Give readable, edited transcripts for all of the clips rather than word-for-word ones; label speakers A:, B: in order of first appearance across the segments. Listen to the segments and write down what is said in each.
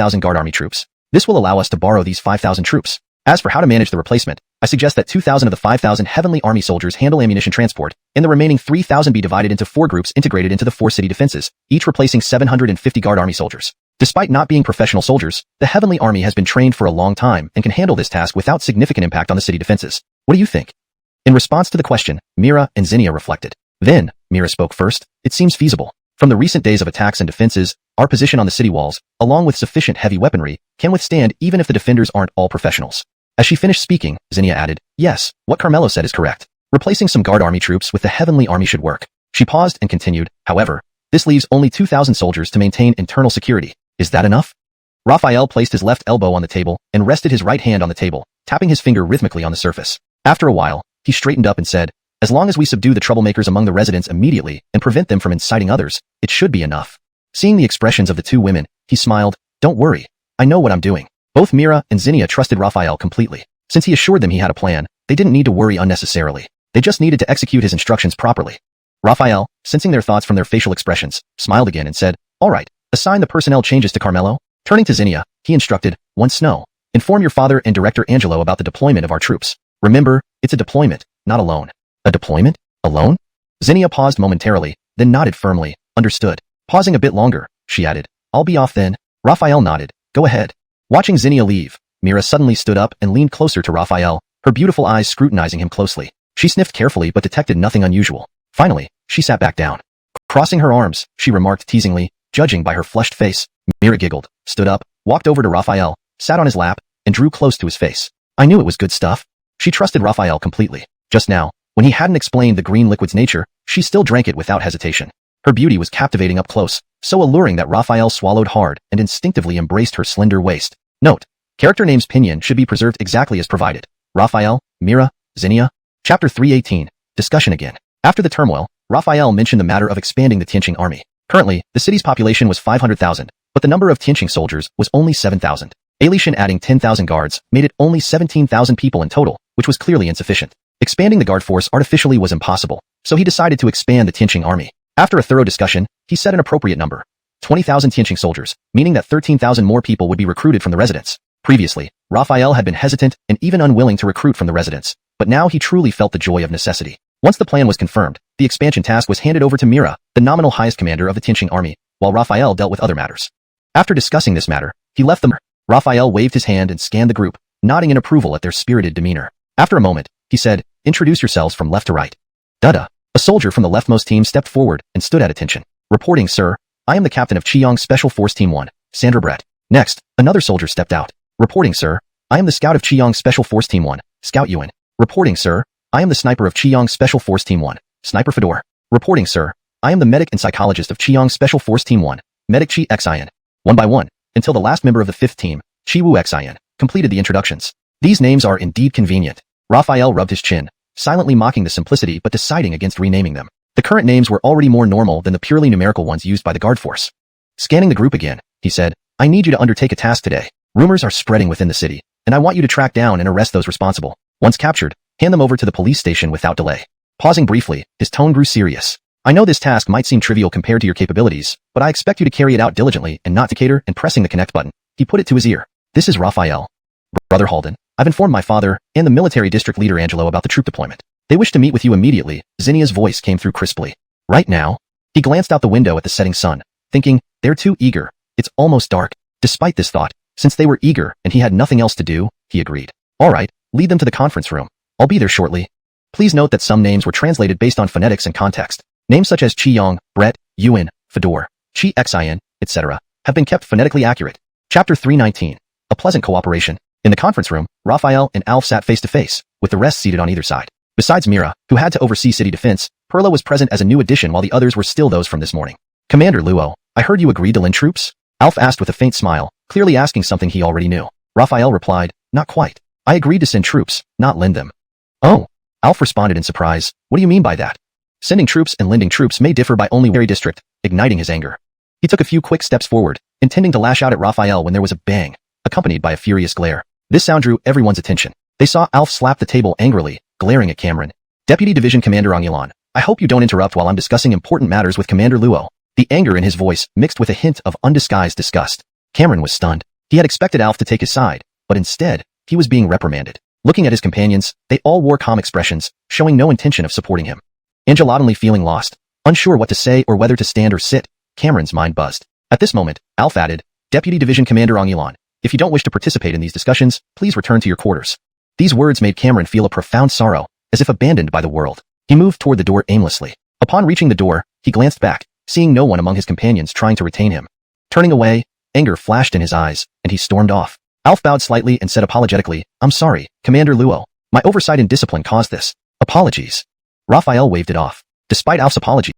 A: 5,000 guard army troops. This will allow us to borrow these 5,000 troops. As for how to manage the replacement, I suggest that 2,000 of the 5,000 heavenly army soldiers handle ammunition transport, and the remaining 3,000 be divided into 4 groups integrated into the 4 city defenses, each replacing 750 guard army soldiers. Despite not being professional soldiers, the heavenly army has been trained for a long time and can handle this task without significant impact on the city defenses. What do you think? In response to the question, Mira and Zinnia reflected. Then, Mira spoke first. It seems feasible. From the recent days of attacks and defenses, our position on the city walls, along with sufficient heavy weaponry, can withstand even if the defenders aren't all professionals. As she finished speaking, Zinnia added, yes, what Carmelo said is correct. Replacing some guard army troops with the heavenly army should work. She paused and continued, however, this leaves only 2,000 soldiers to maintain internal security. Is that enough? Raphael placed his left elbow on the table and rested his right hand on the table, tapping his finger rhythmically on the surface. After a while, he straightened up and said, as long as we subdue the troublemakers among the residents immediately and prevent them from inciting others, it should be enough. Seeing the expressions of the two women, he smiled, don't worry, I know what I'm doing. Both Mira and Zinnia trusted Raphael completely. Since he assured them he had a plan, they didn't need to worry unnecessarily. They just needed to execute his instructions properly. Raphael, sensing their thoughts from their facial expressions, smiled again and said, all right, assign the personnel changes to Carmelo. Turning to Zinnia, he instructed, 1 Snow. Inform your father and Director Angelo about the deployment of our troops. Remember, it's a deployment, not a loan. A deployment? Alone? Zinnia paused momentarily, then nodded firmly, understood. Pausing a bit longer, she added, I'll be off then. Raphael nodded, go ahead. Watching Zinnia leave, Mira suddenly stood up and leaned closer to Raphael, her beautiful eyes scrutinizing him closely. She sniffed carefully but detected nothing unusual. Finally, she sat back down. Crossing her arms, she remarked teasingly, judging by her flushed face. Mira giggled, stood up, walked over to Raphael, sat on his lap, and drew close to his face. I knew it was good stuff. She trusted Raphael completely. Just now, when he hadn't explained the green liquid's nature, she still drank it without hesitation. Her beauty was captivating up close, so alluring that Raphael swallowed hard and instinctively embraced her slender waist. Note: character names Pinyin should be preserved exactly as provided. Raphael, Mira, Zinnia. Chapter 318. Discussion again. After the turmoil, Raphael mentioned the matter of expanding the Tianqing army. Currently, the city's population was 500,000, but the number of Tianqing soldiers was only 7,000. Alishan adding 10,000 guards made it only 17,000 people in total, which was clearly insufficient. Expanding the guard force artificially was impossible, so he decided to expand the Tianqing army. After a thorough discussion, he set an appropriate number. 20,000 Tianqing soldiers, meaning that 13,000 more people would be recruited from the residents. Previously, Raphael had been hesitant and even unwilling to recruit from the residents, but now he truly felt the joy of necessity. Once the plan was confirmed, the expansion task was handed over to Mira, the nominal highest commander of the Tianqing army, while Raphael dealt with other matters. After discussing this matter, he left them. Raphael waved his hand and scanned the group, nodding in approval at their spirited demeanor. After a moment, he said, introduce yourselves from left to right. Dada. A soldier from the leftmost team stepped forward and stood at attention. Reporting, sir, I am the captain of Qiyang Special Force Team 1, Sandra Brett. Next, another soldier stepped out. Reporting, sir, I am the scout of Qiyang Special Force Team 1, Scout Yuan. Reporting, sir, I am the sniper of Qiyang Special Force Team 1, Sniper Fedor. Reporting, sir, I am the medic and psychologist of Qiyang Special Force Team 1, Medic Chi Xian. One by one, until the last member of the 5th team, Chi Wu Xian, completed the introductions. These names are indeed convenient. Raphael rubbed his chin, silently mocking the simplicity but deciding against renaming them. The current names were already more normal than the purely numerical ones used by the guard force. Scanning the group again, he said, I need you to undertake a task today. Rumors are spreading within the city, and I want you to track down and arrest those responsible. Once captured, hand them over to the police station without delay. Pausing briefly, his tone grew serious. I know this task might seem trivial compared to your capabilities, but I expect you to carry it out diligently and not to cater and pressing the connect button. He put it to his ear. This is Raphael. Brother Halden, I've informed my father and the military district leader Angelo about the troop deployment. They wish to meet with you immediately. Zinnia's voice came through crisply. Right now? He glanced out the window at the setting sun, thinking, they're too eager. It's almost dark. Despite this thought, since they were eager and he had nothing else to do, he agreed. All right, lead them to the conference room. I'll be there shortly. Please note that some names were translated based on phonetics and context. Names such as Qiyang, Brett, Yuan, Fedor, Chi Xian, etc. have been kept phonetically accurate. Chapter 319. A pleasant cooperation. In the conference room, Raphael and Alf sat face to face, with the rest seated on either side. Besides Mira, who had to oversee city defense, Perla was present as a new addition while the others were still those from this morning. Commander Luo, I heard you agreed to lend troops? Alf asked with a faint smile, clearly asking something he already knew. Raphael replied, not quite. I agreed to send troops, not lend them. Oh. Alf responded in surprise, what do you mean by that? Sending troops and lending troops may differ by only very district, igniting his anger. He took a few quick steps forward, intending to lash out at Raphael when there was a bang, accompanied by a furious glare. This sound drew everyone's attention. They saw Alf slap the table angrily, glaring at Cameron. Deputy Division Commander Angilon, I hope you don't interrupt while I'm discussing important matters with Commander Luo. The anger in his voice mixed with a hint of undisguised disgust. Cameron was stunned. He had expected Alf to take his side, but instead, he was being reprimanded. Looking at his companions, they all wore calm expressions, showing no intention of supporting him. Angelottenly feeling lost, unsure what to say or whether to stand or sit, Cameron's mind buzzed. At this moment, Alf added, Deputy Division Commander xuanhuan, if you don't wish to participate in these discussions, please return to your quarters. These words made Cameron feel a profound sorrow, as if abandoned by the world. He moved toward the door aimlessly. Upon reaching the door, he glanced back, seeing no one among his companions trying to retain him. Turning away, anger flashed in his eyes, and he stormed off. Alf bowed slightly and said apologetically, I'm sorry, Commander Luo. My oversight and discipline caused this. Apologies. Raphael waved it off. Despite Alf's apology,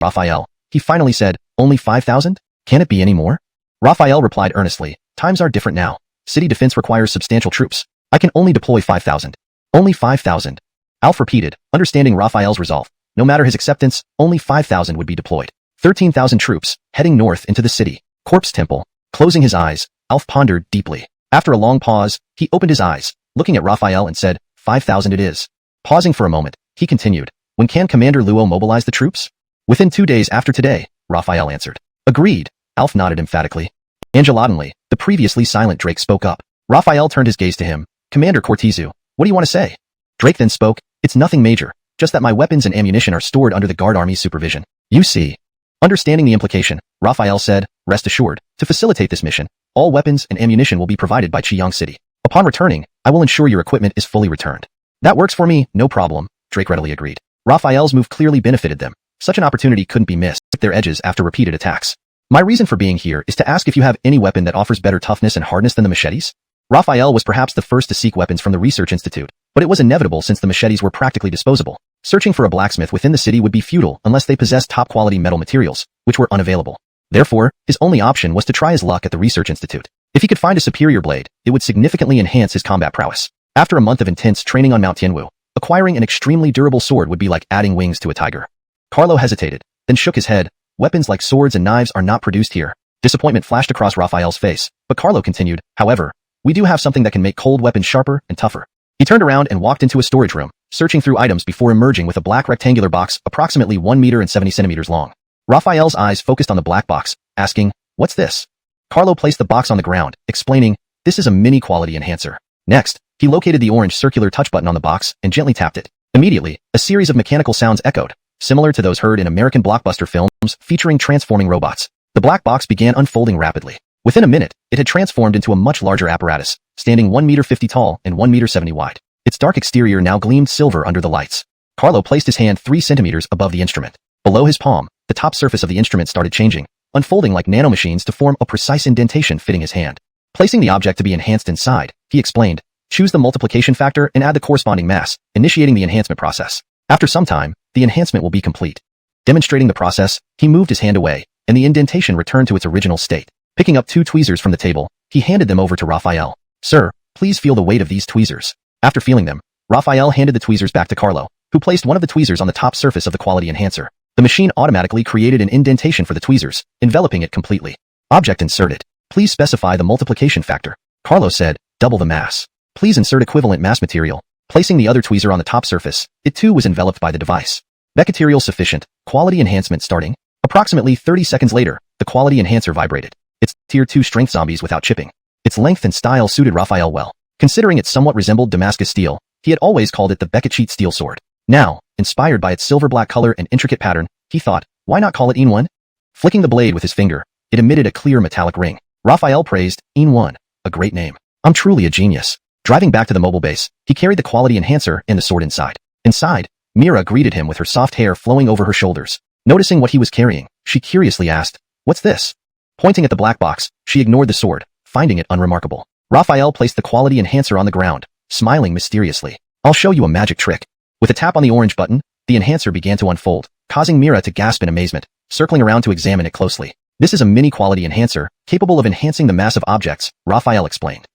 A: Raphael, he finally said, only 5,000? Can it be any more? Raphael replied earnestly, times are different now. City defense requires substantial troops. I can only deploy 5,000. Only 5,000. Alf repeated, understanding Raphael's resolve. No matter his acceptance, only 5,000 would be deployed. 13,000 troops, heading north into the city. Corpse Temple. Closing his eyes, Alf pondered deeply. After a long pause, he opened his eyes, looking at Raphael and said, 5,000 it is. Pausing for a moment, he continued, when can Commander Luo mobilize the troops? Within 2 days after today, Raphael answered. Agreed. Alf nodded emphatically. Angelottenly, the previously silent Drake spoke up. Raphael turned his gaze to him. Commander Cortezu, what do you want to say? Drake then spoke, it's nothing major, just that my weapons and ammunition are stored under the Guard Army's supervision. You see. Understanding the implication, Raphael said, rest assured, to facilitate this mission, all weapons and ammunition will be provided by Qiyang City. Upon returning, I will ensure your equipment is fully returned. That works for me, no problem, Drake readily agreed. Raphael's move clearly benefited them. Such an opportunity couldn't be missed, their edges after repeated attacks. My reason for being here is to ask if you have any weapon that offers better toughness and hardness than the machetes? Raphael was perhaps the first to seek weapons from the Research Institute, but it was inevitable since the machetes were practically disposable. Searching for a blacksmith within the city would be futile unless they possessed top-quality metal materials, which were unavailable. Therefore, his only option was to try his luck at the Research Institute. If he could find a superior blade, it would significantly enhance his combat prowess. After a month of intense training on Mount Tianwu, acquiring an extremely durable sword would be like adding wings to a tiger. Carlo hesitated, then shook his head. Weapons like swords and knives are not produced here. Disappointment flashed across Raphael's face, but Carlo continued, however, we do have something that can make cold weapons sharper and tougher. He turned around and walked into a storage room, searching through items before emerging with a black rectangular box approximately 1 meter and 70 centimeters long. Raphael's eyes focused on the black box, asking, what's this? Carlo placed the box on the ground, explaining, this is a mini quality enhancer. Next, he located the orange circular touch button on the box and gently tapped it. Immediately, a series of mechanical sounds echoed, similar to those heard in American blockbuster films featuring transforming robots. The black box began unfolding rapidly. Within a minute, it had transformed into a much larger apparatus, standing 1 meter 50 tall and 1 meter 70 wide. Its dark exterior now gleamed silver under the lights. Carlo placed his hand 3 centimeters above the instrument. Below his palm, the top surface of the instrument started changing, unfolding like nanomachines to form a precise indentation fitting his hand. Placing the object to be enhanced inside, he explained, choose the multiplication factor and add the corresponding mass, initiating the enhancement process. After some time, the enhancement will be complete. Demonstrating the process, he moved his hand away, and the indentation returned to its original state. Picking up 2 tweezers from the table, he handed them over to Raphael. Sir, please feel the weight of these tweezers. After feeling them, Raphael handed the tweezers back to Carlo, who placed one of the tweezers on the top surface of the quality enhancer. The machine automatically created an indentation for the tweezers, enveloping it completely. Object inserted. Please specify the multiplication factor. Carlo said, double the mass. Please insert equivalent mass material. Placing the other tweezer on the top surface, it too was enveloped by the device. Material sufficient. Quality enhancement starting. Approximately 30 seconds later, the quality enhancer vibrated. It's tier 2 strength zombies without chipping. Its length and style suited Raphael well. Considering it somewhat resembled Damascus steel, he had always called it the Beckett steel sword. Now, inspired by its silver-black color and intricate pattern, he thought, why not call it xuanhuan? Flicking the blade with his finger, it emitted a clear metallic ring. Raphael praised, xuanhuan, a great name. I'm truly a genius. Driving back to the mobile base, he carried the quality enhancer and the sword inside. Inside, Mira greeted him with her soft hair flowing over her shoulders. Noticing what he was carrying, she curiously asked, what's this? Pointing at the black box, she ignored the sword, finding it unremarkable. Raphael placed the quality enhancer on the ground, smiling mysteriously. I'll show you a magic trick. With a tap on the orange button, the enhancer began to unfold, causing Mira to gasp in amazement, circling around to examine it closely. This is a mini quality enhancer, capable of enhancing the mass of objects, Raphael explained.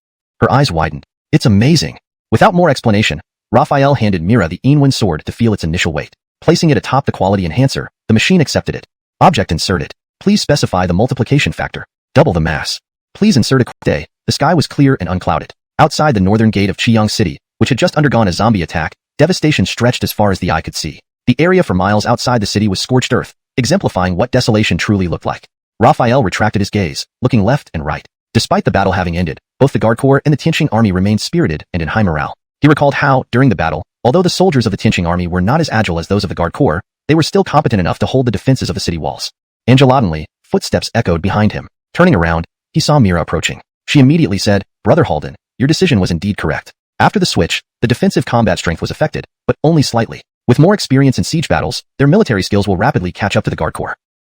A: Her eyes widened. It's amazing. Without more explanation, Raphael handed Mira the xuanhuan sword to feel its initial weight. Placing it atop the quality enhancer, the machine accepted it. Object inserted. Please specify the multiplication factor. Double the mass. Please insert a day. The sky was clear and unclouded. Outside the northern gate of Qiyang City, which had just undergone a zombie attack, devastation stretched as far as the eye could see. The area for miles outside the city was scorched earth, exemplifying what desolation truly looked like. Raphael retracted his gaze, looking left and right. Despite the battle having ended, both the Guard Corps and the Tianqing army remained spirited and in high morale. He recalled how, during the battle, although the soldiers of the Tianqing army were not as agile as those of the Guard Corps, they were still competent enough to hold the defenses of the city walls. Angelatingly, footsteps echoed behind him. Turning around, he saw Mira approaching. She immediately said, "Brother Halden, your decision was indeed correct." After the switch, the defensive combat strength was affected, but only slightly. With more experience in siege battles, their military skills will rapidly catch up to the Guard Corps.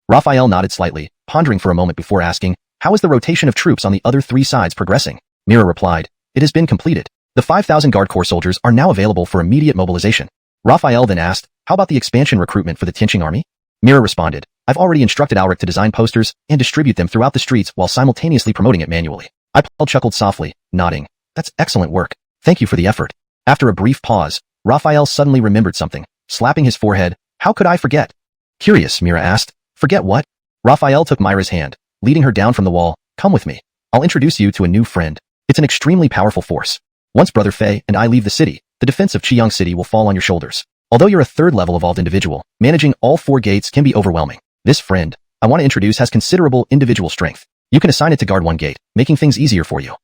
A: Raphael nodded slightly, pondering for a moment before asking, "How is the rotation of troops on the other three sides progressing?" Mira replied, "It has been completed. The 5,000 Guard Corps soldiers are now available for immediate mobilization." Raphael then asked, "How about the expansion recruitment for the Tianqing army?" Mira responded, "I've already instructed Alric to design posters and distribute them throughout the streets while simultaneously promoting it manually." Apel chuckled softly, nodding, "That's excellent work. Thank you for the effort." After a brief pause, Raphael suddenly remembered something, slapping his forehead. "How could I forget?" "Curious," Mira asked. "Forget what?" Raphael took Myra's hand, leading her down from the wall. "Come with me. I'll introduce you to a new friend. It's an extremely powerful force. Once Brother Fei and I leave the city, the defense of Qiyang City will fall on your shoulders. Although you're a third-level evolved individual, managing all 4 gates can be overwhelming. This friend I want to introduce has considerable individual strength. You can assign it to guard 1 gate, making things easier for you."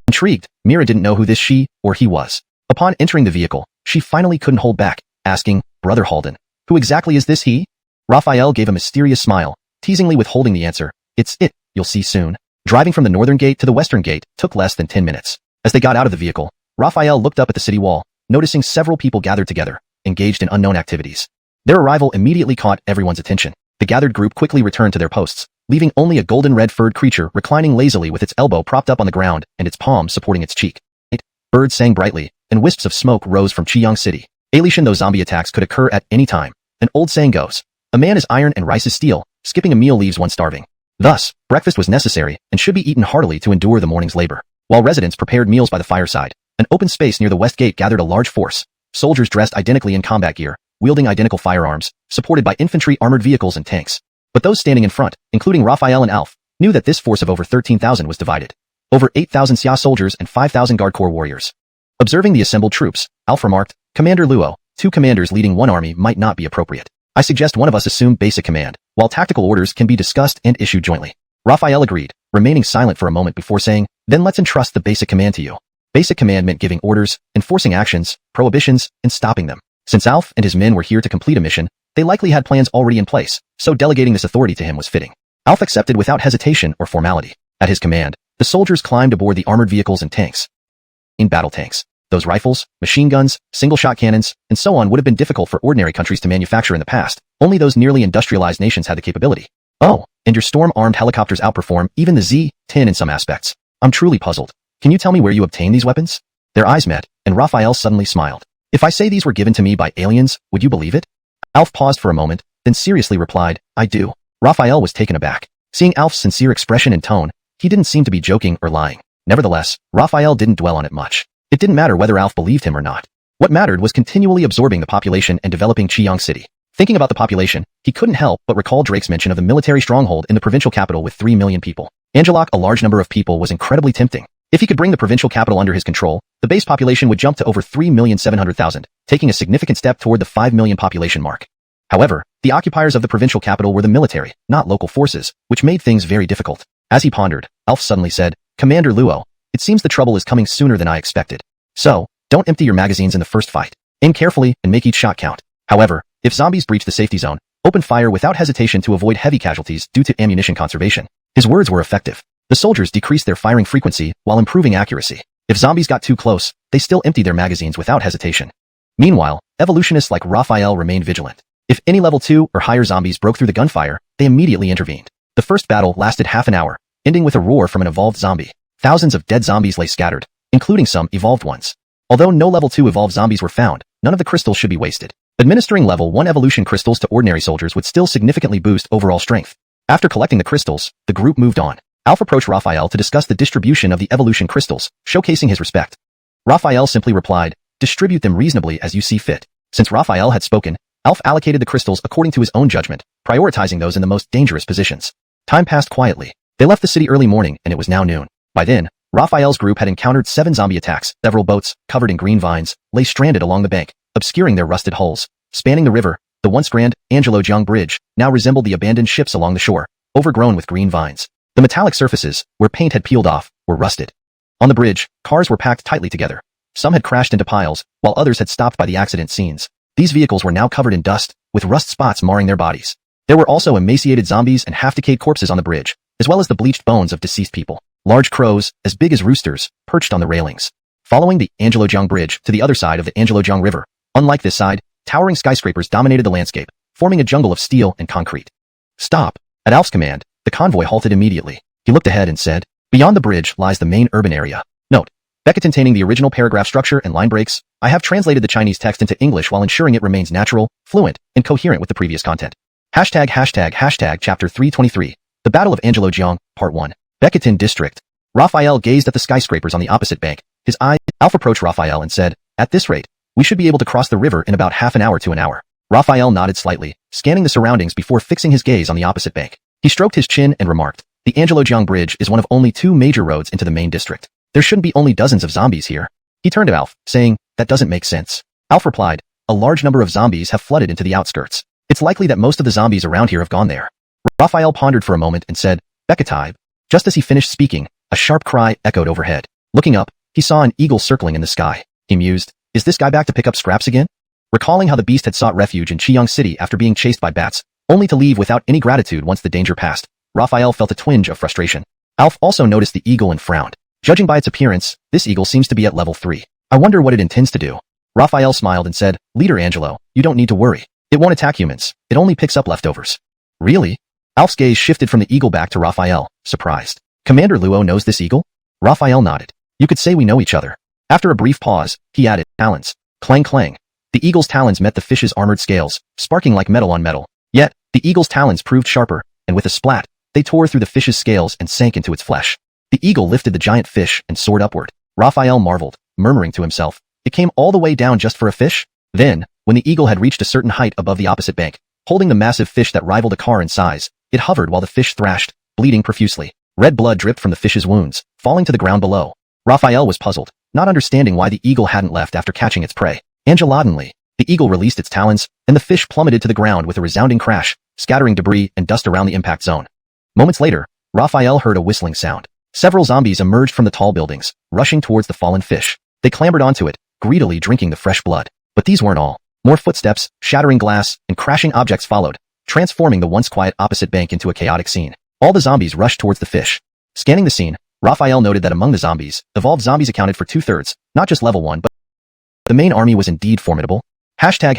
A: Intrigued, Mira didn't know who this she or he was. Upon entering the vehicle, she finally couldn't hold back, asking, "Brother Halden, who exactly is this he?" Raphael gave a mysterious smile, teasingly withholding the answer. "It's it, you'll see soon." Driving from the northern gate to the western gate took less than 10 minutes. As they got out of the vehicle, Raphael looked up at the city wall, noticing several people gathered together, engaged in unknown activities. Their arrival immediately caught everyone's attention. The gathered group quickly returned to their posts, leaving only a golden red furred creature reclining lazily with its elbow propped up on the ground and its palm supporting its cheek. Birds sang brightly, and wisps of smoke rose from Qiyang City. Elation, though zombie attacks could occur at any time. An old saying goes, "A man is iron and rice is steel. Skipping a meal leaves one starving." Thus, breakfast was necessary and should be eaten heartily to endure the morning's labor. While residents prepared meals by the fireside, an open space near the west gate gathered a large force. Soldiers dressed identically in combat gear, wielding identical firearms, supported by infantry, armored vehicles, and tanks. But those standing in front, including Raphael and Alf, knew that this force of over 13,000 was divided. Over 8,000 Xia soldiers and 5,000 Guard Corps warriors. Observing the assembled troops, Alf remarked, "Commander Luo, 2 commanders leading 1 army might not be appropriate. I suggest one of us assume basic command, while tactical orders can be discussed and issued jointly." Raphael agreed, remaining silent for a moment before saying, "Then let's entrust the basic command to you." Basic command meant giving orders, enforcing actions, prohibitions, and stopping them. Since Alf and his men were here to complete a mission, they likely had plans already in place, so delegating this authority to him was fitting. Alf accepted without hesitation or formality. At his command, the soldiers climbed aboard the armored vehicles and tanks. In battle tanks, those rifles, machine guns, single-shot cannons, and so on would have been difficult for ordinary countries to manufacture in the past. Only those nearly industrialized nations had the capability. Oh, and your storm-armed helicopters outperform even the Z-10 in some aspects. I'm truly puzzled. Can you tell me where you obtain these weapons? Their eyes met, and Raphael suddenly smiled. If I say these were given to me by aliens, would you believe it? Alf paused for a moment, then seriously replied, "I do." Raphael was taken aback. Seeing Alf's sincere expression and tone, he didn't seem to be joking or lying. Nevertheless, Raphael didn't dwell on it much. It didn't matter whether Alf believed him or not. What mattered was continually absorbing the population and developing Qiyang City. Thinking about the population, he couldn't help but recall Drake's mention of the military stronghold in the provincial capital with 3 million people. Angeloc, a large number of people, was incredibly tempting. If he could bring the provincial capital under his control, the base population would jump to over 3,700,000, taking a significant step toward the 5 million population mark. However, the occupiers of the provincial capital were the military, not local forces, which made things very difficult. As he pondered, Alf suddenly said, "Commander Luo, it seems the trouble is coming sooner than I expected. So, don't empty your magazines in the first fight. Aim carefully and make each shot count. However, if zombies breach the safety zone, open fire without hesitation to avoid heavy casualties due to ammunition conservation." His words were effective. The soldiers decreased their firing frequency while improving accuracy. If zombies got too close, they still emptied their magazines without hesitation. Meanwhile, evolutionists like Raphael remained vigilant. If any level 2 or higher zombies broke through the gunfire, they immediately intervened. The first battle lasted half an hour, ending with a roar from an evolved zombie. Thousands of dead zombies lay scattered, including some evolved ones. Although no level 2 evolved zombies were found, none of the crystals should be wasted. Administering level 1 evolution crystals to ordinary soldiers would still significantly boost overall strength. After collecting the crystals, the group moved on. Alf approached Raphael to discuss the distribution of the evolution crystals, showcasing his respect. Raphael simply replied, "Distribute them reasonably as you see fit." Since Raphael had spoken, Alf allocated the crystals according to his own judgment, prioritizing those in the most dangerous positions. Time passed quietly. They left the city early morning and it was now noon. By then, Raphael's group had encountered 7 zombie attacks. Several boats, covered in green vines, lay stranded along the bank, obscuring their rusted hulls. Spanning the river, the once grand Angelo Jiang Bridge now resembled the abandoned ships along the shore, overgrown with green vines. The metallic surfaces, where paint had peeled off, were rusted. On the bridge, cars were packed tightly together. Some had crashed into piles, while others had stopped by the accident scenes. These vehicles were now covered in dust, with rust spots marring their bodies. There were also emaciated zombies and half-decayed corpses on the bridge, as well as the bleached bones of deceased people. Large crows, as big as roosters, perched on the railings. Following the Angelojong Bridge to the other side of the Angelojong River, unlike this side, towering skyscrapers dominated the landscape, forming a jungle of steel and concrete. Stop! At Alf's command, the convoy halted immediately. He looked ahead and said, "Beyond the bridge lies the main urban area." Note: Beck containing the original paragraph structure and line breaks. I have translated the Chinese text into English while ensuring it remains natural, fluent, and coherent with the previous content. Hashtag Chapter 323. The Battle of Angelojong, Part 1. Beketin District. Raphael gazed at the skyscrapers on the opposite bank. His eyes. Alf approached Raphael and said, "At this rate, we should be able to cross the river in about half an hour to an hour." Raphael nodded slightly, scanning the surroundings before fixing his gaze on the opposite bank. He stroked his chin and remarked, "The Angelojong Bridge is one of only 2 major roads into the main district. There shouldn't be only dozens of zombies here." He turned to Alf, saying, "That doesn't make sense." Alf replied, "A large number of zombies have flooded into the outskirts. It's likely that most of the zombies around here have gone there." Raphael pondered for a moment and said, "Bekatai." Just as he finished speaking, a sharp cry echoed overhead. Looking up, he saw an eagle circling in the sky. He mused, "Is this guy back to pick up scraps again?" Recalling how the beast had sought refuge in Chiyang City after being chased by bats, only to leave without any gratitude once the danger passed, Raphael felt a twinge of frustration. Alf also noticed the eagle and frowned. Judging by its appearance, this eagle seems to be at level 3. I wonder what it intends to do. Raphael smiled and said, "Leader Angelo, you don't need to worry. It won't attack humans. It only picks up leftovers." "Really?" Alf's gaze shifted from the eagle back to Raphael, surprised. "Commander Luo knows this eagle?" Raphael nodded. "You could say we know each other." After a brief pause, he added, "Talons." Clang clang. The eagle's talons met the fish's armored scales, sparking like metal on metal. Yet, the eagle's talons proved sharper, and with a splat, they tore through the fish's scales and sank into its flesh. The eagle lifted the giant fish and soared upward. Raphael marveled, murmuring to himself, "It came all the way down just for a fish?" Then, when the eagle had reached a certain height above the opposite bank, holding the massive fish that rivaled a car in size, it hovered while the fish thrashed, bleeding profusely. Red blood dripped from the fish's wounds, falling to the ground below. Raphael was puzzled, not understanding why the eagle hadn't left after catching its prey. Angelodinly, the eagle released its talons, and the fish plummeted to the ground with a resounding crash, scattering debris and dust around the impact zone. Moments later, Raphael heard a whistling sound. Several zombies emerged from the tall buildings, rushing towards the fallen fish. They clambered onto it, greedily drinking the fresh blood. But these weren't all. More footsteps, shattering glass, and crashing objects followed, transforming the once quiet opposite bank into a chaotic scene. All the zombies rushed towards the fish. Scanning the scene, Raphael noted that among the zombies, evolved zombies accounted for 2/3, not just level 1 but the main army was indeed formidable. Hashtag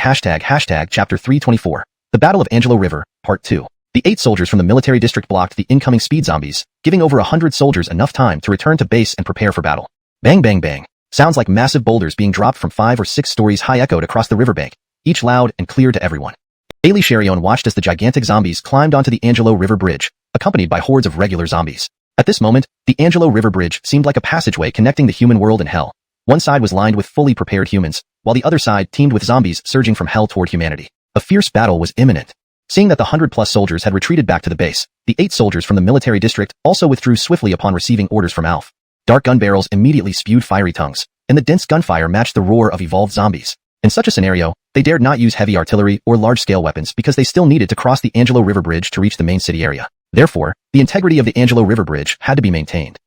A: Chapter 324. The Battle of Angelo River, Part 2. The 8 soldiers from the military district blocked the incoming speed zombies, giving over 100 soldiers enough time to return to base and prepare for battle. Bang bang bang. Sounds like massive boulders being dropped from 5 or 6 stories high echoed across the riverbank, each loud and clear to everyone. Ailey Sherion watched as the gigantic zombies climbed onto the Angelo River Bridge, accompanied by hordes of regular zombies. At this moment, the Angelo River Bridge seemed like a passageway connecting the human world and hell. One side was lined with fully prepared humans, while the other side teemed with zombies surging from hell toward humanity. A fierce battle was imminent. Seeing that the 100+ soldiers had retreated back to the base, the 8 soldiers from the military district also withdrew swiftly upon receiving orders from Alf. Dark gun barrels immediately spewed fiery tongues, and the dense gunfire matched the roar of evolved zombies. In such a scenario, they dared not use heavy artillery or large-scale weapons because they still needed to cross the Angelo River Bridge to reach the main city area. Therefore, the integrity of the Angelo River Bridge had to be maintained.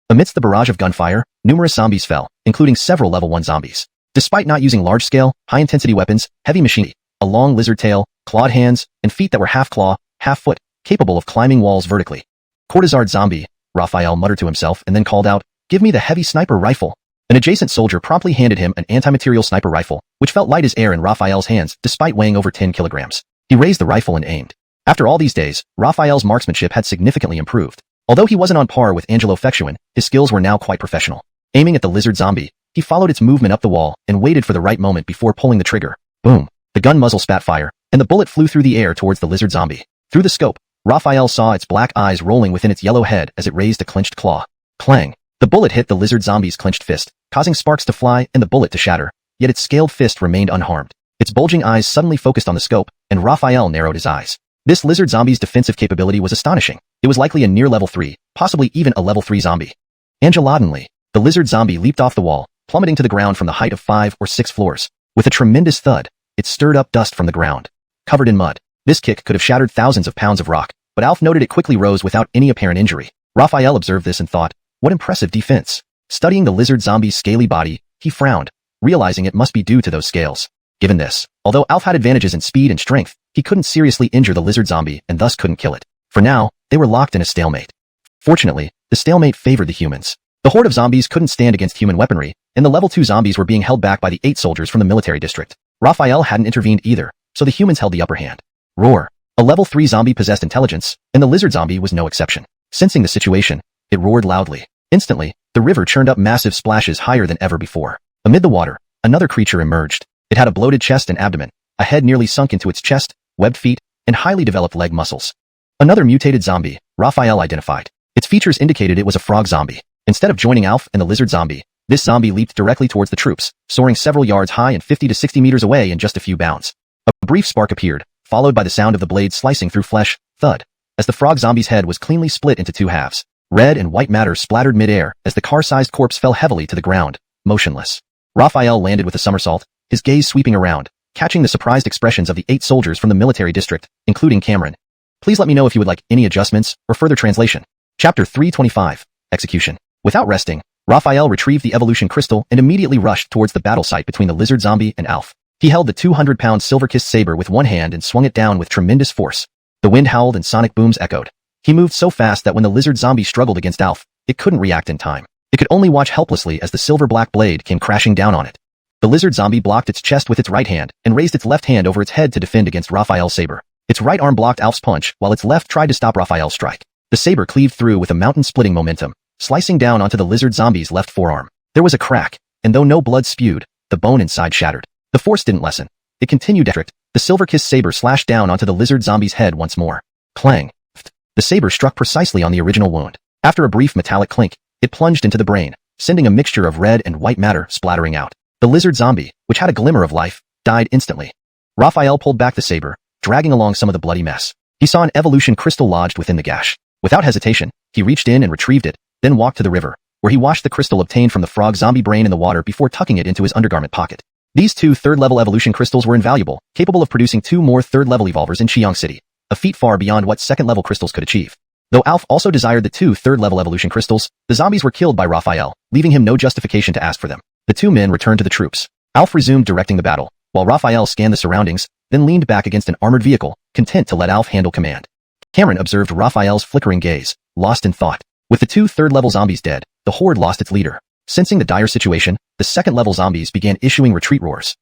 A: Amidst the barrage of gunfire, numerous zombies fell, including several level 1 zombies. Despite not using large-scale, high-intensity weapons, heavy machinery, a long lizard tail, clawed hands, and feet that were half claw, half foot, capable of climbing walls vertically. "Cortizard zombie," Raphael muttered to himself and then called out, "Give me the heavy sniper rifle." An adjacent soldier promptly handed him an anti-material sniper rifle, which felt light as air in Raphael's hands despite weighing over 10 kilograms. He raised the rifle and aimed. After all these days, Raphael's marksmanship had significantly improved. Although he wasn't on par with Angelo Xuanhuan, his skills were now quite professional. Aiming at the lizard zombie, he followed its movement up the wall and waited for the right moment before pulling the trigger. Boom! The gun muzzle spat fire, and the bullet flew through the air towards the lizard zombie. Through the scope, Raphael saw its black eyes rolling within its yellow head as it raised a clenched claw. Clang! The bullet hit the lizard zombie's clenched fist, causing sparks to fly and the bullet to shatter, yet its scaled fist remained unharmed. Its bulging eyes suddenly focused on the scope, and Raphael narrowed his eyes. This lizard zombie's defensive capability was astonishing. It was likely a near level 3, possibly even a level 3 zombie. Angelodinly, the lizard zombie leaped off the wall, plummeting to the ground from the height of 5 or 6 floors. With a tremendous thud, it stirred up dust from the ground. Covered in mud, this kick could have shattered thousands of pounds of rock, but Alf noted it quickly rose without any apparent injury. Raphael observed this and thought, what impressive defense. Studying the lizard zombie's scaly body, he frowned, realizing it must be due to those scales. Given this, although Alf had advantages in speed and strength, he couldn't seriously injure the lizard zombie and thus couldn't kill it. For now, they were locked in a stalemate. Fortunately, the stalemate favored the humans. The horde of zombies couldn't stand against human weaponry, and the level 2 zombies were being held back by the 8 soldiers from the military district. Raphael hadn't intervened either, so the humans held the upper hand. Roar. A level 3 zombie possessed intelligence, and the lizard zombie was no exception. Sensing the situation, it roared loudly. Instantly, the river churned up massive splashes higher than ever before. Amid the water, another creature emerged. It had a bloated chest and abdomen, a head nearly sunk into its chest, webbed feet, and highly developed leg muscles. Another mutated zombie, Raphael identified. Its features indicated it was a frog zombie. Instead of joining Alf and the lizard zombie, this zombie leaped directly towards the troops, soaring several yards high and 50 to 60 meters away in just a few bounds. A brief spark appeared, followed by the sound of the blade slicing through flesh, thud, as the frog zombie's head was cleanly split into 2 halves. Red and white matter splattered mid-air as the car-sized corpse fell heavily to the ground, motionless. Raphael landed with a somersault, his gaze sweeping around, catching the surprised expressions of the 8 soldiers from the military district, including Cameron. Please let me know if you would like any adjustments or further translation. Chapter 325, Execution. Without resting, Raphael retrieved the evolution crystal and immediately rushed towards the battle site between the lizard zombie and Alf. He held the 200-pound silver-kissed saber with one hand and swung it down with tremendous force. The wind howled and sonic booms echoed. He moved so fast that when the lizard zombie struggled against Alf, it couldn't react in time. It could only watch helplessly as the silver-black blade came crashing down on it. The lizard zombie blocked its chest with its right hand and raised its left hand over its head to defend against Raphael's saber. Its right arm blocked Alf's punch while its left tried to stop Raphael's strike. The saber cleaved through with a mountain-splitting momentum, slicing down onto the lizard zombie's left forearm. There was a crack, and though no blood spewed, the bone inside shattered. The force didn't lessen. It continued. The silver-kissed saber slashed down onto the lizard zombie's head once more. Clang. The saber struck precisely on the original wound. After a brief metallic clink, it plunged into the brain, sending a mixture of red and white matter splattering out. The lizard zombie, which had a glimmer of life, died instantly. Raphael pulled back the saber, dragging along some of the bloody mess. He saw an evolution crystal lodged within the gash. Without hesitation, he reached in and retrieved it, then walked to the river, where he washed the crystal obtained from the frog zombie brain in the water before tucking it into his undergarment pocket. These 2 third-level evolution crystals were invaluable, capable of producing 2 more third-level evolvers in Xiang City, a feat far beyond what second-level crystals could achieve. Though Alf also desired the 2 third-level evolution crystals, the zombies were killed by Raphael, leaving him no justification to ask for them. The 2 men returned to the troops. Alf resumed directing the battle, while Raphael scanned the surroundings, then leaned back against an armored vehicle, content to let Alf handle command. Cameron observed Raphael's flickering gaze, lost in thought. With the 2 third-level zombies dead, the horde lost its leader. Sensing the dire situation, the second-level zombies began issuing retreat roars.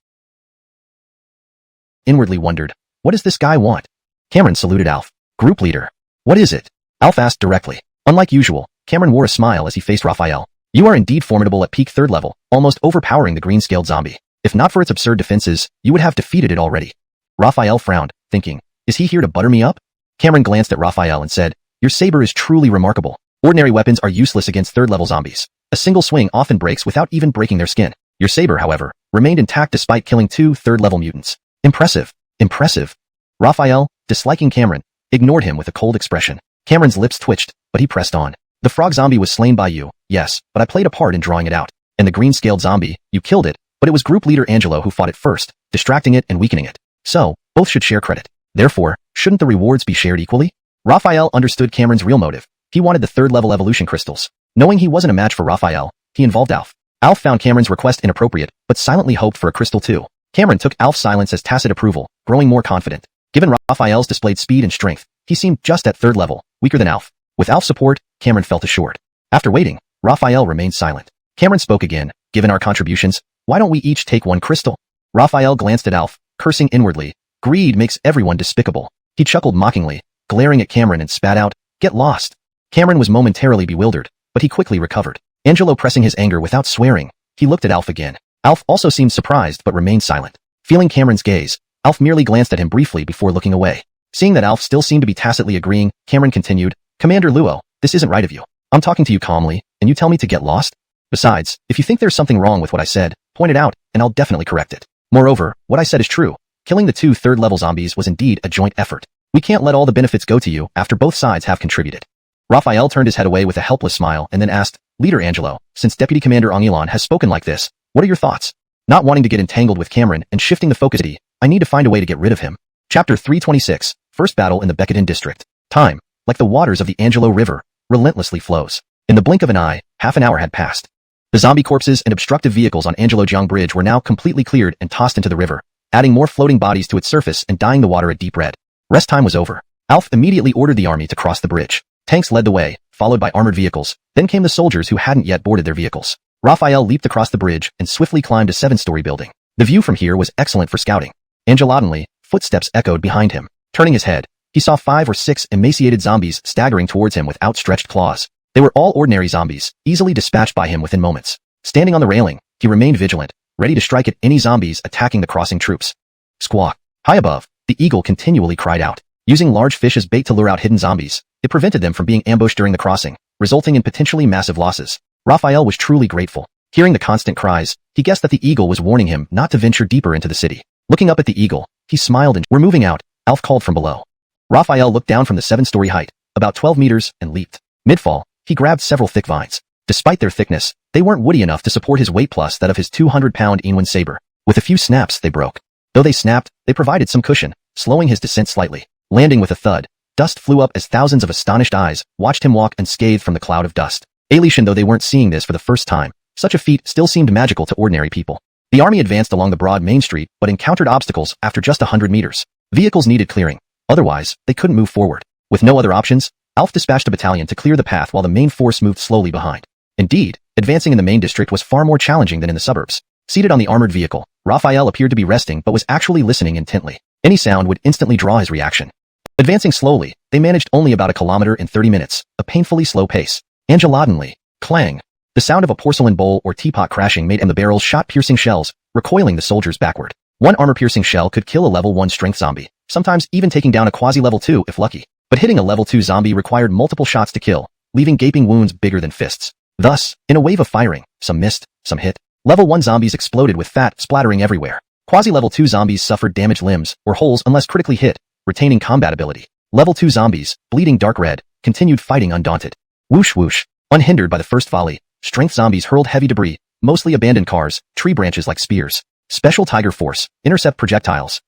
A: Inwardly wondered, what does this guy want? Cameron saluted Alf. Group leader. What is it? Alf asked directly. Unlike usual, Cameron wore a smile as he faced Raphael. You are indeed formidable at peak 3rd level, almost overpowering the green-scaled zombie. If not for its absurd defenses, you would have defeated it already. Raphael frowned, thinking, is he here to butter me up? Cameron glanced at Raphael and said, your saber is truly remarkable. Ordinary weapons are useless against 3rd-level zombies. A single swing often breaks without even breaking their skin. Your saber, however, remained intact despite killing 2 third-level mutants. Impressive. Impressive. Raphael, disliking Cameron, ignored him with a cold expression. Cameron's lips twitched, but he pressed on. The frog zombie was slain by you, yes, but I played a part in drawing it out. And the green-scaled zombie, you killed it, but it was group leader Angelo who fought it first, distracting it and weakening it. So, both should share credit. Therefore, shouldn't the rewards be shared equally? Raphael understood Cameron's real motive. He wanted the 3rd-level evolution crystals. Knowing he wasn't a match for Raphael, he involved Alf. Alf found Cameron's request inappropriate, but silently hoped for a crystal too. Cameron took Alf's silence as tacit approval, growing more confident. Given Raphael's displayed speed and strength, he seemed just at 3rd level, weaker than Alf. With Alf's support, Cameron felt assured. After waiting, Raphael remained silent. Cameron spoke again. Given our contributions, why don't we each take 1 crystal? Raphael glanced at Alf, cursing inwardly. Greed makes everyone despicable. He chuckled mockingly, glaring at Cameron and spat out, get lost. Cameron was momentarily bewildered, but he quickly recovered. Angelo pressing his anger without swearing, he looked at Alf again. Alf also seemed surprised but remained silent. Feeling Cameron's gaze, Alf merely glanced at him briefly before looking away. Seeing that Alf still seemed to be tacitly agreeing, Cameron continued, Commander Luo, this isn't right of you. I'm talking to you calmly, and you tell me to get lost? Besides, if you think there's something wrong with what I said, point it out, and I'll definitely correct it. Moreover, what I said is true. Killing the 2 third-level zombies was indeed a joint effort. We can't let all the benefits go to you after both sides have contributed. Raphael turned his head away with a helpless smile and then asked, Leader Angelo, since Deputy Commander xuanhuan has spoken like this, what are your thoughts? Not wanting to get entangled with Cameron and shifting the focus, I need to find a way to get rid of him. Chapter 326, First Battle in the Becadin District. Time. Like the waters of the Angelo River, relentlessly flows. In the blink of an eye, half an hour had passed. The zombie corpses and obstructive vehicles on Angelojiang Bridge were now completely cleared and tossed into the river, adding more floating bodies to its surface and dyeing the water a deep red. Rest time was over. Alf immediately ordered the army to cross the bridge. Tanks led the way, followed by armored vehicles. Then came the soldiers who hadn't yet boarded their vehicles. Raphael leaped across the bridge and swiftly climbed a 7-story building. The view from here was excellent for scouting. Angelodinly, footsteps echoed behind him. Turning his head, he saw 5 or 6 emaciated zombies staggering towards him with outstretched claws. They were all ordinary zombies, easily dispatched by him within moments. Standing on the railing, he remained vigilant, ready to strike at any zombies attacking the crossing troops. Squawk. High above, the eagle continually cried out. Using large fish as bait to lure out hidden zombies, it prevented them from being ambushed during the crossing, resulting in potentially massive losses. Raphael was truly grateful. Hearing the constant cries, he guessed that the eagle was warning him not to venture deeper into the city. Looking up at the eagle, he smiled and, "We're moving out," Alf called from below. Raphael looked down from the 7-story height, about 12 meters, and leaped. Mid-fall, he grabbed several thick vines. Despite their thickness, they weren't woody enough to support his weight plus that of his 200-pound xuanhuan saber. With a few snaps, they broke. Though they snapped, they provided some cushion, slowing his descent slightly. Landing with a thud, dust flew up as thousands of astonished eyes watched him walk unscathed from the cloud of dust. Elation though they weren't seeing this for the first time, such a feat still seemed magical to ordinary people. The army advanced along the broad main street but encountered obstacles after just 100 meters. Vehicles needed clearing. Otherwise, they couldn't move forward. With no other options, Alf dispatched a battalion to clear the path while the main force moved slowly behind. Indeed, advancing in the main district was far more challenging than in the suburbs. Seated on the armored vehicle, Raphael appeared to be resting but was actually listening intently. Any sound would instantly draw his reaction. Advancing slowly, they managed only about 1 kilometer in 30 minutes, a painfully slow pace. Angelodinly, clang. The sound of a porcelain bowl or teapot crashing made and the barrels shot piercing shells, recoiling the soldiers backward. One armor-piercing shell could kill a level 1 strength zombie, sometimes even taking down a quasi-level 2 if lucky. But hitting a level 2 zombie required multiple shots to kill, leaving gaping wounds bigger than fists. Thus, in a wave of firing, some missed, some hit. Level 1 zombies exploded with fat splattering everywhere. Quasi-level 2 zombies suffered damaged limbs or holes unless critically hit, retaining combat ability. Level 2 zombies, bleeding dark red, continued fighting undaunted. Whoosh whoosh. Unhindered by the first volley, strength zombies hurled heavy debris, mostly abandoned cars, tree branches like spears. Special Tiger Force, intercept projectiles.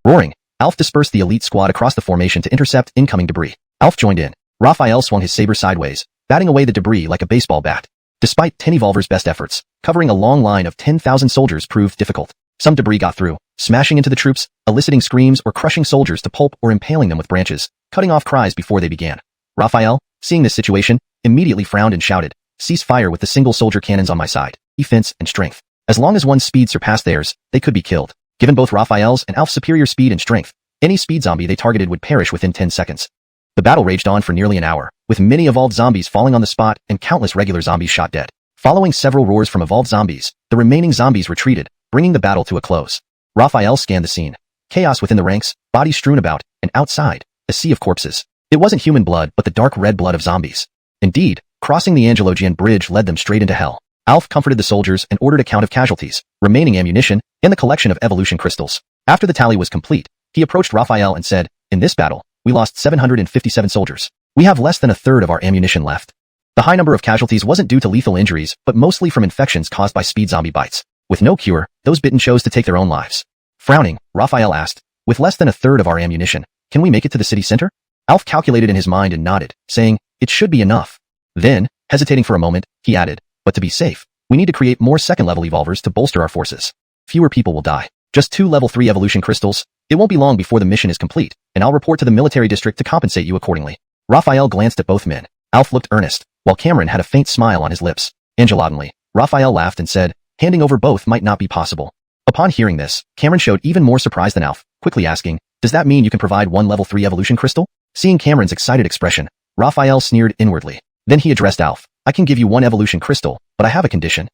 A: Roaring, Alf dispersed the elite squad across the formation to intercept incoming debris. Alf joined in. Raphael swung his saber sideways, batting away the debris like a baseball bat. Despite Tenevolver's best efforts, covering a long line of 10,000 soldiers proved difficult. Some debris got through, smashing into the troops, eliciting screams or crushing soldiers to pulp or impaling them with branches, cutting off cries before they began. Raphael, seeing this situation, immediately frowned and shouted, "Cease fire with the single soldier cannons on my side, defense and strength." As long as one's speed surpassed theirs, they could be killed. Given both Raphael's and Alf's superior speed and strength, any speed zombie they targeted would perish within 10 seconds. The battle raged on for nearly an hour, with many evolved zombies falling on the spot and countless regular zombies shot dead. Following several roars from evolved zombies, the remaining zombies retreated, bringing the battle to a close. Raphael scanned the scene. Chaos within the ranks, bodies strewn about, and outside, a sea of corpses. It wasn't human blood but the dark red blood of zombies. Indeed, crossing the Angelojiang Bridge led them straight into hell. Alf comforted the soldiers and ordered a count of casualties, remaining ammunition, and the collection of evolution crystals. After the tally was complete, he approached Raphael and said, "In this battle, we lost 757 soldiers. We have less than a third of our ammunition left." The high number of casualties wasn't due to lethal injuries, but mostly from infections caused by speed zombie bites. With no cure, those bitten chose to take their own lives. Frowning, Raphael asked, "With less than a third of our ammunition, can we make it to the city center?" Alf calculated in his mind and nodded, saying, "It should be enough." Then, hesitating for a moment, he added, "But to be safe, we need to create more second-level evolvers to bolster our forces. Fewer people will die. Just 2 level 3 evolution crystals. It won't be long before the mission is complete, and I'll report to the military district to compensate you accordingly." Raphael glanced at both men. Alf looked earnest, while Cameron had a faint smile on his lips. Angelodinly, Raphael laughed and said, "Handing over both might not be possible." Upon hearing this, Cameron showed even more surprise than Alf, quickly asking, "Does that mean you can provide 1 level 3 evolution crystal?" Seeing Cameron's excited expression, Raphael sneered inwardly. Then he addressed Alf, "I can give you 1 evolution crystal, but I have a condition."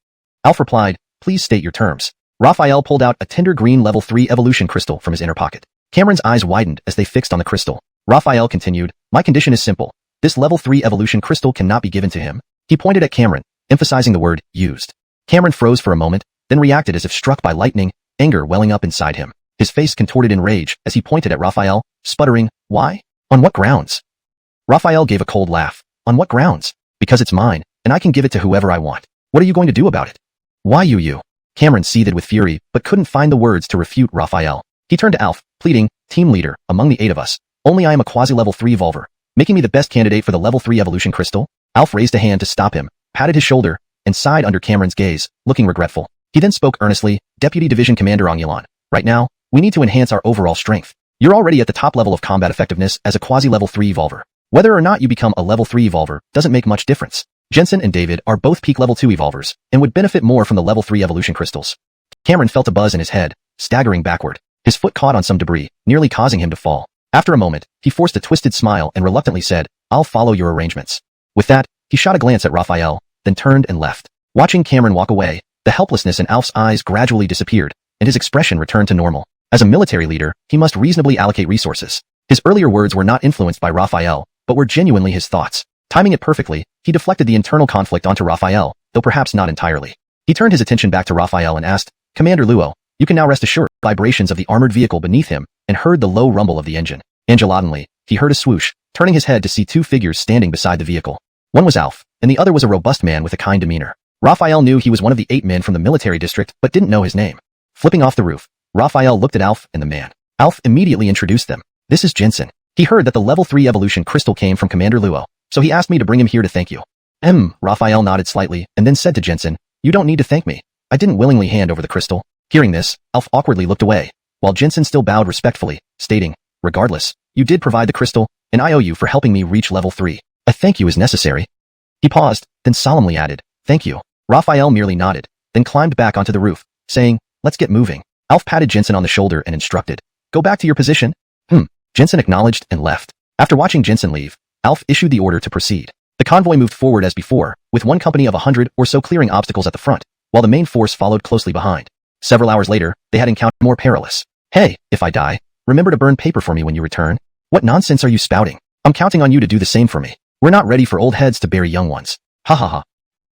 A: Alf replied, "Please state your terms." Raphael pulled out a tender green level 3 evolution crystal from his inner pocket. Cameron's eyes widened as they fixed on the crystal. Raphael continued, "My condition is simple. This level 3 evolution crystal cannot be given to him." He pointed at Cameron, emphasizing the word used. Cameron froze for a moment, then reacted as if struck by lightning, anger welling up inside him. His face contorted in rage as he pointed at Raphael, sputtering, "Why? On what grounds?" Raphael gave a cold laugh. "On what grounds? Because it's mine, and I can give it to whoever I want. What are you going to do about it?" "Why you?" Cameron seethed with fury, but couldn't find the words to refute Raphael. He turned to Alf, pleading, "Team leader, among the 8 of us, only I am a quasi-level 3 evolver, making me the best candidate for the level 3 evolution crystal." Alf raised a hand to stop him, patted his shoulder, and sighed under Cameron's gaze, looking regretful. He then spoke earnestly, Deputy Division Commander xuanhuan, right now, we need to enhance our overall strength. You're already at the top level of combat effectiveness as a quasi-level 3 evolver. Whether or not you become a level 3 evolver doesn't make much difference. Jensen and David are both peak level 2 evolvers, and would benefit more from the level 3 evolution crystals. Cameron felt a buzz in his head, staggering backward. His foot caught on some debris, nearly causing him to fall. After a moment, he forced a twisted smile and reluctantly said, I'll follow your arrangements. With that, he shot a glance at Raphael, then turned and left. Watching Cameron walk away, the helplessness in Alf's eyes gradually disappeared, and his expression returned to normal. As a military leader, he must reasonably allocate resources. His earlier words were not influenced by Raphael, but were genuinely his thoughts. Timing it perfectly, he deflected the internal conflict onto Raphael, though perhaps not entirely. He turned his attention back to Raphael and asked, Commander Luo, you can now rest assured vibrations of the armored vehicle beneath him, and heard the low rumble of the engine. Angelotantly, he heard a swoosh, turning his head to see 2 figures standing beside the vehicle. One was Alf, and the other was a robust man with a kind demeanor. Raphael knew he was one of the 8 men from the military district, but didn't know his name. Flipping off the roof, Raphael looked at Alf and the man. Alf immediately introduced them. This is Jensen. He heard that the level 3 evolution crystal came from Commander Luo, so he asked me to bring him here to thank you. Raphael nodded slightly, and then said to Jensen, you don't need to thank me. I didn't willingly hand over the crystal. Hearing this, Alf awkwardly looked away, while Jensen still bowed respectfully, stating, regardless, you did provide the crystal, and I owe you for helping me reach level 3. A thank you is necessary. He paused, then solemnly added, thank you. Raphael merely nodded, then climbed back onto the roof, saying, let's get moving. Alf patted Jensen on the shoulder and instructed, go back to your position. Jensen acknowledged and left. After watching Jensen leave, Alf issued the order to proceed. The convoy moved forward as before, with one company of 100 or so clearing obstacles at the front, while the main force followed closely behind. Several hours later, they had encountered more perilous. Hey, if I die, remember to burn paper for me when you return. What nonsense are you spouting? I'm counting on you to do the same for me. We're not ready for old heads to bury young ones. Ha ha ha.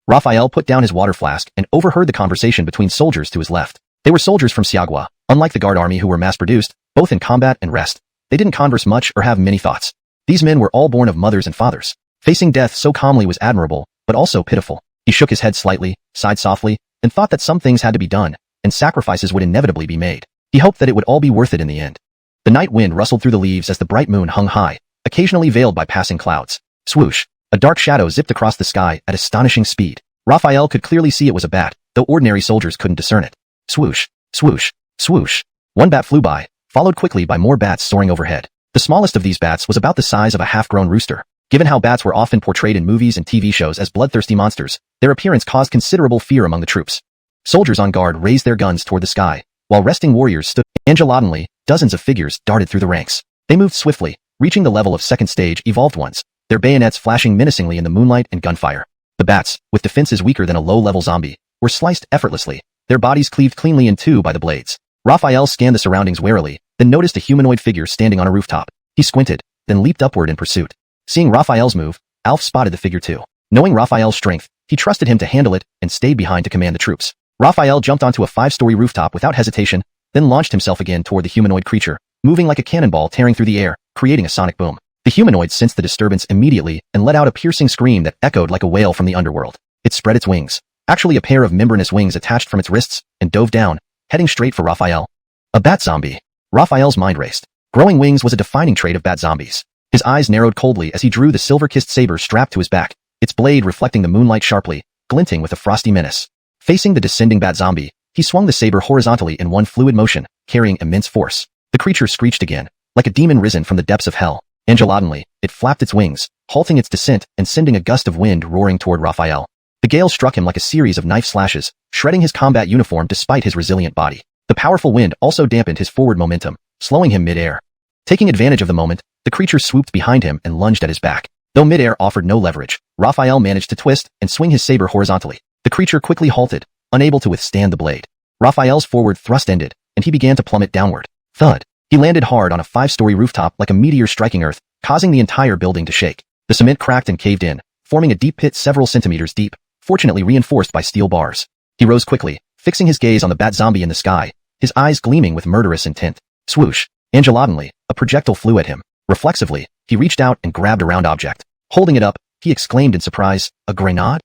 A: Raphael put down his water flask and overheard the conversation between soldiers to his left. They were soldiers from Xiagua, unlike the guard army who were mass-produced, both in combat and rest. They didn't converse much or have many thoughts. These men were all born of mothers and fathers. Facing death so calmly was admirable, but also pitiful. He shook his head slightly, sighed softly, and thought that some things had to be done, and sacrifices would inevitably be made. He hoped that it would all be worth it in the end. The night wind rustled through the leaves as the bright moon hung high, occasionally veiled by passing clouds. Swoosh! A dark shadow zipped across the sky at astonishing speed. Raphael could clearly see it was a bat, though ordinary soldiers couldn't discern it. Swoosh! Swoosh! Swoosh! One bat flew by, followed quickly by more bats soaring overhead. The smallest of these bats was about the size of a half-grown rooster. Given how bats were often portrayed in movies and TV shows as bloodthirsty monsters, their appearance caused considerable fear among the troops. Soldiers on guard raised their guns toward the sky, while resting warriors stood. Angelotantly, dozens of figures darted through the ranks. They moved swiftly, reaching the level of second stage evolved ones, their bayonets flashing menacingly in the moonlight and gunfire. The bats, with defenses weaker than a low-level zombie, were sliced effortlessly, their bodies cleaved cleanly in two by the blades. Raphael scanned the surroundings warily, then noticed a humanoid figure standing on a rooftop. He squinted, then leaped upward in pursuit. Seeing Raphael's move, Alf spotted the figure too. Knowing Raphael's strength, he trusted him to handle it and stayed behind to command the troops. Raphael jumped onto a 5-story rooftop without hesitation, then launched himself again toward the humanoid creature, moving like a cannonball tearing through the air, creating a sonic boom. The humanoid sensed the disturbance immediately and let out a piercing scream that echoed like a wail from the underworld. It spread its wings, actually a pair of membranous wings attached from its wrists, and dove down, heading straight for Raphael. A bat zombie. Raphael's mind raced. Growing wings was a defining trait of bat zombies. His eyes narrowed coldly as he drew the silver-kissed saber strapped to his back, its blade reflecting the moonlight sharply, glinting with a frosty menace. Facing the descending bat zombie, he swung the saber horizontally in one fluid motion, carrying immense force. The creature screeched again, like a demon risen from the depths of hell. Angelotantly, it flapped its wings, halting its descent and sending a gust of wind roaring toward Raphael. The gale struck him like a series of knife slashes, shredding his combat uniform despite his resilient body. The powerful wind also dampened his forward momentum, slowing him mid-air. Taking advantage of the moment, the creature swooped behind him and lunged at his back. Though mid-air offered no leverage, Raphael managed to twist and swing his saber horizontally. The creature quickly halted, unable to withstand the blade. Raphael's forward thrust ended, and he began to plummet downward. Thud! He landed hard on a 5-story rooftop like a meteor striking Earth, causing the entire building to shake. The cement cracked and caved in, forming a deep pit several centimeters deep, fortunately reinforced by steel bars. He rose quickly, fixing his gaze on the bat zombie in the sky, his eyes gleaming with murderous intent. Swoosh! Angelotantly, a projectile flew at him. Reflexively, he reached out and grabbed a round object. Holding it up, he exclaimed in surprise, a grenade?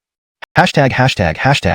A: Hashtag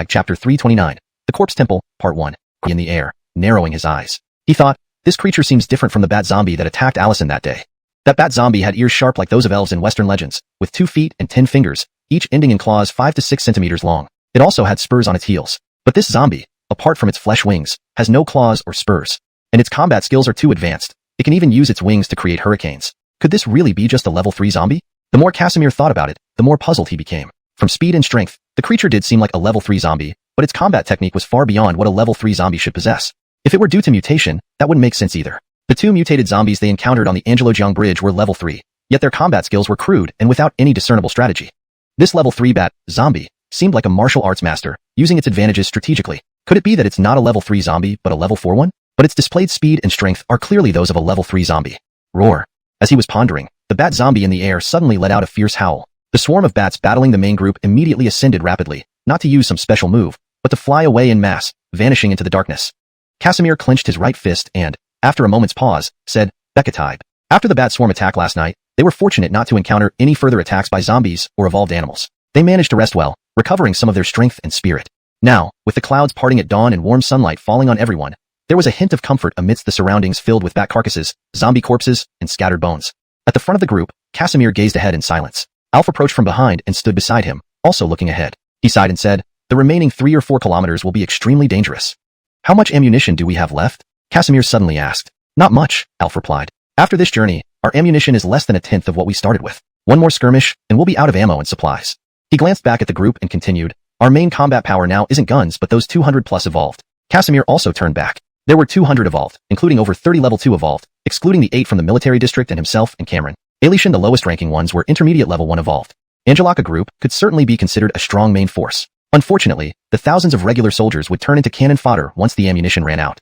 A: chapter 329, The Corpse Temple, part 1, in the air, narrowing his eyes. He thought, this creature seems different from the bat zombie that attacked Allison that day. That bat zombie had ears sharp like those of elves in Western legends, with 2 feet and 10 fingers, each ending in claws 5 to 6 centimeters long. It also had spurs on its heels. But this zombie, apart from its flesh wings, has no claws or spurs. And its combat skills are too advanced. It can even use its wings to create hurricanes. Could this really be just a level 3 zombie? The more Casimir thought about it, the more puzzled he became. From speed and strength, the creature did seem like a level 3 zombie, but its combat technique was far beyond what a level 3 zombie should possess. If it were due to mutation, that wouldn't make sense either. The 2 mutated zombies they encountered on the Angelojiang Bridge were level 3, yet their combat skills were crude and without any discernible strategy. This level 3 bat, zombie, seemed like a martial arts master, using its advantages strategically. Could it be that it's not a level 3 zombie but a level 4 one? But its displayed speed and strength are clearly those of a level 3 zombie. Roar. As he was pondering, the bat zombie in the air suddenly let out a fierce howl. The swarm of bats battling the main group immediately ascended rapidly, not to use some special move, but to fly away in mass, vanishing into the darkness. Casimir clenched his right fist and, after a moment's pause, said, Bekatibe. After the bat swarm attack last night, they were fortunate not to encounter any further attacks by zombies or evolved animals. They managed to rest well, recovering some of their strength and spirit. Now, with the clouds parting at dawn and warm sunlight falling on everyone, there was a hint of comfort amidst the surroundings filled with bat carcasses, zombie corpses, and scattered bones. At the front of the group, Casimir gazed ahead in silence. Alf approached from behind and stood beside him, also looking ahead. He sighed and said, the remaining 3 or 4 kilometers will be extremely dangerous. How much ammunition do we have left? Casimir suddenly asked. Not much, Alf replied. After this journey, our ammunition is less than a tenth of what we started with. One more skirmish, and we'll be out of ammo and supplies. He glanced back at the group and continued, our main combat power now isn't guns but those 200 plus evolved. Casimir also turned back. There were 200 evolved, including over 30 level 2 evolved, excluding the 8 from the military district and himself and Cameron. Alishan, the lowest ranking ones, were intermediate level 1 evolved. Angelaka group could certainly be considered a strong main force. Unfortunately, the thousands of regular soldiers would turn into cannon fodder once the ammunition ran out.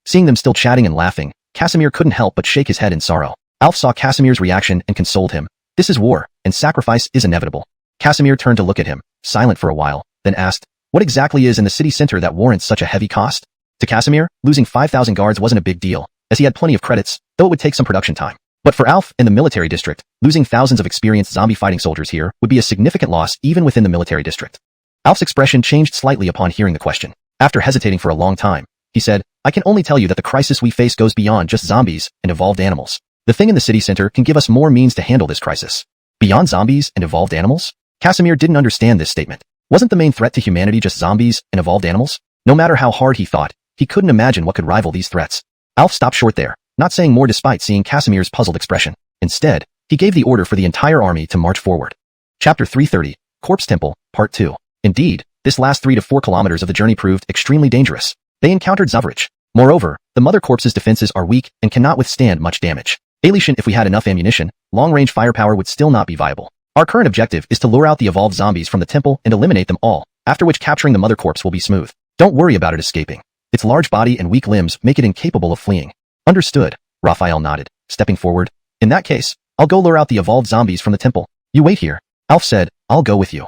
A: Seeing them still chatting and laughing, Casimir couldn't help but shake his head in sorrow. Alf saw Casimir's reaction and consoled him. This is war, and sacrifice is inevitable. Casimir turned to look at him, silent for a while, then asked, what exactly is in the city center that warrants such a heavy cost? To Casimir, losing 5,000 guards wasn't a big deal, as he had plenty of credits, though it would take some production time. But for Alf and the military district, losing thousands of experienced zombie fighting soldiers here would be a significant loss even within the military district. Alf's expression changed slightly upon hearing the question. After hesitating for a long time, he said, I can only tell you that the crisis we face goes beyond just zombies and evolved animals. The thing in the city center can give us more means to handle this crisis. Beyond zombies and evolved animals? Casimir didn't understand this statement. Wasn't the main threat to humanity just zombies and evolved animals? No matter how hard he thought, he couldn't imagine what could rival these threats. Alf stopped short there, not saying more despite seeing Casimir's puzzled expression. Instead, he gave the order for the entire army to march forward. Chapter 330, Corpse Temple, Part 2. Indeed, this last 3 to 4 kilometers of the journey proved extremely dangerous. They encountered Zavrich. Moreover, the mother corpse's defenses are weak and cannot withstand much damage. Alishan, if we had enough ammunition, long-range firepower would still not be viable. Our current objective is to lure out the evolved zombies from the temple and eliminate them all, after which capturing the mother corpse will be smooth. Don't worry about it escaping. Its large body and weak limbs make it incapable of fleeing. Understood, Raphael nodded, stepping forward. In that case, I'll go lure out the evolved zombies from the temple. You wait here. Alf said, I'll go with you.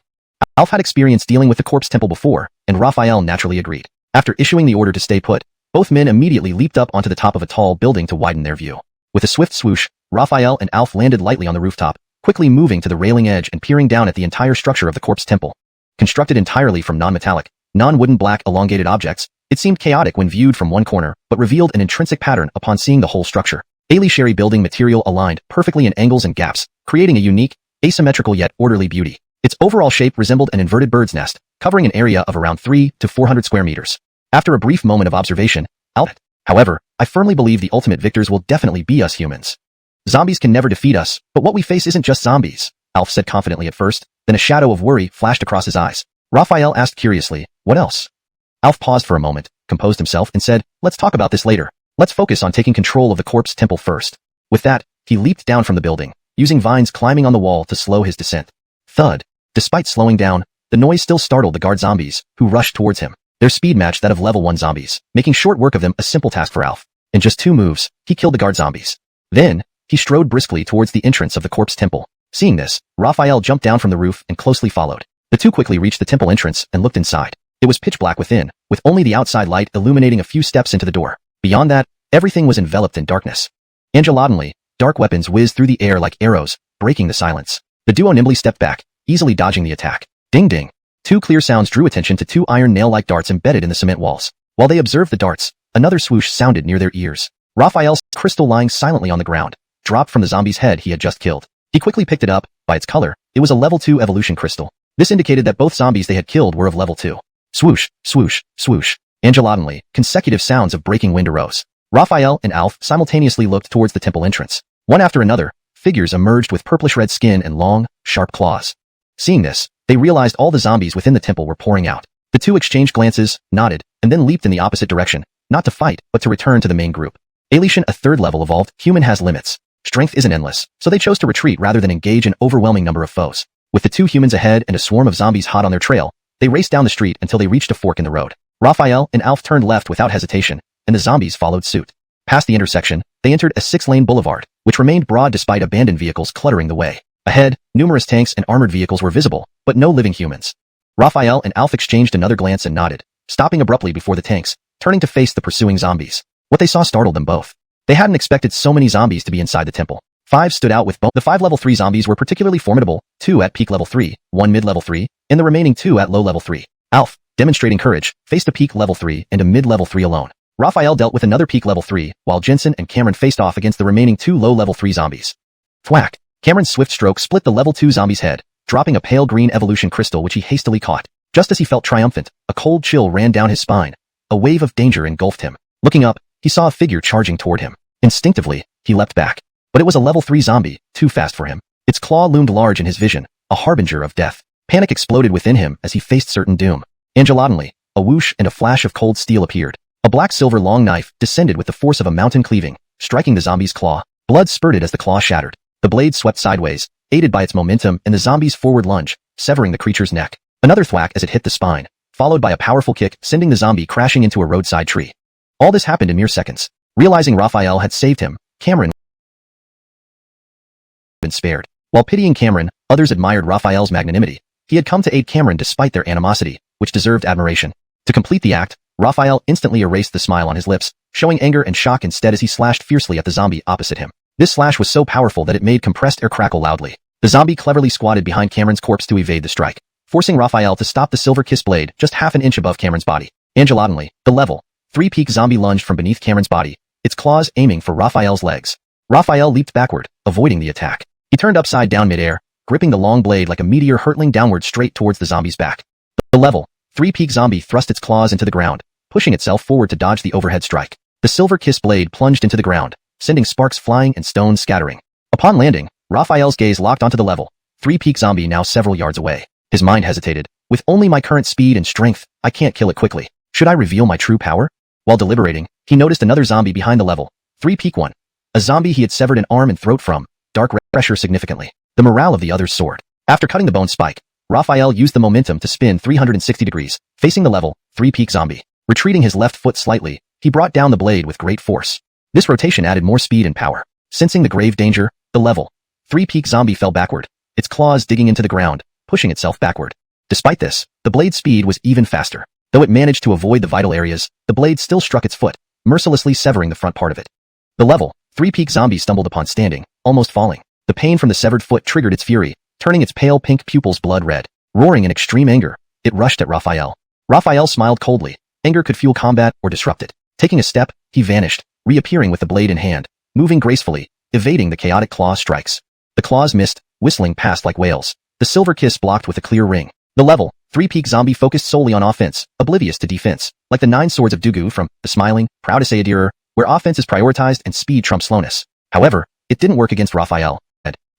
A: Alf had experience dealing with the corpse temple before, and Raphael naturally agreed. After issuing the order to stay put, both men immediately leaped up onto the top of a tall building to widen their view. With a swift swoosh, Raphael and Alf landed lightly on the rooftop, quickly moving to the railing edge and peering down at the entire structure of the corpse temple. Constructed entirely from non-metallic, non-wooden black elongated objects, it seemed chaotic when viewed from one corner, but revealed an intrinsic pattern upon seeing the whole structure. Sherry building material aligned perfectly in angles and gaps, creating a unique, asymmetrical yet orderly beauty. Its overall shape resembled an inverted bird's nest, covering an area of around 3 to 400 square meters. After a brief moment of observation, Alf, however, I firmly believe the ultimate victors will definitely be us humans. Zombies can never defeat us, but what we face isn't just zombies, Alf said confidently at first, then a shadow of worry flashed across his eyes. Raphael asked curiously, what else? Alf paused for a moment, composed himself and said, let's talk about this later. Let's focus on taking control of the corpse temple first. With that, he leaped down from the building, using vines climbing on the wall to slow his descent. Thud. Despite slowing down, the noise still startled the guard zombies, who rushed towards him. Their speed matched that of level 1 zombies, making short work of them a simple task for Alf. In just 2 moves, he killed the guard zombies. Then, he strode briskly towards the entrance of the corpse temple. Seeing this, Raphael jumped down from the roof and closely followed. The two quickly reached the temple entrance and looked inside. It was pitch black within, with only the outside light illuminating a few steps into the door. Beyond that, everything was enveloped in darkness. Angelatingly, dark weapons whizzed through the air like arrows, breaking the silence. The duo nimbly stepped back, easily dodging the attack. Ding ding. 2 clear sounds drew attention to 2 iron nail-like darts embedded in the cement walls. While they observed the darts, another swoosh sounded near their ears. Raphael's crystal lying silently on the ground dropped from the zombie's head he had just killed. He quickly picked it up. By its color, it was a level 2 evolution crystal. This indicated that both zombies they had killed were of level 2. Swoosh, swoosh, swoosh. Angelatingly, consecutive sounds of breaking wind arose. Raphael and Alf simultaneously looked towards the temple entrance. One after another, figures emerged with purplish-red skin and long, sharp claws. Seeing this, they realized all the zombies within the temple were pouring out. The two exchanged glances, nodded, and then leaped in the opposite direction, not to fight, but to return to the main group. Alien, a third-level evolved human, has limits. Strength isn't endless, so they chose to retreat rather than engage an overwhelming number of foes. With the two humans ahead and a swarm of zombies hot on their trail, they raced down the street until they reached a fork in the road. Raphael and Alf turned left without hesitation, and the zombies followed suit. Past the intersection, they entered a 6-lane boulevard, which remained broad despite abandoned vehicles cluttering the way. Ahead, numerous tanks and armored vehicles were visible, but no living humans. Raphael and Alf exchanged another glance and nodded, stopping abruptly before the tanks, turning to face the pursuing zombies. What they saw startled them both. They hadn't expected so many zombies to be inside the temple. 5 stood out with both. The 5 level 3 zombies were particularly formidable, 2 at peak level 3, 1 mid-level 3, and the remaining 2 at low level 3. Alf, demonstrating courage, faced a peak level 3 and a mid-level 3 alone. Raphael dealt with another peak level 3, while Jensen and Cameron faced off against the remaining 2 low level 3 zombies. Thwack! Cameron's swift stroke split the level 2 zombie's head, dropping a pale green evolution crystal which he hastily caught. Just as he felt triumphant, a cold chill ran down his spine. A wave of danger engulfed him. Looking up, he saw a figure charging toward him. Instinctively, he leapt back. But it was a level 3 zombie, too fast for him. Its claw loomed large in his vision, a harbinger of death. Panic exploded within him as he faced certain doom. Angelatingly, a whoosh and a flash of cold steel appeared. A black-silver long knife descended with the force of a mountain cleaving, striking the zombie's claw. Blood spurted as the claw shattered. The blade swept sideways, aided by its momentum and the zombie's forward lunge, severing the creature's neck. Another thwack as it hit the spine, followed by a powerful kick sending the zombie crashing into a roadside tree. All this happened in mere seconds. Realizing Raphael had saved him, Cameron been spared. While pitying Cameron, others admired Raphael's magnanimity. He had come to aid Cameron despite their animosity, which deserved admiration. To complete the act, Raphael instantly erased the smile on his lips, showing anger and shock instead as he slashed fiercely at the zombie opposite him. This slash was so powerful that it made compressed air crackle loudly. The zombie cleverly squatted behind Cameron's corpse to evade the strike, forcing Raphael to stop the silver kiss blade just half an inch above Cameron's body. Angelatingly, the level 3 peak zombie lunged from beneath Cameron's body, its claws aiming for Raphael's legs. Raphael leaped backward, avoiding the attack. He turned upside down midair, gripping the long blade like a meteor hurtling downward straight towards the zombie's back. The level 3 peak zombie thrust its claws into the ground, pushing itself forward to dodge the overhead strike. The silver kiss blade plunged into the ground, sending sparks flying and stones scattering. Upon landing, Raphael's gaze locked onto the level 3 peak zombie now several yards away. His mind hesitated. With only my current speed and strength, I can't kill it quickly. Should I reveal my true power? While deliberating, he noticed another zombie behind the level 3 peak one. A zombie he had severed an arm and throat from. Dark red pressure significantly. The morale of the others soared. After cutting the bone spike, Raphael used the momentum to spin 360 degrees, facing the level 3 peak zombie. Retreating his left foot slightly, he brought down the blade with great force. This rotation added more speed and power. Sensing the grave danger, the level 3 peak zombie fell backward, its claws digging into the ground, pushing itself backward. Despite this, the blade's speed was even faster. Though it managed to avoid the vital areas, the blade still struck its foot, mercilessly severing the front part of it. The level 3 peak zombie stumbled upon standing, almost falling. The pain from the severed foot triggered its fury, turning its pale pink pupils blood red. Roaring in extreme anger, it rushed at Raphael. Raphael smiled coldly. Anger could fuel combat or disrupt it. Taking a step, he vanished, reappearing with the blade in hand, moving gracefully, evading the chaotic claw strikes. The claws missed, whistling past like whales. The silver kiss blocked with a clear ring. The level 3 peak zombie focused solely on offense, oblivious to defense, like the 9 swords of Dugu from The Smiling, Proud to Say Adieu, where offense is prioritized and speed trumps slowness. However, it didn't work against Raphael.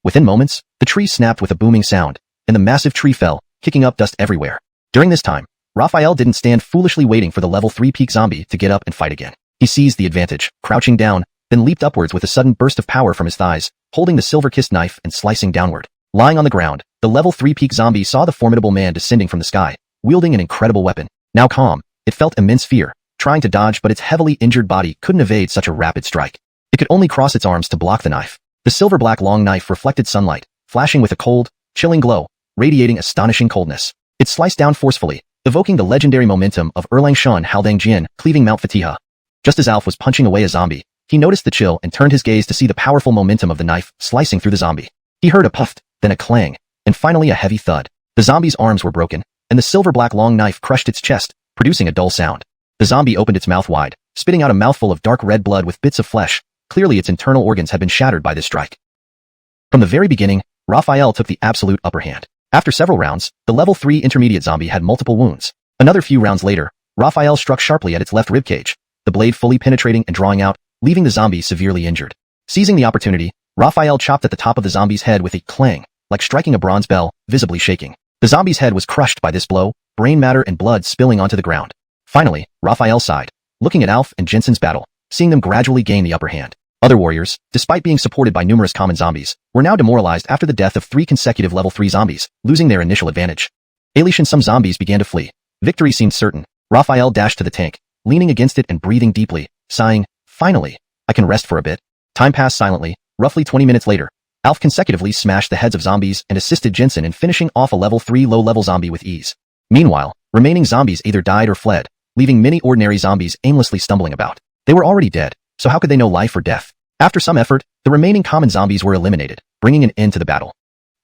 A: Within moments, the tree snapped with a booming sound, and the massive tree fell, kicking up dust everywhere. During this time, Raphael didn't stand foolishly waiting for the level 3 peak zombie to get up and fight again. He seized the advantage, crouching down, then leaped upwards with a sudden burst of power from his thighs, holding the silver-kissed knife and slicing downward. Lying on the ground, the level 3 peak zombie saw the formidable man descending from the sky, wielding an incredible weapon. Now calm, it felt immense fear, trying to dodge, but its heavily injured body couldn't evade such a rapid strike. It could only cross its arms to block the knife. The silver-black long knife reflected sunlight, flashing with a cold, chilling glow, radiating astonishing coldness. It sliced down forcefully, evoking the legendary momentum of Erlang Shun Haldang Jin, cleaving Mount Fatiha. Just as Alf was punching away a zombie, he noticed the chill and turned his gaze to see the powerful momentum of the knife slicing through the zombie. He heard a puff, then a clang, and finally a heavy thud. The zombie's arms were broken, and the silver-black long knife crushed its chest, producing a dull sound. The zombie opened its mouth wide, spitting out a mouthful of dark red blood with bits of flesh. Clearly its internal organs had been shattered by this strike. From the very beginning, Raphael took the absolute upper hand. After several rounds, the level 3 intermediate zombie had multiple wounds. Another few rounds later, Raphael struck sharply at its left ribcage, the blade fully penetrating and drawing out, leaving the zombie severely injured. Seizing the opportunity, Raphael chopped at the top of the zombie's head with a clang, like striking a bronze bell, visibly shaking. The zombie's head was crushed by this blow, brain matter and blood spilling onto the ground. Finally, Raphael sighed, looking at Alf and Jensen's battle, seeing them gradually gain the upper hand. Other warriors, despite being supported by numerous common zombies, were now demoralized after the death of 3 consecutive level 3 zombies, losing their initial advantage. Some zombies began to flee. Victory seemed certain. Raphael dashed to the tank, leaning against it and breathing deeply, sighing, "Finally, I can rest for a bit." Time passed silently. Roughly 20 minutes later, Alf consecutively smashed the heads of zombies and assisted Jensen in finishing off a level 3 low-level zombie with ease. Meanwhile, remaining zombies either died or fled, leaving many ordinary zombies aimlessly stumbling about. They were already dead, so how could they know life or death? After some effort, the remaining common zombies were eliminated, bringing an end to the battle.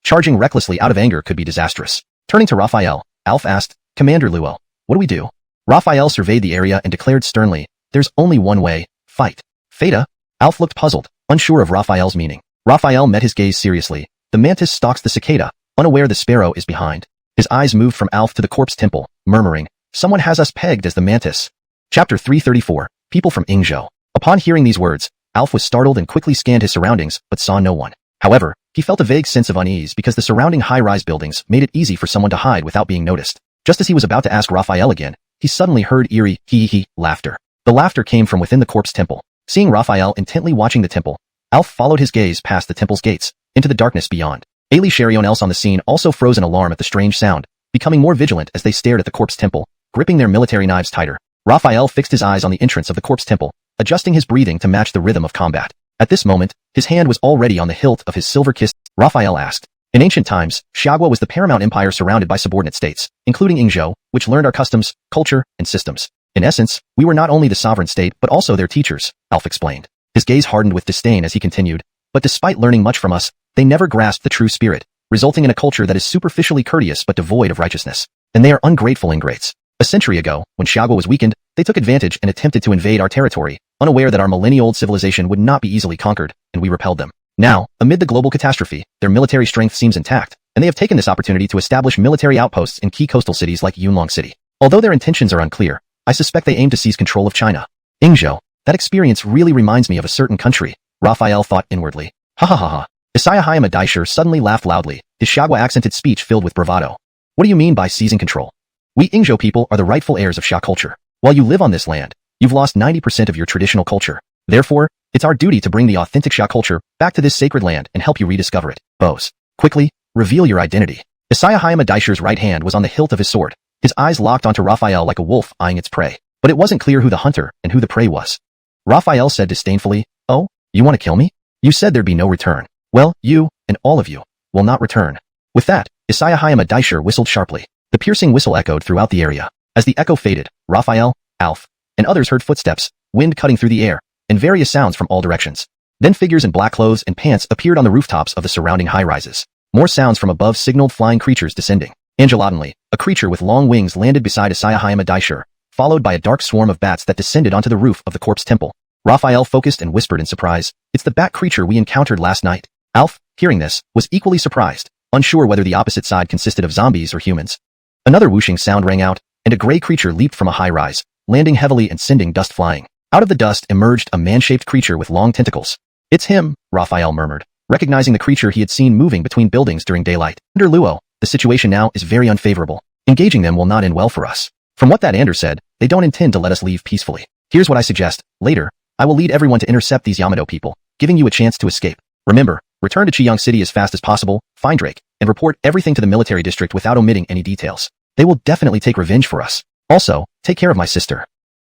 A: Charging recklessly out of anger could be disastrous. Turning to Raphael, Alf asked, "Commander Luo, what do we do?" Raphael surveyed the area and declared sternly, "There's only one way, fight." "Feta?" Alf looked puzzled, unsure of Raphael's meaning. Raphael met his gaze seriously. The mantis stalks the cicada, unaware the sparrow is behind. His eyes moved from Alf to the corpse temple, murmuring, "Someone has us pegged as the mantis." Chapter 334, People from Ingzhou. Upon hearing these words, Alf was startled and quickly scanned his surroundings, but saw no one. However, he felt a vague sense of unease because the surrounding high-rise buildings made it easy for someone to hide without being noticed. Just as he was about to ask Raphael again, he suddenly heard eerie, hee-hee laughter. The laughter came from within the corpse temple. Seeing Raphael intently watching the temple, Alf followed his gaze past the temple's gates, into the darkness beyond. Everyone else on the scene also froze in alarm at the strange sound, becoming more vigilant as they stared at the corpse temple, gripping their military knives tighter. Raphael fixed his eyes on the entrance of the corpse temple, adjusting his breathing to match the rhythm of combat. At this moment, his hand was already on the hilt of his silver-kissed. Raphael asked, "In ancient times, Xiagua was the paramount empire surrounded by subordinate states, including Ingzhou, which learned our customs, culture, and systems. In essence, we were not only the sovereign state but also their teachers," Alf explained. His gaze hardened with disdain as he continued, "But despite learning much from us, they never grasped the true spirit, resulting in a culture that is superficially courteous but devoid of righteousness. And they are ungrateful ingrates. A century ago, when Xiagua was weakened, they took advantage and attempted to invade our territory, unaware that our millennia-old civilization would not be easily conquered, and we repelled them. Now, amid the global catastrophe, their military strength seems intact, and they have taken this opportunity to establish military outposts in key coastal cities like Yunlong City. Although their intentions are unclear, I suspect they aim to seize control of China. Ingzhou, that experience really reminds me of a certain country," Raphael thought inwardly. "Ha ha ha ha." Xuanhuan Daisher suddenly laughed loudly, his Xiagua-accented speech filled with bravado. "What do you mean by seizing control? We Ingzhou people are the rightful heirs of Xia culture. While you live on this land, you've lost 90% of your traditional culture. Therefore, it's our duty to bring the authentic Xia culture back to this sacred land and help you rediscover it. Bows, quickly, reveal your identity." Xuanhuan Daisher's right hand was on the hilt of his sword, his eyes locked onto Raphael like a wolf eyeing its prey. But it wasn't clear who the hunter and who the prey was. Raphael said disdainfully, "Oh, you want to kill me? You said there'd be no return. Well, you, and all of you, will not return." With that, Xuanhuan Daisher whistled sharply. The piercing whistle echoed throughout the area. As the echo faded, Raphael, Alf, and others heard footsteps, wind cutting through the air, and various sounds from all directions. Then figures in black clothes and pants appeared on the rooftops of the surrounding high-rises. More sounds from above signaled flying creatures descending. Angelotantly, a creature with long wings landed beside Xuanhuan Daisher, followed by a dark swarm of bats that descended onto the roof of the corpse temple. Raphael focused and whispered in surprise, "It's the bat creature we encountered last night." Alf, hearing this, was equally surprised, unsure whether the opposite side consisted of zombies or humans. Another whooshing sound rang out, and a gray creature leaped from a high-rise, landing heavily and sending dust flying. Out of the dust emerged a man-shaped creature with long tentacles. "It's him," Raphael murmured, recognizing the creature he had seen moving between buildings during daylight. "Under Luo, the situation now is very unfavorable. Engaging them will not end well for us. From what that Ander said, they don't intend to let us leave peacefully. Here's what I suggest. Later, I will lead everyone to intercept these Yamato people, giving you a chance to escape. Remember, return to Qiyang City as fast as possible, find Drake, and report everything to the military district without omitting any details. They will definitely take revenge for us. Also, take care of my sister."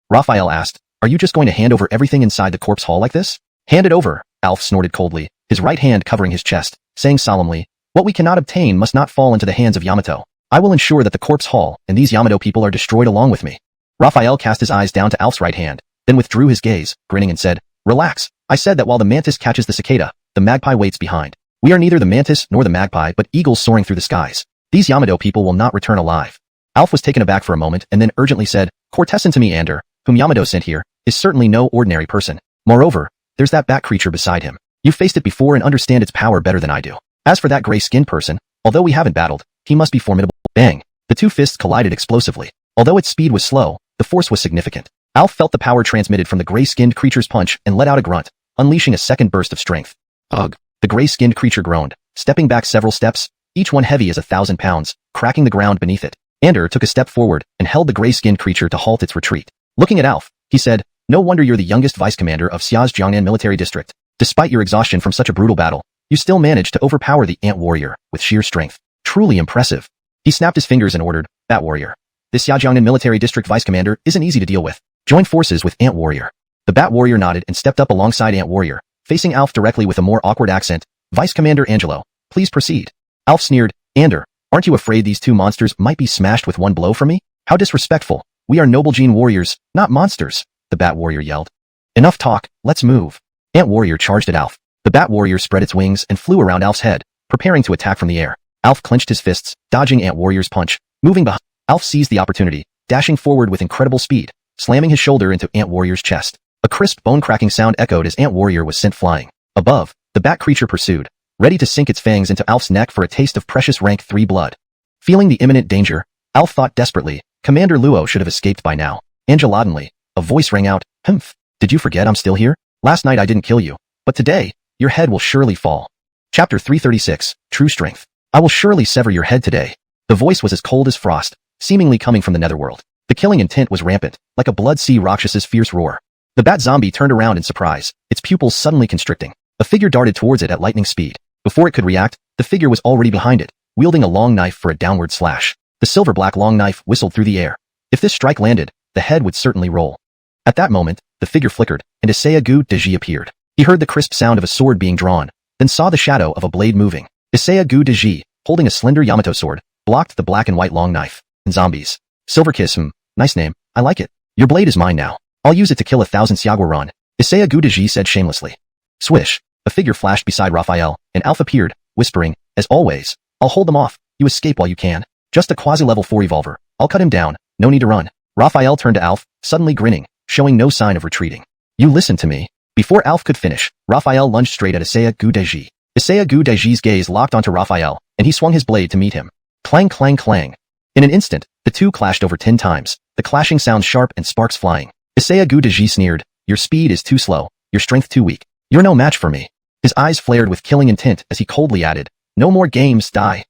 A: Raphael asked, "Are you just going to hand over everything inside the corpse hall like this?" "Hand it over," Alf snorted coldly, his right hand covering his chest, saying solemnly, "What we cannot obtain must not fall into the hands of Yamato. I will ensure that the corpse hall and these Yamato people are destroyed along with me." Raphael cast his eyes down to Alf's right hand, then withdrew his gaze, grinning and said, "Relax. I said that while the mantis catches the cicada, the magpie waits behind. We are neither the mantis nor the magpie but eagles soaring through the skies. These Yamato people will not return alive." Alf was taken aback for a moment and then urgently said, "Cortessan to me, Ander, whom Yamato sent here, is certainly no ordinary person. Moreover, there's that bat creature beside him. You faced it before and understand its power better than I do. As for that gray-skinned person, although we haven't battled, He must be formidable. Bang! The two fists collided explosively. Although its speed was slow, the force was significant. Alf felt the power transmitted from the gray-skinned creature's punch and let out a grunt, unleashing a second burst of strength. Ugh! The gray-skinned creature groaned, stepping back several steps, each one heavy as 1,000 pounds, cracking the ground beneath it. Ander took a step forward and held the gray-skinned creature to halt its retreat. Looking at Alf, he said, "No wonder you're the youngest vice commander of Xia's Jiangnan military district. Despite your exhaustion from such a brutal battle, you still managed to overpower the ant warrior with sheer strength. Truly impressive." He snapped his fingers and ordered, "Bat warrior. This Xia Jiangnan military district vice commander isn't easy to deal with. Join forces with ant warrior." The bat warrior nodded and stepped up alongside ant warrior, facing Alf directly with a more awkward accent. "Vice Commander Angelo, please proceed." Alf sneered, "Ander, aren't you afraid these two monsters might be smashed with one blow from me? How disrespectful. We are noble gene warriors, not monsters," the bat warrior yelled. "Enough talk, let's move." Ant warrior charged at Alf. The bat warrior spread its wings and flew around Alf's head, preparing to attack from the air. Alf clenched his fists, dodging ant warrior's punch. Moving behind, Alf seized the opportunity, dashing forward with incredible speed, slamming his shoulder into ant warrior's chest. A crisp bone-cracking sound echoed as ant warrior was sent flying. Above, the bat creature pursued, ready to sink its fangs into Alf's neck for a taste of precious rank 3 blood. Feeling the imminent danger, Alf thought desperately, Commander Luo should have escaped by now. Angelodinly, a voice rang out, "Humph, did you forget I'm still here? Last night I didn't kill you, but today, your head will surely fall." Chapter 336, True Strength. "I will surely sever your head today." The voice was as cold as frost, seemingly coming from the netherworld. The killing intent was rampant, like a blood sea Rakshas's fierce roar. The bat zombie turned around in surprise, its pupils suddenly constricting. A figure darted towards it at lightning speed. Before it could react, the figure was already behind it, wielding a long knife for a downward slash. The silver-black long knife whistled through the air. If this strike landed, the head would certainly roll. At that moment, the figure flickered, and Isaya Gu Deji appeared. He heard the crisp sound of a sword being drawn, then saw the shadow of a blade moving. Isaya Gu Deji, holding a slender Yamato sword, blocked the black and white long knife. And zombies. Silver Kiss, nice name, I like it. Your blade is mine now. I'll use it to kill 1,000 xuanhuan, Isaya Gu Deji said shamelessly. Swish. A figure flashed beside Raphael, and Alf appeared, whispering, "As always, I'll hold them off. You escape while you can. Just a quasi-level 4 evolver. I'll cut him down. No need to run." Raphael turned to Alf, suddenly grinning, showing no sign of retreating. "You listen to me." Before Alf could finish, Raphael lunged straight at Isaya Gu Deji. Isaya Gu Deji's gaze locked onto Raphael, and he swung his blade to meet him. Clang clang clang. In an instant, the two clashed over 10 times, the clashing sound sharp and sparks flying. Isaya Gu Deji sneered, "Your speed is too slow, your strength too weak. You're no match for me." His eyes flared with killing intent as he coldly added, "No more games, die."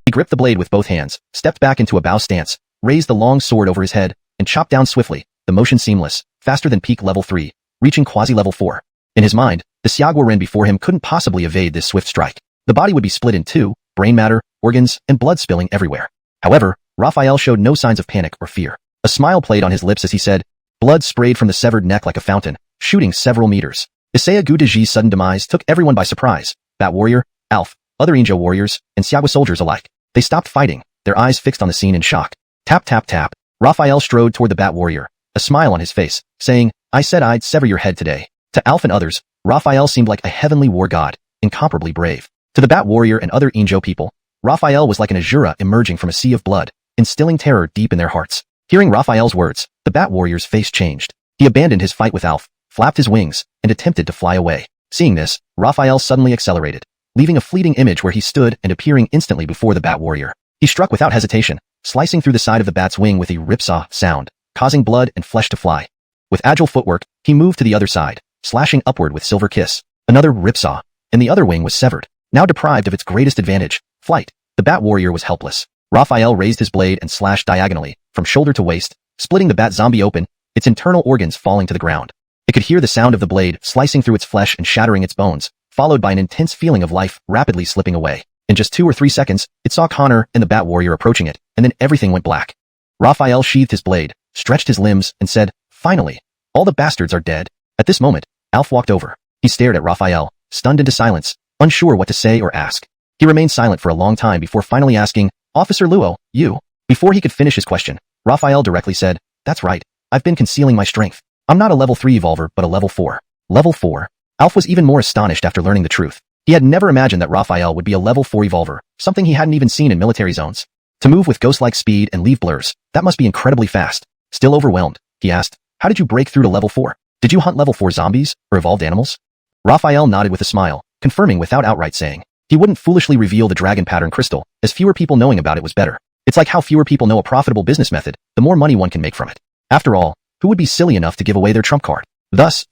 A: He gripped the blade with both hands, stepped back into a bow stance, raised the long sword over his head, and chopped down swiftly, the motion seamless, faster than peak level 3, reaching quasi-level 4. In his mind, the Xiaguaren before him couldn't possibly evade this swift strike. The body would be split in two, brain matter, organs, and blood spilling everywhere. However, Raphael showed no signs of panic or fear. A smile played on his lips as he said, blood sprayed from the severed neck like a fountain, shooting several meters. Isaya Gu Deji's sudden demise took everyone by surprise. Bat Warrior, Alf, other Injo warriors, and Xiagua soldiers alike. They stopped fighting, their eyes fixed on the scene in shock. Tap tap tap. Raphael strode toward the Bat Warrior, a smile on his face, saying, "I said I'd sever your head today." To Alf and others, Raphael seemed like a heavenly war god, incomparably brave. To the Bat Warrior and other Injo people, Raphael was like an Azura emerging from a sea of blood, instilling terror deep in their hearts. Hearing Raphael's words, the Bat Warrior's face changed. He abandoned his fight with Alf, flapped his wings, and attempted to fly away. Seeing this, Raphael suddenly accelerated, leaving a fleeting image where he stood and appearing instantly before the Bat Warrior. He struck without hesitation, slicing through the side of the bat's wing with a ripsaw sound, causing blood and flesh to fly. With agile footwork, he moved to the other side, slashing upward with Silver Kiss. Another ripsaw, and the other wing was severed. Now deprived of its greatest advantage, flight, the Bat Warrior was helpless. Raphael raised his blade and slashed diagonally, from shoulder to waist, splitting the bat zombie open, its internal organs falling to the ground. It could hear the sound of the blade slicing through its flesh and shattering its bones, followed by an intense feeling of life rapidly slipping away. In just 2 or 3 seconds, it saw Connor and the Bat Warrior approaching it, and then everything went black. Raphael sheathed his blade, stretched his limbs, and said, "Finally, all the bastards are dead." At this moment, Alf walked over. He stared at Raphael, stunned into silence, unsure what to say or ask. He remained silent for a long time before finally asking, "Officer Luo, you?" Before he could finish his question, Raphael directly said, "That's right, I've been concealing my strength. I'm not a level 3 evolver but a level 4. Level 4? Alf was even more astonished after learning the truth. He had never imagined that Raphael would be a level 4 evolver, something he hadn't even seen in military zones. To move with ghost-like speed and leave blurs, that must be incredibly fast. Still overwhelmed, he asked, "How did you break through to level 4? Did you hunt level 4 zombies, or evolved animals?" Raphael nodded with a smile, confirming without outright saying, He wouldn't foolishly reveal the dragon pattern crystal, as fewer people knowing about it was better. It's like how fewer people know a profitable business method, the more money one can make from it. After all, who would be silly enough to give away their trump card? Thus,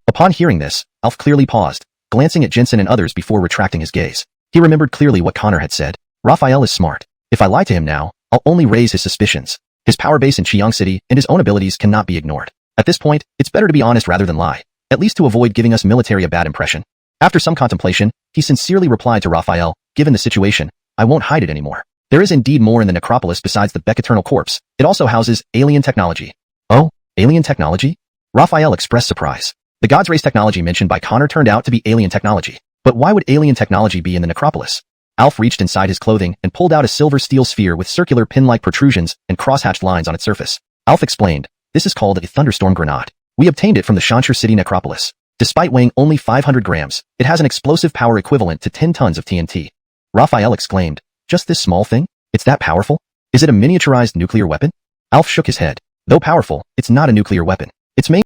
A: upon hearing this, Alf clearly paused, glancing at Jensen and others before retracting his gaze. He remembered clearly what Connor had said. Raphael is smart. If I lie to him now, I'll only raise his suspicions. His power base in Qiang City and his own abilities cannot be ignored. At this point, it's better to be honest rather than lie, at least to avoid giving us military a bad impression. After some contemplation, he sincerely replied to Raphael, given the situation, I won't hide it anymore. There is indeed more in the necropolis besides the Beceternal corpse. It also houses alien technology. Oh, alien technology? Raphael expressed surprise. The God's Race technology mentioned by Connor turned out to be alien technology. But why would alien technology be in the necropolis? Alf reached inside his clothing and pulled out a silver steel sphere with circular pin-like protrusions and cross-hatched lines on its surface. Alf explained, this is called a thunderstorm grenade. We obtained it from the Shanshur City necropolis. Despite weighing only 500 grams, it has an explosive power equivalent to 10 tons of TNT. Raphael exclaimed, just this small thing? It's that powerful? Is it a miniaturized nuclear weapon? Alf shook his head. Though powerful, it's not a nuclear weapon. It's made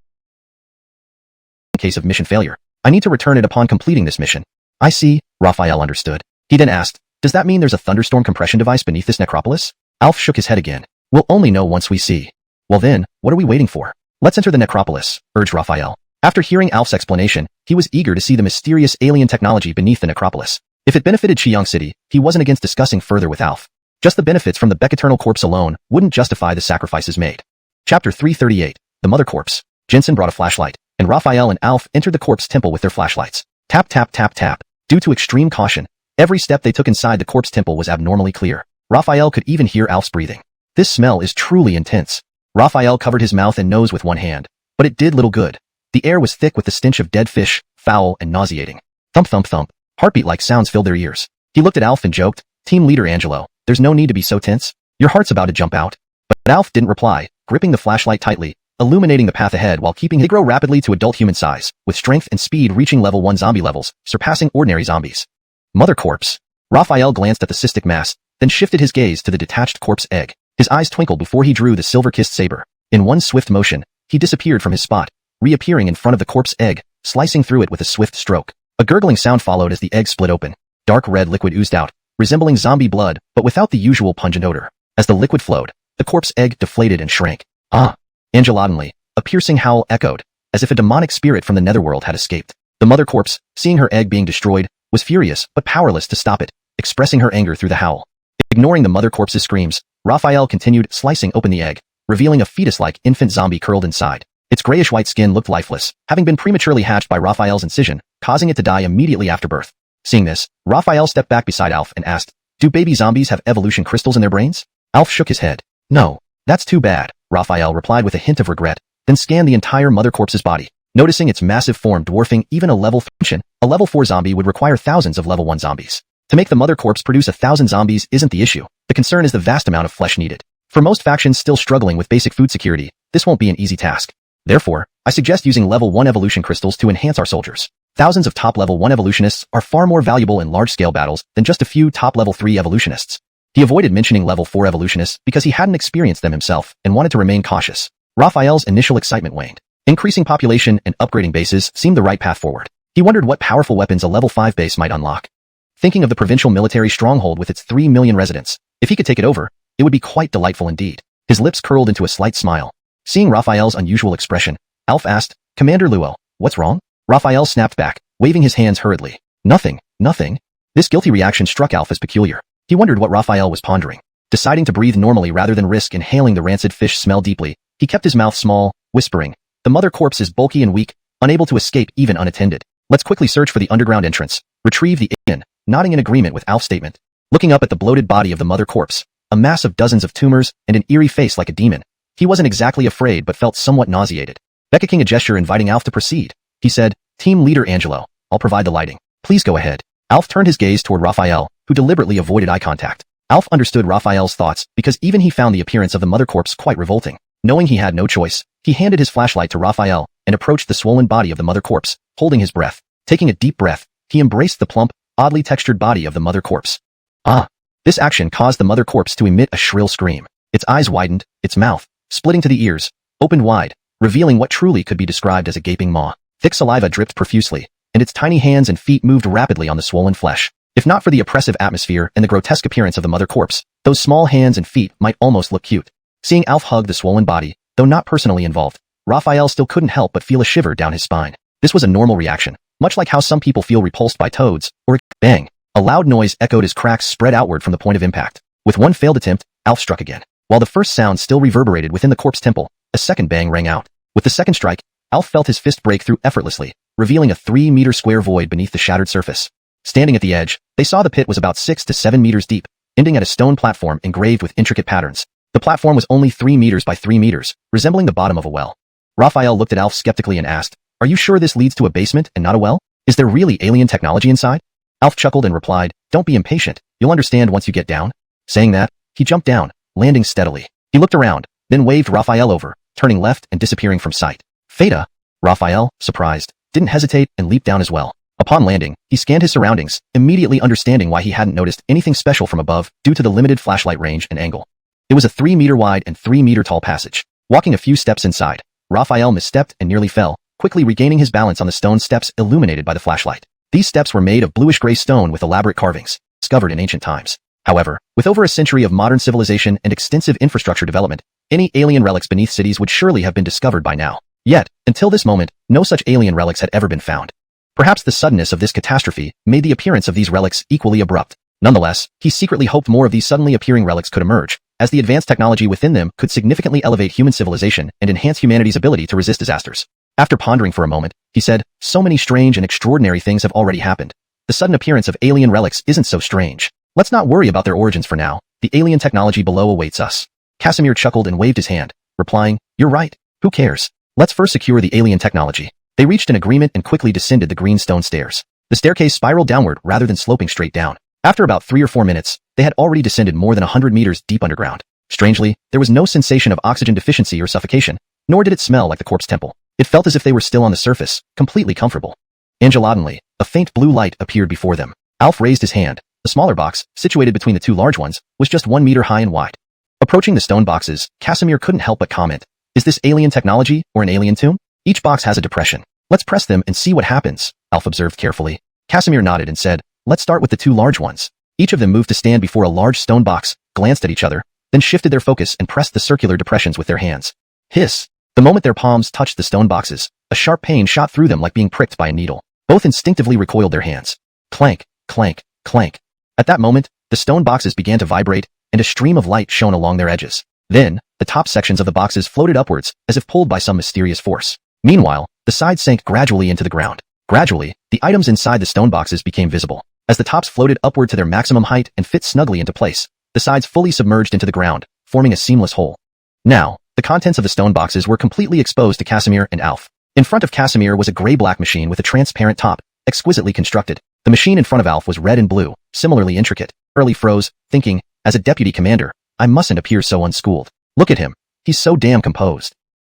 A: in case of mission failure. I need to return it upon completing this mission. I see, Raphael understood. He then asked, does that mean there's a thunderstorm compression device beneath this necropolis? Alf shook his head again. We'll only know once we see. Well then, what are we waiting for? Let's enter the necropolis, urged Raphael. After hearing Alf's explanation, he was eager to see the mysterious alien technology beneath the necropolis. If it benefited Qiang City, he wasn't against discussing further with Alf. Just the benefits from the Beceternal corpse alone wouldn't justify the sacrifices made. Chapter 338, The Mother Corpse. Jensen brought a flashlight, and Raphael and Alf entered the corpse temple with their flashlights. Tap tap tap tap. Due to extreme caution, every step they took inside the corpse temple was abnormally clear. Raphael could even hear Alf's breathing. This smell is truly intense. Raphael covered his mouth and nose with one hand, but it did little good. The air was thick with the stench of dead fish, foul and nauseating. Thump thump thump. Heartbeat-like sounds filled their ears. He looked at Alf and joked, Team Leader Angelo, there's no need to be so tense. Your heart's about to jump out. But Alf didn't reply, gripping the flashlight tightly, illuminating the path ahead while keeping it grow rapidly to adult human size, with strength and speed reaching level 1 zombie levels, surpassing ordinary zombies. Mother Corpse. Raphael glanced at the cystic mass, then shifted his gaze to the detached corpse egg. His eyes twinkled before he drew the silver-kissed saber. In one swift motion, he disappeared from his spot, reappearing in front of the corpse egg, slicing through it with a swift stroke. A gurgling sound followed as the egg split open. Dark red liquid oozed out, resembling zombie blood, but without the usual pungent odor. As the liquid flowed, the corpse egg deflated and shrank. Ah! Angelatinely, a piercing howl echoed, as if a demonic spirit from the netherworld had escaped. The mother corpse, seeing her egg being destroyed, was furious but powerless to stop it, expressing her anger through the howl. Ignoring the mother corpse's screams, Raphael continued slicing open the egg, revealing a fetus-like infant zombie curled inside. Its grayish-white skin looked lifeless, having been prematurely hatched by Raphael's incision, causing it to die immediately after birth. Seeing this, Raphael stepped back beside Alf and asked, do baby zombies have evolution crystals in their brains? Alf shook his head. No. That's too bad, Raphael replied with a hint of regret, then scanned the entire mother corpse's body. Noticing its massive form dwarfing even a level 3, a level 4 zombie would require thousands of level 1 zombies. To make the mother corpse produce 1,000 zombies isn't the issue. The concern is the vast amount of flesh needed. For most factions still struggling with basic food security, this won't be an easy task. Therefore, I suggest using level 1 evolution crystals to enhance our soldiers. Thousands of top level 1 evolutionists are far more valuable in large-scale battles than just a few top level 3 evolutionists. He avoided mentioning level 4 evolutionists because he hadn't experienced them himself and wanted to remain cautious. Raphael's initial excitement waned. Increasing population and upgrading bases seemed the right path forward. He wondered what powerful weapons a level 5 base might unlock. Thinking of the provincial military stronghold with its 3 million residents, if he could take it over, it would be quite delightful indeed. His lips curled into a slight smile. Seeing Raphael's unusual expression, Alf asked, Commander Luo, what's wrong? Raphael snapped back, waving his hands hurriedly. Nothing, nothing. This guilty reaction struck Alf as peculiar. He wondered what Raphael was pondering. Deciding to breathe normally rather than risk inhaling the rancid fish smell deeply, he kept his mouth small, whispering, the mother corpse is bulky and weak, unable to escape even unattended. Let's quickly search for the underground entrance. Retrieve the alien, nodding in agreement with Alf's statement. Looking up at the bloated body of the mother corpse, a mass of dozens of tumors and an eerie face like a demon, he wasn't exactly afraid but felt somewhat nauseated. Becking a gesture inviting Alf to proceed, he said, Team Leader Angelo, I'll provide the lighting. Please go ahead. Alf turned his gaze toward Raphael, who deliberately avoided eye contact. Alf understood Raphael's thoughts because even he found the appearance of the mother corpse quite revolting. Knowing he had no choice, he handed his flashlight to Raphael and approached the swollen body of the mother corpse, holding his breath. Taking a deep breath, he embraced the plump, oddly textured body of the mother corpse. Ah! This action caused the mother corpse to emit a shrill scream. Its eyes widened, its mouth, splitting to the ears, opened wide, revealing what truly could be described as a gaping maw. Thick saliva dripped profusely, and its tiny hands and feet moved rapidly on the swollen flesh. If not for the oppressive atmosphere and the grotesque appearance of the mother corpse, those small hands and feet might almost look cute. Seeing Alf hug the swollen body, though not personally involved, Raphael still couldn't help but feel a shiver down his spine. This was a normal reaction, much like how some people feel repulsed by toads, or bang. A loud noise echoed as cracks spread outward from the point of impact. With one failed attempt, Alf struck again. While the first sound still reverberated within the corpse temple, a second bang rang out. With the second strike, Alf felt his fist break through effortlessly, revealing a 3-meter square void beneath the shattered surface. Standing at the edge, they saw the pit was about 6 to 7 meters deep, ending at a stone platform engraved with intricate patterns. The platform was only 3 meters by 3 meters, resembling the bottom of a well. Raphael looked at Alf skeptically and asked, "Are you sure this leads to a basement and not a well? Is there really alien technology inside?" Alf chuckled and replied, "Don't be impatient, you'll understand once you get down." Saying that, he jumped down, landing steadily. He looked around, then waved Raphael over, turning left and disappearing from sight. "Feta?" Raphael, surprised, didn't hesitate and leaped down as well. Upon landing, he scanned his surroundings, immediately understanding why he hadn't noticed anything special from above due to the limited flashlight range and angle. It was a 3-meter wide and 3-meter tall passage. Walking a few steps inside, Raphael misstepped and nearly fell, quickly regaining his balance on the stone steps illuminated by the flashlight. These steps were made of bluish-gray stone with elaborate carvings, discovered in ancient times. However, with over a century of modern civilization and extensive infrastructure development, any alien relics beneath cities would surely have been discovered by now. Yet, until this moment, no such alien relics had ever been found. Perhaps the suddenness of this catastrophe made the appearance of these relics equally abrupt. Nonetheless, he secretly hoped more of these suddenly appearing relics could emerge, as the advanced technology within them could significantly elevate human civilization and enhance humanity's ability to resist disasters. After pondering for a moment, he said, "So many strange and extraordinary things have already happened. The sudden appearance of alien relics isn't so strange. Let's not worry about their origins for now. The alien technology below awaits us." Casimir chuckled and waved his hand, replying, "You're right. Who cares? Let's first secure the alien technology." They reached an agreement and quickly descended the green stone stairs. The staircase spiraled downward rather than sloping straight down. After about 3 or 4 minutes, they had already descended more than 100 meters deep underground. Strangely, there was no sensation of oxygen deficiency or suffocation, nor did it smell like the corpse temple. It felt as if they were still on the surface, completely comfortable. Angelatingly, a faint blue light appeared before them. Alf raised his hand. The smaller box, situated between the 2 large ones, was just 1 meter high and wide. Approaching the stone boxes, Casimir couldn't help but comment, "Is this alien technology or an alien tomb? Each box has a depression. Let's press them and see what happens," Alf observed carefully. Casimir nodded and said, "Let's start with the 2 large ones." Each of them moved to stand before a large stone box, glanced at each other, then shifted their focus and pressed the circular depressions with their hands. Hiss! The moment their palms touched the stone boxes, a sharp pain shot through them like being pricked by a needle. Both instinctively recoiled their hands. Clank, clank, clank. At that moment, the stone boxes began to vibrate, and a stream of light shone along their edges. Then, the top sections of the boxes floated upwards, as if pulled by some mysterious force. Meanwhile, the sides sank gradually into the ground. Gradually, the items inside the stone boxes became visible. As the tops floated upward to their maximum height and fit snugly into place, the sides fully submerged into the ground, forming a seamless whole. Now, the contents of the stone boxes were completely exposed to Casimir and Alf. In front of Casimir was a gray-black machine with a transparent top, exquisitely constructed. The machine in front of Alf was red and blue, similarly intricate. Early froze, thinking, as a deputy commander, I mustn't appear so unschooled. Look at him. He's so damn composed.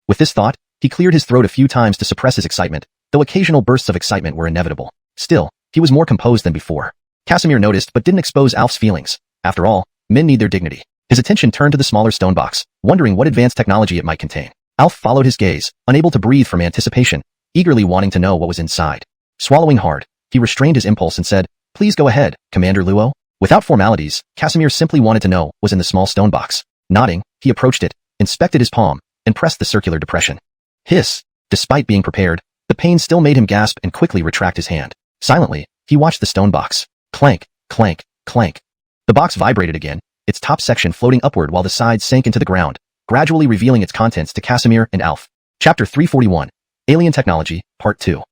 A: With this thought, he cleared his throat a few times to suppress his excitement, though occasional bursts of excitement were inevitable. Still, he was more composed than before. Casimir noticed but didn't expose Alf's feelings. After all, men need their dignity. His attention turned to the smaller stone box, wondering what advanced technology it might contain. Alf followed his gaze, unable to breathe from anticipation, eagerly wanting to know what was inside. Swallowing hard, he restrained his impulse and said, "Please go ahead, Commander Luo." Without formalities, Casimir simply wanted to know what was in the small stone box. Nodding, he approached it, inspected his palm, and pressed the circular depression. Hiss! Despite being prepared, the pain still made him gasp and quickly retract his hand. Silently, he watched the stone box. Clank, clank, clank. The box vibrated again, its top section floating upward while the sides sank into the ground, gradually revealing its contents to Casimir and Alf. Chapter 341. Alien Technology, Part 2.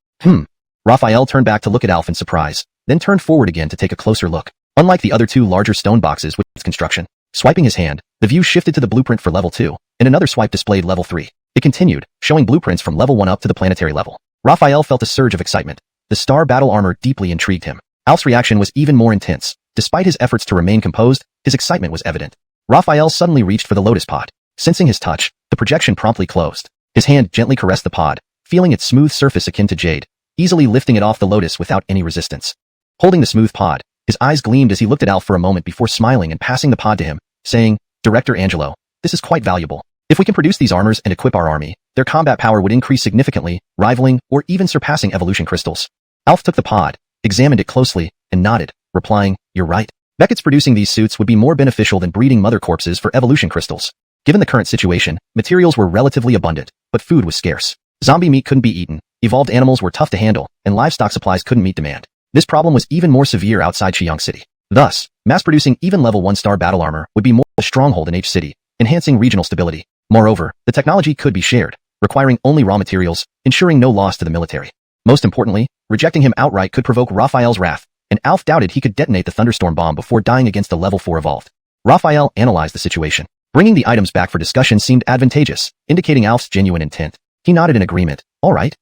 A: Raphael turned back to look at Alf in surprise, then turned forward again to take a closer look. Unlike the other 2 larger stone boxes with its construction, swiping his hand, the view shifted to the blueprint for level 2, and another swipe displayed level 3. It continued, showing blueprints from level 1 up to the planetary level. Raphael felt a surge of excitement. The star battle armor deeply intrigued him. Alf's reaction was even more intense. Despite his efforts to remain composed, his excitement was evident. Raphael suddenly reached for the lotus pod. Sensing his touch, the projection promptly closed. His hand gently caressed the pod, feeling its smooth surface akin to jade, easily lifting it off the lotus without any resistance. Holding the smooth pod, his eyes gleamed as he looked at Alf for a moment before smiling and passing the pod to him, saying, "Director Angelo, this is quite valuable. If we can produce these armors and equip our army, their combat power would increase significantly, rivaling or even surpassing evolution crystals." Alf took the pod, examined it closely, and nodded, replying, "You're right. Beckett's producing these suits would be more beneficial than breeding mother corpses for evolution crystals." Given the current situation, materials were relatively abundant, but food was scarce. Zombie meat couldn't be eaten, evolved animals were tough to handle, and livestock supplies couldn't meet demand. This problem was even more severe outside Chiyang City. Thus, mass-producing even level 1-star battle armor would be more of a stronghold in H City, enhancing regional stability. Moreover, the technology could be shared, requiring only raw materials, ensuring no loss to the military. Most importantly, rejecting him outright could provoke Raphael's wrath, and Alf doubted he could detonate the thunderstorm bomb before dying against a level 4 evolved. Raphael analyzed the situation. Bringing the items back for discussion seemed advantageous, indicating Alf's genuine intent. He nodded in agreement. All right.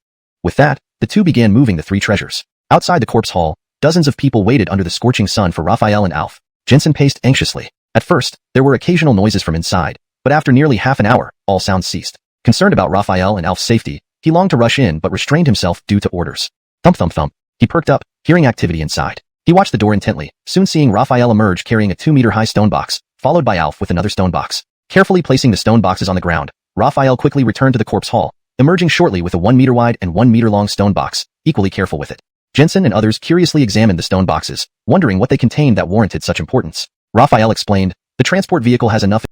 A: With that, the two began moving the 3 treasures. Outside the corpse hall, dozens of people waited under the scorching sun for Raphael and Alf. Jensen paced anxiously. At first, there were occasional noises from inside, but after nearly half an hour, all sounds ceased. Concerned about Raphael and Alf's safety, he longed to rush in but restrained himself due to orders. Thump thump thump. He perked up, hearing activity inside. He watched the door intently, soon seeing Raphael emerge carrying a 2-meter-high stone box, followed by Alf with another stone box. Carefully placing the stone boxes on the ground, Raphael quickly returned to the corpse hall, emerging shortly with a 1-meter-wide and 1-meter-long stone box, equally careful with it. Jensen and others curiously examined the stone boxes, wondering what they contained that warranted such importance. Raphael explained, "The transport vehicle has enough,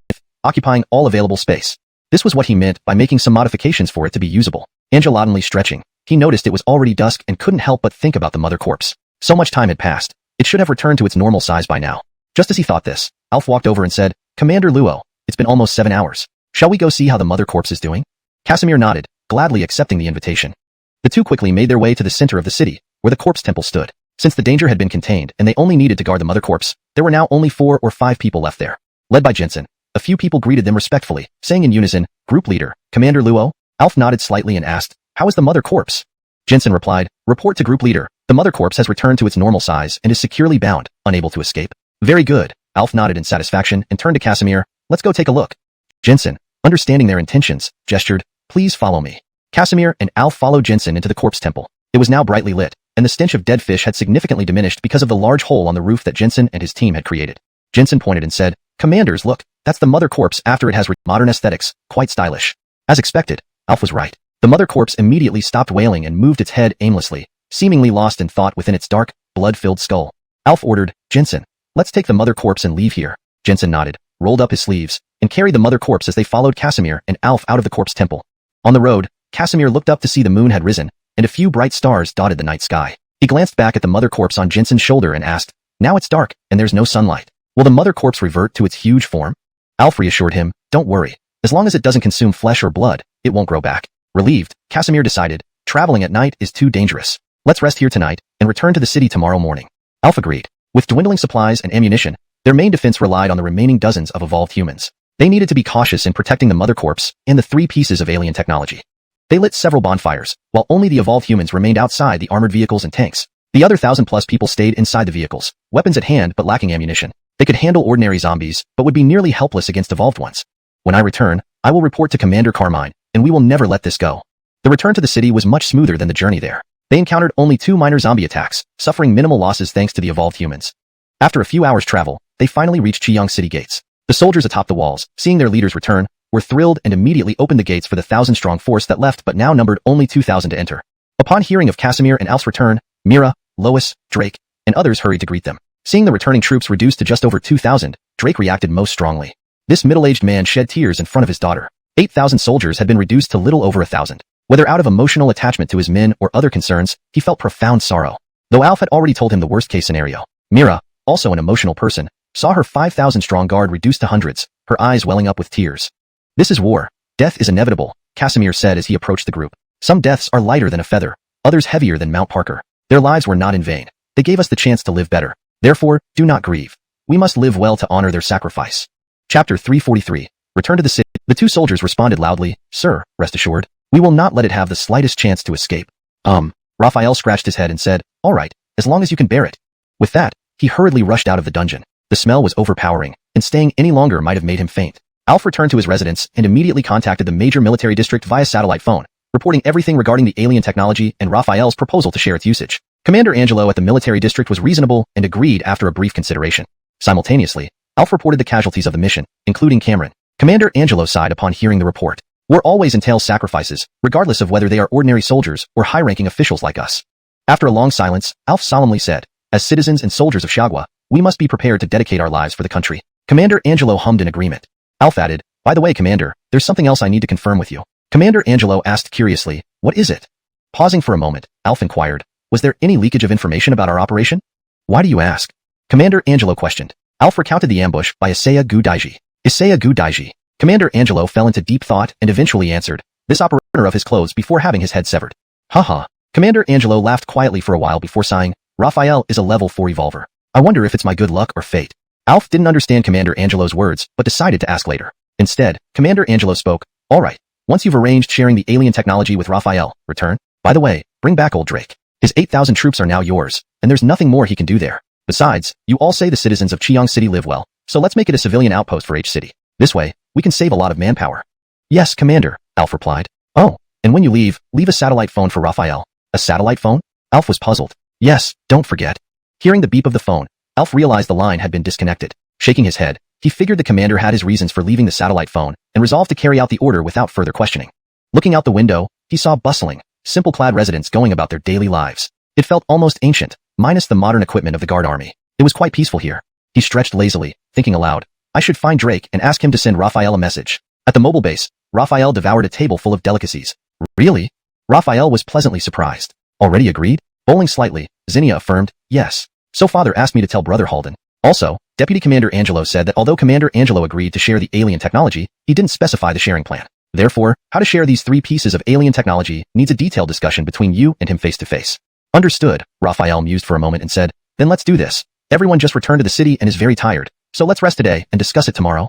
A: occupying all available space." This was what he meant by making some modifications for it to be usable. Angelatingly stretching, he noticed it was already dusk and couldn't help but think about the mother corpse. So much time had passed. It should have returned to its normal size by now. Just as he thought this, Alf walked over and said, "Commander Luo, it's been almost 7 hours. Shall we go see how the mother corpse is doing?" Casimir nodded, gladly accepting the invitation. The two quickly made their way to the center of the city, where the corpse temple stood. Since the danger had been contained and they only needed to guard the mother corpse, there were now only 4 or 5 people left there. Led by Jensen, a few people greeted them respectfully, saying in unison, "Group leader, Commander Luo?" Alf nodded slightly and asked, "How is the mother corpse?" Jensen replied, "Report to group leader. The mother corpse has returned to its normal size and is securely bound, unable to escape." "Very good." Alf nodded in satisfaction and turned to Casimir, "Let's go take a look." Jensen, understanding their intentions, gestured, "Please follow me." Casimir and Alf followed Jensen into the corpse temple. It was now brightly lit, and the stench of dead fish had significantly diminished because of the large hole on the roof that Jensen and his team had created. Jensen pointed and said, "Commanders, look, that's the mother corpse after it has modern aesthetics, quite stylish." As expected, Alf was right. The mother corpse immediately stopped wailing and moved its head aimlessly, seemingly lost in thought within its dark, blood-filled skull. Alf ordered, "Jensen, let's take the mother corpse and leave here." Jensen nodded, rolled up his sleeves, and carried the mother corpse as they followed Casimir and Alf out of the corpse temple. On the road, Casimir looked up to see the moon had risen, and a few bright stars dotted the night sky. He glanced back at the mother corpse on Jensen's shoulder and asked, "Now it's dark, and there's no sunlight. Will the mother corpse revert to its huge form?" Alf reassured him, "Don't worry. As long as it doesn't consume flesh or blood, it won't grow back." Relieved, Casimir decided, traveling at night is too dangerous. "Let's rest here tonight, and return to the city tomorrow morning." Alf agreed. With dwindling supplies and ammunition, their main defense relied on the remaining dozens of evolved humans. They needed to be cautious in protecting the mother corpse and the 3 pieces of alien technology. They lit several bonfires, while only the evolved humans remained outside the armored vehicles and tanks. The other 1,000+ people stayed inside the vehicles, weapons at hand but lacking ammunition. They could handle ordinary zombies, but would be nearly helpless against evolved ones. "When I return, I will report to Commander Carmine, and we will never let this go." The return to the city was much smoother than the journey there. They encountered only 2 minor zombie attacks, suffering minimal losses thanks to the evolved humans. After a few hours' travel, they finally reached Chiyang City gates. The soldiers atop the walls, seeing their leaders return, were thrilled and immediately opened the gates for the 1,000-strong force that left but now numbered only 2,000 to enter. Upon hearing of Casimir and Alf's return, Mira, Lois, Drake, and others hurried to greet them. Seeing the returning troops reduced to just over 2,000, Drake reacted most strongly. This middle-aged man shed tears in front of his daughter. 8,000 soldiers had been reduced to little over 1,000. Whether out of emotional attachment to his men or other concerns, he felt profound sorrow. Though Alf had already told him the worst-case scenario, Mira, also an emotional person, saw her 5,000-strong guard reduced to hundreds, her eyes welling up with tears. "This is war. Death is inevitable," Casimir said as he approached the group. "Some deaths are lighter than a feather, others heavier than Mount Parker. Their lives were not in vain. They gave us the chance to live better. Therefore, do not grieve. We must live well to honor their sacrifice." Chapter 343. Return to the city. The 2 soldiers responded loudly, "Sir, rest assured, we will not let it have the slightest chance to escape." Raphael scratched his head and said, "All right, as long as you can bear it." With that, he hurriedly rushed out of the dungeon. The smell was overpowering, and staying any longer might have made him faint. Alf returned to his residence and immediately contacted the major military district via satellite phone, reporting everything regarding the alien technology and Raphael's proposal to share its usage. Commander Angelo at the military district was reasonable and agreed after a brief consideration. Simultaneously, Alf reported the casualties of the mission, including Cameron. Commander Angelo sighed upon hearing the report. "War always entails sacrifices, regardless of whether they are ordinary soldiers or high-ranking officials like us." After a long silence, Alf solemnly said, As citizens and soldiers of Xiagua, we must be prepared to dedicate our lives for the country. Commander Angelo hummed in agreement. Alf added, by the way, Commander, there's something else I need to confirm with you. Commander Angelo asked curiously, what is it? Pausing for a moment, Alf inquired, was there any leakage of information about our operation? Why do you ask? Commander Angelo questioned. Alf recounted the ambush by Isaiah Gu Daiji. Isaiah Gu Daiji. Commander Angelo fell into deep thought and eventually answered, this operator of his clothes before having his head severed. Haha. Commander Angelo laughed quietly for a while before sighing, Raphael is a level 4 evolver. I wonder if it's my good luck or fate. Alf didn't understand Commander Angelo's words, but decided to ask later. Instead, Commander Angelo spoke, alright, once you've arranged sharing the alien technology with Raphael, return. By the way, bring back old Drake. His 8,000 troops are now yours, and there's nothing more he can do there. Besides, you all say the citizens of Chiang City live well, so let's make it a civilian outpost for H City. This way, we can save a lot of manpower. Yes, Commander, Alf replied. Oh, and when you leave a satellite phone for Raphael. A satellite phone? Alf was puzzled. Yes, don't forget. Hearing the beep of the phone, Alf realized the line had been disconnected. Shaking his head, he figured the commander had his reasons for leaving the satellite phone and resolved to carry out the order without further questioning. Looking out the window, he saw bustling, simple-clad residents going about their daily lives. It felt almost ancient, minus the modern equipment of the guard army. It was quite peaceful here. He stretched lazily, thinking aloud, I should find Drake and ask him to send Raphael a message. At the mobile base, Raphael devoured a table full of delicacies. Really? Raphael was pleasantly surprised. Already agreed? Bowling slightly, Zinnia affirmed, yes. So father asked me to tell Brother Halden. Also, Deputy Commander Angelo said that although Commander Angelo agreed to share the alien technology, he didn't specify the sharing plan. Therefore, how to share these 3 pieces of alien technology needs a detailed discussion between you and him face to face. Understood, Raphael mused for a moment and said, then let's do this. Everyone just returned to the city and is very tired, so let's rest today and discuss it tomorrow.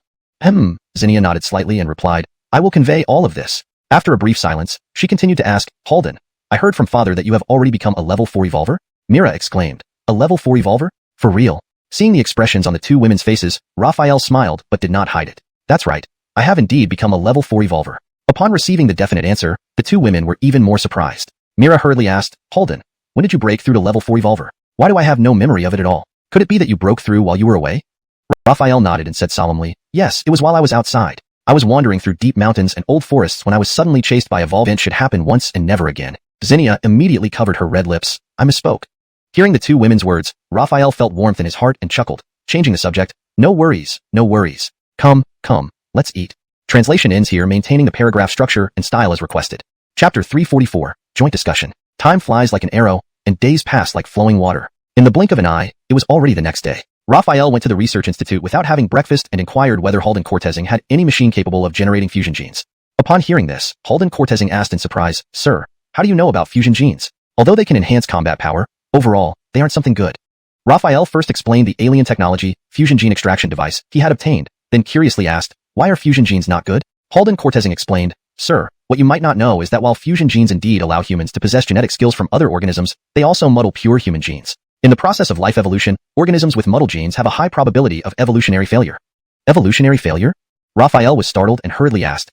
A: Zinnia nodded slightly and replied, I will convey all of this. After a brief silence, she continued to ask, Halden, I heard from father that you have already become a level 4 evolver? Mira exclaimed, a level 4 evolver? For real? Seeing the expressions on the 2 women's faces, Raphael smiled but did not hide it. That's right. I have indeed become a level 4 evolver. Upon receiving the definite answer, the 2 women were even more surprised. Mira hurriedly asked, Halden, when did you break through to level 4 evolver? Why do I have no memory of it at all? Could it be that you broke through while you were away? Raphael nodded and said solemnly, yes, it was while I was outside. I was wandering through deep mountains and old forests when I was suddenly chased by a event should happen once and never again. Zinnia immediately covered her red lips. I misspoke. Hearing the 2 women's words, Raphael felt warmth in his heart and chuckled, changing the subject. No worries, no worries. Come, let's eat. Translation ends here, maintaining the paragraph structure and style as requested. Chapter 344, Joint Discussion. Time flies like an arrow, and days pass like flowing water. In the blink of an eye, it was already the next day. Raphael went to the research institute without having breakfast and inquired whether Halden Cortezing had any machine capable of generating fusion genes. Upon hearing this, Halden Cortezing asked in surprise, Sir, how do you know about fusion genes? Although they can enhance combat power, overall, they aren't something good. Raphael first explained the alien technology, fusion gene extraction device, he had obtained, then curiously asked, why are fusion genes not good? Halden Cortezing explained, Sir, what you might not know is that while fusion genes indeed allow humans to possess genetic skills from other organisms, they also muddle pure human genes. In the process of life evolution, organisms with muddled genes have a high probability of evolutionary failure. Evolutionary failure? Raphael was startled and hurriedly asked,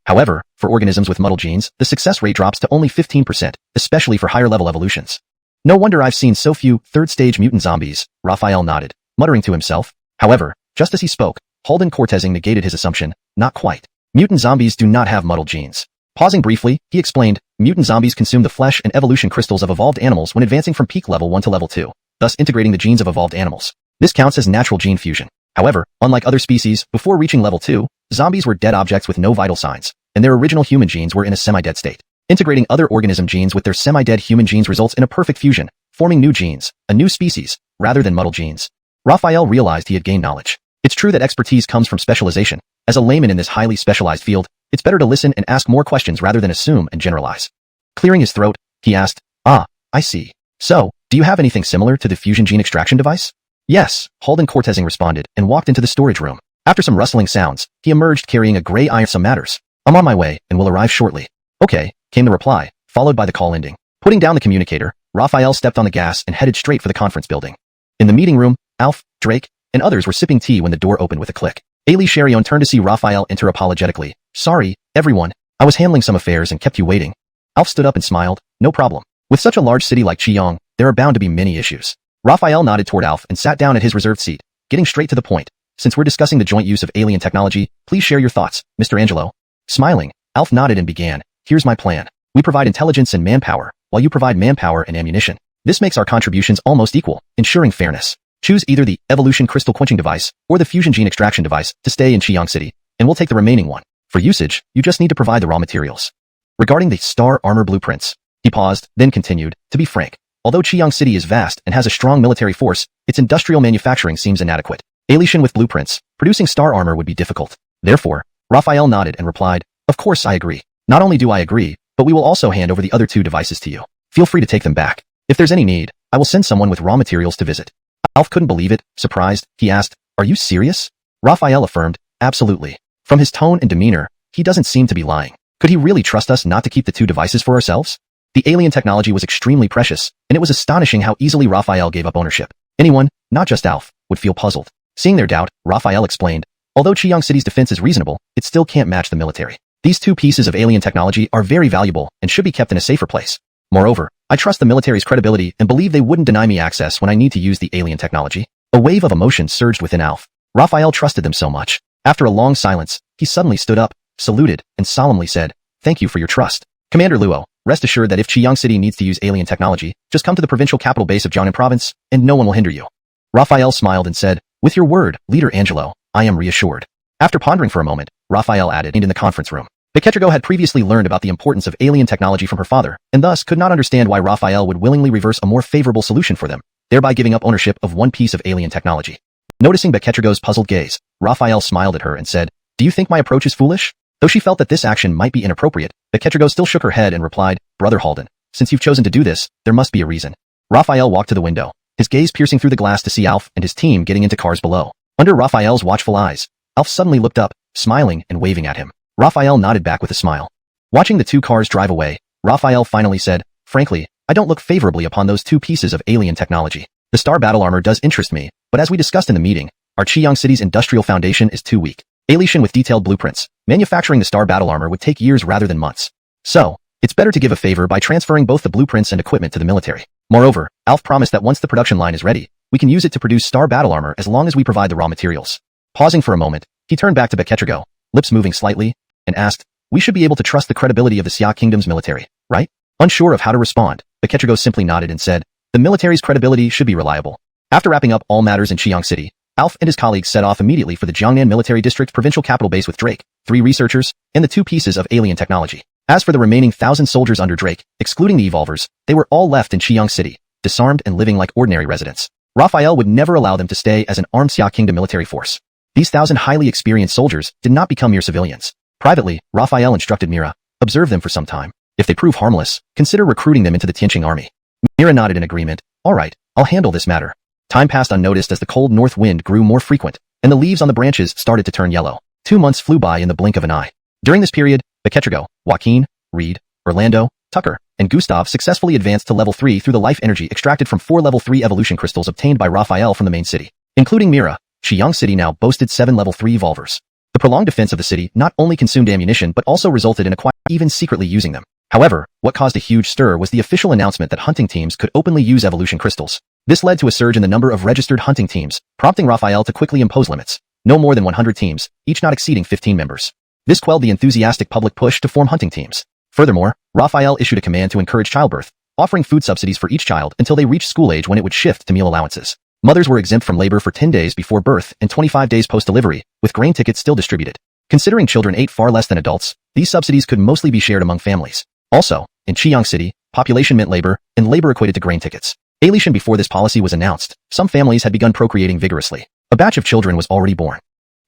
A: However, for organisms with muddled genes, the success rate drops to only 15%, especially for higher-level evolutions. No wonder I've seen so few third-stage mutant zombies, Raphael nodded, muttering to himself. However, just as he spoke, Halden Cortezing negated his assumption, not quite. Mutant zombies do not have muddled genes. Pausing briefly, he explained, mutant zombies consume the flesh and evolution crystals of evolved animals when advancing from peak level 1 to level 2, thus integrating the genes of evolved animals. This counts as natural gene fusion. However, unlike other species, before reaching level 2, zombies were dead objects with no vital signs, and their original human genes were in a semi-dead state. Integrating other organism genes with their semi-dead human genes results in a perfect fusion, forming new genes, a new species, rather than muddled genes. Raphael realized he had gained knowledge. It's true that expertise comes from specialization. As a layman in this highly specialized field, it's better to listen and ask more questions rather than assume and generalize. Clearing his throat, he asked, I see. So, do you have anything similar to the fusion gene extraction device? Yes, Halden Cortezing responded and walked into the storage room. After some rustling sounds, he emerged carrying a gray iron. Some matters. I'm on my way and will arrive shortly. Okay, came the reply, followed by the call ending. Putting down the communicator, Raphael stepped on the gas and headed straight for the conference building. In the meeting room, Alf, Drake, and others were sipping tea when the door opened with a click. Ailey Cherion turned to see Raphael enter apologetically. Sorry, everyone. I was handling some affairs and kept you waiting. Alf stood up and smiled. No problem. With such a large city like Chiang, there are bound to be many issues. Raphael nodded toward Alf and sat down at his reserved seat, getting straight to the point. Since we're discussing the joint use of alien technology, please share your thoughts, Mr. Angelo. Smiling, Alf nodded and began. Here's my plan. We provide intelligence and manpower, while you provide manpower and ammunition. This makes our contributions almost equal, ensuring fairness. Choose either the evolution crystal quenching device or the fusion gene extraction device to stay in Xiang City, and we'll take the remaining one. For usage, you just need to provide the raw materials. Regarding the star armor blueprints, he paused, then continued, to be frank, although Xiang City is vast and has a strong military force, its industrial manufacturing seems inadequate. Alien with blueprints, producing star armor would be difficult. Therefore, Raphael nodded and replied, of course I agree. Not only do I agree, but we will also hand over the other 2 devices to you. Feel free to take them back. If there's any need, I will send someone with raw materials to visit. Alf couldn't believe it, surprised. He asked, are you serious? Raphael affirmed, absolutely. From his tone and demeanor, he doesn't seem to be lying. Could he really trust us not to keep the 2 devices for ourselves? The alien technology was extremely precious, and it was astonishing how easily Raphael gave up ownership. Anyone, not just Alf, would feel puzzled. Seeing their doubt, Raphael explained, although Xiang City's defense is reasonable, it still can't match the military. These 2 pieces of alien technology are very valuable and should be kept in a safer place. Moreover, I trust the military's credibility and believe they wouldn't deny me access when I need to use the alien technology. A wave of emotion surged within Alf. Raphael trusted them so much. After a long silence, he suddenly stood up, saluted, and solemnly said, thank you for your trust. Commander Luo, rest assured that if Xiang City needs to use alien technology, just come to the provincial capital base of Jiangnan Province, and no one will hinder you. Raphael smiled and said, with your word, Leader Angelo, I am reassured. After pondering for a moment, Raphael added, in the conference room. Beketrigo had previously learned about the importance of alien technology from her father, and thus could not understand why Raphael would willingly reverse a more favorable solution for them, thereby giving up ownership of 1 piece of alien technology. Noticing Beketrigo's puzzled gaze, Raphael smiled at her and said, do you think my approach is foolish? Though she felt that this action might be inappropriate, Beketrigo still shook her head and replied, Brother Halden, since you've chosen to do this, there must be a reason. Raphael walked to the window, his gaze piercing through the glass to see Alf and his team getting into cars below. Under Raphael's watchful eyes, Alf suddenly looked up, smiling and waving at him. Raphael nodded back with a smile. Watching the 2 cars drive away, Raphael finally said, frankly, I don't look favorably upon those 2 pieces of alien technology. The star battle armor does interest me, but as we discussed in the meeting, our Xiang City's industrial foundation is too weak. Alien with detailed blueprints, manufacturing the star battle armor would take years rather than months. So, it's better to give a favor by transferring both the blueprints and equipment to the military. Moreover, Alf promised that once the production line is ready, we can use it to produce star battle armor as long as we provide the raw materials. Pausing for a moment, he turned back to Beketrigo, lips moving slightly, and asked, we should be able to trust the credibility of the Xia Kingdom's military, right? Unsure of how to respond, Beketrigo simply nodded and said, the military's credibility should be reliable. After wrapping up all matters in Xiang City, Alf and his colleagues set off immediately for the Jiangnan Military District's provincial capital base with Drake, 3 researchers, and the 2 pieces of alien technology. As for the remaining 1,000 soldiers under Drake, excluding the evolvers, they were all left in Xiang City, disarmed and living like ordinary residents. Raphael would never allow them to stay as an armed Xia Kingdom military force. These 1,000 highly experienced soldiers did not become mere civilians. Privately, Raphael instructed Mira, observe them for some time. If they prove harmless, consider recruiting them into the Tianqing army. Mira nodded in agreement. All right, I'll handle this matter. Time passed unnoticed as the cold north wind grew more frequent, and the leaves on the branches started to turn yellow. 2 months flew by in the blink of an eye. During this period, Beketrigo, Joaquin, Reed, Orlando, Tucker, and Gustav successfully advanced to level 3 through the life energy extracted from 4 level 3 evolution crystals obtained by Raphael from the main city. Including Mira, Xiang City now boasted 7 level 3 evolvers. The prolonged defense of the city not only consumed ammunition but also resulted in even secretly using them. However, what caused a huge stir was the official announcement that hunting teams could openly use evolution crystals. This led to a surge in the number of registered hunting teams, prompting Raphael to quickly impose limits. No more than 100 teams, each not exceeding 15 members. This quelled the enthusiastic public push to form hunting teams. Furthermore, Raphael issued a command to encourage childbirth, offering food subsidies for each child until they reached school age when it would shift to meal allowances. Mothers were exempt from labor for 10 days before birth and 25 days post-delivery, with grain tickets still distributed. Considering children ate far less than adults, these subsidies could mostly be shared among families. Also, in Xiang City, population meant labor, and labor equated to grain tickets. Alition before this policy was announced, some families had begun procreating vigorously. A batch of children was already born.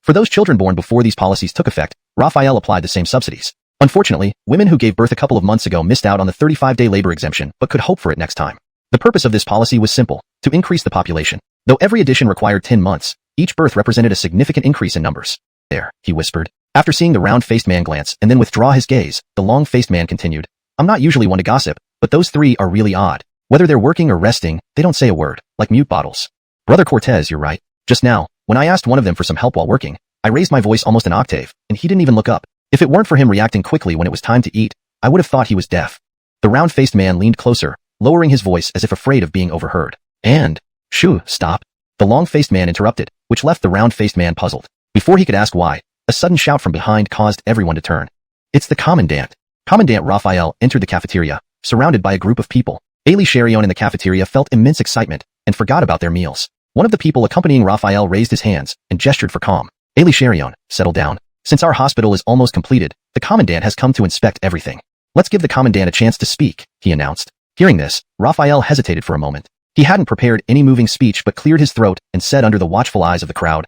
A: For those children born before these policies took effect, Raphael applied the same subsidies. Unfortunately, women who gave birth a couple of months ago missed out on the 35-day labor exemption but could hope for it next time. The purpose of this policy was simple, to increase the population. Though every addition required 10 months, each birth represented a significant increase in numbers. There, he whispered. After seeing the round-faced man glance and then withdraw his gaze, the long-faced man continued. I'm not usually one to gossip, but those 3 are really odd. Whether they're working or resting, they don't say a word, like mute bottles. Brother Cortez, you're right. Just now, when I asked one of them for some help while working, I raised my voice almost an octave, and he didn't even look up. If it weren't for him reacting quickly when it was time to eat, I would have thought he was deaf. The round-faced man leaned closer, lowering his voice as if afraid of being overheard. And, shoo, stop. The long-faced man interrupted, which left the round-faced man puzzled. Before he could ask why, a sudden shout from behind caused everyone to turn. It's the commandant. Commandant Raphael entered the cafeteria, surrounded by a group of people. Ailey Cherion in the cafeteria felt immense excitement and forgot about their meals. One of the people accompanying Raphael raised his hands and gestured for calm. Ailey Cherion, settle down. Since our hospital is almost completed, the commandant has come to inspect everything. Let's give the commandant a chance to speak, he announced. Hearing this, Raphael hesitated for a moment. He hadn't prepared any moving speech but cleared his throat and said under the watchful eyes of the crowd,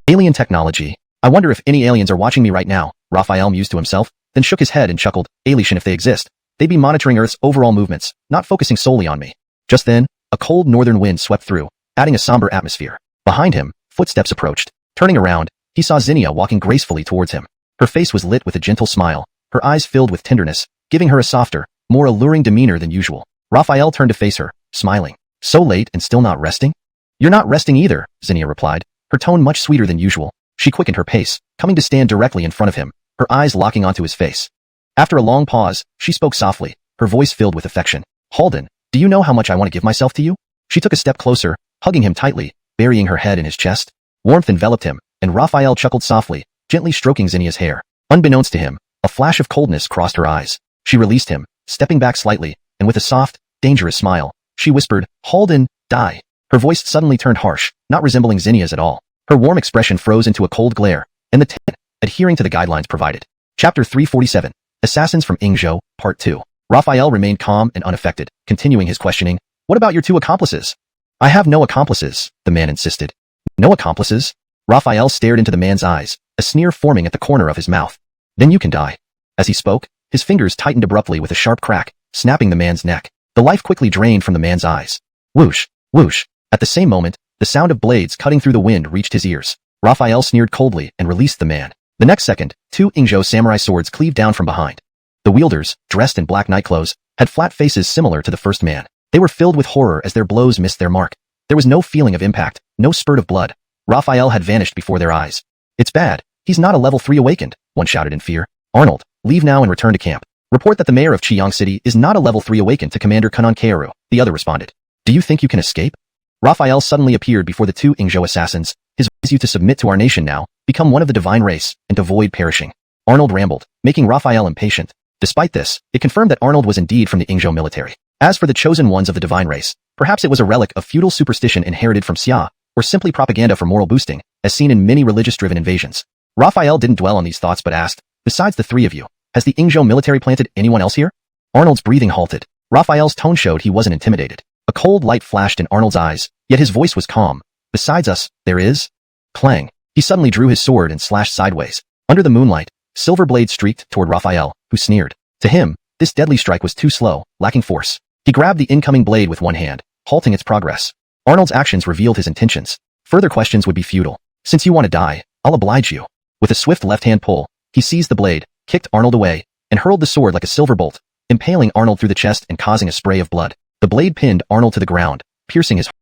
A: alien technology. I wonder if any aliens are watching me right now, Raphael mused to himself, then shook his head and chuckled. Aliens, if they exist, they'd be monitoring Earth's overall movements, not focusing solely on me. Just then, a cold northern wind swept through, adding a somber atmosphere. Behind him, footsteps approached. Turning around, he saw Zinnia walking gracefully towards him. Her face was lit with a gentle smile, her eyes filled with tenderness, giving her a softer, more alluring demeanor than usual. Raphael turned to face her, smiling. So late and still not resting? You're not resting either, Zinnia replied, her tone much sweeter than usual. She quickened her pace, coming to stand directly in front of him, her eyes locking onto his face. After a long pause, she spoke softly, her voice filled with affection. Halden, do you know how much I want to give myself to you? She took a step closer, hugging him tightly, burying her head in his chest. Warmth enveloped him, and Raphael chuckled softly, gently stroking Zinnia's hair. Unbeknownst to him, a flash of coldness crossed her eyes. She released him, stepping back slightly, and with a soft, dangerous smile, she whispered, Halden, die. Her voice suddenly turned harsh, not resembling Zinnia's at all. Her warm expression froze into a cold glare, and the ten, adhering to the guidelines provided. Chapter 347, Assassins from Ingzhou, Part 2. Raphael remained calm and unaffected, continuing his questioning. What about your two accomplices? I have no accomplices, the man insisted. No accomplices? Raphael stared into the man's eyes, a sneer forming at the corner of his mouth. Then you can die. As he spoke, his fingers tightened abruptly with a sharp crack, snapping the man's neck. The life quickly drained from the man's eyes. Whoosh, whoosh. At the same moment, the sound of blades cutting through the wind reached his ears. Raphael sneered coldly and released the man. The next second, two Ingzhou samurai swords cleaved down from behind. The wielders, dressed in black nightclothes, had flat faces similar to the first man. They were filled with horror as their blows missed their mark. There was no feeling of impact, no spurt of blood. Raphael had vanished before their eyes. It's bad. He's not a level 3 awakened, one shouted in fear. Arnold, leave now and return to camp. Report that the mayor of Chiyang City is not a level 3 awakened to Commander Kanan Kaoru, the other responded. Do you think you can escape? Raphael suddenly appeared before the two Ingzhou assassins. His advise you to submit to our nation now, become one of the divine race, and avoid perishing. Arnold rambled, making Raphael impatient. Despite this, it confirmed that Arnold was indeed from the Ingzhou military. As for the chosen ones of the divine race, perhaps it was a relic of feudal superstition inherited from Xia, or simply propaganda for moral boosting, as seen in many religious-driven invasions. Raphael didn't dwell on these thoughts but asked, besides the three of you, has the Ingzhou military planted anyone else here? Arnold's breathing halted. Raphael's tone showed he wasn't intimidated. A cold light flashed in Arnold's eyes, yet his voice was calm. Besides us, there is? Clang. He suddenly drew his sword and slashed sideways. Under the moonlight, silver blades streaked toward Raphael, who sneered. To him, this deadly strike was too slow, lacking force. He grabbed the incoming blade with one hand, halting its progress. Arnold's actions revealed his intentions. Further questions would be futile. Since you want to die, I'll oblige you. With a swift left-hand pull, he seized the blade, kicked Arnold away, and hurled the sword like a silver bolt, impaling Arnold through the chest and causing a spray of blood. The blade pinned Arnold to the ground, piercing his heart.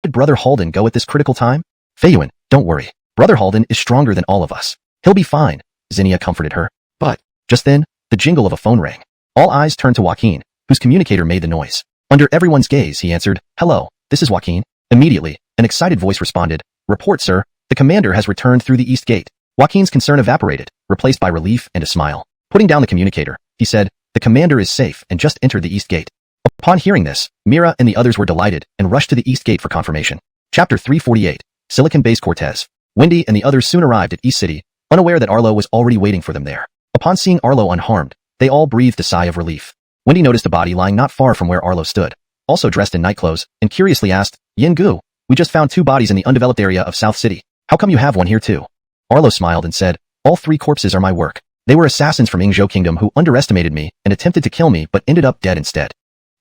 A: Did Brother Halden go at this critical time? Feiyuan, don't worry. Brother Halden is stronger than all of us. He'll be fine, Zinnia comforted her. But, just then, the jingle of a phone rang. All eyes turned to Joaquin, whose communicator made the noise. Under everyone's gaze, he answered, Hello, this is Joaquin. Immediately, an excited voice responded, Report, sir. The commander has returned through the east gate. Joaquin's concern evaporated, replaced by relief and a smile. Putting down the communicator, he said, The commander is safe and just entered the east gate. Upon hearing this, Mira and the others were delighted and rushed to the east gate for confirmation. Chapter 348, Silicon Base Cortez. Wendy and the others soon arrived at East City, unaware that Arlo was already waiting for them there. Upon seeing Arlo unharmed, they all breathed a sigh of relief. Wendy noticed a body lying not far from where Arlo stood, also dressed in nightclothes, and curiously asked, Yin Gu, we just found 2 bodies in the undeveloped area of South City. How come you have one here too? Arlo smiled and said, All 3 corpses are my work. They were assassins from Ingzhou Kingdom who underestimated me and attempted to kill me but ended up dead instead.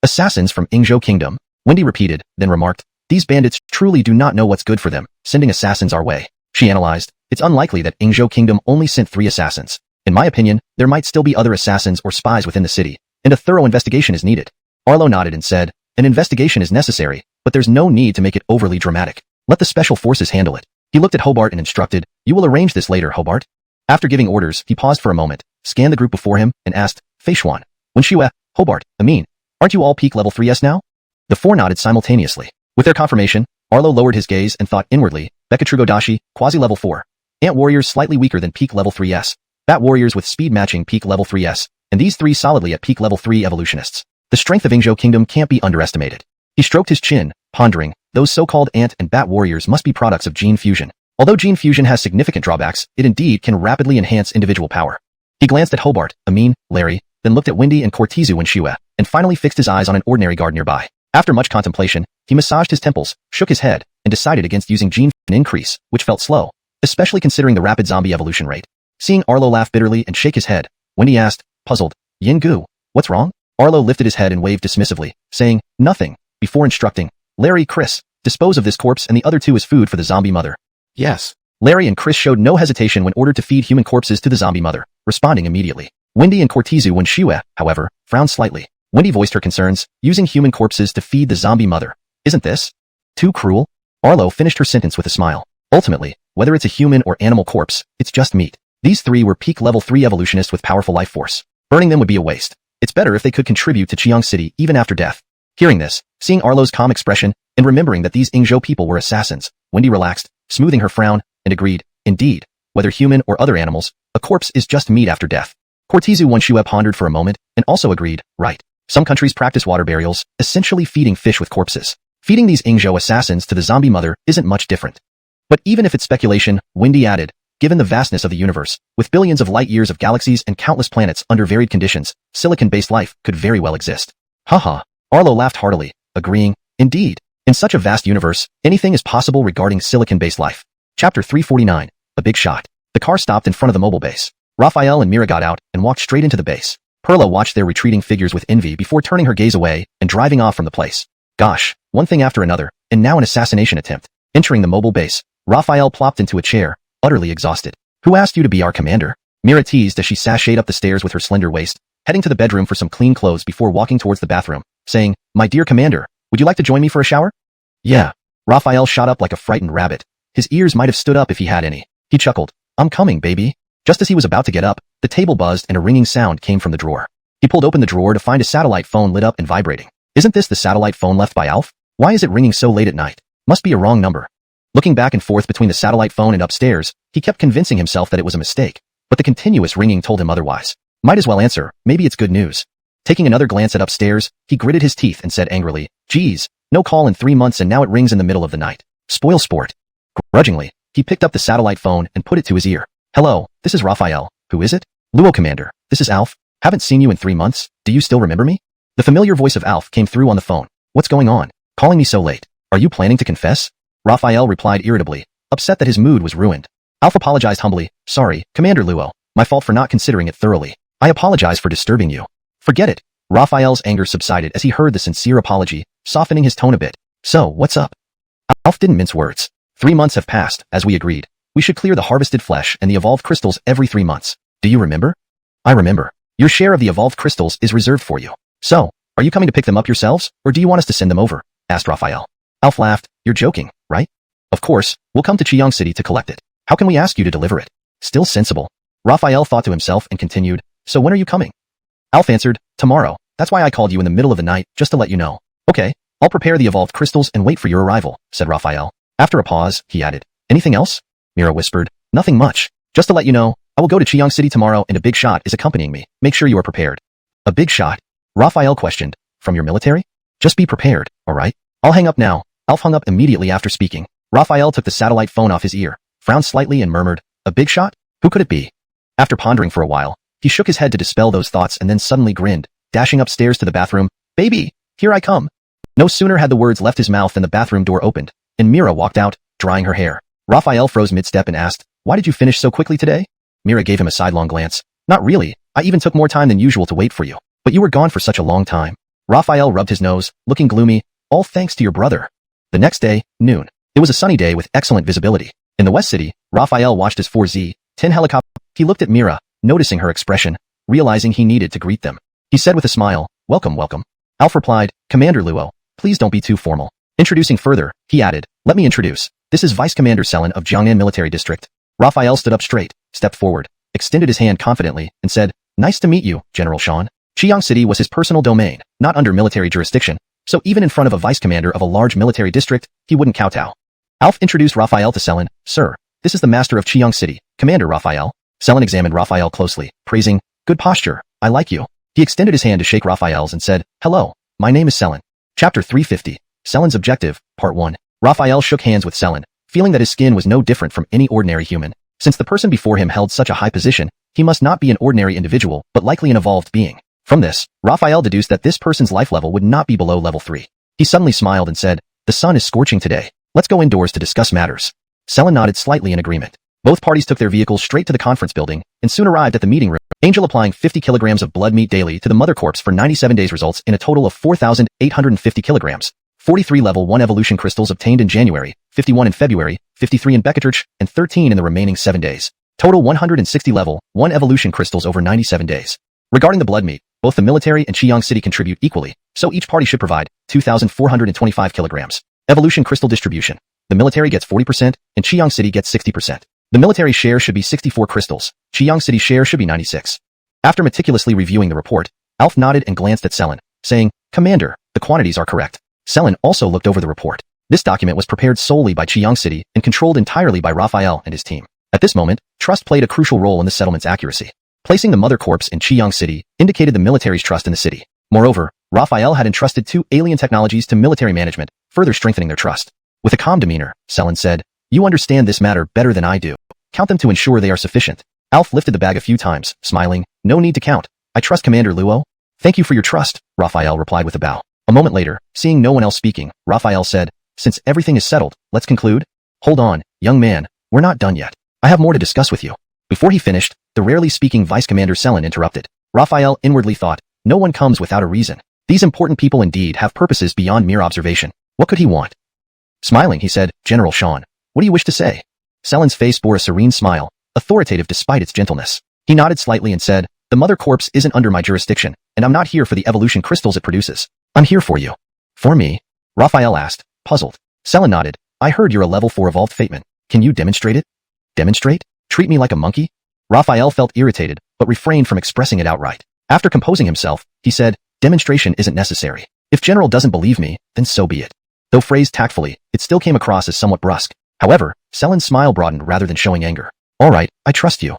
A: Assassins from Ingzhou Kingdom? Wendy repeated, then remarked, These bandits truly do not know what's good for them, sending assassins our way. She analyzed, It's unlikely that Ingzhou Kingdom only sent 3 assassins. In my opinion, there might still be other assassins or spies within the city, and a thorough investigation is needed. Arlo nodded and said, An investigation is necessary, but there's no need to make it overly dramatic. Let the special forces handle it. He looked at Hobart and instructed, You will arrange this later, Hobart. After giving orders, he paused for a moment, scanned the group before him, and asked, Feishuan, Wenxue, Hobart, Amin, aren't you all peak level 3s now? The 4 nodded simultaneously. With their confirmation, Arlo lowered his gaze and thought inwardly, Bekatrugodashi, quasi-level 4. Ant warriors slightly weaker than peak level 3s. Bat warriors with speed matching peak level 3s. and these three solidly at peak level 3 evolutionists. The strength of Ingzhou Kingdom can't be underestimated. He stroked his chin, pondering, those so-called ant and bat warriors must be products of gene fusion. Although gene fusion has significant drawbacks, it indeed can rapidly enhance individual power. He glanced at Hobart, Amin, Larry, then looked at Wendy and Cortizu and Shue, and finally fixed his eyes on an ordinary guard nearby. After much contemplation, he massaged his temples, shook his head, and decided against using gene fusion increase, which felt slow, especially considering the rapid zombie evolution rate. Seeing Arlo laugh bitterly and shake his head, Wendy asked, puzzled, Yin Gu, what's wrong? Arlo lifted his head and waved dismissively, saying, nothing, before instructing, Larry, Chris, dispose of this corpse and the other two as food for the zombie mother. Yes. Larry and Chris showed no hesitation when ordered to feed human corpses to the zombie mother, responding immediately. Wendy and Cortizu and Shue, however, frowned slightly. Wendy voiced her concerns, using human corpses to feed the zombie mother. Isn't this too cruel? Arlo finished her sentence with a smile. Ultimately, whether it's a human or animal corpse, it's just meat. These three were peak level 3 evolutionists with powerful life force. Burning them would be a waste. It's better if they could contribute to Qiang City even after death. Hearing this, seeing Arlo's calm expression, and remembering that these Ingzhou people were assassins, Wendy relaxed, smoothing her frown, and agreed, indeed, whether human or other animals, a corpse is just meat after death. Cortizu and Shue pondered for a moment, and also agreed, right. Some countries practice water burials, essentially feeding fish with corpses. Feeding these Ingzhou assassins to the zombie mother isn't much different. But even if it's speculation, Wendy added, given the vastness of the universe, with billions of light-years of galaxies and countless planets under varied conditions, silicon-based life could very well exist. Haha. Arlo laughed heartily, agreeing, indeed. In such a vast universe, anything is possible regarding silicon-based life. Chapter 349, A Big Shot. The car stopped in front of the mobile base. Raphael and Mira got out and walked straight into the base. Perla watched their retreating figures with envy before turning her gaze away and driving off from the place. Gosh, one thing after another, and now an assassination attempt. Entering the mobile base, Raphael plopped into a chair, utterly exhausted. Who asked you to be our commander? Mira teased as she sashayed up the stairs with her slender waist, heading to the bedroom for some clean clothes before walking towards the bathroom, saying, my dear commander, would you like to join me for a shower? Yeah. Raphael shot up like a frightened rabbit. His ears might have stood up if he had any. He chuckled, I'm coming, baby. Just as he was about to get up, the table buzzed and a ringing sound came from the drawer. He pulled open the drawer to find a satellite phone lit up and vibrating. Isn't this the satellite phone left by Alf? Why is it ringing so late at night? Must be a wrong number. Looking back and forth between the satellite phone and upstairs, he kept convincing himself that it was a mistake, but the continuous ringing told him otherwise. Might as well answer, maybe it's good news. Taking another glance at upstairs, he gritted his teeth and said angrily, geez, no call in 3 months and now it rings in the middle of the night. Spoil sport. Grudgingly, he picked up the satellite phone and put it to his ear. Hello, this is Raphael. Who is it? Luo Commander, this is Alf. Haven't seen you in 3 months. Do you still remember me? The familiar voice of Alf came through on the phone. What's going on? Calling me so late. Are you planning to confess? Raphael replied irritably, upset that his mood was ruined. Alf apologized humbly. Sorry, Commander Luo. My fault for not considering it thoroughly. I apologize for disturbing you. Forget it. Raphael's anger subsided as he heard the sincere apology, softening his tone a bit. So, what's up? Alf didn't mince words. 3 months have passed, as we agreed. We should clear the harvested flesh and the evolved crystals every 3 months. Do you remember? I remember. Your share of the evolved crystals is reserved for you. So, are you coming to pick them up yourselves, or do you want us to send them over? Asked Raphael. Alf laughed. You're joking, right? Of course, we'll come to Qiang City to collect it. How can we ask you to deliver it? Still sensible. Raphael thought to himself and continued, so when are you coming? Alf answered, tomorrow. That's why I called you in the middle of the night, just to let you know. Okay, I'll prepare the evolved crystals and wait for your arrival, said Raphael. After a pause, he added, anything else? Mira whispered, nothing much. Just to let you know, I will go to Qiang City tomorrow and a big shot is accompanying me. Make sure you are prepared. A big shot? Raphael questioned. From your military? Just be prepared, alright? I'll hang up now. Alf hung up immediately after speaking. Raphael took the satellite phone off his ear, frowned slightly and murmured, a big shot? Who could it be? After pondering for a while, he shook his head to dispel those thoughts and then suddenly grinned, dashing upstairs to the bathroom. Baby, here I come. No sooner had the words left his mouth than the bathroom door opened, and Mira walked out, drying her hair. Raphael froze mid-step and asked, why did you finish so quickly today? Mira gave him a sidelong glance. Not really, I even took more time than usual to wait for you. But you were gone for such a long time. Raphael rubbed his nose, looking gloomy, all thanks to your brother. The next day, noon. It was a sunny day with excellent visibility. In the West City, Raphael watched his 4Z-10 helicopter. He looked at Mira, noticing her expression, realizing he needed to greet them. He said with a smile, welcome, welcome. Alf replied, Commander Luo, please don't be too formal. Introducing further, he added, let me introduce. This is Vice Commander Selen of Jiangnan Military District. Raphael stood up straight, stepped forward, extended his hand confidently, and said, nice to meet you, General Sean. Qiang City was his personal domain, not under military jurisdiction, so even in front of a vice commander of a large military district, he wouldn't kowtow. Alf introduced Raphael to Selen. Sir, this is the master of Qiang City, Commander Raphael. Selen examined Raphael closely, praising, good posture, I like you. He extended his hand to shake Raphael's and said, hello, my name is Selen. Chapter 350, Selen's Objective, Part 1. Raphael shook hands with Selen, feeling that his skin was no different from any ordinary human. Since the person before him held such a high position, he must not be an ordinary individual, but likely an evolved being. From this, Raphael deduced that this person's life level would not be below level 3. He suddenly smiled and said, the sun is scorching today. Let's go indoors to discuss matters. Selen nodded slightly in agreement. Both parties took their vehicles straight to the conference building and soon arrived at the meeting room. Angel applying 50 kilograms of blood meat daily to the mother corpse for 97 days results in a total of 4,850 kilograms. 43 level 1 evolution crystals obtained in January, 51 in February, 53 in Becketrich, and 13 in the remaining 7 days. Total 160 level 1 evolution crystals over 97 days. Regarding the blood meat, both the military and Qiang City contribute equally, so each party should provide 2,425 kilograms. Evolution crystal distribution. The military gets 40% and Qiang City gets 60%. The military share should be 64 crystals. Qiang City's share should be 96. After meticulously reviewing the report, Alf nodded and glanced at Selen, saying, Commander, the quantities are correct. Selen also looked over the report. This document was prepared solely by Qiang City and controlled entirely by Raphael and his team. At this moment, trust played a crucial role in the settlement's accuracy. Placing the mother corpse in Qiang City indicated the military's trust in the city. Moreover, Raphael had entrusted 2 alien technologies to military management, further strengthening their trust. With a calm demeanor, Selen said, you understand this matter better than I do. Count them to ensure they are sufficient. Alf lifted the bag a few times, smiling, no need to count. I trust Commander Luo. Thank you for your trust, Raphael replied with a bow. A moment later, seeing no one else speaking, Raphael said, since everything is settled, let's conclude. Hold on, young man, we're not done yet. I have more to discuss with you. Before he finished, the rarely speaking Vice Commander Selen interrupted. Raphael inwardly thought, no one comes without a reason. These important people indeed have purposes beyond mere observation. What could he want? Smiling, he said, General Sean, what do you wish to say? Selen's face bore a serene smile, authoritative despite its gentleness. He nodded slightly and said, the mother corpse isn't under my jurisdiction, and I'm not here for the evolution crystals it produces. I'm here for you. For me? Raphael asked, puzzled. Selen nodded. I heard you're a level 4 evolved fateman. Can you demonstrate it? Demonstrate? Treat me like a monkey? Raphael felt irritated, but refrained from expressing it outright. After composing himself, he said, demonstration isn't necessary. If General doesn't believe me, then so be it. Though phrased tactfully, it still came across as somewhat brusque. However, Selen's smile broadened rather than showing anger. All right, I trust you.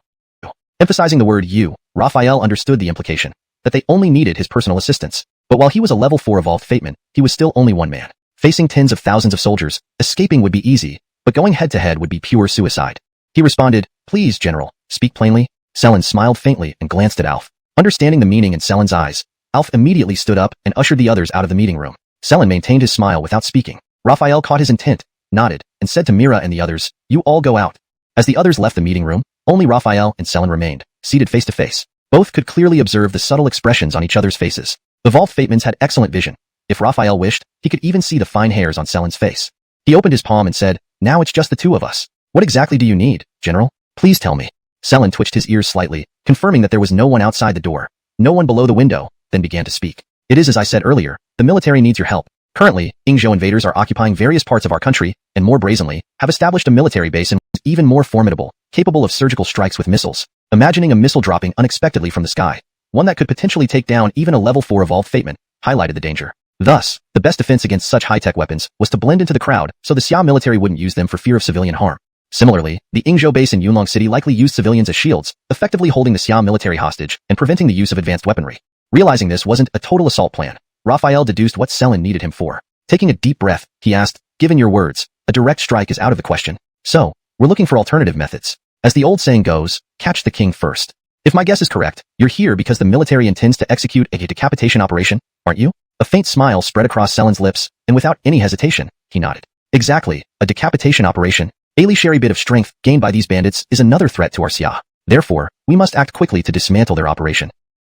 A: Emphasizing the word you, Raphael understood the implication, that they only needed his personal assistance. But while he was a level 4 evolved fateman, he was still only one man. Facing tens of thousands of soldiers, escaping would be easy, but going head-to-head would be pure suicide. He responded, please, General, speak plainly. Selen smiled faintly and glanced at Alf. Understanding the meaning in Selen's eyes, Alf immediately stood up and ushered the others out of the meeting room. Selen maintained his smile without speaking. Raphael caught his intent, nodded, and said to Mira and the others, you all go out. As the others left the meeting room, only Raphael and Selen remained, seated face to face. Both could clearly observe the subtle expressions on each other's faces. Evolved fatemans had excellent vision. If Raphael wished, he could even see the fine hairs on Selen's face. He opened his palm and said, now it's just the 2 of us. What exactly do you need, General? Please tell me. Selen twitched his ears slightly, confirming that there was no one outside the door, no one below the window, then began to speak. It is as I said earlier, the military needs your help. Currently, Ingzhou invaders are occupying various parts of our country, and more brazenly, have established a military base and even more formidable, capable of surgical strikes with missiles. Imagining a missile dropping unexpectedly from the sky, one that could potentially take down even a level 4 evolved fateman, highlighted the danger. Thus, the best defense against such high-tech weapons was to blend into the crowd so the Xia military wouldn't use them for fear of civilian harm. Similarly, the Ingzhou base in Yunlong City likely used civilians as shields, effectively holding the Xia military hostage and preventing the use of advanced weaponry. Realizing this wasn't a total assault plan, Raphael deduced what Selen needed him for. Taking a deep breath, he asked, given your words, a direct strike is out of the question. So, we're looking for alternative methods. As the old saying goes, catch the king first. If my guess is correct, you're here because the military intends to execute a decapitation operation, aren't you? A faint smile spread across Selen's lips, and without any hesitation, he nodded. Exactly, a decapitation operation. A sherry bit of strength gained by these bandits is another threat to our Xia. Therefore, we must act quickly to dismantle their operation.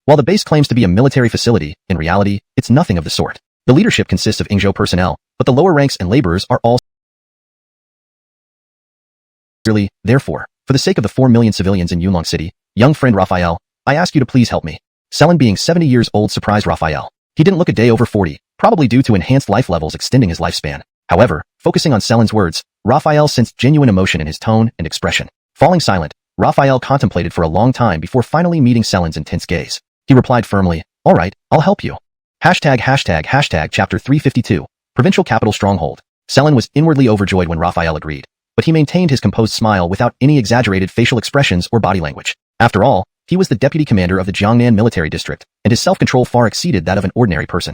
A: While the base claims to be a military facility, in reality, it's nothing of the sort. The leadership consists of Ingzhou personnel, but the lower ranks and laborers are all therefore, for the sake of the 4 million civilians in Yunlong City, young friend Raphael, I ask you to please help me. Selen being 70 years old surprised Raphael. He didn't look a day over 40, probably due to enhanced life levels extending his lifespan. However, focusing on Selen's words, Raphael sensed genuine emotion in his tone and expression. Falling silent, Raphael contemplated for a long time before finally meeting Selen's intense gaze. He replied firmly, all right, I'll help you. Chapter 352, Provincial Capital Stronghold. Selen was inwardly overjoyed when Raphael agreed, but he maintained his composed smile without any exaggerated facial expressions or body language. After all, He was the deputy commander of the Jiangnan military district, and his self-control far exceeded that of an ordinary person.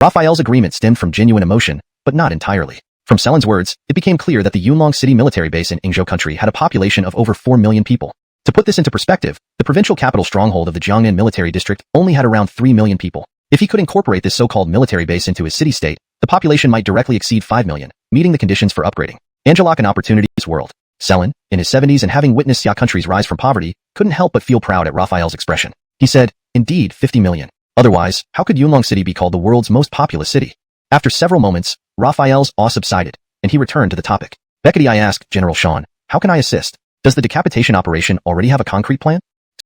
A: Raphael's agreement stemmed from genuine emotion, but not entirely. From Selen's words, it became clear that the Yunlong City military base in Yingzhou country had a population of over 4 million people. To put this into perspective, the provincial capital stronghold of the Jiangnan military district only had around 3 million people. If he could incorporate this so-called military base into his city-state, the population might directly exceed 5 million, meeting the conditions for upgrading. Angelok an opportunities world. Selen, in his 70s and having witnessed Xia country's rise from poverty, couldn't help but feel proud at Raphael's expression. He said, indeed, 50 million. Otherwise, how could Yunlong City be called the world's most populous city? After several moments, Raphael's awe subsided, and he returned to the topic. Beckety, I asked General Sean, how can I assist? Does the decapitation operation already have a concrete plan?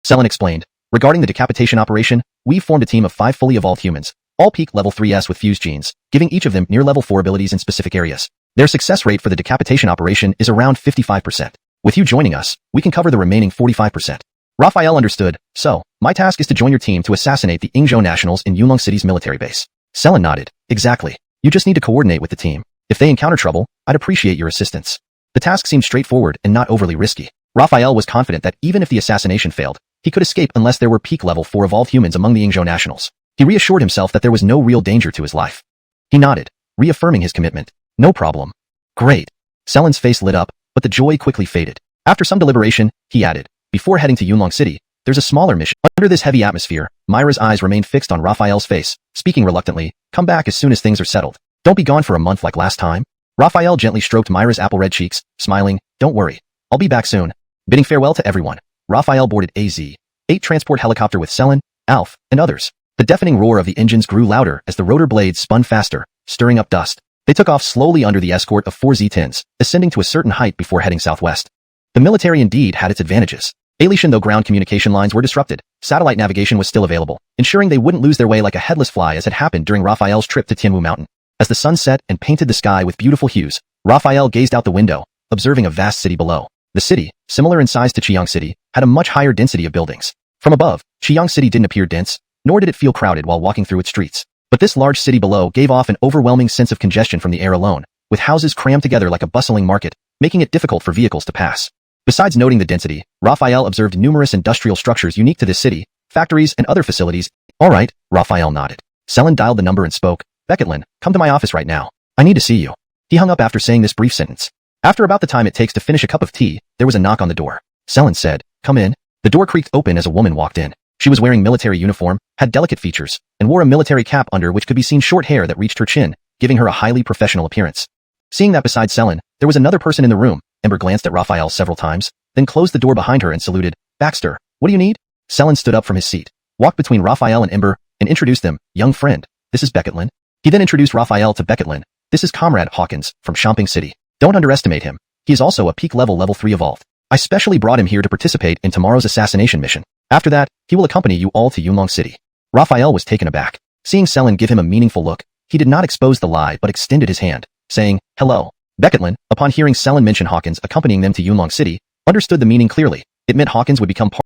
A: Selen explained, regarding the decapitation operation, we've formed a team of 5 fully evolved humans, all peak level 3s with fused genes, giving each of them near level 4 abilities in specific areas. Their success rate for the decapitation operation is around 55%. With you joining us, we can cover the remaining 45%. Raphael understood, so, my task is to join your team to assassinate the Yingzhou nationals in Yunlong City's military base. Selen nodded, exactly. You just need to coordinate with the team. If they encounter trouble, I'd appreciate your assistance. The task seemed straightforward and not overly risky. Raphael was confident that even if the assassination failed, he could escape unless there were peak level 4 evolved humans among the Yingzhou nationals. He reassured himself that there was no real danger to his life. He nodded, reaffirming his commitment. No problem. Great. Selen's face lit up, but the joy quickly faded. After some deliberation, he added, before heading to Yunlong City, there's a smaller mission. Under this heavy atmosphere, Myra's eyes remained fixed on Raphael's face, speaking reluctantly, come back as soon as things are settled. Don't be gone for a month like last time. Raphael gently stroked Myra's apple-red cheeks, smiling, don't worry. I'll be back soon. Bidding farewell to everyone, Raphael boarded AZ-8 transport helicopter with Selen, Alf, and others. The deafening roar of the engines grew louder as the rotor blades spun faster, stirring up dust. They took off slowly under the escort of 4 Z-10s, ascending to a certain height before heading southwest. The military indeed had its advantages. Alishan, though ground communication lines were disrupted, satellite navigation was still available, ensuring they wouldn't lose their way like a headless fly as had happened during Raphael's trip to Tianwu Mountain. As the sun set and painted the sky with beautiful hues, Raphael gazed out the window, observing a vast city below. The city, similar in size to Chiang City, had a much higher density of buildings. From above, Chiang City didn't appear dense, nor did it feel crowded while walking through its streets. But this large city below gave off an overwhelming sense of congestion from the air alone, with houses crammed together like a bustling market, making it difficult for vehicles to pass. Besides noting the density, Raphael observed numerous industrial structures unique to this city, factories and other facilities. All right, Raphael nodded. Selen dialed the number and spoke, Becketlin, come to my office right now. I need to see you. He hung up after saying this brief sentence. After about the time it takes to finish a cup of tea, there was a knock on the door. Selen said, come in. The door creaked open as a woman walked in. She was wearing military uniform, had delicate features, and wore a military cap under which could be seen short hair that reached her chin, giving her a highly professional appearance. Seeing that besides Selen, there was another person in the room, Ember glanced at Raphael several times, then closed the door behind her and saluted, Baxter, what do you need? Selen stood up from his seat, walked between Raphael and Ember, and introduced them, young friend, this is Becketlin. He then introduced Raphael to Becketlin, this is Comrade Hawkins, from Shopping City. Don't underestimate him. He is also a peak level 3 evolved. I specially brought him here to participate in tomorrow's assassination mission. After that, he will accompany you all to Yunlong City. Raphael was taken aback. Seeing Selen give him a meaningful look, he did not expose the lie but extended his hand, saying, hello. Becketlin, upon hearing Selen mention Hawkins accompanying them to Yunlong City, understood the meaning clearly. It meant Hawkins would become part.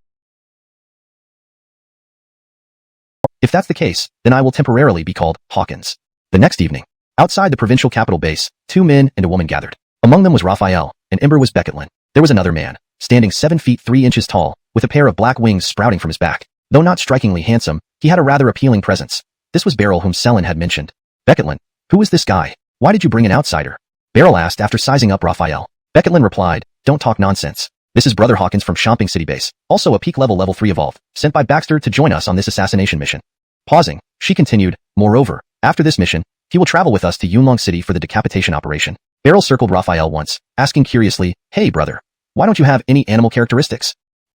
A: If that's the case, then I will temporarily be called Hawkins. The next evening, outside the provincial capital base, 2 men and a woman gathered. Among them was Raphael, and Ember was Becketlin. There was another man, standing 7 feet 3 inches tall, with a pair of black wings sprouting from his back. Though not strikingly handsome, he had a rather appealing presence. This was Beryl, whom Selen had mentioned. Becketlin, who is this guy? Why did you bring an outsider? Beryl asked after sizing up Raphael. Becketlin replied, don't talk nonsense. This is Brother Hawkins from Shopping City Base, also a peak level 3 evolved, sent by Baxter to join us on this assassination mission. Pausing, she continued, moreover, after this mission, he will travel with us to Yunlong City for the decapitation operation. Beryl circled Raphael once, asking curiously, hey brother, why don't you have any animal characteristics?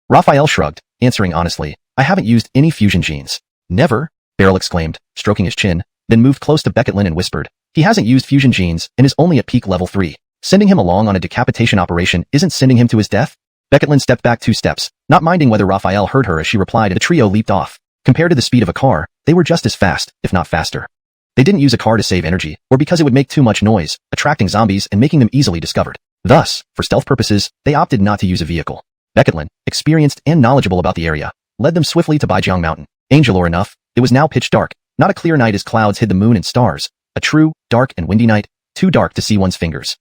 A: Raphael shrugged, answering honestly, I haven't used any fusion genes. Never? Beryl exclaimed, stroking his chin, then moved close to Becketlin and whispered, he hasn't used fusion genes and is only at peak level 3. Sending him along on a decapitation operation isn't sending him to his death? Becketlin stepped back 2 steps, not minding whether Raphael heard her as she replied, and the trio leaped off. Compared to the speed of a car, they were just as fast, if not faster. They didn't use a car to save energy, or because it would make too much noise, attracting zombies and making them easily discovered. Thus, for stealth purposes, they opted not to use a vehicle. Becketlin, experienced and knowledgeable about the area, led them swiftly to Baijiang Mountain. Angel-or enough, it was now pitch dark, not a clear night as clouds hid the moon and stars, a true, dark and windy night, too dark to see one's fingers.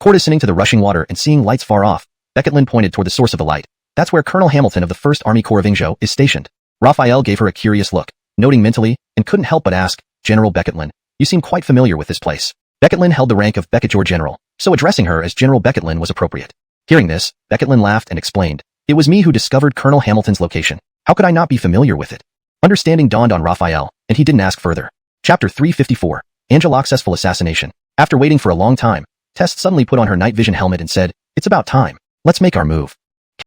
A: Courtesaning to the rushing water and seeing lights far off, Becketlin pointed toward the source of the light. That's where Colonel Hamilton of the 1st Army Corps of Ingzhou is stationed. Raphael gave her a curious look, noting mentally, and couldn't help but ask, General Becketlin, you seem quite familiar with this place. Becketlin held the rank of Becketor General, so addressing her as General Becketlin was appropriate. Hearing this, Becketlin laughed and explained, it was me who discovered Colonel Hamilton's location. How could I not be familiar with it? Understanding dawned on Raphael, and he didn't ask further. Chapter 354, Angel's Successful Assassination. After waiting for a long time, Tess suddenly put on her night vision helmet and said, it's about time. Let's make our move.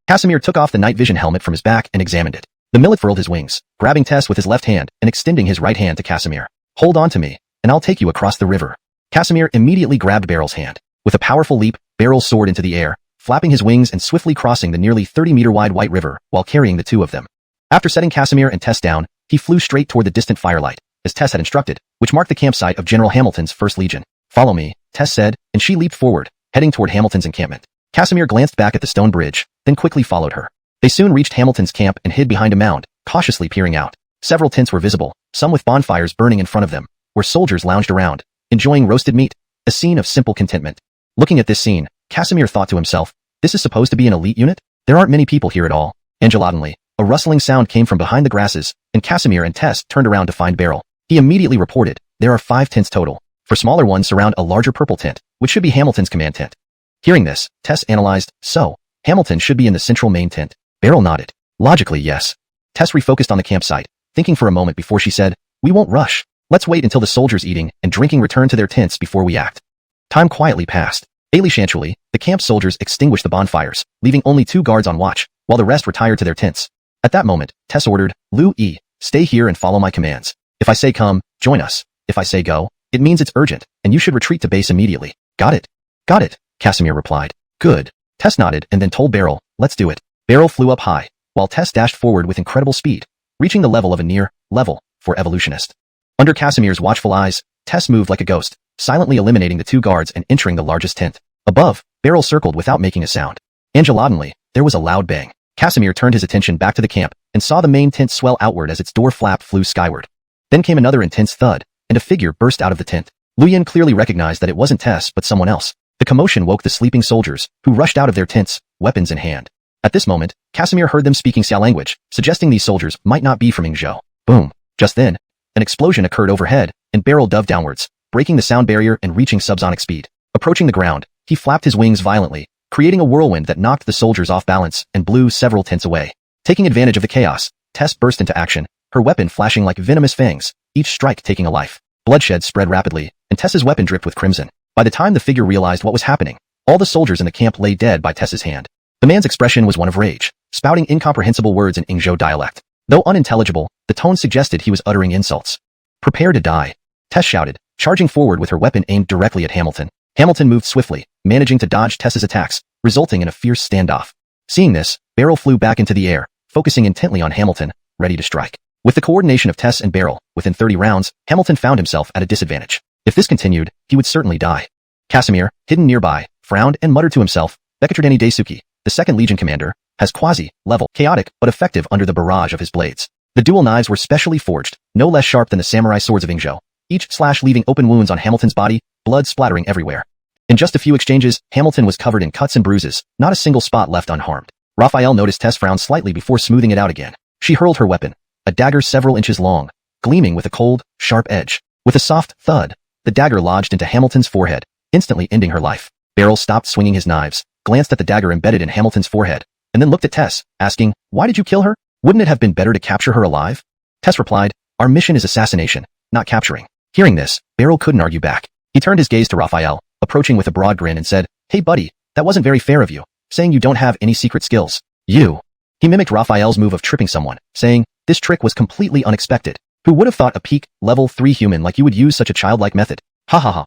A: Casimir took off the night vision helmet from his back and examined it. The millet furled his wings, grabbing Tess with his left hand and extending his right hand to Casimir. Hold on to me, and I'll take you across the river. Casimir immediately grabbed Beryl's hand. With a powerful leap, Beryl soared into the air, flapping his wings and swiftly crossing the nearly 30-meter-wide White River while carrying the two of them. After setting Casimir and Tess down, he flew straight toward the distant firelight, as Tess had instructed, which marked the campsite of General Hamilton's 1st Legion. Follow me, Tess said, and she leaped forward, heading toward Hamilton's encampment. Casimir glanced back at the stone bridge, then quickly followed her. They soon reached Hamilton's camp and hid behind a mound, cautiously peering out. Several tents were visible, some with bonfires burning in front of them, where soldiers lounged around, enjoying roasted meat, a scene of simple contentment. Looking at this scene, Casimir thought to himself, this is supposed to be an elite unit? There aren't many people here at all. Angelotantly, a rustling sound came from behind the grasses, and Casimir and Tess turned around to find Beryl. He immediately reported, there are 5 tents total. 4 smaller ones surround a larger purple tent, which should be Hamilton's command tent. Hearing this, Tess analyzed, so, Hamilton should be in the central main tent. Beryl nodded. Logically, yes. Tess refocused on the campsite, thinking for a moment before she said, we won't rush. Let's wait until the soldiers eating and drinking return to their tents before we act. Time quietly passed. Enchantually, the camp soldiers extinguished the bonfires, leaving only 2 guards on watch, while the rest retired to their tents. At that moment, Tess ordered, Lu Yi, stay here and follow my commands. If I say come, join us. If I say go, it means it's urgent, and you should retreat to base immediately. Got it? Got it, Casimir replied. Good. Tess nodded and then told Beryl, let's do it. Beryl flew up high, while Tess dashed forward with incredible speed, reaching the level of a near level for evolutionist. Under Casimir's watchful eyes, Tess moved like a ghost, silently eliminating the 2 guards and entering the largest tent. Above, Beryl circled without making a sound. Angelotantly, there was a loud bang. Casimir turned his attention back to the camp and saw the main tent swell outward as its door flap flew skyward. Then came another intense thud, and a figure burst out of the tent. Luyan clearly recognized that it wasn't Tess but someone else. The commotion woke the sleeping soldiers, who rushed out of their tents, weapons in hand. At this moment, Casimir heard them speaking Xiao language, suggesting these soldiers might not be from Ingzhou. Boom. Just then, an explosion occurred overhead, and Beryl dove downwards, breaking the sound barrier and reaching subsonic speed. Approaching the ground, he flapped his wings violently, creating a whirlwind that knocked the soldiers off balance and blew several tents away. Taking advantage of the chaos, Tess burst into action, her weapon flashing like venomous fangs, each strike taking a life. Bloodshed spread rapidly, and Tess's weapon dripped with crimson. By the time the figure realized what was happening, all the soldiers in the camp lay dead by Tess's hand. The man's expression was one of rage, spouting incomprehensible words in Ingzhou dialect. Though unintelligible, the tone suggested he was uttering insults. Prepare to die, Tess shouted, charging forward with her weapon aimed directly at Hamilton. Hamilton moved swiftly, managing to dodge Tess's attacks, resulting in a fierce standoff. Seeing this, Beryl flew back into the air, focusing intently on Hamilton, ready to strike. With the coordination of Tess and Beryl, within 30 rounds, Hamilton found himself at a disadvantage. If this continued, he would certainly die. Casimir, hidden nearby, frowned and muttered to himself, Bekatradeni Daisuke, the 2nd Legion commander, has quasi-level, chaotic, but effective under the barrage of his blades. The dual knives were specially forged, no less sharp than the samurai swords of Ingzhou, each slash leaving open wounds on Hamilton's body, blood splattering everywhere. In just a few exchanges, Hamilton was covered in cuts and bruises, not a single spot left unharmed. Raphael noticed Tess frown slightly before smoothing it out again. She hurled her weapon, a dagger several inches long, gleaming with a cold, sharp edge. With a soft thud, the dagger lodged into Hamilton's forehead, instantly ending her life. Beryl stopped swinging his knives, glanced at the dagger embedded in Hamilton's forehead, and then looked at Tess, asking, why did you kill her? Wouldn't it have been better to capture her alive? Tess replied, our mission is assassination, not capturing. Hearing this, Beryl couldn't argue back. He turned his gaze to Raphael, approaching with a broad grin and said, hey buddy, that wasn't very fair of you, saying you don't have any secret skills. You. He mimicked Raphael's move of tripping someone, saying, this trick was completely unexpected. Who would have thought a peak, level 3 human like you would use such a childlike method? Ha ha ha.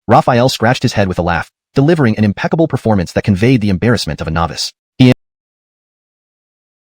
A: Raphael scratched his head with a laugh, delivering an impeccable performance that conveyed the embarrassment of a novice.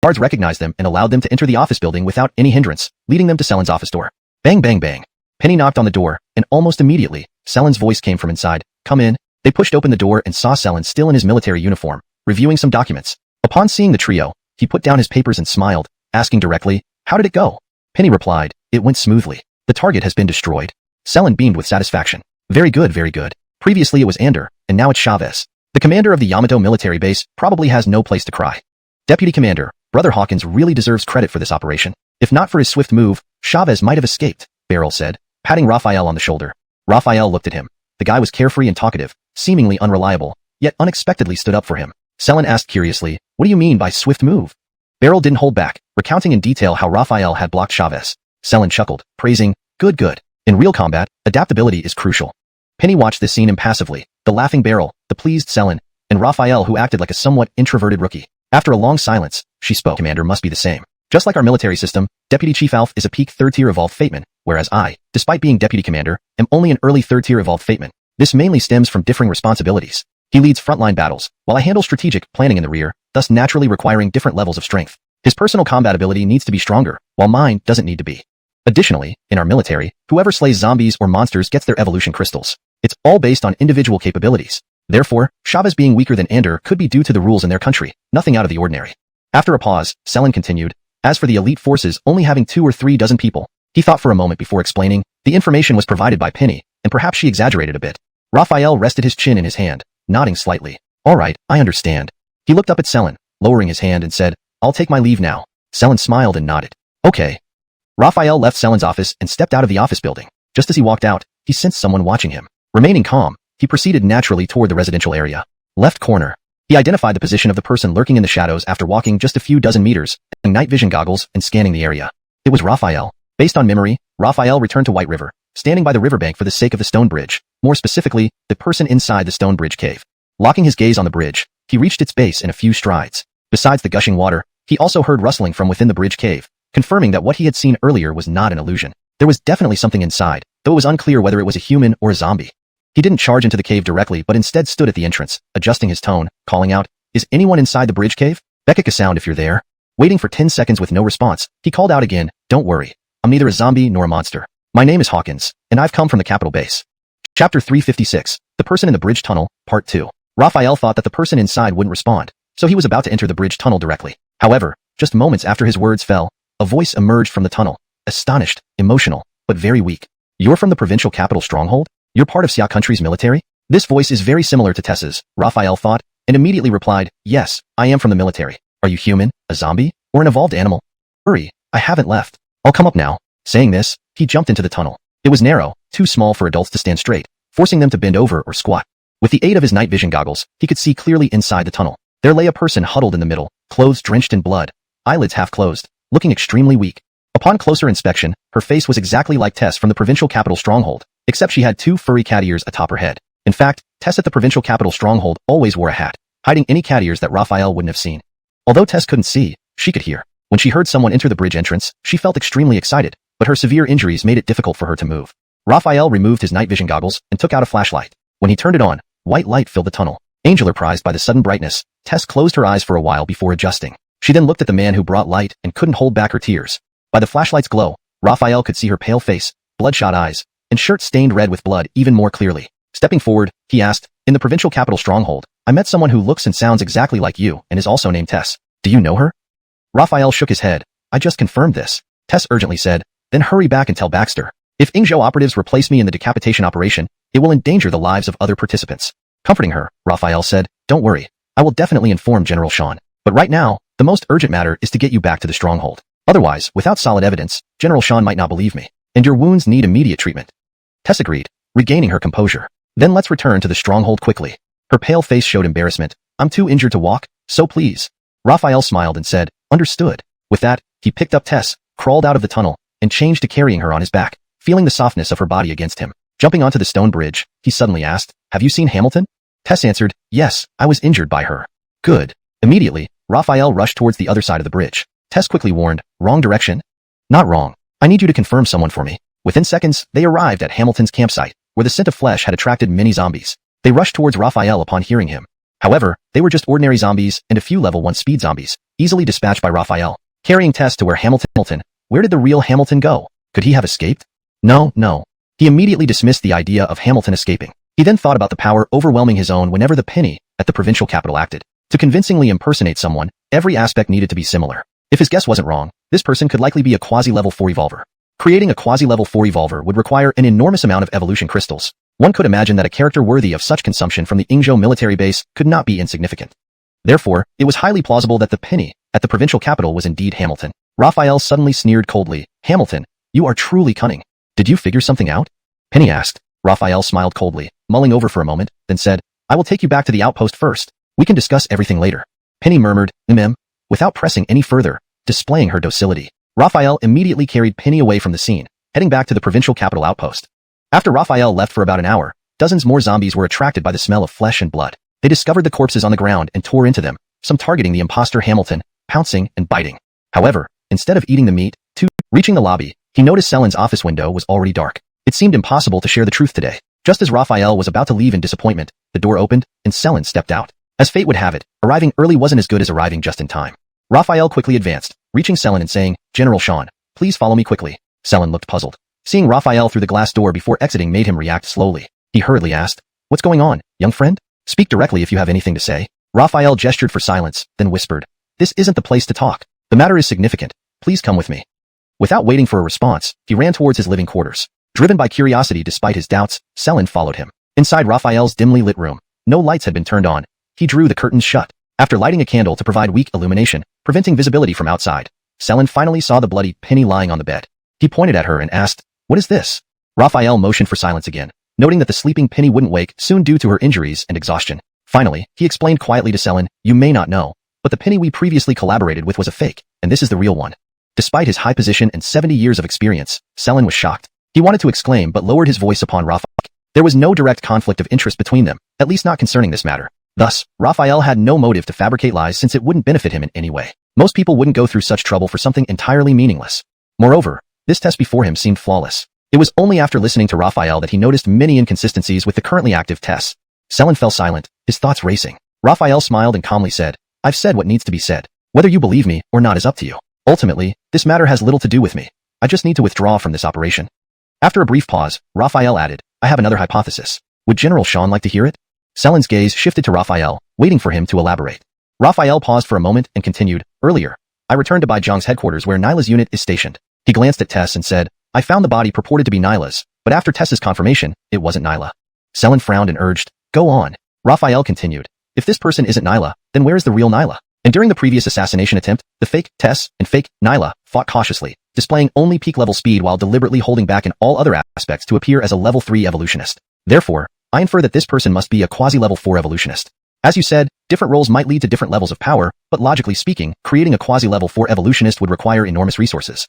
A: Guards recognized them and allowed them to enter the office building without any hindrance, leading them to Selen's office door. Bang bang bang. Penny knocked on the door, and almost immediately, Selen's voice came from inside. Come in. They pushed open the door and saw Selen still in his military uniform, reviewing some documents. Upon seeing the trio, he put down his papers and smiled, asking directly, how did it go? Penny replied, it went smoothly. The target has been destroyed. Selen beamed with satisfaction. Very good, very good. Previously it was Ander, and now it's Chavez. The commander of the Yamato military base probably has no place to cry. Deputy Commander, Brother Hawkins really deserves credit for this operation. If not for his swift move, Chavez might have escaped, Beryl said, patting Raphael on the shoulder. Raphael looked at him. The guy was carefree and talkative, seemingly unreliable, yet unexpectedly stood up for him. Selin asked curiously, what do you mean by swift move? Beryl didn't hold back, recounting in detail how Raphael had blocked Chavez. Selin chuckled, praising, good. In real combat, adaptability is crucial. Penny watched this scene impassively, the laughing Beryl, the pleased Selin, and Raphael who acted like a somewhat introverted rookie. After a long silence, she spoke. Commander must be the same. Just like our military system, Deputy Chief Alf is a peak third-tier evolved fateman, whereas I, despite being Deputy Commander, am only an early third-tier evolved fateman. This mainly stems from differing responsibilities. He leads frontline battles, while I handle strategic planning in the rear, thus naturally requiring different levels of strength. His personal combat ability needs to be stronger, while mine doesn't need to be. Additionally, in our military, whoever slays zombies or monsters gets their evolution crystals. It's all based on individual capabilities. Therefore, Chavez being weaker than Ander could be due to the rules in their country, nothing out of the ordinary. After a pause, Selin continued, as for the elite forces only having 2 or 3 dozen people, he thought for a moment before explaining, the information was provided by Penny, and perhaps she exaggerated a bit. Raphael rested his chin in his hand, nodding slightly. All right, I understand. He looked up at Selin, lowering his hand and said, I'll take my leave now. Selin smiled and nodded. Okay. Raphael left Selin's office and stepped out of the office building. Just as he walked out, he sensed someone watching him. Remaining calm, he proceeded naturally toward the residential area. Left corner. He identified the position of the person lurking in the shadows after walking just a few dozen meters, wearing night vision goggles and scanning the area. It was Raphael. Based on memory, Raphael returned to White River, standing by the riverbank for the sake of the stone bridge, more specifically, the person inside the stone bridge cave. Locking his gaze on the bridge, he reached its base in a few strides. Besides the gushing water, he also heard rustling from within the bridge cave, confirming that what he had seen earlier was not an illusion. There was definitely something inside, though it was unclear whether it was a human or a zombie. He didn't charge into the cave directly but instead stood at the entrance, adjusting his tone, calling out, Is anyone inside the bridge cave? Make a sound if you're there. Waiting for 10 seconds with no response, he called out again, Don't worry. I'm neither a zombie nor a monster. My name is Hawkins, and I've come from the capital base. Chapter 356, The Person in the Bridge Tunnel, Part 2. Raphael thought that the person inside wouldn't respond, so he was about to enter the bridge tunnel directly. However, just moments after his words fell, a voice emerged from the tunnel, astonished, emotional, but very weak. You're from the provincial capital stronghold? You're part of Xia country's military? This voice is very similar to Tessa's, Raphael thought, and immediately replied, Yes, I am from the military. Are you human, a zombie, or an evolved animal? Hurry, I haven't left. I'll come up now. Saying this, he jumped into the tunnel. It was narrow, too small for adults to stand straight, forcing them to bend over or squat. With the aid of his night vision goggles, he could see clearly inside the tunnel. There lay a person huddled in the middle, clothes drenched in blood, eyelids half closed, looking extremely weak. Upon closer inspection, her face was exactly like Tess from the provincial capital stronghold, except she had 2 furry cat ears atop her head. In fact, Tess at the provincial capital stronghold always wore a hat, hiding any cat ears that Raphael wouldn't have seen. Although Tess couldn't see, she could hear. When she heard someone enter the bridge entrance, she felt extremely excited, but her severe injuries made it difficult for her to move. Raphael removed his night vision goggles and took out a flashlight. When he turned it on, white light filled the tunnel. Surprised by the sudden brightness, Tess closed her eyes for a while before adjusting. She then looked at the man who brought light and couldn't hold back her tears. By the flashlight's glow, Raphael could see her pale face, bloodshot eyes, and shirt stained red with blood even more clearly. Stepping forward, he asked, In the provincial capital stronghold, I met someone who looks and sounds exactly like you and is also named Tess. Do you know her? Raphael shook his head. I just confirmed this. Tess urgently said, Then hurry back and tell Baxter. If Ingzhou operatives replace me in the decapitation operation, it will endanger the lives of other participants. Comforting her, Raphael said, Don't worry. I will definitely inform General Sean. But right now, the most urgent matter is to get you back to the stronghold. Otherwise, without solid evidence, General Sean might not believe me. And your wounds need immediate treatment. Tess agreed, regaining her composure. Then let's return to the stronghold quickly. Her pale face showed embarrassment. I'm too injured to walk, so please. Raphael smiled and said, Understood. With that, he picked up Tess, crawled out of the tunnel, and changed to carrying her on his back, feeling the softness of her body against him. Jumping onto the stone bridge, he suddenly asked, Have you seen Hamilton? Tess answered, Yes, I was injured by her. Good. Immediately, Raphael rushed towards the other side of the bridge. Tess quickly warned, Wrong direction? Not wrong. I need you to confirm someone for me. Within seconds, they arrived at Hamilton's campsite, where the scent of flesh had attracted many zombies. They rushed towards Raphael upon hearing him. However, they were just ordinary zombies and a few level 1 speed zombies, easily dispatched by Raphael. Carrying Tess to where Hamilton, where did the real Hamilton go? Could he have escaped? No. He immediately dismissed the idea of Hamilton escaping. He then thought about the power overwhelming his own whenever the penny at the provincial capital acted. To convincingly impersonate someone, every aspect needed to be similar. If his guess wasn't wrong, this person could likely be a quasi-level 4 evolver. Creating a quasi-level 4 evolver would require an enormous amount of evolution crystals. One could imagine that a character worthy of such consumption from the Ingzhou military base could not be insignificant. Therefore, it was highly plausible that the penny at the provincial capital was indeed Hamilton. Raphael suddenly sneered coldly. Hamilton, you are truly cunning. Did you figure something out? Penny asked. Raphael smiled coldly, mulling over for a moment, then said, I will take you back to the outpost first. We can discuss everything later. Penny murmured, without pressing any further, displaying her docility. Raphael immediately carried Penny away from the scene, heading back to the provincial capital outpost. After Raphael left for about an hour, dozens more zombies were attracted by the smell of flesh and blood. They discovered the corpses on the ground and tore into them, some targeting the imposter Hamilton, pouncing and biting. However, instead of eating the meat, reaching the lobby, he noticed Selen's office window was already dark. It seemed impossible to share the truth today. Just as Raphael was about to leave in disappointment, the door opened, and Selen stepped out. As fate would have it, arriving early wasn't as good as arriving just in time. Raphael quickly advanced, reaching Selen and saying, General Sean, please follow me quickly. Selen looked puzzled. Seeing Raphael through the glass door before exiting made him react slowly. He hurriedly asked, What's going on, young friend? Speak directly if you have anything to say. Raphael gestured for silence, then whispered, This isn't the place to talk. The matter is significant. Please come with me. Without waiting for a response, he ran towards his living quarters. Driven by curiosity despite his doubts, Selen followed him. Inside Raphael's dimly lit room, no lights had been turned on. He drew the curtains shut. After lighting a candle to provide weak illumination, preventing visibility from outside, Selen finally saw the bloody Penny lying on the bed. He pointed at her and asked, What is this? Raphael motioned for silence again, noting that the sleeping Penny wouldn't wake soon due to her injuries and exhaustion. Finally, he explained quietly to Selen, You may not know, but the Penny we previously collaborated with was a fake, and this is the real one. Despite his high position and 70 years of experience, Selen was shocked. He wanted to exclaim but lowered his voice upon Raphael. There was no direct conflict of interest between them, at least not concerning this matter. Thus, Raphael had no motive to fabricate lies since it wouldn't benefit him in any way. Most people wouldn't go through such trouble for something entirely meaningless. Moreover, this test before him seemed flawless. It was only after listening to Raphael that he noticed many inconsistencies with the currently active tests. Selen fell silent, his thoughts racing. Raphael smiled and calmly said, I've said what needs to be said. Whether you believe me or not is up to you. Ultimately, this matter has little to do with me. I just need to withdraw from this operation. After a brief pause, Raphael added, I have another hypothesis. Would General Sean like to hear it? Selen's gaze shifted to Raphael, waiting for him to elaborate. Raphael paused for a moment and continued, Earlier, I returned to Baizhang's headquarters where Nyla's unit is stationed. He glanced at Tess and said, I found the body purported to be Nyla's, but after Tess's confirmation, it wasn't Nyla. Selen frowned and urged, Go on. Raphael continued, If this person isn't Nyla, then where is the real Nyla? And during the previous assassination attempt, the fake Tess and fake Nyla fought cautiously, displaying only peak-level speed while deliberately holding back in all other aspects to appear as a level 3 evolutionist. Therefore, I infer that this person must be a quasi-level 4 evolutionist. As you said, different roles might lead to different levels of power, but logically speaking, creating a quasi-level 4 evolutionist would require enormous resources.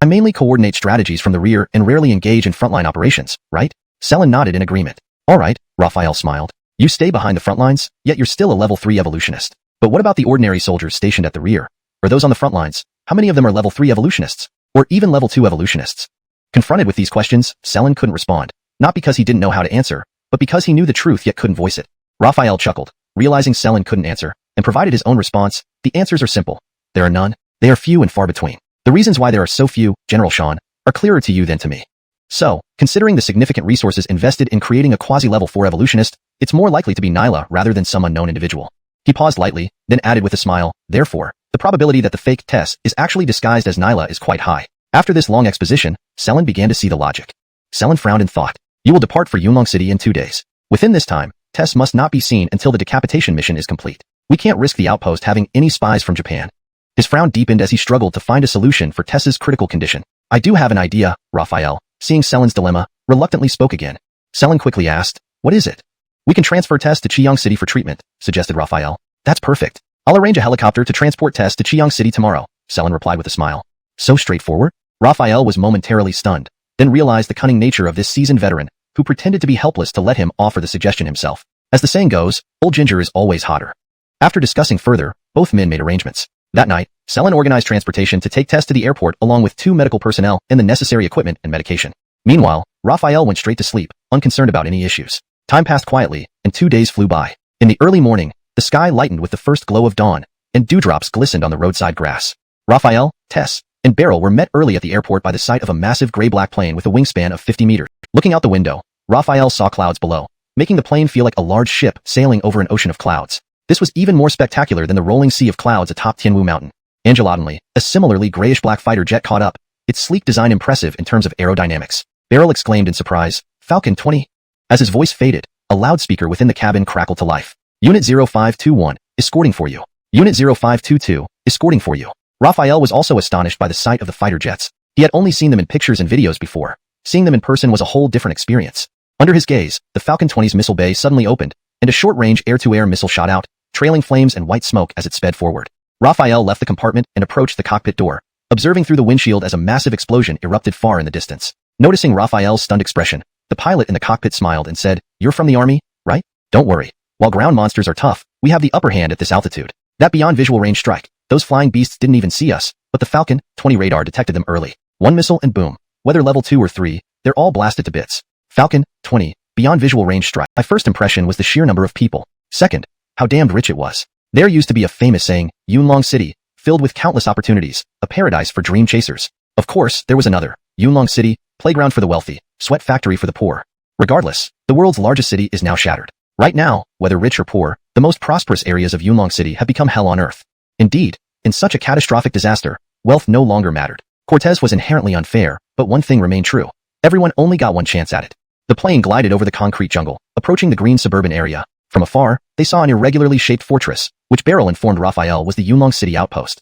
A: I mainly coordinate strategies from the rear and rarely engage in frontline operations, right? Selen nodded in agreement. All right, Raphael smiled. You stay behind the front lines, yet you're still a level 3 evolutionist. But what about the ordinary soldiers stationed at the rear? Or those on the front lines? How many of them are level 3 evolutionists? Or even level 2 evolutionists? Confronted with these questions, Selen couldn't respond. Not because he didn't know how to answer, but because he knew the truth yet couldn't voice it. Raphael chuckled, realizing Selen couldn't answer, and provided his own response. The answers are simple. There are none. They are few and far between. The reasons why there are so few, General Sean, are clearer to you than to me. So, considering the significant resources invested in creating a quasi-level 4 evolutionist, it's more likely to be Nyla rather than some unknown individual. He paused lightly, then added with a smile, Therefore, the probability that the fake Tess is actually disguised as Nyla is quite high. After this long exposition, Selen began to see the logic. Selen frowned and thought, You will depart for Yunlong City in 2 days. Within this time, Tess must not be seen until the decapitation mission is complete. We can't risk the outpost having any spies from Japan. His frown deepened as he struggled to find a solution for Tess's critical condition. I do have an idea, Raphael, seeing Selen's dilemma, reluctantly spoke again. Selen quickly asked, What is it? We can transfer Tess to Qiyang City for treatment, suggested Raphael. That's perfect. I'll arrange a helicopter to transport Tess to Qiyang City tomorrow, Selen replied with a smile. So straightforward? Raphael was momentarily stunned, then realized the cunning nature of this seasoned veteran, who pretended to be helpless to let him offer the suggestion himself. As the saying goes, old ginger is always hotter. After discussing further, both men made arrangements. That night, Selen organized transportation to take Tess to the airport along with 2 medical personnel and the necessary equipment and medication. Meanwhile, Raphael went straight to sleep, unconcerned about any issues. Time passed quietly, and 2 days flew by. In the early morning, the sky lightened with the first glow of dawn, and dewdrops glistened on the roadside grass. Raphael, Tess, and Beryl were met early at the airport by the sight of a massive gray-black plane with a wingspan of 50 meters. Looking out the window, Raphael saw clouds below, making the plane feel like a large ship sailing over an ocean of clouds. This was even more spectacular than the rolling sea of clouds atop Tianwu Mountain. Angelotinely, a similarly grayish-black fighter jet caught up, its sleek design impressive in terms of aerodynamics. Beryl exclaimed in surprise, Falcon 20. As his voice faded, a loudspeaker within the cabin crackled to life. Unit 0521, escorting for you. Unit 0522, escorting for you. Raphael was also astonished by the sight of the fighter jets. He had only seen them in pictures and videos before. Seeing them in person was a whole different experience. Under his gaze, the Falcon 20's missile bay suddenly opened, and a short-range air-to-air missile shot out, trailing flames and white smoke as it sped forward. Raphael left the compartment and approached the cockpit door, observing through the windshield as a massive explosion erupted far in the distance. Noticing Raphael's stunned expression, the pilot in the cockpit smiled and said, "You're from the army, right? Don't worry. While ground monsters are tough, we have the upper hand at this altitude." That beyond visual range strike, those flying beasts didn't even see us, but the Falcon 20 radar detected them early. One missile and boom. Whether level 2 or 3, they're all blasted to bits. Falcon 20, beyond visual range strike. My first impression was the sheer number of people. Second, how damned rich it was. There used to be a famous saying, Yunlong City, filled with countless opportunities, a paradise for dream chasers. Of course, there was another, Yunlong City, playground for the wealthy, sweat factory for the poor. Regardless, the world's largest city is now shattered. Right now, whether rich or poor, the most prosperous areas of Yunlong City have become hell on earth. Indeed, in such a catastrophic disaster, wealth no longer mattered. Cortez was inherently unfair, but one thing remained true. Everyone only got one chance at it. The plane glided over the concrete jungle, approaching the green suburban area. From afar, they saw an irregularly shaped fortress, which Beryl informed Raphael was the Yunlong City outpost.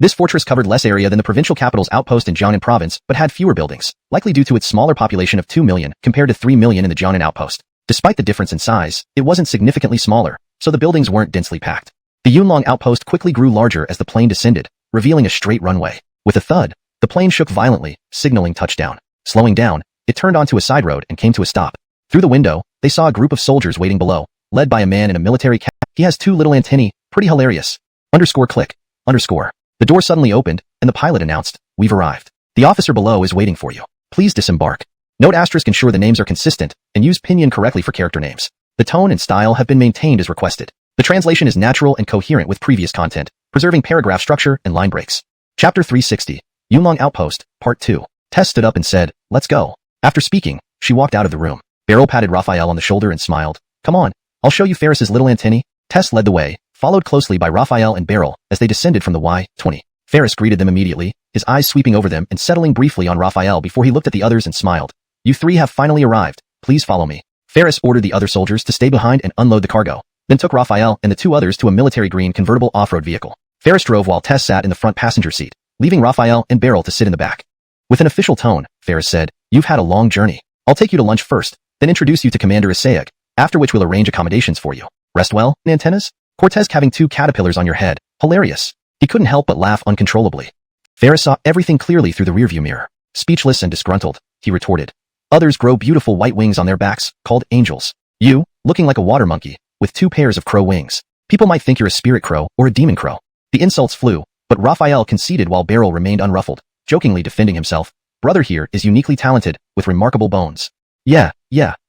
A: This fortress covered less area than the provincial capital's outpost in Jiangnan province, but had fewer buildings, likely due to its smaller population of 2 million compared to 3 million in the Jiangnan outpost. Despite the difference in size, it wasn't significantly smaller, so the buildings weren't densely packed. The Yunlong outpost quickly grew larger as the plane descended, revealing a straight runway. With a thud, the plane shook violently, signaling touchdown. Slowing down, it turned onto a side road and came to a stop. Through the window, they saw a group of soldiers waiting below, led by a man in a military cap. He has 2 little antennae, pretty hilarious. _click, _. The door suddenly opened, and the pilot announced, "We've arrived. The officer below is waiting for you. Please disembark." Note asterisk ensure the names are consistent, and use pinyin correctly for character names. The tone and style have been maintained as requested. The translation is natural and coherent with previous content, preserving paragraph structure and line breaks. Chapter 360, Yunlong Outpost, Part 2. Tess stood up and said, "Let's go." After speaking, she walked out of the room. Beryl patted Raphael on the shoulder and smiled. "Come on, I'll show you Ferris's little antennae." Tess led the way, followed closely by Raphael and Beryl as they descended from the Y-20. Ferris greeted them immediately, his eyes sweeping over them and settling briefly on Raphael before he looked at the others and smiled. "You 3 have finally arrived. Please follow me." Ferris ordered the other soldiers to stay behind and unload the cargo, then took Raphael and the 2 others to a military green convertible off-road vehicle. Ferris drove while Tess sat in the front passenger seat, leaving Raphael and Beryl to sit in the back. With an official tone, Ferris said, "You've had a long journey. I'll take you to lunch first, then introduce you to Commander Isayag, after which we'll arrange accommodations for you. Rest well, antennas? Cortez having 2 caterpillars on your head. Hilarious." He couldn't help but laugh uncontrollably. Ferris saw everything clearly through the rearview mirror. Speechless and disgruntled, he retorted, "Others grow beautiful white wings on their backs, called angels. You, looking like a water monkey, with 2 pairs of crow wings. People might think you're a spirit crow or a demon crow." The insults flew, but Raphael conceded while Beryl remained unruffled, jokingly defending himself. "Brother here is uniquely talented, with remarkable bones." Yeah,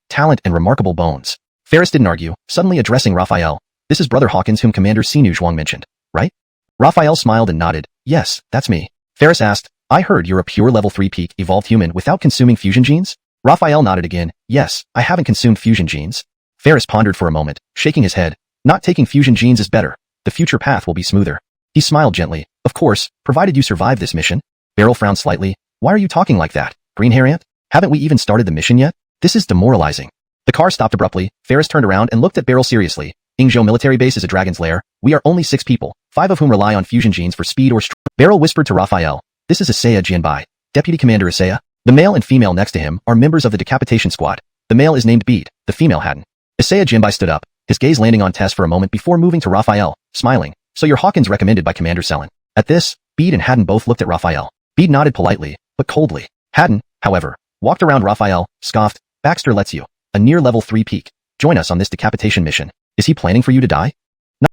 A: talent and remarkable bones. Ferris didn't argue, suddenly addressing Raphael. "This is Brother Hawkins whom Commander Xuanhuan mentioned, right?" Raphael smiled and nodded. "Yes, that's me." Ferris asked, "I heard you're a pure level 3 peak evolved human without consuming fusion genes?" Raphael nodded again. "Yes, I haven't consumed fusion genes." Ferris pondered for a moment, shaking his head. "Not taking fusion genes is better. The future path will be smoother." He smiled gently. "Of course, provided you survive this mission." Beryl frowned slightly. "Why are you talking like that, Green Hair Ant? Haven't we even started the mission yet? This is demoralizing." The car stopped abruptly. Ferris turned around and looked at Beryl seriously. "Ingzhou military base is a dragon's lair. We are only 6 people, 5 of whom rely on fusion genes for speed or strength." Beryl whispered to Raphael, "This is Isaiah Jianbai, Deputy Commander Isaiah." The male and female next to him are members of the decapitation squad. The male is named Beat, the female hadn't. Isaiah Jianbai stood up, his gaze landing on Tess for a moment before moving to Raphael, smiling. "So you're Hawkins recommended by Commander Selen." At this, Beat and Haddon both looked at Raphael. Beat nodded politely, but coldly. Haddon, however, walked around Raphael, scoffed, "Baxter lets you, a near level 3 peak, join us on this decapitation mission. Is he planning for you to die?"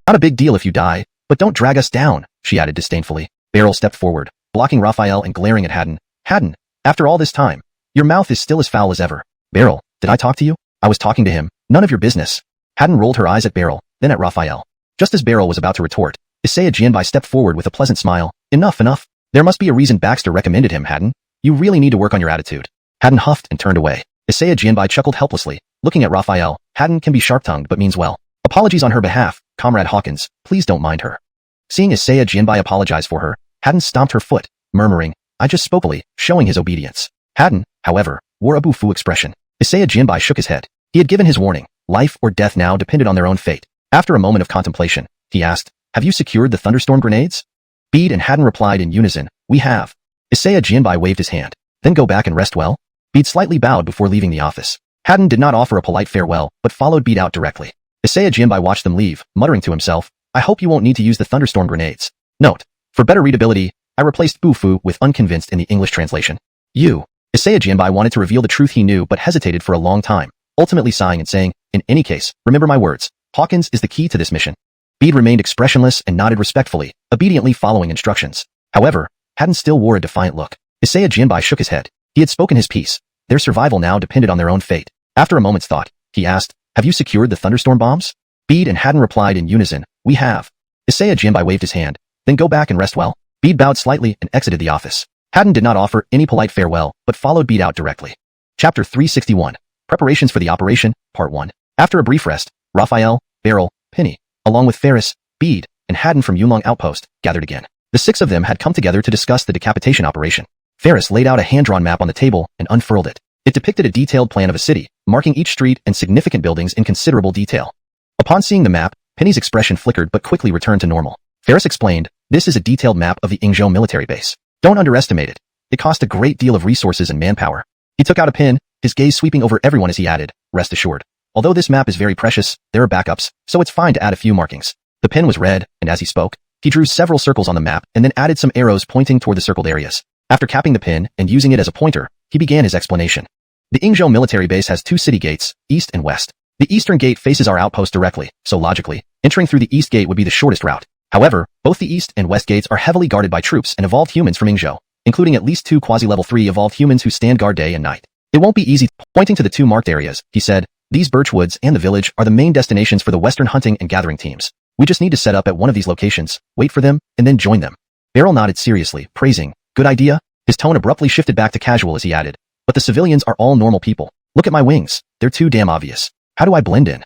A: Not a big deal if you die, but don't drag us down," she added disdainfully. Beryl stepped forward, blocking Raphael and glaring at Haddon. "Haddon, after all this time, your mouth is still as foul as ever." "Beryl, did I talk to you?" "I was talking to him. None of your business." Haddon rolled her eyes at Beryl, then at Raphael. Just as Beryl was about to retort, Isaiah Jianbai stepped forward with a pleasant smile. Enough. There must be a reason Baxter recommended him, Haddon. You really need to work on your attitude." Haddon huffed and turned away. Isaiah Jianbai chuckled helplessly, looking at Raphael. Haddon can be sharp-tongued but means well. "Apologies on her behalf, Comrade Hawkins. Please don't mind her." Seeing Isaiah Jianbai apologize for her, Haddon stomped her foot, murmuring, "I just spokily," showing his obedience. Haddon, however, wore a boo-foo expression. Isaiah Jianbai shook his head. He had given his warning. Life or death now depended on their own fate. After a moment of contemplation, he asked, have you secured the thunderstorm grenades? Bede and Haddon replied in unison, we have. Isaiah Jianbai waved his hand. Then go back and rest well? Bede slightly bowed before leaving the office. Haddon did not offer a polite farewell, but followed Bede out directly. Isaiah Jianbai watched them leave, muttering to himself, I hope you won't need to use the thunderstorm grenades. Note: for better readability, I replaced Bufu with unconvinced in the English translation. Isaiah Jianbai wanted to reveal the truth he knew but hesitated for a long time, ultimately sighing and saying, in any case, remember my words, Hawkins is the key to this mission. Bede remained expressionless and nodded respectfully, obediently following instructions. However, Haddon still wore a defiant look. Isaiah Jianbai shook his head. He had spoken his piece. Their survival now depended on their own fate. After a moment's thought, he asked, have you secured the thunderstorm bombs? Bede and Haddon replied in unison, we have. Isaiah Jianbai waved his hand. Then go back and rest well. Bede bowed slightly and exited the office. Haddon did not offer any polite farewell, but followed Bede out directly. Chapter 361. Preparations for the Operation, Part 1. After a brief rest, Raphael, Beryl, Penny, along with Ferris, Bede, and Haddon from Yulong Outpost, gathered again. The 6 of them had come together to discuss the decapitation operation. Ferris laid out a hand-drawn map on the table and unfurled it. It depicted a detailed plan of a city, marking each street and significant buildings in considerable detail. Upon seeing the map, Penny's expression flickered but quickly returned to normal. Ferris explained, this is a detailed map of the Yingzhou military base. Don't underestimate it. It cost a great deal of resources and manpower. He took out a pen, his gaze sweeping over everyone as he added, rest assured. Although this map is very precious, there are backups, so it's fine to add a few markings. The pen was red, and as he spoke, he drew several circles on the map and then added some arrows pointing toward the circled areas. After capping the pen and using it as a pointer, he began his explanation. The Yingzhou military base has 2 city gates, east and west. The eastern gate faces our outpost directly, so logically, entering through the east gate would be the shortest route. However, both the east and west gates are heavily guarded by troops and evolved humans from Yingzhou, including at least 2 quasi-level 3 evolved humans who stand guard day and night. It won't be easy. Pointing to the 2 marked areas, he said, these birch woods and the village are the main destinations for the western hunting and gathering teams. We just need to set up at one of these locations, wait for them, and then join them. Beryl nodded seriously, praising, good idea. His tone abruptly shifted back to casual as he added, but the civilians are all normal people. Look at my wings. They're too damn obvious. How do I blend in?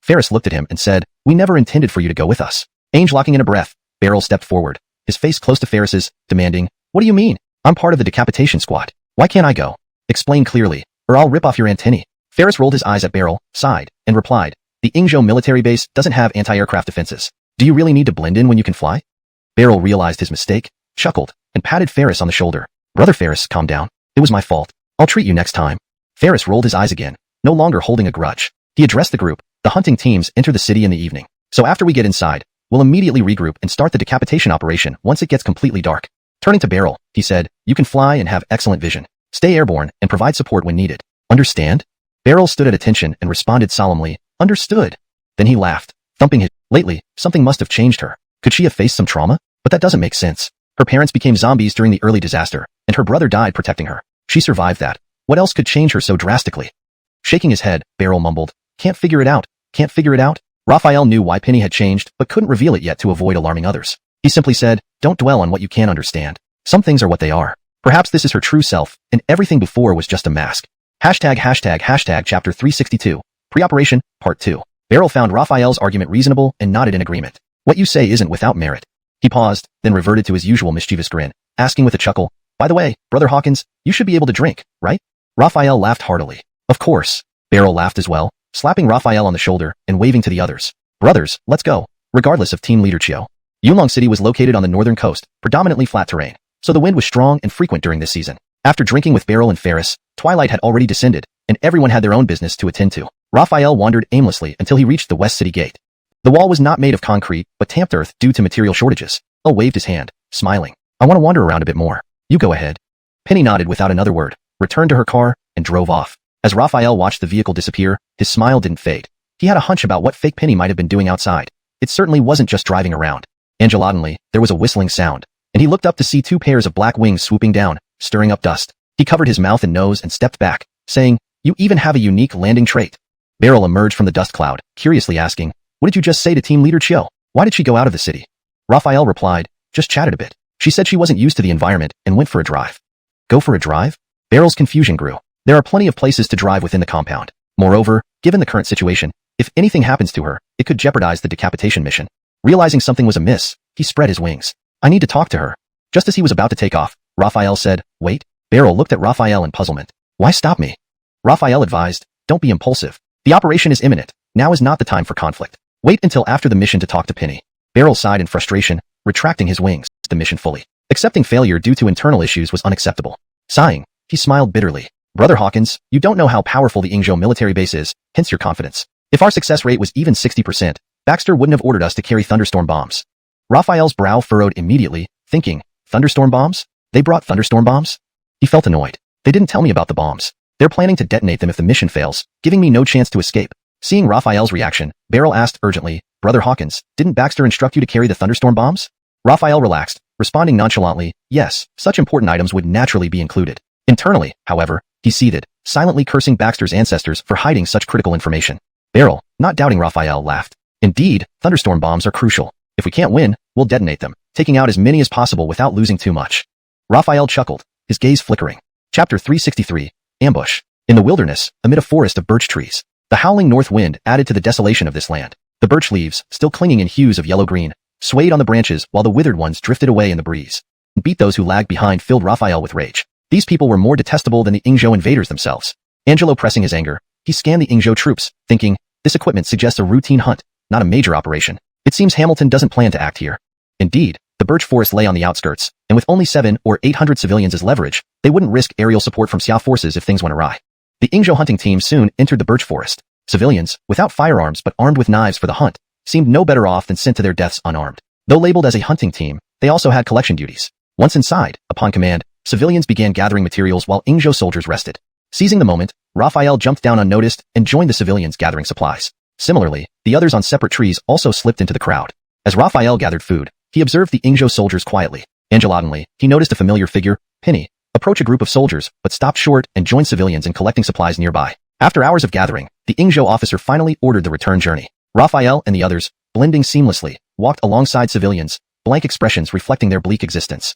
A: Ferris looked at him and said, we never intended for you to go with us. Ainge locking in a breath, Beryl stepped forward, his face close to Ferris's, demanding, what do you mean? I'm part of the decapitation squad. Why can't I go? Explain clearly, or I'll rip off your antennae. Ferris rolled his eyes at Beryl, sighed, and replied, the Yingzhou military base doesn't have anti-aircraft defenses. Do you really need to blend in when you can fly? Beryl realized his mistake, chuckled, and patted Ferris on the shoulder. Brother Ferris, calm down. It was my fault. I'll treat you next time. Ferris rolled his eyes again, no longer holding a grudge. He addressed the group. The hunting teams enter the city in the evening. So after we get inside, we'll immediately regroup and start the decapitation operation once it gets completely dark. Turning to Beryl, he said, you can fly and have excellent vision. Stay airborne and provide support when needed. Understand? Beryl stood at attention and responded solemnly, understood. Then he laughed, thumping his. Lately, something must have changed her. Could she have faced some trauma? But that doesn't make sense. Her parents became zombies during the early disaster, and her brother died protecting her. She survived that. What else could change her so drastically? Shaking his head, Beryl mumbled, can't figure it out. Can't figure it out? Raphael knew why Penny had changed, but couldn't reveal it yet to avoid alarming others. He simply said, don't dwell on what you can't understand. Some things are what they are. Perhaps this is her true self, and everything before was just a mask. Chapter 362. Pre-operation, Part 2. Beryl found Raphael's argument reasonable and nodded in agreement. What you say isn't without merit. He paused, then reverted to his usual mischievous grin, asking with a chuckle, by the way, Brother Hawkins, you should be able to drink, right? Raphael laughed heartily. Of course. Beryl laughed as well, slapping Raphael on the shoulder and waving to the others. Brothers, let's go. Regardless of team leader Chio. Yulong City was located on the northern coast, predominantly flat terrain, so the wind was strong and frequent during this season. After drinking with Beryl and Ferris, twilight had already descended, and everyone had their own business to attend to. Raphael wandered aimlessly until he reached the west city gate. The wall was not made of concrete, but tamped earth due to material shortages. El waved his hand, smiling. I want to wander around a bit more. You go ahead. Penny nodded without another word, returned to her car, and drove off. As Raphael watched the vehicle disappear, his smile didn't fade. He had a hunch about what fake Penny might have been doing outside. It certainly wasn't just driving around. Angelodinly, there was a whistling sound, and he looked up to see 2 pairs of black wings swooping down, stirring up dust. He covered his mouth and nose and stepped back, saying, you even have a unique landing trait. Beryl emerged from the dust cloud, curiously asking, what did you just say to team leader Chio? Why did she go out of the city? Raphael replied, just chatted a bit. She said she wasn't used to the environment and went for a drive. Go for a drive? Beryl's confusion grew. There are plenty of places to drive within the compound. Moreover, given the current situation, if anything happens to her, it could jeopardize the decapitation mission. Realizing something was amiss, he spread his wings. I need to talk to her. Just as he was about to take off, Raphael said, wait. Beryl looked at Raphael in puzzlement. Why stop me? Raphael advised, don't be impulsive. The operation is imminent. Now is not the time for conflict. Wait until after the mission to talk to Penny. Beryl sighed in frustration, retracting his wings, the mission fully. Accepting failure due to internal issues was unacceptable. Sighing, he smiled bitterly. Brother Hawkins, you don't know how powerful the Ingzhou military base is, hence your confidence. If our success rate was even 60%, Baxter wouldn't have ordered us to carry thunderstorm bombs. Raphael's brow furrowed immediately, thinking, thunderstorm bombs? They brought thunderstorm bombs? He felt annoyed. They didn't tell me about the bombs. They're planning to detonate them if the mission fails, giving me no chance to escape. Seeing Raphael's reaction, Beryl asked urgently, Brother Hawkins, didn't Baxter instruct you to carry the thunderstorm bombs? Raphael relaxed, responding nonchalantly, yes, such important items would naturally be included. Internally, however, he seethed, silently cursing Baxter's ancestors for hiding such critical information. Beryl, not doubting Raphael, laughed. Indeed, thunderstorm bombs are crucial. If we can't win, we'll detonate them, taking out as many as possible without losing too much. Raphael chuckled, his gaze flickering. Chapter 363, Ambush. In the wilderness, amid a forest of birch trees, the howling north wind added to the desolation of this land. The birch leaves, still clinging in hues of yellow-green, swayed on the branches while the withered ones drifted away in the breeze. Beat those who lagged behind filled Raphael with rage. These people were more detestable than the Ingzhou invaders themselves. Angelo pressing his anger, he scanned the Ingzhou troops, thinking, this equipment suggests a routine hunt, not a major operation. It seems Hamilton doesn't plan to act here. Indeed, the birch forest lay on the outskirts, and with only 700 or 800 civilians as leverage, they wouldn't risk aerial support from Xiao forces if things went awry. The Ingzhou hunting team soon entered the birch forest. Civilians, without firearms but armed with knives for the hunt, seemed no better off than sent to their deaths unarmed. Though labeled as a hunting team, they also had collection duties. Once inside, upon command, civilians began gathering materials while Ingzhou soldiers rested. Seizing the moment, Raphael jumped down unnoticed and joined the civilians gathering supplies. Similarly, the others on separate trees also slipped into the crowd. As Raphael gathered food, he observed the Ingzhou soldiers quietly. Angelotantly, he noticed a familiar figure, Penny, approach a group of soldiers, but stopped short and joined civilians in collecting supplies nearby. After hours of gathering, the Ingzhou officer finally ordered the return journey. Raphael and the others, blending seamlessly, walked alongside civilians, blank expressions reflecting their bleak existence.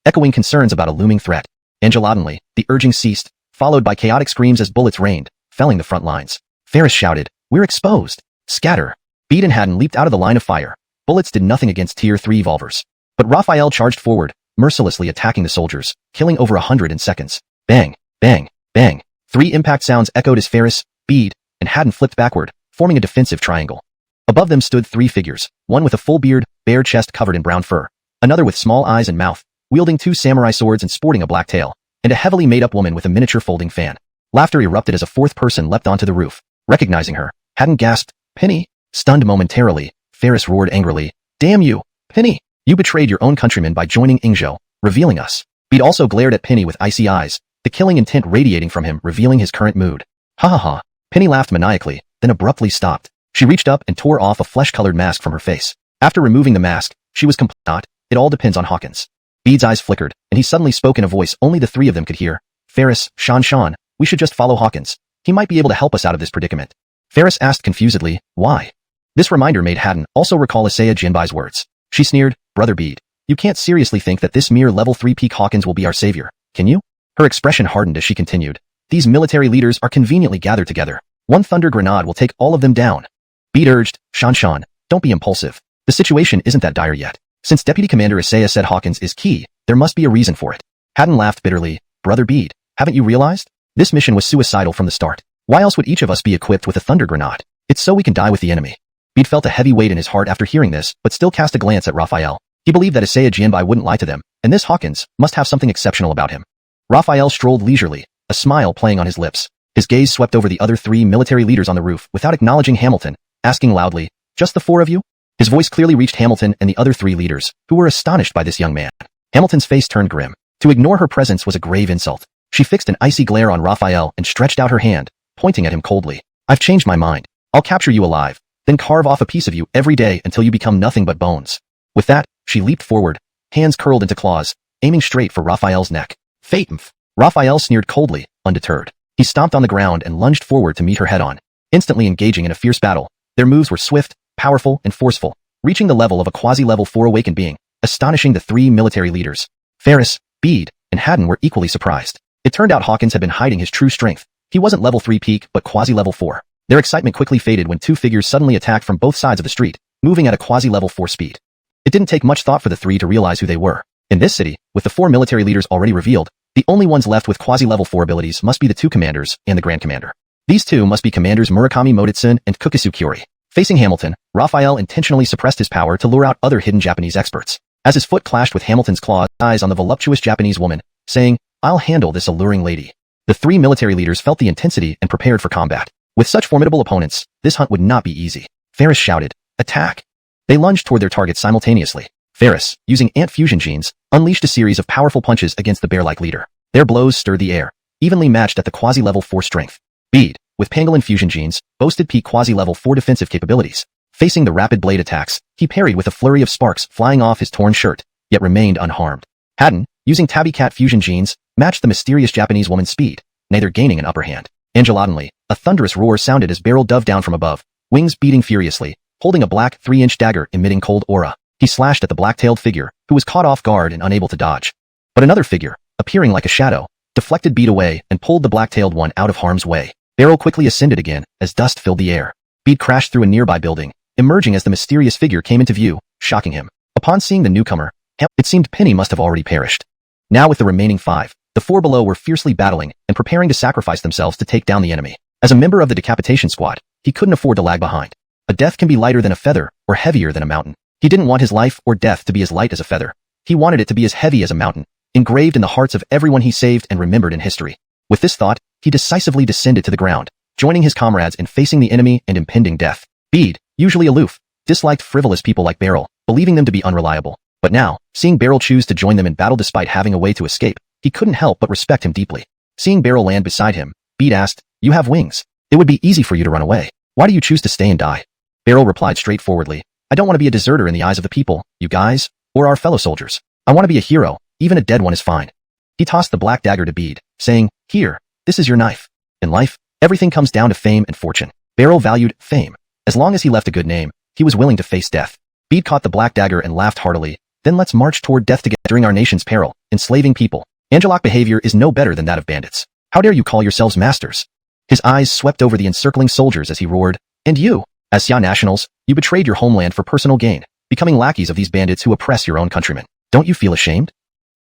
A: Echoing concerns about a looming threat. Angelotantly, the urging ceased, followed by chaotic screams as bullets rained, felling the front lines. Ferris shouted, we're exposed. Scatter. Bede and Haddon leaped out of the line of fire. Bullets did nothing against Tier 3 revolvers. But Raphael charged forward, mercilessly attacking the soldiers, killing over 100 in seconds. Bang, bang, bang. 3 impact sounds echoed as Ferris, Bede, and Haddon flipped backward, forming a defensive triangle. Above them stood 3 figures, one with a full beard, bare chest covered in brown fur, another with small eyes and mouth, wielding 2 samurai swords and sporting a black tail, and a heavily made-up woman with a miniature folding fan. Laughter erupted as a 4th person leapt onto the roof. Recognizing her, Haddon gasped, Penny. Stunned momentarily, Ferris roared angrily, damn you, Penny! You betrayed your own countrymen by joining Ingzhou, revealing us. Bede also glared at Penny with icy eyes, the killing intent radiating from him, revealing his current mood. Ha ha ha. Penny laughed maniacally, then abruptly stopped. She reached up and tore off a flesh-colored mask from her face. After removing the mask, she was complete. Not, it all depends on Hawkins. Bede's eyes flickered, and he suddenly spoke in a voice only the 3 of them could hear. Ferris, Xuanhuan, we should just follow Hawkins. He might be able to help us out of this predicament. Ferris asked confusedly, why? This reminder made Haddon also recall Isaiah Jinbai's words. She sneered, Brother Bede, you can't seriously think that this mere level 3 peak Hawkins will be our savior, can you? Her expression hardened as she continued. These military leaders are conveniently gathered together. One thunder grenade will take all of them down. Bede urged, Xuanhuan, don't be impulsive. The situation isn't that dire yet. Since Deputy Commander Isaiah said Hawkins is key, there must be a reason for it. Haddon laughed bitterly, Brother Bede, haven't you realized? This mission was suicidal from the start. Why else would each of us be equipped with a thunder grenade? It's so we can die with the enemy. Bede felt a heavy weight in his heart after hearing this, but still cast a glance at Raphael. He believed that Isaiah Jinbai wouldn't lie to them, and this Hawkins must have something exceptional about him. Raphael strolled leisurely, a smile playing on his lips. His gaze swept over the other 3 military leaders on the roof without acknowledging Hamilton, asking loudly, just the 4 of you? His voice clearly reached Hamilton and the other 3 leaders, who were astonished by this young man. Hamilton's face turned grim. To ignore her presence was a grave insult. She fixed an icy glare on Raphael and stretched out her hand, pointing at him coldly. I've changed my mind. I'll capture you alive, then carve off a piece of you every day until you become nothing but bones. With that, she leaped forward, hands curled into claws, aiming straight for Raphael's neck. Fate! Raphael sneered coldly, undeterred. He stomped on the ground and lunged forward to meet her head-on, instantly engaging in a fierce battle. Their moves were swift, powerful, and forceful, reaching the level of a quasi-level 4 awakened being, astonishing the 3 military leaders. Ferris, Bede, and Haddon were equally surprised. It turned out Hawkins had been hiding his true strength. He wasn't level 3 peak, but quasi-level 4. Their excitement quickly faded when 2 figures suddenly attacked from both sides of the street, moving at a quasi-level 4 speed. It didn't take much thought for the 3 to realize who they were. In this city, with the 4 military leaders already revealed, the only ones left with quasi-level 4 abilities must be the 2 commanders and the Grand Commander. These 2 must be Commanders Murakami Mototsun and Kukisu Kyori. Facing Hamilton, Raphael intentionally suppressed his power to lure out other hidden Japanese experts. As his foot clashed with Hamilton's claws, eyes on the voluptuous Japanese woman, saying, "I'll handle this alluring lady." The three military leaders felt the intensity and prepared for combat. With such formidable opponents, this hunt would not be easy. Ferris shouted, "Attack!" They lunged toward their targets simultaneously. Ferris, using ant fusion genes, unleashed a series of powerful punches against the bear-like leader. Their blows stirred the air, evenly matched at the quasi-level 4 strength. Bede, with pangolin fusion genes, boasted peak quasi-level 4 defensive capabilities. Facing the rapid blade attacks, he parried with a flurry of sparks flying off his torn shirt, yet remained unharmed. Haddon, using tabby cat fusion genes, matched the mysterious Japanese woman's speed, neither gaining an upper hand. Angelotantly, a thunderous roar sounded as Beryl dove down from above, wings beating furiously, holding a black 3-inch dagger emitting cold aura. He slashed at the black-tailed figure, who was caught off guard and unable to dodge. But another figure, appearing like a shadow, deflected Bede away and pulled the black-tailed one out of harm's way. Beryl quickly ascended again as dust filled the air. Bede crashed through a nearby building, emerging as the mysterious figure came into view, shocking him. Upon seeing the newcomer, it seemed Penny must have already perished. Now with the remaining 5, the 4 below were fiercely battling and preparing to sacrifice themselves to take down the enemy. As a member of the decapitation squad, he couldn't afford to lag behind. A death can be lighter than a feather or heavier than a mountain. He didn't want his life or death to be as light as a feather. He wanted it to be as heavy as a mountain, engraved in the hearts of everyone he saved and remembered in history. With this thought, he decisively descended to the ground, joining his comrades in facing the enemy and impending death. Bede, usually aloof, disliked frivolous people like Beryl, believing them to be unreliable. But now, seeing Beryl choose to join them in battle despite having a way to escape, he couldn't help but respect him deeply. Seeing Beryl land beside him, Bede asked, "You have wings. It would be easy for you to run away. Why do you choose to stay and die?" Beryl replied straightforwardly, "I don't want to be a deserter in the eyes of the people, you guys, or our fellow soldiers. I want to be a hero, even a dead one is fine." He tossed the black dagger to Bede, saying, "Here, this is your knife. In life, everything comes down to fame and fortune." Beryl valued fame. As long as he left a good name, he was willing to face death. Bede caught the black dagger and laughed heartily. "Then let's march toward death together during our nation's peril, enslaving people. Angelic behavior is no better than that of bandits. How dare you call yourselves masters?" His eyes swept over the encircling soldiers as he roared, "And you, as Xia nationals, you betrayed your homeland for personal gain, becoming lackeys of these bandits who oppress your own countrymen. Don't you feel ashamed?"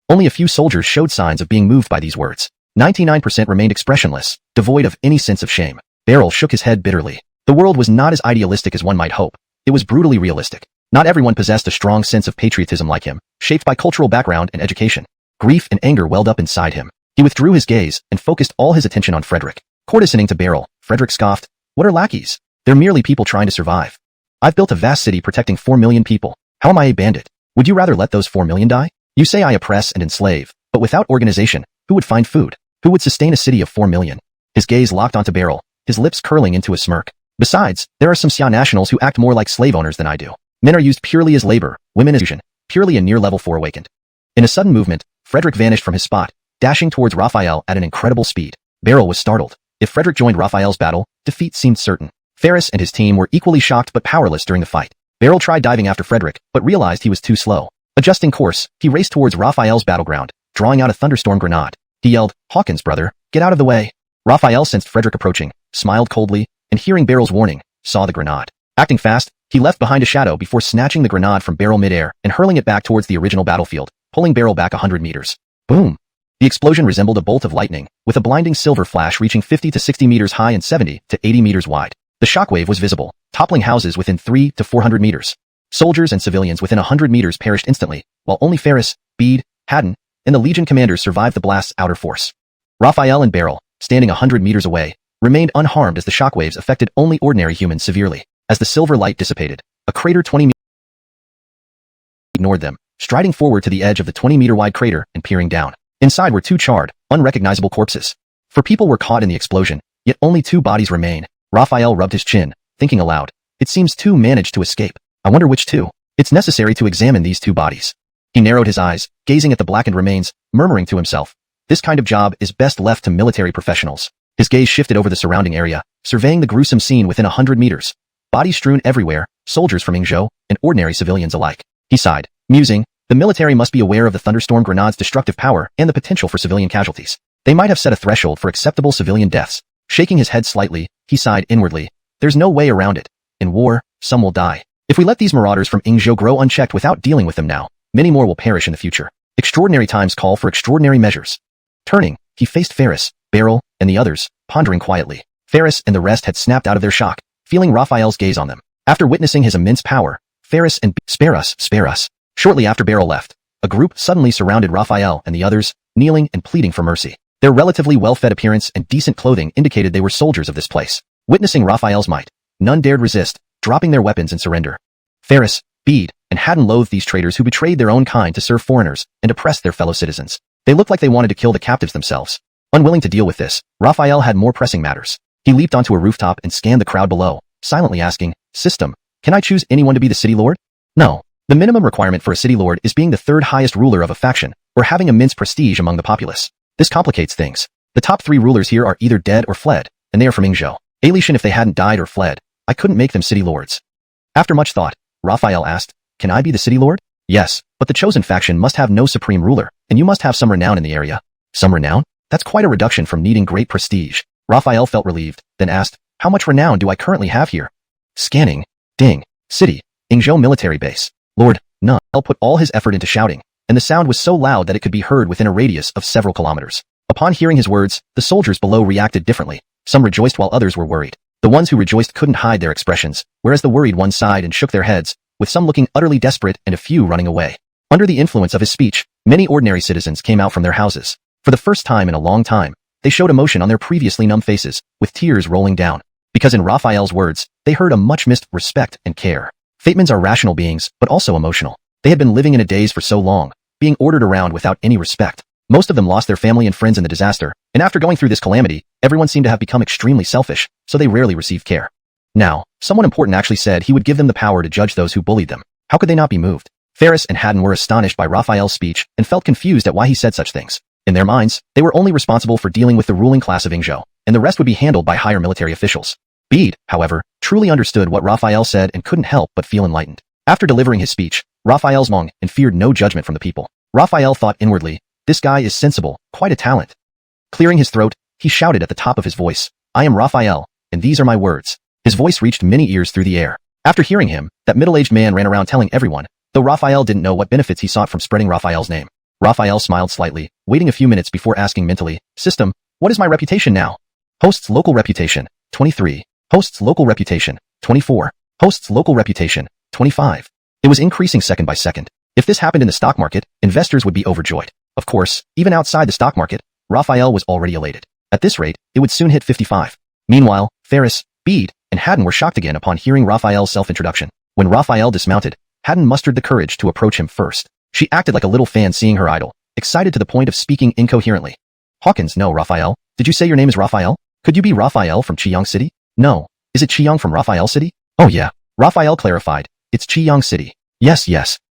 A: Only a few soldiers showed signs of being moved by these words. 99% remained expressionless, devoid of any sense of shame. Beryl shook his head bitterly. The world was not as idealistic as one might hope. It was brutally realistic. Not everyone possessed a strong sense of patriotism like him, shaped by cultural background and education. Grief and anger welled up inside him. He withdrew his gaze and focused all his attention on Frederick. Courtesaning to Beryl, Frederick scoffed, "What are lackeys? They're merely people trying to survive. I've built a vast city protecting 4 million people. How am I a bandit? Would you rather let those 4 million die? You say I oppress and enslave, but without organization, who would find food? Who would sustain a city of 4 million? His gaze locked onto Beryl, his lips curling into a smirk. "Besides, there are some Xia nationals who act more like slave owners than I do. Men are used purely as labor, women as fusion, purely a near level 4 awakened." In a sudden movement, Frederick vanished from his spot, dashing towards Raphael at an incredible speed. Beryl was startled. If Frederick joined Raphael's battle, defeat seemed certain. Ferris and his team were equally shocked but powerless during the fight. Beryl tried diving after Frederick, but realized he was too slow. Adjusting course, he raced towards Raphael's battleground, drawing out a thunderstorm grenade. He yelled, "Hawkins, brother, get out of the way." Raphael sensed Frederick approaching, smiled coldly, and hearing Beryl's warning, saw the grenade. Acting fast, he left behind a shadow before snatching the grenade from Beryl midair and hurling it back towards the original battlefield, pulling Beryl back 100 meters. Boom! The explosion resembled a bolt of lightning, with a blinding silver flash reaching 50 to 60 meters high and 70 to 80 meters wide. The shockwave was visible, toppling houses within 3 to 400 meters. Soldiers and civilians within 100 meters perished instantly, while only Ferris, Bede, Haddon, and the Legion commanders survived the blast's outer force. Raphael and Beryl, standing 100 meters away, remained unharmed as the shockwaves affected only ordinary humans severely. As the silver light dissipated, a crater 20 meters ignored them, striding forward to the edge of the 20-meter-wide crater and peering down. Inside were 2 charred, unrecognizable corpses. 4 people were caught in the explosion, yet only 2 bodies remain. Raphael rubbed his chin, thinking aloud, "It seems 2 managed to escape. I wonder which 2. It's necessary to examine these 2 bodies." He narrowed his eyes, gazing at the blackened remains, murmuring to himself, "This kind of job is best left to military professionals." His gaze shifted over the surrounding area, surveying the gruesome scene within 100 meters. Bodies strewn everywhere, soldiers from Yingzhou, and ordinary civilians alike. He sighed, musing, "The military must be aware of the thunderstorm grenade's destructive power and the potential for civilian casualties. They might have set a threshold for acceptable civilian deaths." Shaking his head slightly, he sighed inwardly, "There's no way around it. In war, some will die. If we let these marauders from Yingzhou grow unchecked without dealing with them now, many more will perish in the future. Extraordinary times call for extraordinary measures." Turning, he faced Ferris, Beryl, and the others, pondering quietly. Ferris and the rest had snapped out of their shock, feeling Raphael's gaze on them. After witnessing his immense power, Ferris and spare us, spare us. Shortly after Beryl left, a group suddenly surrounded Raphael and the others, kneeling and pleading for mercy. Their relatively well-fed appearance and decent clothing indicated they were soldiers of this place. Witnessing Raphael's might, none dared resist, dropping their weapons in surrender. Ferris, Bede, and Haddon loathed these traitors who betrayed their own kind to serve foreigners and oppressed their fellow citizens. They looked like they wanted to kill the captives themselves. Unwilling to deal with this, Raphael had more pressing matters. He leaped onto a rooftop and scanned the crowd below, silently asking, System, can I choose anyone to be the city lord? No. The minimum requirement for a city lord is being the third highest ruler of a faction, or having immense prestige among the populace. This complicates things. The top 3 rulers here are either dead or fled, and they are from Yingzhou. Alition if they hadn't died or fled. I couldn't make them city lords. After much thought, Raphael asked, can I be the city lord? Yes, but the chosen faction must have no supreme ruler, and you must have some renown in the area. Some renown? That's quite a reduction from needing great prestige. Raphael felt relieved, then asked, how much renown do I currently have here? Scanning. Ding. City. Yingzhou military base. Lord, none. He put all his effort into shouting, and the sound was so loud that it could be heard within a radius of several kilometers. Upon hearing his words, the soldiers below reacted differently. Some rejoiced while others were worried. The ones who rejoiced couldn't hide their expressions, whereas the worried ones sighed and shook their heads, with some looking utterly desperate and a few running away. Under the influence of his speech, many ordinary citizens came out from their houses. For the first time in a long time, they showed emotion on their previously numb faces, with tears rolling down. Because in Raphael's words, they heard a much-missed respect and care. Fatemans are rational beings, but also emotional. They had been living in a daze for so long, being ordered around without any respect. Most of them lost their family and friends in the disaster, and after going through this calamity, everyone seemed to have become extremely selfish, so they rarely received care. Now, someone important actually said he would give them the power to judge those who bullied them. How could they not be moved? Ferris and Haddon were astonished by Raphael's speech and felt confused at why he said such things. In their minds, they were only responsible for dealing with the ruling class of Yingzhou, and the rest would be handled by higher military officials. Bede, however, truly understood what Raphael said and couldn't help but feel enlightened. After delivering his speech, Raphael's mong and feared no judgment from the people. Raphael thought inwardly, this guy is sensible, quite a talent. Clearing his throat, he shouted at the top of his voice, I am Raphael, and these are my words. His voice reached many ears through the air. After hearing him, that middle-aged man ran around telling everyone, though Raphael didn't know what benefits he sought from spreading Raphael's name. Raphael smiled slightly, waiting a few minutes before asking mentally, System, what is my reputation now? Host's local reputation, 23. Host's local reputation, 24. Host's local reputation, 25. It was increasing second by second. If this happened in the stock market, investors would be overjoyed. Of course, even outside the stock market, Raphael was already elated. At this rate, it would soon hit 55. Meanwhile, Ferris, Bede, and Haddon were shocked again upon hearing Raphael's self-introduction. When Raphael dismounted, Haddon mustered the courage to approach him first. She acted like a little fan seeing her idol, excited to the point of speaking incoherently. Hawkins, no, Raphael. Did you say your name is Raphael? Could you be Raphael from Qiyang City? No. Is it Qiyang from Raphael City? Oh yeah. Raphael clarified. It's Qiyang City. Yes,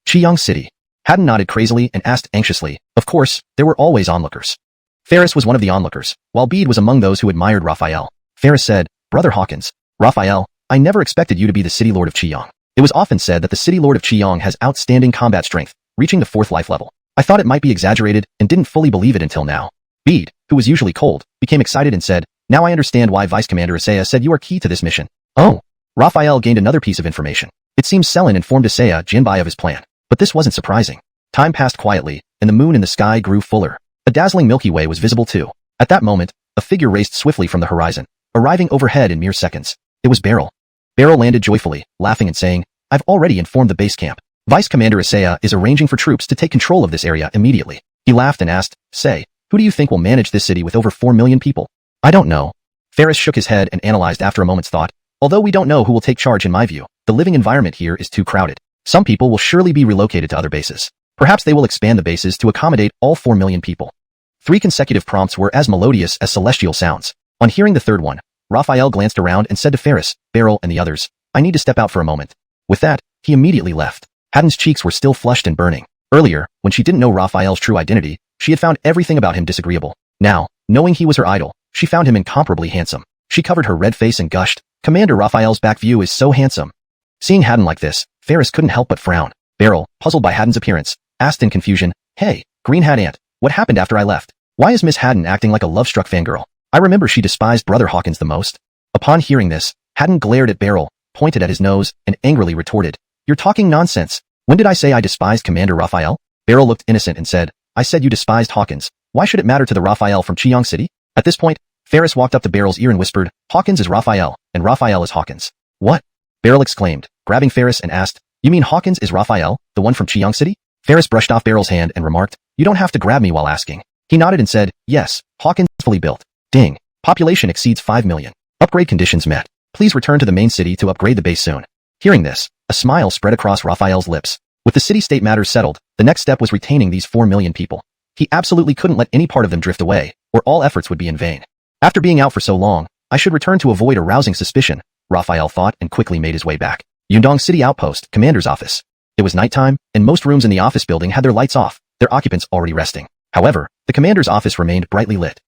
A: Qiyang City. Haddon nodded crazily and asked anxiously. Of course, there were always onlookers. Ferris was one of the onlookers, while Bede was among those who admired Raphael. Ferris said, Brother Hawkins, Raphael, I never expected you to be the city lord of Qiyang. It was often said that the city lord of Qiyang has outstanding combat strength, reaching the 4th life level. I thought it might be exaggerated and didn't fully believe it until now. Bede, who was usually cold, became excited and said, now I understand why Vice Commander Isaiah said you are key to this mission. Oh. Raphael gained another piece of information. It seems Selen informed Isaiah Jinbai of his plan. But this wasn't surprising. Time passed quietly, and the moon in the sky grew fuller. A dazzling Milky Way was visible too. At that moment, a figure raced swiftly from the horizon, arriving overhead in mere seconds. It was Beryl. Beryl landed joyfully, laughing and saying, I've already informed the base camp. Vice Commander Isaiah is arranging for troops to take control of this area immediately. He laughed and asked, say, who do you think will manage this city with over 4 million people? I don't know. Ferris shook his head and analyzed after a moment's thought. Although we don't know who will take charge in my view, the living environment here is too crowded. Some people will surely be relocated to other bases. Perhaps they will expand the bases to accommodate all 4 million people. 3 consecutive prompts were as melodious as celestial sounds. On hearing the third one, Raphael glanced around and said to Ferris, Beryl, and the others, I need to step out for a moment. With that, he immediately left. Haddon's cheeks were still flushed and burning. Earlier, when she didn't know Raphael's true identity, she had found everything about him disagreeable. Now, knowing he was her idol, she found him incomparably handsome. She covered her red face and gushed, Commander Raphael's back view is so handsome. Seeing Haddon like this, Ferris couldn't help but frown. Beryl, puzzled by Haddon's appearance, asked in confusion, Hey, Green Hat Aunt, what happened after I left? Why is Miss Haddon acting like a love-struck fangirl? I remember she despised Brother Hawkins the most. Upon hearing this, Haddon glared at Beryl, pointed at his nose, and angrily retorted, You're talking nonsense. When did I say I despised Commander Raphael? Beryl looked innocent and said, I said you despised Hawkins. Why should it matter to the Raphael from Qiyang City? At this point, Ferris walked up to Beryl's ear and whispered, Hawkins is Raphael, and Raphael is Hawkins. What? Beryl exclaimed, grabbing Ferris and asked, "You mean Hawkins is Raphael, the one from Chiyang City?" Ferris brushed off Beryl's hand and remarked, "You don't have to grab me while asking." He nodded and said, "Yes, Hawkins is fully built. Ding. Population exceeds 5 million. Upgrade conditions met. Please return to the main city to upgrade the base soon." Hearing this, a smile spread across Raphael's lips. With the city-state matters settled, the next step was retaining these 4 million people. He absolutely couldn't let any part of them drift away, or all efforts would be in vain. After being out for so long, I should return to avoid arousing suspicion, Raphael thought and quickly made his way back. Yundong City Outpost, Commander's Office. It was nighttime, and most rooms in the office building had their lights off, their occupants already resting. However, the Commander's office remained brightly lit.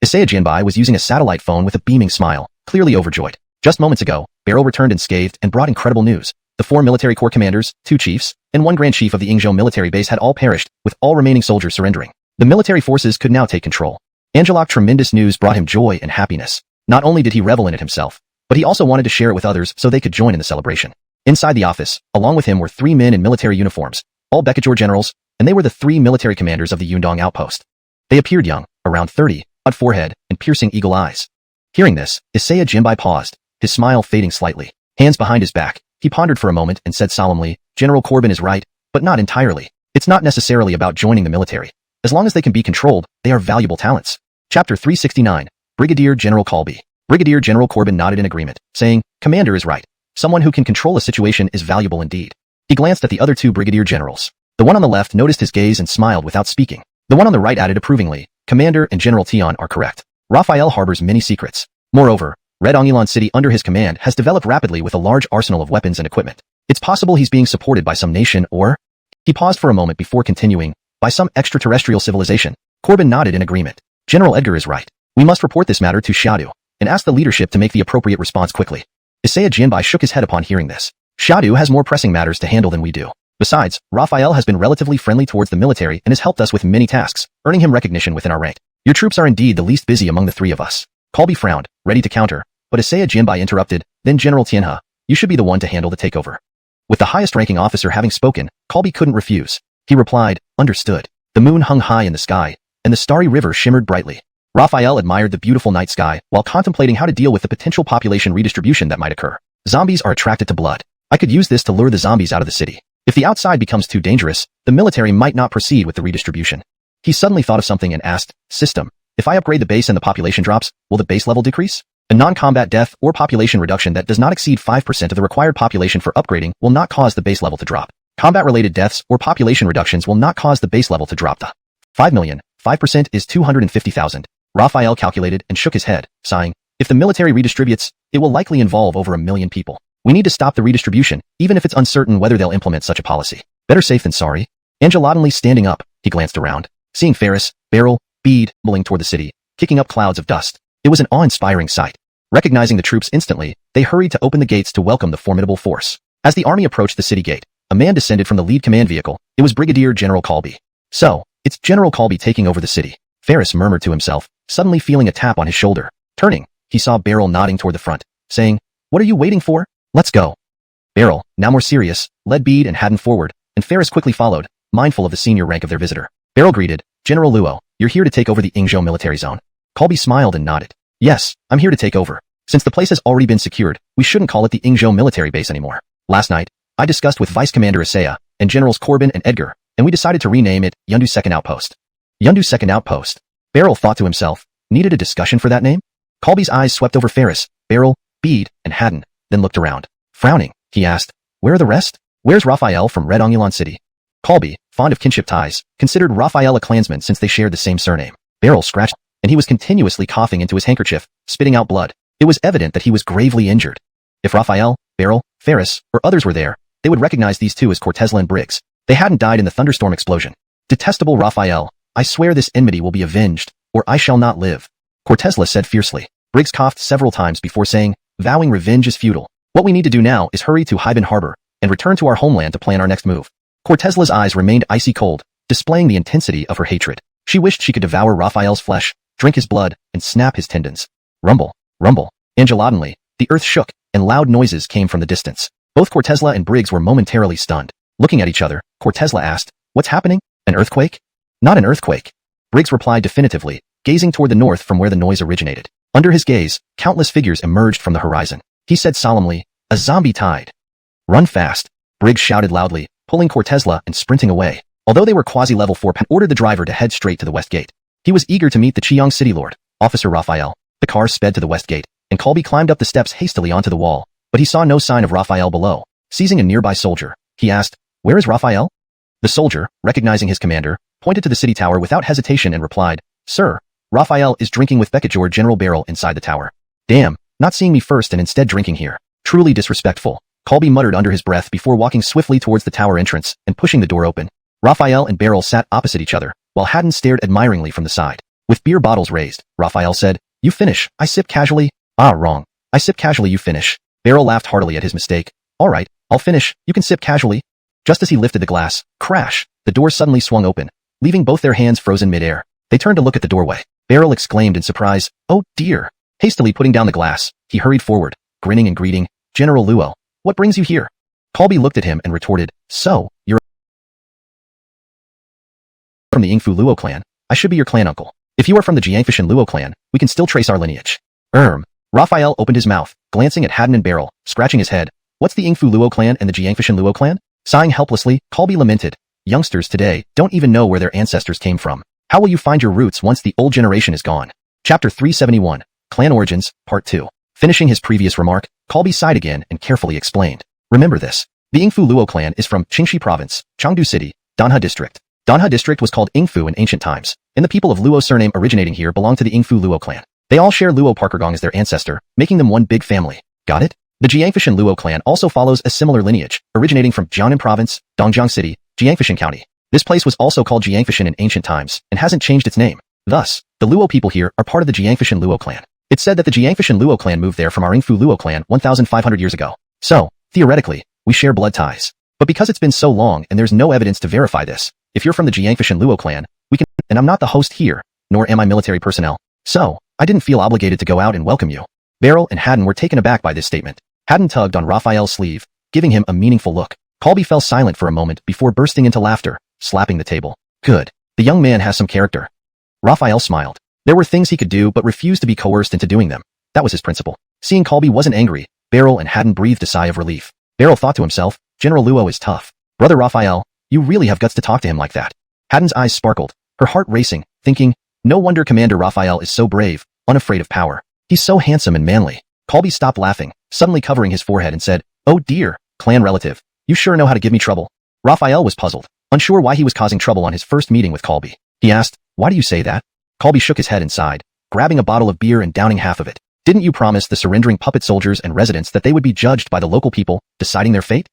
A: Isaiah Jinbai was using a satellite phone with a beaming smile, clearly overjoyed. Just moments ago, Beryl returned unscathed and brought incredible news. The 4 military corps commanders, 2 chiefs, and 1 grand chief of the Yingzhou military base had all perished, with all remaining soldiers surrendering. The military forces could now take control. Angelok's tremendous news brought him joy and happiness. Not only did he revel in it himself, but he also wanted to share it with others so they could join in the celebration. Inside the office, along with him were 3 men in military uniforms, all Bekajor generals, and they were the 3 military commanders of the Yundong outpost. They appeared young, around 30, odd forehead, and piercing eagle eyes. Hearing this, Isaiah Jinbai paused, his smile fading slightly. Hands behind his back, he pondered for a moment and said solemnly, "General Corbin is right, but not entirely. It's not necessarily about joining the military. As long as they can be controlled, they are valuable talents." Chapter 369, Brigadier General Colby. Brigadier General Corbin nodded in agreement, saying, "Commander is right. Someone who can control a situation is valuable indeed." He glanced at the other 2 brigadier generals. The one on the left noticed his gaze and smiled without speaking. The one on the right added approvingly, "Commander and General Tian are correct. Raphael harbors many secrets. Moreover, Red Ongulon City under his command has developed rapidly with a large arsenal of weapons and equipment. It's possible he's being supported by some nation or—" He paused for a moment before continuing, "by some extraterrestrial civilization." Corbin nodded in agreement. "General Edgar is right. We must report this matter to Xiaodu and ask the leadership to make the appropriate response quickly." Isaiah Jinbai shook his head upon hearing this. "Xiaodu has more pressing matters to handle than we do. Besides, Raphael has been relatively friendly towards the military and has helped us with many tasks, earning him recognition within our rank. Your troops are indeed the least busy among the 3 of us." Colby frowned, ready to counter, but Isaiah Jinbai interrupted, "Then General Tianhe, you should be the one to handle the takeover." With the highest-ranking officer having spoken, Colby couldn't refuse. He replied, "Understood." The moon hung high in the sky, and the starry river shimmered brightly. Raphael admired the beautiful night sky while contemplating how to deal with the potential population redistribution that might occur. Zombies are attracted to blood. I could use this to lure the zombies out of the city. If the outside becomes too dangerous, the military might not proceed with the redistribution. He suddenly thought of something and asked, "System, if I upgrade the base and the population drops, will the base level decrease?" A non-combat death or population reduction that does not exceed 5% of the required population for upgrading will not cause the base level to drop. Combat-related deaths or population reductions will not cause the base level to drop. The 5 million, 5% is 250,000. Raphael calculated and shook his head, sighing, "If the military redistributes, it will likely involve over 1 million people. We need to stop the redistribution, even if it's uncertain whether they'll implement such a policy. Better safe than sorry." Angelodinly standing up, he glanced around, seeing Ferris, Beryl, Bede, mumbling toward the city, kicking up clouds of dust. It was an awe-inspiring sight. Recognizing the troops instantly, they hurried to open the gates to welcome the formidable force. As the army approached the city gate, a man descended from the lead command vehicle. It was Brigadier General Colby. "So, it's General Colby taking over the city," Ferris murmured to himself, suddenly feeling a tap on his shoulder. Turning, he saw Beryl nodding toward the front, saying, "What are you waiting for? Let's go." Beryl, now more serious, led Bede and Haddon forward, and Ferris quickly followed, mindful of the senior rank of their visitor. Beryl greeted, "General Luo, you're here to take over the Yingzhou military zone." Colby smiled and nodded. "Yes, I'm here to take over. Since the place has already been secured, we shouldn't call it the Yingzhou military base anymore. Last night, I discussed with Vice Commander Isaiah and Generals Corbin and Edgar, and we decided to rename it Yundu Second Outpost." Yundu Second Outpost. Beryl thought to himself, needed a discussion for that name? Colby's eyes swept over Ferris, Beryl, Bede, and Haddon, then looked around. Frowning, he asked, "Where are the rest? Where's Raphael from Red Ongulon City?" Colby, fond of kinship ties, considered Raphael a clansman since they shared the same surname. Beryl scratched, and he was continuously coughing into his handkerchief, spitting out blood. It was evident that he was gravely injured. If Raphael, Beryl, Ferris, or others were there, they would recognize these 2 as Cortezla and Briggs. They hadn't died in the thunderstorm explosion. "Detestable Raphael, I swear this enmity will be avenged, or I shall not live," Cortezla said fiercely. Briggs coughed several times before saying, "Vowing revenge is futile. What we need to do now is hurry to Haiban Harbor and return to our homeland to plan our next move." Cortezla's eyes remained icy cold, displaying the intensity of her hatred. She wished she could devour Raphael's flesh, drink his blood, and snap his tendons. Rumble, rumble. Angelodinly, the earth shook, and loud noises came from the distance. Both Cortezla and Briggs were momentarily stunned. Looking at each other, Cortezla asked, "What's happening? An earthquake?" "Not an earthquake." Briggs replied definitively, gazing toward the north from where the noise originated. Under his gaze, countless figures emerged from the horizon. He said solemnly, A zombie tide. Run fast. Briggs shouted loudly, pulling Cortezla and sprinting away. Although they were quasi-level 4, ordered the driver to head straight to the west gate. He was eager to meet the Chiang City Lord, Officer Raphael. The car sped to the west gate, and Colby climbed up the steps hastily onto the wall, but he saw no sign of Raphael below. Seizing a nearby soldier, he asked, "Where is Raphael?" The soldier, recognizing his commander, pointed to the city tower without hesitation and replied, "Sir, Raphael is drinking with Becketor General Barrel inside the tower." "Damn, not seeing me first and instead drinking here. Truly disrespectful," Colby muttered under his breath before walking swiftly towards the tower entrance and pushing the door open. Raphael and Barrel sat opposite each other, while Haddon stared admiringly from the side. With beer bottles raised, Raphael said, "You finish, I sip casually." "Ah, wrong. I sip casually, you finish." Barrel laughed heartily at his mistake. "All right, I'll finish, you can sip casually." Just as he lifted the glass, crash, the door suddenly swung open, leaving both their hands frozen mid-air. They turned to look at the doorway. Barrel exclaimed in surprise, "Oh dear." Hastily putting down the glass, he hurried forward, grinning and greeting, "General Luo, what brings you here?" Colby looked at him and retorted, "So, you're from the Yingfu Luo clan. I should be your clan uncle. If you are from the Jiangfishan Luo clan, we can still trace our lineage." Raphael opened his mouth, glancing at Haddon and Barrel, scratching his head. "What's the Yingfu Luo clan and the Jiangfishan Luo clan?" Sighing helplessly, Colby lamented, "Youngsters today don't even know where their ancestors came from. How will you find your roots once the old generation is gone?" Chapter 371, Clan Origins, Part 2. Finishing his previous remark, Colby sighed again and carefully explained. "Remember this. The Yingfu Luo clan is from Qingxi Province, Chengdu City, Danhe District. Danhe District was called Yingfu in ancient times, and the people of Luo surname originating here belong to the Yingfu Luo clan. They all share Luo Parkergong as their ancestor, making them one big family. Got it? The Jiangfishan Luo clan also follows a similar lineage, originating from Jiangnan Province, Dongjiang City, Jiangfishan County. This place was also called Jiangfishan in ancient times, and hasn't changed its name. Thus, the Luo people here are part of the Jiangfishan Luo clan. It's said that the Jiangfishan Luo clan moved there from our Yingfu Luo clan 1,500 years ago. So, theoretically, we share blood ties. But because it's been so long and there's no evidence to verify this, if you're from the Jiangfishan Luo clan, we can— and I'm not the host here, nor am I military personnel. So, I didn't feel obligated to go out and welcome you." Barrel and Haddon were taken aback by this statement. Haddon tugged on Raphael's sleeve, giving him a meaningful look. Colby fell silent for a moment before bursting into laughter, slapping the table. "Good. The young man has some character." Raphael smiled. There were things he could do but refused to be coerced into doing them. That was his principle. Seeing Colby wasn't angry, Barrel and Haddon breathed a sigh of relief. Barrel thought to himself, "General Luo is tough. Brother Raphael, you really have guts to talk to him like that." Haddon's eyes sparkled, her heart racing, thinking, no wonder Commander Raphael is so brave, unafraid of power. He's so handsome and manly. Colby stopped laughing, suddenly covering his forehead and said, "Oh dear, clan relative, you sure know how to give me trouble." Raphael was puzzled, unsure why he was causing trouble on his first meeting with Colby. He asked, "Why do you say that?" Colby shook his head and sighed, grabbing a bottle of beer and downing half of it. "Didn't you promise the surrendering puppet soldiers and residents that they would be judged by the local people, deciding their fate?"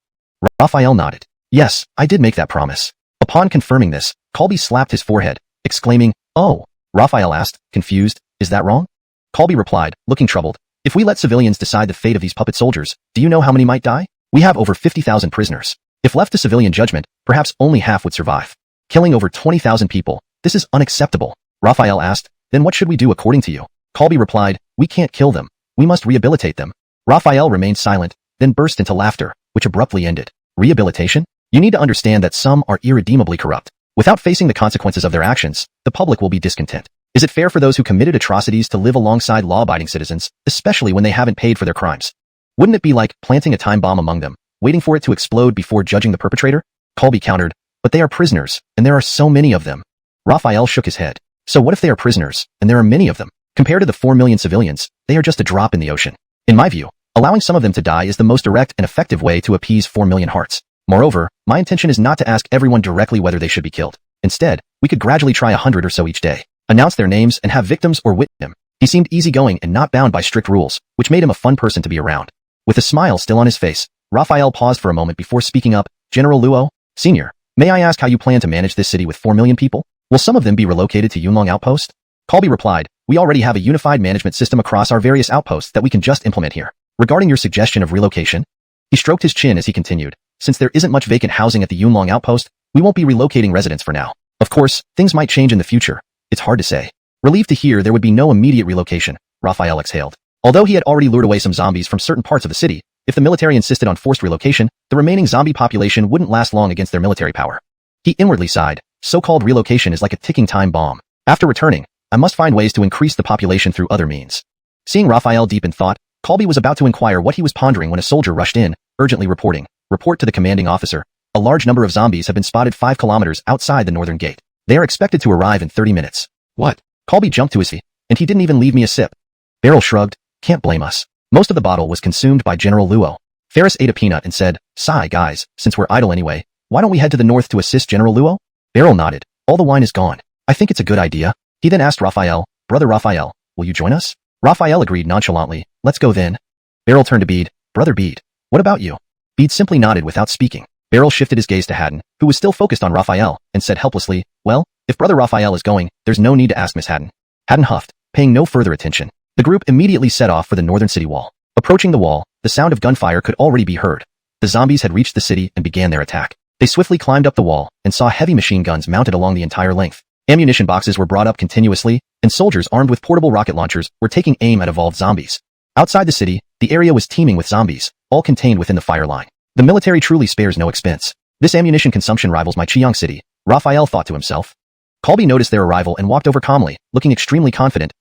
A: Raphael nodded. "Yes, I did make that promise." Upon confirming this, Colby slapped his forehead, exclaiming, "Oh." Raphael asked, confused, "Is that wrong?" Colby replied, looking troubled, "If we let civilians decide the fate of these puppet soldiers, do you know how many might die? We have over 50,000 prisoners. If left to civilian judgment, perhaps only half would survive. Killing over 20,000 people, this is unacceptable." Raphael asked, "Then what should we do according to you?" Colby replied, "We can't kill them. We must rehabilitate them." Raphael remained silent, then burst into laughter, which abruptly ended. "Rehabilitation? You need to understand that some are irredeemably corrupt. Without facing the consequences of their actions, the public will be discontent. Is it fair for those who committed atrocities to live alongside law-abiding citizens, especially when they haven't paid for their crimes? Wouldn't it be like planting a time bomb among them, waiting for it to explode before judging the perpetrator?" Colby countered, "But they are prisoners, and there are so many of them." Raphael shook his head. "So what if they are prisoners, and there are many of them? Compared to the 4 million civilians, they are just a drop in the ocean. In my view, allowing some of them to die is the most direct and effective way to appease 4 million hearts. Moreover, my intention is not to ask everyone directly whether they should be killed. Instead, we could gradually try 100 or so each day, announce their names and have victims or witness them." He seemed easygoing and not bound by strict rules, which made him a fun person to be around. With a smile still on his face, Raphael paused for a moment before speaking up. "General Luo, Senior, may I ask how you plan to manage this city with 4 million people? Will some of them be relocated to Yunlong Outpost?" Colby replied, "We already have a unified management system across our various outposts that we can just implement here. Regarding your suggestion of relocation," he stroked his chin as he continued, "since there isn't much vacant housing at the Yunlong Outpost, we won't be relocating residents for now. Of course, things might change in the future. It's hard to say." Relieved to hear there would be no immediate relocation, Raphael exhaled. Although he had already lured away some zombies from certain parts of the city, if the military insisted on forced relocation, the remaining zombie population wouldn't last long against their military power. He inwardly sighed. So-called relocation is like a ticking time bomb. After returning, I must find ways to increase the population through other means. Seeing Raphael deep in thought, Colby was about to inquire what he was pondering when a soldier rushed in, urgently reporting. Report to the commanding officer. A large number of zombies have been spotted 5 kilometers outside the northern gate. They are expected to arrive in 30 minutes. What? Colby jumped to his feet, and he didn't even leave me a sip. Beryl shrugged. Can't blame us. Most of the bottle was consumed by General Luo. Ferris ate a peanut and said, Sigh, guys, since we're idle anyway, why don't we head to the north to assist General Luo? Beryl nodded. All the wine is gone. I think it's a good idea. He then asked Raphael, Brother Raphael, will you join us? Raphael agreed nonchalantly. Let's go then. Beryl turned to Bede. Brother Bede, what about you? Bede simply nodded without speaking. Beryl shifted his gaze to Haddon, who was still focused on Raphael, and said helplessly, Well, if Brother Raphael is going, there's no need to ask Miss Haddon. Haddon huffed, paying no further attention. The group immediately set off for the northern city wall. Approaching the wall, the sound of gunfire could already be heard. The zombies had reached the city and began their attack. They swiftly climbed up the wall and saw heavy machine guns mounted along the entire length. Ammunition boxes were brought up continuously, and soldiers armed with portable rocket launchers were taking aim at evolved zombies. Outside the city, the area was teeming with zombies, all contained within the fire line. The military truly spares no expense. This ammunition consumption rivals my Chiang city, Raphael thought to himself. Colby noticed their arrival and walked over calmly, looking extremely confident.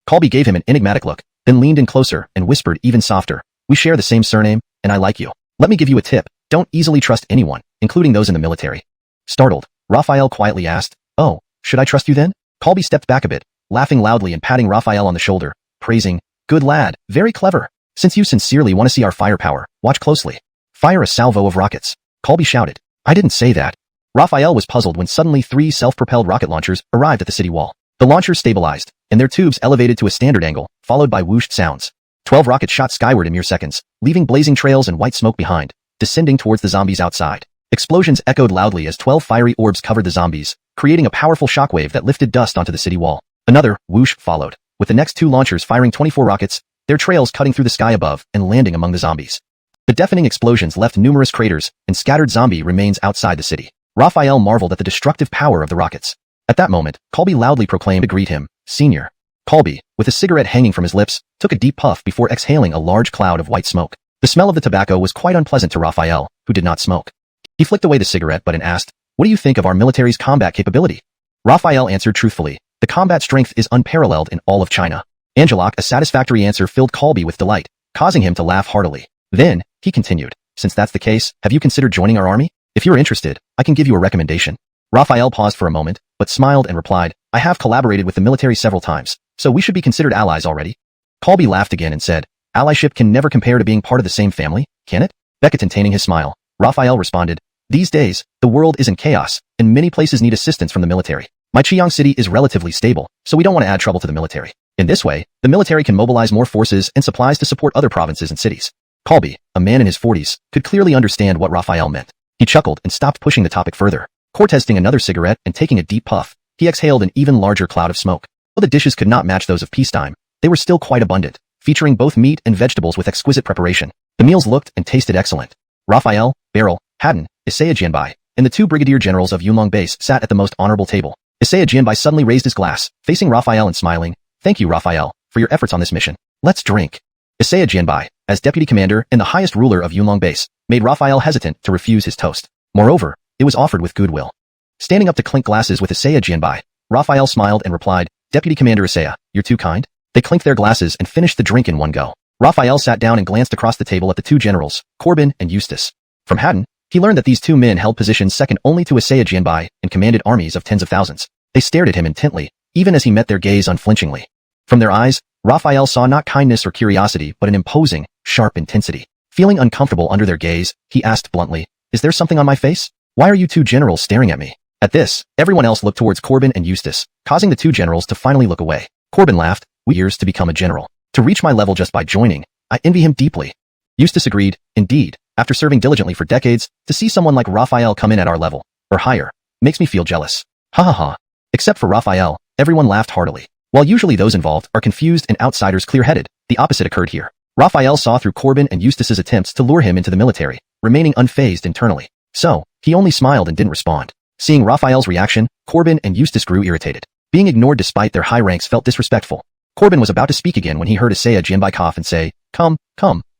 A: Colby gave him an enigmatic look, then leaned in closer and whispered even softer, We share the same surname, and I like you. Let me give you a tip. Don't easily trust anyone, including those in the military. Startled, Raphael quietly asked, Oh, should I trust you then? Colby stepped back a bit, laughing loudly and patting Raphael on the shoulder, praising, Good lad, very clever. Since you sincerely want to see our firepower, watch closely. Fire a salvo of rockets. Colby shouted. I didn't say that. Raphael was puzzled when suddenly 3 self-propelled rocket launchers arrived at the city wall. The launchers stabilized, and their tubes elevated to a standard angle, followed by whooshed sounds. 12 rockets shot skyward in mere seconds, leaving blazing trails and white smoke behind, descending towards the zombies outside. Explosions echoed loudly as 12 fiery orbs covered the zombies, creating a powerful shockwave that lifted dust onto the city wall. Another whoosh followed, with the next 2 launchers firing 24 rockets, their trails cutting through the sky above and landing among the zombies. The deafening explosions left numerous craters and scattered zombie remains outside the city. Raphael marveled at the destructive power of the rockets. At that moment, Colby loudly proclaimed to greet him, Senior. Colby, with a cigarette hanging from his lips, took a deep puff before exhaling a large cloud of white smoke. The smell of the tobacco was quite unpleasant to Raphael, who did not smoke. He flicked away the cigarette butt and asked, What do you think of our military's combat capability? Raphael answered truthfully, The combat strength is unparalleled in all of China. Angeloc, a satisfactory answer filled Colby with delight, causing him to laugh heartily. Then, he continued, Since that's the case, have you considered joining our army? If you're interested, I can give you a recommendation. Raphael paused for a moment, but smiled and replied, I have collaborated with the military several times, so we should be considered allies already. Colby laughed again and said, Allyship can never compare to being part of the same family, can it? Becca containing his smile, Raphael responded, These days, the world is in chaos, and many places need assistance from the military. My Chiang city is relatively stable, so we don't want to add trouble to the military. In this way, the military can mobilize more forces and supplies to support other provinces and cities. Colby, a man in his 40s, could clearly understand what Raphael meant. He chuckled and stopped pushing the topic further. Cortezing another cigarette and taking a deep puff, he exhaled an even larger cloud of smoke. Though the dishes could not match those of peacetime, they were still quite abundant, featuring both meat and vegetables with exquisite preparation. The meals looked and tasted excellent. Raphael, Beryl, Haddon, Isaiah Jianbai, and the 2 brigadier generals of Yunlong Base sat at the most honorable table. Isaiah Jianbai suddenly raised his glass, facing Raphael and smiling, Thank you, Raphael, for your efforts on this mission. Let's drink. Isaiah Jianbai, as deputy commander and the highest ruler of Yunlong Base, made Raphael hesitant to refuse his toast. Moreover, it was offered with goodwill. Standing up to clink glasses with Isaiah Jianbai, Raphael smiled and replied, Deputy Commander Isaiah, you're too kind. They clinked their glasses and finished the drink in one go. Raphael sat down and glanced across the table at the 2 generals, Corbin and Eustace. From Haddon, he learned that these 2 men held positions second only to Isaiah Jianbai and commanded armies of tens of thousands. They stared at him intently, even as he met their gaze unflinchingly. From their eyes, Raphael saw not kindness or curiosity but an imposing, sharp intensity. Feeling uncomfortable under their gaze, he asked bluntly, Is there something on my face? Why are you 2 generals staring at me? At this, everyone else looked towards Corbin and Eustace, causing the 2 generals to finally look away. Corbin laughed, We years to become a general. To reach my level just by joining, I envy him deeply. Eustace agreed, Indeed, after serving diligently for decades, to see someone like Raphael come in at our level, or higher, makes me feel jealous. Ha ha ha. Except for Raphael, everyone laughed heartily. While usually those involved are confused and outsiders clear-headed, the opposite occurred here. Raphael saw through Corbin and Eustace's attempts to lure him into the military, remaining unfazed internally. So, he only smiled and didn't respond. Seeing Raphael's reaction, Corbin and Eustace grew irritated. Being ignored despite their high ranks felt disrespectful. Corbin was about to speak again when he heard Isaiah Jianbai cough and say, Come,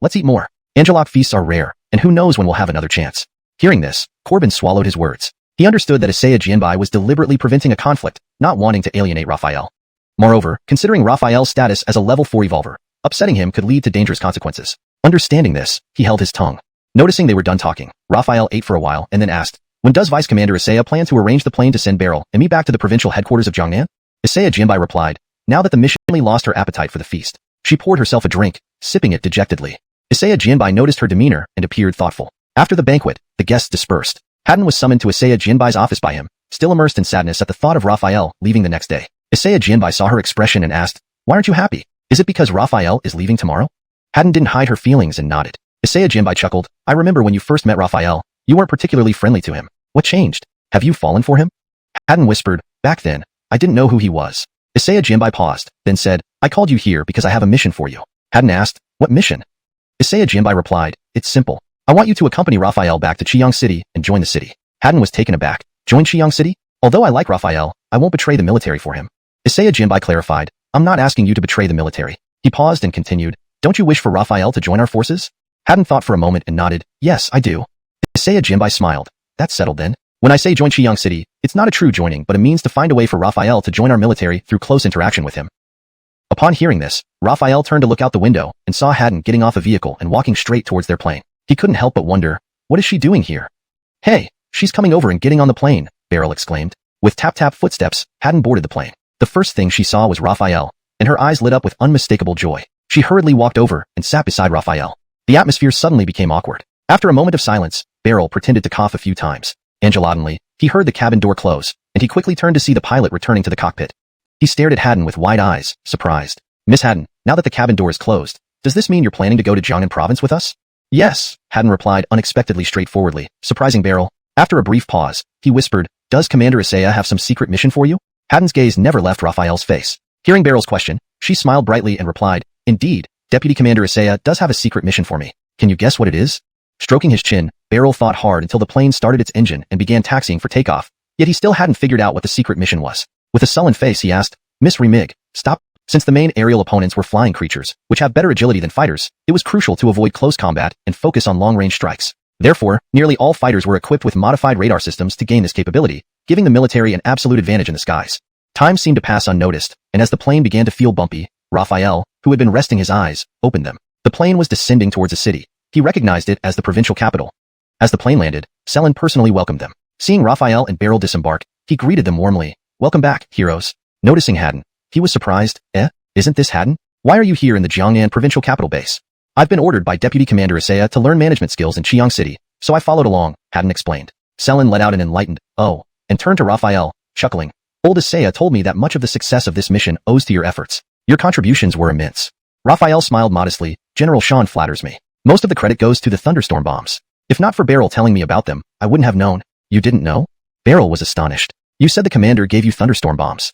A: let's eat more. Angeloc feasts are rare, and who knows when we'll have another chance. Hearing this, Corbin swallowed his words. He understood that Isaiah Jianbai was deliberately preventing a conflict, not wanting to alienate Raphael. Moreover, considering Raphael's status as a level 4 evolver, Upsetting him could lead to dangerous consequences. Understanding this, he held his tongue. Noticing they were done talking, Raphael ate for a while and then asked, "When does Vice Commander Isaiah plan to arrange the plane to send Beryl and me back to the provincial headquarters of Jiangnan?" Isaiah Jinbai replied, now that the mission only lost her appetite for the feast. She poured herself a drink, sipping it dejectedly. Isaiah Jinbai noticed her demeanor and appeared thoughtful. After the banquet, the guests dispersed. Haddon was summoned to Isaiah Jinbai's office by him, still immersed in sadness at the thought of Raphael leaving the next day. Isaiah Jinbai saw her expression and asked, "Why aren't you happy? Is it because Raphael is leaving tomorrow?" Haddon didn't hide her feelings and nodded. Isaiah Jinbai chuckled, "I remember when you first met Raphael, you weren't particularly friendly to him. What changed? Have you fallen for him?" Haddon whispered, "Back then, I didn't know who he was." Isaiah Jinbai paused, then said, "I called you here because I have a mission for you." Haddon asked, "What mission?" Isaiah Jinbai replied, "It's simple. I want you to accompany Raphael back to Qiyang City and join the city." Haddon was taken aback. "Join Qiyang City? Although I like Raphael, I won't betray the military for him." Isaiah Jinbai clarified, "I'm not asking you to betray the military." He paused and continued, "Don't you wish for Raphael to join our forces?" Haddon thought for a moment and nodded, "Yes, I do." Isaiah Jinbai smiled. "That's settled then. When I say join Qiyang City, it's not a true joining but a means to find a way for Raphael to join our military through close interaction with him." Upon hearing this, Raphael turned to look out the window and saw Haddon getting off a vehicle and walking straight towards their plane. He couldn't help but wonder, what is she doing here? "Hey, she's coming over and getting on the plane," Beryl exclaimed. With tap-tap footsteps, Haddon boarded the plane. The first thing she saw was Raphael, and her eyes lit up with unmistakable joy. She hurriedly walked over and sat beside Raphael. The atmosphere suddenly became awkward. After a moment of silence, Beryl pretended to cough a few times. Nonchalantly, he heard the cabin door close, and he quickly turned to see the pilot returning to the cockpit. He stared at Haddon with wide eyes, surprised. "Miss Haddon, now that the cabin door is closed, does this mean you're planning to go to Jiangnan province with us?" "Yes," Haddon replied unexpectedly straightforwardly, surprising Beryl. After a brief pause, he whispered, "Does Commander Isaiah have some secret mission for you?" Haddon's gaze never left Raphael's face. Hearing Beryl's question, she smiled brightly and replied, "Indeed, Deputy Commander Isaiah does have a secret mission for me. Can you guess what it is?" Stroking his chin, Beryl thought hard until the plane started its engine and began taxiing for takeoff. Yet he still hadn't figured out what the secret mission was. With a sullen face, he asked, "Miss Remig, stop." Since the main aerial opponents were flying creatures, which have better agility than fighters, it was crucial to avoid close combat and focus on long-range strikes. Therefore, nearly all fighters were equipped with modified radar systems to gain this capability, giving the military an absolute advantage in the skies. Time seemed to pass unnoticed, and as the plane began to feel bumpy, Raphael, who had been resting his eyes, opened them. The plane was descending towards a city. He recognized it as the provincial capital. As the plane landed, Selen personally welcomed them. Seeing Raphael and Beryl disembark, he greeted them warmly. "Welcome back, heroes." Noticing Haddon, he was surprised. Isn't this Haddon? Why are you here in the Jiangnan provincial capital base?" "I've been ordered by Deputy Commander Isaiah to learn management skills in Qiyang City, so I followed along," Haddon explained. Selen let out an enlightened, "Oh," and turned to Raphael, chuckling. "Old Isaiah told me that much of the success of this mission owes to your efforts. Your contributions were immense." Raphael smiled modestly. "General Sean flatters me. Most of the credit goes to the thunderstorm bombs. If not for Beryl telling me about them, I wouldn't have known." "You didn't know?" Beryl was astonished. "You said the commander gave you thunderstorm bombs."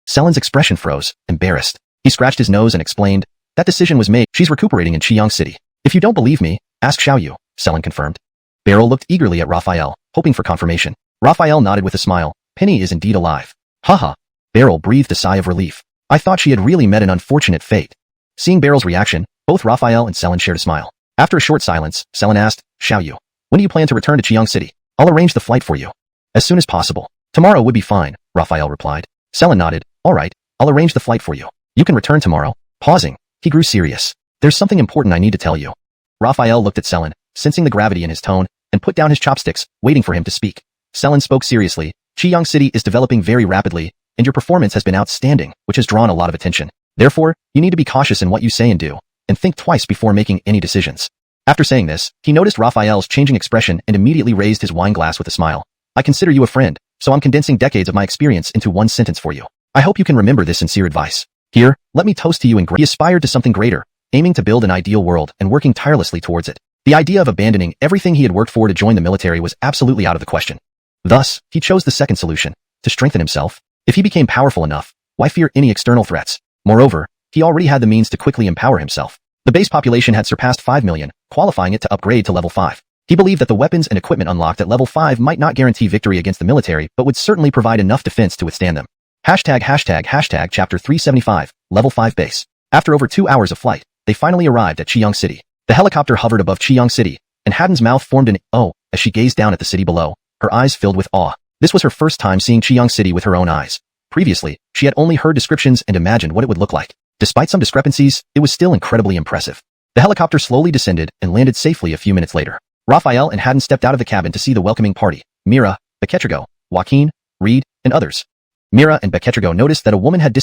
A: Selen's expression froze, embarrassed. He scratched his nose and explained, "That decision was made. She's recuperating in Qiyang City. If you don't believe me, ask Xiaoyu," Selen confirmed. Beryl looked eagerly at Raphael, hoping for confirmation. Raphael nodded with a smile. "Penny is indeed alive." "Haha." Beryl breathed a sigh of relief. "I thought she had really met an unfortunate fate." Seeing Beryl's reaction, both Raphael and Selen shared a smile. After a short silence, Selen asked, "Xiaoyu, when do you plan to return to Qiyang City?" "I'll arrange the flight for you." "As soon as possible." "Tomorrow would be fine," Raphael replied. Selen nodded. "All right, I'll arrange the flight for you. You can return tomorrow." Pausing, he grew serious. "There's something important I need to tell you." Raphael looked at Selen, sensing the gravity in his tone, and put down his chopsticks, waiting for him to speak. Selen spoke seriously. "Qiyang City is developing very rapidly, and your performance has been outstanding, which has drawn a lot of attention. Therefore, you need to be cautious in what you say and do, and think twice before making any decisions." After saying this, he noticed Raphael's changing expression and immediately raised his wine glass with a smile. "I consider you a friend, so I'm condensing decades of my experience into one sentence for you. I hope you can remember this sincere advice. Here, let me toast to you he aspired to something greater, aiming to build an ideal world and working tirelessly towards it. The idea of abandoning everything he had worked for to join the military was absolutely out of the question. Thus, he chose the second solution, to strengthen himself. If he became powerful enough, why fear any external threats? Moreover, he already had the means to quickly empower himself. The base population had surpassed 5 million, qualifying it to upgrade to level 5. He believed that the weapons and equipment unlocked at level 5 might not guarantee victory against the military but would certainly provide enough defense to withstand them. ####Chapter 375, Level 5 Base. After over 2 hours of flight, they finally arrived at Qiyang City. The helicopter hovered above Qiyang City, and Haddon's mouth formed an "oh" as she gazed down at the city below, her eyes filled with awe. This was her first time seeing Qiyang City with her own eyes. Previously, she had only heard descriptions and imagined what it would look like. Despite some discrepancies, it was still incredibly impressive. The helicopter slowly descended and landed safely a few minutes later. Raphael and Haddon stepped out of the cabin to see the welcoming party: Mira, Beketrigo, Joaquin, Reed, and others. Mira and Beketrigo noticed that a woman had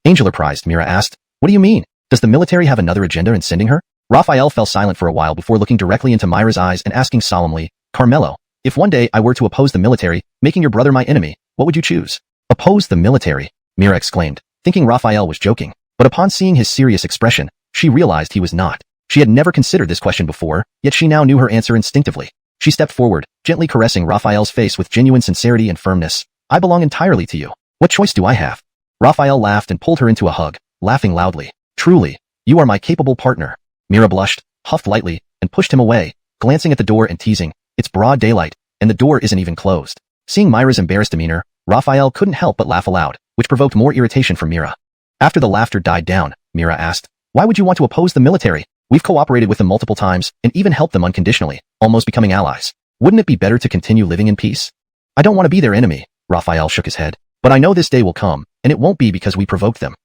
A: Angel surprised. Mira asked, "What do you mean? Does the military have another agenda in sending her?" Raphael fell silent for a while before looking directly into Myra's eyes and asking solemnly, "Carmelo, if one day I were to oppose the military, making your brother my enemy, what would you choose?" "Oppose the military?" Mira exclaimed, thinking Raphael was joking. But upon seeing his serious expression, she realized he was not. She had never considered this question before, yet she now knew her answer instinctively. She stepped forward, gently caressing Raphael's face with genuine sincerity and firmness. "I belong entirely to you. What choice do I have?" Raphael laughed and pulled her into a hug, laughing loudly. "Truly, you are my capable partner." Mira blushed, huffed lightly, and pushed him away, glancing at the door and teasing, "It's broad daylight, and the door isn't even closed." Seeing Myra's embarrassed demeanor, Raphael couldn't help but laugh aloud, which provoked more irritation from Mira. After the laughter died down, Mira asked, "Why would you want to oppose the military? We've cooperated with them multiple times, and even helped them unconditionally, almost becoming allies. Wouldn't it be better to continue living in peace?" "I don't want to be their enemy," Raphael shook his head. "But I know this day will come, and it won't be because we provoked them."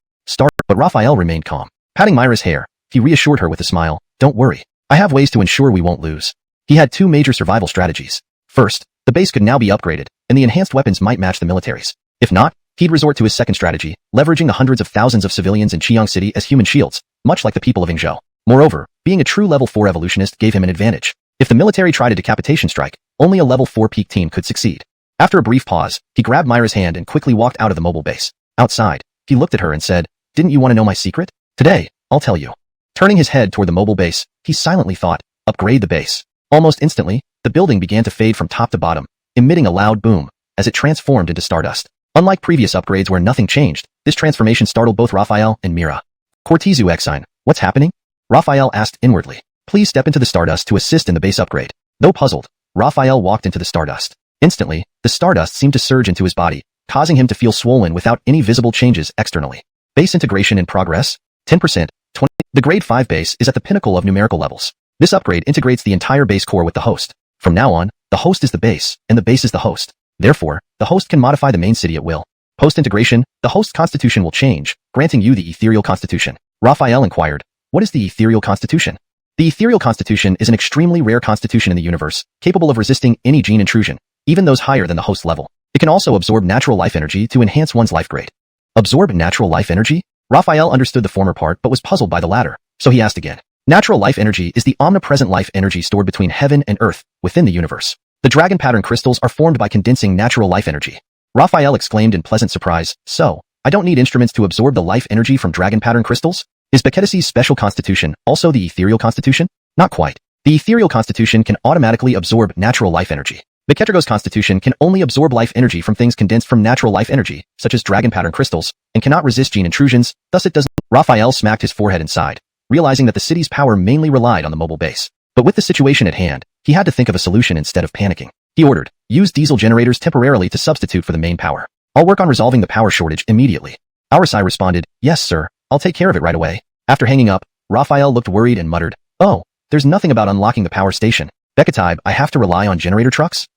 A: But Raphael remained calm. Patting Myra's hair, he reassured her with a smile, "Don't worry. I have ways to ensure we won't lose." He had two major survival strategies. First, the base could now be upgraded, and the enhanced weapons might match the military's. If not, he'd resort to his second strategy, leveraging the hundreds of thousands of civilians in Qiang City as human shields, much like the people of Yingzhou. Moreover, being a true level 4 evolutionist gave him an advantage. If the military tried a decapitation strike, only a level 4 peak team could succeed. After a brief pause, he grabbed Myra's hand and quickly walked out of the mobile base. Outside, he looked at her and said, "Didn't you want to know my secret? Today, I'll tell you." Turning his head toward the mobile base, he silently thought, "Upgrade the base." Almost instantly, the building began to fade from top to bottom, emitting a loud boom, as it transformed into stardust. Unlike previous upgrades where nothing changed, this transformation startled both Raphael and Mira. "Cortezu Exine, what's happening?" Raphael asked inwardly. "Please step into the stardust to assist in the base upgrade." Though puzzled, Raphael walked into the stardust. Instantly, the stardust seemed to surge into his body, causing him to feel swollen without any visible changes externally. Base integration in progress, 10%, 20%. The grade 5 base is at the pinnacle of numerical levels. This upgrade integrates the entire base core with the host. From now on, the host is the base, and the base is the host. Therefore, the host can modify the main city at will. Post-integration, the host's constitution will change, granting you the ethereal constitution. Raphael inquired, "What is the ethereal constitution?" The ethereal constitution is an extremely rare constitution in the universe, capable of resisting any gene intrusion, even those higher than the host level. It can also absorb natural life energy to enhance one's life grade. Absorb natural life energy? Raphael understood the former part but was puzzled by the latter, so he asked again. Natural life energy is the omnipresent life energy stored between heaven and earth, within the universe. The dragon pattern crystals are formed by condensing natural life energy. Raphael exclaimed in pleasant surprise, "So, I don't need instruments to absorb the life energy from dragon pattern crystals? Is Beketisi's special constitution also the ethereal constitution?" "Not quite. The ethereal constitution can automatically absorb natural life energy. Beketrigo's constitution can only absorb life energy from things condensed from natural life energy, such as dragon pattern crystals, and cannot resist gene intrusions, thus it doesn't." Raphael smacked his forehead and sighed, realizing that the city's power mainly relied on the mobile base. But with the situation at hand, he had to think of a solution instead of panicking. He ordered, "Use diesel generators temporarily to substitute for the main power. I'll work on resolving the power shortage immediately." Arasai responded, "Yes, sir, I'll take care of it right away." After hanging up, Raphael looked worried and muttered, "Oh, there's nothing about unlocking the power station. Beketib, I have to rely on generator trucks?"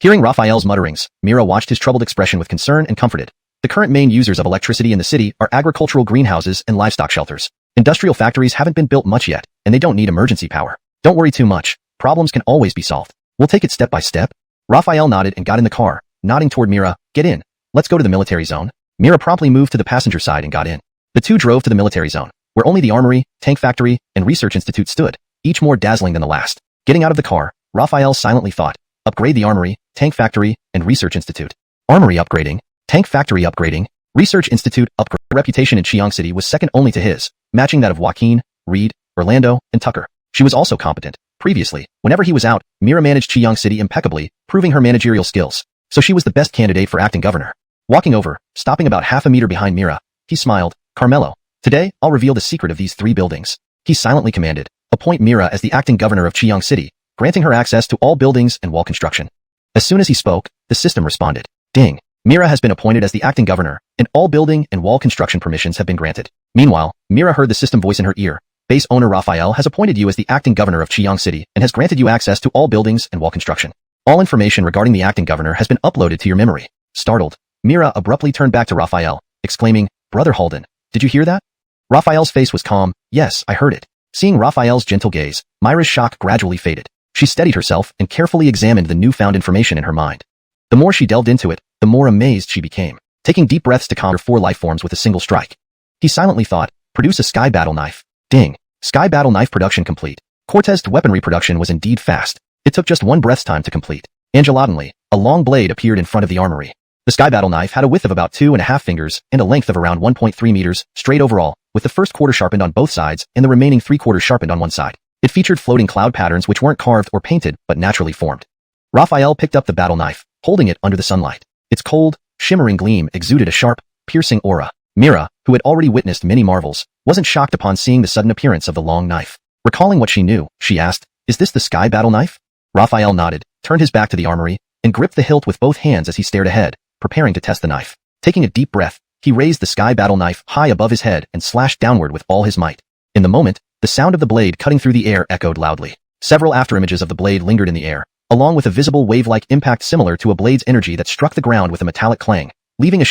A: Hearing Raphael's mutterings, Mira watched his troubled expression with concern and comforted. The current main users of electricity in the city are agricultural greenhouses and livestock shelters. Industrial factories haven't been built much yet, and they don't need emergency power. Don't worry too much. Problems can always be solved. We'll take it step by step. Raphael nodded and got in the car, nodding toward Mira. "Get in. Let's go to the military zone." Mira promptly moved to the passenger side and got in. The two drove to the military zone, where only the armory, tank factory, and research institute stood, each more dazzling than the last. Getting out of the car, Raphael silently thought, "Upgrade the armory, tank factory, and research institute." Armory upgrading, tank factory upgrading, research institute upgrade. Reputation in Qiang City was second only to his, matching that of Joaquin, Reed, Orlando, and Tucker. She was also competent. Previously, whenever he was out, Mira managed Qiang City impeccably, proving her managerial skills, so she was the best candidate for acting governor. Walking over, stopping about half a meter behind Mira, he smiled, "Carmelo, today I'll reveal the secret of these 3 buildings." He silently commanded, "Appoint Mira as the acting governor of Qiang City, granting her access to all buildings and wall construction." As soon as he spoke, the system responded, "Ding. Mira has been appointed as the acting governor, and all building and wall construction permissions have been granted." Meanwhile, Mira heard the system voice in her ear. "Base owner Raphael has appointed you as the acting governor of Qiang City and has granted you access to all buildings and wall construction. All information regarding the acting governor has been uploaded to your memory." Startled, Mira abruptly turned back to Raphael, exclaiming, "Brother Halden, did you hear that?" Raphael's face was calm. "Yes, I heard it." Seeing Raphael's gentle gaze, Myra's shock gradually faded. She steadied herself and carefully examined the newfound information in her mind. The more she delved into it, the more amazed she became, taking deep breaths to calm her 4 life forms with a single strike. He silently thought, "Produce a sky battle knife." Ding! Sky battle knife production complete. Cortez's weaponry production was indeed fast. It took just 1 breath's time to complete. Angelatingly, a long blade appeared in front of the armory. The sky battle knife had a width of about 2.5 fingers and a length of around 1.3 meters, straight overall, with the first quarter sharpened on both sides and the remaining 3/4 sharpened on one side. It featured floating cloud patterns which weren't carved or painted, but naturally formed. Raphael picked up the battle knife, holding it under the sunlight. Its cold, shimmering gleam exuded a sharp, piercing aura. Mira, who had already witnessed many marvels, wasn't shocked upon seeing the sudden appearance of the long knife. Recalling what she knew, she asked, "Is this the sky battle knife?" Raphael nodded, turned his back to the armory, and gripped the hilt with both hands as he stared ahead, preparing to test the knife. Taking a deep breath, he raised the sky battle knife high above his head and slashed downward with all his might. In the moment, the sound of the blade cutting through the air echoed loudly. Several afterimages of the blade lingered in the air, along with a visible wave-like impact similar to a blade's energy that struck the ground with a metallic clang, leaving a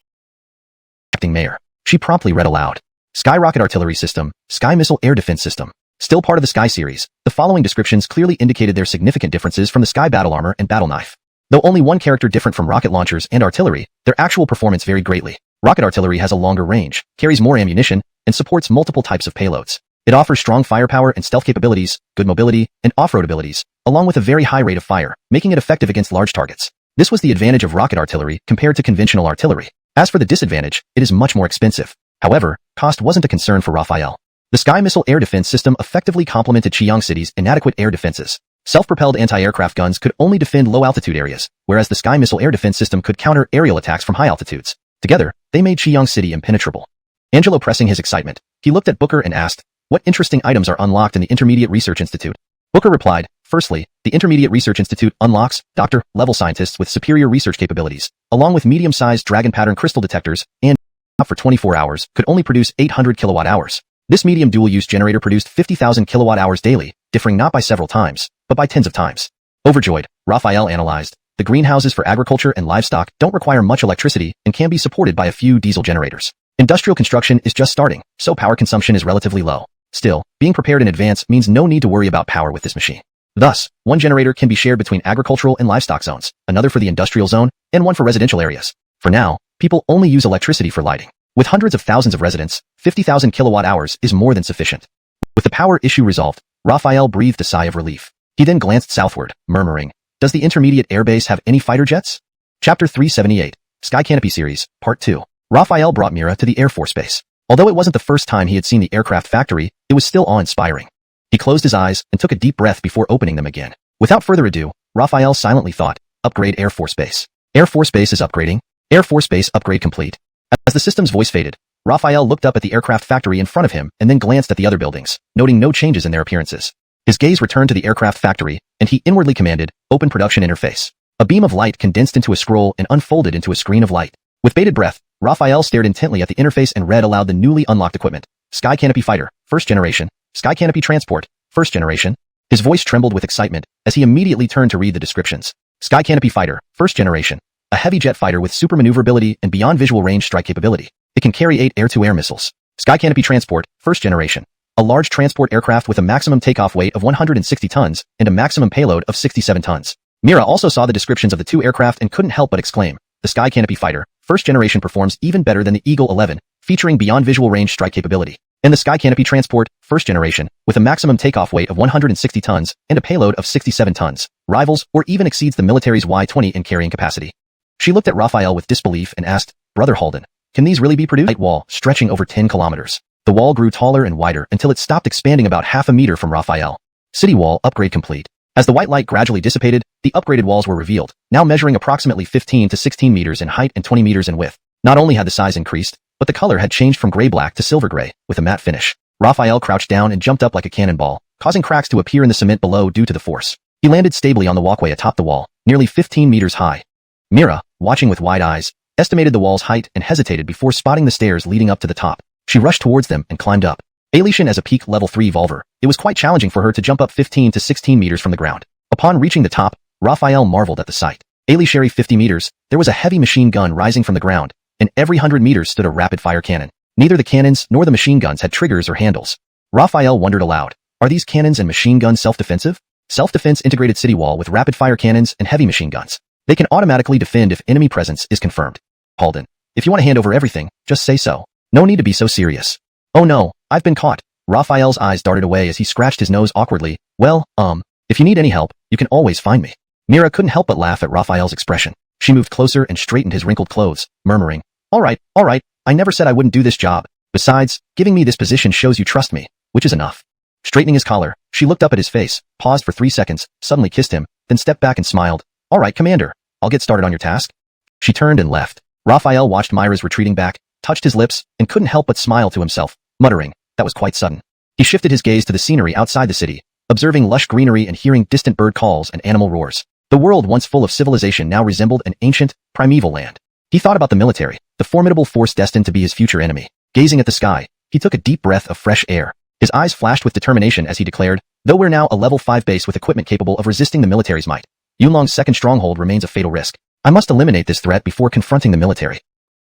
A: shifting mare. She promptly read aloud. Skyrocket Artillery System, Sky Missile Air Defense System. Still part of the Sky series, the following descriptions clearly indicated their significant differences from the Sky Battle Armor and Battle Knife. Though only one character different from rocket launchers and artillery, their actual performance varied greatly. Rocket artillery has a longer range, carries more ammunition, and supports multiple types of payloads. It offers strong firepower and stealth capabilities, good mobility, and off-road abilities, along with a very high rate of fire, making it effective against large targets. This was the advantage of rocket artillery compared to conventional artillery. As for the disadvantage, it is much more expensive. However, cost wasn't a concern for Raphael. The Sky Missile Air Defense System effectively complemented Chiang City's inadequate air defenses. Self-propelled anti-aircraft guns could only defend low-altitude areas, whereas the Sky Missile Air Defense System could counter aerial attacks from high altitudes. Together, they made Chiang City impenetrable. Angelo pressing his excitement, he looked at Booker and asked, "What interesting items are unlocked in the Intermediate Research Institute?" Booker replied, "Firstly, the Intermediate Research Institute unlocks doctor-level scientists with superior research capabilities, along with medium-sized dragon pattern crystal detectors, and for 24 hours could only produce 800 kilowatt-hours. This medium dual-use generator produced 50,000 kilowatt-hours daily, differing not by several times, but by tens of times." Overjoyed, Raphael analyzed, "The greenhouses for agriculture and livestock don't require much electricity and can be supported by a few diesel generators. Industrial construction is just starting, so power consumption is relatively low. Still, being prepared in advance means no need to worry about power with this machine. Thus, one generator can be shared between agricultural and livestock zones, another for the industrial zone, and one for residential areas. For now, people only use electricity for lighting. With hundreds of thousands of residents, 50,000 kilowatt-hours is more than sufficient." With the power issue resolved, Raphael breathed a sigh of relief. He then glanced southward, murmuring, "Does the Intermediate Airbase have any fighter jets?" Chapter 378, Sky Canopy Series, Part 2. Raphael brought Mira to the Air Force Base. Although it wasn't the first time he had seen the aircraft factory, it was still awe-inspiring. He closed his eyes and took a deep breath before opening them again. Without further ado, Raphael silently thought, "Upgrade Air Force Base. Air Force Base is upgrading. Air Force Base upgrade complete." As the system's voice faded, Raphael looked up at the aircraft factory in front of him and then glanced at the other buildings, noting no changes in their appearances. His gaze returned to the aircraft factory, and he inwardly commanded, "Open production interface." A beam of light condensed into a scroll and unfolded into a screen of light. With bated breath, Raphael stared intently at the interface and read aloud the newly unlocked equipment. Sky Canopy Fighter, first generation. Sky Canopy Transport, first generation. His voice trembled with excitement as he immediately turned to read the descriptions. Sky Canopy Fighter, first generation. A heavy jet fighter with super maneuverability and beyond visual range strike capability. It can carry 8 air-to-air missiles. Sky Canopy Transport, first generation. A large transport aircraft with a maximum takeoff weight of 160 tons and a maximum payload of 67 tons. Mira also saw the descriptions of the 2 aircraft and couldn't help but exclaim, "The Sky Canopy Fighter, first generation performs even better than the Eagle 11, featuring beyond visual range strike capability. And the Sky Canopy Transport, first generation, with a maximum takeoff weight of 160 tons and a payload of 67 tons, rivals or even exceeds the military's Y-20 in carrying capacity." She looked at Raphael with disbelief and asked, "Brother Halden, can these really be produced?" Light wall, stretching over 10 kilometers. The wall grew taller and wider until it stopped expanding about half a meter from Raphael. City wall upgrade complete. As the white light gradually dissipated, the upgraded walls were revealed, now measuring approximately 15 to 16 meters in height and 20 meters in width. Not only had the size increased, but the color had changed from gray-black to silver-gray, with a matte finish. Raphael crouched down and jumped up like a cannonball, causing cracks to appear in the cement below due to the force. He landed stably on the walkway atop the wall, nearly 15 meters high. Mira, watching with wide eyes, estimated the wall's height and hesitated before spotting the stairs leading up to the top. She rushed towards them and climbed up. Alien as a peak level 3 Volver, it was quite challenging for her to jump up 15 to 16 meters from the ground. Upon reaching the top, Raphael marveled at the sight. Alien 50 meters, there was a heavy machine gun rising from the ground, and every 100 meters stood a rapid-fire cannon. Neither the cannons nor the machine guns had triggers or handles. Raphael wondered aloud, are these cannons and machine guns self-defensive? Self-defense integrated city wall with rapid-fire cannons and heavy machine guns. They can automatically defend if enemy presence is confirmed. Halden, if you want to hand over everything, just say so. No need to be so serious. Oh no, I've been caught. Raphael's eyes darted away as he scratched his nose awkwardly. Well, if you need any help, you can always find me. Mira couldn't help but laugh at Raphael's expression. She moved closer and straightened his wrinkled clothes, murmuring, all right, I never said I wouldn't do this job. Besides, giving me this position shows you trust me, which is enough. Straightening his collar, she looked up at his face, paused for 3 seconds, suddenly kissed him, then stepped back and smiled. All right, Commander, I'll get started on your task. She turned and left. Raphael watched Myra's retreating back, touched his lips, and couldn't help but smile to himself, muttering, that was quite sudden. He shifted his gaze to the scenery outside the city, observing lush greenery and hearing distant bird calls and animal roars. The world once full of civilization now resembled an ancient, primeval land. He thought about the military, the formidable force destined to be his future enemy. Gazing at the sky, he took a deep breath of fresh air. His eyes flashed with determination as he declared, though we're now a level 5 base with equipment capable of resisting the military's might, Yulong's second stronghold remains a fatal risk. I must eliminate this threat before confronting the military.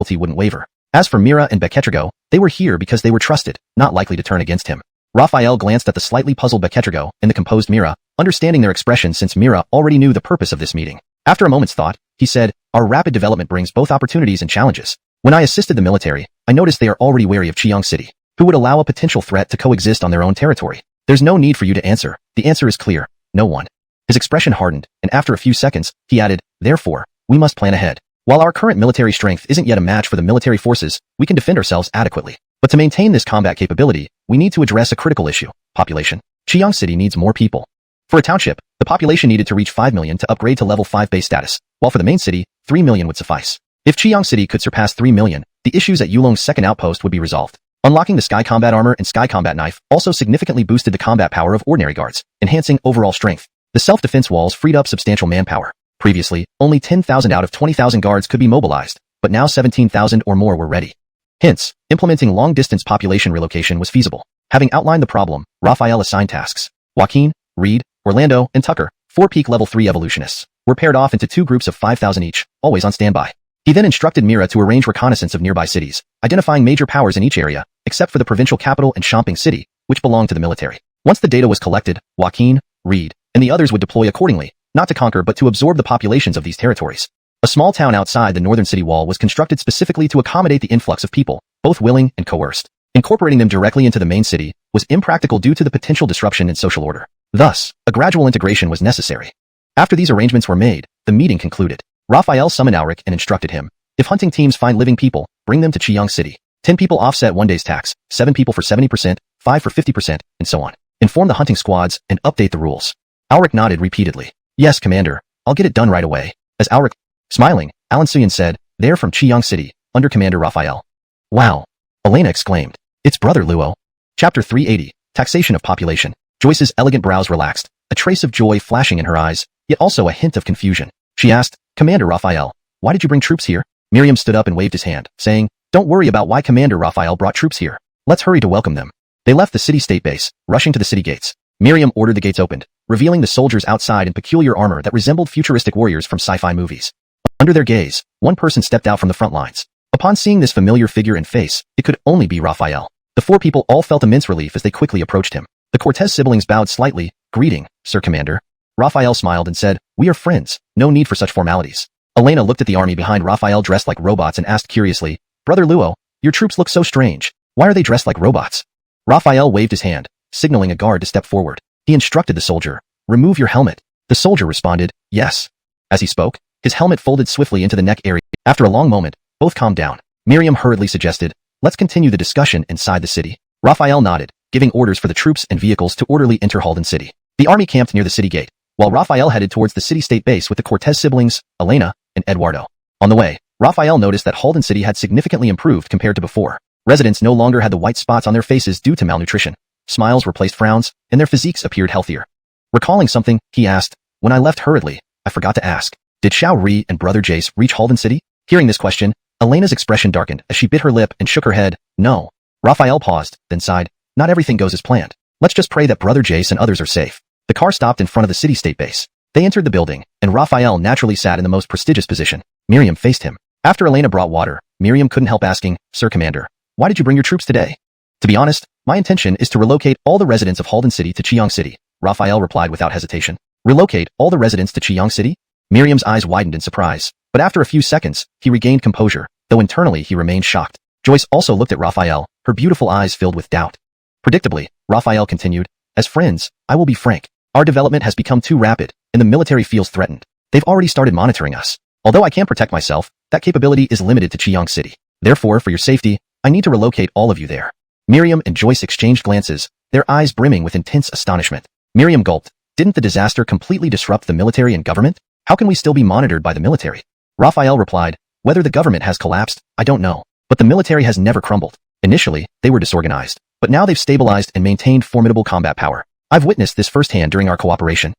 A: He wouldn't waver. As for Mira and Beketrigo, they were here because they were trusted, not likely to turn against him. Raphael glanced at the slightly puzzled Beketrigo and the composed Mira, understanding their expression since Mira already knew the purpose of this meeting. After a moment's thought, he said, our rapid development brings both opportunities and challenges. When I assisted the military, I noticed they are already wary of Qiang City, who would allow a potential threat to coexist on their own territory. There's no need for you to answer. The answer is clear. No one. His expression hardened, and after a few seconds, he added, therefore, we must plan ahead. While our current military strength isn't yet a match for the military forces, we can defend ourselves adequately. But to maintain this combat capability, we need to address a critical issue, population. Qiang City needs more people. For a township, the population needed to reach 5 million to upgrade to level 5 base status, while for the main city, 3 million would suffice. If Qiang City could surpass 3 million, the issues at Yulong's second outpost would be resolved. Unlocking the Sky Combat Armor and Sky Combat Knife also significantly boosted the combat power of ordinary guards, enhancing overall strength. The self-defense walls freed up substantial manpower. Previously, only 10,000 out of 20,000 guards could be mobilized, but now 17,000 or more were ready. Hence, implementing long-distance population relocation was feasible. Having outlined the problem, Raphael assigned tasks. Joaquin, Reed, Orlando, and Tucker, 4 peak level 3 evolutionists, were paired off into 2 groups of 5,000 each, always on standby. He then instructed Mira to arrange reconnaissance of nearby cities, identifying major powers in each area, except for the provincial capital and Shomping City, which belonged to the military. Once the data was collected, Joaquin, Reed, and the others would deploy accordingly, not to conquer but to absorb the populations of these territories. A small town outside the northern city wall was constructed specifically to accommodate the influx of people, both willing and coerced. Incorporating them directly into the main city was impractical due to the potential disruption in social order. Thus, a gradual integration was necessary. After these arrangements were made, the meeting concluded. Raphael summoned Alric and instructed him, if hunting teams find living people, bring them to Qiang City. 10 people offset 1 day's tax, 7 people for 70%, 5 for 50%, and so on. Inform the hunting squads and update the rules. Alric nodded repeatedly. Yes, Commander, I'll get it done right away. As Alric, smiling, Alan Suyan said, they're from Qiang City, under Commander Raphael. Wow! Elena exclaimed. It's Brother Luo. Chapter 380, Taxation of Population. Joyce's elegant brows relaxed, a trace of joy flashing in her eyes, yet also a hint of confusion. She asked, Commander Raphael, why did you bring troops here? Miriam stood up and waved his hand, saying, don't worry about why Commander Raphael brought troops here. Let's hurry to welcome them. They left the city-state base, rushing to the city gates. Miriam ordered the gates opened, revealing the soldiers outside in peculiar armor that resembled futuristic warriors from sci-fi movies. Under their gaze, one person stepped out from the front lines. Upon seeing this familiar figure and face, it could only be Raphael. The 4 people all felt immense relief as they quickly approached him. The Cortez siblings bowed slightly, greeting, Sir Commander. Raphael smiled and said, we are friends, no need for such formalities. Elena looked at the army behind Raphael dressed like robots and asked curiously, Brother Luo, your troops look so strange. Why are they dressed like robots? Raphael waved his hand, signaling a guard to step forward. He instructed the soldier, remove your helmet. The soldier responded, yes. As he spoke, his helmet folded swiftly into the neck area. After a long moment, both calmed down. Miriam hurriedly suggested, let's continue the discussion inside the city. Raphael nodded, giving orders for the troops and vehicles to orderly enter Halden City. The army camped near the city gate, while Raphael headed towards the city-state base with the Cortez siblings, Elena, and Eduardo. On the way, Raphael noticed that Halden City had significantly improved compared to before. Residents no longer had the white spots on their faces due to malnutrition. Smiles replaced frowns, and their physiques appeared healthier. Recalling something, he asked, when I left hurriedly, I forgot to ask, did Xiao Ri and Brother Jace reach Halden City? Hearing this question, Elena's expression darkened as she bit her lip and shook her head, no. Raphael paused, then sighed, not everything goes as planned. Let's just pray that Brother Jace and others are safe. The car stopped in front of the city-state base. They entered the building, and Raphael naturally sat in the most prestigious position. Miriam faced him. After Elena brought water, Miriam couldn't help asking, Sir Commander, Why did you bring your troops today? To be honest, my intention is to relocate all the residents of Halden City to Chiang City, Raphael replied without hesitation. Relocate all the residents to Chiang City? Miriam's eyes widened in surprise, but after a few seconds, he regained composure, though internally he remained shocked. Joyce also looked at Raphael, her beautiful eyes filled with doubt. Predictably, Raphael continued, as friends, I will be frank. Our development has become too rapid, and the military feels threatened. They've already started monitoring us. Although I can't protect myself, that capability is limited to Chiang City. Therefore, for your safety, I need to relocate all of you there. Miriam and Joyce exchanged glances, their eyes brimming with intense astonishment. Miriam gulped. Didn't the disaster completely disrupt the military and government? How can we still be monitored by the military? Raphael replied, whether the government has collapsed, I don't know. But the military has never crumbled. Initially, they were disorganized, but now they've stabilized and maintained formidable combat power. I've witnessed this firsthand during our cooperation.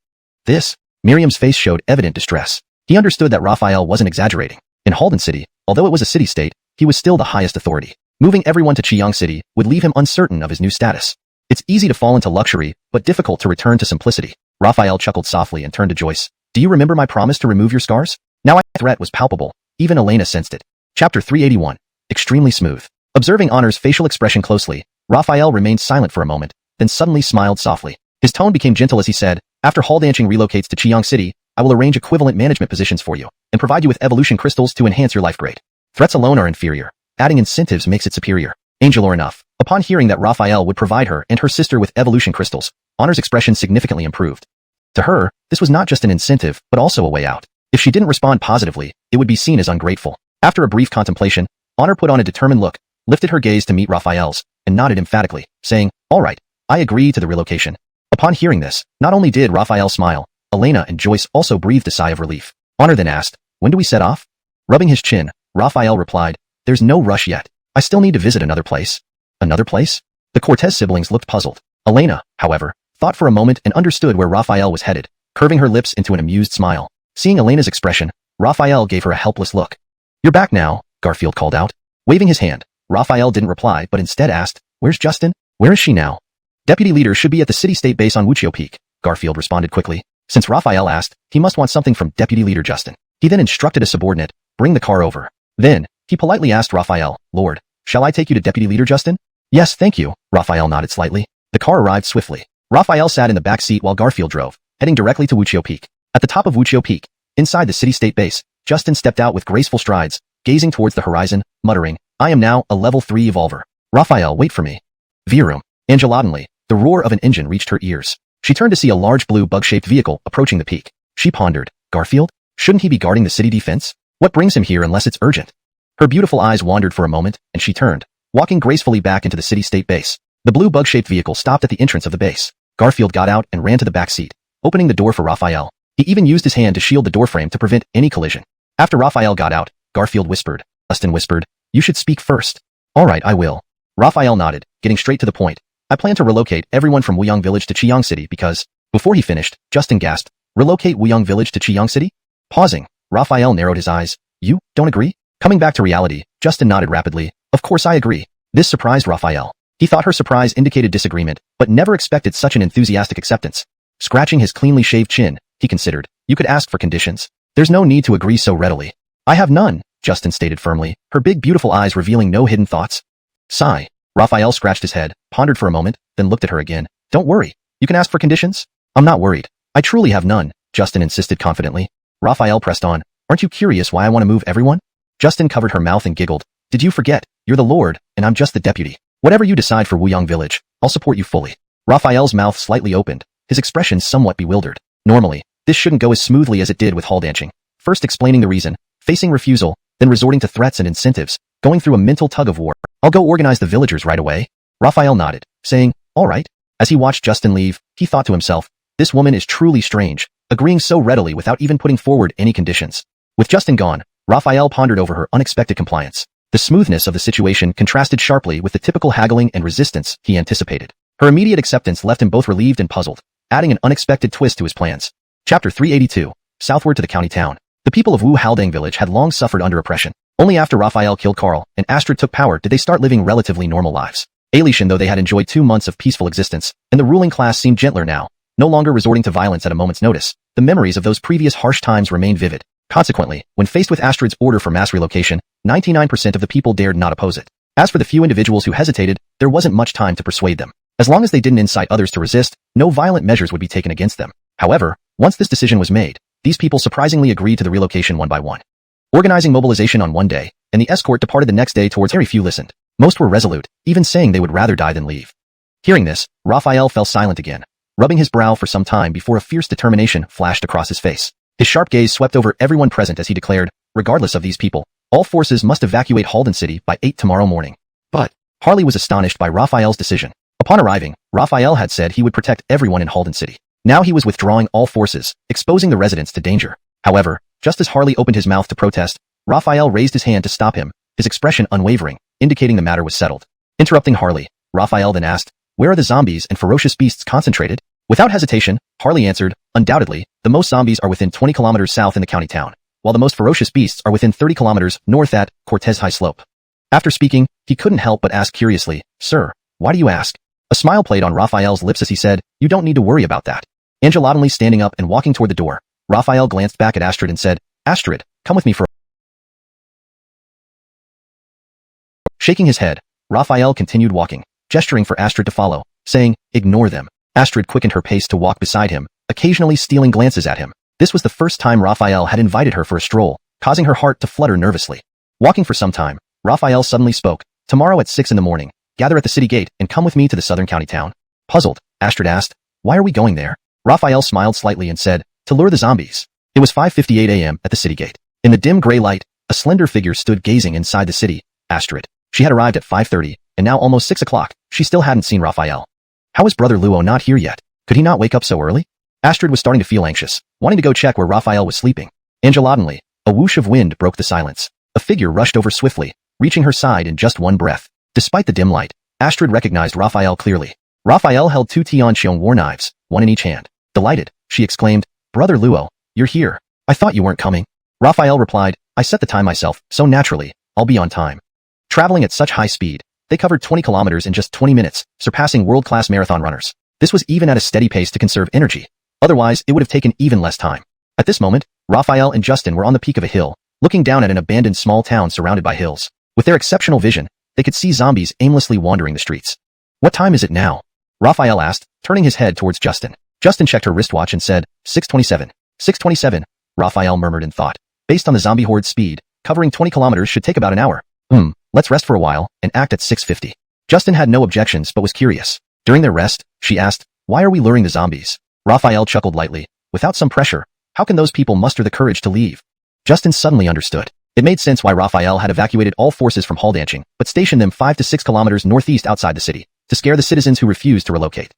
A: Miriam's face showed evident distress. He understood that Raphael wasn't exaggerating. In Halden City, although it was a city-state, he was still the highest authority. Moving everyone to Chiang City would leave him uncertain of his new status. It's easy to fall into luxury, but difficult to return to simplicity. Raphael chuckled softly and turned to Joyce. Do you remember my promise to remove your scars? Now my threat was palpable. Even Elena sensed it. Chapter 381. Extremely smooth. Observing Honor's facial expression closely, Raphael remained silent for a moment, then suddenly smiled softly. His tone became gentle as he said, after Haldanching relocates to Chiang City, I will arrange equivalent management positions for you, and provide you with evolution crystals to enhance your life grade. Threats alone are inferior. Adding incentives makes it superior. Angel or enough. Upon hearing that Raphael would provide her and her sister with evolution crystals, Honor's expression significantly improved. To her, this was not just an incentive, but also a way out. If she didn't respond positively, it would be seen as ungrateful. After a brief contemplation, Honor put on a determined look, lifted her gaze to meet Raphael's, and nodded emphatically, saying, all right, I agree to the relocation. Upon hearing this, not only did Raphael smile, Elena and Joyce also breathed a sigh of relief. Honor then asked, when do we set off? Rubbing his chin, Raphael replied, there's no rush yet. I still need to visit another place. Another place? The Cortez siblings looked puzzled. Elena, however, thought for a moment and understood where Raphael was headed, curving her lips into an amused smile. Seeing Elena's expression, Raphael gave her a helpless look. You're back now, Garfield called out. Waving his hand, Raphael didn't reply but instead asked, where's Justin? Where is she now? Deputy leader should be at the city-state base on Wuchio Peak, Garfield responded quickly. Since Raphael asked, he must want something from Deputy Leader Justin. He then instructed a subordinate, bring the car over. Then, he politely asked Raphael, Lord, shall I take you to Deputy Leader Justin? Yes, thank you, Raphael nodded slightly. The car arrived swiftly. Raphael sat in the back seat while Garfield drove, heading directly to Wuchio Peak. At the top of Wuchio Peak, inside the city-state base, Justin stepped out with graceful strides, gazing towards the horizon, muttering, I am now a level 3 evolver. Raphael, wait for me. Vroom. Angelatinely, the roar of an engine reached her ears. She turned to see a large blue bug-shaped vehicle approaching the peak. She pondered, Garfield? Shouldn't he be guarding the city defense? What brings him here unless it's urgent? Her beautiful eyes wandered for a moment, and she turned, walking gracefully back into the city-state base. The blue bug-shaped vehicle stopped at the entrance of the base. Garfield got out and ran to the back seat, opening the door for Raphael. He even used his hand to shield the doorframe to prevent any collision. After Raphael got out, Garfield whispered. Justin whispered, you should speak first. All right, I will. Raphael nodded, getting straight to the point. I plan to relocate everyone from Wuyang Village to Chiang City because, before he finished, Justin gasped, relocate Wuyang Village to Chiang City? Pausing, Raphael narrowed his eyes. You don't agree? Coming back to reality, Justin nodded rapidly. Of course I agree. This surprised Raphael. He thought her surprise indicated disagreement, but never expected such an enthusiastic acceptance. Scratching his cleanly shaved chin, he considered, you could ask for conditions. There's no need to agree so readily. I have none, Justin stated firmly, her big beautiful eyes revealing no hidden thoughts. Sigh. Raphael scratched his head, pondered for a moment, then looked at her again. Don't worry. You can ask for conditions? I'm not worried. I truly have none, Justin insisted confidently. Raphael pressed on. Aren't you curious why I want to move everyone? Justin covered her mouth and giggled. Did you forget? You're the Lord, and I'm just the deputy. Whatever you decide for Wuyang Village, I'll support you fully. Raphael's mouth slightly opened, his expression somewhat bewildered. Normally, this shouldn't go as smoothly as it did with Haldanching. First explaining the reason, facing refusal, then resorting to threats and incentives, going through a mental tug-of-war. I'll go organize the villagers right away. Raphael nodded, saying, all right. As he watched Justin leave, he thought to himself, this woman is truly strange, agreeing so readily without even putting forward any conditions. With Justin gone, Raphael pondered over her unexpected compliance. The smoothness of the situation contrasted sharply with the typical haggling and resistance he anticipated. Her immediate acceptance left him both relieved and puzzled, adding an unexpected twist to his plans. Chapter 382. Southward to the county town. The people of Wu Haldang village had long suffered under oppression. Only after Raphael killed Carl and Astrid took power did they start living relatively normal lives. Alition, though they had enjoyed 2 months of peaceful existence, and the ruling class seemed gentler now, no longer resorting to violence at a moment's notice, the memories of those previous harsh times remained vivid. Consequently, when faced with Astrid's order for mass relocation, 99% of the people dared not oppose it. As for the few individuals who hesitated, there wasn't much time to persuade them. As long as they didn't incite others to resist, no violent measures would be taken against them. However, once this decision was made, these people surprisingly agreed to the relocation one by one. Organizing mobilization on one day, and the escort departed the next day towards very few listened. Most were resolute, even saying they would rather die than leave. Hearing this, Raphael fell silent again, rubbing his brow for some time before a fierce determination flashed across his face. His sharp gaze swept over everyone present as he declared, regardless of these people, all forces must evacuate Halden City by 8 tomorrow morning. But Harley was astonished by Raphael's decision. Upon arriving, Raphael had said he would protect everyone in Halden City. Now he was withdrawing all forces, exposing the residents to danger. However, just as Harley opened his mouth to protest, Raphael raised his hand to stop him, his expression unwavering, indicating the matter was settled. Interrupting Harley, Raphael then asked, "Where are the zombies and ferocious beasts concentrated?" Without hesitation, Harley answered, "Undoubtedly, the most zombies are within 20 kilometers south in the county town, while the most ferocious beasts are within 30 kilometers north at Cortez High Slope." After speaking, he couldn't help but ask curiously, "Sir, why do you ask?" A smile played on Raphael's lips as he said, "You don't need to worry about that." Nonchalantly standing up and walking toward the door, Raphael glanced back at Astrid and said, "Astrid, come with me for a..." Shaking his head, Raphael continued walking, gesturing for Astrid to follow, saying, "Ignore them." Astrid quickened her pace to walk beside him, occasionally stealing glances at him. This was the first time Raphael had invited her for a stroll, causing her heart to flutter nervously. Walking for some time, Raphael suddenly spoke, "Tomorrow at 6 in the morning, gather at the city gate and come with me to the southern county town." Puzzled, Astrid asked, "Why are we going there?" Raphael smiled slightly and said, "To lure the zombies." It was 5:58 a.m. at the city gate. In the dim gray light, a slender figure stood gazing inside the city, Astrid. She had arrived at 5:30, and now almost 6 o'clock, she still hadn't seen Raphael. How was Brother Luo not here yet? Could he not wake up so early? Astrid was starting to feel anxious, wanting to go check where Raphael was sleeping. Nonchalantly, a whoosh of wind broke the silence. A figure rushed over swiftly, reaching her side in just one breath. Despite the dim light, Astrid recognized Raphael clearly. Raphael held two xuanhuan knives, one in each hand. Delighted, she exclaimed, "Brother Luo, you're here. I thought you weren't coming." Raphael replied, "I set the time myself, so naturally, I'll be on time." Traveling at such high speed, they covered 20 kilometers in just 20 minutes, surpassing world-class marathon runners. This was even at a steady pace to conserve energy. Otherwise, it would have taken even less time. At this moment, Raphael and Justin were on the peak of a hill, looking down at an abandoned small town surrounded by hills. With their exceptional vision, they could see zombies aimlessly wandering the streets. "What time is it now?" Raphael asked, turning his head towards Justin. Justin checked her wristwatch and said, 6:27. 6:27, Raphael murmured in thought. Based on the zombie horde's speed, covering 20 kilometers should take about an hour. Let's rest for a while and act at 6:50. Justin had no objections but was curious. During their rest, she asked, "Why are we luring the zombies?" Raphael chuckled lightly. Without some pressure, how can those people muster the courage to leave? Justin suddenly understood. It made sense why Raphael had evacuated all forces from Haldanching, but stationed them 5 to 6 kilometers northeast outside the city, to scare the citizens who refused to relocate.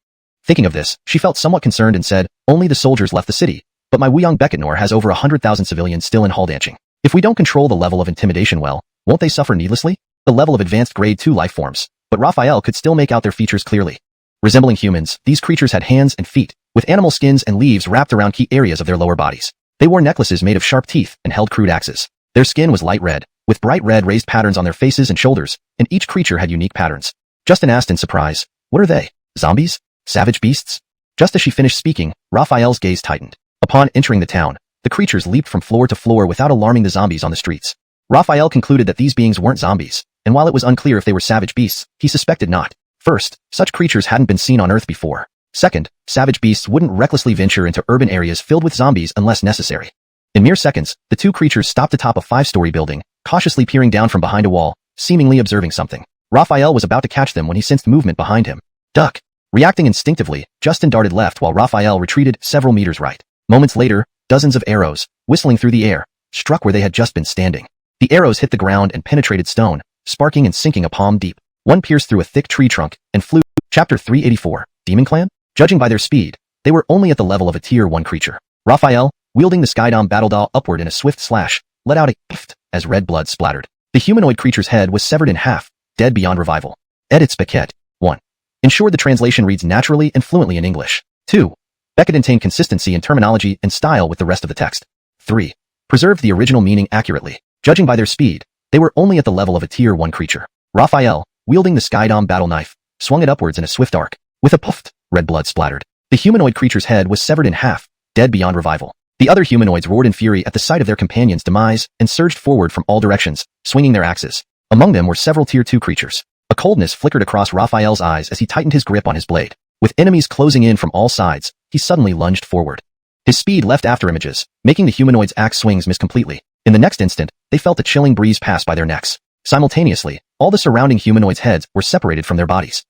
A: Thinking of this, she felt somewhat concerned and said, "Only the soldiers left the city, but my Wuyong Beketnor has over 100,000 civilians still in Haldanching. If we don't control the level of intimidation well, won't they suffer needlessly?" The level of advanced grade 2 life forms, but Raphael could still make out their features clearly. Resembling humans, these creatures had hands and feet, with animal skins and leaves wrapped around key areas of their lower bodies. They wore necklaces made of sharp teeth and held crude axes. Their skin was light red, with bright red raised patterns on their faces and shoulders, and each creature had unique patterns. Justin asked in surprise, "What are they? Zombies? Savage beasts?" Just as she finished speaking, Raphael's gaze tightened. Upon entering the town, the creatures leaped from floor to floor without alarming the zombies on the streets. Raphael concluded that these beings weren't zombies, and while it was unclear if they were savage beasts, he suspected not. First, such creatures hadn't been seen on Earth before. Second, savage beasts wouldn't recklessly venture into urban areas filled with zombies unless necessary. In mere seconds, the two creatures stopped atop a 5-story building, cautiously peering down from behind a wall, seemingly observing something. Raphael was about to catch them when he sensed movement behind him. Duck! Reacting instinctively, Justin darted left while Raphael retreated several meters right. Moments later, dozens of arrows, whistling through the air, struck where they had just been standing. The arrows hit the ground and penetrated stone, sparking and sinking a palm deep. One pierced through a thick tree trunk and flew. Chapter 384, Demon Clan? Judging by their speed, they were only at the level of a Tier 1 creature. Raphael, wielding the Skydom battle doll upward in a swift slash, let out a pift as red blood splattered. The humanoid creature's head was severed in half, dead beyond revival. Edits Beckett. 1. Ensure the translation reads naturally and fluently in English. 2. Beckett maintained consistency in terminology and style with the rest of the text. 3. Preserved the original meaning accurately. Judging by their speed, they were only at the level of a Tier 1 creature. Raphael, wielding the Skydom battle knife, swung it upwards in a swift arc. With a puff, red blood splattered. The humanoid creature's head was severed in half, dead beyond revival. The other humanoids roared in fury at the sight of their companion's demise and surged forward from all directions, swinging their axes. Among them were several Tier 2 creatures. A coldness flickered across Raphael's eyes as he tightened his grip on his blade. With enemies closing in from all sides, he suddenly lunged forward. His speed left after images, making the humanoid's axe swings miss completely. In the next instant, they felt a chilling breeze pass by their necks. Simultaneously, all the surrounding humanoids' heads were separated from their bodies.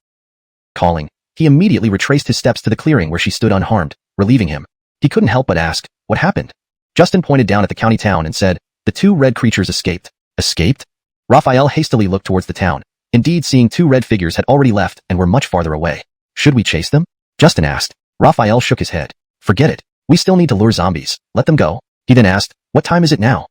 A: Calling, he immediately retraced his steps to the clearing where she stood unharmed, relieving him. He couldn't help but ask, what happened? Justin pointed down at the county town and said, the 2 red creatures escaped. Escaped? Raphael hastily looked towards the town. Indeed, seeing 2 red figures had already left and were much farther away. Should we chase them? Justin asked. Raphael shook his head. Forget it. We still need to lure zombies. Let them go. He then asked, what time is it now?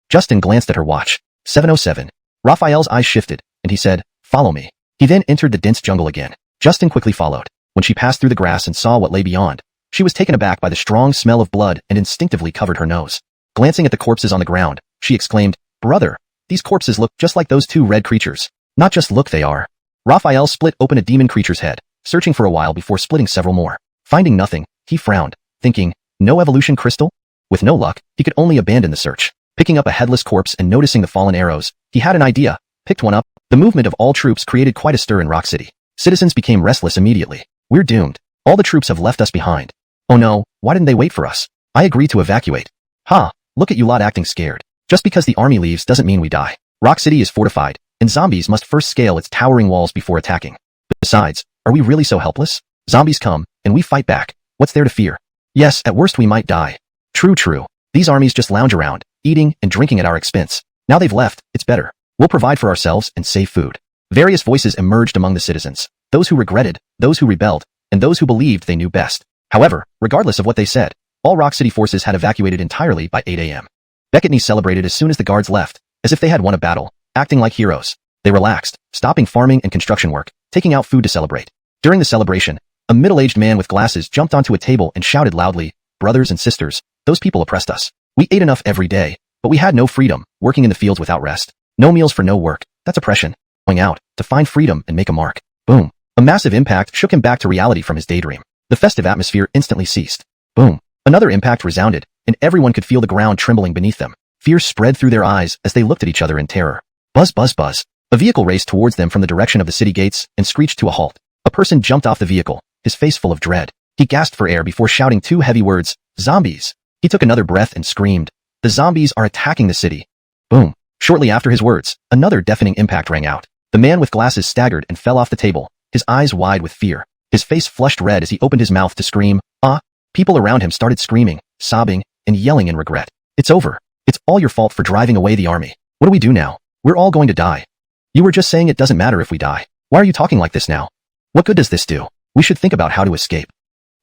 A: Justin glanced at her watch. 7:07. Raphael's eyes shifted, and he said, follow me. He then entered the dense jungle again. Justin quickly followed. When she passed through the grass and saw what lay beyond, she was taken aback by the strong smell of blood and instinctively covered her nose. Glancing at the corpses on the ground, she exclaimed, brother, these corpses look just like those 2 red creatures. Not just look, they are. Raphael split open a demon creature's head, searching for a while before splitting several more. Finding nothing, he frowned, thinking, no evolution crystal? With no luck, he could only abandon the search. Picking up a headless corpse and noticing the fallen arrows, he had an idea, picked one up. The movement of all troops created quite a stir in Rock City. Citizens became restless immediately. We're doomed. All the troops have left us behind. Oh no, why didn't they wait for us? I agree to evacuate. Ha, look at you lot acting scared. Just because the army leaves doesn't mean we die. Rock City is fortified, and zombies must first scale its towering walls before attacking. Besides, are we really so helpless? Zombies come, and we fight back. What's there to fear? Yes, at worst we might die. True. These armies just lounge around, eating and drinking at our expense. Now they've left, it's better. We'll provide for ourselves and save food. Various voices emerged among the citizens. Those who regretted, those who rebelled, and those who believed they knew best. However, regardless of what they said, all Rock City forces had evacuated entirely by 8 a.m. Becketney celebrated as soon as the guards left, as if they had won a battle, acting like heroes. They relaxed, stopping farming and construction work, taking out food to celebrate. During the celebration, a middle-aged man with glasses jumped onto a table and shouted loudly, brothers and sisters, those people oppressed us. We ate enough every day, but we had no freedom, working in the fields without rest. No meals for no work. That's oppression. Going out, to find freedom and make a mark. Boom. A massive impact shook him back to reality from his daydream. The festive atmosphere instantly ceased. Boom. Another impact resounded, and everyone could feel the ground trembling beneath them. Fear spread through their eyes as they looked at each other in terror. Buzz, buzz, buzz. A vehicle raced towards them from the direction of the city gates and screeched to a halt. A person jumped off the vehicle, his face full of dread. He gasped for air before shouting 2 heavy words, zombies. He took another breath and screamed, the zombies are attacking the city. Boom. Shortly after his words, another deafening impact rang out. The man with glasses staggered and fell off the table, his eyes wide with fear. His face flushed red as he opened his mouth to scream, ah! People around him started screaming, sobbing, and yelling in regret. It's over. It's all your fault for driving away the army. What do we do now? We're all going to die. You were just saying it doesn't matter if we die. Why are you talking like this now? What good does this do? We should think about how to escape.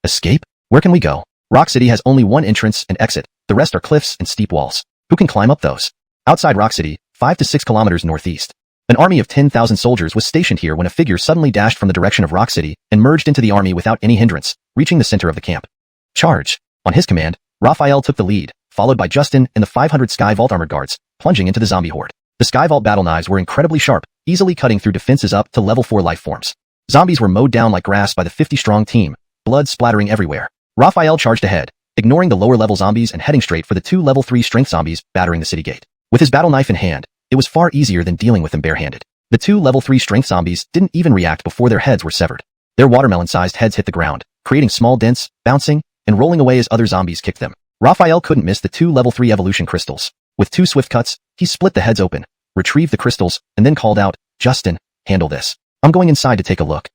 A: Escape? Where can we go? Rock City has only one entrance and exit. The rest are cliffs and steep walls. Who can climb up those? Outside Rock City, 5 to 6 kilometers northeast. An army of 10,000 soldiers was stationed here when a figure suddenly dashed from the direction of Rock City and merged into the army without any hindrance, reaching the center of the camp. Charge! On his command, Raphael took the lead, followed by Justin and the 500 Sky Vault armored guards, plunging into the zombie horde. The Sky Vault battle knives were incredibly sharp, easily cutting through defenses up to level 4 life forms. Zombies were mowed down like grass by the 50-strong team, blood splattering everywhere. Raphael charged ahead, ignoring the lower-level zombies and heading straight for the 2 level 3 strength zombies battering the city gate. With his battle knife in hand, it was far easier than dealing with them barehanded. The 2 level 3 strength zombies didn't even react before their heads were severed. Their watermelon-sized heads hit the ground, creating small dents, bouncing, and rolling away as other zombies kicked them. Raphael couldn't miss the 2 level 3 evolution crystals. With 2 swift cuts, he split the heads open, retrieved the crystals, and then called out, Justin, handle this. I'm going inside to take a look.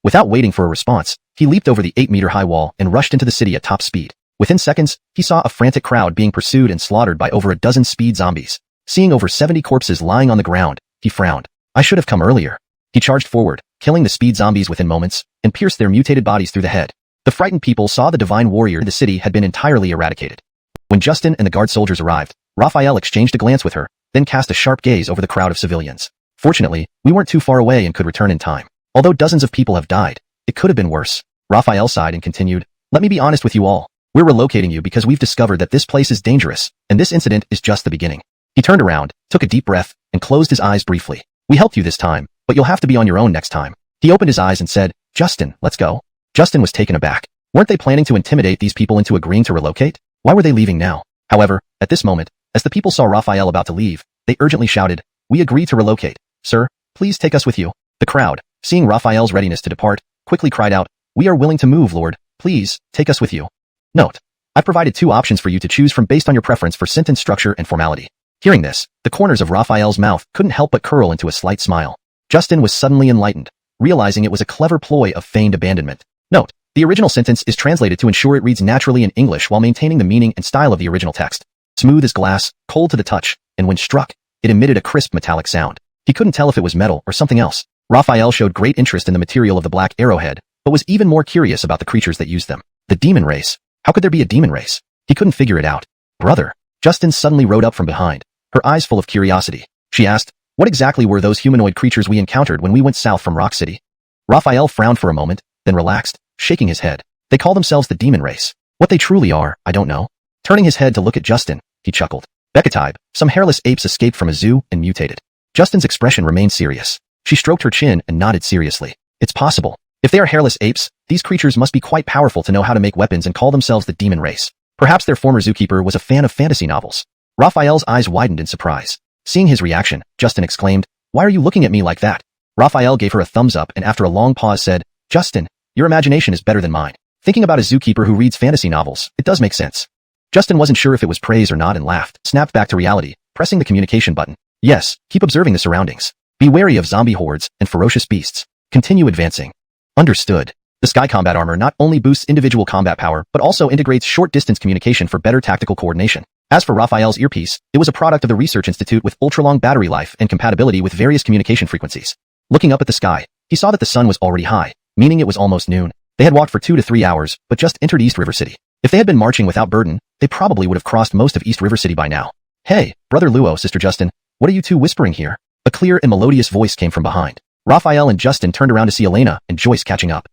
A: Without waiting for a response, he leaped over the 8-meter-high wall and rushed into the city at top speed. Within seconds, he saw a frantic crowd being pursued and slaughtered by over a dozen speed zombies. Seeing over 70 corpses lying on the ground, he frowned. I should have come earlier. He charged forward, killing the speed zombies within moments, and pierced their mutated bodies through the head. The frightened people saw the divine warrior in the city had been entirely eradicated. When Justin and the guard soldiers arrived, Raphael exchanged a glance with her, then cast a sharp gaze over the crowd of civilians. Fortunately, we weren't too far away and could return in time. Although dozens of people have died, it could have been worse. Raphael sighed and continued, let me be honest with you all. We're relocating you because we've discovered that this place is dangerous, and this incident is just the beginning. He turned around, took a deep breath, and closed his eyes briefly. We helped you this time, but you'll have to be on your own next time. He opened his eyes and said, Justin, let's go. Justin was taken aback. Weren't they planning to intimidate these people into agreeing to relocate? Why were they leaving now? However, at this moment, as the people saw Raphael about to leave, they urgently shouted, we agree to relocate. "Sir, please take us with you." The crowd, seeing Raphael's readiness to depart, quickly cried out, "We are willing to move, Lord. Please, take us with you." Note: I've provided two options for you to choose from based on your preference for sentence structure and formality. Hearing this, the corners of Raphael's mouth couldn't help but curl into a slight smile. Justin was suddenly enlightened, realizing it was a clever ploy of feigned abandonment. Note: the original sentence is translated to ensure it reads naturally in English while maintaining the meaning and style of the original text. Smooth as glass, cold to the touch, and when struck, it emitted a crisp metallic sound. He couldn't tell if it was metal or something else. Raphael showed great interest in the material of the black arrowhead, but was even more curious about the creatures that used them. The demon race. How could there be a demon race? He couldn't figure it out. "Brother." Justin suddenly rode up from behind, her eyes full of curiosity. She asked, "What exactly were those humanoid creatures we encountered when we went south from Rock City?" Raphael frowned for a moment, then relaxed, shaking his head. "They call themselves the demon race. What they truly are, I don't know." Turning his head to look at Justin, he chuckled. "Becatybe, some hairless apes escaped from a zoo and mutated." Justin's expression remained serious. She stroked her chin and nodded seriously. "It's possible. If they are hairless apes, these creatures must be quite powerful to know how to make weapons and call themselves the demon race. Perhaps their former zookeeper was a fan of fantasy novels." Raphael's eyes widened in surprise. Seeing his reaction, Justin exclaimed, "Why are you looking at me like that?" Raphael gave her a thumbs up and after a long pause said, "Justin, your imagination is better than mine. Thinking about a zookeeper who reads fantasy novels, it does make sense." Justin wasn't sure if it was praise or not and laughed, snapped back to reality, pressing the communication button. "Yes, keep observing the surroundings. Be wary of zombie hordes and ferocious beasts. Continue advancing." Understood. The Sky Combat Armor not only boosts individual combat power, but also integrates short-distance communication for better tactical coordination. As for Raphael's earpiece, it was a product of the Research Institute with ultra-long battery life and compatibility with various communication frequencies. Looking up at the sky, he saw that the sun was already high, meaning it was almost noon. They had walked for 2 to 3 hours, but just entered East River City. If they had been marching without burden, they probably would have crossed most of East River City by now. "Hey, Brother Luo, Sister Justin, what are you two whispering here?" A clear and melodious voice came from behind. Raphael and Justin turned around to see Elena and Joyce catching up.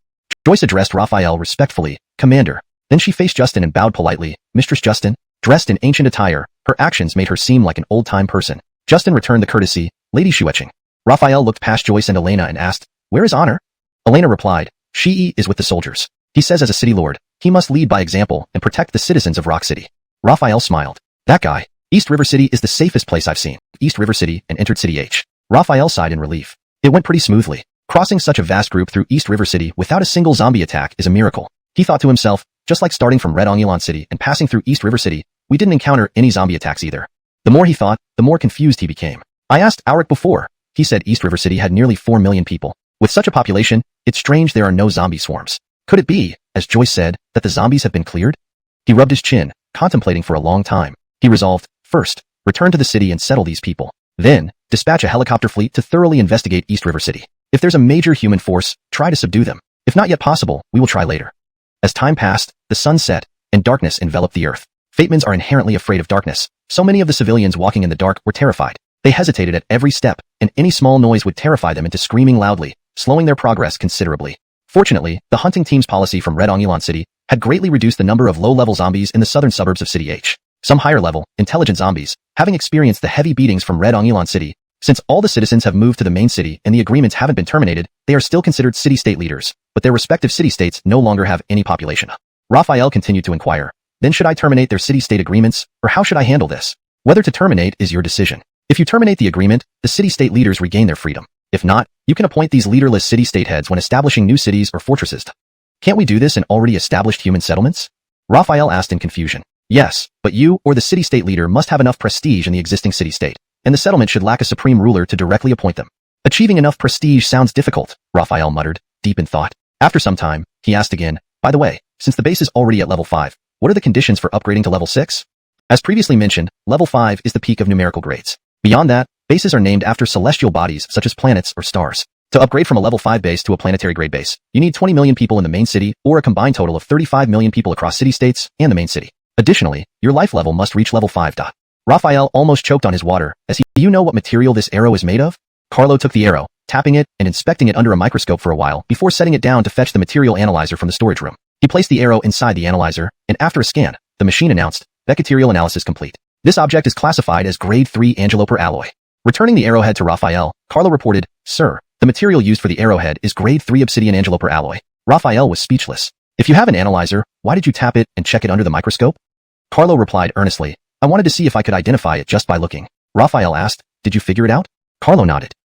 A: Joyce addressed Raphael respectfully, "Commander." Then she faced Justin and bowed politely, "Mistress Justin." Dressed in ancient attire, her actions made her seem like an old-time person. Justin returned the courtesy, "Lady Xuanhuan." Raphael looked past Joyce and Elena and asked, "Where is Honor?" Elena replied, "She is with the soldiers. He says as a city lord, he must lead by example and protect the citizens of Rock City." Raphael smiled. "That guy. East River City is the safest place I've seen." East River City and entered City H. Raphael sighed in relief. It went pretty smoothly. Crossing such a vast group through East River City without a single zombie attack is a miracle. He thought to himself, just like starting from Red xuanhuan City and passing through East River City, we didn't encounter any zombie attacks either. The more he thought, the more confused he became. "I asked Auric before. He said East River City had nearly 4 million people. With such a population, it's strange there are no zombie swarms. Could it be, as Joyce said, that the zombies have been cleared?" He rubbed his chin, contemplating for a long time. He resolved, first, return to the city and settle these people. Then, dispatch a helicopter fleet to thoroughly investigate East River City. If there's a major human force, try to subdue them. If not yet possible, we will try later. As time passed, the sun set, and darkness enveloped the earth. Fatemans are inherently afraid of darkness. So many of the civilians walking in the dark were terrified. They hesitated at every step, and any small noise would terrify them into screaming loudly, slowing their progress considerably. Fortunately, the hunting team's policy from Red xuanhuan City had greatly reduced the number of low-level zombies in the southern suburbs of City H. Some higher-level, intelligent zombies, having experienced the heavy beatings from Red xuanhuan City, since all the citizens have moved to the main city and the agreements haven't been terminated, they are still considered city-state leaders, but their respective city-states no longer have any population. Raphael continued to inquire, "Then should I terminate their city-state agreements, or how should I handle this?" "Whether to terminate is your decision. If you terminate the agreement, the city-state leaders regain their freedom. If not, you can appoint these leaderless city-state heads when establishing new cities or fortresses. Can't we do this in already established human settlements?" Raphael asked in confusion. "Yes, but you or the city-state leader must have enough prestige in the existing city-state, and the settlement should lack a supreme ruler to directly appoint them." "Achieving enough prestige sounds difficult," Raphael muttered, deep in thought. After some time, he asked again, "By the way, since the base is already at level 5, what are the conditions for upgrading to level 6? As previously mentioned, level 5 is the peak of numerical grades. Beyond that, bases are named after celestial bodies such as planets or stars. To upgrade from a level 5 base to a planetary grade base, you need 20 million people in the main city or a combined total of 35 million people across city-states and the main city. Additionally, your life level must reach level 5. Raphael almost choked on his water as "Do you know what material this arrow is made of?" Carlo took the arrow, tapping it and inspecting it under a microscope for a while before setting it down to fetch the material analyzer from the storage room. He placed the arrow inside the analyzer, and after a scan, the machine announced, "Becaterial analysis complete. This object is classified as grade 3 angeloper alloy." Returning the arrowhead to Raphael, Carlo reported, "Sir, the material used for the arrowhead is grade 3 obsidian angeloper alloy." Raphael was speechless. "If you have an analyzer, why did you tap it and check it under the microscope?" Carlo replied earnestly, "I wanted to see if I could identify it just by looking." Raphael asked, "Did you figure it out?" Carlo nodded.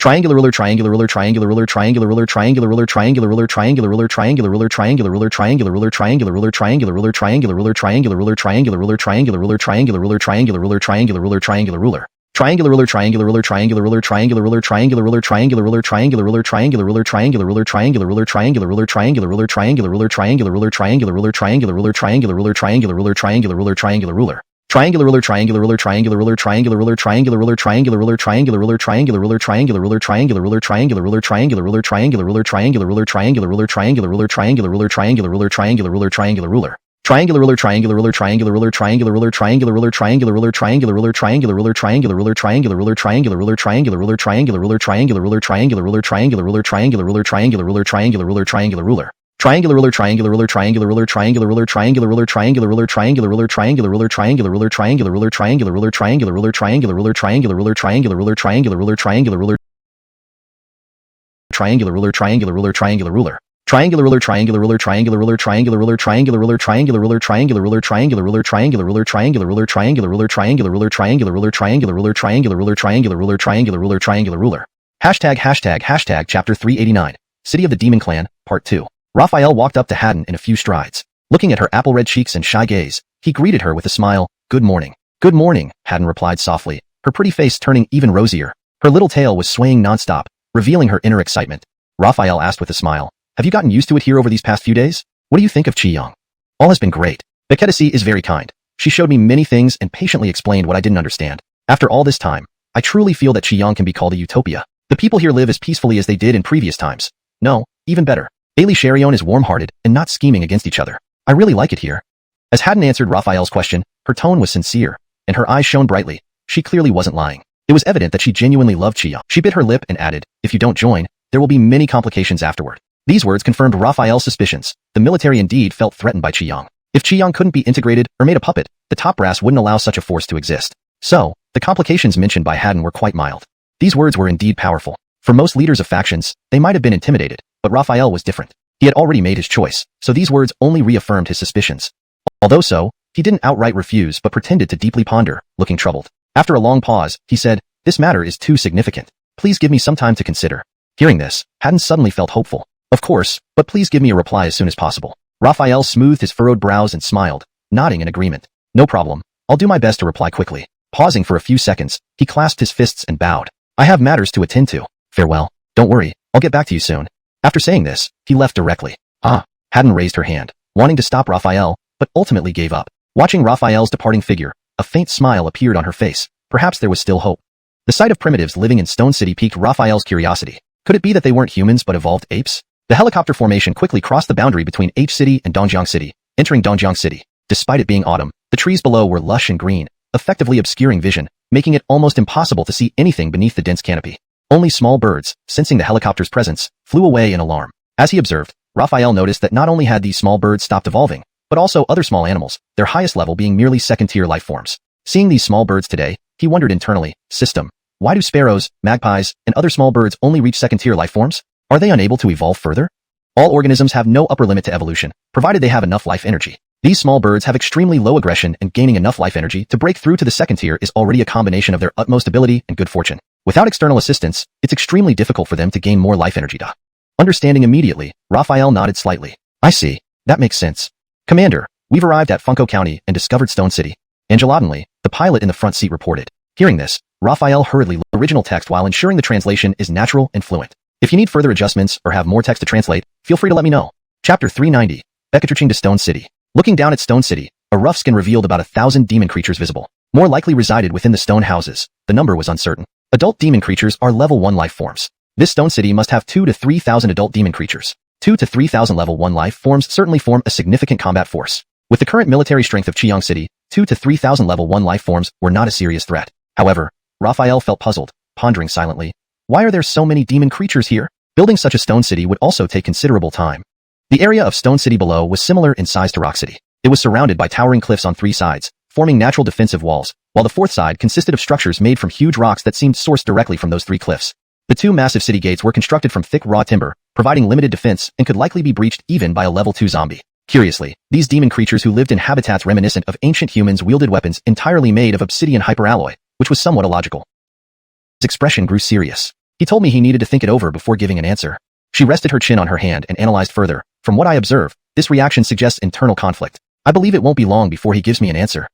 A: Triangular ruler, triangular ruler, triangular ruler, triangular ruler, triangular ruler, triangular ruler, triangular ruler, triangular ruler, triangular ruler, triangular ruler, triangular ruler, triangular ruler, triangular ruler, triangular ruler, triangular ruler, triangular ruler, triangular ruler, triangular ruler, triangular ruler, triangular ruler. Triangular ruler, triangular ruler, triangular ruler, triangular ruler, triangular ruler, triangular ruler, triangular ruler, triangular ruler, triangular ruler, triangular ruler, triangular ruler, triangular ruler, triangular ruler, triangular ruler, triangular ruler, triangular ruler, triangular ruler, triangular ruler, triangular ruler, triangular ruler. Triangular ruler, triangular ruler, triangular ruler, triangular ruler, triangular ruler, triangular ruler, triangular ruler, triangular ruler, triangular ruler, triangular ruler, triangular ruler, triangular ruler, triangular ruler, triangular ruler, triangular ruler, triangular ruler, triangular ruler, triangular ruler, triangular ruler, triangular ruler. Triangular ruler, triangular ruler, triangular ruler, triangular ruler, triangular ruler, triangular ruler, triangular ruler, triangular ruler, triangular ruler, triangular ruler, triangular ruler, triangular ruler, triangular ruler, triangular ruler, triangular ruler, triangular ruler, triangular ruler, triangular ruler, triangular ruler, triangular ruler. Triangular ruler, triangular ruler, triangular ruler, triangular ruler, triangular ruler, triangular ruler, triangular ruler, triangular ruler, triangular ruler, triangular ruler, triangular ruler, triangular ruler, triangular ruler, triangular ruler, triangular ruler, triangular ruler, triangular ruler, triangular ruler, triangular ruler, triangular ruler. Triangular ruler, triangular ruler, triangular ruler, triangular ruler, triangular ruler, triangular ruler, triangular ruler, triangular ruler, triangular ruler, triangular ruler, triangular ruler, triangular ruler, triangular ruler, triangular ruler, triangular ruler, triangular ruler, triangular ruler, triangular ruler. Hashtag chapter 389. City of the Demon Clan, Part 2. Raphael walked up to Haddon in a few strides. Looking at her apple-red cheeks and shy gaze, he greeted her with a smile. Good morning. Good morning, Haddon replied softly, her pretty face turning even rosier. Her little tail was swaying nonstop, revealing her inner excitement. Raphael asked with a smile, have you gotten used to it here over these past few days? What do you think of Qiyang? All has been great. Beketasi is very kind. She showed me many things and patiently explained what I didn't understand. After all this time, I truly feel that Qiyang can be called a utopia. The people here live as peacefully as they did in previous times. No, even better. Ailey Sharion is warm-hearted and not scheming against each other. I really like it here. As Haddon answered Raphael's question, her tone was sincere, and her eyes shone brightly. She clearly wasn't lying. It was evident that she genuinely loved Qiyang. She bit her lip and added, if you don't join, there will be many complications afterward. These words confirmed Raphael's suspicions. The military indeed felt threatened by Qiyang. If Qiyang couldn't be integrated or made a puppet, the top brass wouldn't allow such a force to exist. So, the complications mentioned by Haddon were quite mild. These words were indeed powerful. For most leaders of factions, they might have been intimidated, but Raphael was different. He had already made his choice, so these words only reaffirmed his suspicions. Although so, he didn't outright refuse but pretended to deeply ponder, looking troubled. After a long pause, he said, this matter is too significant. Please give me some time to consider. Hearing this, Haddon suddenly felt hopeful. Of course, but please give me a reply as soon as possible. Raphael smoothed his furrowed brows and smiled, nodding in agreement. No problem. I'll do my best to reply quickly. Pausing for a few seconds, he clasped his fists and bowed. I have matters to attend to. Farewell. Don't worry, I'll get back to you soon. After saying this, he left directly. Haddon raised her hand, wanting to stop Raphael, but ultimately gave up. Watching Raphael's departing figure, a faint smile appeared on her face. Perhaps there was still hope. The sight of primitives living in Stone City piqued Raphael's curiosity. Could it be that they weren't humans but evolved apes? The helicopter formation quickly crossed the boundary between H City and Dongjiang City, entering Dongjiang City. Despite it being autumn, the trees below were lush and green, effectively obscuring vision, making it almost impossible to see anything beneath the dense canopy. Only small birds, sensing the helicopter's presence, flew away in alarm. As he observed, Raphael noticed that not only had these small birds stopped evolving, but also other small animals, their highest level being merely second-tier life forms. Seeing these small birds today, he wondered internally, System, why do sparrows, magpies, and other small birds only reach second-tier life forms? Are they unable to evolve further? All organisms have no upper limit to evolution, provided they have enough life energy. These small birds have extremely low aggression, and gaining enough life energy to break through to the second tier is already a combination of their utmost ability and good fortune. Without external assistance, it's extremely difficult for them to gain more life energy. Understanding immediately, Raphael nodded slightly. I see. That makes sense. Commander, we've arrived at Funko County and discovered Stone City. Angelotinly, the pilot in the front seat reported. Hearing this, Raphael hurriedly looked at the original text while ensuring the translation is natural and fluent. If you need further adjustments or have more text to translate, feel free to let me know. Chapter 390. Beketruching to Stone City. Looking down at Stone City, a rough skin revealed about 1,000 demon creatures visible. More likely resided within the stone houses. The number was uncertain. Adult demon creatures are level 1 life forms. This Stone City must have 2,000 to 3,000 adult demon creatures. 2,000 to 3,000 level 1 life forms certainly form a significant combat force. With the current military strength of Qiyang City, 2,000 to 3,000 level 1 life forms were not a serious threat. However, Raphael felt puzzled, pondering silently. Why are there so many demon creatures here? Building such a Stone City would also take considerable time. The area of Stone City below was similar in size to Rock City. It was surrounded by towering cliffs on 3 sides, forming natural defensive walls, while the 4th side consisted of structures made from huge rocks that seemed sourced directly from those 3 cliffs. The 2 massive city gates were constructed from thick raw timber, providing limited defense and could likely be breached even by a level 2 zombie. Curiously, these demon creatures who lived in habitats reminiscent of ancient humans wielded weapons entirely made of obsidian hyperalloy, which was somewhat illogical. His expression grew serious. He told me he needed to think it over before giving an answer. She rested her chin on her hand and analyzed further. From what I observe, this reaction suggests internal conflict. I believe it won't be long before he gives me an answer.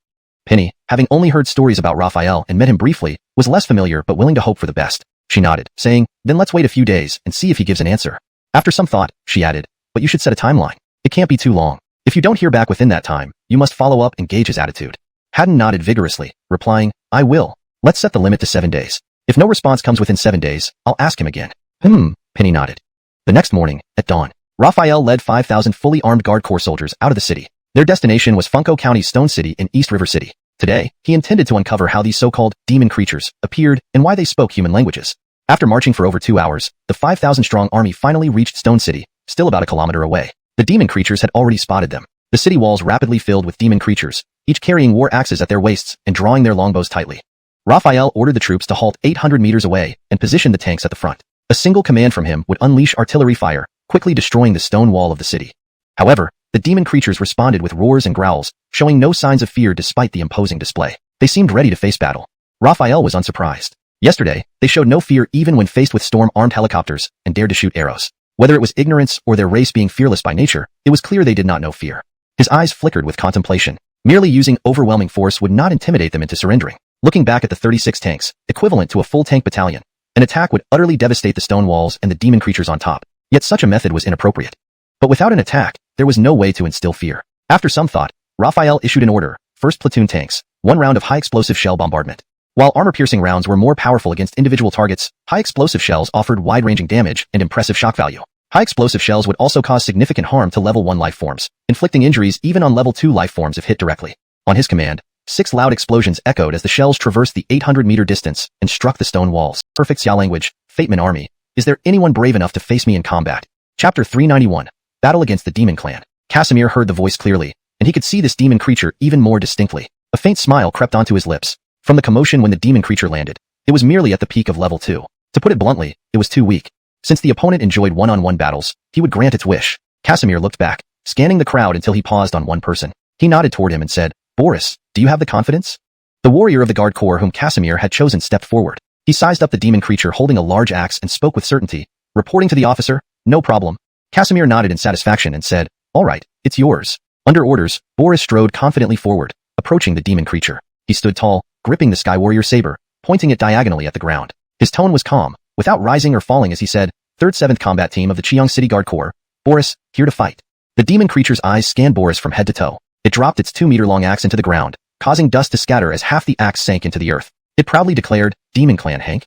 A: Penny, having only heard stories about Raphael and met him briefly, was less familiar but willing to hope for the best. She nodded, saying, then let's wait a few days and see if he gives an answer. After some thought, she added, but you should set a timeline. It can't be too long. If you don't hear back within that time, you must follow up and gauge his attitude. Haddon nodded vigorously, replying, I will. Let's set the limit to 7 days. If no response comes within 7 days, I'll ask him again. Penny nodded. The next morning, at dawn, Raphael led 5,000 fully armed Guard Corps soldiers out of the city. Their destination was Funko County's Stone City in East River City. Today, he intended to uncover how these so-called demon creatures appeared and why they spoke human languages. After marching for over 2 hours, the 5,000-strong army finally reached Stone City, still about a kilometer away. The demon creatures had already spotted them. The city walls rapidly filled with demon creatures, each carrying war axes at their waists and drawing their longbows tightly. Raphael ordered the troops to halt 800 meters away and positioned the tanks at the front. A single command from him would unleash artillery fire, quickly destroying the stone wall of the city. However, the demon creatures responded with roars and growls, showing no signs of fear despite the imposing display. They seemed ready to face battle. Raphael was unsurprised. Yesterday, they showed no fear even when faced with storm-armed helicopters and dared to shoot arrows. Whether it was ignorance or their race being fearless by nature, it was clear they did not know fear. His eyes flickered with contemplation. Merely using overwhelming force would not intimidate them into surrendering. Looking back at the 36 tanks, equivalent to a full tank battalion, an attack would utterly devastate the stone walls and the demon creatures on top. Yet such a method was inappropriate. But without an attack, there was no way to instill fear. After some thought, Raphael issued an order, first platoon tanks, 1 round of high-explosive shell bombardment. While armor-piercing rounds were more powerful against individual targets, high-explosive shells offered wide-ranging damage and impressive shock value. High-explosive shells would also cause significant harm to level 1 life forms, inflicting injuries even on level 2 life forms if hit directly. On his command, 6 loud explosions echoed as the shells traversed the 800-meter distance and struck the stone walls. Perfect Xia language, Fateman Army. Is there anyone brave enough to face me in combat? Chapter 391. Battle against the Demon Clan. Casimir heard the voice clearly, and he could see this demon creature even more distinctly. A faint smile crept onto his lips. From the commotion when the demon creature landed, it was merely at the peak of level 2. To put it bluntly, it was too weak. Since the opponent enjoyed one-on-one battles, he would grant its wish. Casimir looked back, scanning the crowd until he paused on one person. He nodded toward him and said, Boris, do you have the confidence? The warrior of the Guard Corps whom Casimir had chosen stepped forward. He sized up the demon creature holding a large axe and spoke with certainty, reporting to the officer, no problem. Casimir nodded in satisfaction and said, all right, it's yours. Under orders, Boris strode confidently forward, approaching the demon creature. He stood tall, gripping the Sky Warrior saber, pointing it diagonally at the ground. His tone was calm, without rising or falling as he said, 3rd 7th Combat Team of the Chiang City Guard Corps, Boris, here to fight. The demon creature's eyes scanned Boris from head to toe. It dropped its 2-meter-long axe into the ground, causing dust to scatter as half the axe sank into the earth. It proudly declared, Demon Clan Hank.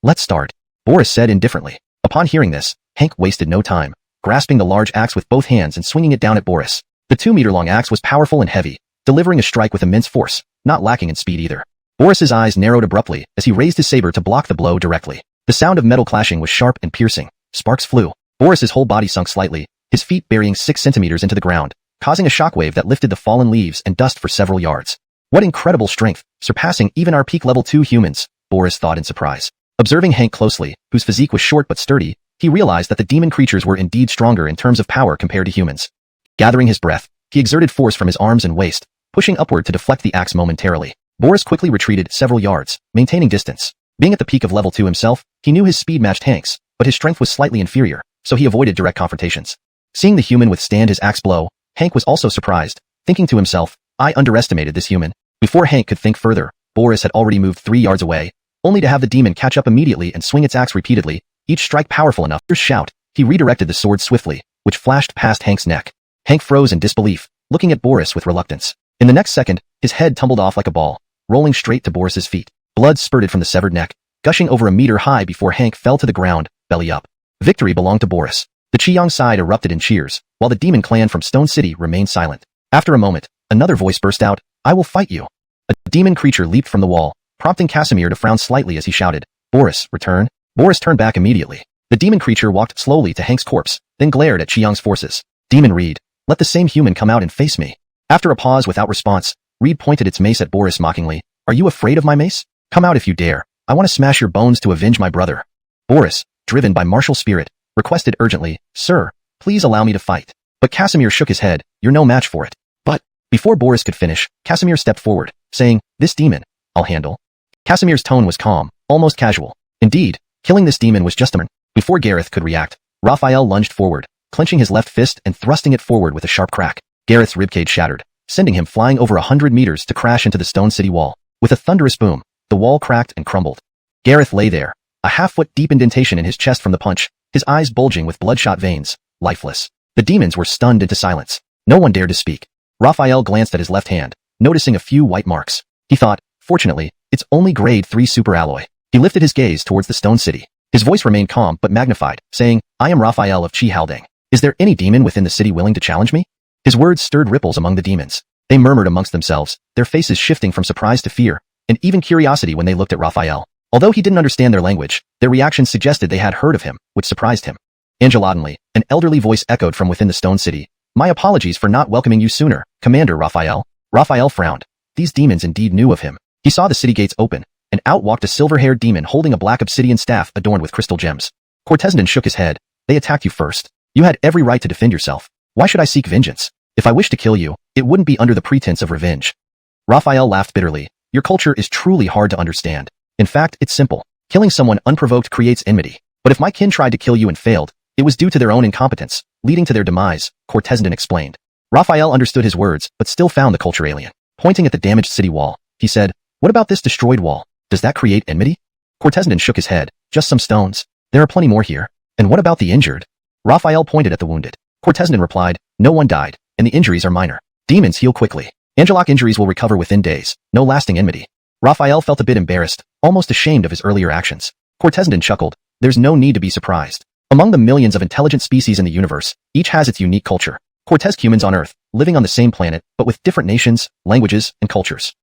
A: Let's start, Boris said indifferently. Upon hearing this, Hank wasted no time, grasping the large axe with both hands and swinging it down at Boris. The 2-meter-long axe was powerful and heavy, delivering a strike with immense force, not lacking in speed either. Boris's eyes narrowed abruptly as he raised his saber to block the blow directly. The sound of metal clashing was sharp and piercing. Sparks flew. Boris's whole body sunk slightly, his feet burying 6 centimeters into the ground, causing a shockwave that lifted the fallen leaves and dust for several yards. What incredible strength, surpassing even our peak level 2 humans, Boris thought in surprise. Observing Hank closely, whose physique was short but sturdy, he realized that the demon creatures were indeed stronger in terms of power compared to humans. Gathering his breath, he exerted force from his arms and waist, pushing upward to deflect the axe momentarily. Boris quickly retreated several yards, maintaining distance. Being at the peak of level 2 himself, he knew his speed matched Hank's, but his strength was slightly inferior, so he avoided direct confrontations. Seeing the human withstand his axe blow, Hank was also surprised, thinking to himself, I underestimated this human. Before Hank could think further, Boris had already moved 3 yards away, only to have the demon catch up immediately and swing its axe repeatedly, each strike powerful enough to shout. He redirected the sword swiftly, which flashed past Hank's neck. Hank froze in disbelief, looking at Boris with reluctance. In the next second, his head tumbled off like a ball, rolling straight to Boris's feet. Blood spurted from the severed neck, gushing over a meter high before Hank fell to the ground, belly up. Victory belonged to Boris. The Chiang side erupted in cheers, while the demon clan from Stone City remained silent. After a moment, another voice burst out, I will fight you. A demon creature leaped from the wall, prompting Casimir to frown slightly as he shouted, Boris, return. Boris turned back immediately. The demon creature walked slowly to Hank's corpse, then glared at Chiang's forces. Demon Reed, let the same human come out and face me. After a pause without response, Reed pointed its mace at Boris mockingly. Are you afraid of my mace? Come out if you dare. I want to smash your bones to avenge my brother. Boris, driven by martial spirit, requested urgently, Sir, please allow me to fight. But Casimir shook his head, you're no match for it. But, before Boris could finish, Casimir stepped forward, saying, this demon, I'll handle. Casimir's tone was calm, almost casual. Indeed, Killing this demon was just a... Before Gareth could react, Raphael lunged forward, clenching his left fist and thrusting it forward with a sharp crack. Gareth's ribcage shattered, sending him flying over 100 meters to crash into the stone city wall. With a thunderous boom, the wall cracked and crumbled. Gareth lay there, a half-foot deep indentation in his chest from the punch, his eyes bulging with bloodshot veins, lifeless. The demons were stunned into silence. No one dared to speak. Raphael glanced at his left hand, noticing a few white marks. He thought, fortunately, it's only grade 3 superalloy. He lifted his gaze towards the stone city. His voice remained calm but magnified, saying, I am Raphael of Xuanhuan. Is there any demon within the city willing to challenge me? His words stirred ripples among the demons. They murmured amongst themselves, their faces shifting from surprise to fear, and even curiosity when they looked at Raphael. Although he didn't understand their language, their reactions suggested they had heard of him, which surprised him. Angelotantly, an elderly voice echoed from within the stone city. My apologies for not welcoming you sooner, Commander Raphael. Raphael frowned. These demons indeed knew of him. He saw the city gates open, and out walked a silver-haired demon holding a black obsidian staff adorned with crystal gems. Cortesdon shook his head. They attacked you first. You had every right to defend yourself. Why should I seek vengeance? If I wish to kill you, it wouldn't be under the pretense of revenge. Raphael laughed bitterly. Your culture is truly hard to understand. In fact, it's simple. Killing someone unprovoked creates enmity. But if my kin tried to kill you and failed, it was due to their own incompetence, leading to their demise, Cortesdon explained. Raphael understood his words, but still found the culture alien. Pointing at the damaged city wall, he said, what about this destroyed wall? Does that create enmity? Cortesdon shook his head. Just some stones. There are plenty more here. And what about the injured? Raphael pointed at the wounded. Cortesdon replied, no one died, and the injuries are minor. Demons heal quickly. Angelic injuries will recover within days. No lasting enmity. Raphael felt a bit embarrassed, almost ashamed of his earlier actions. Cortesdon chuckled. There's no need to be surprised. Among the millions of intelligent species in the universe, each has its unique culture. Cortez humans on Earth, living on the same planet, but with different nations, languages, and cultures.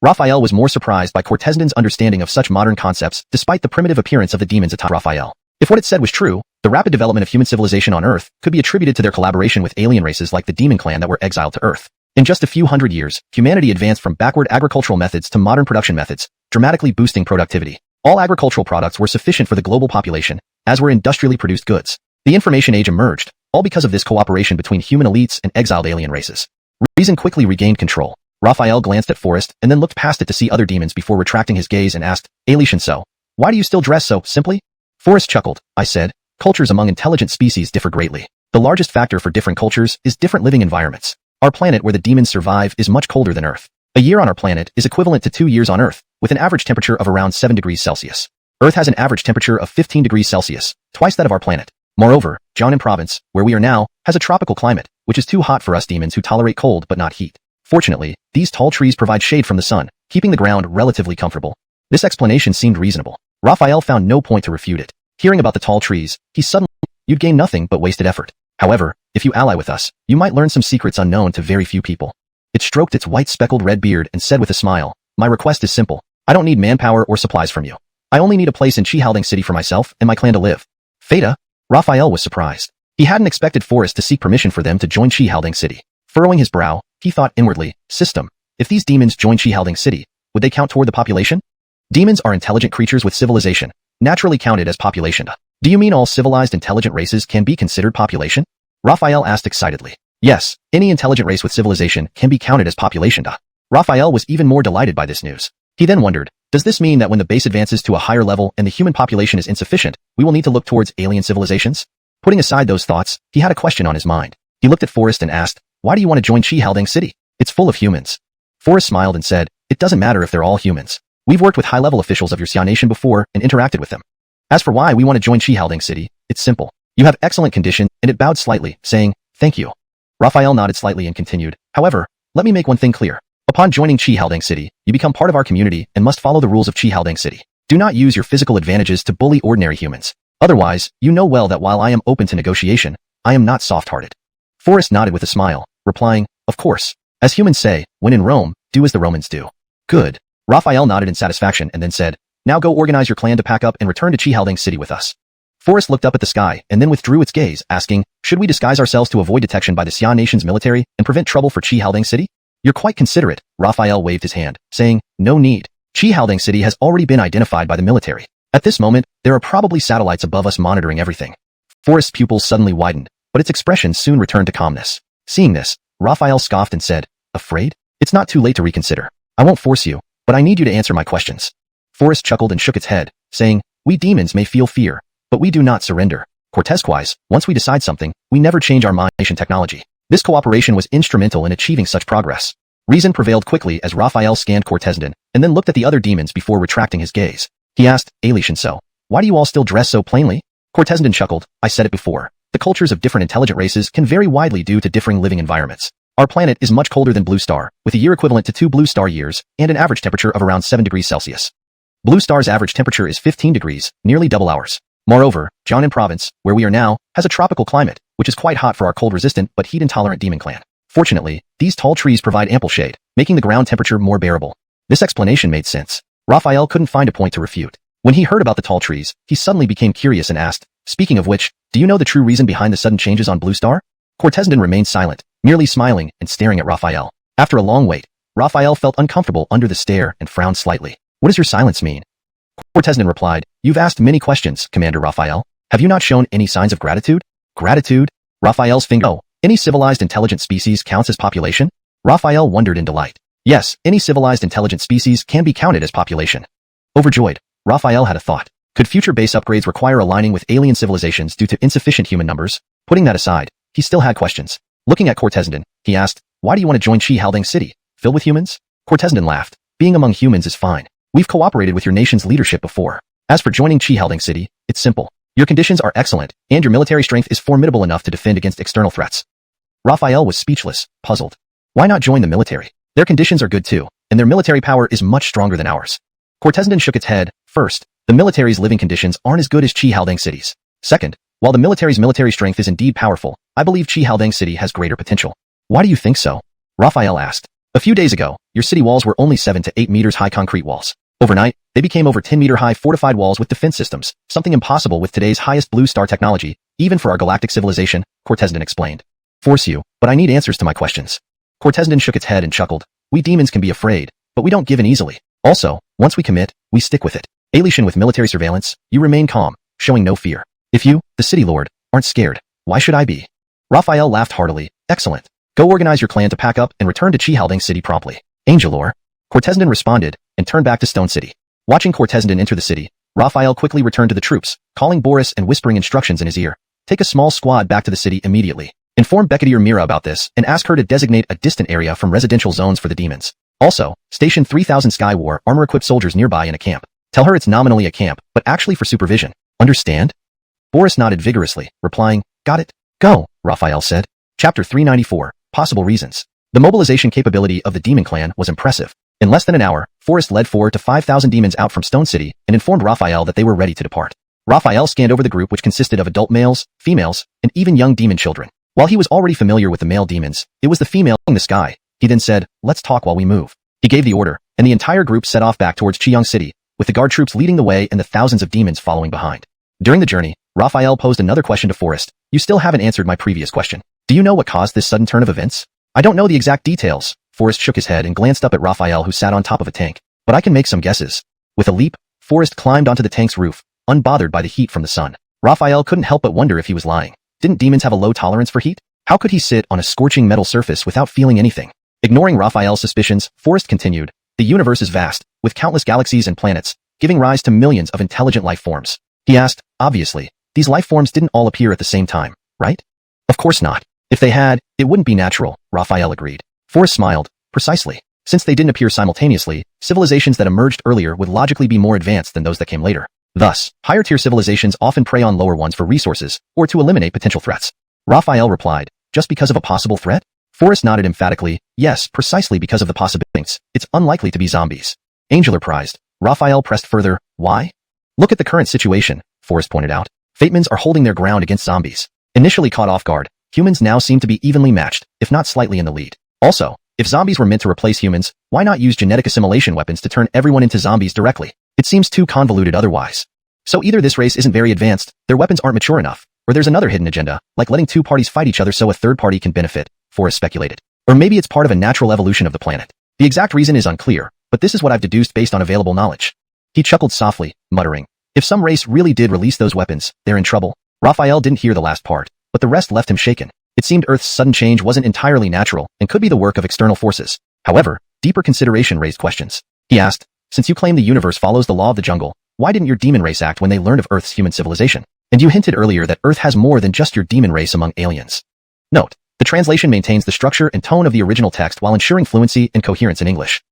A: Raphael was more surprised by Cortesdon's understanding of such modern concepts, despite the primitive appearance of the demons atop Raphael. If what it said was true, the rapid development of human civilization on Earth could be attributed to their collaboration with alien races like the demon clan that were exiled to Earth. In just a few hundred years, humanity advanced from backward agricultural methods to modern production methods, dramatically boosting productivity. All agricultural products were sufficient for the global population, as were industrially produced goods. The information age emerged, all because of this cooperation between human elites and exiled alien races. Reason quickly regained control. Raphael glanced at Forrest and then looked past it to see other demons before retracting his gaze and asked, Alician, so, why do you still dress so simply? Forrest chuckled. I said, cultures among intelligent species differ greatly. The largest factor for different cultures is different living environments. Our planet where the demons survive is much colder than Earth. A year on our planet is equivalent to 2 years on Earth, with an average temperature of around 7 degrees Celsius. Earth has an average temperature of 15 degrees Celsius, twice that of our planet. Moreover, Xuanhuan province, where we are now, has a tropical climate, which is too hot for us demons who tolerate cold but not heat. Fortunately, these tall trees provide shade from the sun, keeping the ground relatively comfortable. This explanation seemed reasonable. Raphael found no point to refute it. Hearing about the tall trees, he suddenly, you'd gain nothing but wasted effort. However, if you ally with us, you might learn some secrets unknown to very few people. It stroked its white speckled red beard and said with a smile, my request is simple. I don't need manpower or supplies from you. I only need a place in Xuanhuan City for myself and my clan to live. Feta? Raphael was surprised. He hadn't expected Forrest to seek permission for them to join Xuanhuan City. Furrowing his brow, he thought inwardly, System, if these demons join Xuanhuan City, would they count toward the population? Demons are intelligent creatures with civilization, naturally counted as population. Do you mean all civilized intelligent races can be considered population? Raphael asked excitedly. Yes, any intelligent race with civilization can be counted as population. Raphael was even more delighted by this news. He then wondered, does this mean that when the base advances to a higher level and the human population is insufficient, we will need to look towards alien civilizations? Putting aside those thoughts, he had a question on his mind. He looked at Forrest and asked, why do you want to join Xuanhuan City? It's full of humans. Forrest smiled and said, it doesn't matter if they're all humans. We've worked with high-level officials of your Xian nation before and interacted with them. As for why we want to join Xuanhuan City, it's simple. You have excellent condition, and it bowed slightly, saying, thank you. Raphael nodded slightly and continued, however, let me make one thing clear. Upon joining Xuanhuan City, you become part of our community and must follow the rules of Xuanhuan City. Do not use your physical advantages to bully ordinary humans. Otherwise, you know well that while I am open to negotiation, I am not soft-hearted. Forrest nodded with a smile, replying, of course. As humans say, when in Rome, do as the Romans do. Good. Raphael nodded in satisfaction and then said, now go organize your clan to pack up and return to Xuanhuan City with us. Forrest looked up at the sky and then withdrew its gaze, asking, should we disguise ourselves to avoid detection by the Xian nation's military and prevent trouble for Xuanhuan City? You're quite considerate, Raphael waved his hand, saying, no need. Xuanhuan City has already been identified by the military. At this moment, there are probably satellites above us monitoring everything. Forrest's pupils suddenly widened, but its expression soon returned to calmness. Seeing this, Raphael scoffed and said, afraid? It's not too late to reconsider. I won't force you, but I need you to answer my questions. Forrest chuckled and shook its head, saying, We demons may feel fear, but we do not surrender. Cortez-wise, once we decide something, we never change our mutation technology. This cooperation was instrumental in achieving such progress. Reason prevailed quickly as Raphael scanned Cortezden, and then looked at the other demons before retracting his gaze. He asked, Alienshinso, why do you all still dress so plainly? Cortezden chuckled, I said it before. The cultures of different intelligent races can vary widely due to differing living environments. Our planet is much colder than Blue Star, with a year equivalent to 2 Blue Star years, and an average temperature of around 7 degrees Celsius. Blue Star's average temperature is 15 degrees, nearly double ours. Moreover, Xuanhuan province, where we are now, has a tropical climate, which is quite hot for our cold-resistant but heat-intolerant demon clan. Fortunately, these tall trees provide ample shade, making the ground temperature more bearable. This explanation made sense. Raphael couldn't find a point to refute. When he heard about the tall trees, he suddenly became curious and asked, speaking of which, do you know the true reason behind the sudden changes on Blue Star? Cortezden remained silent, merely smiling and staring at Raphael. After a long wait, Raphael felt uncomfortable under the stare and frowned slightly. What does your silence mean? Cortezden replied, you've asked many questions, Commander Raphael. Have you not shown any signs of gratitude? Gratitude? Raphael's finger. Oh, any civilized intelligent species counts as population? Raphael wondered in delight. Yes, any civilized intelligent species can be counted as population. Overjoyed, Raphael had a thought. Could future base upgrades require aligning with alien civilizations due to insufficient human numbers? Putting that aside, he still had questions. Looking at Cortezden, he asked, why do you want to join Haldang City? Filled with humans? Cortezden laughed. Being among humans is fine. We've cooperated with your nation's leadership before. As for joining Haldang City, it's simple. Your conditions are excellent, and your military strength is formidable enough to defend against external threats. Raphael was speechless, puzzled. Why not join the military? Their conditions are good too, and their military power is much stronger than ours. Cortezden shook its head. First, the military's living conditions aren't as good as Haldang City's. Second, while the military's military strength is indeed powerful, I believe Haldang City has greater potential. Why do you think so? Raphael asked. A few days ago, your city walls were only 7 to 8 meters high concrete walls. Overnight, they became over 10-meter high fortified walls with defense systems, something impossible with today's highest Blue Star technology, even for our galactic civilization, Cortezden explained. Force you, but I need answers to my questions. Cortezden shook its head and chuckled. We demons can be afraid, but we don't give in easily. Also, once we commit, we stick with it. Alien with military surveillance, you remain calm, showing no fear. If you, the city lord, aren't scared, why should I be? Raphael laughed heartily. Excellent. Go organize your clan to pack up and return to Haldang City promptly. Angelor. Cortezden responded, and turned back to Stone City. Watching Cortezden enter the city, Raphael quickly returned to the troops, calling Boris and whispering instructions in his ear. Take a small squad back to the city immediately. Inform Brigadier Mira about this, and ask her to designate a distant area from residential zones for the demons. Also, station 3,000 Sky War armor-equipped soldiers nearby in a camp. Tell her it's nominally a camp, but actually for supervision. Understand? Boris nodded vigorously, replying, got it. Go, Raphael said. Chapter 394, Possible Reasons. The mobilization capability of the demon clan was impressive. In less than an hour, Forrest led 4 to 5,000 demons out from Stone City and informed Raphael that they were ready to depart. Raphael scanned over the group, which consisted of adult males, females, and even young demon children. While he was already familiar with the male demons, it was the female in the sky. He then said, let's talk while we move. He gave the order, and the entire group set off back towards Chiang City, with the guard troops leading the way and the thousands of demons following behind. During the journey, Raphael posed another question to Forrest. You still haven't answered my previous question. Do you know what caused this sudden turn of events? I don't know the exact details. Forrest shook his head and glanced up at Raphael, who sat on top of a tank. But I can make some guesses. With a leap, Forrest climbed onto the tank's roof, unbothered by the heat from the sun. Raphael couldn't help but wonder if he was lying. Didn't demons have a low tolerance for heat? How could he sit on a scorching metal surface without feeling anything? Ignoring Raphael's suspicions, Forrest continued. The universe is vast, with countless galaxies and planets, giving rise to millions of intelligent life forms. He asked, obviously, these life forms didn't all appear at the same time, right? Of course not. If they had, it wouldn't be natural, Raphael agreed. Forrest smiled. Precisely. Since they didn't appear simultaneously, civilizations that emerged earlier would logically be more advanced than those that came later. Thus, higher-tier civilizations often prey on lower ones for resources, or to eliminate potential threats. Raphael replied, just because of a possible threat? Forrest nodded emphatically, yes, precisely because of the possibilities. It's unlikely to be zombies. Angeler prized. Raphael pressed further, why? Look at the current situation, Forrest pointed out. Fatemans are holding their ground against zombies. Initially caught off guard, humans now seem to be evenly matched, if not slightly in the lead. Also, if zombies were meant to replace humans, why not use genetic assimilation weapons to turn everyone into zombies directly? It seems too convoluted otherwise. So either this race isn't very advanced, their weapons aren't mature enough, or there's another hidden agenda, like letting two parties fight each other so a third party can benefit, Forrest speculated. Or maybe it's part of a natural evolution of the planet. The exact reason is unclear, but this is what I've deduced based on available knowledge. He chuckled softly, muttering, if some race really did release those weapons, they're in trouble. Raphael didn't hear the last part, but the rest left him shaken. It seemed Earth's sudden change wasn't entirely natural and could be the work of external forces. However, deeper consideration raised questions. He asked, since you claim the universe follows the law of the jungle, why didn't your demon race act when they learned of Earth's human civilization? And you hinted earlier that Earth has more than just your demon race among aliens. Note, the translation maintains the structure and tone of the original text while ensuring fluency and coherence in English.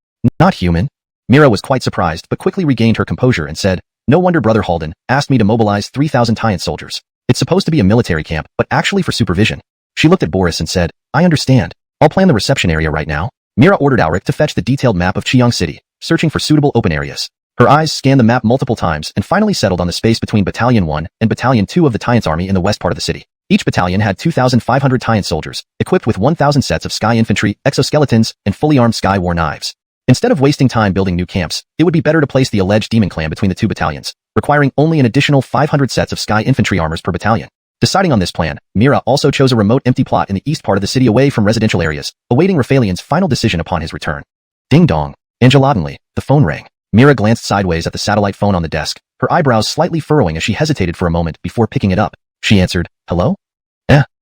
A: Not human. Mira was quite surprised but quickly regained her composure and said, no wonder Brother Halden asked me to mobilize 3,000 Saiyans soldiers. It's supposed to be a military camp, but actually for supervision. She looked at Boris and said, I understand. I'll plan the reception area right now. Mira ordered Auric to fetch the detailed map of Chiang City, searching for suitable open areas. Her eyes scanned the map multiple times and finally settled on the space between Battalion 1 and Battalion 2 of the Saiyans army in the west part of the city. Each battalion had 2,500 Saiyans soldiers, equipped with 1,000 sets of sky infantry, exoskeletons, and fully armed sky war knives. Instead of wasting time building new camps, it would be better to place the alleged demon clan between the two battalions, requiring only an additional 500 sets of sky infantry armors per battalion. Deciding on this plan, Mira also chose a remote empty plot in the east part of the city away from residential areas, awaiting Rafaelian's final decision upon his return. Ding dong. Angelatingly, the phone rang. Mira glanced sideways at the satellite phone on the desk, her eyebrows slightly furrowing as she hesitated for a moment before picking it up. She answered, hello?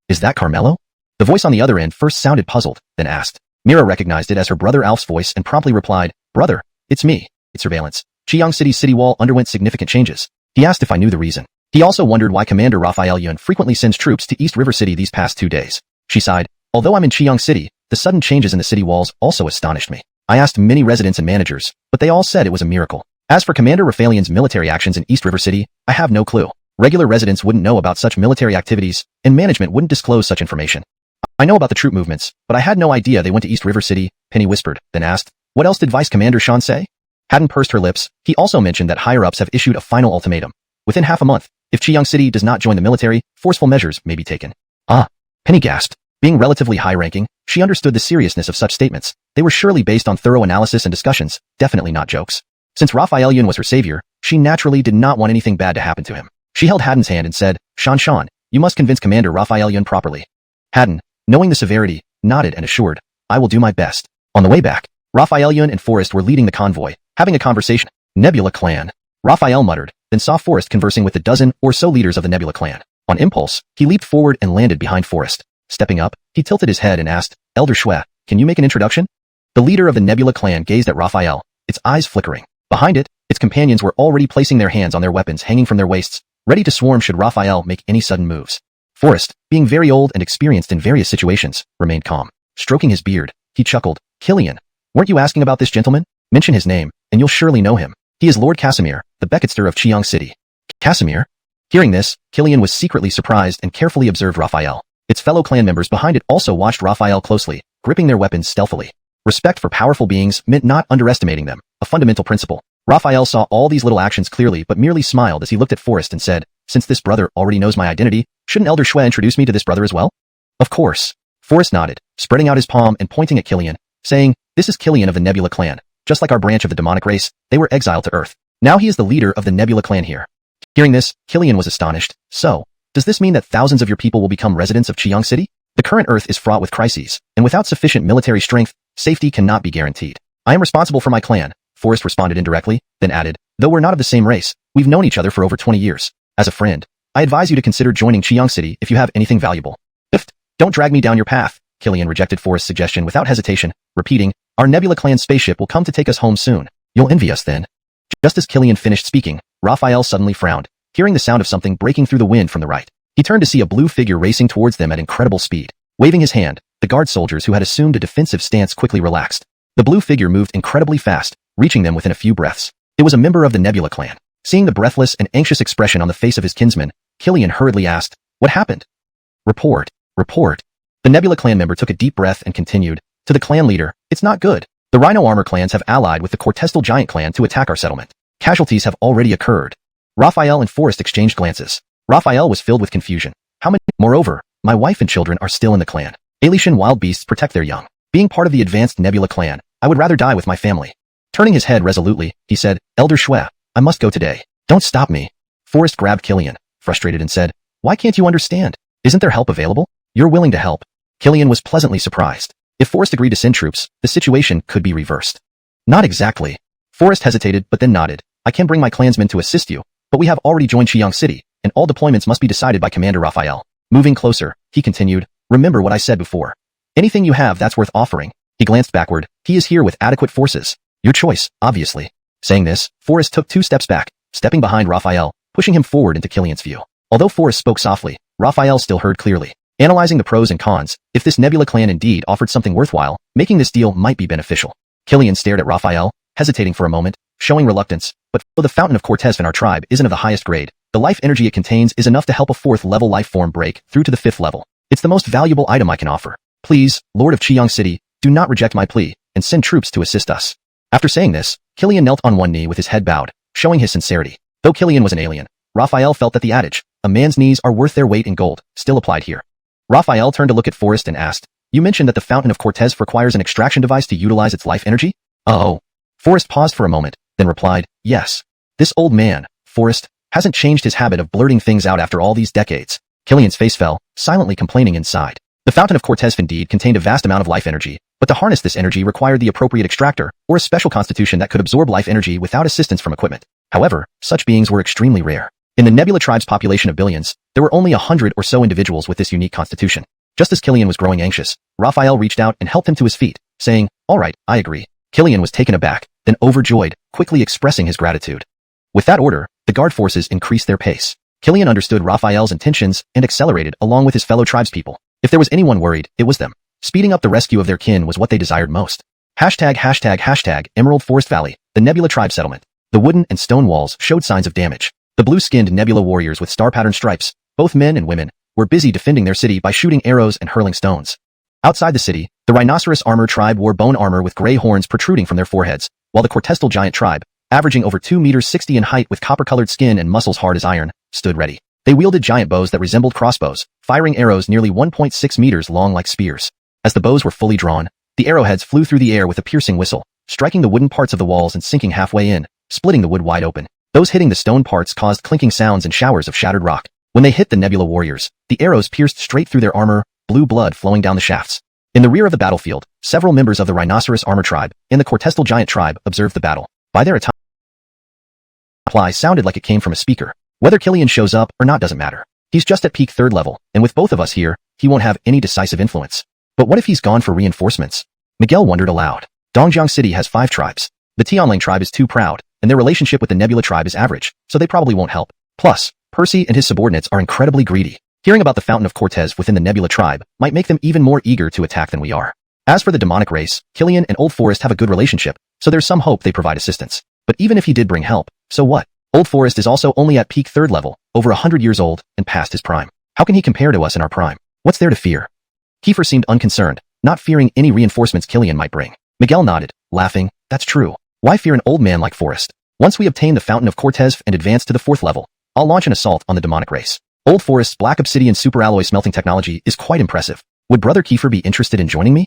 A: Is that Carmelo? The voice on the other end first sounded puzzled, then asked. Mira recognized it as her brother Alf's voice and promptly replied, brother, it's me. It's surveillance. Chiang City's city wall underwent significant changes. He asked if I knew the reason. He also wondered why Commander Rafaelian frequently sends troops to East River City these past 2 days. She sighed. Although I'm in Chiang City, the sudden changes in the city walls also astonished me. I asked many residents and managers, but they all said it was a miracle. As for Commander Rafaelian's military actions in East River City, I have no clue. Regular residents wouldn't know about such military activities, and management wouldn't disclose such information. I know about the troop movements, but I had no idea they went to East River City, Penny whispered, then asked, what else did Vice Commander Sean say? Hadden pursed her lips. He also mentioned that higher-ups have issued a final ultimatum. Within half a month, if Chiang City does not join the military, forceful measures may be taken. Penny gasped. Being relatively high-ranking, she understood the seriousness of such statements. They were surely based on thorough analysis and discussions, definitely not jokes. Since Rafaelian was her savior, she naturally did not want anything bad to happen to him. She held Hadden's hand and said, Sean, you must convince Commander Rafaelian properly. Hadden, knowing the severity, nodded and assured, I will do my best. On the way back, Rafaelian and Forrest were leading the convoy, having a conversation. Nebula Clan. Raphael muttered, then saw Forrest conversing with the dozen or so leaders of the Nebula Clan. On impulse, he leaped forward and landed behind Forrest. Stepping up, he tilted his head and asked, Elder Xue, can you make an introduction? The leader of the Nebula Clan gazed at Raphael, its eyes flickering. Behind it, its companions were already placing their hands on their weapons hanging from their waists, ready to swarm should Raphael make any sudden moves. Forrest, being very old and experienced in various situations, remained calm. Stroking his beard, he chuckled, Killian, weren't you asking about this gentleman? Mention his name, and you'll surely know him. He is Lord Casimir, the Becketster of Chiang City. Casimir? Hearing this, Killian was secretly surprised and carefully observed Raphael. Its fellow clan members behind it also watched Raphael closely, gripping their weapons stealthily. Respect for powerful beings meant not underestimating them, a fundamental principle. Raphael saw all these little actions clearly but merely smiled as he looked at Forrest and said, since this brother already knows my identity, shouldn't Elder Xue introduce me to this brother as well? Of course. Forrest nodded, spreading out his palm and pointing at Killian, saying, this is Killian of the Nebula Clan. Just like our branch of the demonic race, they were exiled to Earth. Now he is the leader of the Nebula Clan here. Hearing this, Killian was astonished. So, does this mean that thousands of your people will become residents of Chiang City? The current Earth is fraught with crises, and without sufficient military strength, safety cannot be guaranteed. I am responsible for my clan, Forrest responded indirectly, then added, though we're not of the same race, we've known each other for over 20 years. As a friend, I advise you to consider joining Chiang City if you have anything valuable. Don't drag me down your path, Killian rejected Forrest's suggestion without hesitation, repeating, our Nebula Clan spaceship will come to take us home soon. You'll envy us then. Just as Killian finished speaking, Raphael suddenly frowned, hearing the sound of something breaking through the wind from the right. He turned to see a blue figure racing towards them at incredible speed. Waving his hand, the guard soldiers who had assumed a defensive stance quickly relaxed. The blue figure moved incredibly fast, reaching them within a few breaths. It was a member of the Nebula Clan. Seeing the breathless and anxious expression on the face of his kinsman, Killian hurriedly asked, what happened? Report. The Nebula Clan member took a deep breath and continued, to the clan leader, it's not good. The Rhino Armor clans have allied with the Cortestal Giant clan to attack our settlement. Casualties have already occurred. Raphael and Forrest exchanged glances. Raphael was filled with confusion. How many? Moreover, my wife and children are still in the clan. Aletian wild beasts protect their young. Being part of the advanced Nebula clan, I would rather die with my family. Turning his head resolutely, he said, Elder Xue, I must go today. Don't stop me. Forrest grabbed Killian, frustrated and said, why can't you understand? Isn't there help available? You're willing to help. Killian was pleasantly surprised. If Forrest agreed to send troops, the situation could be reversed. Not exactly. Forrest hesitated but then nodded. I can bring my clansmen to assist you, but we have already joined Chiang City, and all deployments must be decided by Commander Raphael. Moving closer, he continued, remember what I said before. Anything you have that's worth offering. He glanced backward. He is here with adequate forces. Your choice, obviously. Saying this, Forrest took 2 steps back, stepping behind Raphael, pushing him forward into Killian's view. Although Forrest spoke softly, Raphael still heard clearly. Analyzing the pros and cons, if this Nebula clan indeed offered something worthwhile, making this deal might be beneficial. Killian stared at Raphael, hesitating for a moment, showing reluctance, but though the Fountain of Cortez in our tribe isn't of the highest grade, the life energy it contains is enough to help a 4th-level life form break through to the 5th level. It's the most valuable item I can offer. Please, Lord of Qiyang City, do not reject my plea, and send troops to assist us. After saying this, Killian knelt on one knee with his head bowed, showing his sincerity. Though Killian was an alien, Raphael felt that the adage, a man's knees are worth their weight in gold, still applied here. Raphael turned to look at Forrest and asked, you mentioned that the Fountain of Cortez requires an extraction device to utilize its life energy? Oh. Forrest paused for a moment, then replied, yes. This old man, Forrest, hasn't changed his habit of blurting things out after all these decades. Killian's face fell, silently complaining inside. The Fountain of Cortez indeed contained a vast amount of life energy, but to harness this energy required the appropriate extractor, or a special constitution that could absorb life energy without assistance from equipment. However, such beings were extremely rare. In the Nebula tribe's population of billions, there were only 100 or so individuals with this unique constitution. Just as Killian was growing anxious, Raphael reached out and helped him to his feet, saying, all right, I agree. Killian was taken aback, then overjoyed, quickly expressing his gratitude. With that order, the guard forces increased their pace. Killian understood Raphael's intentions and accelerated along with his fellow tribespeople. If there was anyone worried, it was them. Speeding up the rescue of their kin was what they desired most. ##### Emerald Forest Valley, the Nebula tribe settlement. The wooden and stone walls showed signs of damage. The blue-skinned Nebula warriors with star-patterned stripes, both men and women, were busy defending their city by shooting arrows and hurling stones. Outside the city, the Rhinoceros Armor tribe wore bone armor with gray horns protruding from their foreheads, while the Cortestal Giant tribe, averaging over 2 meters 60 in height with copper-colored skin and muscles hard as iron, stood ready. They wielded giant bows that resembled crossbows, firing arrows nearly 1.6 meters long like spears. As the bows were fully drawn, the arrowheads flew through the air with a piercing whistle, striking the wooden parts of the walls and sinking halfway in, splitting the wood wide open. Those hitting the stone parts caused clinking sounds and showers of shattered rock. When they hit the Nebula warriors, the arrows pierced straight through their armor, blue blood flowing down the shafts. In the rear of the battlefield, several members of the Rhinoceros Armor tribe and the Cortestal Giant tribe observed the battle. By their attire, reply sounded like it came from a speaker. Whether Killian shows up or not doesn't matter. He's just at peak 3rd level, and with both of us here, he won't have any decisive influence. But what if he's gone for reinforcements? Miguel wondered aloud. Dongjiang City has 5 tribes. The Tianling tribe is too proud, and their relationship with the Nebula tribe is average, so they probably won't help. Plus, Percy and his subordinates are incredibly greedy. Hearing about the Fountain of Cortez within the Nebula tribe might make them even more eager to attack than we are. As for the demonic race, Killian and Old Forest have a good relationship, so there's some hope they provide assistance. But even if he did bring help, so what? Old Forest is also only at peak 3rd level, over 100 years old, and past his prime. How can he compare to us in our prime? What's there to fear? Kiefer seemed unconcerned, not fearing any reinforcements Killian might bring. Miguel nodded, laughing, that's true. Why fear an old man like Forest? Once we obtain the Fountain of Cortez and advance to the 4th level, I'll launch an assault on the demonic race. Old Forest's black obsidian superalloy smelting technology is quite impressive. Would Brother Kiefer be interested in joining me?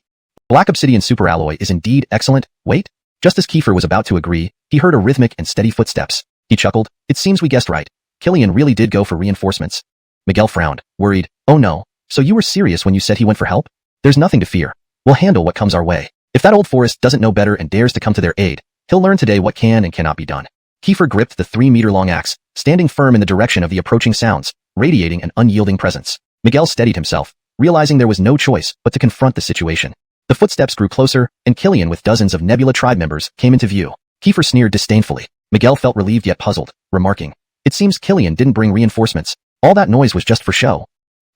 A: Black obsidian superalloy is indeed excellent. Wait. Just as Kiefer was about to agree, he heard a rhythmic and steady footsteps. He chuckled. It seems we guessed right. Killian really did go for reinforcements. Miguel frowned, worried. Oh no. So you were serious when you said he went for help? There's nothing to fear. We'll handle what comes our way. If that Old Forest doesn't know better and dares to come to their aid, he'll learn today what can and cannot be done. Kiefer gripped the 3-meter-long axe, standing firm in the direction of the approaching sounds, radiating an unyielding presence. Miguel steadied himself, realizing there was no choice but to confront the situation. The footsteps grew closer, and Killian with dozens of Nebula tribe members came into view. Kiefer sneered disdainfully. Miguel felt relieved yet puzzled, remarking, it seems Killian didn't bring reinforcements. All that noise was just for show.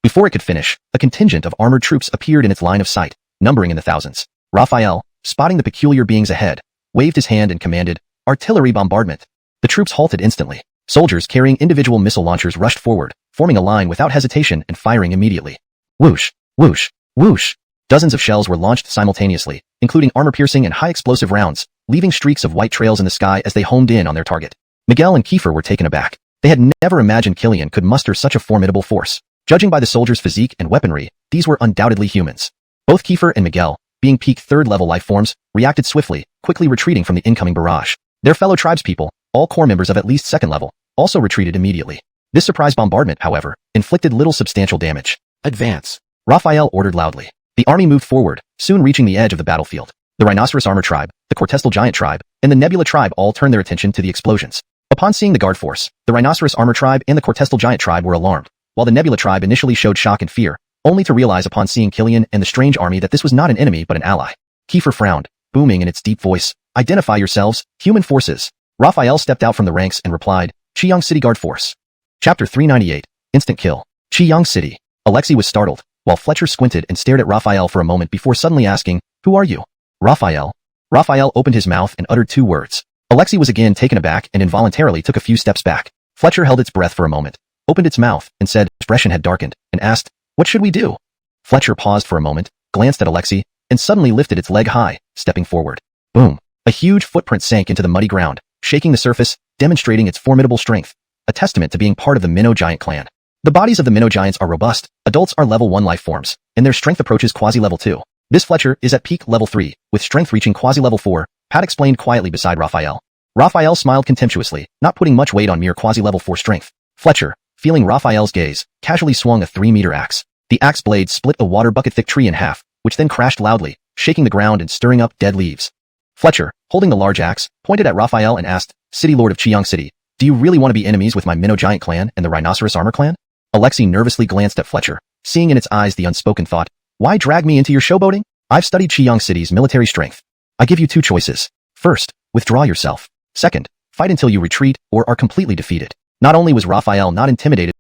A: Before it could finish, a contingent of armored troops appeared in its line of sight, numbering in the thousands. Raphael, spotting the peculiar beings ahead, waved his hand and commanded, artillery bombardment. The troops halted instantly. Soldiers carrying individual missile launchers rushed forward, forming a line without hesitation and firing immediately. Whoosh, whoosh, whoosh. Dozens of shells were launched simultaneously, including armor-piercing and high-explosive rounds, leaving streaks of white trails in the sky as they homed in on their target. Miguel and Kiefer were taken aback. They had never imagined Killian could muster such a formidable force. Judging by the soldiers' physique and weaponry, these were undoubtedly humans. Both Kiefer and Miguel, being peak 3rd-level life forms, reacted swiftly, quickly retreating from the incoming barrage. Their fellow tribespeople, all core members of at least 2nd level, also retreated immediately. This surprise bombardment, however, inflicted little substantial damage. Advance. Raphael ordered loudly. The army moved forward, soon reaching the edge of the battlefield. The Rhinoceros Armor tribe, the Cortestal Giant tribe, and the Nebula tribe all turned their attention to the explosions. Upon seeing the guard force, the Rhinoceros Armor tribe and the Cortestal Giant tribe were alarmed, while the Nebula tribe initially showed shock and fear, only to realize upon seeing Killian and the strange army that this was not an enemy but an ally. Kiefer frowned, booming in its deep voice, identify yourselves, human forces. Raphael stepped out from the ranks and replied, Qiyang City Guard Force. Chapter 398, Instant Kill. Qiyang City. Alexei was startled, while Fletcher squinted and stared at Raphael for a moment before suddenly asking, "Who are you?" Raphael. Raphael opened his mouth and uttered 2 words. Alexei was again taken aback and involuntarily took a few steps back. Fletcher held its breath for a moment, opened its mouth, and said, expression had darkened, and asked, "What should we do?" Fletcher paused for a moment, glanced at Alexei, and suddenly lifted its leg high, stepping forward. Boom! A huge footprint sank into the muddy ground, shaking the surface, demonstrating its formidable strength, a testament to being part of the Minnow Giant clan. The bodies of the Minnow Giants are robust, adults are level 1 life forms, and their strength approaches quasi-level 2. This Fletcher is at peak level 3, with strength reaching quasi-level 4, Pat explained quietly beside Raphael. Raphael smiled contemptuously, not putting much weight on mere quasi-level 4 strength. Fletcher, feeling Raphael's gaze, casually swung a 3-meter axe. The axe blade split a water bucket-thick tree in half, which then crashed loudly, shaking the ground and stirring up dead leaves. Fletcher, holding the large axe, pointed at Raphael and asked, "City Lord of Qiyang City, do you really want to be enemies with my Minnow Giant clan and the Rhinoceros Armor clan?" Alexei nervously glanced at Fletcher, seeing in its eyes the unspoken thought, "Why drag me into your showboating? I've studied Qiyang City's military strength. I give you 2 choices. First, withdraw yourself. Second, fight until you retreat or are completely defeated." Not only was Raphael not intimidated,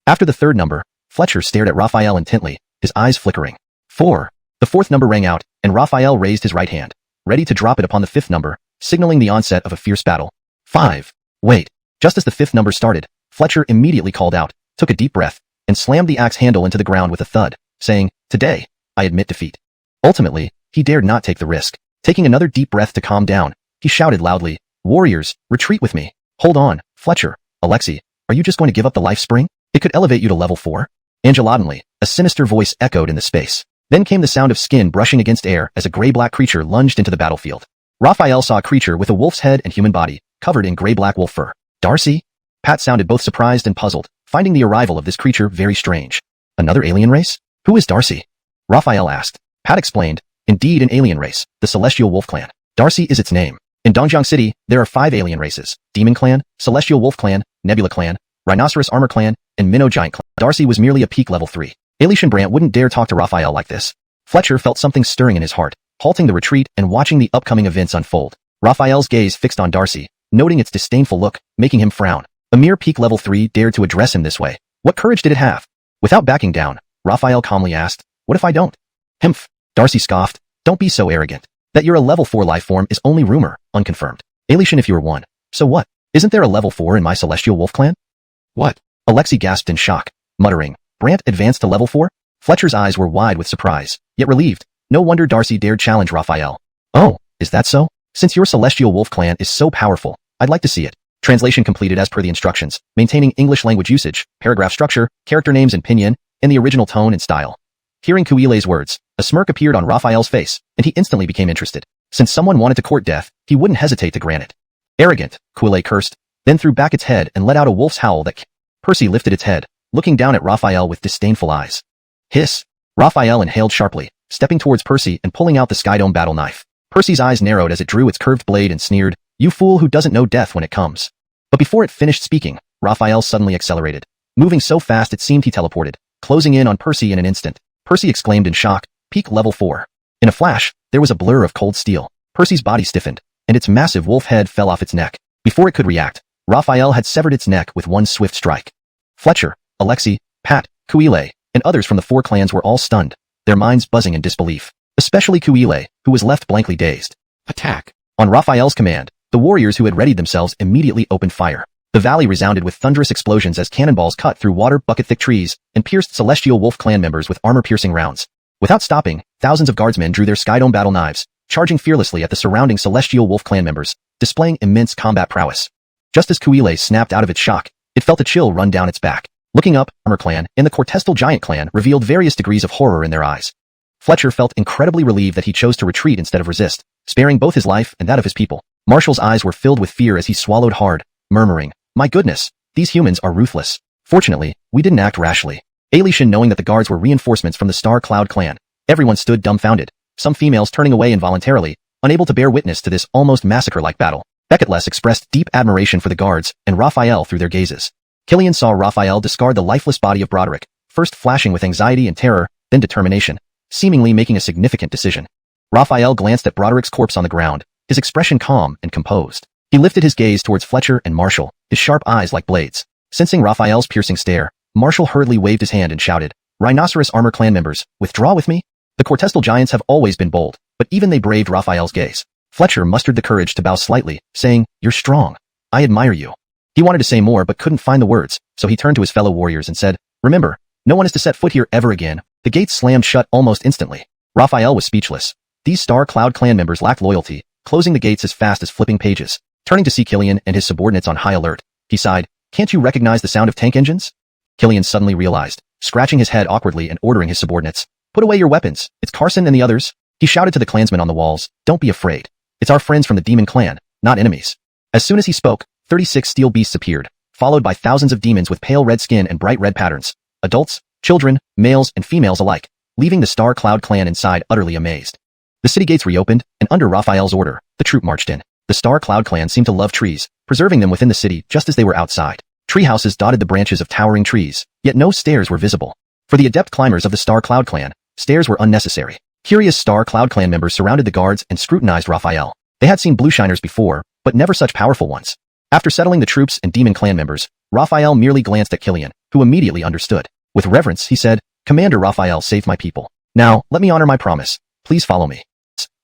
A: after the 3rd number, Fletcher stared at Raphael intently, his eyes flickering. 4. The 4th number rang out, and Raphael raised his right hand, ready to drop it upon the 5th number, signaling the onset of a fierce battle. 5. Wait. Just as the 5th number started, Fletcher immediately called out, took a deep breath, and slammed the axe handle into the ground with a thud, saying, "Today, I admit defeat." Ultimately, he dared not take the risk. Taking another deep breath to calm down, he shouted loudly, "Warriors, retreat with me." "Hold on, Fletcher. Alexei, are you just going to give up the life spring? It could elevate you to level 4? Angeladonly, a sinister voice echoed in the space. Then came the sound of skin brushing against air as a gray-black creature lunged into the battlefield. Raphael saw a creature with a wolf's head and human body, covered in gray-black wolf fur. "Darcy?" Pat sounded both surprised and puzzled, finding the arrival of this creature very strange. "Another alien race? Who is Darcy?" Raphael asked. Pat explained, "Indeed an alien race, the Celestial Wolf Clan. Darcy is its name. In Dongjang City, there are 5 alien races: Demon Clan, Celestial Wolf Clan, Nebula Clan, Rhinoceros Armor Clan, and Minnow Giant Clan." Darcy was merely a peak level 3. Alishan Brandt wouldn't dare talk to Raphael like this. Fletcher felt something stirring in his heart, halting the retreat and watching the upcoming events unfold. Raphael's gaze fixed on Darcy, noting its disdainful look, making him frown. A mere peak level 3 dared to address him this way. What courage did it have? Without backing down, Raphael calmly asked, "What if I don't?" "Himph." Darcy scoffed. "Don't be so arrogant. That you're a level 4 life form is only rumor, unconfirmed. Alishan if you were one. So what? Isn't there a level 4 in my Celestial Wolf Clan?" "What?" Alexei gasped in shock, muttering, "Brandt advanced to level 4? Fletcher's eyes were wide with surprise, yet relieved. No wonder Darcy dared challenge Raphael. "Oh, is that so? Since your Celestial Wolf Clan is so powerful, I'd like to see it." Translation completed as per the instructions, maintaining English language usage, paragraph structure, character names in pinyin, and the original tone and style. Hearing Kuilei's words, a smirk appeared on Raphael's face, and he instantly became interested. Since someone wanted to court death, he wouldn't hesitate to grant it. "Arrogant," Kuilei cursed, then threw back its head and let out a wolf's howl that Percy lifted its head, looking down at Raphael with disdainful eyes. "Hiss." Raphael inhaled sharply, stepping towards Percy and pulling out the Skydome battle knife. Percy's eyes narrowed as it drew its curved blade and sneered, "You fool who doesn't know death when it comes." But before it finished speaking, Raphael suddenly accelerated, moving so fast it seemed he teleported, closing in on Percy in an instant. Percy exclaimed in shock, "Peak level 4. In a flash, there was a blur of cold steel. Percy's body stiffened, and its massive wolf head fell off its neck. Before it could react, Raphael had severed its neck with one swift strike. Fletcher, Alexei, Pat, Kuilei, and others from the 4 clans were all stunned, their minds buzzing in disbelief. Especially Kuilei, who was left blankly dazed. "Attack!" On Raphael's command, the warriors who had readied themselves immediately opened fire. The valley resounded with thunderous explosions as cannonballs cut through water bucket-thick trees and pierced Celestial Wolf Clan members with armor-piercing rounds. Without stopping, thousands of guardsmen drew their Skydome battle knives, charging fearlessly at the surrounding Celestial Wolf Clan members, displaying immense combat prowess. Just as Kuilei snapped out of its shock, it felt a chill run down its back. Looking up, Armor Clan and the Cortestal Giant Clan revealed various degrees of horror in their eyes. Fletcher felt incredibly relieved that he chose to retreat instead of resist, sparing both his life and that of his people. Marshall's eyes were filled with fear as he swallowed hard, murmuring, "My goodness, these humans are ruthless. Fortunately, we didn't act rashly." Alishan, knowing that the guards were reinforcements from the Star Cloud clan, everyone stood dumbfounded, some females turning away involuntarily, unable to bear witness to this almost massacre-like battle. Becketless expressed deep admiration for the guards and Raphael through their gazes. Killian saw Raphael discard the lifeless body of Broderick, first flashing with anxiety and terror, then determination, seemingly making a significant decision. Raphael glanced at Broderick's corpse on the ground, his expression calm and composed. He lifted his gaze towards Fletcher and Marshall, his sharp eyes like blades. Sensing Raphael's piercing stare, Marshall hurriedly waved his hand and shouted, "Rhinoceros Armor clan members, withdraw with me?" The Cortestal giants have always been bold, but even they braved Raphael's gaze. Fletcher mustered the courage to bow slightly, saying, "You're strong. I admire you." He wanted to say more but couldn't find the words, so he turned to his fellow warriors and said, "Remember, no one is to set foot here ever again." The gates slammed shut almost instantly. Raphael was speechless. These Star Cloud clan members lacked loyalty, closing the gates as fast as flipping pages. Turning to see Killian and his subordinates on high alert, he sighed, "Can't you recognize the sound of tank engines?" Killian suddenly realized, scratching his head awkwardly and ordering his subordinates, "Put away your weapons, it's Carson and the others." He shouted to the clansmen on the walls, "Don't be afraid. It's our friends from the demon clan, not enemies." As soon as he spoke, 36 steel beasts appeared, followed by thousands of demons with pale red skin and bright red patterns. Adults, children, males, and females alike, leaving the Star Cloud clan inside utterly amazed. The city gates reopened, and under Raphael's order, the troop marched in. The Star Cloud clan seemed to love trees, preserving them within the city just as they were outside. Tree houses dotted the branches of towering trees, yet no stairs were visible. For the adept climbers of the Star Cloud clan, stairs were unnecessary. Curious Star Cloud clan members surrounded the guards and scrutinized Raphael. They had seen blue shiners before, but never such powerful ones. After settling the troops and demon clan members, Raphael merely glanced at Killian, who immediately understood. With reverence, he said, "Commander Raphael saved my people. Now, let me honor my promise. Please follow me."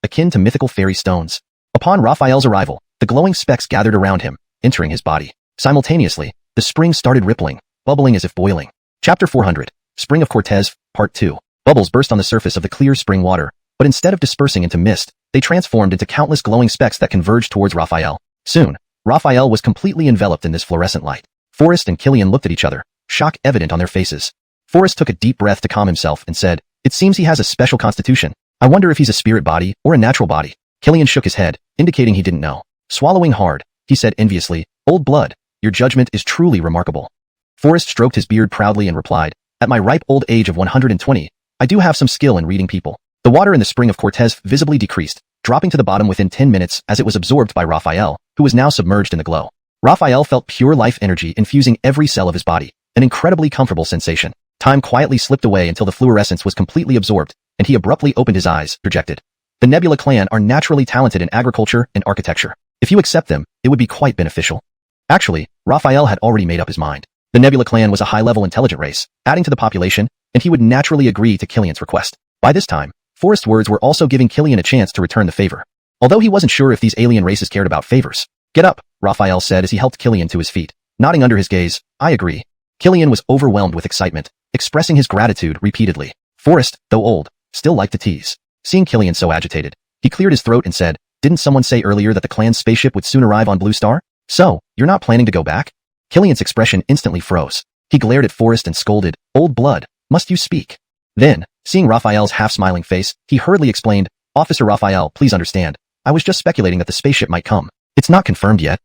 A: Akin to mythical fairy stones. Upon Raphael's arrival, the glowing specks gathered around him, entering his body. Simultaneously, the spring started rippling, bubbling as if boiling. Chapter 400, Spring of Cortez, Part 2. Bubbles burst on the surface of the clear spring water, but instead of dispersing into mist, they transformed into countless glowing specks that converged towards Raphael. Soon, Raphael was completely enveloped in this fluorescent light. Forrest and Killian looked at each other, shock evident on their faces. Forrest took a deep breath to calm himself and said, "It seems he has a special constitution. I wonder if he's a spirit body or a natural body." Killian shook his head, indicating he didn't know. Swallowing hard, he said enviously, "Old blood, your judgment is truly remarkable." Forrest stroked his beard proudly and replied, "At my ripe old age of 120, I do have some skill in reading people." The water in the spring of Cortez visibly decreased, dropping to the bottom within 10 minutes as it was absorbed by Raphael, who was now submerged in the glow. Raphael felt pure life energy infusing every cell of his body, an incredibly comfortable sensation. Time quietly slipped away until the fluorescence was completely absorbed, and he abruptly opened his eyes, dejected. The Nebula clan are naturally talented in agriculture and architecture. If you accept them, it would be quite beneficial. Actually, Raphael had already made up his mind. The Nebula clan was a high-level intelligent race, adding to the population, and he would naturally agree to Killian's request. By this time, Forrest's words were also giving Killian a chance to return the favor. Although he wasn't sure if these alien races cared about favors. "Get up," Raphael said as he helped Killian to his feet. Nodding under his gaze, "I agree." Killian was overwhelmed with excitement, expressing his gratitude repeatedly. Forrest, though old, still liked to tease. Seeing Killian so agitated, he cleared his throat and said, "Didn't someone say earlier that the clan's spaceship would soon arrive on Blue Star? So, you're not planning to go back?" Killian's expression instantly froze. He glared at Forrest and scolded, "Old blood, must you speak?" Then, seeing Raphael's half-smiling face, he hurriedly explained, "Officer Raphael, please understand. I was just speculating that the spaceship might come. It's not confirmed yet."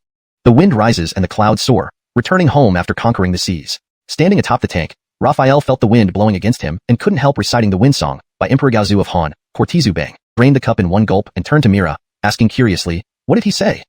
A: The wind rises and the clouds soar, returning home after conquering the seas. Standing atop the tank, Raphael felt the wind blowing against him and couldn't help reciting the wind song by Emperor Gaozu of Han, Cortizu Bang. Drained the cup in one gulp and turned to Mira, asking curiously, "What did he say?"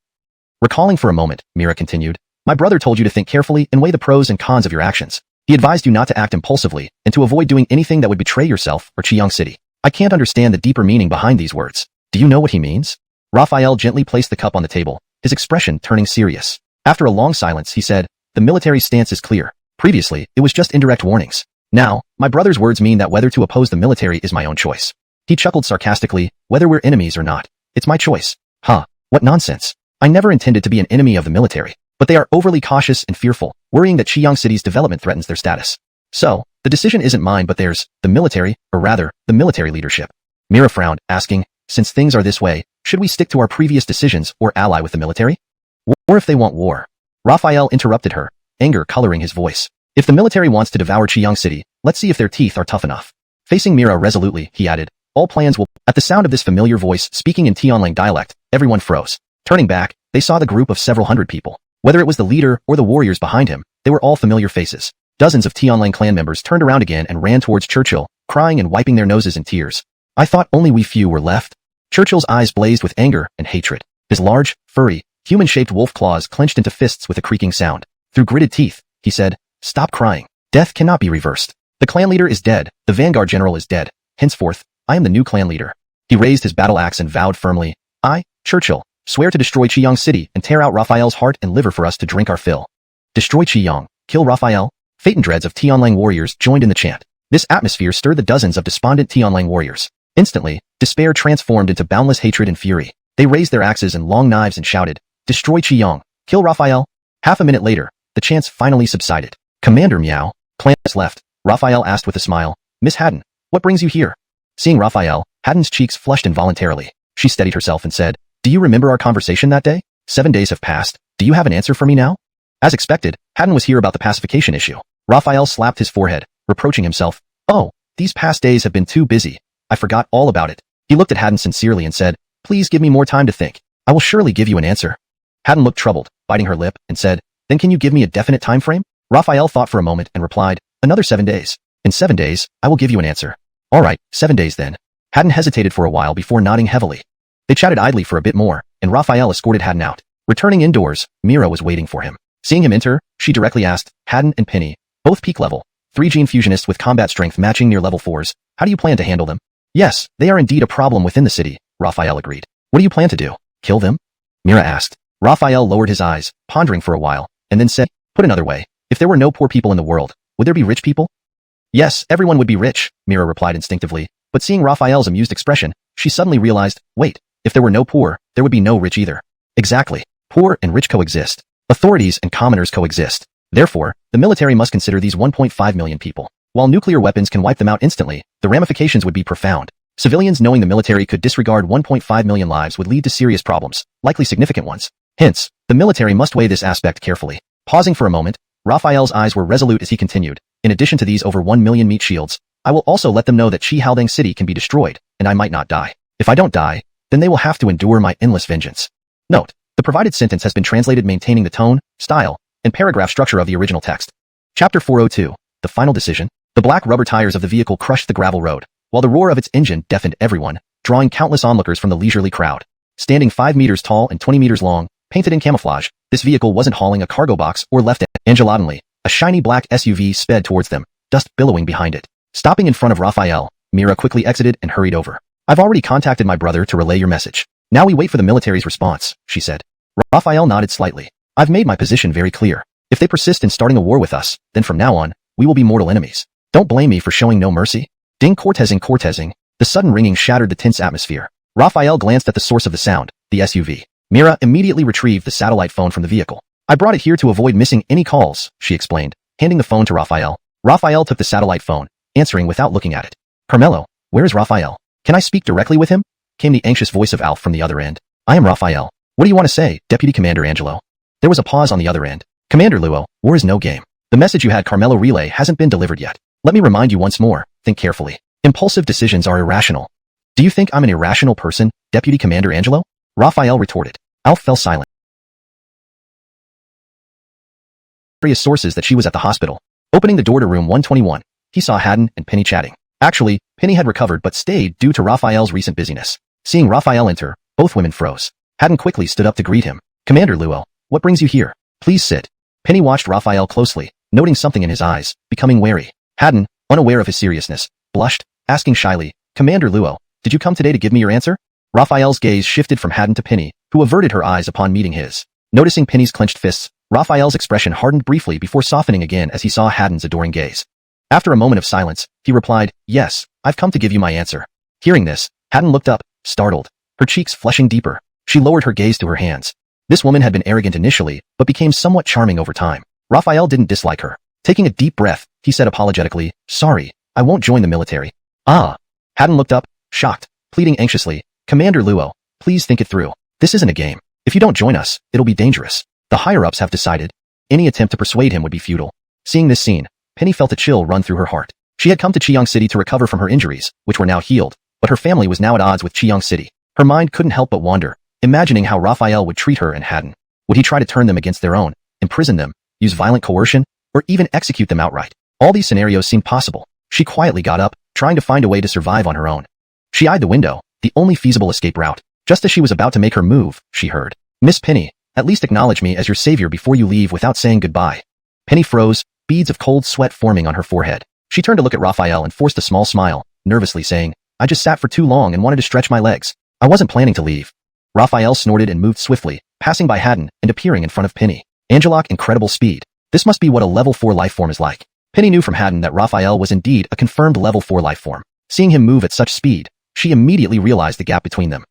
A: Recalling for a moment, Mira continued, "My brother told you to think carefully and weigh the pros and cons of your actions. He advised you not to act impulsively and to avoid doing anything that would betray yourself or Chiang City. I can't understand the deeper meaning behind these words. Do you know what he means?" Raphael gently placed the cup on the table, his expression turning serious. After a long silence, he said, "The military stance is clear. Previously, it was just indirect warnings. Now, my brother's words mean that whether to oppose the military is my own choice." He chuckled sarcastically, "Whether we're enemies or not, it's my choice." Huh, what nonsense. I never intended to be an enemy of the military, but they are overly cautious and fearful, worrying that Chiang City's development threatens their status. So, the decision isn't mine but theirs, the military, or rather, the military leadership. Mira frowned, asking, "Since things are this way, should we stick to our previous decisions or ally with the military? Or if they want war?" Raphael interrupted her, anger coloring his voice. "If the military wants to devour Chiang City, let's see if their teeth are tough enough." Facing Mira resolutely, he added, "All plans will—" At the sound of this familiar voice speaking in Tianlang dialect, everyone froze. Turning back, they saw the group of several hundred people. Whether it was the leader or the warriors behind him, they were all familiar faces. Dozens of Tianlang clan members turned around again and ran towards Churchill, crying and wiping their noses in tears. "I thought only we few were left." Churchill's eyes blazed with anger and hatred. His large, furry, human-shaped wolf claws clenched into fists with a creaking sound. Through gritted teeth, he said, "Stop crying. Death cannot be reversed. The clan leader is dead, the vanguard general is dead. Henceforth, I am the new clan leader." He raised his battle axe and vowed firmly, "I, Churchill, Swear to destroy Qiyang City and tear out Raphael's heart and liver for us to drink our fill. Destroy Qiyang, kill Raphael. Phaeton dreads of Tianlang warriors joined in the chant. This atmosphere stirred the dozens of despondent Tianlang warriors. Instantly, despair transformed into boundless hatred and fury. They raised their axes and long knives and shouted, "Destroy Qiyang, kill Raphael." Half a minute later, the chants finally subsided. "Commander Meow, plans left," Raphael asked with a smile. "Miss Haddon, what brings you here?" Seeing Raphael, Haddon's cheeks flushed involuntarily. She steadied herself and said, "Do you remember our conversation that day? 7 days have passed. Do you have an answer for me now?" As expected, Haddon was here about the pacification issue. Raphael slapped his forehead, reproaching himself. "Oh, these past days have been too busy. I forgot all about it." He looked at Haddon sincerely and said, "Please give me more time to think. I will surely give you an answer." Haddon looked troubled, biting her lip, and said, "Then can you give me a definite time frame?" Raphael thought for a moment and replied, "Another 7 days. In 7 days, I will give you an answer." "All right, 7 days then." Haddon hesitated for a while before nodding heavily. They chatted idly for a bit more, and Raphael escorted Haddon out. Returning indoors, Nero was waiting for him. Seeing him enter, she directly asked, "Haddon and Penny, both peak level, 3 gene fusionists with combat strength matching near level 4s. How do you plan to handle them?" "Yes, they are indeed a problem within the city," Raphael agreed. "What do you plan to do? Kill them?" Mira asked. Raphael lowered his eyes, pondering for a while, and then said, "Put another way, if there were no poor people in the world, would there be rich people?" "Yes, everyone would be rich," Mira replied instinctively, but seeing Raphael's amused expression, she suddenly realized, wait, if there were no poor, there would be no rich either. Exactly. Poor and rich coexist. Authorities and commoners coexist. Therefore, the military must consider these 1.5 million people. While nuclear weapons can wipe them out instantly, the ramifications would be profound. Civilians knowing the military could disregard 1.5 million lives would lead to serious problems, likely significant ones. Hence, the military must weigh this aspect carefully. Pausing for a moment, Raphael's eyes were resolute as he continued. In addition to these over 1 million meat shields, I will also let them know that Qihaldang City can be destroyed, and I might not die. If I don't die, then they will have to endure my endless vengeance. Note, the provided sentence has been translated maintaining the tone, style, and paragraph structure of the original text. Chapter 402, The Final Decision. The black rubber tires of the vehicle crushed the gravel road, while the roar of its engine deafened everyone, drawing countless onlookers from the leisurely crowd. Standing 5 meters tall and 20 meters long, painted in camouflage, this vehicle wasn't hauling a cargo box or left it. Angelotantly, a shiny black SUV sped towards them, dust billowing behind it. Stopping in front of Raphael, Mira quickly exited and hurried over. "I've already contacted my brother to relay your message. Now we wait for the military's response," she said. Raphael nodded slightly. "I've made my position very clear. If they persist in starting a war with us, then from now on, we will be mortal enemies. Don't blame me for showing no mercy." Ding cortezing. The sudden ringing shattered the tense atmosphere. Raphael glanced at the source of the sound, the SUV. Mira immediately retrieved the satellite phone from the vehicle. "I brought it here to avoid missing any calls," she explained, handing the phone to Raphael. Raphael took the satellite phone, answering without looking at it. "Carmelo, where is Raphael? Can I speak directly with him?" came the anxious voice of Alf from the other end. "I am Raphael. What do you want to say, Deputy Commander Angelo?" There was a pause on the other end. "Commander Luo, war is no game. The message you had Carmelo relay hasn't been delivered yet. Let me remind you once more, think carefully. Impulsive decisions are irrational." "Do you think I'm an irrational person, Deputy Commander Angelo?" Raphael retorted. Alf fell silent. Various sources that she was at the hospital. Opening the door to room 121, he saw Haddon and Penny chatting. Actually, Penny had recovered but stayed due to Raphael's recent busyness. Seeing Raphael enter, both women froze. Haddon quickly stood up to greet him. "Commander Luo, what brings you here? Please sit." Penny watched Raphael closely, noting something in his eyes, becoming wary. Haddon, unaware of his seriousness, blushed, asking shyly, "Commander Luo, did you come today to give me your answer?" Raphael's gaze shifted from Haddon to Penny, who averted her eyes upon meeting his. Noticing Penny's clenched fists, Raphael's expression hardened briefly before softening again as he saw Haddon's adoring gaze. After a moment of silence, he replied, "Yes, I've come to give you my answer." Hearing this, Haddon looked up, startled, her cheeks flushing deeper. She lowered her gaze to her hands. This woman had been arrogant initially, but became somewhat charming over time. Raphael didn't dislike her. Taking a deep breath, he said apologetically, "Sorry, I won't join the military." "Ah." Haddon looked up, shocked, pleading anxiously, "Commander Luo, please think it through. This isn't a game. If you don't join us, it'll be dangerous. The higher-ups have decided. Any attempt to persuade him would be futile." Seeing this scene, Penny felt a chill run through her heart. She had come to Qiyang City to recover from her injuries, which were now healed, but her family was now at odds with Qiyang City. Her mind couldn't help but wander, imagining how Raphael would treat her and Haddon. Would he try to turn them against their own, imprison them, use violent coercion, or even execute them outright? All these scenarios seemed possible. She quietly got up, trying to find a way to survive on her own. She eyed the window, the only feasible escape route. Just as she was about to make her move, she heard, "Miss Penny, at least acknowledge me as your savior before you leave without saying goodbye." Penny froze, beads of cold sweat forming on her forehead. She turned to look at Raphael and forced a small smile, nervously saying, "I just sat for too long and wanted to stretch my legs. I wasn't planning to leave." Raphael snorted and moved swiftly, passing by Haddon and appearing in front of Penny. Angelock, incredible speed. This must be what a level 4 life form is like. Penny knew from Haddon that Raphael was indeed a confirmed level 4 life form. Seeing him move at such speed, she immediately realized the gap between them.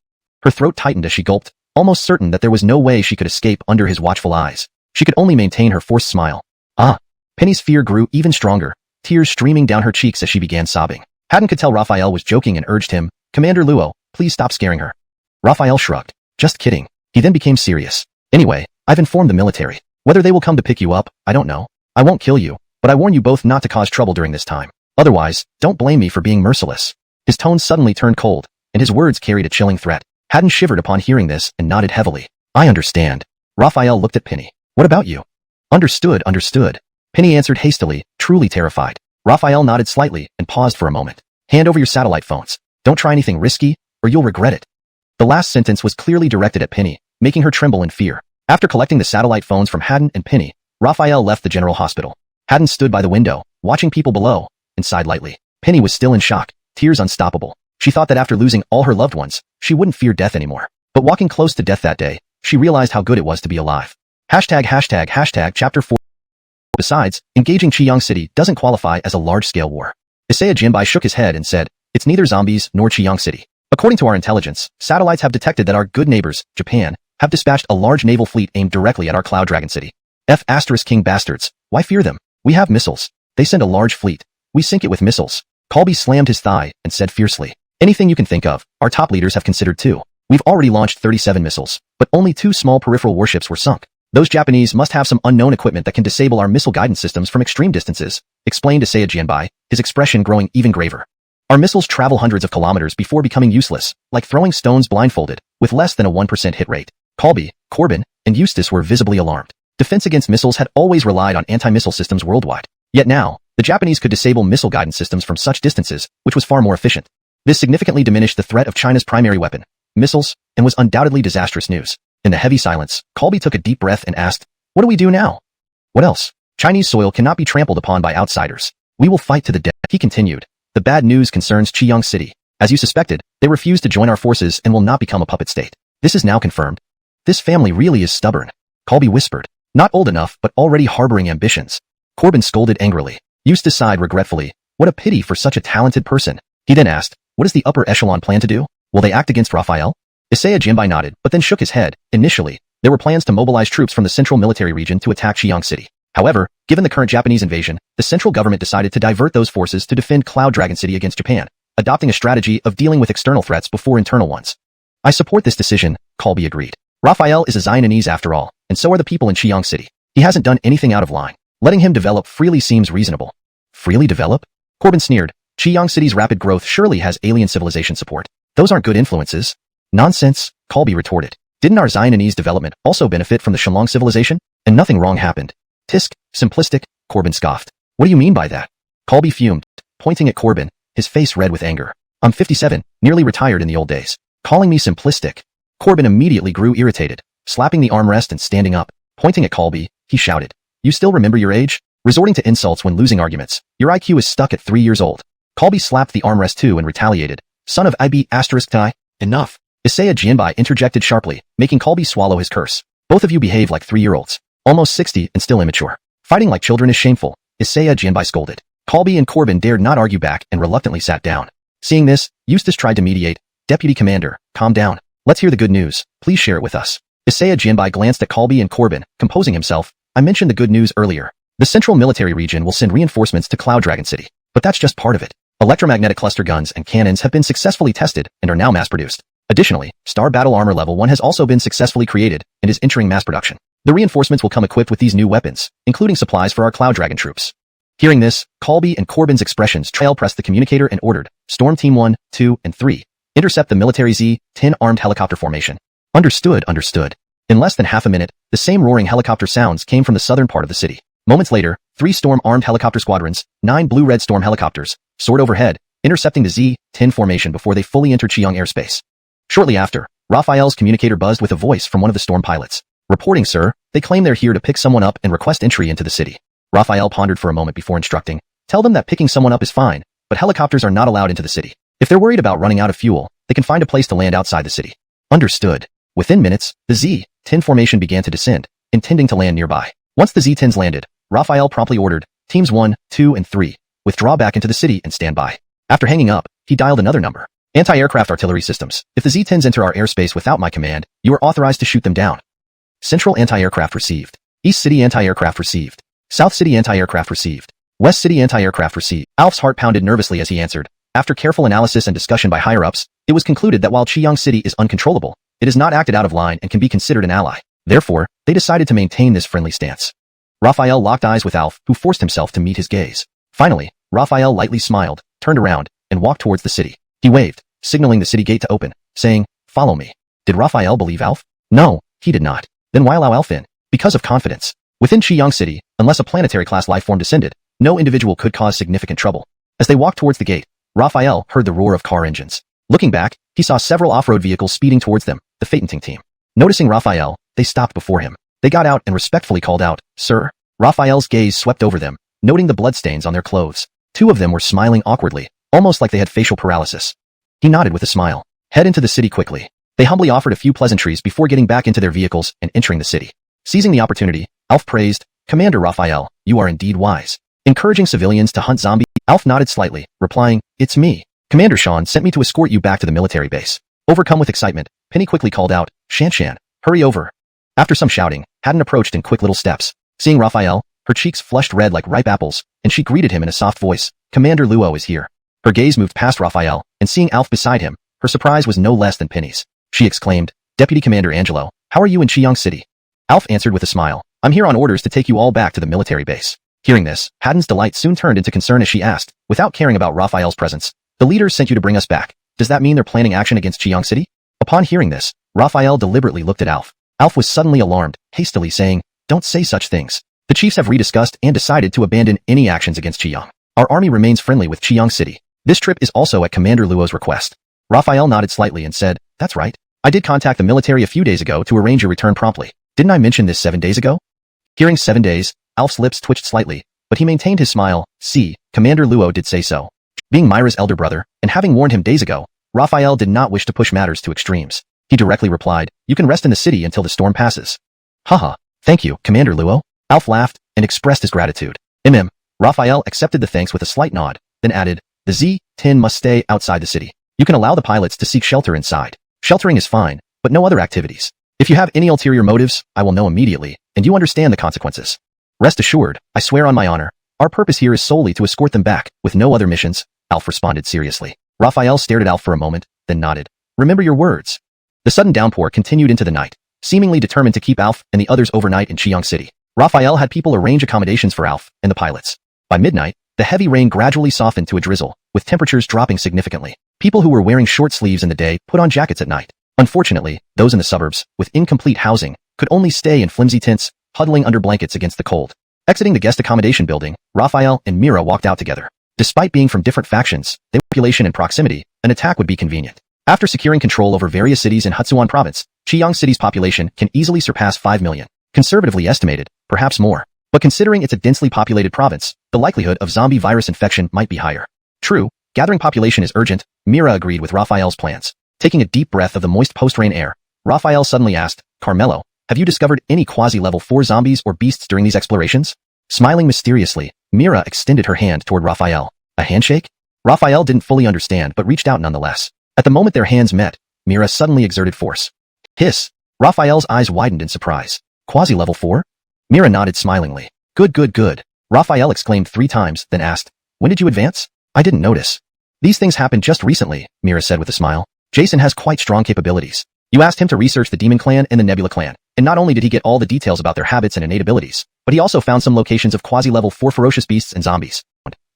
A: Her throat tightened as she gulped, almost certain that there was no way she could escape under his watchful eyes. She could only maintain her forced smile. Ah! Penny's fear grew even stronger, tears streaming down her cheeks as she began sobbing. Haddon could tell Raphael was joking and urged him, "Commander Luo, please stop scaring her." Raphael shrugged. "Just kidding." He then became serious. "Anyway, I've informed the military. Whether they will come to pick you up, I don't know. I won't kill you, but I warn you both not to cause trouble during this time. Otherwise, don't blame me for being merciless." His tone suddenly turned cold, and his words carried a chilling threat. Haddon shivered upon hearing this and nodded heavily. "I understand." Raphael looked at Penny. "What about you?" Understood. Penny answered hastily, truly terrified. Raphael nodded slightly and paused for a moment. "Hand over your satellite phones. Don't try anything risky, or you'll regret it." The last sentence was clearly directed at Penny, making her tremble in fear. After collecting the satellite phones from Haddon and Penny, Raphael left the general hospital. Haddon stood by the window, watching people below, and sighed lightly. Penny was still in shock, tears unstoppable. She thought that after losing all her loved ones, she wouldn't fear death anymore. But walking close to death that day, she realized how good it was to be alive. ##### Chapter 4. Besides, engaging Qiyang City doesn't qualify as a large-scale war. Isaiah Jinbai shook his head and said, "It's neither zombies nor Qiyang City. According to our intelligence, satellites have detected that our good neighbors, Japan, have dispatched a large naval fleet aimed directly at our Cloud Dragon City. King bastards. Why fear them? We have missiles. They send a large fleet. We sink it with missiles." Colby slammed his thigh and said fiercely, "Anything you can think of, our top leaders have considered too. We've already launched 37 missiles, but only 2 small peripheral warships were sunk. Those Japanese must have some unknown equipment that can disable our missile guidance systems from extreme distances," explained Isaiah Jianbai, his expression growing even graver. "Our missiles travel hundreds of kilometers before becoming useless, like throwing stones blindfolded, with less than a 1% hit rate." Colby, Corbin, and Eustace were visibly alarmed. Defense against missiles had always relied on anti-missile systems worldwide. Yet now, the Japanese could disable missile guidance systems from such distances, which was far more efficient. This significantly diminished the threat of China's primary weapon, missiles, and was undoubtedly disastrous news. In the heavy silence, Colby took a deep breath and asked, "What do we do now?" "What else? Chinese soil cannot be trampled upon by outsiders. We will fight to the death," he continued. "The bad news concerns Qiyang City. As you suspected, they refused to join our forces and will not become a puppet state. This is now confirmed." "This family really is stubborn," Colby whispered. "Not old enough, but already harboring ambitions." Corbin scolded angrily. Eustace sighed regretfully. "What a pity for such a talented person." He then asked, "What does the upper echelon plan to do? Will they act against Raphael?" Isaiah Jinbai nodded, but then shook his head. Initially, there were plans to mobilize troops from the central military region to attack Qiyang City. However, given the current Japanese invasion, the central government decided to divert those forces to defend Cloud Dragon City against Japan, adopting a strategy of dealing with external threats before internal ones. "I support this decision," Colby agreed. "Raphael is a Zionese after all, and so are the people in Qiyang City. He hasn't done anything out of line. Letting him develop freely seems reasonable." "Freely develop?" Corbin sneered. "Qiyang City's rapid growth surely has alien civilization support. Those aren't good influences." "Nonsense," Colby retorted. "Didn't our Zionese development also benefit from the Shenlong civilization? And nothing wrong happened." "Tisk, simplistic," Corbin scoffed. "What do you mean by that?" Colby fumed, pointing at Corbin, his face red with anger. "I'm 57, nearly retired in the old days. Calling me simplistic." Corbin immediately grew irritated, slapping the armrest and standing up. Pointing at Colby, he shouted, "You still remember your age? Resorting to insults when losing arguments. Your IQ is stuck at 3 years old." Colby slapped the armrest too and retaliated. "Son of IB****. Enough." Isaiah Jianbai interjected sharply, making Colby swallow his curse. "Both of you behave like 3-year-olds. Almost 60 and still immature. Fighting like children is shameful," Isaiah Jianbai scolded. Colby and Corbin dared not argue back and reluctantly sat down. Seeing this, Eustace tried to mediate. "Deputy Commander, calm down. Let's hear the good news. Please share it with us." Isaiah Jianbai glanced at Colby and Corbin, composing himself. "I mentioned the good news earlier. The central military region will send reinforcements to Cloud Dragon City. But that's just part of it. Electromagnetic cluster guns and cannons have been successfully tested and are now mass-produced. Additionally, Star Battle Armor Level 1 has also been successfully created and is entering mass production. The reinforcements will come equipped with these new weapons, including supplies for our Cloud Dragon troops." Hearing this, Colby and Corbin's expressions pressed the communicator and ordered, "Storm Team 1, 2, and 3. Intercept the military Z-10 armed helicopter formation." Understood. In less than half a minute, the same roaring helicopter sounds came from the southern part of the city. Moments later, 3 Storm armed helicopter squadrons, 9 Blue-Red Storm helicopters, soared overhead, intercepting the Z-10 formation before they fully entered Qiyang airspace. Shortly after, Raphael's communicator buzzed with a voice from one of the Storm pilots. "Reporting, sir. They claim they're here to pick someone up and request entry into the city." Raphael pondered for a moment before instructing, "Tell them that picking someone up is fine, but helicopters are not allowed into the city. If they're worried about running out of fuel, they can find a place to land outside the city." Understood. Within minutes, the Z-10 formation began to descend, intending to land nearby. Once the Z-10s landed, Raphael promptly ordered, Teams 1, 2, and 3, withdraw back into the city and stand by. After hanging up, he dialed another number. Anti-aircraft artillery systems. If the Z-10s enter our airspace without my command, you are authorized to shoot them down. Central anti-aircraft received. East City anti-aircraft received. South City anti-aircraft received. West City anti-aircraft received. Alf's heart pounded nervously as he answered. After careful analysis and discussion by higher-ups, it was concluded that while Qiyang City is uncontrollable, it is not acted out of line and can be considered an ally. Therefore, they decided to maintain this friendly stance. Raphael locked eyes with Alf, who forced himself to meet his gaze. Finally, Raphael lightly smiled, turned around, and walked towards the city. He waved, signaling the city gate to open, saying, "Follow me." Did Raphael believe Alf? No, he did not. Then why allow Alf in? Because of confidence. Within Qiyang City, unless a planetary-class lifeform descended, no individual could cause significant trouble. As they walked towards the gate, Raphael heard the roar of car engines. Looking back, he saw several off-road vehicles speeding towards them, the Fatenting team. Noticing Raphael, they stopped before him. They got out and respectfully called out, "Sir." Raphael's gaze swept over them, noting the bloodstains on their clothes. Two of them were smiling awkwardly, almost like they had facial paralysis. He nodded with a smile. Head into the city quickly. They humbly offered a few pleasantries before getting back into their vehicles and entering the city. Seizing the opportunity, Alf praised, "Commander Raphael, you are indeed wise. Encouraging civilians to hunt zombies." Alf nodded slightly, replying, "It's me. Commander Sean sent me to escort you back to the military base." Overcome with excitement, Penny quickly called out, "Shan, hurry over." After some shouting, Haddon approached in quick little steps. Seeing Raphael, her cheeks flushed red like ripe apples, and she greeted him in a soft voice, "Commander Luo is here." Her gaze moved past Raphael, and seeing Alf beside him, her surprise was no less than Penny's. She exclaimed, "Deputy Commander Angelo, how are you in Qiyang City?" Alf answered with a smile, "I'm here on orders to take you all back to the military base." Hearing this, Haddon's delight soon turned into concern as she asked, without caring about Raphael's presence, "The leaders sent you to bring us back. Does that mean they're planning action against Qiyang City?" Upon hearing this, Raphael deliberately looked at Alf. Alf was suddenly alarmed, hastily saying, "Don't say such things. The chiefs have rediscussed and decided to abandon any actions against Qiyang. Our army remains friendly with Qiyang City. This trip is also at Commander Luo's request." Raphael nodded slightly and said, "That's right. I did contact the military a few days ago to arrange your return promptly. Didn't I mention this 7 days ago?" Hearing 7 days, Alf's lips twitched slightly, but he maintained his smile. "See, Commander Luo did say so." Being Myra's elder brother, and having warned him days ago, Raphael did not wish to push matters to extremes. He directly replied, "You can rest in the city until the storm passes." "Haha, thank you, Commander Luo." Alf laughed and expressed his gratitude. Raphael accepted the thanks with a slight nod, then added, "The Z-10 must stay outside the city. You can allow the pilots to seek shelter inside. Sheltering is fine, but no other activities. If you have any ulterior motives, I will know immediately, and you understand the consequences." "Rest assured, I swear on my honor. Our purpose here is solely to escort them back, with no other missions," Alf responded seriously. Raphael stared at Alf for a moment, then nodded. "Remember your words." The sudden downpour continued into the night, seemingly determined to keep Alf and the others overnight in Qiyang City. Raphael had people arrange accommodations for Alf and the pilots. By midnight, the heavy rain gradually softened to a drizzle, with temperatures dropping significantly. People who were wearing short sleeves in the day put on jackets at night. Unfortunately, those in the suburbs, with incomplete housing, could only stay in flimsy tents, huddling under blankets against the cold. Exiting the guest accommodation building, Raphael and Mira walked out together. Despite being from different factions, their population and proximity, an attack would be convenient. After securing control over various cities in Xuanhuan province, Qiyang City's population can easily surpass 5 million. Conservatively estimated, perhaps more. But considering it's a densely populated province, the likelihood of zombie virus infection might be higher. True, gathering population is urgent. Mira agreed with Raphael's plans. Taking a deep breath of the moist post-rain air, Raphael suddenly asked, "Carmelo, have you discovered any quasi-level 4 zombies or beasts during these explorations?" Smiling mysteriously, Mira extended her hand toward Raphael. A handshake? Raphael didn't fully understand but reached out nonetheless. At the moment their hands met, Mira suddenly exerted force. Hiss! Raphael's eyes widened in surprise. "Quasi-level 4? Mira nodded smilingly. Good. Raphael exclaimed 3 times, then asked, "When did you advance?" "I didn't notice." "These things happened just recently," Mira said with a smile. "Jason has quite strong capabilities. You asked him to research the Demon Clan and the Nebula Clan, and not only did he get all the details about their habits and innate abilities, but he also found some locations of quasi-level 4 ferocious beasts and zombies.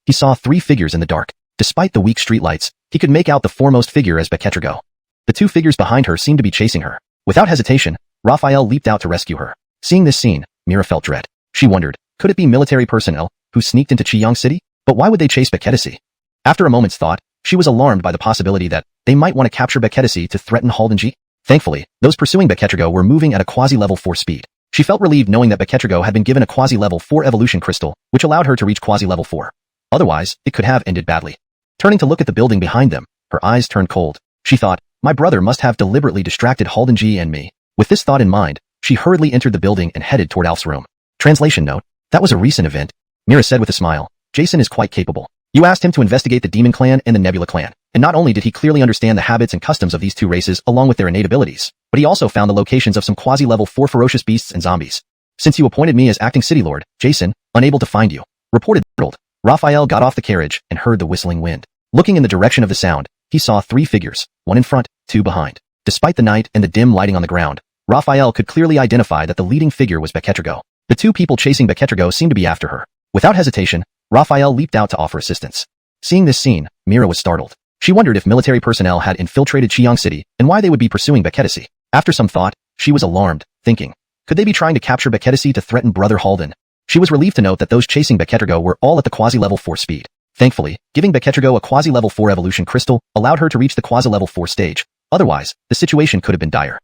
A: He saw 3 figures in the dark. Despite the weak streetlights, he could make out the foremost figure as Beketrigo. The 2 figures behind her seemed to be chasing her. Without hesitation, Raphael leaped out to rescue her. Seeing this scene, Mira felt dread. She wondered, could it be military personnel who sneaked into Qiyang City? But why would they chase Beketisi? After a moment's thought, she was alarmed by the possibility that they might want to capture Beketisi to threaten Haldenji. Thankfully, those pursuing Beketrigo were moving at a quasi-level 4 speed. She felt relieved knowing that Beketrigo had been given a quasi-level 4 evolution crystal, which allowed her to reach quasi-level 4. Otherwise, it could have ended badly. Turning to look at the building behind them, her eyes turned cold. She thought, My brother must have deliberately distracted Haldenji and me. With this thought in mind, she hurriedly entered the building and headed toward Alf's room. Translation note. That was a recent event. Mira said with a smile. Jason is quite capable. You asked him to investigate the Demon Clan and the Nebula Clan, and not only did he clearly understand the habits and customs of these two races along with their innate abilities, but he also found the locations of some quasi-level 4 ferocious beasts and zombies. Since you appointed me as acting city lord, Jason, unable to find you. Reported. Raphael got off the carriage and heard the whistling wind. Looking in the direction of the sound, he saw 3 figures, 1 in front, 2 behind. Despite the night and the dim lighting on the ground, Raphael could clearly identify that the leading figure was Beketrigo. The 2 people chasing Beketrigo seemed to be after her. Without hesitation, Raphael leaped out to offer assistance. Seeing this scene, Mira was startled. She wondered if military personnel had infiltrated Qiang City and why they would be pursuing Beketisi. After some thought, she was alarmed, thinking, could they be trying to capture Beketisi to threaten Brother Halden? She was relieved to note that those chasing Beketrigo were all at the quasi-level 4 speed. Thankfully, giving Beketrigo a quasi-level 4 evolution crystal allowed her to reach the quasi-level 4 stage. Otherwise, the situation could have been dire.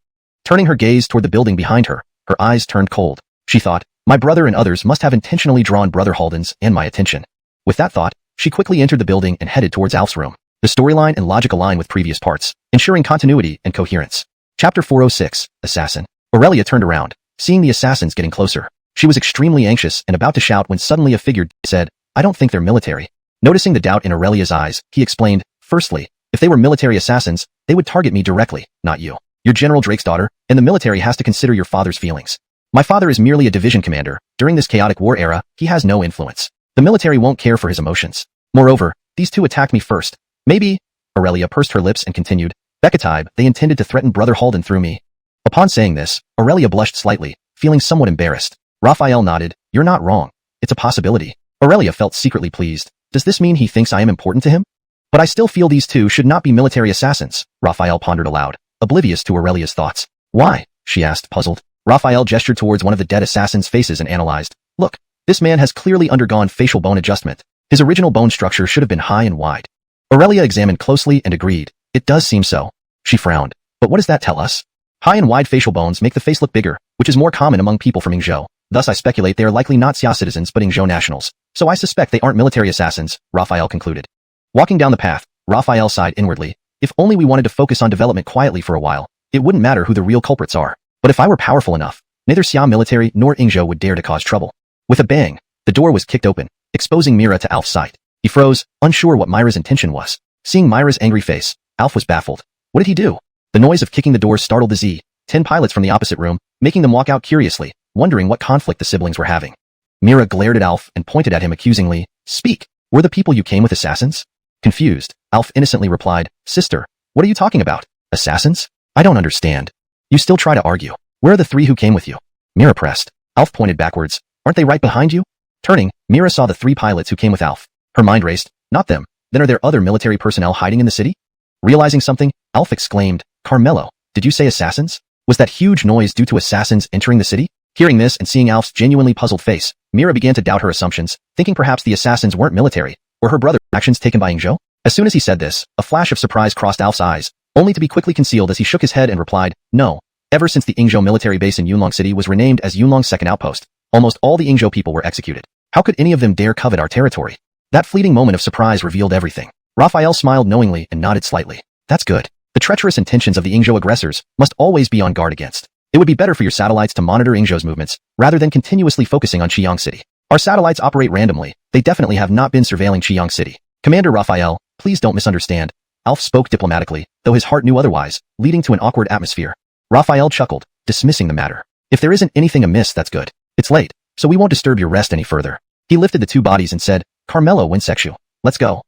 A: Turning her gaze toward the building behind her, her eyes turned cold. She thought, my brother and others must have intentionally drawn Brother Halden's and my attention. With that thought, she quickly entered the building and headed towards Alf's room. The storyline and logic align with previous parts, ensuring continuity and coherence. Chapter 406, Assassin. Aurelia turned around, seeing the assassins getting closer. She was extremely anxious and about to shout when suddenly a figure said, I don't think they're military. Noticing the doubt in Aurelia's eyes, he explained, firstly, if they were military assassins, they would target me directly, not you. You're General Drake's daughter, and the military has to consider your father's feelings. My father is merely a division commander. During this chaotic war era, he has no influence. The military won't care for his emotions. Moreover, these 2 attacked me first. Maybe, Aurelia pursed her lips and continued, Beketib, they intended to threaten Brother Halden through me. Upon saying this, Aurelia blushed slightly, feeling somewhat embarrassed. Raphael nodded, you're not wrong. It's a possibility. Aurelia felt secretly pleased. Does this mean he thinks I am important to him? But I still feel these 2 should not be military assassins, Raphael pondered aloud, oblivious to Aurelia's thoughts. Why? She asked, puzzled. Raphael gestured towards one of the dead assassins' faces and analyzed. Look, this man has clearly undergone facial bone adjustment. His original bone structure should have been high and wide. Aurelia examined closely and agreed. It does seem so. She frowned. But what does that tell us? High and wide facial bones make the face look bigger, which is more common among people from Yingzhou. Thus I speculate they are likely not Xia citizens but Yingzhou nationals. So I suspect they aren't military assassins, Raphael concluded. Walking down the path, Raphael sighed inwardly. If only we wanted to focus on development quietly for a while, it wouldn't matter who the real culprits are. But if I were powerful enough, neither Xia military nor Yingzhou would dare to cause trouble. With a bang, the door was kicked open, exposing Mira to Alf's sight. He froze, unsure what Myra's intention was. Seeing Myra's angry face, Alf was baffled. What did he do? The noise of kicking the door startled the Z-10 pilots from the opposite room, making them walk out curiously, wondering what conflict the siblings were having. Mira glared at Alf and pointed at him accusingly. Speak! Were the people you came with assassins? Confused, Alf innocently replied, Sister, what are you talking about? Assassins? I don't understand. You still try to argue. Where are the 3 who came with you? Mira pressed. Alf pointed backwards. Aren't they right behind you? Turning, Mira saw the 3 pilots who came with Alf. Her mind raced. Not them. Then are there other military personnel hiding in the city? Realizing something, Alf exclaimed, Carmelo, did you say assassins? Was that huge noise due to assassins entering the city? Hearing this and seeing Alf's genuinely puzzled face, Mira began to doubt her assumptions, thinking perhaps the assassins weren't military, or her brother's actions taken by Yingzhou. As soon as he said this, a flash of surprise crossed Alf's eyes, only to be quickly concealed as he shook his head and replied, No. Ever since the Yingzhou military base in Yunlong City was renamed as Yunlong's second outpost, almost all the Yingzhou people were executed. How could any of them dare covet our territory? That fleeting moment of surprise revealed everything. Raphael smiled knowingly and nodded slightly. That's good. The treacherous intentions of the Yingzhou aggressors must always be on guard against. It would be better for your satellites to monitor Yingzhou's movements, rather than continuously focusing on Qiang City. Our satellites operate randomly. They definitely have not been surveilling Qiang City. Commander Raphael, please don't misunderstand. Alf spoke diplomatically, though his heart knew otherwise, leading to an awkward atmosphere. Raphael chuckled, dismissing the matter. If there isn't anything amiss, that's good. It's late, so we won't disturb your rest any further. He lifted the 2 bodies and said, Carmelo Winsexu, let's go.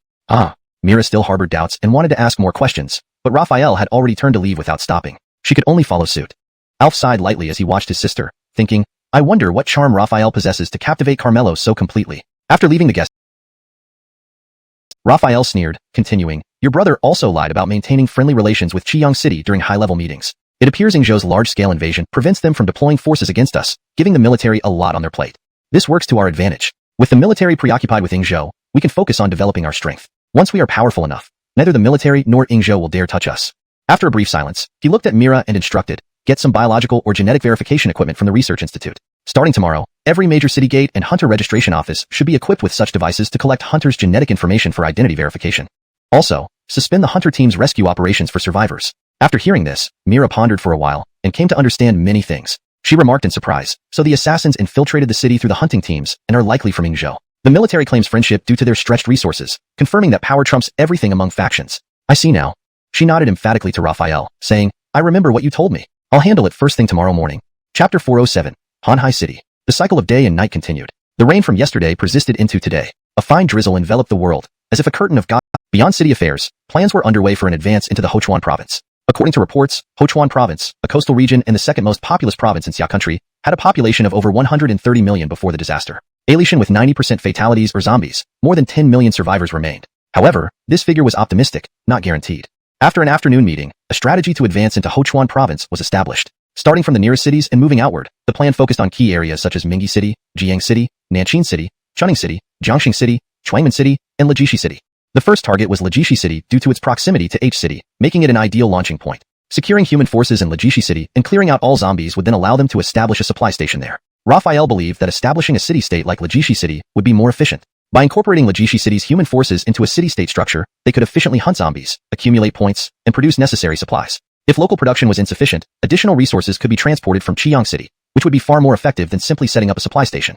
A: Mira still harbored doubts and wanted to ask more questions, but Raphael had already turned to leave without stopping. She could only follow suit. Alf sighed lightly as he watched his sister, thinking, I wonder what charm Raphael possesses to captivate Carmelo so completely. After leaving the guest, Raphael sneered, continuing, Your brother also lied about maintaining friendly relations with Qiang City during high-level meetings. It appears Yingzhou's large-scale invasion prevents them from deploying forces against us, giving the military a lot on their plate. This works to our advantage. With the military preoccupied with Yingzhou, we can focus on developing our strength. Once we are powerful enough, neither the military nor Yingzhou will dare touch us. After a brief silence, he looked at Mira and instructed, Get some biological or genetic verification equipment from the Research Institute. Starting tomorrow, every major city gate and hunter registration office should be equipped with such devices to collect hunters' genetic information for identity verification. Also, suspend the hunter team's rescue operations for survivors. After hearing this, Mira pondered for a while and came to understand many things. She remarked in surprise, so the assassins infiltrated the city through the hunting teams and are likely from Yingzhou. The military claims friendship due to their stretched resources, confirming that power trumps everything among factions. I see now. She nodded emphatically to Raphael, saying, I remember what you told me. I'll handle it first thing tomorrow morning. Chapter 407. Xuanhuan City. The cycle of day and night continued. The rain from yesterday persisted into today. A fine drizzle enveloped the world, as if a curtain of God. Beyond city affairs, plans were underway for an advance into the Xuanhuan province. According to reports, Xuanhuan province, a coastal region and the second most populous province in Xia country, had a population of over 130 million before the disaster. Alienation with 90% fatalities or zombies, more than 10 million survivors remained. However, this figure was optimistic, not guaranteed. After an afternoon meeting, a strategy to advance into Xuanhuan province was established. Starting from the nearest cities and moving outward, the plan focused on key areas such as Mingyi City, Jiang City, Nanqing City, Chunning City, Jiangxing City, Chuangmen City, and Lejishi City. The first target was Lejishi City due to its proximity to H City, making it an ideal launching point. Securing human forces in Lejishi City and clearing out all zombies would then allow them to establish a supply station there. Raphael believed that establishing a city-state like Lejishi City would be more efficient. By incorporating Lejishi City's human forces into a city-state structure, they could efficiently hunt zombies, accumulate points, and produce necessary supplies. If local production was insufficient, additional resources could be transported from Qiang City, which would be far more effective than simply setting up a supply station.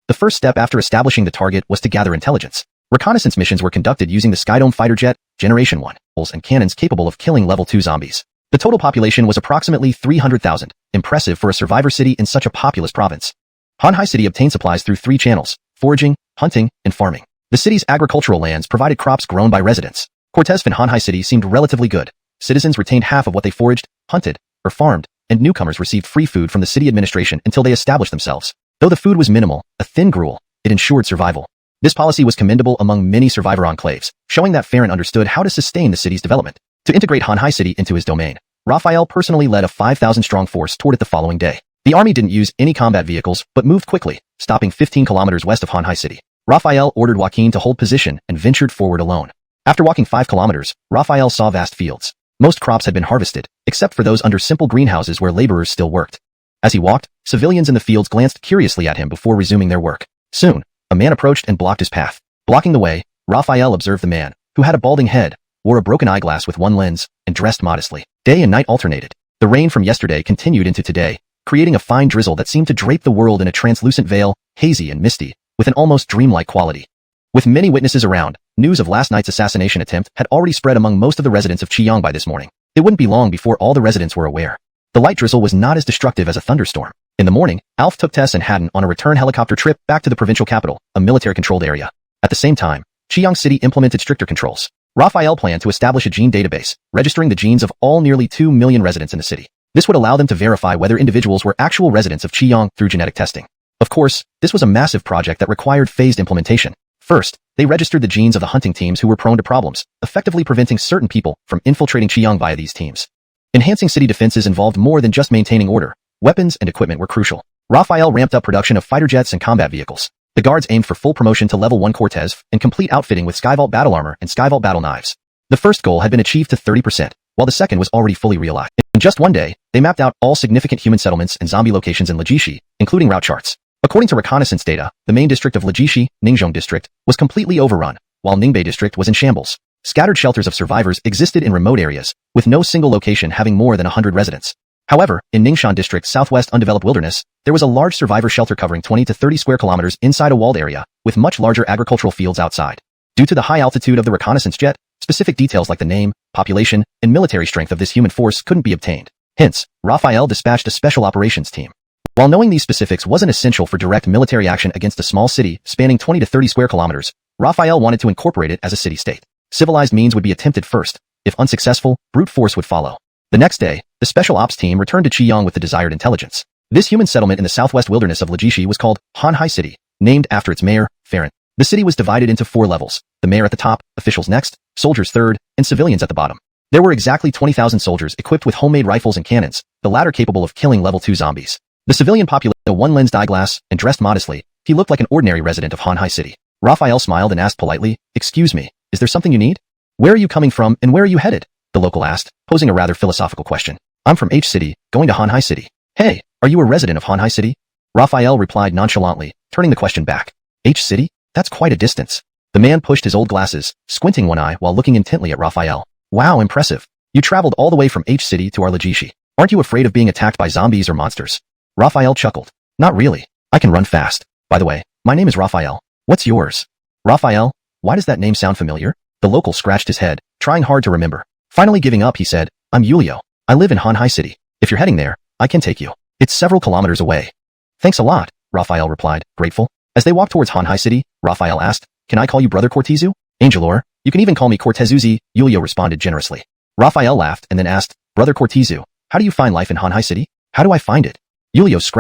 A: The first step after establishing the target was to gather intelligence. Reconnaissance missions were conducted using the Skydome fighter jet, Generation 1, and cannons capable of killing level 2 zombies. The total population was approximately 300,000, impressive for a survivor city in such a populous province. Xuanhuan City obtained supplies through 3 channels: foraging, hunting, and farming. The city's agricultural lands provided crops grown by residents. Cortes from Xuanhuan City seemed relatively good. Citizens retained half of what they foraged, hunted, or farmed, and newcomers received free food from the city administration until they established themselves. Though the food was minimal, a thin gruel, it ensured survival. This policy was commendable among many survivor enclaves, showing that Farron understood how to sustain the city's development. To integrate Xuanhuan City into his domain, Raphael personally led a 5,000-strong force toward it the following day. The army didn't use any combat vehicles, but moved quickly, stopping 15 kilometers west of Xuanhuan City. Raphael ordered Joaquin to hold position and ventured forward alone. After walking 5 kilometers, Raphael saw vast fields. Most crops had been harvested, except for those under simple greenhouses where laborers still worked. As he walked, civilians in the fields glanced curiously at him before resuming their work. Soon, a man approached and blocked his path. Blocking the way, Raphael observed the man, who had a balding head, wore a broken eyeglass with one lens, and dressed modestly. Day and night alternated. The rain from yesterday continued into today, creating a fine drizzle that seemed to drape the world in a translucent veil, hazy and misty, with an almost dreamlike quality. With many witnesses around, news of last night's assassination attempt had already spread among most of the residents of Qiang by this morning. It wouldn't be long before all the residents were aware. The light drizzle was not as destructive as a thunderstorm. In the morning, Alf took Tess and Haddon on a return helicopter trip back to the provincial capital, a military-controlled area. At the same time, Qiang City implemented stricter controls. Raphael planned to establish a gene database, registering the genes of all nearly 2 million residents in the city. This would allow them to verify whether individuals were actual residents of Qiang through genetic testing. Of course, this was a massive project that required phased implementation. First, they registered the genes of the hunting teams who were prone to problems, effectively preventing certain people from infiltrating Qiang via these teams. Enhancing city defenses involved more than just maintaining order. Weapons and equipment were crucial. Raphael ramped up production of fighter jets and combat vehicles. The guards aimed for full promotion to level 1 Cortez and complete outfitting with Skyvault battle armor and Skyvault battle knives. The first goal had been achieved to 30%, while the second was already fully realized. In just one day, they mapped out all significant human settlements and zombie locations in Lejishi, including route charts. According to reconnaissance data, the main district of Lejishi, Ningzhong district, was completely overrun, while Ningbei district was in shambles. Scattered shelters of survivors existed in remote areas, with no single location having more than 100 residents. However, in Ningxian district's southwest undeveloped wilderness, there was a large survivor shelter covering 20 to 30 square kilometers inside a walled area, with much larger agricultural fields outside. Due to the high altitude of the reconnaissance jet, specific details like the name, population, and military strength of this human force couldn't be obtained. Hence, Raphael dispatched a special operations team. While knowing these specifics wasn't essential for direct military action against a small city spanning 20 to 30 square kilometers, Raphael wanted to incorporate it as a city-state. Civilized means would be attempted first. If unsuccessful, brute force would follow. The next day, the special ops team returned to Qiang with the desired intelligence. This human settlement in the southwest wilderness of Lejishi was called Xuanhuan City, named after its mayor, Farron. The city was divided into 4 levels, the mayor at the top, officials next, soldiers third, and civilians at the bottom. There were exactly 20,000 soldiers equipped with homemade rifles and cannons, the latter capable of killing level 2 zombies. The civilian populace had a one-lensed eyeglass and dressed modestly. He looked like an ordinary resident of Xuanhuan City. Raphael smiled and asked politely, "Excuse me, is there something you need? Where are you coming from and where are you headed?" the local asked, posing a rather philosophical question. "I'm from H City, going to Xuanhuan City." "Hey, are you a resident of Xuanhuan City?" Raphael replied nonchalantly, turning the question back. "H City? That's quite a distance." The man pushed his old glasses, squinting one eye while looking intently at Raphael. "Wow, impressive. You traveled all the way from H City to our Lajishi. Aren't you afraid of being attacked by zombies or monsters? Raphael chuckled. Not really. I can run fast. By the way, my name is Raphael. What's yours? Raphael? Why does that name sound familiar? The local scratched his head, trying hard to remember. Finally giving up, he said, I'm Julio. I live in Hanhai City. If you're heading there, I can take you. It's several kilometers away. Thanks a lot, Raphael replied, grateful. As they walked towards Hanhai City, Raphael asked, can I call you Brother Cortezu? Angelor, you can even call me Cortezuzi, Julio responded generously. Raphael laughed and then asked, Brother Cortezu, how do you find life in Hanhai City? How do I find it? Julio's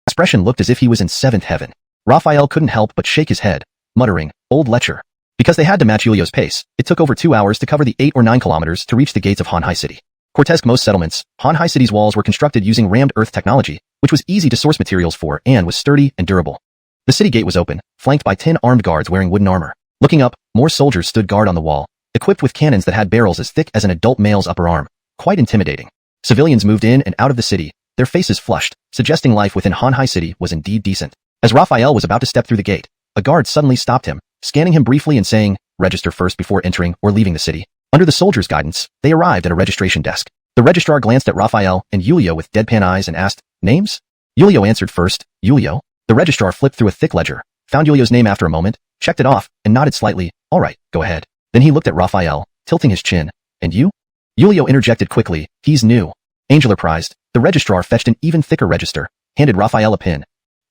A: expression looked as if he was in seventh heaven. Raphael couldn't help but shake his head, muttering, old lecher. Because they had to match Julio's pace, it took over 2 hours to cover the 8 or 9 kilometers to reach the gates of Hanhai City. Cortesque most settlements, Hanhai City's walls were constructed using rammed earth technology, which was easy to source materials for and was sturdy and durable. The city gate was open, flanked by 10 armed guards wearing wooden armor. Looking up, more soldiers stood guard on the wall, equipped with cannons that had barrels as thick as an adult male's upper arm. Quite intimidating. Civilians moved in and out of the city, their faces flushed, suggesting life within Hanhai City was indeed decent. As Raphael was about to step through the gate, a guard suddenly stopped him, scanning him briefly and saying, register first before entering or leaving the city. Under the soldier's guidance, they arrived at a registration desk. The registrar glanced at Raphael and Julio with deadpan eyes and asked, names? Julio answered first, Julio. The registrar flipped through a thick ledger, found Julio's name after a moment, checked it off, and nodded slightly, all right, go ahead. Then he looked at Raphael, tilting his chin. And you? Julio interjected quickly, he's new. Angelor prized. The registrar fetched an even thicker register, handed Raphael a pin.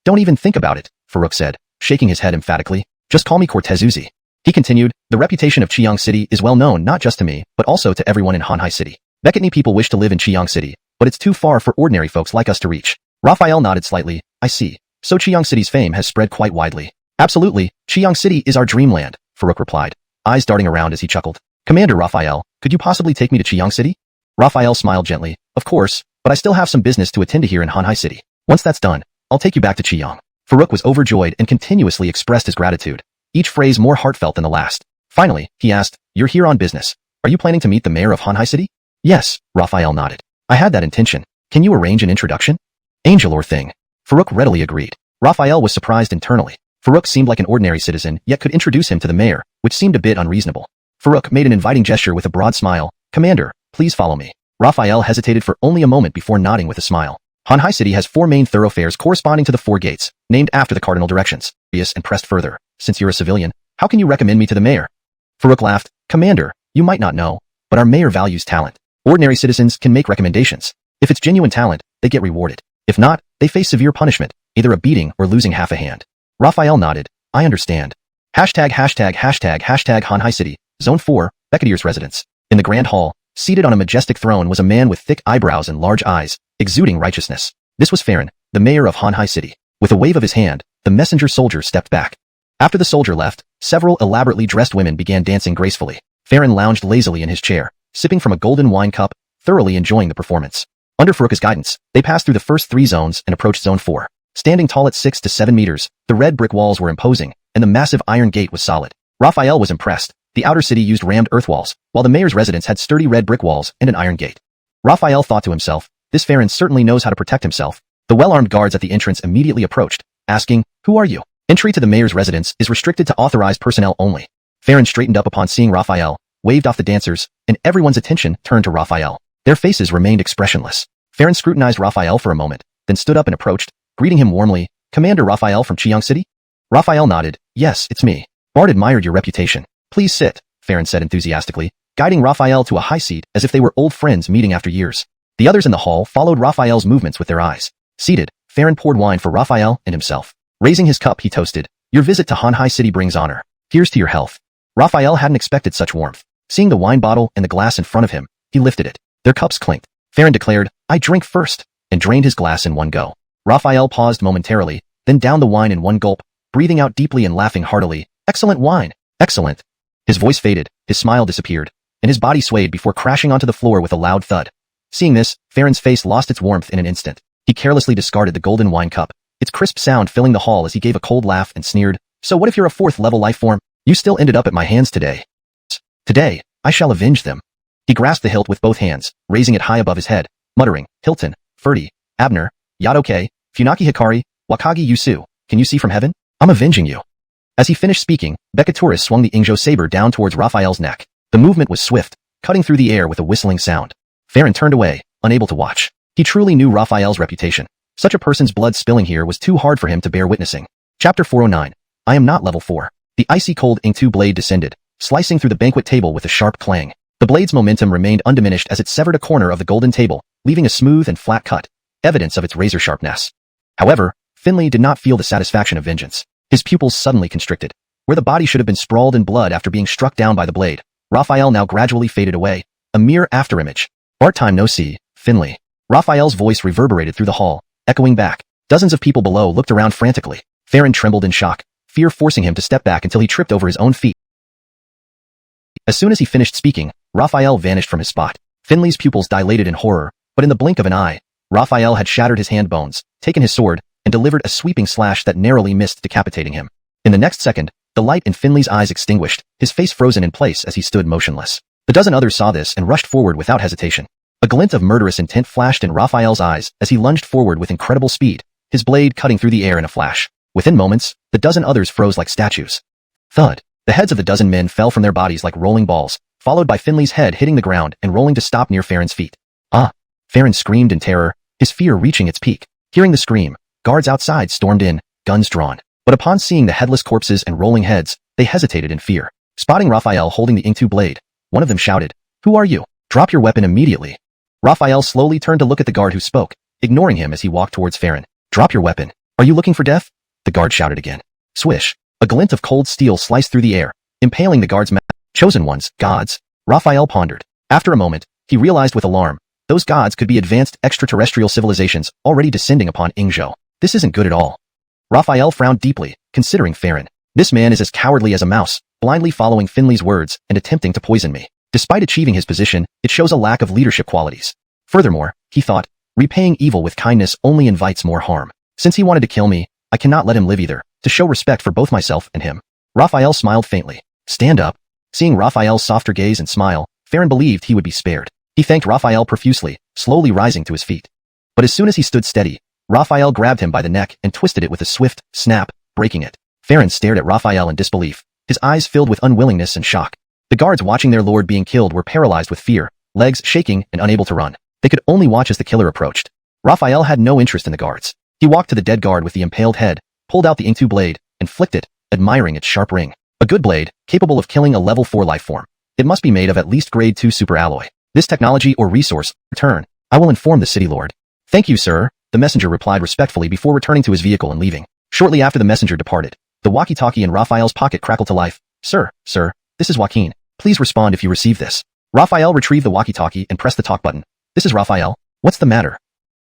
A: Don't even think about it, Farouk said, shaking his head emphatically. Just call me Cortezuzi. He continued, the reputation of Chiang City is well known not just to me, but also to everyone in Hanhai City. Beketni people wish to live in Chiang City, but it's too far for ordinary folks like us to reach. Raphael nodded slightly, I see. So Chiang City's fame has spread quite widely. Absolutely, Chiang City is our dreamland, Farouk replied, eyes darting around as he chuckled. Commander Raphael, could you possibly take me to Chiang City? Raphael smiled gently, of course, but I still have some business to attend to here in Hanhai City. Once that's done, I'll take you back to Chiang. Farouk was overjoyed and continuously expressed his gratitude, each phrase more heartfelt than the last. Finally, he asked, you're here on business. Are you planning to meet the mayor of Hanhai City? Yes, Raphael nodded. I had that intention. Can you arrange an introduction? Angel or thing. Farouk readily agreed. Raphael was surprised internally. Farouk seemed like an ordinary citizen, yet could introduce him to the mayor, which seemed a bit unreasonable. Farouk made an inviting gesture with a broad smile. Commander, please follow me. Raphael hesitated for only a moment before nodding with a smile. Hanhai City has 4 main thoroughfares corresponding to the 4 gates, named after the cardinal directions. And pressed further. Since you're a civilian, how can you recommend me to the mayor? Farouk laughed. Commander, you might not know, but our mayor values talent. Ordinary citizens can make recommendations. If it's genuine talent, they get rewarded. If not, they face severe punishment, either a beating or losing half a hand. Raphael nodded. I understand. Hashtag Hanhai City, Zone 4, Bekedir's residence. In the Grand Hall, seated on a majestic throne was a man with thick eyebrows and large eyes, exuding righteousness. This was Farron, the mayor of Hanhai City. With a wave of his hand, the messenger soldier stepped back. After the soldier left, several elaborately dressed women began dancing gracefully. Farron lounged lazily in his chair, sipping from a golden wine cup, thoroughly enjoying the performance. Under Farouk's guidance, they passed through the first 3 zones and approached Zone 4. Standing tall at 6 to 7 meters, the red brick walls were imposing, and the massive iron gate was solid. Raphael was impressed. The outer city used rammed earth walls, while the mayor's residence had sturdy red brick walls and an iron gate. Raphael thought to himself, this Farron certainly knows how to protect himself. The well-armed guards at the entrance immediately approached, asking, who are you? Entry to the mayor's residence is restricted to authorized personnel only. Farron straightened up upon seeing Raphael, waved off the dancers, and everyone's attention turned to Raphael. Their faces remained expressionless. Farron scrutinized Raphael for a moment, then stood up and approached, greeting him warmly, Commander Raphael from Chiang City? Raphael nodded, yes, it's me. Bard admired your reputation. Please sit, Farron said enthusiastically, guiding Raphael to a high seat as if they were old friends meeting after years. The others in the hall followed Raphael's movements with their eyes. Seated, Farron poured wine for Raphael and himself. Raising his cup, he toasted, your visit to Hanhai City brings honor. Here's to your health. Raphael hadn't expected such warmth. Seeing the wine bottle and the glass in front of him, he lifted it. Their cups clinked. Farron declared, I drink first, and drained his glass in one go. Raphael paused momentarily, then downed the wine in one gulp, breathing out deeply and laughing heartily. Excellent wine. Excellent. His voice faded, his smile disappeared, and his body swayed before crashing onto the floor with a loud thud. Seeing this, Farron's face lost its warmth in an instant. He carelessly discarded the golden wine cup, its crisp sound filling the hall as he gave a cold laugh and sneered, so what if you're a 4th-level life form? You still ended up at my hands today. Today, I shall avenge them. He grasped the hilt with both hands, raising it high above his head, muttering, Hilton, Ferdi, Abner, Yadoke, Funaki Hikari, Wakagi Yusu, can you see from heaven? I'm avenging you. As he finished speaking, Bekaturis swung the Ingjo saber down towards Raphael's neck. The movement was swift, cutting through the air with a whistling sound. Farron turned away, unable to watch. He truly knew Raphael's reputation. Such a person's blood spilling here was too hard for him to bear witnessing. Chapter 409. I am not level 4. The icy cold Ing-2 blade descended, slicing through the banquet table with a sharp clang. The blade's momentum remained undiminished as it severed a corner of the golden table, leaving a smooth and flat cut, evidence of its razor sharpness. However, Finley did not feel the satisfaction of vengeance. His pupils suddenly constricted. Where the body should have been sprawled in blood after being struck down by the blade, Raphael now gradually faded away, a mere afterimage. Part time no see, Finley. Raphael's voice reverberated through the hall, echoing back. Dozens of people below looked around frantically. Farron trembled in shock, fear forcing him to step back until he tripped over his own feet. As soon as he finished speaking, Raphael vanished from his spot. Finley's pupils dilated in horror, but in the blink of an eye, Raphael had shattered his hand bones, taken his sword, and delivered a sweeping slash that narrowly missed decapitating him. In the next second, the light in Finley's eyes extinguished, his face frozen in place as he stood motionless. The dozen others saw this and rushed forward without hesitation. A glint of murderous intent flashed in Raphael's eyes as he lunged forward with incredible speed, his blade cutting through the air in a flash. Within moments, the dozen others froze like statues. Thud. The heads of the dozen men fell from their bodies like rolling balls, followed by Finley's head hitting the ground and rolling to stop near Farron's feet. Ah! Farron screamed in terror, his fear reaching its peak. Hearing the scream, guards outside stormed in, guns drawn. But upon seeing the headless corpses and rolling heads, they hesitated in fear. Spotting Raphael holding the Ing-2 blade, one of them shouted, "Who are you? Drop your weapon immediately." Raphael slowly turned to look at the guard who spoke, ignoring him as he walked towards Farron. "Drop your weapon. Are you looking for death?" The guard shouted again. Swish. A glint of cold steel sliced through the air, impaling the guard's mouth. Chosen ones, gods. Raphael pondered. After a moment, he realized with alarm, those gods could be advanced extraterrestrial civilizations already descending upon Ingzhou. This isn't good at all. Raphael frowned deeply, considering Farron. This man is as cowardly as a mouse, blindly following Finley's words and attempting to poison me. Despite achieving his position, it shows a lack of leadership qualities. Furthermore, he thought, repaying evil with kindness only invites more harm. Since he wanted to kill me, I cannot let him live either, to show respect for both myself and him. Raphael smiled faintly. Stand up. Seeing Raphael's softer gaze and smile, Farron believed he would be spared. He thanked Raphael profusely, slowly rising to his feet. But as soon as he stood steady, Raphael grabbed him by the neck and twisted it with a swift snap, breaking it. Farron stared at Raphael in disbelief, his eyes filled with unwillingness and shock. The guards watching their lord being killed were paralyzed with fear, legs shaking and unable to run. They could only watch as the killer approached. Raphael had no interest in the guards. He walked to the dead guard with the impaled head, pulled out the Ing-2 blade, and flicked it, admiring its sharp ring. A good blade, capable of killing a level 4 life form. It must be made of at least grade 2 super alloy. This technology or resource, return. I will inform the city lord. Thank you, sir, the messenger replied respectfully before returning to his vehicle and leaving. Shortly after the messenger departed, the walkie-talkie in Raphael's pocket crackled to life. Sir, this is Joaquin. Please respond if you receive this. Raphael retrieved the walkie-talkie and pressed the talk button. This is Raphael. What's the matter?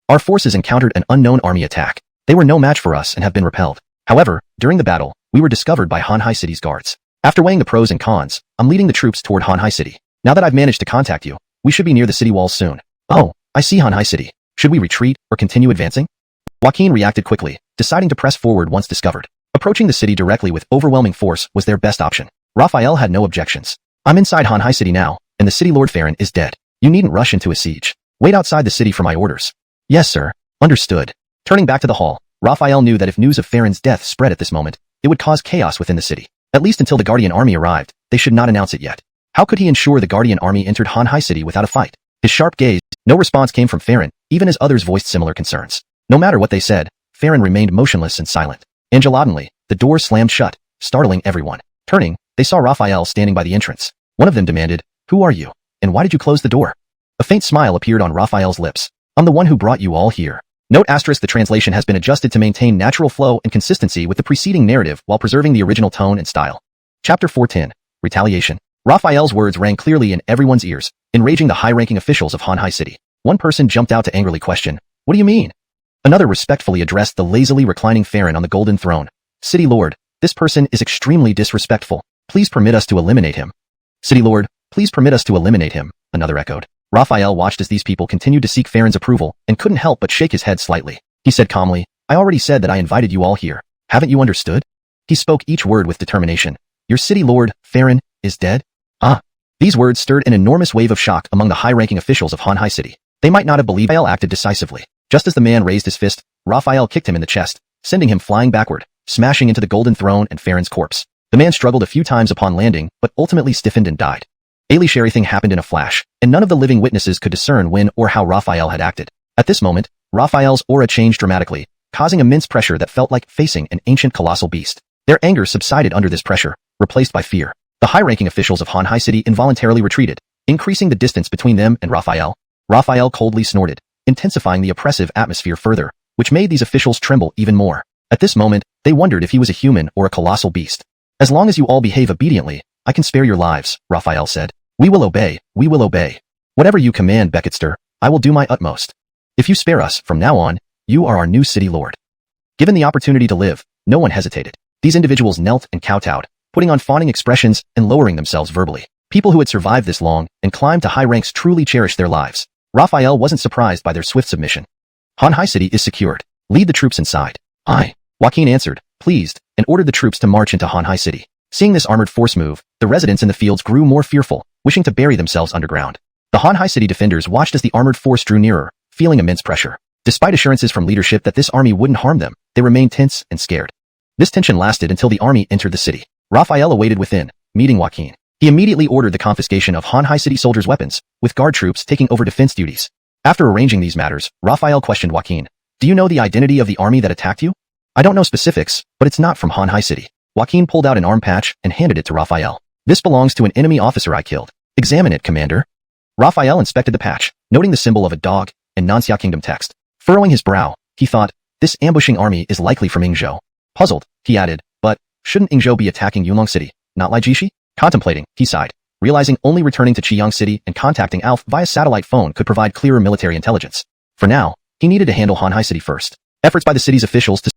A: Our forces encountered an unknown army attack. They were no match for us and have been repelled. However, during the battle, we were discovered by Hanhai City's guards. After weighing the pros and cons, I'm leading the troops toward Hanhai City. Now that I've managed to contact you, we should be near the city walls soon. Oh, I see Hanhai City. Should we retreat or continue advancing? Joaquin reacted quickly, deciding to press forward once discovered. Approaching the city directly with overwhelming force was their best option. Raphael had no objections. I'm inside Hanhai City now, and the city lord Farron is dead. You needn't rush into a siege. Wait outside the city for my orders. Yes, sir. Understood. Turning back to the hall, Raphael knew that if news of Farron's death spread at this moment, it would cause chaos within the city. At least until the Guardian army arrived, they should not announce it yet. How could he ensure the Guardian army entered Hanhai City without a fight? His sharp gaze, no response came from Farron, even as others voiced similar concerns. No matter what they said, Farron remained motionless and silent. Angelatinely, the door slammed shut, startling everyone. Turning, they saw Raphael standing by the entrance. One of them demanded, "Who are you? And why did you close the door?" A faint smile appeared on Raphael's lips. "I'm the one who brought you all here." Note asterisk: the translation has been adjusted to maintain natural flow and consistency with the preceding narrative while preserving the original tone and style. Chapter 410. Retaliation. Raphael's words rang clearly in everyone's ears, enraging the high-ranking officials of Hanhai City. One person jumped out to angrily question, "What do you mean?" Another respectfully addressed the lazily reclining Farron on the golden throne. "City Lord, this person is extremely disrespectful. Please permit us to eliminate him." "City Lord, please permit us to eliminate him," another echoed. Raphael watched as these people continued to seek Farron's approval and couldn't help but shake his head slightly. He said calmly, "I already said that I invited you all here. Haven't you understood?" He spoke each word with determination. "Your city lord, Farron, is dead?" Ah. These words stirred an enormous wave of shock among the high-ranking officials of Hanhai City. They might not have believed Raphael acted decisively. Just as the man raised his fist, Raphael kicked him in the chest, sending him flying backward, smashing into the golden throne and Farron's corpse. The man struggled a few times upon landing, but ultimately stiffened and died. Everything happened in a flash, and none of the living witnesses could discern when or how Raphael had acted. At this moment, Raphael's aura changed dramatically, causing immense pressure that felt like facing an ancient colossal beast. Their anger subsided under this pressure, replaced by fear. The high-ranking officials of Xuanhuan City involuntarily retreated, increasing the distance between them and Raphael. Raphael coldly snorted, intensifying the oppressive atmosphere further, which made these officials tremble even more. At this moment, they wondered if he was a human or a colossal beast. "As long as you all behave obediently, I can spare your lives," Raphael said. We will obey. Whatever you command, Becketster, I will do my utmost. If you spare us, from now on, you are our new city lord." Given the opportunity to live, no one hesitated. These individuals knelt and kowtowed, putting on fawning expressions and lowering themselves verbally. People who had survived this long and climbed to high ranks truly cherished their lives. Raphael wasn't surprised by their swift submission. "Xuanhuan City is secured. Lead the troops inside." "Aye," Joaquin answered, pleased, and ordered the troops to march into Xuanhuan City. Seeing this armored force move, the residents in the fields grew more fearful, wishing to bury themselves underground. The Xuanhuan City defenders watched as the armored force drew nearer, feeling immense pressure. Despite assurances from leadership that this army wouldn't harm them, they remained tense and scared. This tension lasted until the army entered the city. Raphael awaited within, meeting Joaquin. He immediately ordered the confiscation of Xuanhuan City soldiers' weapons, with guard troops taking over defense duties. After arranging these matters, Raphael questioned Joaquin. "Do you know the identity of the army that attacked you?" "I don't know specifics, but it's not from Xuanhuan City." Joaquin pulled out an arm patch and handed it to Raphael. "This belongs to an enemy officer I killed. Examine it, Commander." Raphael inspected the patch, noting the symbol of a dog and Nanxia Kingdom text. Furrowing his brow, he thought, this ambushing army is likely from Yingzhou. Puzzled, he added, but shouldn't Yingzhou be attacking Yulong City, not Lijishi? Contemplating, he sighed, realizing only returning to Qiyang City and contacting Alf via satellite phone could provide clearer military intelligence. For now, he needed to handle Xuanhuan City first. Efforts by the city's officials to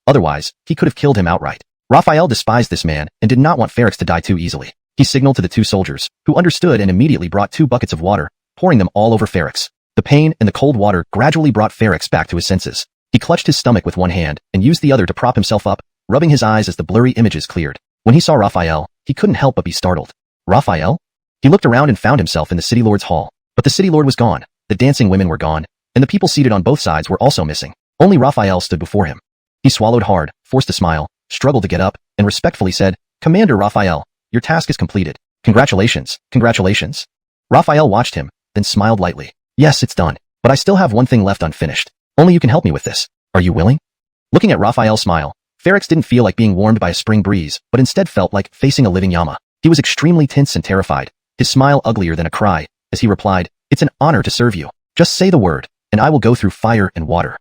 A: otherwise, he could have killed him outright. Raphael despised this man and did not want Ferrex to die too easily. He signaled to the two soldiers, who understood and immediately brought 2 buckets of water, pouring them all over Ferrex. The pain and the cold water gradually brought Ferrex back to his senses. He clutched his stomach with one hand and used the other to prop himself up, rubbing his eyes as the blurry images cleared. When he saw Raphael, he couldn't help but be startled. Raphael? He looked around and found himself in the city lord's hall. But the city lord was gone, the dancing women were gone, and the people seated on both sides were also missing. Only Raphael stood before him. He swallowed hard, forced a smile, struggled to get up, and respectfully said, "Commander Raphael, your task is completed. Congratulations, congratulations." Raphael watched him, then smiled lightly. "Yes, it's done, but I still have one thing left unfinished. Only you can help me with this. Are you willing?" Looking at Raphael's smile, Ferrex didn't feel like being warmed by a spring breeze, but instead felt like facing a living llama. He was extremely tense and terrified, his smile uglier than a cry, as he replied, "It's an honor to serve you. Just say the word, and I will go through fire and water."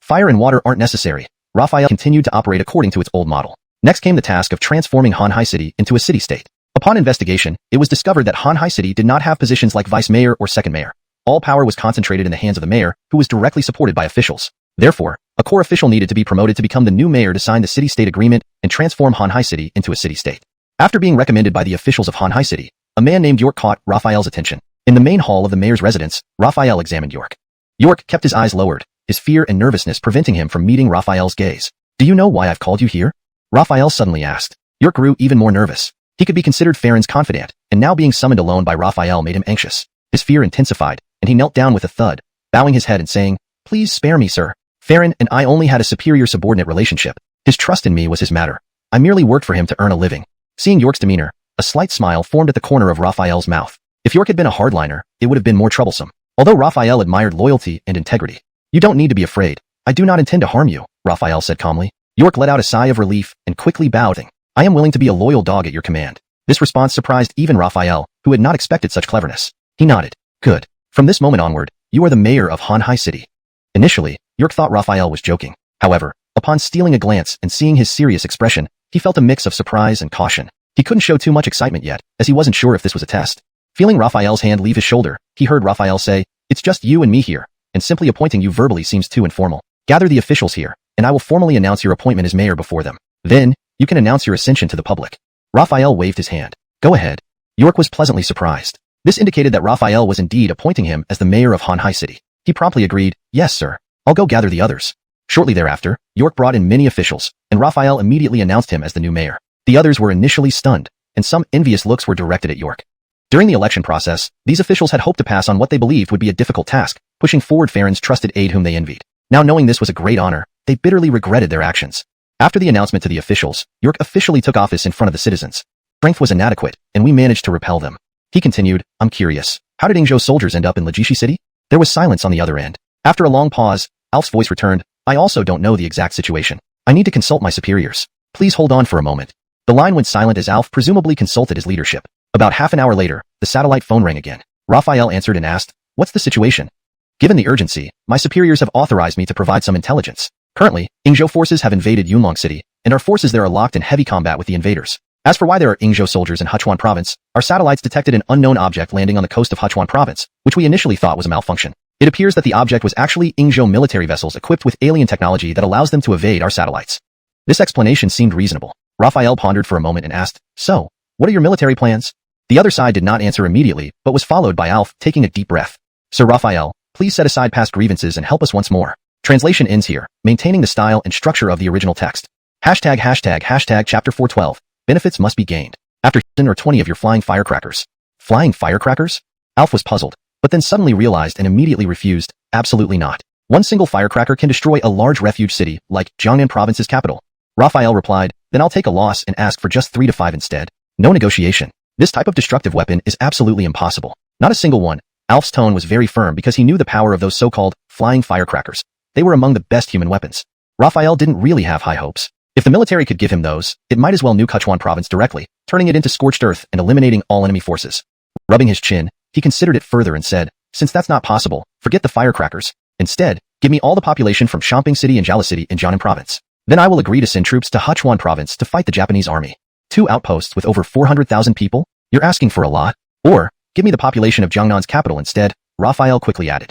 A: Fire and water aren't necessary. Raphael continued to operate according to its old model. Next came the task of transforming Xuanhuan City into a city-state. Upon investigation, it was discovered that Xuanhuan City did not have positions like vice mayor or second mayor. All power was concentrated in the hands of the mayor, who was directly supported by officials. Therefore, a core official needed to be promoted to become the new mayor to sign the city-state agreement and transform Xuanhuan City into a city-state. After being recommended by the officials of Xuanhuan City, a man named York caught Raphael's attention. In the main hall of the mayor's residence, Raphael examined York. York kept his eyes lowered, his fear and nervousness preventing him from meeting Raphael's gaze. "Do you know why I've called you here?" Raphael suddenly asked. York grew even more nervous. He could be considered Farron's confidant, and now being summoned alone by Raphael made him anxious. His fear intensified, and he knelt down with a thud, bowing his head and saying, "Please spare me, sir. Farron and I only had a superior subordinate relationship. His trust in me was his matter. I merely worked for him to earn a living." Seeing York's demeanor, a slight smile formed at the corner of Raphael's mouth. If York had been a hardliner, it would have been more troublesome. Although Raphael admired loyalty and integrity. "You don't need to be afraid. I do not intend to harm you," Raphael said calmly. York let out a sigh of relief and quickly bowed. "I am willing to be a loyal dog at your command." This response surprised even Raphael, who had not expected such cleverness. He nodded. "Good. From this moment onward, you are the mayor of Xuanhuan City." Initially, York thought Raphael was joking. However, upon stealing a glance and seeing his serious expression, he felt a mix of surprise and caution. He couldn't show too much excitement yet, as he wasn't sure if this was a test. Feeling Raphael's hand leave his shoulder, he heard Raphael say, "It's just you and me here, and simply appointing you verbally seems too informal. Gather the officials here, and I will formally announce your appointment as mayor before them. Then, you can announce your ascension to the public." Raphael waved his hand. "Go ahead." York was pleasantly surprised. This indicated that Raphael was indeed appointing him as the mayor of Xuanhuan City. He promptly agreed, "Yes, sir. I'll go gather the others." Shortly thereafter, York brought in many officials, and Raphael immediately announced him as the new mayor. The others were initially stunned, and some envious looks were directed at York. During the election process, these officials had hoped to pass on what they believed would be a difficult task, pushing forward Farron's trusted aide whom they envied. Now knowing this was a great honor, they bitterly regretted their actions. After the announcement to the officials, York officially took office in front of the citizens. Strength was inadequate, and we managed to repel them. He continued, I'm curious. How did Ingzhou's soldiers end up in Lejishi City? There was silence on the other end. After a long pause, Alf's voice returned, I also don't know the exact situation. I need to consult my superiors. Please hold on for a moment. The line went silent as Alf presumably consulted his leadership. About half an hour later, the satellite phone rang again. Raphael answered and asked, what's the situation? Given the urgency, my superiors have authorized me to provide some intelligence. Currently, Ingzhou forces have invaded Yunlong City, and our forces there are locked in heavy combat with the invaders. As for why there are Ingzhou soldiers in Xuanhuan Province, our satellites detected an unknown object landing on the coast of Xuanhuan Province, which we initially thought was a malfunction. It appears that the object was actually Ingzhou military vessels equipped with alien technology that allows them to evade our satellites. This explanation seemed reasonable. Raphael pondered for a moment and asked, so, what are your military plans? The other side did not answer immediately, but was followed by Alf taking a deep breath. Sir Raphael, please set aside past grievances and help us once more. Translation ends here, maintaining the style and structure of the original text. Hashtag chapter 412. Benefits must be gained. After 10 or 20 of your flying firecrackers. Flying firecrackers? Alf was puzzled, but then suddenly realized and immediately refused, absolutely not. One single firecracker can destroy a large refuge city, like Jiangnan Province's capital. Raphael replied, then I'll take a loss and ask for just 3 to 5 instead. No negotiation. This type of destructive weapon is absolutely impossible. Not a single one. Alf's tone was very firm because he knew the power of those so-called flying firecrackers. They were among the best human weapons. Raphael didn't really have high hopes. If the military could give him those, it might as well nuke Xuanhuan Province directly, turning it into scorched earth and eliminating all enemy forces. Rubbing his chin, he considered it further and said, since that's not possible, forget the firecrackers. Instead, give me all the population from Shomping City and Jiala City in Jiangnan Province. Then I will agree to send troops to Xuanhuan Province to fight the Japanese army. 2 outposts with over 400,000 people? You're asking for a lot? Or, give me the population of Jiangnan's capital instead, Raphael quickly added.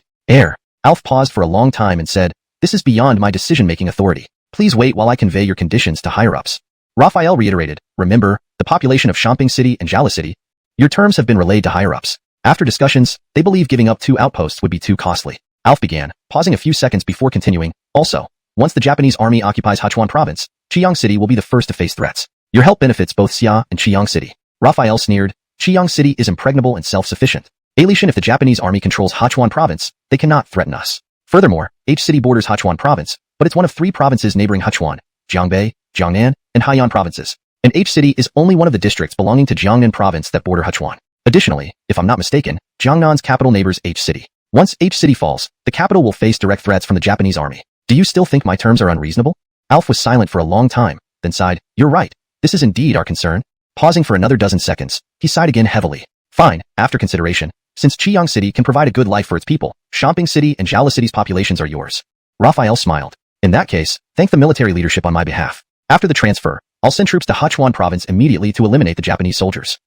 A: Alf paused for a long time and said, this is beyond my decision-making authority. Please wait while I convey your conditions to higher-ups. Raphael reiterated, remember, the population of Shomping City and Jiala City. Your terms have been relayed to higher-ups. After discussions, they believe giving up 2 outposts would be too costly. Alf began, pausing a few seconds before continuing, also, once the Japanese army occupies Xuanhuan Province, Qiyang City will be the first to face threats. Your help benefits both Xia and Qiyang City. Raphael sneered, Qiyang City is impregnable and self-sufficient. Alition if the Japanese army controls Xuanhuan Province, they cannot threaten us. Furthermore, H City borders Xuanhuan Province, but it's one of 3 provinces neighboring Sichuan, Jiangbei, Jiangnan, and Haiyan provinces. And H City is only one of the districts belonging to Jiangnan Province that border Sichuan. Additionally, if I'm not mistaken, Jiangnan's capital neighbors H City. Once H City falls, the capital will face direct threats from the Japanese army. Do you still think my terms are unreasonable? Alf was silent for a long time, then sighed, you're right. This is indeed our concern. Pausing for another dozen seconds, he sighed again heavily. Fine, after consideration, since Qiyang City can provide a good life for its people, Shomping City and Jiala City's populations are yours. Raphael smiled. In that case, thank the military leadership on my behalf. After the transfer, I'll send troops to Sichuan Province immediately to eliminate the Japanese soldiers.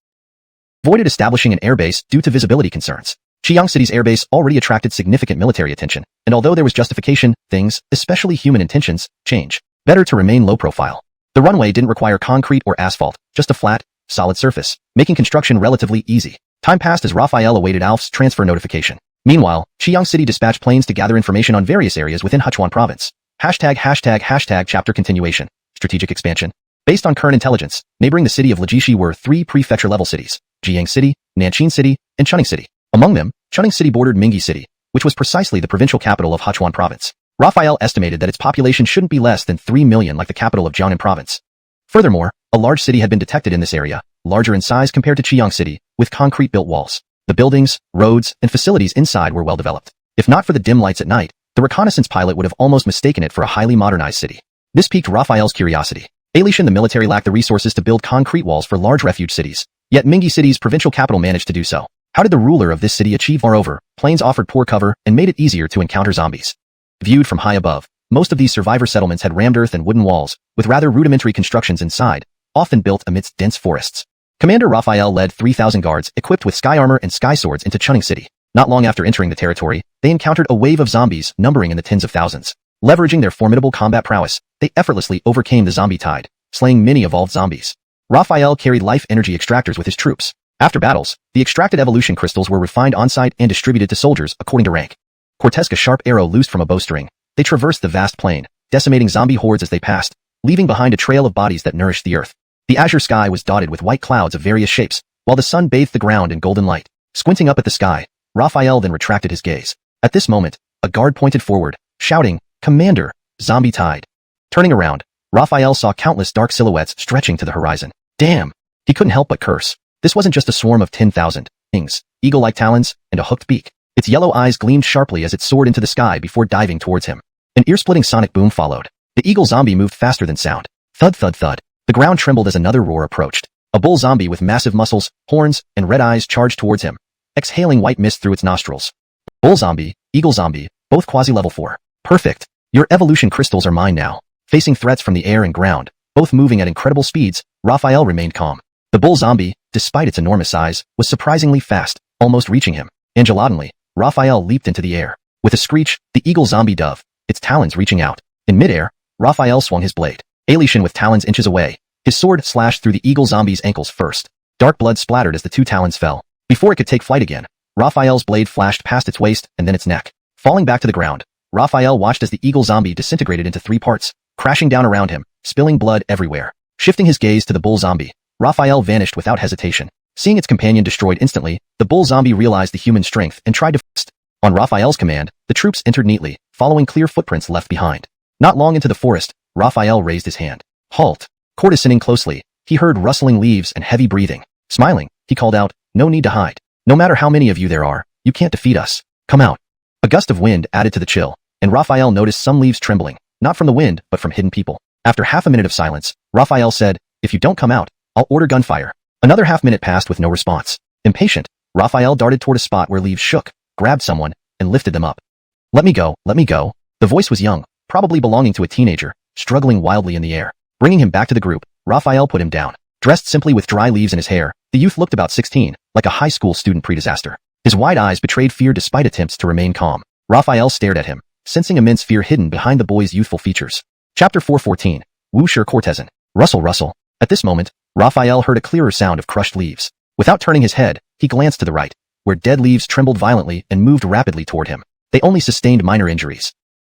A: Avoided establishing an airbase due to visibility concerns. Qiyang City's airbase already attracted significant military attention, and although there was justification, things, especially human intentions, change. Better to remain low profile. The runway didn't require concrete or asphalt, just a flat, solid surface, making construction relatively easy. Time passed as Raphael awaited Alf's transfer notification. Meanwhile, Qiyang City dispatched planes to gather information on various areas within Sichuan Province. Hashtag chapter continuation. Strategic expansion. Based on current intelligence, neighboring the city of Lejishi were 3 prefecture-level cities, Jiang City, Nanqing City, and Chunning City. Among them, Chunning City bordered Mingi City, which was precisely the provincial capital of Sichuan Province. Raphael estimated that its population shouldn't be less than 3 million like the capital of Jiangnan Province. Furthermore, a large city had been detected in this area, larger in size compared to Qiyang City, with concrete-built walls. The buildings, roads, and facilities inside were well developed. If not for the dim lights at night, the reconnaissance pilot would have almost mistaken it for a highly modernized city. This piqued Raphael's curiosity. Alish and the military lacked the resources to build concrete walls for large refuge cities, yet Mingi City's provincial capital managed to do so. How did the ruler of this city achieve? Moreover, plains offered poor cover and made it easier to encounter zombies. Viewed from high above, most of these survivor settlements had rammed earth and wooden walls, with rather rudimentary constructions inside, often built amidst dense forests. Commander Raphael led 3,000 guards equipped with sky armor and sky swords into Chunning City. Not long after entering the territory, they encountered a wave of zombies numbering in the tens of thousands. Leveraging their formidable combat prowess, they effortlessly overcame the zombie tide, slaying many evolved zombies. Raphael carried life energy extractors with his troops. After battles, the extracted evolution crystals were refined on-site and distributed to soldiers according to rank. Cortesque a sharp arrow loosed from a bowstring, they traversed the vast plain, decimating zombie hordes as they passed, leaving behind a trail of bodies that nourished the earth. The azure sky was dotted with white clouds of various shapes, while the sun bathed the ground in golden light. Squinting up at the sky, Raphael then retracted his gaze. At this moment, a guard pointed forward, shouting, "Commander, zombie tide." Turning around, Raphael saw countless dark silhouettes stretching to the horizon. Damn! He couldn't help but curse. This wasn't just a swarm of 10,000. wings, eagle-like talons, and a hooked beak. Its yellow eyes gleamed sharply as it soared into the sky before diving towards him. An ear-splitting sonic boom followed. The eagle zombie moved faster than sound. Thud thud thud. The ground trembled as another roar approached. A bull zombie with massive muscles, horns, and red eyes charged towards him, exhaling white mist through its nostrils. Bull zombie, eagle zombie, both quasi-level 4. Perfect. Your evolution crystals are mine now. Facing threats from the air and ground, both moving at incredible speeds, Raphael remained calm. The bull zombie, despite its enormous size, was surprisingly fast, almost reaching him. Angelitinely, Raphael leaped into the air. With a screech, the eagle zombie dove, its talons reaching out. In midair, Raphael swung his blade. Alishan with talons inches away. His sword slashed through the eagle zombie's ankles first. Dark blood splattered as the two talons fell. Before it could take flight again, Raphael's blade flashed past its waist and then its neck. Falling back to the ground, Raphael watched as the eagle zombie disintegrated into 3 parts, crashing down around him, spilling blood everywhere. Shifting his gaze to the bull zombie, Raphael vanished without hesitation. Seeing its companion destroyed instantly, the bull zombie realized the human strength and tried to fist. On Raphael's command, the troops entered neatly, following clear footprints left behind. Not long into the forest, Raphael raised his hand. Halt. Courtesaning closely, he heard rustling leaves and heavy breathing. Smiling, he called out, no need to hide. No matter how many of you there are, you can't defeat us. Come out. A gust of wind added to the chill, and Raphael noticed some leaves trembling, not from the wind, but from hidden people. After half a minute of silence, Raphael said, if you don't come out, I'll order gunfire. Another half minute passed with no response. Impatient, Raphael darted toward a spot where leaves shook, grabbed someone, and lifted them up. Let me go, let me go. The voice was young, probably belonging to a teenager, struggling wildly in the air. Bringing him back to the group, Raphael put him down. Dressed simply with dry leaves in his hair, the youth looked about 16, like a high school student pre-disaster. His wide eyes betrayed fear despite attempts to remain calm. Raphael stared at him, sensing immense fear hidden behind the boy's youthful features. Chapter 414. Wuxia Courtesan. Rustle rustle. At this moment, Raphael heard a clearer sound of crushed leaves. Without turning his head, he glanced to the right, where dead leaves trembled violently and moved rapidly toward him. They only sustained minor injuries.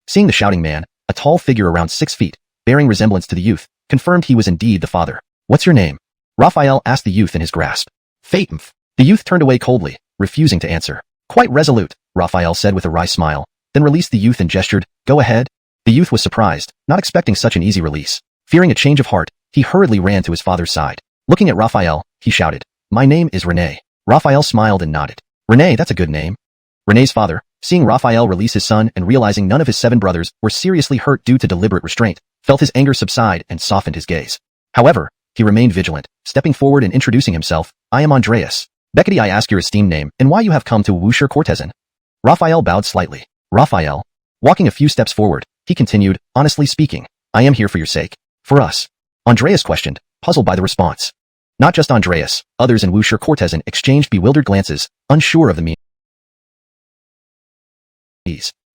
A: Seeing the shouting man, a tall figure around 6 feet, bearing resemblance to the youth, confirmed he was indeed the father. What's your name? Raphael asked the youth in his grasp. Fatemf. The youth turned away coldly, refusing to answer. Quite resolute, Raphael said with a wry smile, then released the youth and gestured, go ahead. The youth was surprised, not expecting such an easy release. Fearing a change of heart, he hurriedly ran to his father's side. Looking at Raphael, he shouted, my name is René. Raphael smiled and nodded. René, that's a good name. René's father, seeing Raphael release his son and realizing none of his 7 brothers were seriously hurt due to deliberate restraint, felt his anger subside and softened his gaze. However, he remained vigilant, stepping forward and introducing himself. I am Andreas. Beckety, I ask your esteemed name and why you have come to Wuxia Courtesan. Raphael bowed slightly. Raphael. Walking a few steps forward, he continued, honestly speaking, I am here for your sake. For us. Andreas questioned, puzzled by the response. Not just Andreas, others in Wuxia Courtesan exchanged bewildered glances, unsure of the meaning.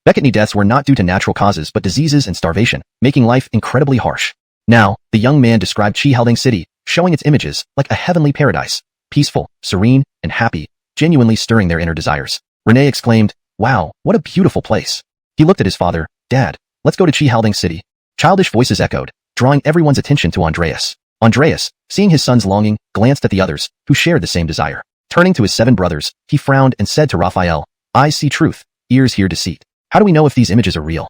A: Beckety deaths were not due to natural causes but diseases and starvation, making life incredibly harsh. Now, the young man described Qihalding City, showing its images like a heavenly paradise, peaceful, serene, and happy, genuinely stirring their inner desires. René exclaimed, wow, what a beautiful place. He looked at his father, Dad, let's go to Qihalding City. Childish voices echoed, drawing everyone's attention to Andreas. Andreas, seeing his son's longing, glanced at the others, who shared the same desire. Turning to his 7 brothers, he frowned and said to Raphael, eyes see truth, ears hear deceit. How do we know if these images are real?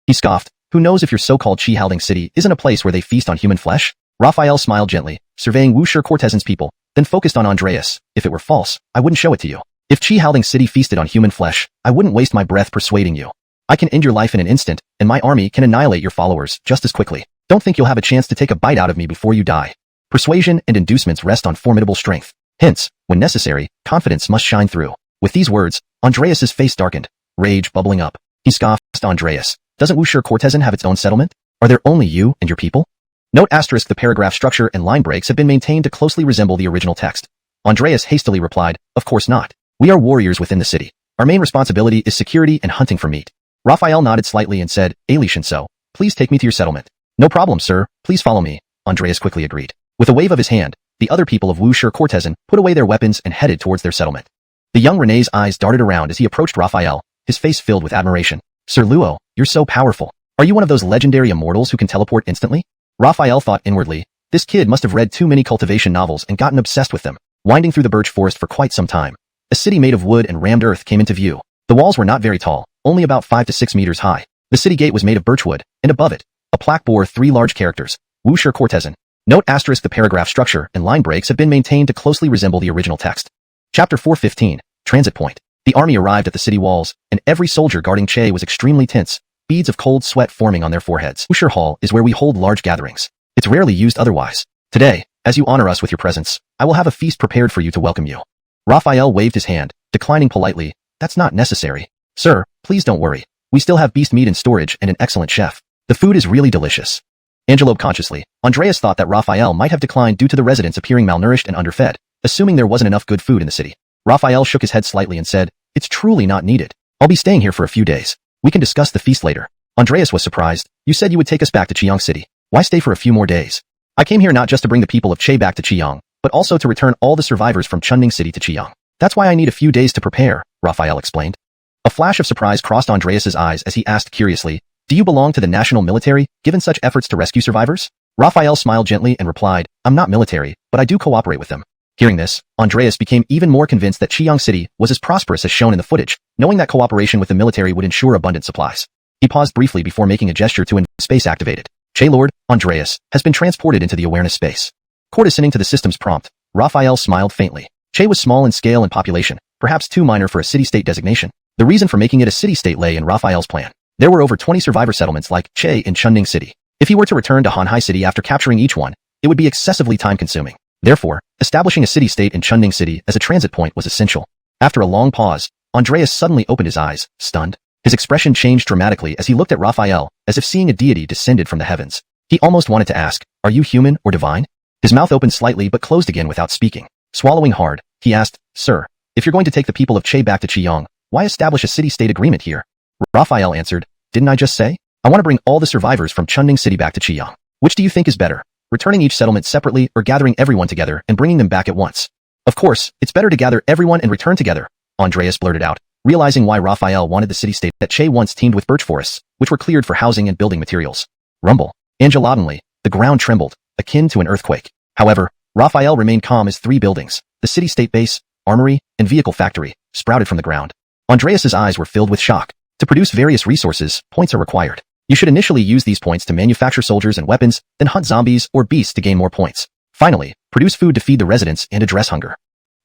A: He scoffed, who knows if your so-called Qihalding City isn't a place where they feast on human flesh? Raphael smiled gently, surveying Wuxia Courtesan's people, then focused on Andreas. If it were false, I wouldn't show it to you. If Qihalding City feasted on human flesh, I wouldn't waste my breath persuading you. I can end your life in an instant, and my army can annihilate your followers just as quickly. Don't think you'll have a chance to take a bite out of me before you die. Persuasion and inducements rest on formidable strength. Hence, when necessary, confidence must shine through. With these words, Andreas's face darkened, rage bubbling up. He scoffed. Andreas, doesn't Wuxia Courtesan have its own settlement? Are there only you and your people? Note asterisk the paragraph structure and line breaks have been maintained to closely resemble the original text. Andreas hastily replied, of course not. We are warriors within the city. Our main responsibility is security and hunting for meat. Raphael nodded slightly and said, Alishan, so, please take me to your settlement. No problem, sir, please follow me, Andreas quickly agreed. With a wave of his hand, the other people of Wuxia Courtesan put away their weapons and headed towards their settlement. The young René's eyes darted around as he approached Raphael, his face filled with admiration. Sir Luo, you're so powerful. Are you one of those legendary immortals who can teleport instantly? Raphael thought inwardly, this kid must have read too many cultivation novels and gotten obsessed with them. Winding through the birch forest for quite some time, a city made of wood and rammed earth came into view. The walls were not very tall, only about 5 to 6 meters high. The city gate was made of birchwood, and above it, a plaque bore 3 large characters, Wuxia Courtesan. Note asterisk the paragraph structure and line breaks have been maintained to closely resemble the original text. Chapter 415, Transit Point. The army arrived at the city walls, and every soldier guarding Che was extremely tense, beads of cold sweat forming on their foreheads. Usher Hall is where we hold large gatherings. It's rarely used otherwise. Today, as you honor us with your presence, I will have a feast prepared for you to welcome you. Raphael waved his hand, declining politely. That's not necessary. Sir, please don't worry. We still have beast meat in storage and an excellent chef. The food is really delicious. Angelope consciously, Andreas thought that Raphael might have declined due to the residents appearing malnourished and underfed, assuming there wasn't enough good food in the city. Raphael shook his head slightly and said, it's truly not needed. I'll be staying here for a few days. We can discuss the feast later. Andreas was surprised. You said you would take us back to Chiang City. Why stay for a few more days? I came here not just to bring the people of Che back to Chiang, but also to return all the survivors from Chunning City to Chiang. That's why I need a few days to prepare, Raphael explained. A flash of surprise crossed Andreas's eyes as he asked curiously, do you belong to the national military, given such efforts to rescue survivors? Raphael smiled gently and replied, I'm not military, but I do cooperate with them. Hearing this, Andreas became even more convinced that Chiang City was as prosperous as shown in the footage, knowing that cooperation with the military would ensure abundant supplies. He paused briefly before making a gesture to space activated. Che Lord, Andreas, has been transported into the awareness space. Courtesying to the system's prompt, Raphael smiled faintly. Che was small in scale and population, perhaps too minor for a city-state designation. The reason for making it a city-state lay in Raphael's plan. There were over 20 survivor settlements like Che in Chunning City. If he were to return to Hanhai City after capturing each one, it would be excessively time-consuming. Therefore, establishing a city-state in Chunning City as a transit point was essential. After a long pause, Andreas suddenly opened his eyes, stunned. His expression changed dramatically as he looked at Raphael, as if seeing a deity descended from the heavens. He almost wanted to ask, are you human or divine? His mouth opened slightly but closed again without speaking. Swallowing hard, he asked, Sir, if you're going to take the people of Che back to Chiang, why establish a city-state agreement here? Raphael answered, didn't I just say? I want to bring all the survivors from Chunning City back to Chiang. Which do you think is better? Returning each settlement separately or gathering everyone together and bringing them back at once? Of course, it's better to gather everyone and return together, Andreas blurted out, realizing why Raphael wanted the city-state that Che once teemed with birch forests, which were cleared for housing and building materials. Rumble. Angelodinly, the ground trembled, akin to an earthquake. However, Raphael remained calm as 3 buildings, the city-state base, armory, and vehicle factory, sprouted from the ground. Andreas's eyes were filled with shock. To produce various resources, points are required. You should initially use these points to manufacture soldiers and weapons, then hunt zombies or beasts to gain more points. Finally, produce food to feed the residents and address hunger.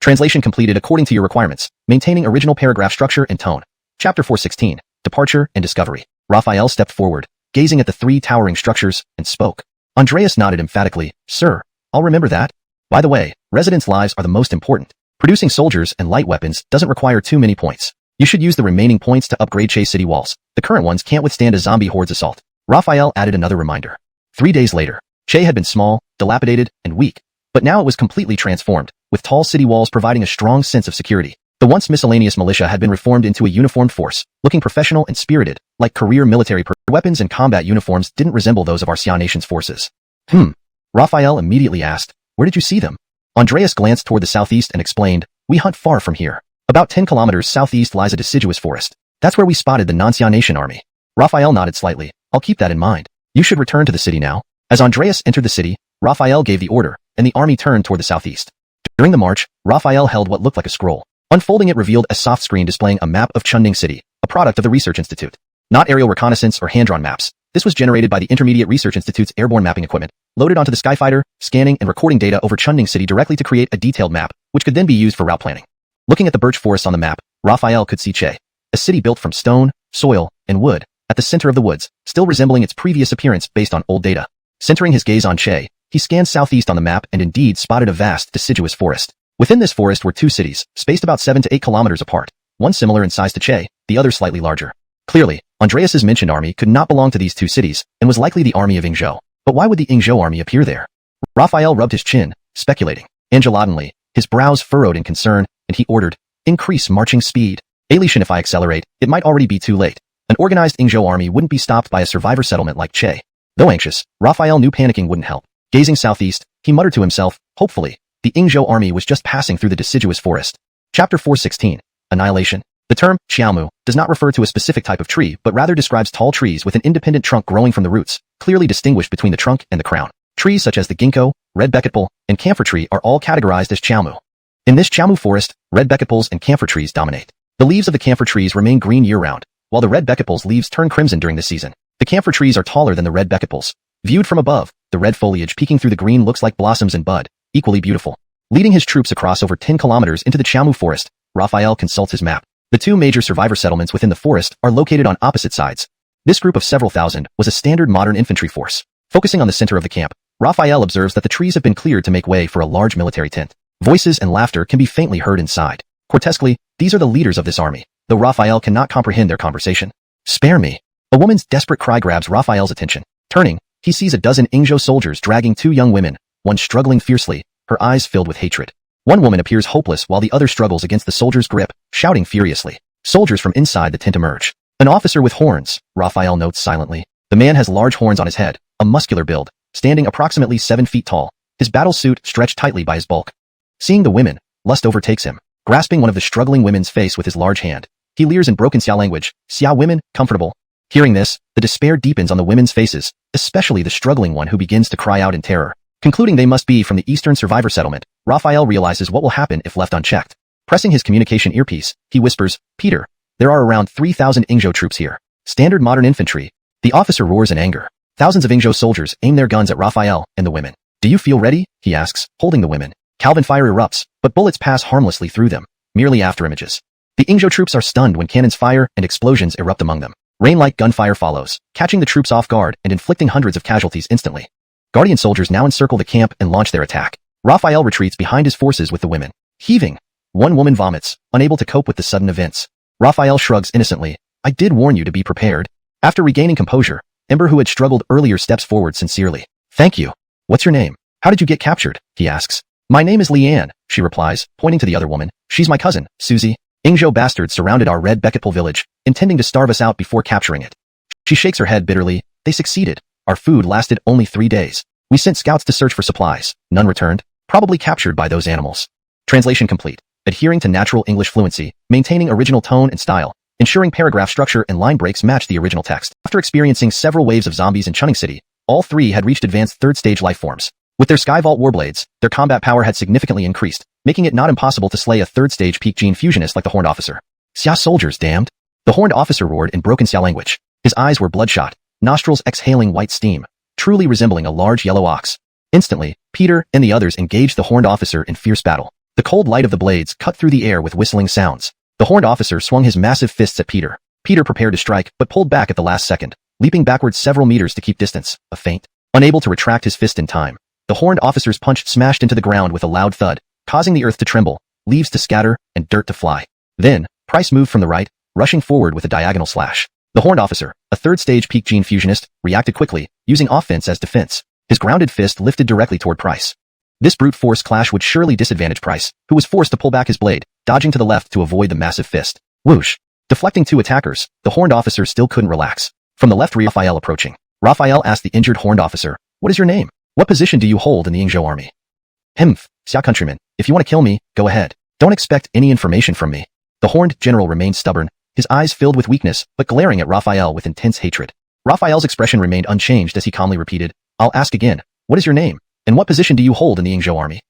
A: Translation completed according to your requirements, maintaining original paragraph structure and tone. Chapter 416, Departure and Discovery. Raphael stepped forward, gazing at the 3 towering structures, and spoke. Andreas nodded emphatically, Sir, I'll remember that. By the way, residents' lives are the most important. Producing soldiers and light weapons doesn't require too many points. You should use the remaining points to upgrade Che city walls. The current ones can't withstand a zombie horde's assault. Raphael added another reminder. 3 days later, Che had been small, dilapidated, and weak. But now it was completely transformed, with tall city walls providing a strong sense of security. The once miscellaneous militia had been reformed into a uniformed force, looking professional and spirited, like career military weapons and combat uniforms didn't resemble those of our Xian nation's forces. Raphael immediately asked, where did you see them? Andreas glanced toward the southeast and explained, we hunt far from here. About 10 kilometers southeast lies a deciduous forest. That's where we spotted the non-Xian nation army. Raphael nodded slightly. I'll keep that in mind. You should return to the city now. As Andreas entered the city, Raphael gave the order, and the army turned toward the southeast. During the march, Raphael held what looked like a scroll. Unfolding it revealed a soft screen displaying a map of Chunning City, a product of the Research Institute. Not aerial reconnaissance or hand-drawn maps. This was generated by the Intermediate Research Institute's airborne mapping equipment, loaded onto the Skyfighter, scanning and recording data over Chunning City directly to create a detailed map, which could then be used for route planning. Looking at the birch forests on the map, Raphael could see Che, a city built from stone, soil, and wood, at the center of the woods, still resembling its previous appearance based on old data. Centering his gaze on Che, he scanned southeast on the map and indeed spotted a vast, deciduous forest. Within this forest were 2 cities, spaced about 7 to 8 kilometers apart, one similar in size to Che, the other slightly larger. Clearly, Andreas's mentioned army could not belong to these 2 cities, and was likely the army of Ingzhou. But why would the Ingzhou army appear there? Raphael rubbed his chin, speculating. Angelodinly, his brows furrowed in concern, and he ordered, increase marching speed. Alishan, if I accelerate, it might already be too late. An organized Ingzhou army wouldn't be stopped by a survivor settlement like Che. Though anxious, Raphael knew panicking wouldn't help. Gazing southeast, he muttered to himself, hopefully, the Ingzhou army was just passing through the deciduous forest. Chapter 416, Annihilation. The term, xiaomu, does not refer to a specific type of tree, but rather describes tall trees with an independent trunk growing from the roots, clearly distinguished between the trunk and the crown. Trees such as the ginkgo, red becketpole, and camphor tree are all categorized as xiaomu. In this xiaomu forest, red becketpoles and camphor trees dominate. The leaves of the camphor trees remain green year-round, while the red becketpole's leaves turn crimson during the season. The camphor trees are taller than the red becketpoles. Viewed from above, the red foliage peeking through the green looks like blossoms in bud, equally beautiful. Leading his troops across over 10 kilometers into the Xiaomu forest, Raphael consults his map. The two major survivor settlements within the forest are located on opposite sides. This group of several thousand was a standard modern infantry force. Focusing on the center of the camp, Raphael observes that the trees have been cleared to make way for a large military tent. Voices and laughter can be faintly heard inside. Grotesquely, these are the leaders of this army, though Raphael cannot comprehend their conversation. Spare me. A woman's desperate cry grabs Raphael's attention. Turning, he sees a dozen Ingzhou soldiers dragging two young women, one struggling fiercely, her eyes filled with hatred. One woman appears hopeless while the other struggles against the soldier's grip, shouting furiously. Soldiers from inside the tent emerge. An officer with horns, Raphael notes silently. The man has large horns on his head, a muscular build, standing approximately 7 feet tall, his battle suit stretched tightly by his bulk. Seeing the women, lust overtakes him. Grasping one of the struggling women's face with his large hand, he leers in broken Xiao language, Xiao women, comfortable. Hearing this, the despair deepens on the women's faces, especially the struggling one who begins to cry out in terror. Concluding they must be from the eastern survivor settlement, Raphael realizes what will happen if left unchecked. Pressing his communication earpiece, he whispers, Peter, there are around 3,000 Ingzhou troops here. Standard modern infantry. The officer roars in anger. Thousands of Ingzhou soldiers aim their guns at Raphael and the women. Do you feel ready? He asks, holding the women. Calvin fire erupts, but bullets pass harmlessly through them, merely after images. The Ingzhou troops are stunned when cannons fire and explosions erupt among them. Rain-like gunfire follows, catching the troops off guard and inflicting hundreds of casualties instantly. Guardian soldiers now encircle the camp and launch their attack. Raphael retreats behind his forces with the women. Heaving. One woman vomits, unable to cope with the sudden events. Raphael shrugs innocently. I did warn you to be prepared. After regaining composure, Ember, who had struggled earlier, steps forward sincerely. Thank you. What's your name? How did you get captured? He asks. My name is Leanne, she replies, pointing to the other woman. She's my cousin, Susie. Ingzhou bastards surrounded our red Beketpul village, intending to starve us out before capturing it. She shakes her head bitterly. They succeeded. Our food lasted only 3 days. We sent scouts to search for supplies. None returned. Probably captured by those animals. Translation complete. Adhering to natural English fluency, maintaining original tone and style, ensuring paragraph structure and line breaks match the original text. After experiencing several waves of zombies in Chunning City, all three had reached advanced third-stage life forms. With their Skyvault warblades, their combat power had significantly increased, making it not impossible to slay a third-stage peak gene fusionist like the Horned Officer. Xia soldiers, damned! The Horned Officer roared in broken Xia language. His eyes were bloodshot, nostrils exhaling white steam, truly resembling a large yellow ox. Instantly, Peter and the others engaged the Horned Officer in fierce battle. The cold light of the blades cut through the air with whistling sounds. The Horned Officer swung his massive fists at Peter. Peter prepared to strike, but pulled back at the last second, leaping backwards several meters to keep distance, a feint. Unable to retract his fist in time, the Horned Officer's punch smashed into the ground with a loud thud, causing the earth to tremble, leaves to scatter, and dirt to fly. Then, Price moved from the right, rushing forward with a diagonal slash. The Horned Officer, a third-stage peak gene fusionist, reacted quickly, using offense as defense. His grounded fist lifted directly toward Price. This brute force clash would surely disadvantage Price, who was forced to pull back his blade, dodging to the left to avoid the massive fist. Whoosh! Deflecting two attackers, the Horned Officer still couldn't relax. From the left, Raphael approaching. Raphael asked the injured Horned Officer, "What is your name? What position do you hold in the Ingzhou army?" "Hmph, Xia countryman, if you want to kill me, go ahead. Don't expect any information from me." The Horned General remained stubborn, his eyes filled with weakness, but glaring at Raphael with intense hatred. Raphael's expression remained unchanged as he calmly repeated, "I'll ask again. What is your name? And what position do you hold in the Ingzhou army?"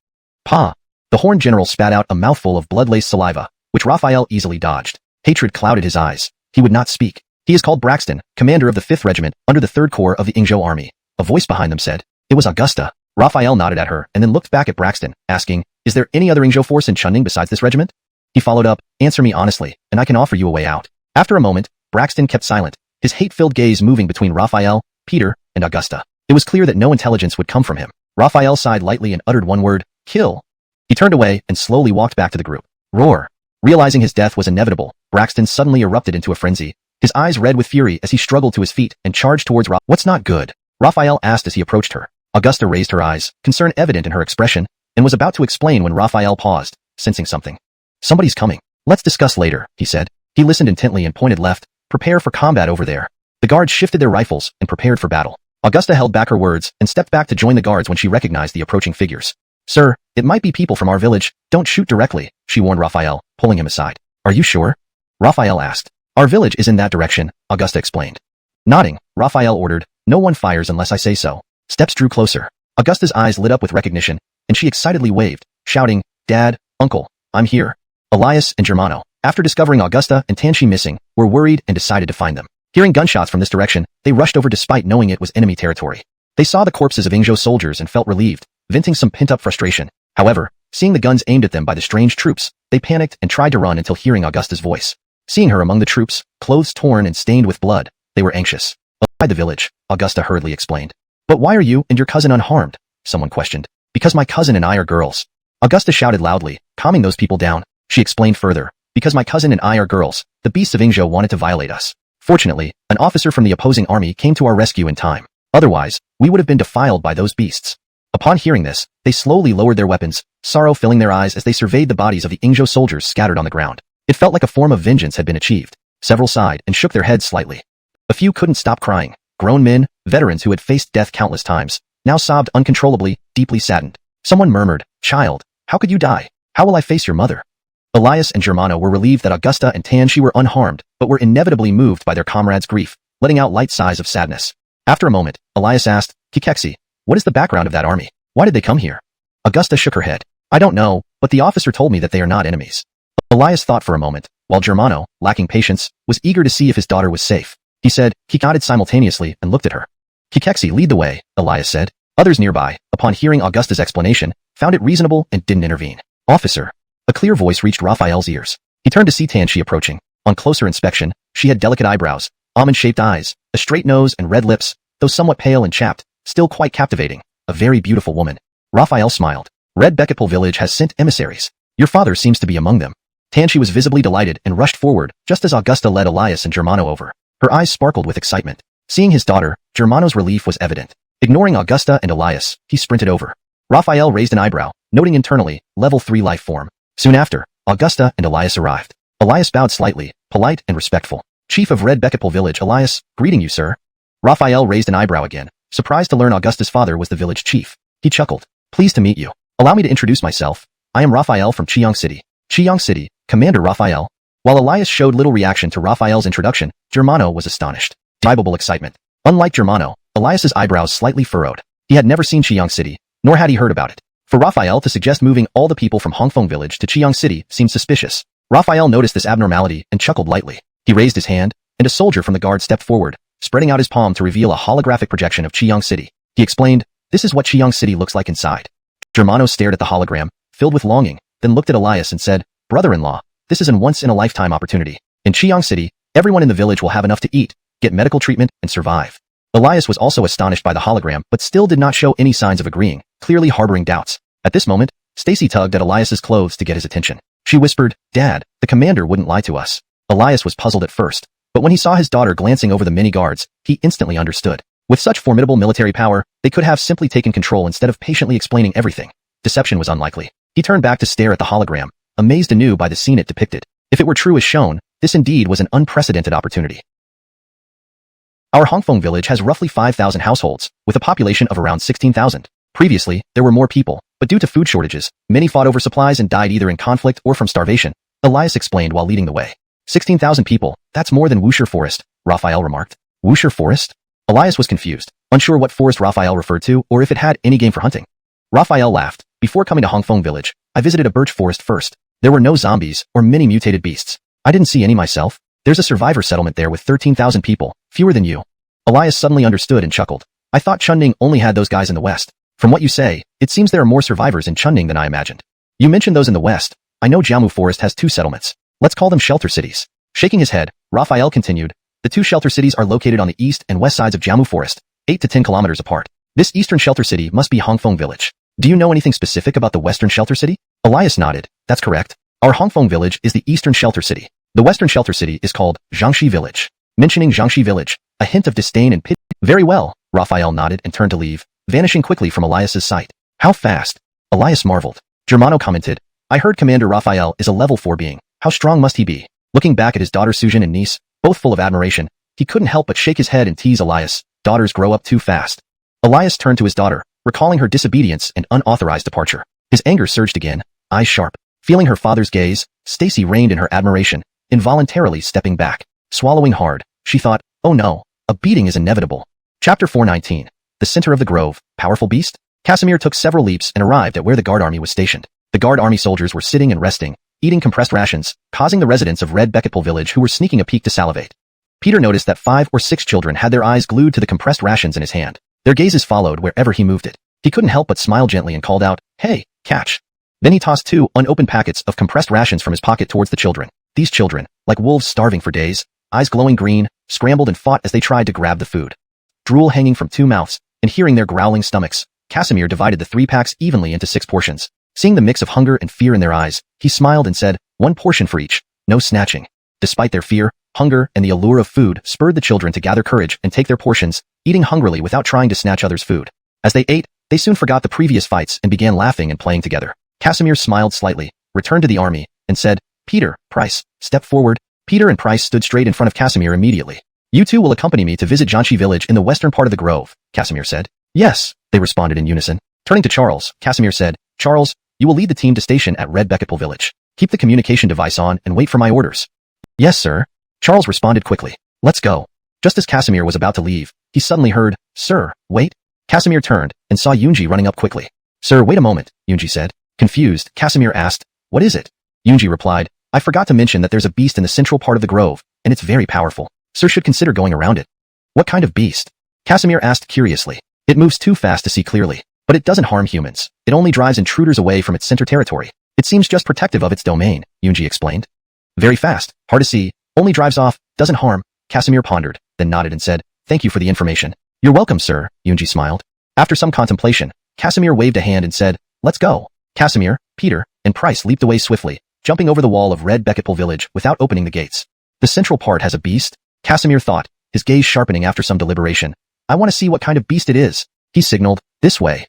A: "Pa." The Horned General spat out a mouthful of blood-laced saliva, which Raphael easily dodged. Hatred clouded his eyes. He would not speak. "He is called Braxton, commander of the 5th Regiment, under the 3rd Corps of the Ingzhou army." A voice behind them said. It was Augusta. Raphael nodded at her and then looked back at Braxton, asking, "Is there any other Ingzhou force in Chunning besides this regiment?" He followed up, "Answer me honestly, and I can offer you a way out." After a moment, Braxton kept silent, his hate-filled gaze moving between Raphael, Peter, and Augusta. It was clear that no intelligence would come from him. Raphael sighed lightly and uttered one word, "Kill." He turned away and slowly walked back to the group. Roar. Realizing his death was inevitable, Braxton suddenly erupted into a frenzy, his eyes red with fury as he struggled to his feet and charged towards "What's not good?" Raphael asked as he approached her. Augusta raised her eyes, concern evident in her expression, and was about to explain when Raphael paused, sensing something. "Somebody's coming. Let's discuss later," he said. He listened intently and pointed left. "Prepare for combat over there." The guards shifted their rifles and prepared for battle. Augusta held back her words and stepped back to join the guards when she recognized the approaching figures. "Sir, it might be people from our village. Don't shoot directly," she warned Raphael, pulling him aside. "Are you sure?" Raphael asked. "Our village is in that direction," Augusta explained. Nodding, Raphael ordered, "No one fires unless I say so." Steps drew closer. Augusta's eyes lit up with recognition, and she excitedly waved, shouting, "Dad, Uncle, I'm here." Elias and Germano, after discovering Augusta and Tanshi missing, were worried and decided to find them. Hearing gunshots from this direction, they rushed over despite knowing it was enemy territory. They saw the corpses of Ingzhou soldiers and felt relieved, venting some pent-up frustration. However, Seeing the guns aimed at them by the strange troops, they panicked and tried to run until hearing Augusta's voice. Seeing her among the troops, clothes torn and stained with blood, they were anxious. Outside the village, Augusta hurriedly explained. But why are you and your cousin unharmed? Someone questioned. Because my cousin and I are girls. Augusta shouted loudly, calming those people down. She explained further. Because my cousin and I are girls, the beasts of Ingzhou wanted to violate us. Fortunately, an officer from the opposing army came to our rescue in time. Otherwise, we would have been defiled by those beasts. Upon hearing this, they slowly lowered their weapons, sorrow filling their eyes as they surveyed the bodies of the Ingzhou soldiers scattered on the ground. It felt like a form of vengeance had been achieved. Several sighed and shook their heads slightly. A few couldn't stop crying. Grown men, veterans who had faced death countless times, now sobbed uncontrollably, deeply saddened. Someone murmured, "Child, how could you die? How will I face your mother?" Elias and Germano were relieved that Augusta and Tanshi were unharmed, but were inevitably moved by their comrade's grief, letting out light sighs of sadness. After a moment, Elias asked, "Kikeksi, what is the background of that army? Why did they come here?" Augusta shook her head. "I don't know, but the officer told me that they are not enemies." Elias thought for a moment, while Germano, lacking patience, was eager to see if his daughter was safe. He said, he nodded simultaneously and looked at her. "Kikeksi, lead the way," Elias said. Others nearby, upon hearing Augusta's explanation, found it reasonable and didn't intervene. "Officer." A clear voice reached Raphael's ears. He turned to see Tanshi approaching. On closer inspection, she had delicate eyebrows, almond-shaped eyes, a straight nose and red lips, though somewhat pale and chapped, still quite captivating. A very beautiful woman. Raphael smiled. "Red Beketpul village has sent emissaries. Your father seems to be among them." Tanshi was visibly delighted and rushed forward, just as Augusta led Elias and Germano over. Her eyes sparkled with excitement. Seeing his daughter, Germano's relief was evident. Ignoring Augusta and Elias, he sprinted over. Raphael raised an eyebrow, noting internally, level 3 life form. Soon after, Augusta and Elias arrived. Elias bowed slightly, polite and respectful. "Chief of Red Beketpul village, Elias, greeting you, sir." Raphael raised an eyebrow again, surprised to learn Augusta's father was the village chief. He chuckled. "Pleased to meet you. Allow me to introduce myself. I am Raphael from Chiyang City." "Chiyang City, Commander Raphael." While Elias showed little reaction to Raphael's introduction, Germano was astonished. Indescribable excitement. Unlike Germano, Elias's eyebrows slightly furrowed. He had never seen Chiyang City, nor had he heard about it. For Raphael to suggest moving all the people from Hongfeng village to Chiyang City seemed suspicious. Raphael noticed this abnormality and chuckled lightly. He raised his hand, and a soldier from the guard stepped forward, spreading out his palm to reveal a holographic projection of Chiyang City. He explained, "This is what Chiyang City looks like inside." Germano stared at the hologram, filled with longing, then looked at Elias and said, "Brother-in-law, this is a once-in-a-lifetime opportunity. In Chiyang City, everyone in the village will have enough to eat, get medical treatment, and survive." Elias was also astonished by the hologram but still did not show any signs of agreeing, clearly harboring doubts. At this moment, Stacy tugged at Elias's clothes to get his attention. She whispered, "Dad, the commander wouldn't lie to us." Elias was puzzled at first, but when he saw his daughter glancing over the many guards, he instantly understood. With such formidable military power, they could have simply taken control instead of patiently explaining everything. Deception was unlikely. He turned back to stare at the hologram, amazed anew by the scene it depicted. If it were true as shown, this indeed was an unprecedented opportunity. Our Hongfeng village has roughly 5,000 households, with a population of around 16,000. Previously, there were more people, but due to food shortages, many fought over supplies and died either in conflict or from starvation, Elias explained while leading the way. 16,000 people, that's more than Wuxia Forest, Raphael remarked. Wuxia Forest? Elias was confused, unsure what forest Raphael referred to or if it had any game for hunting. Raphael laughed. "Before coming to Hongfeng village, I visited a birch forest first. There were no zombies or many mutated beasts. I didn't see any myself. There's a survivor settlement there with 13,000 people, fewer than you." Elias suddenly understood and chuckled. "I thought Chunning only had those guys in the west. From what you say, it seems there are more survivors in Chunning than I imagined. You mentioned those in the west. I know Jiamu Forest has 2 settlements. Let's call them shelter cities." Shaking his head, Raphael continued, "The 2 shelter cities are located on the east and west sides of Jiamu Forest, 8 to 10 kilometers apart. This eastern shelter city must be Hongfeng village. Do you know anything specific about the western shelter city?" Elias nodded. "That's correct. Our Hongfeng village is the eastern shelter city. The western shelter city is called Jiangxi village." Mentioning Jiangxi village, a hint of disdain and pity. "Very well," Raphael nodded and turned to leave, vanishing quickly from Elias's sight. "How fast?" Elias marveled. Germano commented, "I heard Commander Raphael is a level 4 being. How strong must he be?" Looking back at his daughter Sujin and niece, both full of admiration, he couldn't help but shake his head and tease Elias, "Daughters grow up too fast." Elias turned to his daughter, recalling her disobedience and unauthorized departure. His anger surged again, eyes sharp. Feeling her father's gaze, Stacy reined in her admiration, involuntarily stepping back. Swallowing hard, she thought, "Oh no, a beating is inevitable." Chapter 419. The center of the grove, powerful beast? Casimir took several leaps and arrived at where the guard army was stationed. The guard army soldiers were sitting and resting, eating compressed rations, causing the residents of Red Beketpul village who were sneaking a peek to salivate. Peter noticed that 5 or 6 children had their eyes glued to the compressed rations in his hand. Their gazes followed wherever he moved it. He couldn't help but smile gently and called out, "Hey, catch." Then he tossed 2 unopened packets of compressed rations from his pocket towards the children. These children, like wolves starving for days, eyes glowing green, scrambled and fought as they tried to grab the food. Drool hanging from 2 mouths, and hearing their growling stomachs, Casimir divided the 3 packs evenly into 6 portions. Seeing the mix of hunger and fear in their eyes, he smiled and said, 1 portion for each, no snatching. Despite their fear, hunger and the allure of food spurred the children to gather courage and take their portions, eating hungrily without trying to snatch others' food. As they ate, they soon forgot the previous fights and began laughing and playing together. Casimir smiled slightly, returned to the army, and said, Peter, Price, step forward. Peter and Price stood straight in front of Casimir immediately. You 2 will accompany me to visit Jianxi village in the western part of the grove, Casimir said. Yes, they responded in unison. Turning to Charles, Casimir said, Charles, you will lead the team to station at Red Becketpool village. Keep the communication device on and wait for my orders. Yes, sir. Charles responded quickly. Let's go. Just as Casimir was about to leave, he suddenly heard, Sir, wait. Casimir turned and saw Yunji running up quickly. Sir, wait a moment, Yunji said. Confused, Casimir asked, What is it? Yunji replied, I forgot to mention that there's a beast in the central part of the grove, and it's very powerful. Sir should consider going around it. What kind of beast? Casimir asked curiously. It moves too fast to see clearly, but it doesn't harm humans. It only drives intruders away from its center territory. It seems just protective of its domain, Yunji explained. Very fast, hard to see, only drives off, doesn't harm. Casimir pondered, then nodded and said, Thank you for the information. You're welcome, sir, Yunji smiled. After some contemplation, Casimir waved a hand and said, Let's go. Casimir, Peter, and Price leaped away swiftly, jumping over the wall of Red Becketpool village without opening the gates. The central part has a beast? Casimir thought, his gaze sharpening after some deliberation. I want to see what kind of beast it is. He signaled, This way.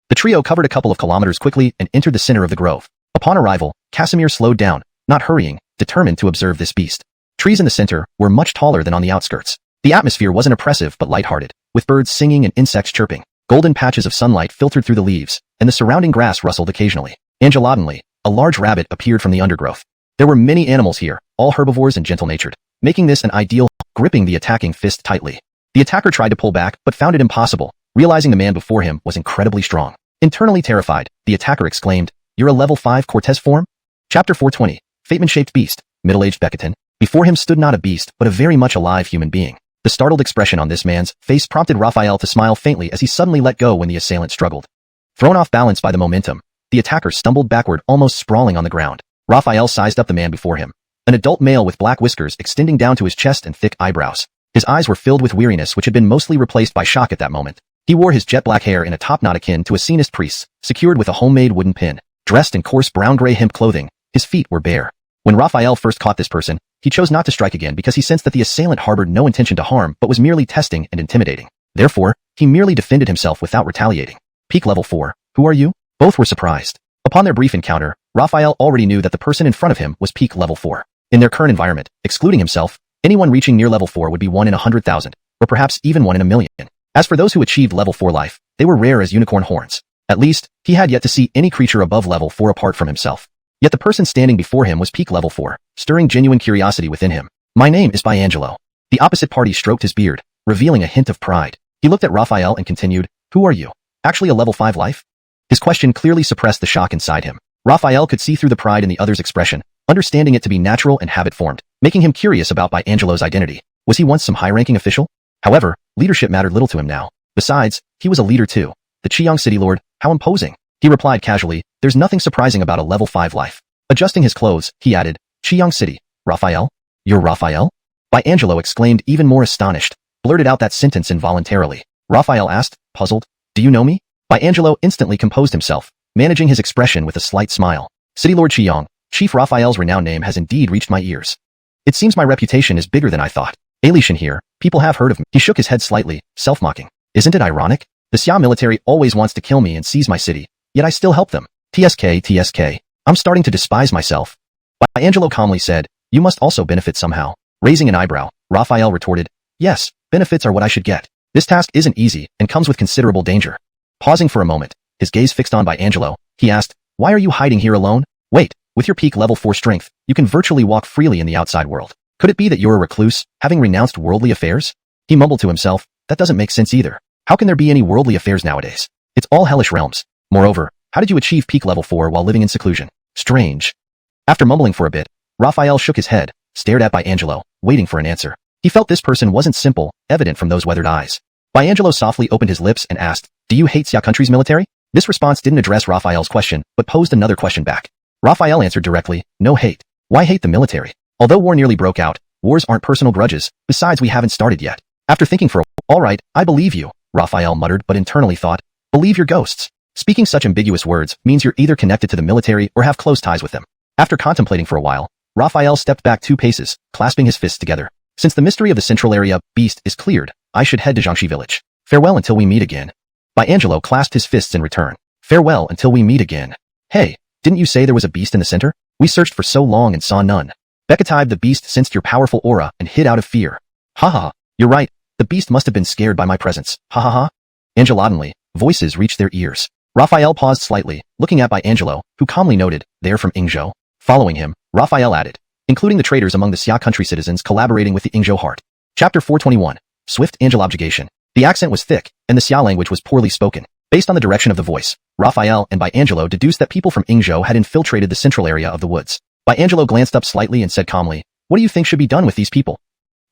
A: The trio covered a couple of kilometers quickly and entered the center of the grove. Upon arrival, Casimir slowed down, not hurrying, determined to observe this beast. Trees in the center were much taller than on the outskirts. The atmosphere wasn't oppressive but lighthearted, with birds singing and insects chirping. Golden patches of sunlight filtered through the leaves, and the surrounding grass rustled occasionally. Angelatingly, a large rabbit appeared from the undergrowth. There were many animals here, all herbivores and gentle-natured, making this an ideal, gripping the attacking fist tightly. The attacker tried to pull back but found it impossible, realizing the man before him was incredibly strong. Internally terrified, the attacker exclaimed, You're a level 5 Cortez form? Chapter 420, Fateman-shaped beast, middle-aged Becketon. Before him stood not a beast but a very much alive human being. The startled expression on this man's face prompted Raphael to smile faintly as he suddenly let go when the assailant struggled. Thrown off balance by the momentum, the attacker stumbled backward, almost sprawling on the ground. Raphael sized up the man before him. An adult male with black whiskers extending down to his chest and thick eyebrows. His eyes were filled with weariness which had been mostly replaced by shock at that moment. He wore his jet black hair in a top knot akin to a Saiyans priest's, secured with a homemade wooden pin. Dressed in coarse brown-gray hemp clothing, his feet were bare. When Raphael first caught this person, he chose not to strike again because he sensed that the assailant harbored no intention to harm but was merely testing and intimidating. Therefore, he merely defended himself without retaliating. Peak level 4, who are you? Both were surprised. Upon their brief encounter, Raphael already knew that the person in front of him was peak level 4. In their current environment, excluding himself, anyone reaching near level 4 would be 1 in 100,000, or perhaps even 1 in a million. As for those who achieved level 4 life, they were rare as unicorn horns. At least, he had yet to see any creature above level 4 apart from himself. Yet the person standing before him was peak level 4, stirring genuine curiosity within him. My name is Angelo. The opposite party stroked his beard, revealing a hint of pride. He looked at Raphael and continued, Who are you? Actually a level 5 life? His question clearly suppressed the shock inside him. Raphael could see through the pride in the other's expression, understanding it to be natural and habit-formed, making him curious about Angelo's identity. Was he once some high-ranking official? However, leadership mattered little to him now. Besides, he was a leader too. The Qiang City Lord, how imposing. He replied casually, There's nothing surprising about a level 5 life. Adjusting his clothes, he added, Qiang City, Raphael? You're Raphael? Angelo exclaimed even more astonished, blurted out that sentence involuntarily. Raphael asked, puzzled, Do you know me? Angelo instantly composed himself, managing his expression with a slight smile. City Lord Qiang, Chief Raphael's renowned name has indeed reached my ears. It seems my reputation is bigger than I thought. Alishan here, people have heard of me. He shook his head slightly, self-mocking. Isn't it ironic? The Xia military always wants to kill me and seize my city, yet I still help them. TSK. I'm starting to despise myself. Angelo calmly said, You must also benefit somehow. Raising an eyebrow, Raphael retorted, Yes, benefits are what I should get. This task isn't easy and comes with considerable danger. Pausing for a moment, his gaze fixed on Angelo, he asked, Why are you hiding here alone? Wait, with your peak level 4 strength, you can virtually walk freely in the outside world. Could it be that you're a recluse, having renounced worldly affairs? He mumbled to himself, That doesn't make sense either. How can there be any worldly affairs nowadays? It's all hellish realms. Moreover, how did you achieve peak level 4 while living in seclusion? Strange. After mumbling for a bit, Raphael shook his head, stared at Angelo, waiting for an answer. He felt this person wasn't simple, evident from those weathered eyes. Angelo softly opened his lips and asked, Do you hate Xia country's military? This response didn't address Raphael's question, but posed another question back. Raphael answered directly, no hate. Why hate the military? Although war nearly broke out, wars aren't personal grudges, besides we haven't started yet. After thinking for a while, all right, I believe you, Raphael muttered but internally thought, believe your ghosts. Speaking such ambiguous words means you're either connected to the military or have close ties with them. After contemplating for a while, Raphael stepped back 2 paces, clasping his fists together. Since the mystery of the central area beast is cleared, I should head to Jiangxi village. Farewell until we meet again. Angelo clasped his fists in return. Farewell until we meet again. Hey, didn't you say there was a beast in the center? We searched for so long and saw none. Bekatib, the beast sensed your powerful aura and hid out of fear. Ha ha, you're right. The beast must have been scared by my presence. Ha ha ha. Angelaudinely, voices reached their ears. Raphael paused slightly, looking at Angelo, who calmly noted, they're from Yingzhou. Following him, Raphael added, including the traders among the Xia country citizens collaborating with the Yingzhou heart. Chapter 421. Swift Angelobjugation. The accent was thick, and the Xia language was poorly spoken. Based on the direction of the voice, Raphael and Angelo deduced that people from Yingzhou had infiltrated the central area of the woods. Angelo glanced up slightly and said calmly, what do you think should be done with these people?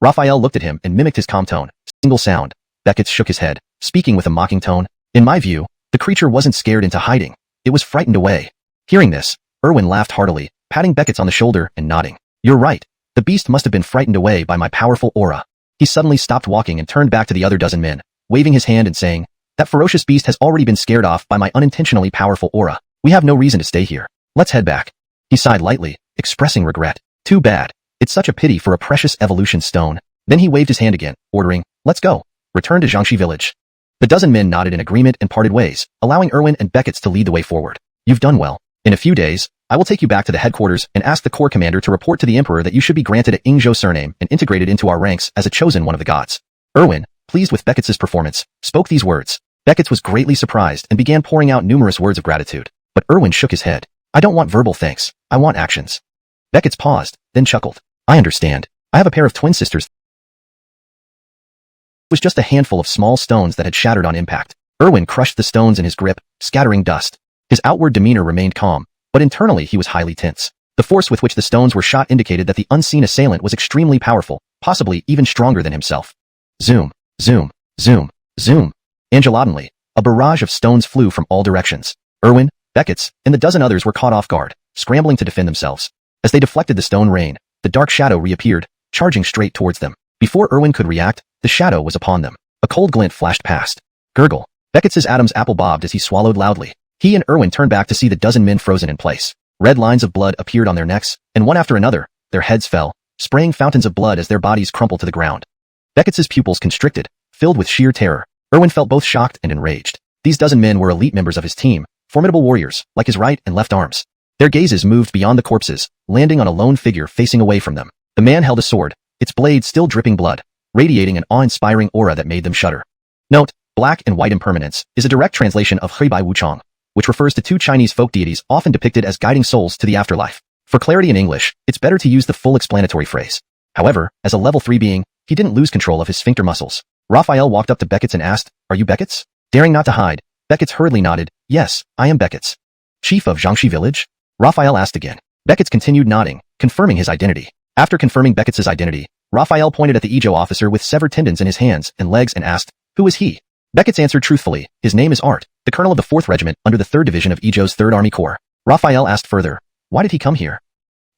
A: Raphael looked at him and mimicked his calm tone. Single sound. Beckett shook his head, speaking with a mocking tone. In my view, the creature wasn't scared into hiding. It was frightened away. Hearing this, Erwin laughed heartily, patting Beckett's on the shoulder and nodding. You're right. The beast must have been frightened away by my powerful aura. He suddenly stopped walking and turned back to the other dozen men, waving his hand and saying, that ferocious beast has already been scared off by my unintentionally powerful aura. We have no reason to stay here. Let's head back. He sighed lightly, expressing regret. Too bad. It's such a pity for a precious evolution stone. Then he waved his hand again, ordering, let's go. Return to Jiangxi village. The dozen men nodded in agreement and parted ways, allowing Erwin and Beckett to lead the way forward. You've done well. In a few days, I will take you back to the headquarters and ask the corps commander to report to the emperor that you should be granted a Yingzhou surname and integrated into our ranks as a chosen one of the gods. Erwin, pleased with Beckett's performance, spoke these words. Beckett was greatly surprised and began pouring out numerous words of gratitude. But Erwin shook his head. I don't want verbal thanks. I want actions. Beckett paused, then chuckled. I understand. I have a pair of twin sisters. It was just a handful of small stones that had shattered on impact. Erwin crushed the stones in his grip, scattering dust. His outward demeanor remained calm, but internally he was highly tense. The force with which the stones were shot indicated that the unseen assailant was extremely powerful, possibly even stronger than himself. Zoom, zoom, zoom, zoom. Angelaudinely, a barrage of stones flew from all directions. Erwin, Beckett, and the dozen others were caught off guard, scrambling to defend themselves. As they deflected the stone rain, the dark shadow reappeared, charging straight towards them. Before Erwin could react, the shadow was upon them. A cold glint flashed past. Gurgle. Beckett's Adam's apple bobbed as he swallowed loudly. He and Erwin turned back to see the dozen men frozen in place. Red lines of blood appeared on their necks, and one after another, their heads fell, spraying fountains of blood as their bodies crumpled to the ground. Beckett's pupils constricted, filled with sheer terror. Erwin felt both shocked and enraged. These dozen men were elite members of his team, formidable warriors, like his right and left arms. Their gazes moved beyond the corpses, landing on a lone figure facing away from them. The man held a sword, its blade still dripping blood, radiating an awe-inspiring aura that made them shudder. Note, black and white impermanence is a direct translation of Hui Bai Wu Chang, which refers to two Chinese folk deities often depicted as guiding souls to the afterlife. For clarity in English, it's better to use the full explanatory phrase. However, as a level 3 being, he didn't lose control of his sphincter muscles. Raphael walked up to Beckett and asked, Are you Beckett? Daring not to hide, Beckett hurriedly nodded, Yes, I am Beckett. Chief of Jiangxi village? Raphael asked again. Beckett continued nodding, confirming his identity. After confirming Beckett's identity, Raphael pointed at the Yizhou officer with severed tendons in his hands and legs and asked, Who is he? Beckett answered truthfully, His name is Art, the colonel of the 4th Regiment under the 3rd Division of Yizhou's 3rd Army Corps. Raphael asked further, Why did he come here?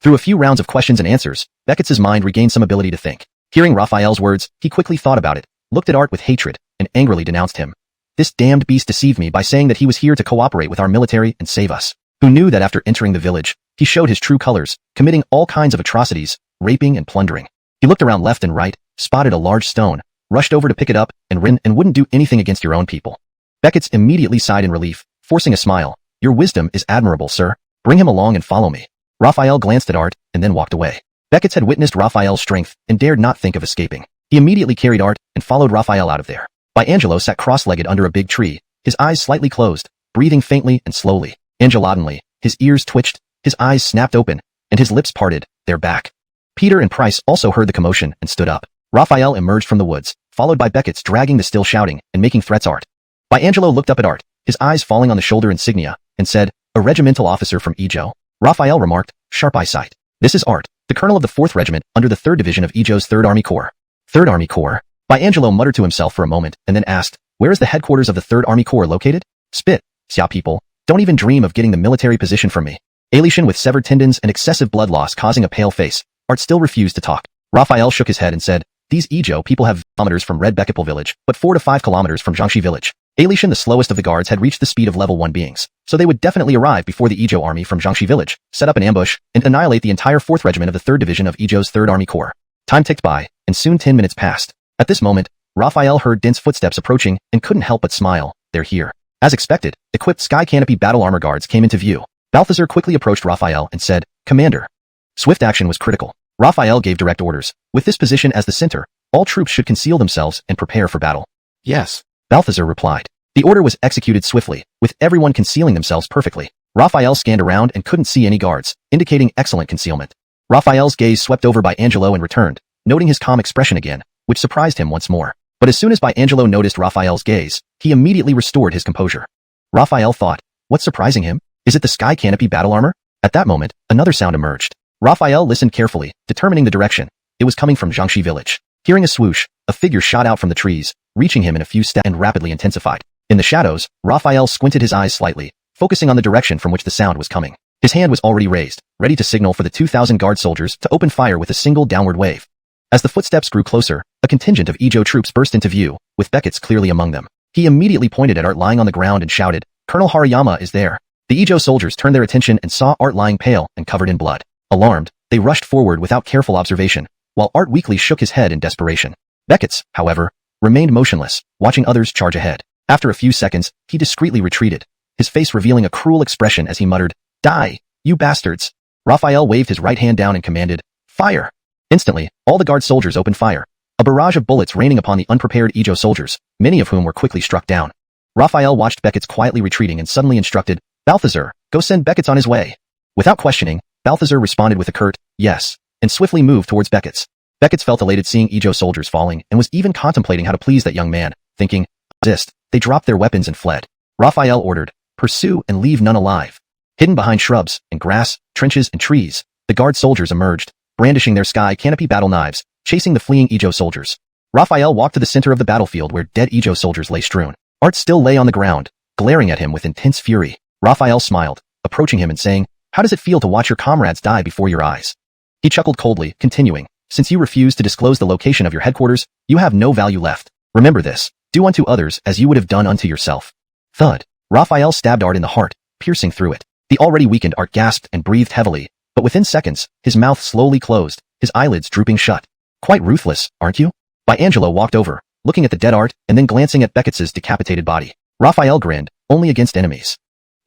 A: Through a few rounds of questions and answers, Beckett's mind regained some ability to think. Hearing Raphael's words, he quickly thought about it, looked at Art with hatred, and angrily denounced him. This damned beast deceived me by saying that he was here to cooperate with our military and save us. Who knew that after entering the village, he showed his true colors, committing all kinds of atrocities, raping and plundering. He looked around left and right, spotted a large stone, rushed over to pick it up, and ran and wouldn't do anything against your own people. Beckett immediately sighed in relief, forcing a smile. Your wisdom is admirable, sir. Bring him along and follow me. Raphael glanced at Art, and then walked away. Beckett had witnessed Raphael's strength, and dared not think of escaping. He immediately carried Art, and followed Raphael out of there. Angelo sat cross-legged under a big tree, his eyes slightly closed, breathing faintly and slowly. Angelaudinely, his ears twitched, his eyes snapped open, and his lips parted, their back. Peter and Price also heard the commotion and stood up. Raphael emerged from the woods, followed by Beckett dragging the still shouting and making threats Art. Angelo looked up at Art, his eyes falling on the shoulder insignia, and said, A regimental officer from Yizhou. Raphael remarked, Sharp eyesight. This is Art, the colonel of the 4th Regiment under the 3rd Division of Yizhou's 3rd Army Corps. 3rd Army Corps? Angelo muttered to himself for a moment and then asked, Where is the headquarters of the 3rd Army Corps located? Spit, Xia people, don't even dream of getting the military position from me. Alishan with severed tendons and excessive blood loss causing a pale face, Art still refused to talk. Raphael shook his head and said, these Ijo people have kilometers from Red Bekapul village, but 4 to 5 kilometers from Jiangxi village. Alishan, the slowest of the guards, had reached the speed of level 1 beings, so they would definitely arrive before the Ijo army from Jiangxi village, set up an ambush, and annihilate the entire 4th regiment of the 3rd division of Ijo's 3rd Army Corps. Time ticked by, and soon 10 minutes passed. At this moment, Raphael heard dense footsteps approaching and couldn't help but smile. They're here. As expected, equipped sky canopy battle armor guards came into view. Balthazar quickly approached Raphael and said, Commander. Swift action was critical. Raphael gave direct orders. With this position as the center, all troops should conceal themselves and prepare for battle. Yes, Balthazar replied. The order was executed swiftly, with everyone concealing themselves perfectly. Raphael scanned around and couldn't see any guards, indicating excellent concealment. Raphael's gaze swept over by Angelo and returned, noting his calm expression again, which surprised him once more. But as soon as Angelo noticed Raphael's gaze, he immediately restored his composure. Raphael thought, what's surprising him? Is it the sky canopy battle armor? At that moment, another sound emerged. Raphael listened carefully, determining the direction. It was coming from Jiangxi village. Hearing a swoosh, a figure shot out from the trees, reaching him in a few steps and rapidly intensified. In the shadows, Raphael squinted his eyes slightly, focusing on the direction from which the sound was coming. His hand was already raised, ready to signal for the 2,000 guard soldiers to open fire with a single downward wave. As the footsteps grew closer, a contingent of Ijo troops burst into view, with Beckett's clearly among them. He immediately pointed at Art lying on the ground and shouted, Colonel Hariyama is there. The Ijo soldiers turned their attention and saw Art lying pale and covered in blood. Alarmed, they rushed forward without careful observation, while Art weakly shook his head in desperation. Beckett's, however, remained motionless, watching others charge ahead. After a few seconds, he discreetly retreated, his face revealing a cruel expression as he muttered, Die, you bastards. Raphael waved his right hand down and commanded, Fire. Instantly, all the guard soldiers opened fire, a barrage of bullets raining upon the unprepared Ijo soldiers, many of whom were quickly struck down. Raphael watched Beckett's quietly retreating and suddenly instructed, Balthazar, go send Beckett's on his way. Without questioning, Balthazar responded with a curt, yes, and swiftly moved towards Beckett's. Beckett's felt elated seeing Ijo soldiers falling and was even contemplating how to please that young man, thinking, resist. They dropped their weapons and fled. Raphael ordered, pursue and leave none alive. Hidden behind shrubs and grass, trenches and trees, the guard soldiers emerged, brandishing their sky canopy battle knives, chasing the fleeing Ijo soldiers. Raphael walked to the center of the battlefield where dead Ijo soldiers lay strewn. Art still lay on the ground, glaring at him with intense fury. Raphael smiled, approaching him and saying, How does it feel to watch your comrades die before your eyes? He chuckled coldly, continuing, Since you refuse to disclose the location of your headquarters, you have no value left. Remember this, do unto others as you would have done unto yourself. Thud. Raphael stabbed Art in the heart, piercing through it. The already weakened Art gasped and breathed heavily, but within seconds, his mouth slowly closed, his eyelids drooping shut. Quite ruthless, aren't you? Angelo walked over, looking at the dead Art and then glancing at Beckett's decapitated body. Raphael grinned, only against enemies.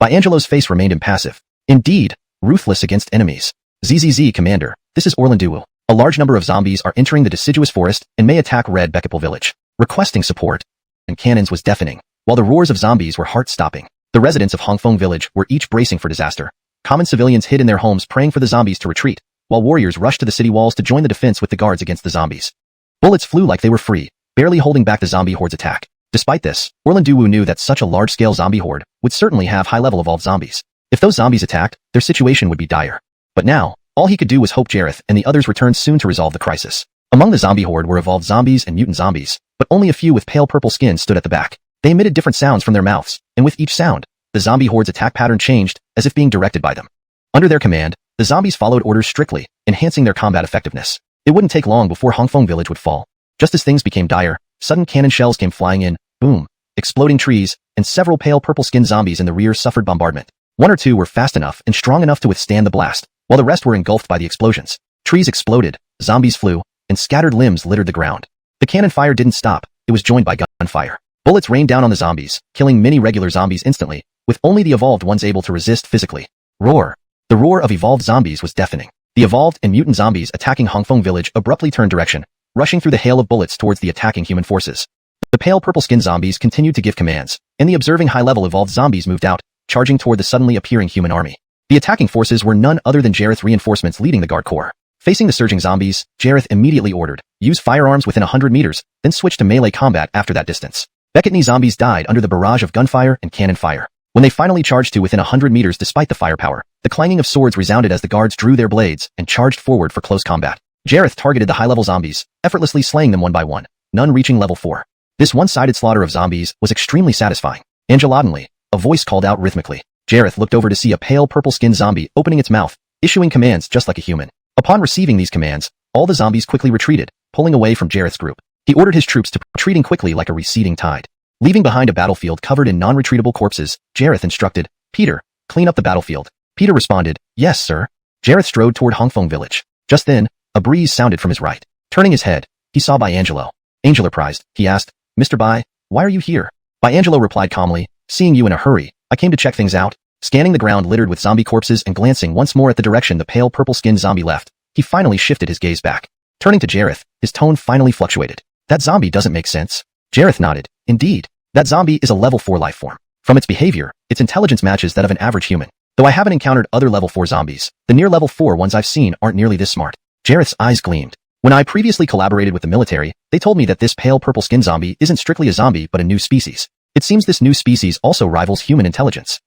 A: Angelo's face remained impassive. Indeed, ruthless against enemies. ZZZ, Commander, this is Orlanduwu. A large number of zombies are entering the deciduous forest and may attack Red Bekapul village. Requesting support. And cannons was deafening, while the roars of zombies were heart-stopping. The residents of Hongfeng village were each bracing for disaster. Common civilians hid in their homes praying for the zombies to retreat, while warriors rushed to the city walls to join the defense with the guards against the zombies. Bullets flew like they were free, barely holding back the zombie horde's attack. Despite this, Orlanduwu knew that such a large-scale zombie horde would certainly have high-level evolved zombies. If those zombies attacked, their situation would be dire. But now, all he could do was hope Jareth and the others returned soon to resolve the crisis. Among the zombie horde were evolved zombies and mutant zombies, but only a few with pale purple skin stood at the back. They emitted different sounds from their mouths, and with each sound, the zombie horde's attack pattern changed, as if being directed by them. Under their command, the zombies followed orders strictly, enhancing their combat effectiveness. It wouldn't take long before Hongfeng village would fall. Just as things became dire, sudden cannon shells came flying in, boom, exploding trees, and several pale purple-skinned zombies in the rear suffered bombardment. One or two were fast enough and strong enough to withstand the blast, while the rest were engulfed by the explosions. Trees exploded, zombies flew, and scattered limbs littered the ground. The cannon fire didn't stop, it was joined by gunfire. Bullets rained down on the zombies, killing many regular zombies instantly, with only the evolved ones able to resist physically. Roar. The roar of evolved zombies was deafening. The evolved and mutant zombies attacking Hongfeng village abruptly turned direction, rushing through the hail of bullets towards the attacking human forces. The pale purple-skinned zombies continued to give commands, and the observing high-level evolved zombies moved out, charging toward the suddenly appearing human army. The attacking forces were none other than Jareth reinforcements leading the guard corps. Facing the surging zombies, Jareth immediately ordered, use firearms within 100 meters, then switch to melee combat after that distance. Becketney zombies died under the barrage of gunfire and cannon fire. When they finally charged to within 100 meters despite the firepower, the clanging of swords resounded as the guards drew their blades and charged forward for close combat. Jareth targeted the high-level zombies, effortlessly slaying them one by one, none reaching level 4. This one-sided slaughter of zombies was extremely satisfying. Angelodinly, a voice called out rhythmically. Jareth looked over to see a pale purple-skinned zombie opening its mouth, issuing commands just like a human. Upon receiving these commands, all the zombies quickly retreated, pulling away from Jareth's group. He ordered his troops to retreating quickly like a receding tide. Leaving behind a battlefield covered in non-retreatable corpses, Jareth instructed, Peter, clean up the battlefield. Peter responded, yes, sir. Jareth strode toward Hongfeng village. Just then, a breeze sounded from his right. Turning his head, he saw Biangelo. Angelo prized, he asked, Mr. Bai, why are you here? Biangelo replied calmly, seeing you in a hurry, I came to check things out. Scanning the ground littered with zombie corpses and glancing once more at the direction the pale purple-skinned zombie left, he finally shifted his gaze back. Turning to Jareth, his tone finally fluctuated. That zombie doesn't make sense. Jareth nodded. Indeed, that zombie is a level 4 life form. From its behavior, its intelligence matches that of an average human. Though I haven't encountered other level 4 zombies, the near level 4 ones I've seen aren't nearly this smart. Jareth's eyes gleamed. When I previously collaborated with the military, they told me that this pale purple-skinned zombie isn't strictly a zombie but a new species. It seems this new species also rivals human intelligence.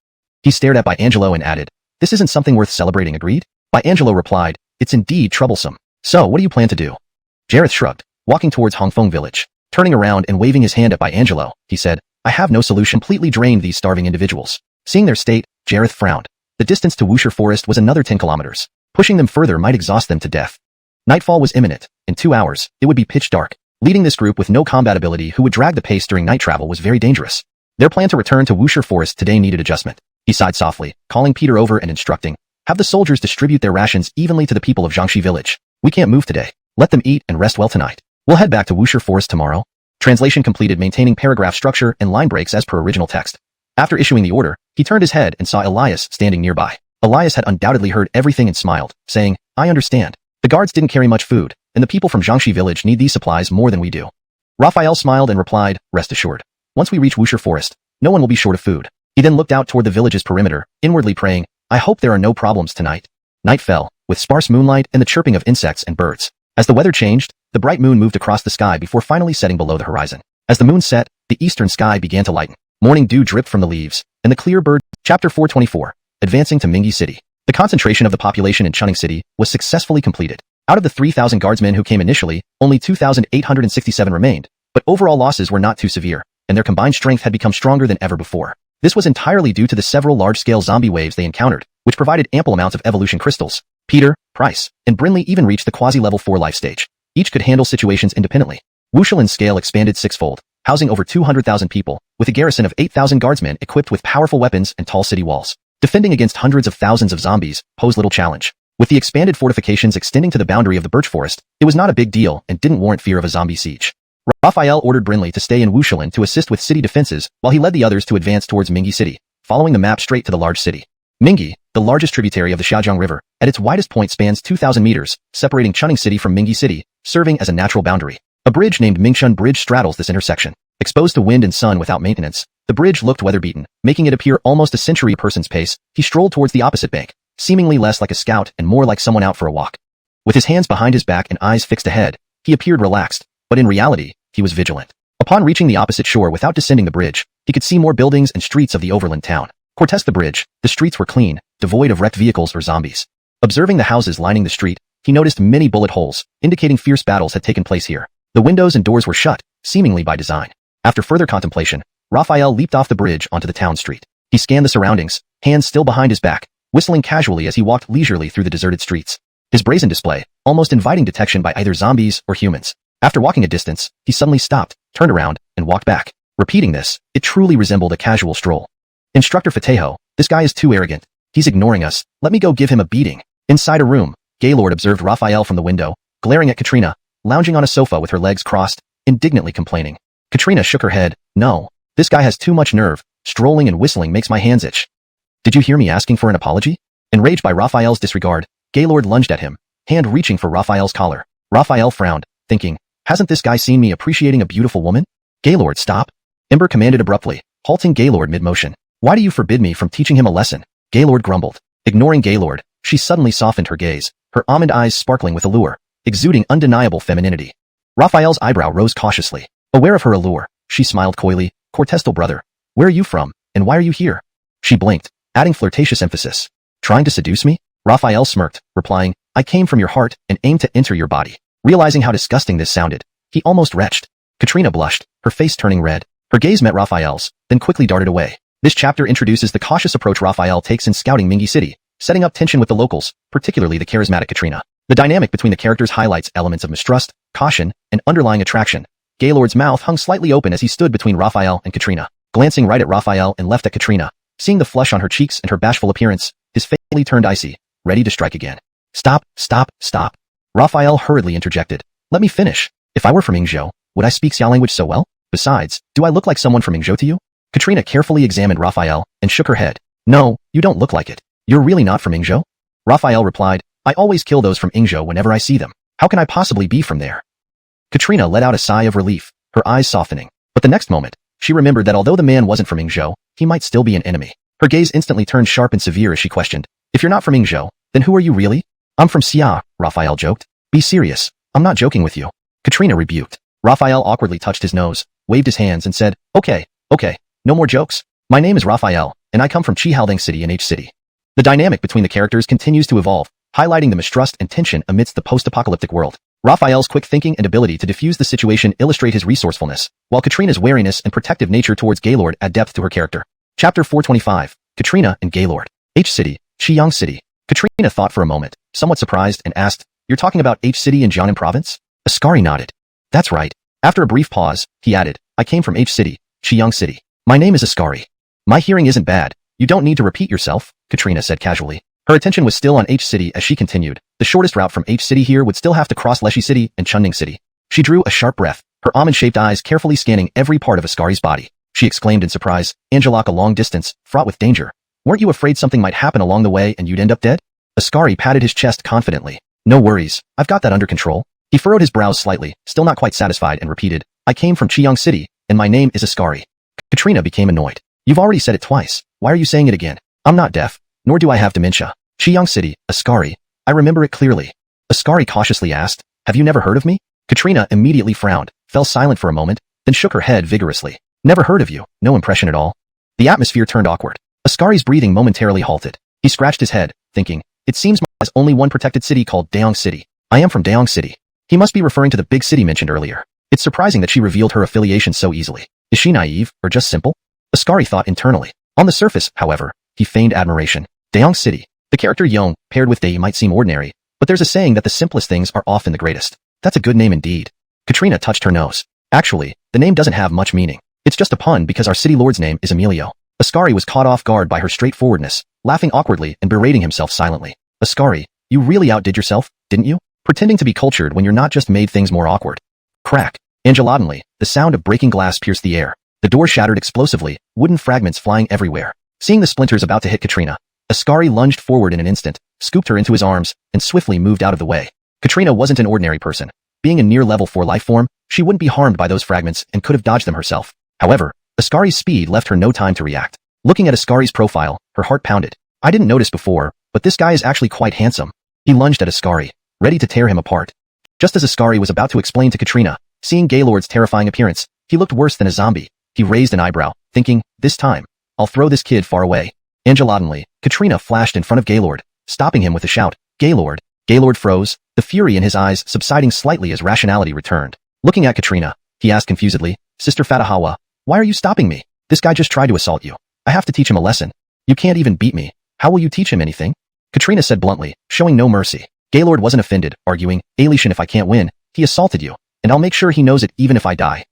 A: He stared at Biangelo and added, this isn't something worth celebrating, agreed? Biangelo replied, it's indeed troublesome. So, what do you plan to do? Jareth shrugged, walking towards Hongfeng village. Turning around and waving his hand at Biangelo, he said, I have no solution. Completely drained these starving individuals. Seeing their state, Jareth frowned. The distance to Wuxia Forest was another 10 kilometers. Pushing them further might exhaust them to death. Nightfall was imminent. In 2 hours, it would be pitch dark. Leading this group with no combat ability who would drag the pace during night travel was very dangerous. Their plan to return to Wuxia Forest today needed adjustment. He sighed softly, calling Peter over and instructing, have the soldiers distribute their rations evenly to the people of Jiangxi village. We can't move today. Let them eat and rest well tonight. We'll head back to Wuxia Forest tomorrow. Translation completed, maintaining paragraph structure and line breaks as per original text. After issuing the order, he turned his head and saw Elias standing nearby. Elias had undoubtedly heard everything and smiled, saying, I understand. The guards didn't carry much food, and the people from Jiangxi village need these supplies more than we do. Raphael smiled and replied, rest assured. Once we reach Wuxia Forest, no one will be short of food. He then looked out toward the village's perimeter, inwardly praying, I hope there are no problems tonight. Night fell, with sparse moonlight and the chirping of insects and birds. As the weather changed, the bright moon moved across the sky before finally setting below the horizon. As the moon set, the eastern sky began to lighten. Morning dew dripped from the leaves, and the clear bird. Chapter 424. Advancing to Mingyi City. The concentration of the population in Chunning City was successfully completed. Out of the 3,000 guardsmen who came initially, only 2,867 remained, but overall losses were not too severe, and their combined strength had become stronger than ever before. This was entirely due to the several large-scale zombie waves they encountered, which provided ample amounts of evolution crystals. Peter, Price, and Brinley even reached the quasi-level 4 life stage. Each could handle situations independently. Wuxialin's scale expanded sixfold, housing over 200,000 people, with a garrison of 8,000 guardsmen equipped with powerful weapons and tall city walls. Defending against hundreds of thousands of zombies posed little challenge. With the expanded fortifications extending to the boundary of the birch forest, it was not a big deal and didn't warrant fear of a zombie siege. Raphael ordered Brinley to stay in Wuxialin to assist with city defenses, while he led the others to advance towards Mingyi City, following the map straight to the large city. Mingyi, the largest tributary of the Xiaojiang River, at its widest point spans 2,000 meters, separating Chunning City from Mingyi City, serving as a natural boundary. A bridge named Mingshun Bridge straddles this intersection. Exposed to wind and sun without maintenance, the bridge looked weather-beaten, making it appear almost a century a person's pace. He strolled towards the opposite bank, seemingly less like a scout and more like someone out for a walk. With his hands behind his back and eyes fixed ahead, he appeared relaxed, but in reality, he was vigilant. Upon reaching the opposite shore without descending the bridge, he could see more buildings and streets of the overland town. Cortez the bridge, the streets were clean, devoid of wrecked vehicles or zombies. Observing the houses lining the street, he noticed many bullet holes, indicating fierce battles had taken place here. The windows and doors were shut, seemingly by design. After further contemplation, Raphael leaped off the bridge onto the town street. He scanned the surroundings, hands still behind his back, whistling casually as he walked leisurely through the deserted streets. His brazen display, almost inviting detection by either zombies or humans. After walking a distance, he suddenly stopped, turned around, and walked back. Repeating this, it truly resembled a casual stroll. Instructor Fatejo, this guy is too arrogant. He's ignoring us. Let me go give him a beating. Inside a room, Gaylord observed Raphael from the window, glaring at Katrina, lounging on a sofa with her legs crossed, indignantly complaining. Katrina shook her head. No, this guy has too much nerve. Strolling and whistling makes my hands itch. Did you hear me asking for an apology? Enraged by Raphael's disregard, Gaylord lunged at him, hand reaching for Raphael's collar. Raphael frowned, thinking, hasn't this guy seen me appreciating a beautiful woman? Gaylord, stop. Ember commanded abruptly, halting Gaylord mid-motion. Why do you forbid me from teaching him a lesson? Gaylord grumbled. Ignoring Gaylord, she suddenly softened her gaze, her almond eyes sparkling with allure, exuding undeniable femininity. Raphael's eyebrow rose cautiously. Aware of her allure, she smiled coyly. Cortestal brother, where are you from, and why are you here? She blinked, adding flirtatious emphasis. Trying to seduce me? Raphael smirked, replying, I came from your heart and aimed to enter your body. Realizing how disgusting this sounded, he almost retched. Katrina blushed, her face turning red. Her gaze met Raphael's, then quickly darted away. This chapter introduces the cautious approach Raphael takes in scouting Mingi City, setting up tension with the locals, particularly the charismatic Katrina. The dynamic between the characters highlights elements of mistrust, caution, and underlying attraction. Gaylord's mouth hung slightly open as he stood between Raphael and Katrina, glancing right at Raphael and left at Katrina. Seeing the flush on her cheeks and her bashful appearance, his face turned icy, ready to strike again. Stop, stop, stop. Raphael hurriedly interjected. Let me finish. If I were from Yingzhou, would I speak Xia language so well? Besides, do I look like someone from Yingzhou to you? Katrina carefully examined Raphael and shook her head. No, you don't look like it. You're really not from Yingzhou? Raphael replied, I always kill those from Yingzhou whenever I see them. How can I possibly be from there? Katrina let out a sigh of relief, her eyes softening. But the next moment, she remembered that although the man wasn't from Yingzhou, he might still be an enemy. Her gaze instantly turned sharp and severe as she questioned, if you're not from Yingzhou, then who are you really? I'm from Xia, Raphael joked. Be serious. I'm not joking with you. Katrina rebuked. Raphael awkwardly touched his nose, waved his hands and said, okay, no more jokes. My name is Raphael, and I come from Chihaldang City in H City. The dynamic between the characters continues to evolve, highlighting the mistrust and tension amidst the post-apocalyptic world. Raphael's quick thinking and ability to diffuse the situation illustrate his resourcefulness, while Katrina's wariness and protective nature towards Gaylord add depth to her character. Chapter 425, Katrina and Gaylord. H City, Xiyang City. Katrina thought for a moment, somewhat surprised, and asked, You're talking about H City in Jiangnan Province? Ascari nodded. That's right. After a brief pause, he added, I came from H City, Xiyang City. My name is Ascari. My hearing isn't bad. You don't need to repeat yourself, Katrina said casually. Her attention was still on H City as she continued. The shortest route from H City here would still have to cross Leshi City and Chunning City. She drew a sharp breath, her almond-shaped eyes carefully scanning every part of Ascari's body. She exclaimed in surprise, Angelok a long distance, fraught with danger. Weren't you afraid something might happen along the way and you'd end up dead? Ascari patted his chest confidently. No worries, I've got that under control. He furrowed his brows slightly, still not quite satisfied, and repeated, I came from Xiyang City, and my name is Ascari. Katrina became annoyed. You've already said it twice. Why are you saying it again? I'm not deaf, nor do I have dementia. Xiyang City, Ascari. I remember it clearly. Ascari cautiously asked, Have you never heard of me? Katrina immediately frowned, fell silent for a moment, then shook her head vigorously. Never heard of you, no impression at all. The atmosphere turned awkward. Ascari's breathing momentarily halted. He scratched his head, thinking, It seems there's only one protected city called Daeong City. I am from Daeong City. He must be referring to the big city mentioned earlier. It's surprising that she revealed her affiliation so easily. Is she naive, or just simple? Ascari thought internally. On the surface, however, he feigned admiration. Daeong City. The character Yong, paired with Dae, might seem ordinary, but there's a saying that the simplest things are often the greatest. That's a good name indeed. Katrina touched her nose. Actually, the name doesn't have much meaning. It's just a pun because our city lord's name is Emilio. Ascari was caught off guard by her straightforwardness, laughing awkwardly and berating himself silently. Ascari, you really outdid yourself, didn't you? Pretending to be cultured when you're not just made things more awkward. Crack. Angelodinly, the sound of breaking glass pierced the air. The door shattered explosively, wooden fragments flying everywhere. Seeing the splinters about to hit Katrina, Ascari lunged forward in an instant, scooped her into his arms, and swiftly moved out of the way. Katrina wasn't an ordinary person. Being a near level 4 life form, she wouldn't be harmed by those fragments and could have dodged them herself. However, Ascari's speed left her no time to react. Looking at Ascari's profile, her heart pounded. I didn't notice before, but this guy is actually quite handsome. He lunged at Ascari, ready to tear him apart. Just as Ascari was about to explain to Katrina, seeing Gaylord's terrifying appearance, he looked worse than a zombie. He raised an eyebrow, thinking, this time, I'll throw this kid far away. Angelodinly, Katrina flashed in front of Gaylord, stopping him with a shout, Gaylord. Gaylord froze, the fury in his eyes subsiding slightly as rationality returned. Looking at Katrina, he asked confusedly, Sister Fatahawa, why are you stopping me? This guy just tried to assault you. I have to teach him a lesson. You can't even beat me. How will you teach him anything? Katrina said bluntly, showing no mercy. Gaylord wasn't offended, arguing, Alishan, if I can't win, he assaulted you, and I'll make sure he knows it even if I die.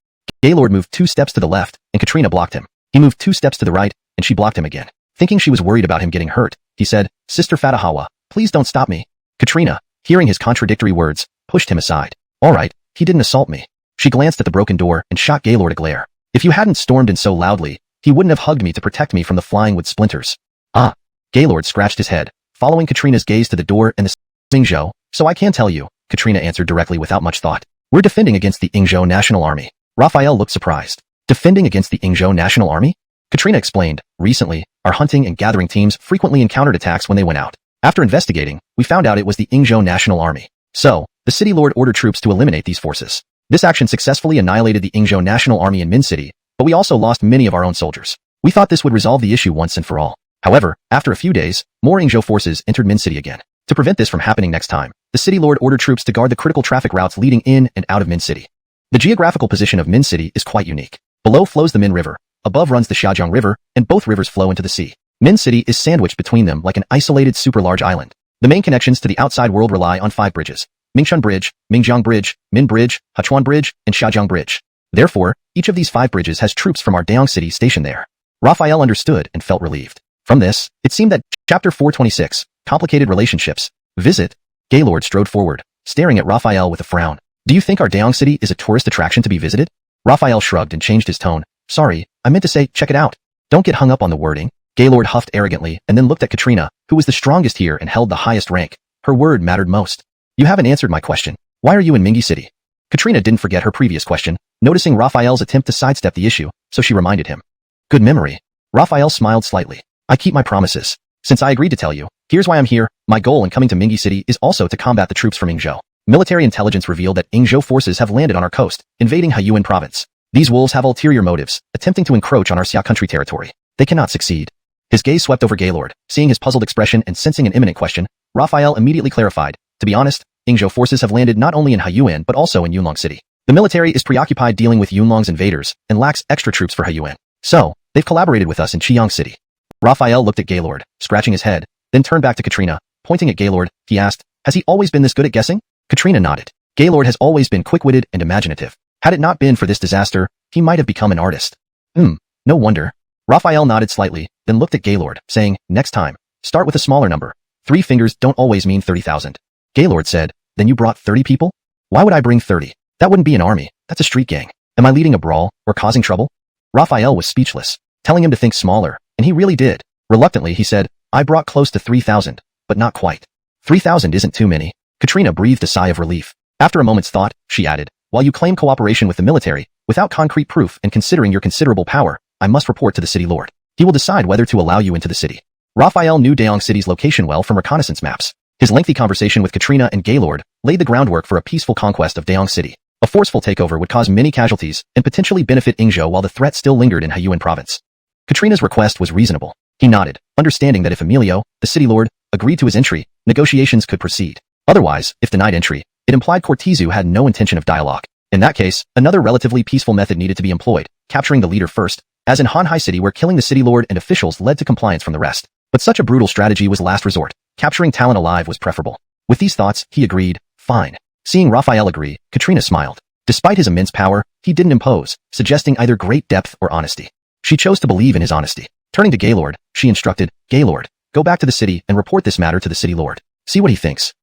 A: Gaylord moved 2 steps to the left, and Katrina blocked him. He moved 2 steps to the right, and she blocked him again. Thinking she was worried about him getting hurt, he said, Sister Fatahawa, please don't stop me. Katrina, hearing his contradictory words, pushed him aside. All right, he didn't assault me. She glanced at the broken door and shot Gaylord a glare. If you hadn't stormed in so loudly, he wouldn't have hugged me to protect me from the flying wood splinters. Ah. Gaylord scratched his head, following Katrina's gaze to the door and the Yingzhou. So I can tell you, Katrina answered directly without much thought. We're defending against the Yingzhou National Army. Raphael looked surprised. Defending against the Yingzhou National Army? Katrina explained, recently, our hunting and gathering teams frequently encountered attacks when they went out. After investigating, we found out it was the Yingzhou National Army. So, the city lord ordered troops to eliminate these forces. This action successfully annihilated the Yingzhou National Army in Min City, but we also lost many of our own soldiers. We thought this would resolve the issue once and for all. However, after a few days, more Yingzhou forces entered Min City again. To prevent this from happening next time, the city lord ordered troops to guard the critical traffic routes leading in and out of Min City. The geographical position of Min City is quite unique. Below flows the Min River, above runs the Xiaojiang River, and both rivers flow into the sea. Min City is sandwiched between them like an isolated super-large island. The main connections to the outside world rely on 5 bridges: Mingchun Bridge, Mingjiang Bridge, Min Bridge, Huchuan Bridge, and Xiaojiang Bridge. Therefore, each of these 5 bridges has troops from our Daong City stationed there. Raphael understood and felt relieved. From this, it seemed that Chapter 426, Complicated Relationships, Visit, Gaylord strode forward, staring at Raphael with a frown. Do you think our Daong City is a tourist attraction to be visited? Raphael shrugged and changed his tone. Sorry, I meant to say, check it out. Don't get hung up on the wording. Gaylord huffed arrogantly and then looked at Katrina, who was the strongest here and held the highest rank. Her word mattered most. You haven't answered my question. Why are you in Mingi City? Katrina didn't forget her previous question, noticing Raphael's attempt to sidestep the issue, so she reminded him. Good memory. Raphael smiled slightly. I keep my promises. Since I agreed to tell you, here's why I'm here. My goal in coming to Mingi City is also to combat the troops from Yingzhou. Military intelligence revealed that Yingzhou forces have landed on our coast, invading Huayuan province. These wolves have ulterior motives, attempting to encroach on our Xia country territory. They cannot succeed. His gaze swept over Gaylord. Seeing his puzzled expression and sensing an imminent question, Raphael immediately clarified. To be honest, Yingzhou forces have landed not only in Huayuan but also in Yunlong City. The military is preoccupied dealing with Yunlong's invaders and lacks extra troops for Huayuan. So, they've collaborated with us in Qiang City. Raphael looked at Gaylord, scratching his head, then turned back to Katrina. Pointing at Gaylord, he asked, has he always been this good at guessing? Katrina nodded. Gaylord has always been quick-witted and imaginative. Had it not been for this disaster, he might have become an artist. No wonder. Raphael nodded slightly, then looked at Gaylord, saying, next time, start with a smaller number. 3 fingers don't always mean 30,000. Gaylord said, then you brought 30 people? Why would I bring 30? That wouldn't be an army, that's a street gang. Am I leading a brawl, or causing trouble? Raphael was speechless, telling him to think smaller, and he really did. Reluctantly, he said, I brought close to 3,000, but not quite. 3,000 isn't too many. Katrina breathed a sigh of relief. After a moment's thought, she added, while you claim cooperation with the military, without concrete proof and considering your considerable power, I must report to the city lord. He will decide whether to allow you into the city. Raphael knew Daong City's location well from reconnaissance maps. His lengthy conversation with Katrina and Gaylord laid the groundwork for a peaceful conquest of Daong City. A forceful takeover would cause many casualties and potentially benefit Yingzhou while the threat still lingered in Huayuan province. Katrina's request was reasonable. He nodded, understanding that if Emilio, the city lord, agreed to his entry, negotiations could proceed. Otherwise, if denied entry, it implied Cortizu had no intention of dialogue. In that case, another relatively peaceful method needed to be employed, capturing the leader first, as in Hanhai City where killing the city lord and officials led to compliance from the rest. But such a brutal strategy was last resort. Capturing Talon alive was preferable. With these thoughts, he agreed, fine. Seeing Raphael agree, Katrina smiled. Despite his immense power, he didn't impose, suggesting either great depth or honesty. She chose to believe in his honesty. Turning to Gaylord, she instructed, Gaylord, go back to the city and report this matter to the city lord. See what he thinks.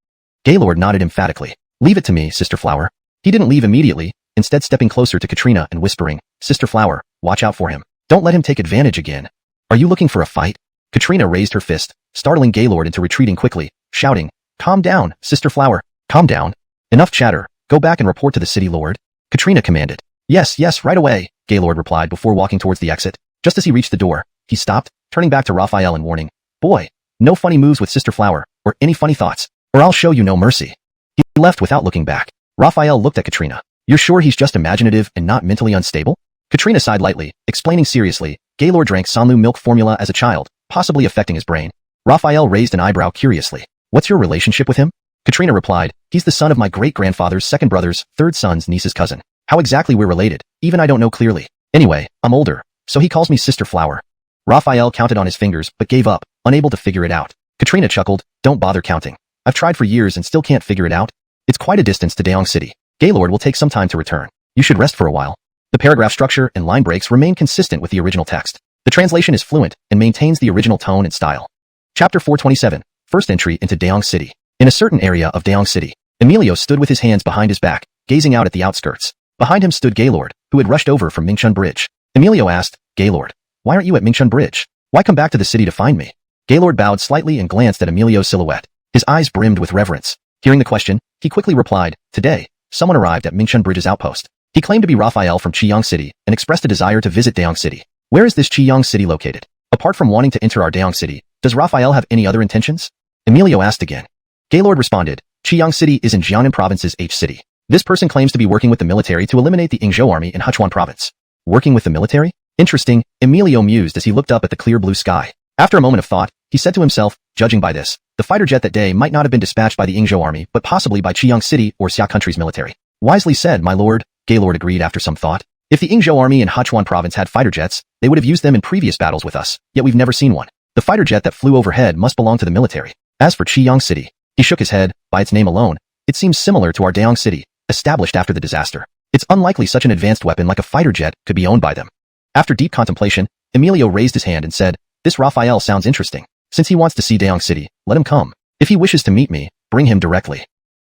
A: Gaylord nodded emphatically. Leave it to me, Sister Flower. He didn't leave immediately, instead stepping closer to Katrina and whispering, Sister Flower, watch out for him. Don't let him take advantage again. Are you looking for a fight? Katrina raised her fist, startling Gaylord into retreating quickly, shouting, calm down, Sister Flower, calm down. Enough chatter, go back and report to the city lord. Katrina commanded. Yes, right away, Gaylord replied before walking towards the exit. Just as he reached the door, he stopped, turning back to Raphael and warning, boy, no funny moves with Sister Flower, or any funny thoughts, or I'll show you no mercy. He left without looking back. Raphael looked at Katrina. You're sure he's just imaginative and not mentally unstable? Katrina sighed lightly, explaining seriously, Gaylord drank Sanlu milk formula as a child, possibly affecting his brain. Raphael raised an eyebrow curiously. What's your relationship with him? Katrina replied, he's the son of my great-grandfather's second brother's third son's niece's cousin. How exactly we're related, even I don't know clearly. Anyway, I'm older, so he calls me Sister Flower. Raphael counted on his fingers but gave up, unable to figure it out. Katrina chuckled, don't bother counting. I've tried for years and still can't figure it out. It's quite a distance to Daong City. Gaylord will take some time to return. You should rest for a while. The paragraph structure and line breaks remain consistent with the original text. The translation is fluent and maintains the original tone and style. Chapter 427, First Entry into Daong City. In a certain area of Daong City, Emilio stood with his hands behind his back, gazing out at the outskirts. Behind him stood Gaylord, who had rushed over from Mingchun Bridge. Emilio asked, Gaylord, why aren't you at Mingchun Bridge? Why come back to the city to find me? Gaylord bowed slightly and glanced at Emilio's silhouette. His eyes brimmed with reverence. Hearing the question, he quickly replied, today, someone arrived at Mingchun Bridge's outpost. He claimed to be Raphael from Qiang City and expressed a desire to visit Daong City. Where is this Qiang City located? Apart from wanting to enter our Daong City, does Raphael have any other intentions? Emilio asked again. Gaylord responded, Qiang City is in Jiangnan Province's H City. This person claims to be working with the military to eliminate the Yingzhou army in Huchuan Province. Working with the military? Interesting, Emilio mused as he looked up at the clear blue sky. After a moment of thought, he said to himself, judging by this, the fighter jet that day might not have been dispatched by the Yingzhou army but possibly by Qiang City or Xia country's military. Wisely said, my lord, Gaylord agreed after some thought. If the Yingzhou army in Sichuan province had fighter jets, they would have used them in previous battles with us, yet we've never seen one. The fighter jet that flew overhead must belong to the military. As for Qiyang City, he shook his head. By its name alone, it seems similar to our Daeong City, established after the disaster. It's unlikely such an advanced weapon like a fighter jet could be owned by them. After deep contemplation, Emilio raised his hand and said, "This Raphael sounds interesting. Since he wants to see Daeong City, let him come. If he wishes to meet me, bring him directly."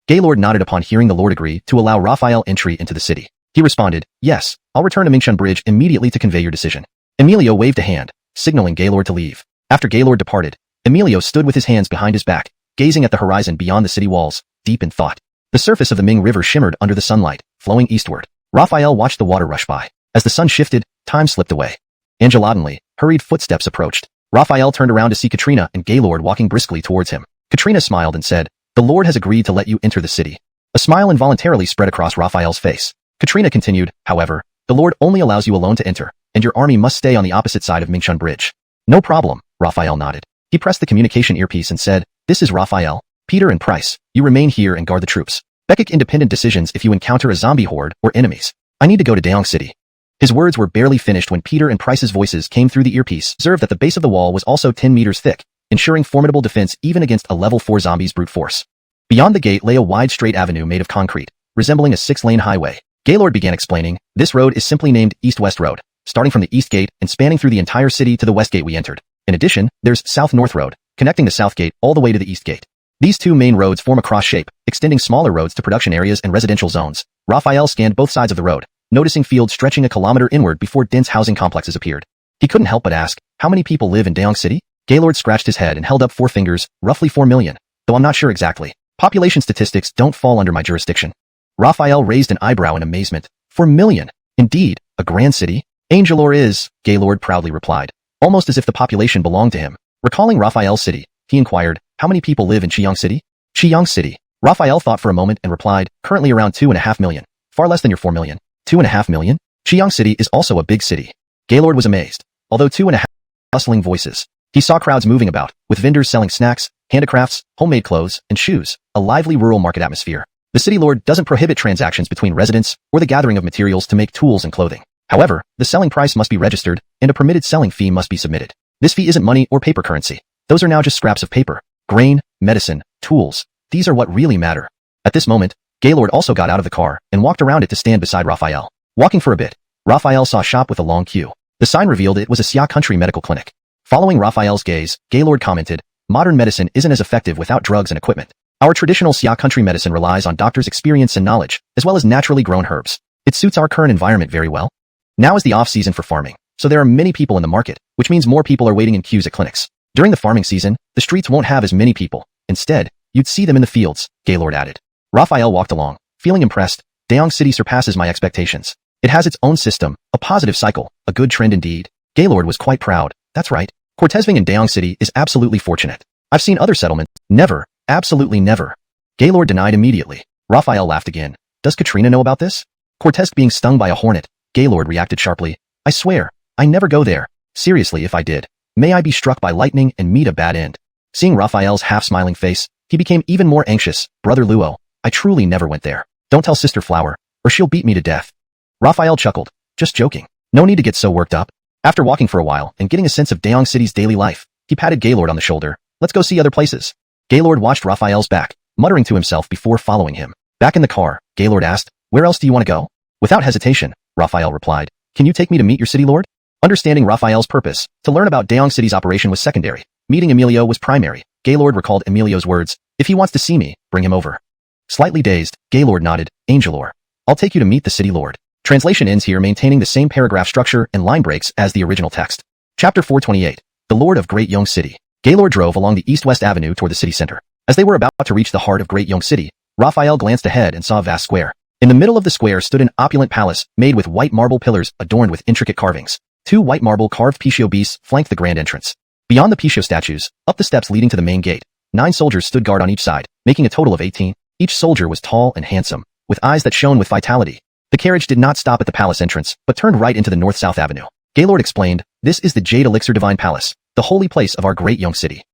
A: Gaylord nodded upon hearing the Lord agree to allow Raphael entry into the city. He responded, "Yes, I'll return to Mingshun Bridge immediately to convey your decision." Emilio waved a hand, signaling Gaylord to leave. After Gaylord departed, Emilio stood with his hands behind his back, gazing at the horizon beyond the city walls, deep in thought. The surface of the Ming River shimmered under the sunlight, flowing eastward. Raphael watched the water rush by. As the sun shifted, time slipped away. Angelodinely, hurried footsteps approached. Raphael turned around to see Katrina and Gaylord walking briskly towards him. Katrina smiled and said, "The Lord has agreed to let you enter the city." A smile involuntarily spread across Raphael's face. Katrina continued, "However, the Lord only allows you alone to enter, and your army must stay on the opposite side of Mingshun Bridge." "No problem," Raphael nodded. He pressed the communication earpiece and said, "This is Raphael. Peter and Price, you remain here and guard the troops. Make independent decisions if you encounter a zombie horde or enemies. I need to go to Daeong City." His words were barely finished when Peter and Price's voices came through the earpiece. Observed that the base of the wall was also 10 meters thick, ensuring formidable defense even against a level 4 zombies brute force. Beyond the gate lay a wide straight avenue made of concrete, resembling a 6-lane highway. Gaylord began explaining, "This road is simply named East-West Road, starting from the East Gate and spanning through the entire city to the West Gate we entered. In addition, there's South-North Road, connecting the South Gate all the way to the East Gate. These two main roads form a cross shape, extending smaller roads to production areas and residential zones." Raphael scanned both sides of the road, noticing fields stretching a kilometer inward before dense housing complexes appeared. He couldn't help but ask, "How many people live in Daeong City?" Gaylord scratched his head and held up 4 fingers, "Roughly 4 million, though I'm not sure exactly. Population statistics don't fall under my jurisdiction." Raphael raised an eyebrow in amazement. 4 million? Indeed, a grand city? Angelor is, Gaylord proudly replied, almost as if the population belonged to him. Recalling Raphael's city, he inquired, "How many people live in Qiyang City?" "Qiyang City." Raphael thought for a moment and replied, "Currently around 2.5 million. Far less than your 4 million. 2.5 million? Qiyang City is also a big city." Gaylord was amazed. Although 2.5 bustling voices, he saw crowds moving about, with vendors selling snacks, handicrafts, homemade clothes, and shoes, a lively rural market atmosphere. The city lord doesn't prohibit transactions between residents or the gathering of materials to make tools and clothing. However, the selling price must be registered, and a permitted selling fee must be submitted. This fee isn't money or paper currency. Those are now just scraps of paper, grain, medicine, tools. These are what really matter. At this moment, Gaylord also got out of the car and walked around it to stand beside Raphael. Walking for a bit, Raphael saw a shop with a long queue. The sign revealed it was a Xia Country medical clinic. Following Raphael's gaze, Gaylord commented, "Modern medicine isn't as effective without drugs and equipment. Our traditional Xia Country medicine relies on doctors' experience and knowledge, as well as naturally grown herbs. It suits our current environment very well. Now is the off-season for farming, so there are many people in the market, which means more people are waiting in queues at clinics. During the farming season, the streets won't have as many people. Instead, you'd see them in the fields," Gaylord added. Raphael walked along, feeling impressed. "Daeong City surpasses my expectations. It has its own system, a positive cycle, a good trend indeed." Gaylord was quite proud. "That's right. Cortezving in Daeong City is absolutely fortunate. I've seen other settlements. Never, absolutely never." Gaylord denied immediately. Raphael laughed again. "Does Katrina know about this?" Cortez being stung by a hornet. Gaylord reacted sharply. "I swear, I never go there. Seriously, if I did, may I be struck by lightning and meet a bad end." Seeing Raphael's half-smiling face, he became even more anxious. "Brother Luo, I truly never went there. Don't tell Sister Flower, or she'll beat me to death." Raphael chuckled. "Just joking. No need to get so worked up." After walking for a while and getting a sense of Daeong City's daily life, he patted Gaylord on the shoulder. "Let's go see other places." Gaylord watched Raphael's back, muttering to himself before following him. Back in the car, Gaylord asked, "Where else do you want to go?" Without hesitation, Raphael replied, "Can you take me to meet your city lord?" Understanding Raphael's purpose, to learn about Daeong City's operation was secondary. Meeting Emilio was primary. Gaylord recalled Emilio's words, "If he wants to see me, bring him over." Slightly dazed, Gaylord nodded, "Angelor. I'll take you to meet the city lord." Translation ends here, maintaining the same paragraph structure and line breaks as the original text. Chapter 428. The Lord of Great Yong City. Gaylord drove along the east-west avenue toward the city center. As they were about to reach the heart of Great Yong City, Raphael glanced ahead and saw a vast square. In the middle of the square stood an opulent palace made with white marble pillars adorned with intricate carvings. 2 white marble carved Pichio beasts flanked the grand entrance. Beyond the Pichio statues, up the steps leading to the main gate, 9 soldiers stood guard on each side, making a total of 18. Each soldier was tall and handsome, with eyes that shone with vitality. The carriage did not stop at the palace entrance, but turned right into the north-south avenue. Gaylord explained, "This is the Jade Elixir Divine Palace, the holy place of our Great Yong City."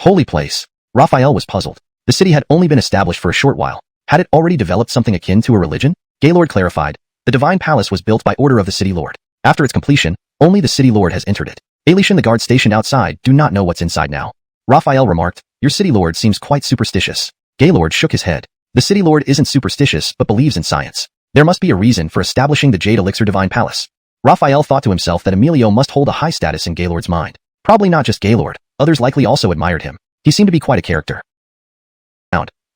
A: Holy place? Raphael was puzzled. The city had only been established for a short while. Had it already developed something akin to a religion? Gaylord clarified, The Divine Palace was built by order of the City Lord. After its completion, only the City Lord has entered it. Alishan, the guard stationed outside, do not know what's inside now. Raphael remarked, your City Lord seems quite superstitious. Gaylord shook his head. The City Lord isn't superstitious but believes in science. There must be a reason for establishing the Jade Elixir Divine Palace. Raphael thought to himself that Emilio must hold a high status in Gaylord's mind. Probably not just Gaylord, others likely also admired him. He seemed to be quite a character.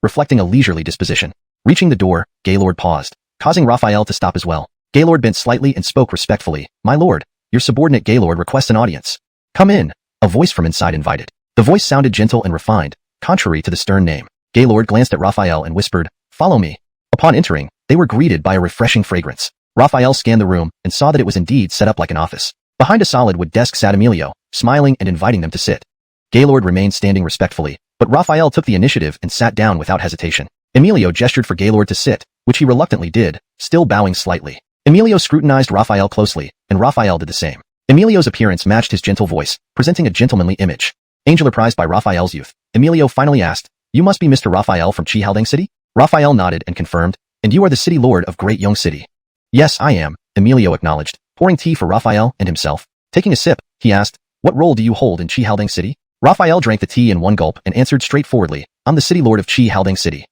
A: Reflecting a leisurely disposition. Reaching the door, Gaylord paused, causing Raphael to stop as well. Gaylord bent slightly and spoke respectfully. My lord, your subordinate Gaylord requests an audience. Come in. A voice from inside invited. The voice sounded gentle and refined, contrary to the stern name. Gaylord glanced at Raphael and whispered, follow me. Upon entering, they were greeted by a refreshing fragrance. Raphael scanned the room and saw that it was indeed set up like an office. Behind a solid wood desk sat Emilio, smiling and inviting them to sit. Gaylord remained standing respectfully, but Raphael took the initiative and sat down without hesitation. Emilio gestured for Gaylord to sit, which he reluctantly did, still bowing slightly. Emilio scrutinized Raphael closely, and Raphael did the same. Emilio's appearance matched his gentle voice, presenting a gentlemanly image. Angeler-prized by Raphael's youth, Emilio finally asked, you must be Mr. Raphael from Xuanhuan City? Raphael nodded and confirmed, and you are the City Lord of Great Young City. Yes, I am, Emilio acknowledged, pouring tea for Raphael and himself. Taking a sip, he asked, what role do you hold in Xuanhuan City? Raphael drank the tea in one gulp and answered straightforwardly, I'm the City Lord of Xuanhuan City.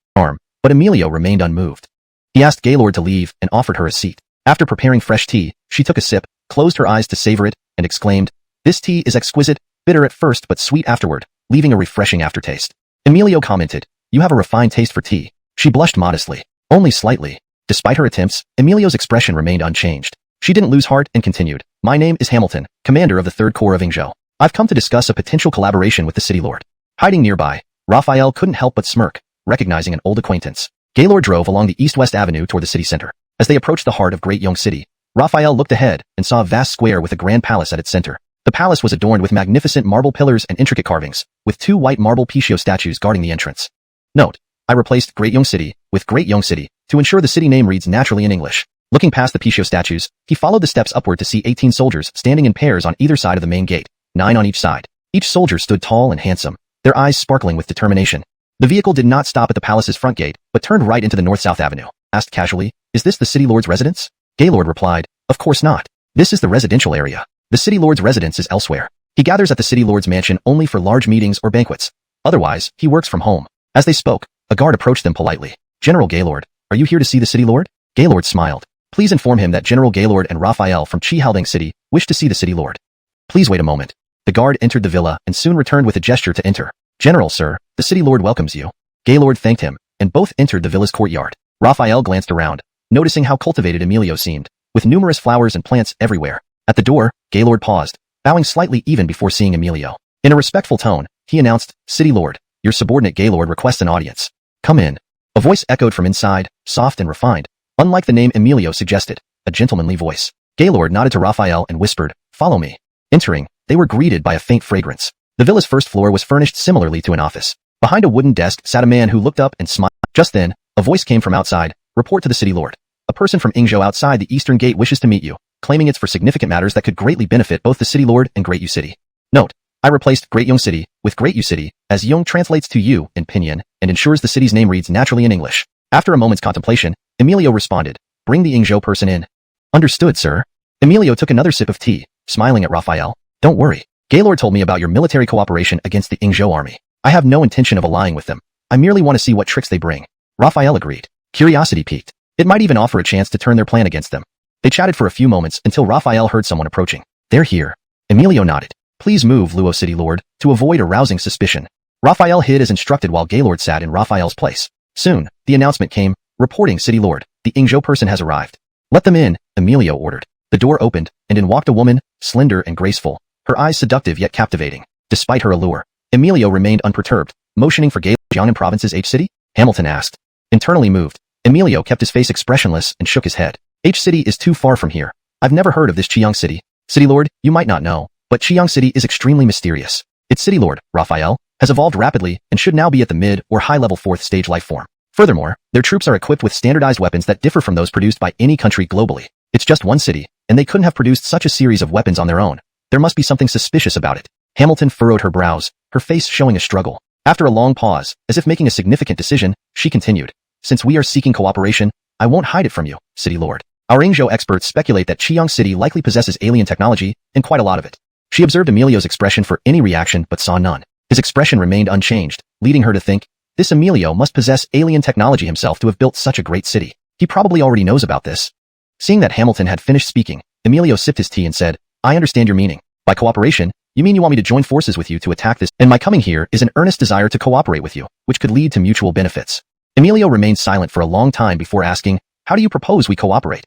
A: But Emilio remained unmoved. He asked Gaylord to leave and offered her a seat. After preparing fresh tea, she took a sip, closed her eyes to savor it, and exclaimed, this tea is exquisite, bitter at first but sweet afterward, leaving a refreshing aftertaste. Emilio commented, you have a refined taste for tea. She blushed modestly, only slightly. Despite her attempts, Emilio's expression remained unchanged. She didn't lose heart and continued, my name is Hamilton, commander of the 3rd Corps of Ingzhou. I've come to discuss a potential collaboration with the City Lord. Hiding nearby, Raphael couldn't help but smirk, recognizing an old acquaintance. Gaylord drove along the east-west avenue toward the city center. As they approached the heart of Great Young City, Raphael looked ahead and saw a vast square with a grand palace at its center. The palace was adorned with magnificent marble pillars and intricate carvings, with 2 white marble Pichio statues guarding the entrance. Note, I replaced Great Young City with Great Young City to ensure the city name reads naturally in English. Looking past the Pichio statues, he followed the steps upward to see 18 soldiers standing in pairs on either side of the main gate, 9 on each side. Each soldier stood tall and handsome, their eyes sparkling with determination. The vehicle did not stop at the palace's front gate, but turned right into the north-south avenue. Asked casually, is this the City Lord's residence? Gaylord replied, of course not. This is the residential area. The City Lord's residence is elsewhere. He gathers at the City Lord's mansion only for large meetings or banquets. Otherwise, he works from home. As they spoke, a guard approached them politely. General Gaylord, are you here to see the City Lord? Gaylord smiled. Please inform him that General Gaylord and Raphael from Xuanhuan City wish to see the City Lord. Please wait a moment. The guard entered the villa and soon returned with a gesture to enter. General, sir, the City Lord welcomes you. Gaylord thanked him, and both entered the villa's courtyard. Raphael glanced around, noticing how cultivated Emilio seemed, with numerous flowers and plants everywhere. At the door, Gaylord paused, bowing slightly even before seeing Emilio. In a respectful tone, he announced, City Lord, your subordinate Gaylord requests an audience. Come in. A voice echoed from inside, soft and refined, unlike the name Emilio suggested, a gentlemanly voice. Gaylord nodded to Raphael and whispered, follow me. Entering, they were greeted by a faint fragrance. The villa's first floor was furnished similarly to an office. Behind a wooden desk sat a man who looked up and smiled. Just then, a voice came from outside, report to the City Lord. A person from Ingzhou outside the eastern gate wishes to meet you, claiming it's for significant matters that could greatly benefit both the City Lord and Great Yu City. Note, I replaced Great Young City with Great Yu City, as Young translates to you in Pinyin and ensures the city's name reads naturally in English. After a moment's contemplation, Emilio responded, bring the Ingzhou person in. Understood, sir. Emilio took another sip of tea, smiling at Raphael. Don't worry. Gaylord told me about your military cooperation against the Ingzhou army. I have no intention of allying with them. I merely want to see what tricks they bring. Raphael agreed. Curiosity piqued. It might even offer a chance to turn their plan against them. They chatted for a few moments until Raphael heard someone approaching. They're here. Emilio nodded. Please move, Luo City Lord, to avoid arousing suspicion. Raphael hid as instructed while Gaylord sat in Raphael's place. Soon, the announcement came, reporting City Lord, the Ingzhou person has arrived. Let them in, Emilio ordered. The door opened, and in walked a woman, slender and graceful, her eyes seductive yet captivating. Despite her allure, Emilio remained unperturbed, motioning for Gaylord. Jiangnan Province's H City? Hamilton asked. Internally moved, Emilio kept his face expressionless and shook his head. H City is too far from here. I've never heard of this Qiang City. City Lord, you might not know, but Qiang City is extremely mysterious. Its City Lord, Raphael, has evolved rapidly and should now be at the mid or high-level 4th stage life form. Furthermore, their troops are equipped with standardized weapons that differ from those produced by any country globally. It's just one city, and they couldn't have produced such a series of weapons on their own. There must be something suspicious about it. Hamilton furrowed her brows, her face showing a struggle. After a long pause, as if making a significant decision, she continued. Since we are seeking cooperation, I won't hide it from you, City Lord. Our Ingzhou experts speculate that Qiyang City likely possesses alien technology, and quite a lot of it. She observed Emilio's expression for any reaction but saw none. His expression remained unchanged, leading her to think, this Emilio must possess alien technology himself to have built such a great city. He probably already knows about this. Seeing that Hamilton had finished speaking, Emilio sipped his tea and said, I understand your meaning. By cooperation, you mean you want me to join forces with you to attack this, and my coming here is an earnest desire to cooperate with you, which could lead to mutual benefits. Emilio remained silent for a long time before asking, how do you propose we cooperate?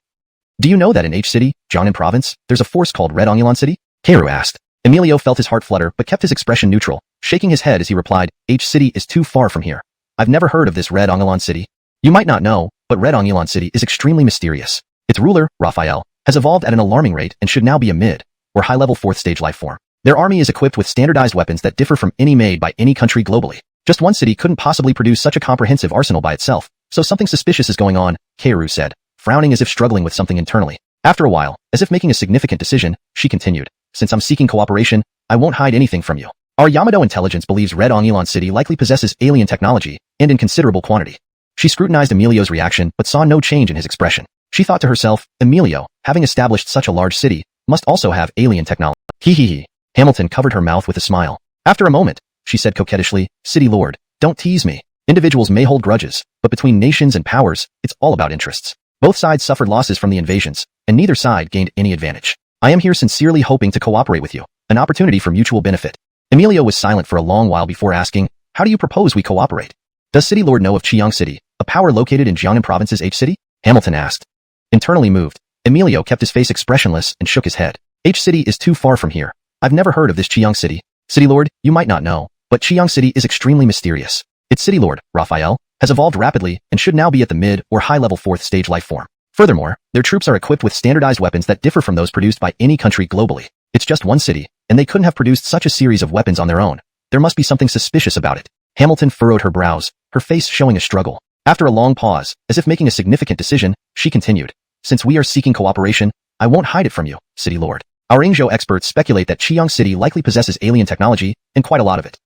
A: Do you know that in H City, Jiangnan Province, there's a force called Red xuanhuan City? Keiru asked. Emilio felt his heart flutter but kept his expression neutral, shaking his head as he replied, H City is too far from here. I've never heard of this Red xuanhuan City. You might not know, but Red xuanhuan City is extremely mysterious. Its ruler, Raphael, has evolved at an alarming rate and should now be a mid, or high-level fourth-stage life form. Their army is equipped with standardized weapons that differ from any made by any country globally. Just one city couldn't possibly produce such a comprehensive arsenal by itself, so something suspicious is going on, Keiru said, frowning as if struggling with something internally. After a while, as if making a significant decision, she continued, since I'm seeking cooperation, I won't hide anything from you. Our Yamato intelligence believes Red xuanhuan City likely possesses alien technology, and in considerable quantity. She scrutinized Emilio's reaction but saw no change in his expression. She thought to herself, Emilio, having established such a large city, must also have alien technology. Hee. Hamilton covered her mouth with a smile. After a moment, she said coquettishly, City Lord, don't tease me. Individuals may hold grudges, but between nations and powers, it's all about interests. Both sides suffered losses from the invasions, and neither side gained any advantage. I am here sincerely hoping to cooperate with you, an opportunity for mutual benefit. Emilio was silent for a long while before asking, how do you propose we cooperate? Does City Lord know of Qiyang City, a power located in Jiangnan Province's H City? Hamilton asked. Internally moved, Emilio kept his face expressionless and shook his head. H City is too far from here. I've never heard of this Qiyang City. City Lord, you might not know, but Qiyang City is extremely mysterious. Its City Lord, Raphael, has evolved rapidly and should now be at the mid or high-level fourth-stage life form. Furthermore, their troops are equipped with standardized weapons that differ from those produced by any country globally. It's just one city, and they couldn't have produced such a series of weapons on their own. There must be something suspicious about it. Hamilton furrowed her brows, her face showing a struggle. After a long pause, as if making a significant decision, she continued, since we are seeking cooperation, I won't hide it from you, City Lord. Our Ingzhou experts speculate that Qiyang City likely possesses alien technology, and quite a lot of it.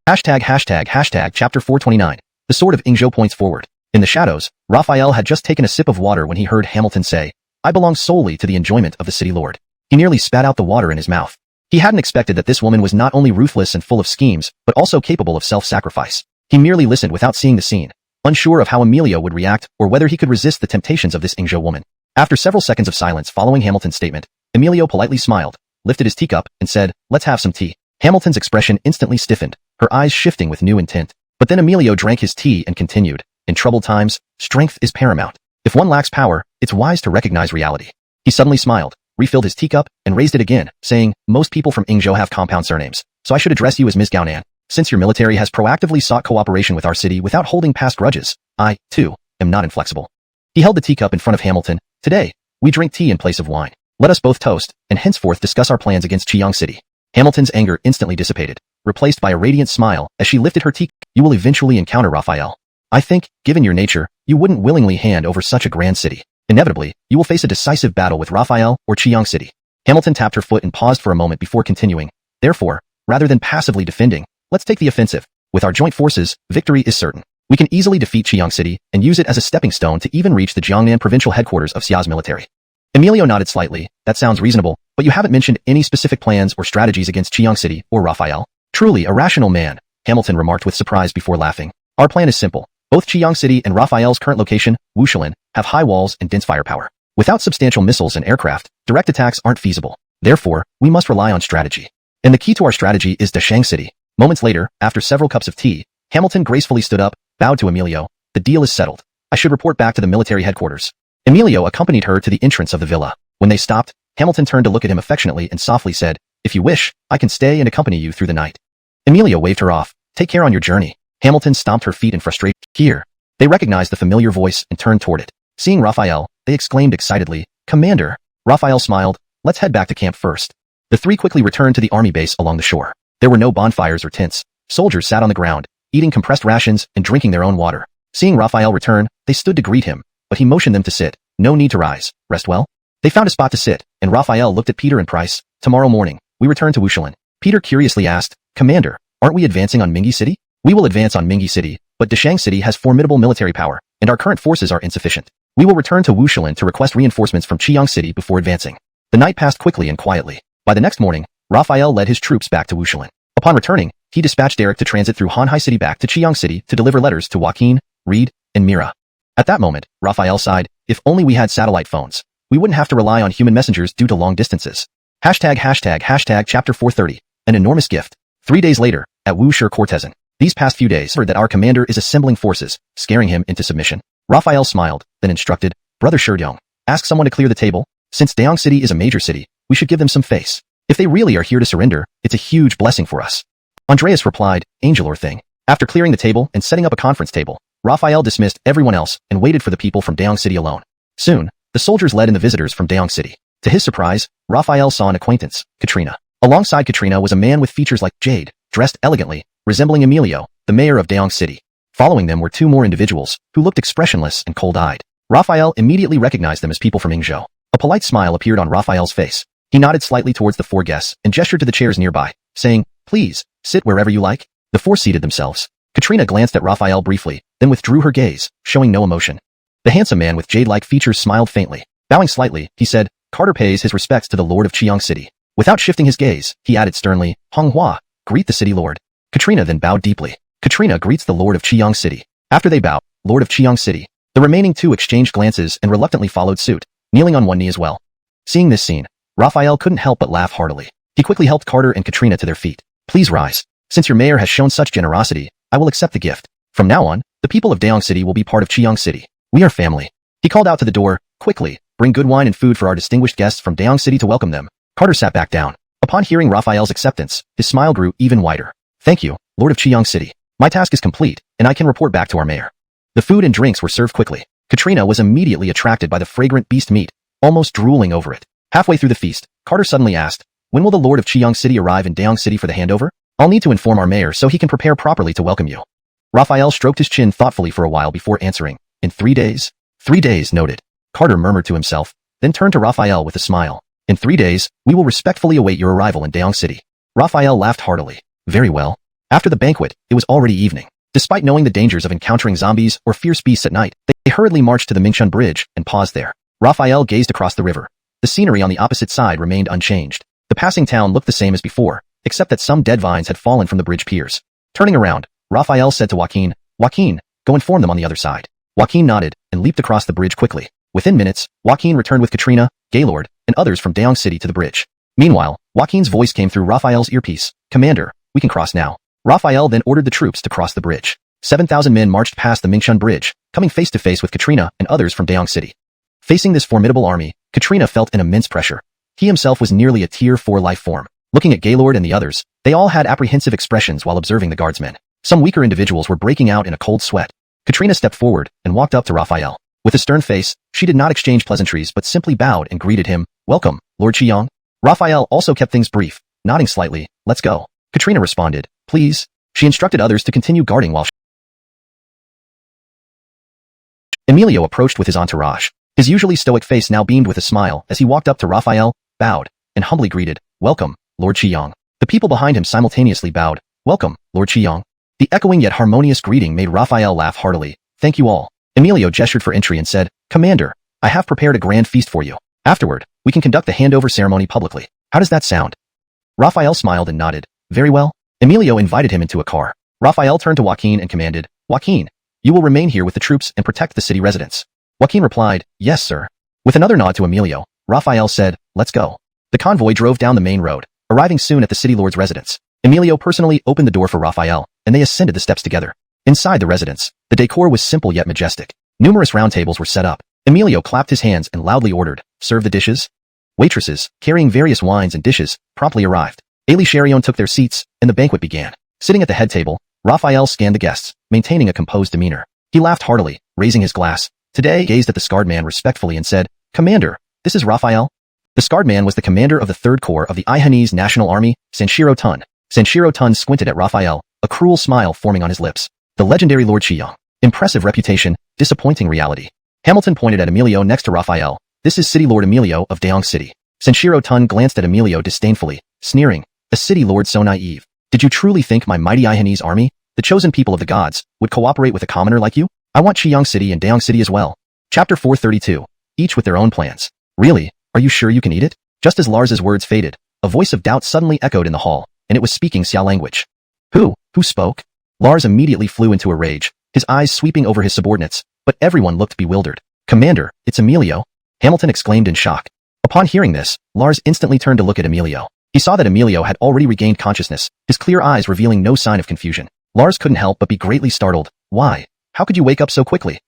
A: Chapter 429. The Sword of Ingzhou points forward. In the shadows, Raphael had just taken a sip of water when he heard Hamilton say, I belong solely to the enjoyment of the City Lord. He nearly spat out the water in his mouth. He hadn't expected that this woman was not only ruthless and full of schemes, but also capable of self-sacrifice. He merely listened without seeing the scene, unsure of how Emilio would react or whether he could resist the temptations of this Ingzhou woman. After several seconds of silence following Hamilton's statement, Emilio politely smiled, lifted his teacup, and said, let's have some tea. Hamilton's expression instantly stiffened, her eyes shifting with new intent. But then Emilio drank his tea and continued, in troubled times, strength is paramount. If one lacks power, it's wise to recognize reality. He suddenly smiled, refilled his teacup, and raised it again, saying, most people from Ingzhou have compound surnames, so I should address you as Ms. Xuanhuan. Since your military has proactively sought cooperation with our city without holding past grudges, I, too, am not inflexible. He held the teacup in front of Hamilton. Today, we drink tea in place of wine. Let us both toast, and henceforth discuss our plans against Qiyang City. Hamilton's anger instantly dissipated, replaced by a radiant smile as she lifted her teacup. You will eventually encounter Raphael. I think, given your nature, you wouldn't willingly hand over such a grand city. Inevitably, you will face a decisive battle with Raphael or Qiyang City. Hamilton tapped her foot and paused for a moment before continuing. Therefore, rather than passively defending, let's take the offensive. With our joint forces, victory is certain. We can easily defeat Qiyang City and use it as a stepping stone to even reach the Jiangnan provincial headquarters of Xia's military. Emilio nodded slightly. That sounds reasonable, but you haven't mentioned any specific plans or strategies against Qiyang City or Raphael. Truly a rational man, Hamilton remarked with surprise before laughing. Our plan is simple. Both Qiyang City and Raphael's current location, xuanhuan, have high walls and dense firepower. Without substantial missiles and aircraft, direct attacks aren't feasible. Therefore, we must rely on strategy. And the key to our strategy is Dashang City. Moments later, after several cups of tea, Hamilton gracefully stood up, bowed to Emilio. The deal is settled. I should report back to the military headquarters. Emilio accompanied her to the entrance of the villa. When they stopped, Hamilton turned to look at him affectionately and softly said, if you wish, I can stay and accompany you through the night. Emilio waved her off. Take care on your journey. Hamilton stomped her feet in frustration. Here. They recognized the familiar voice and turned toward it. Seeing Raphael, they exclaimed excitedly, Commander. Raphael smiled. Let's head back to camp first. The three quickly returned to the army base along the shore. There were no bonfires or tents. Soldiers sat on the ground, eating compressed rations and drinking their own water. Seeing Raphael return, they stood to greet him, but he motioned them to sit. No need to rise. Rest well? They found a spot to sit, and Raphael looked at Peter and Price. Tomorrow morning, we return to xuanhuan. Peter curiously asked, Commander, aren't we advancing on Mingyi City? We will advance on Mingyi City, but Dashang City has formidable military power, and our current forces are insufficient. We will return to Wuxian to request reinforcements from Chiang City before advancing. The night passed quickly and quietly. By the next morning, Raphael led his troops back to Wuxian. Upon returning, he dispatched Derek to transit through Hanhai City back to Chiang City to deliver letters to Joaquin, Reed, and Mira. At that moment, Raphael sighed, if only we had satellite phones. We wouldn't have to rely on human messengers due to long distances. Chapter 430. An enormous gift. 3 days later, at Wuxi Cortezan. These past few days heard that our commander is assembling forces, scaring him into submission. Raphael smiled, then instructed, Brother Sherdong, ask someone to clear the table. Since Daong City is a major city, we should give them some face. If they really are here to surrender, it's a huge blessing for us. Andreas replied, angel or thing. After clearing the table and setting up a conference table, Raphael dismissed everyone else and waited for the people from Daong City alone. Soon, the soldiers led in the visitors from Daong City. To his surprise, Raphael saw an acquaintance, Katrina. Alongside Katrina was a man with features like jade, dressed elegantly, resembling Emilio, the mayor of Daong City. Following them were two more individuals, who looked expressionless and cold-eyed. Raphael immediately recognized them as people from Yingzhou. A polite smile appeared on Raphael's face. He nodded slightly towards the four guests and gestured to the chairs nearby, saying, please, sit wherever you like. The four seated themselves. Katrina glanced at Raphael briefly, then withdrew her gaze, showing no emotion. The handsome man with jade-like features smiled faintly. Bowing slightly, he said, Carter pays his respects to the Lord of Chiang City. Without shifting his gaze, he added sternly, Honghua, greet the city lord. Katrina then bowed deeply. Katrina greets the Lord of Chiang City. After they bowed, Lord of Chiang City. The remaining two exchanged glances and reluctantly followed suit, kneeling on one knee as well. Seeing this scene, Raphael couldn't help but laugh heartily. He quickly helped Carter and Katrina to their feet. Please rise. Since your mayor has shown such generosity, I will accept the gift. From now on, the people of Daong City will be part of Chiang City. We are family. He called out to the door, quickly, bring good wine and food for our distinguished guests from Daong City to welcome them. Carter sat back down. Upon hearing Raphael's acceptance, his smile grew even wider. Thank you, Lord of Chiang City. My task is complete, and I can report back to our mayor. The food and drinks were served quickly. Katrina was immediately attracted by the fragrant beast meat, almost drooling over it. Halfway through the feast, Carter suddenly asked, when will the Lord of Chiang City arrive in Daong City for the handover? I'll need to inform our mayor so he can prepare properly to welcome you. Raphael stroked his chin thoughtfully for a while before answering, in 3 days? 3 days, noted. Carter murmured to himself, then turned to Raphael with a smile. In 3 days, we will respectfully await your arrival in Daong City. Raphael laughed heartily. Very well. After the banquet, it was already evening. Despite knowing the dangers of encountering zombies or fierce beasts at night, they hurriedly marched to the Mingchun Bridge and paused there. Raphael gazed across the river. The scenery on the opposite side remained unchanged. The passing town looked the same as before, except that some dead vines had fallen from the bridge piers. Turning around, Raphael said to Joaquin, Joaquin, go inform them on the other side. Joaquin nodded and leaped across the bridge quickly. Within minutes, Joaquin returned with Katrina, Gaylord, and others from Daong City to the bridge. Meanwhile, Joaquin's voice came through Raphael's earpiece. Commander, we can cross now. Raphael then ordered the troops to cross the bridge. 7,000 men marched past the Mingchun Bridge, coming face to face with Katrina and others from Daong City. Facing this formidable army, Katrina felt an immense pressure. He himself was nearly a Tier 4 life form. Looking at Gaylord and the others, they all had apprehensive expressions while observing the guardsmen. Some weaker individuals were breaking out in a cold sweat. Katrina stepped forward and walked up to Raphael. With a stern face, she did not exchange pleasantries but simply bowed and greeted him, Welcome, Lord Chiang. Raphael also kept things brief, nodding slightly, Let's go. Katrina responded, Please. She instructed others to continue guarding while Emilio approached with his entourage. His usually stoic face now beamed with a smile as he walked up to Raphael, bowed, and humbly greeted, Welcome, Lord Chiang. The people behind him simultaneously bowed, Welcome, Lord Chiang. The echoing yet harmonious greeting made Raphael laugh heartily. Thank you all. Emilio gestured for entry and said, Commander, I have prepared a grand feast for you. Afterward, we can conduct the handover ceremony publicly. How does that sound? Raphael smiled and nodded. Very well. Emilio invited him into a car. Raphael turned to Joaquin and commanded, Joaquin, you will remain here with the troops and protect the city residents. Joaquin replied, Yes, sir. With another nod to Emilio, Raphael said, Let's go. The convoy drove down the main road, arriving soon at the city lord's residence. Emilio personally opened the door for Raphael, and they ascended the steps together. Inside the residence, the decor was simple yet majestic. Numerous round tables were set up. Emilio clapped his hands and loudly ordered, Serve the dishes. Waitresses, carrying various wines and dishes, promptly arrived. Ailey Cherion took their seats, and the banquet began. Sitting at the head table, Raphael scanned the guests, maintaining a composed demeanor. He laughed heartily, raising his glass. Today gazed at the scarred man respectfully and said, Commander, this is Raphael. The scarred man was the commander of the 3rd Corps of the Ihanese National Army, Sanshiro Tun. Sanshiro Tun squinted at Raphael, a cruel smile forming on his lips. The legendary Lord Chiang. Impressive reputation, disappointing reality. Hamilton pointed at Emilio next to Raphael. This is City Lord Emilio of Daong City. Sanshiro Tun glanced at Emilio disdainfully, sneering, a city lord so naive. Did you truly think my mighty Ihanese army, the chosen people of the gods, would cooperate with a commoner like you? I want Chiang City and Daong City as well. Chapter 432. Each with their own plans. Really? Are you sure you can eat it? Just as Lars's words faded, a voice of doubt suddenly echoed in the hall, and it was speaking Xiao language. Who spoke? Lars immediately flew into a rage, his eyes sweeping over his subordinates, but everyone looked bewildered. Commander, it's Emilio! Hamilton exclaimed in shock. Upon hearing this, Lars instantly turned to look at Emilio. He saw that Emilio had already regained consciousness, his clear eyes revealing no sign of confusion. Lars couldn't help but be greatly startled. Why? How could you wake up so quickly?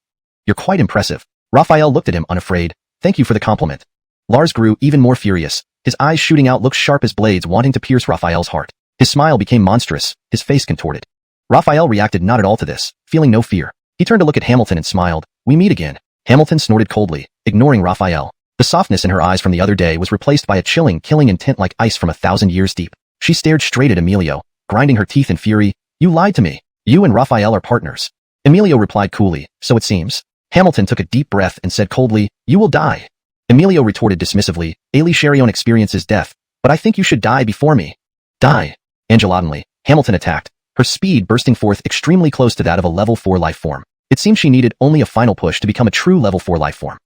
A: You're quite impressive. Raphael looked at him unafraid. Thank you for the compliment. Lars grew even more furious, his eyes shooting out looks sharp as blades wanting to pierce Raphael's heart. His smile became monstrous, his face contorted. Raphael reacted not at all to this, feeling no fear. He turned to look at Hamilton and smiled. We meet again. Hamilton snorted coldly, ignoring Raphael. The softness in her eyes from the other day was replaced by a chilling, killing intent like ice from 1,000 years deep. She stared straight at Emilio, grinding her teeth in fury. You lied to me. You and Raphael are partners. Emilio replied coolly, so it seems. Hamilton took a deep breath and said coldly, you will die. Emilio retorted dismissively, Ali Charion experiences death, but I think you should die before me. Die. Angelotantly, Hamilton attacked, her speed bursting forth extremely close to that of a level 4 life form. It seemed she needed only a final push to become a true level 4 life form.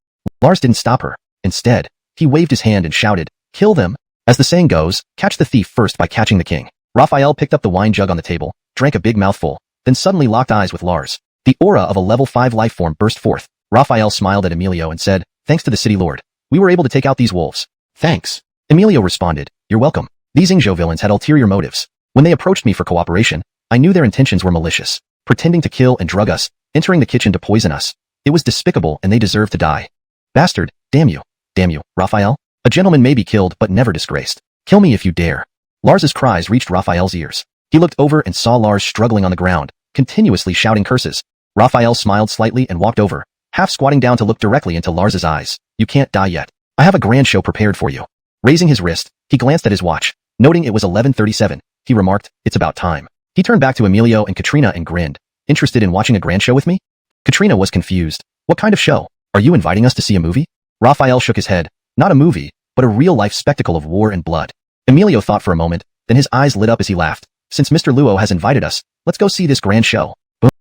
A: Lars didn't stop her. Instead, he waved his hand and shouted, kill them. As the saying goes, catch the thief first by catching the king. Raphael picked up the wine jug on the table, drank a big mouthful, then suddenly locked eyes with Lars. The aura of a level 5 life form burst forth. Raphael smiled at Emilio and said, thanks to the city lord, we were able to take out these wolves. Thanks. Emilio responded, you're welcome. These Ingzhou villains had ulterior motives. When they approached me for cooperation, I knew their intentions were malicious, pretending to kill and drug us, entering the kitchen to poison us. It was despicable and they deserved to die. Bastard, damn you. Damn you, Raphael. A gentleman may be killed but never disgraced. Kill me if you dare. Lars's cries reached Raphael's ears. He looked over and saw Lars struggling on the ground, continuously shouting curses. Raphael smiled slightly and walked over, half squatting down to look directly into Lars's eyes. You can't die yet. I have a grand show prepared for you. Raising his wrist, he glanced at his watch. Noting it was 11:37, he remarked, it's about time. He turned back to Emilio and Katrina and grinned. Interested in watching a grand show with me? Katrina was confused. What kind of show? Are you inviting us to see a movie? Raphael shook his head. Not a movie, but a real-life spectacle of war and blood. Emilio thought for a moment, then his eyes lit up as he laughed. Since Mr. Luo has invited us, let's go see this grand show. Boom.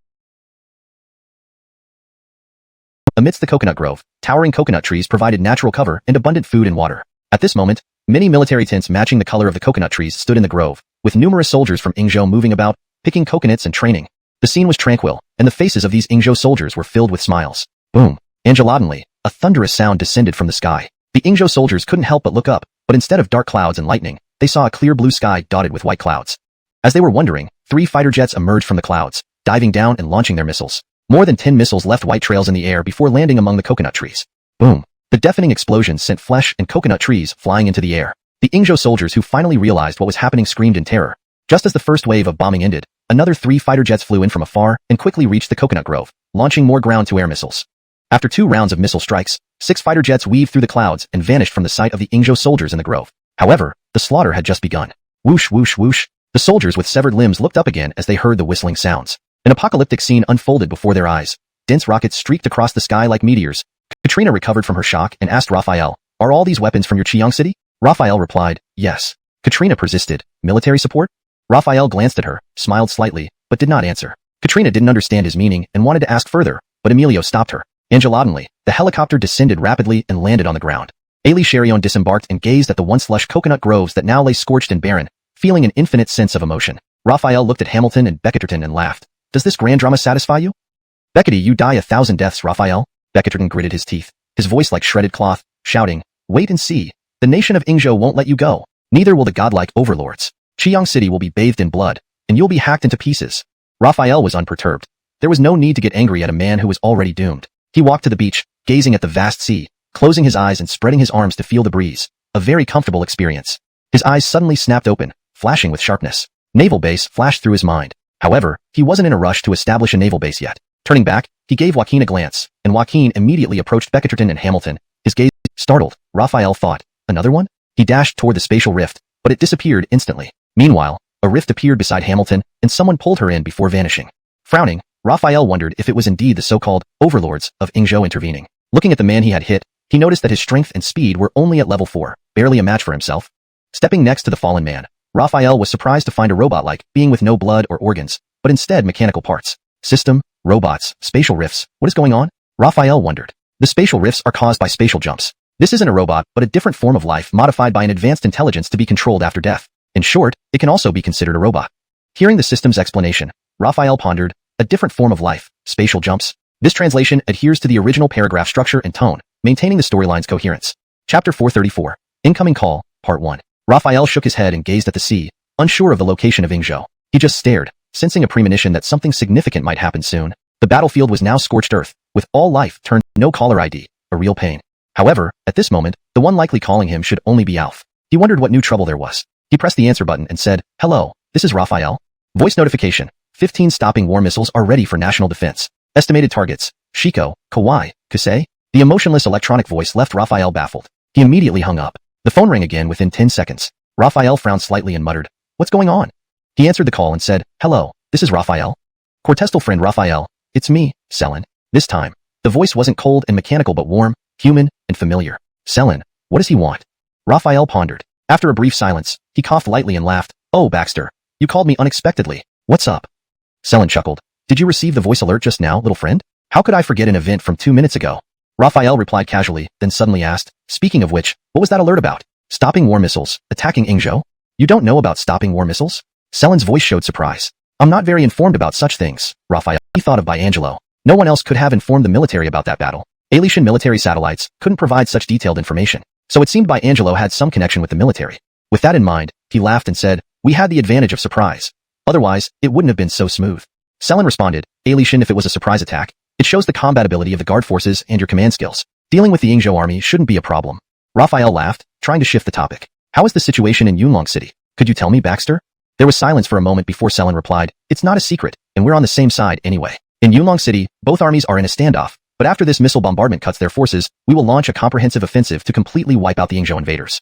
A: Amidst the coconut grove, towering coconut trees provided natural cover and abundant food and water. At this moment, many military tents matching the color of the coconut trees stood in the grove, with numerous soldiers from Ingzhou moving about, picking coconuts and training. The scene was tranquil, and the faces of these Ingzhou soldiers were filled with smiles. Boom. Angelotantly, a thunderous sound descended from the sky. The Ingzhou soldiers couldn't help but look up, but instead of dark clouds and lightning, they saw a clear blue sky dotted with white clouds. As they were wondering, 3 fighter jets emerged from the clouds, diving down and launching their missiles. More than 10 missiles left white trails in the air before landing among the coconut trees. Boom. The deafening explosions sent flesh and coconut trees flying into the air. The Ingzhou soldiers who finally realized what was happening screamed in terror. Just as the first wave of bombing ended, another 3 fighter jets flew in from afar and quickly reached the coconut grove, launching more ground-to-air missiles. After 2 rounds of missile strikes, 6 fighter jets weaved through the clouds and vanished from the sight of the Ingzhou soldiers in the grove. However, the slaughter had just begun. Whoosh, whoosh, whoosh. The soldiers with severed limbs looked up again as they heard the whistling sounds. An apocalyptic scene unfolded before their eyes. Dense rockets streaked across the sky like meteors. Katrina recovered from her shock and asked Raphael, are all these weapons from your Qiang city? Raphael replied, yes. Katrina persisted, military support? Raphael glanced at her, smiled slightly, but did not answer. Katrina didn't understand his meaning and wanted to ask further, but Emilio stopped her. Angelotantly, the helicopter descended rapidly and landed on the ground. Ali Charion disembarked and gazed at the once lush coconut groves that now lay scorched and barren, feeling an infinite sense of emotion. Raphael looked at Hamilton and Beckerton and laughed. Does this grand drama satisfy you? Beckety, you die 1,000 deaths, Raphael. Beckerton gritted his teeth, his voice like shredded cloth, shouting, wait and see. The nation of Ingzhou won't let you go. Neither will the godlike overlords. Qiang City will be bathed in blood, and you'll be hacked into pieces. Raphael was unperturbed. There was no need to get angry at a man who was already doomed. He walked to the beach, gazing at the vast sea, closing his eyes and spreading his arms to feel the breeze. A very comfortable experience. His eyes suddenly snapped open, flashing with sharpness. Naval base flashed through his mind. However, he wasn't in a rush to establish a naval base yet. Turning back, he gave Joaquin a glance, and Joaquin immediately approached Beckerton and Hamilton, his gaze startled. Raphael thought, another one? He dashed toward the spatial rift, but it disappeared instantly. Meanwhile, a rift appeared beside Hamilton, and someone pulled her in before vanishing. Frowning, Raphael wondered if it was indeed the so-called overlords of Ingzhou intervening. Looking at the man he had hit, he noticed that his strength and speed were only at level 4, barely a match for himself. Stepping next to the fallen man, Raphael was surprised to find a robot-like being with no blood or organs, but instead mechanical parts. System, robots, spatial rifts, what is going on? Raphael wondered. The spatial rifts are caused by spatial jumps. This isn't a robot, but a different form of life modified by an advanced intelligence to be controlled after death. In short, it can also be considered a robot. Hearing the system's explanation, Raphael pondered, a different form of life, spatial jumps. This translation adheres to the original paragraph structure and tone, maintaining the storyline's coherence. Chapter 434. Incoming Call, Part 1. Raphael shook his head and gazed at the sea, unsure of the location of Ingzhou. He just stared, sensing a premonition that something significant might happen soon. The battlefield was now scorched earth, with all life turned no caller ID, a real pain. However, at this moment, the one likely calling him should only be Alf. He wondered what new trouble there was. He pressed the answer button and said, "Hello, this is Raphael. Voice notification. 15 stopping war missiles are ready for national defense. Estimated targets, Shiko, Kauai, Kusei." The emotionless electronic voice left Raphael baffled. He immediately hung up. The phone rang again within 10 seconds. Raphael frowned slightly and muttered, "What's going on?" He answered the call and said, "Hello, this is Raphael. Cortestal friend Raphael, it's me, Selin." This time, the voice wasn't cold and mechanical but warm, human, and familiar. "Selin, what does he want?" Raphael pondered. After a brief silence, he coughed lightly and laughed. "Oh, Baxter, you called me unexpectedly. What's up?" Selin chuckled. "Did you receive the voice alert just now, little friend? How could I forget an event from 2 minutes ago?" Raphael replied casually, then suddenly asked, "Speaking of which, what was that alert about? Stopping war missiles, attacking Ingzhou? You don't know about stopping war missiles?" Selin's voice showed surprise. "I'm not very informed about such things, Raphael." He thought of by Angelo. No one else could have informed the military about that battle. Aletian military satellites couldn't provide such detailed information, so it seemed by Angelo had some connection with the military. With that in mind, he laughed and said, "We had the advantage of surprise. Otherwise, it wouldn't have been so smooth." Selin responded, "Aletian, if it was a surprise attack, it shows the combatability of the guard forces and your command skills. Dealing with the Ingzhou army shouldn't be a problem." Raphael laughed, trying to shift the topic. "How is the situation in Yunlong City? Could you tell me, Baxter?" There was silence for a moment before Selin replied, "It's not a secret, and we're on the same side anyway. In Yunlong City, both armies are in a standoff, but after this missile bombardment cuts their forces, we will launch a comprehensive offensive to completely wipe out the Ingzhou invaders."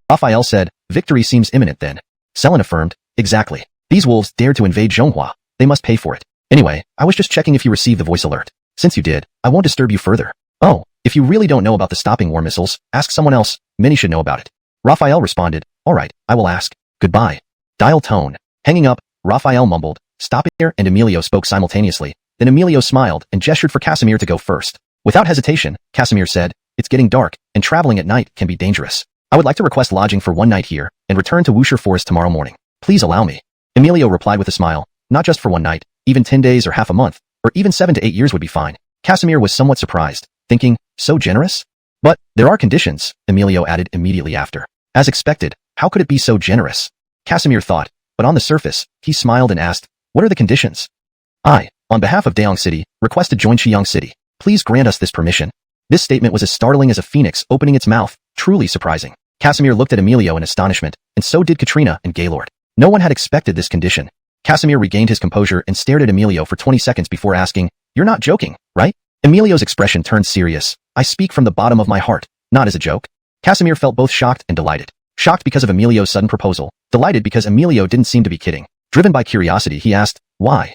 A: Raphael said, "Victory seems imminent then." Selin affirmed, "Exactly. These wolves dared to invade Zhonghua. They must pay for it. Anyway, I was just checking if you received the voice alert. Since you did, I won't disturb you further. Oh, if you really don't know about the stopping war missiles, ask someone else. Many should know about it." Raphael responded, "All right, I will ask. Goodbye." Dial tone. Hanging up, Raphael mumbled, "Stopping here," and Emilio spoke simultaneously. Then Emilio smiled and gestured for Casimir to go first. Without hesitation, Casimir said, "It's getting dark, and traveling at night can be dangerous. I would like to request lodging for 1 night here, and return to Wuxia Forest tomorrow morning. Please allow me." Emilio replied with a smile, "Not just for 1 night, even 10 days or half a month, or even 7 to 8 years would be fine." Casimir was somewhat surprised, thinking, "So generous?" "But there are conditions," Emilio added immediately after. As expected, how could it be so generous? Casimir thought, but on the surface, he smiled and asked, "What are the conditions?" "I, on behalf of Daeong City, request to join Chiang City. Please grant us this permission." This statement was as startling as a phoenix opening its mouth, truly surprising. Casimir looked at Emilio in astonishment, and so did Katrina and Gaylord. No one had expected this condition. Casimir regained his composure and stared at Emilio for 20 seconds before asking, "You're not joking, right?" Emilio's expression turned serious. "I speak from the bottom of my heart, not as a joke." Casimir felt both shocked and delighted. Shocked because of Emilio's sudden proposal, delighted because Emilio didn't seem to be kidding. Driven by curiosity, he asked, "Why?"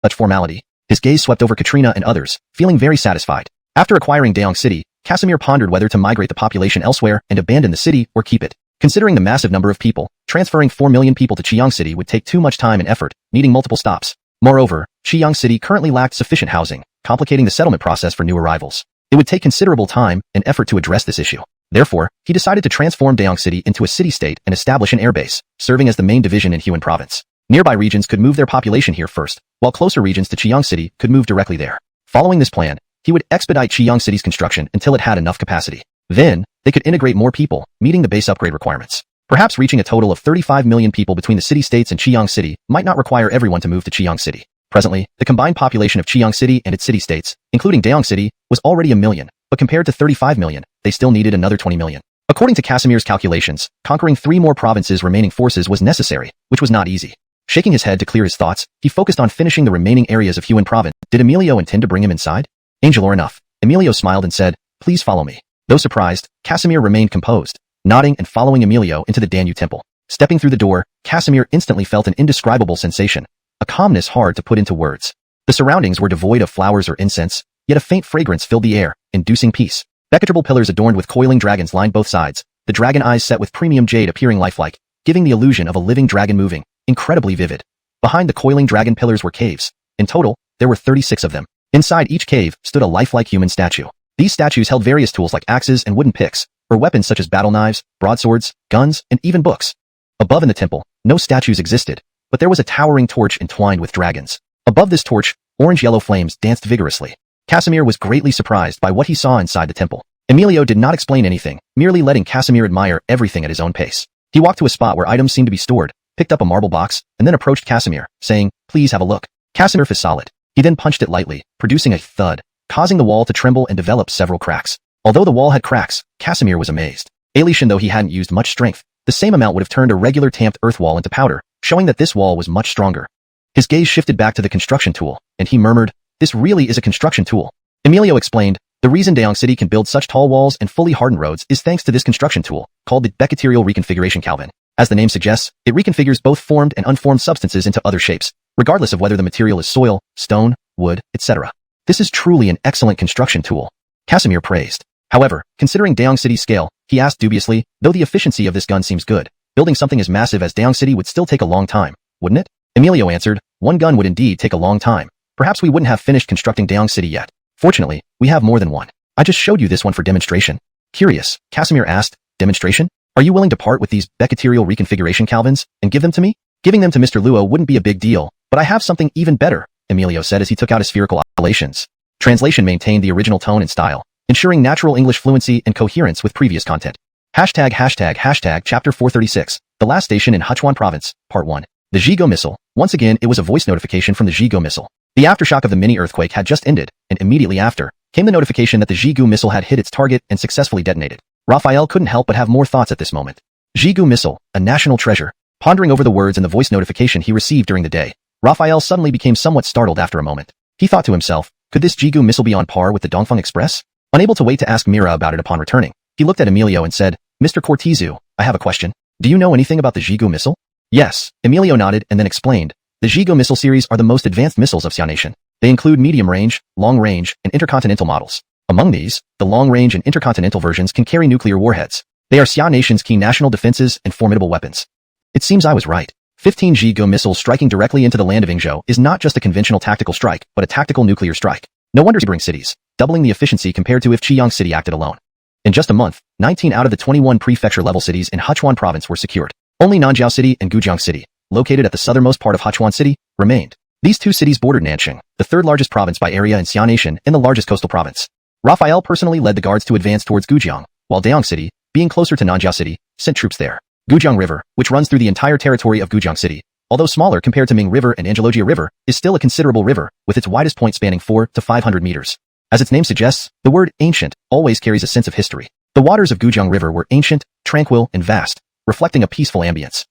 A: Such formality. His gaze swept over Katrina and others, feeling very satisfied. After acquiring Daeong City, Casimir pondered whether to migrate the population elsewhere and abandon the city or keep it. Considering the massive number of people, transferring 4 million people to Chiang City would take too much time and effort, needing multiple stops. Moreover, Chiang City currently lacked sufficient housing, complicating the settlement process for new arrivals. It would take considerable time and effort to address this issue. Therefore, he decided to transform Daeong City into a city-state and establish an airbase, serving as the main division in Huan Province. Nearby regions could move their population here first, while closer regions to Chiang City could move directly there. Following this plan, he would expedite Chiang City's construction until it had enough capacity. Then, they could integrate more people, meeting the base upgrade requirements. Perhaps reaching a total of 35 million people between the city-states and Chiang City might not require everyone to move to Chiang City. Presently, the combined population of Chiang City and its city-states, including Daeong City, was already 1 million, but compared to 35 million, they still needed another 20 million. According to Casimir's calculations, conquering 3 more provinces' remaining forces was necessary, which was not easy. Shaking his head to clear his thoughts, he focused on finishing the remaining areas of Huan Province. Did Emilio intend to bring him inside? Angel or enough. Emilio smiled and said, "Please follow me." Though surprised, Casimir remained composed, nodding and following Emilio into the Danyu temple. Stepping through the door, Casimir instantly felt an indescribable sensation, a calmness hard to put into words. The surroundings were devoid of flowers or incense, yet a faint fragrance filled the air, inducing peace. Impenetrable pillars adorned with coiling dragons lined both sides, the dragon eyes set with premium jade appearing lifelike, giving the illusion of a living dragon moving, incredibly vivid. Behind the coiling dragon pillars were caves. In total, there were 36 of them. Inside each cave stood a lifelike human statue. These statues held various tools like axes and wooden picks, or weapons such as battle knives, broadswords, guns, and even books. Above in the temple, no statues existed, but there was a towering torch entwined with dragons. Above this torch, orange-yellow flames danced vigorously. Casimir was greatly surprised by what he saw inside the temple. Emilio did not explain anything, merely letting Casimir admire everything at his own pace. He walked to a spot where items seemed to be stored, picked up a marble box, and then approached Casimir, saying, "Please have a look." Casimir was solid. He then punched it lightly, producing a thud, causing the wall to tremble and develop several cracks. Although the wall had cracks, Casimir was amazed. Alician, though he hadn't used much strength, the same amount would have turned a regular tamped earth wall into powder, showing that this wall was much stronger. His gaze shifted back to the construction tool, and he murmured, "This really is a construction tool." Emilio explained, "The reason Daeong City can build such tall walls and fully hardened roads is thanks to this construction tool, called the Becqueterial Reconfiguration Calvin. As the name suggests, it reconfigures both formed and unformed substances into other shapes, regardless of whether the material is soil, stone, wood, etc. This is truly an excellent construction tool." Casimir praised. However, considering Daeong City's scale, he asked dubiously, "Though the efficiency of this gun seems good, building something as massive as Daeong City would still take a long time, wouldn't it?" Emilio answered, "One gun would indeed take a long time. Perhaps we wouldn't have finished constructing Daeong City yet. Fortunately, we have more than one. I just showed you this one for demonstration." Curious, Casimir asked, "Demonstration? Are you willing to part with these Becqueterial Reconfiguration Calvins and give them to me?" "Giving them to Mr. Luo wouldn't be a big deal, but I have something even better," Emilio said as he took out his spherical oscillations. Translation maintained the original tone and style, ensuring natural English fluency and coherence with previous content. #####Chapter 436, The Last Station in Xuanhuan Province, Part 1. The Zhigo Missile. Once again, it was a voice notification from the Zhigo Missile. The aftershock of the mini-earthquake had just ended, and immediately after, came the notification that the Zhigo Missile had hit its target and successfully detonated. Raphael couldn't help but have more thoughts at this moment. Zhigo Missile, a national treasure. Pondering over the words in the voice notification he received during the day, Raphael suddenly became somewhat startled after a moment. He thought to himself, could this Zhigo Missile be on par with the Dongfeng Express? Unable to wait to ask Mira about it upon returning, he looked at Emilio and said, "Mr. Cortizu, I have a question. Do you know anything about the Zhigo Missile?" "Yes," Emilio nodded and then explained. "The Zhigo Missile series are the most advanced missiles of Xianation. They include medium-range, long-range, and intercontinental models. Among these, the long-range and intercontinental versions can carry nuclear warheads. They are Xianation's key national defenses and formidable weapons." It seems I was right. 15 Zhigo missiles striking directly into the land of Yingzhou is not just a conventional tactical strike, but a tactical nuclear strike. No wonder neighboring cities, doubling the efficiency compared to if Qiyang City acted alone. In just a month, 19 out of the 21 prefecture-level cities in Sichuan Province were secured. Only Nanjiao City and Gujiang City, located at the southernmost part of Sichuan City, remained. These two cities bordered Nanjing, the third largest province by area in Xianation and the largest coastal province. Raphael personally led the guards to advance towards Gujiang, while Daeong City, being closer to Nanjiao City, sent troops there. Gujiang River, which runs through the entire territory of Gujiang City, although smaller compared to Ming River and Angelogia River, is still a considerable river, with its widest point spanning 400 to 500 meters. As its name suggests, the word ancient always carries a sense of history. The waters of Gujiang River were ancient, tranquil, and vast, reflecting a peaceful ambience.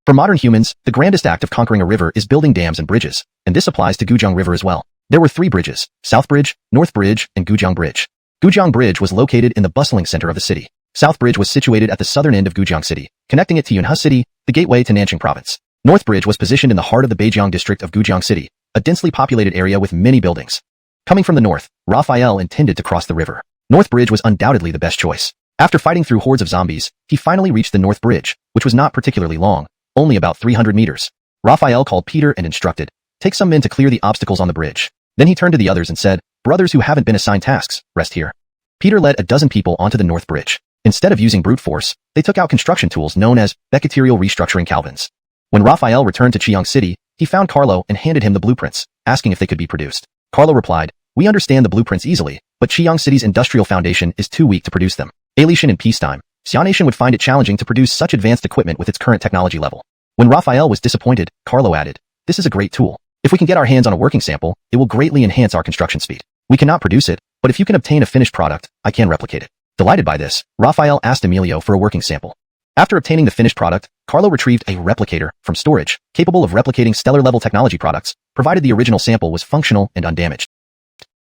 A: For modern humans, the grandest act of conquering a river is building dams and bridges, and this applies to Gujiang River as well. There were 3 bridges: South Bridge, North Bridge, and Gujiang Bridge. Gujiang Bridge was located in the bustling center of the city. South Bridge was situated at the southern end of Gujiang City, connecting it to Yunhe City, the gateway to Nanjing Province. North Bridge was positioned in the heart of the Beijiang district of Gujiang City, a densely populated area with many buildings. Coming from the north, Raphael intended to cross the river. North Bridge was undoubtedly the best choice. After fighting through hordes of zombies, he finally reached the North Bridge, which was not particularly long, only about 300 meters. Raphael called Peter and instructed, "Take some men to clear the obstacles on the bridge." Then he turned to the others and said, "Brothers who haven't been assigned tasks, rest here." Peter led a dozen people onto the North Bridge. Instead of using brute force, they took out construction tools known as Becqueterial Restructuring Calvins. When Raphael returned to Qiyang City, he found Carlo and handed him the blueprints, asking if they could be produced. Carlo replied, "We understand the blueprints easily, but Qiyang City's industrial foundation is too weak to produce them. Alician in peacetime, Xianation would find it challenging to produce such advanced equipment with its current technology level." When Raphael was disappointed, Carlo added, "This is a great tool. If we can get our hands on a working sample, it will greatly enhance our construction speed. We cannot produce it, but if you can obtain a finished product, I can replicate it." Delighted by this, Raphael asked Emilio for a working sample. After obtaining the finished product, Carlo retrieved a replicator from storage, capable of replicating stellar-level technology products, provided the original sample was functional and undamaged.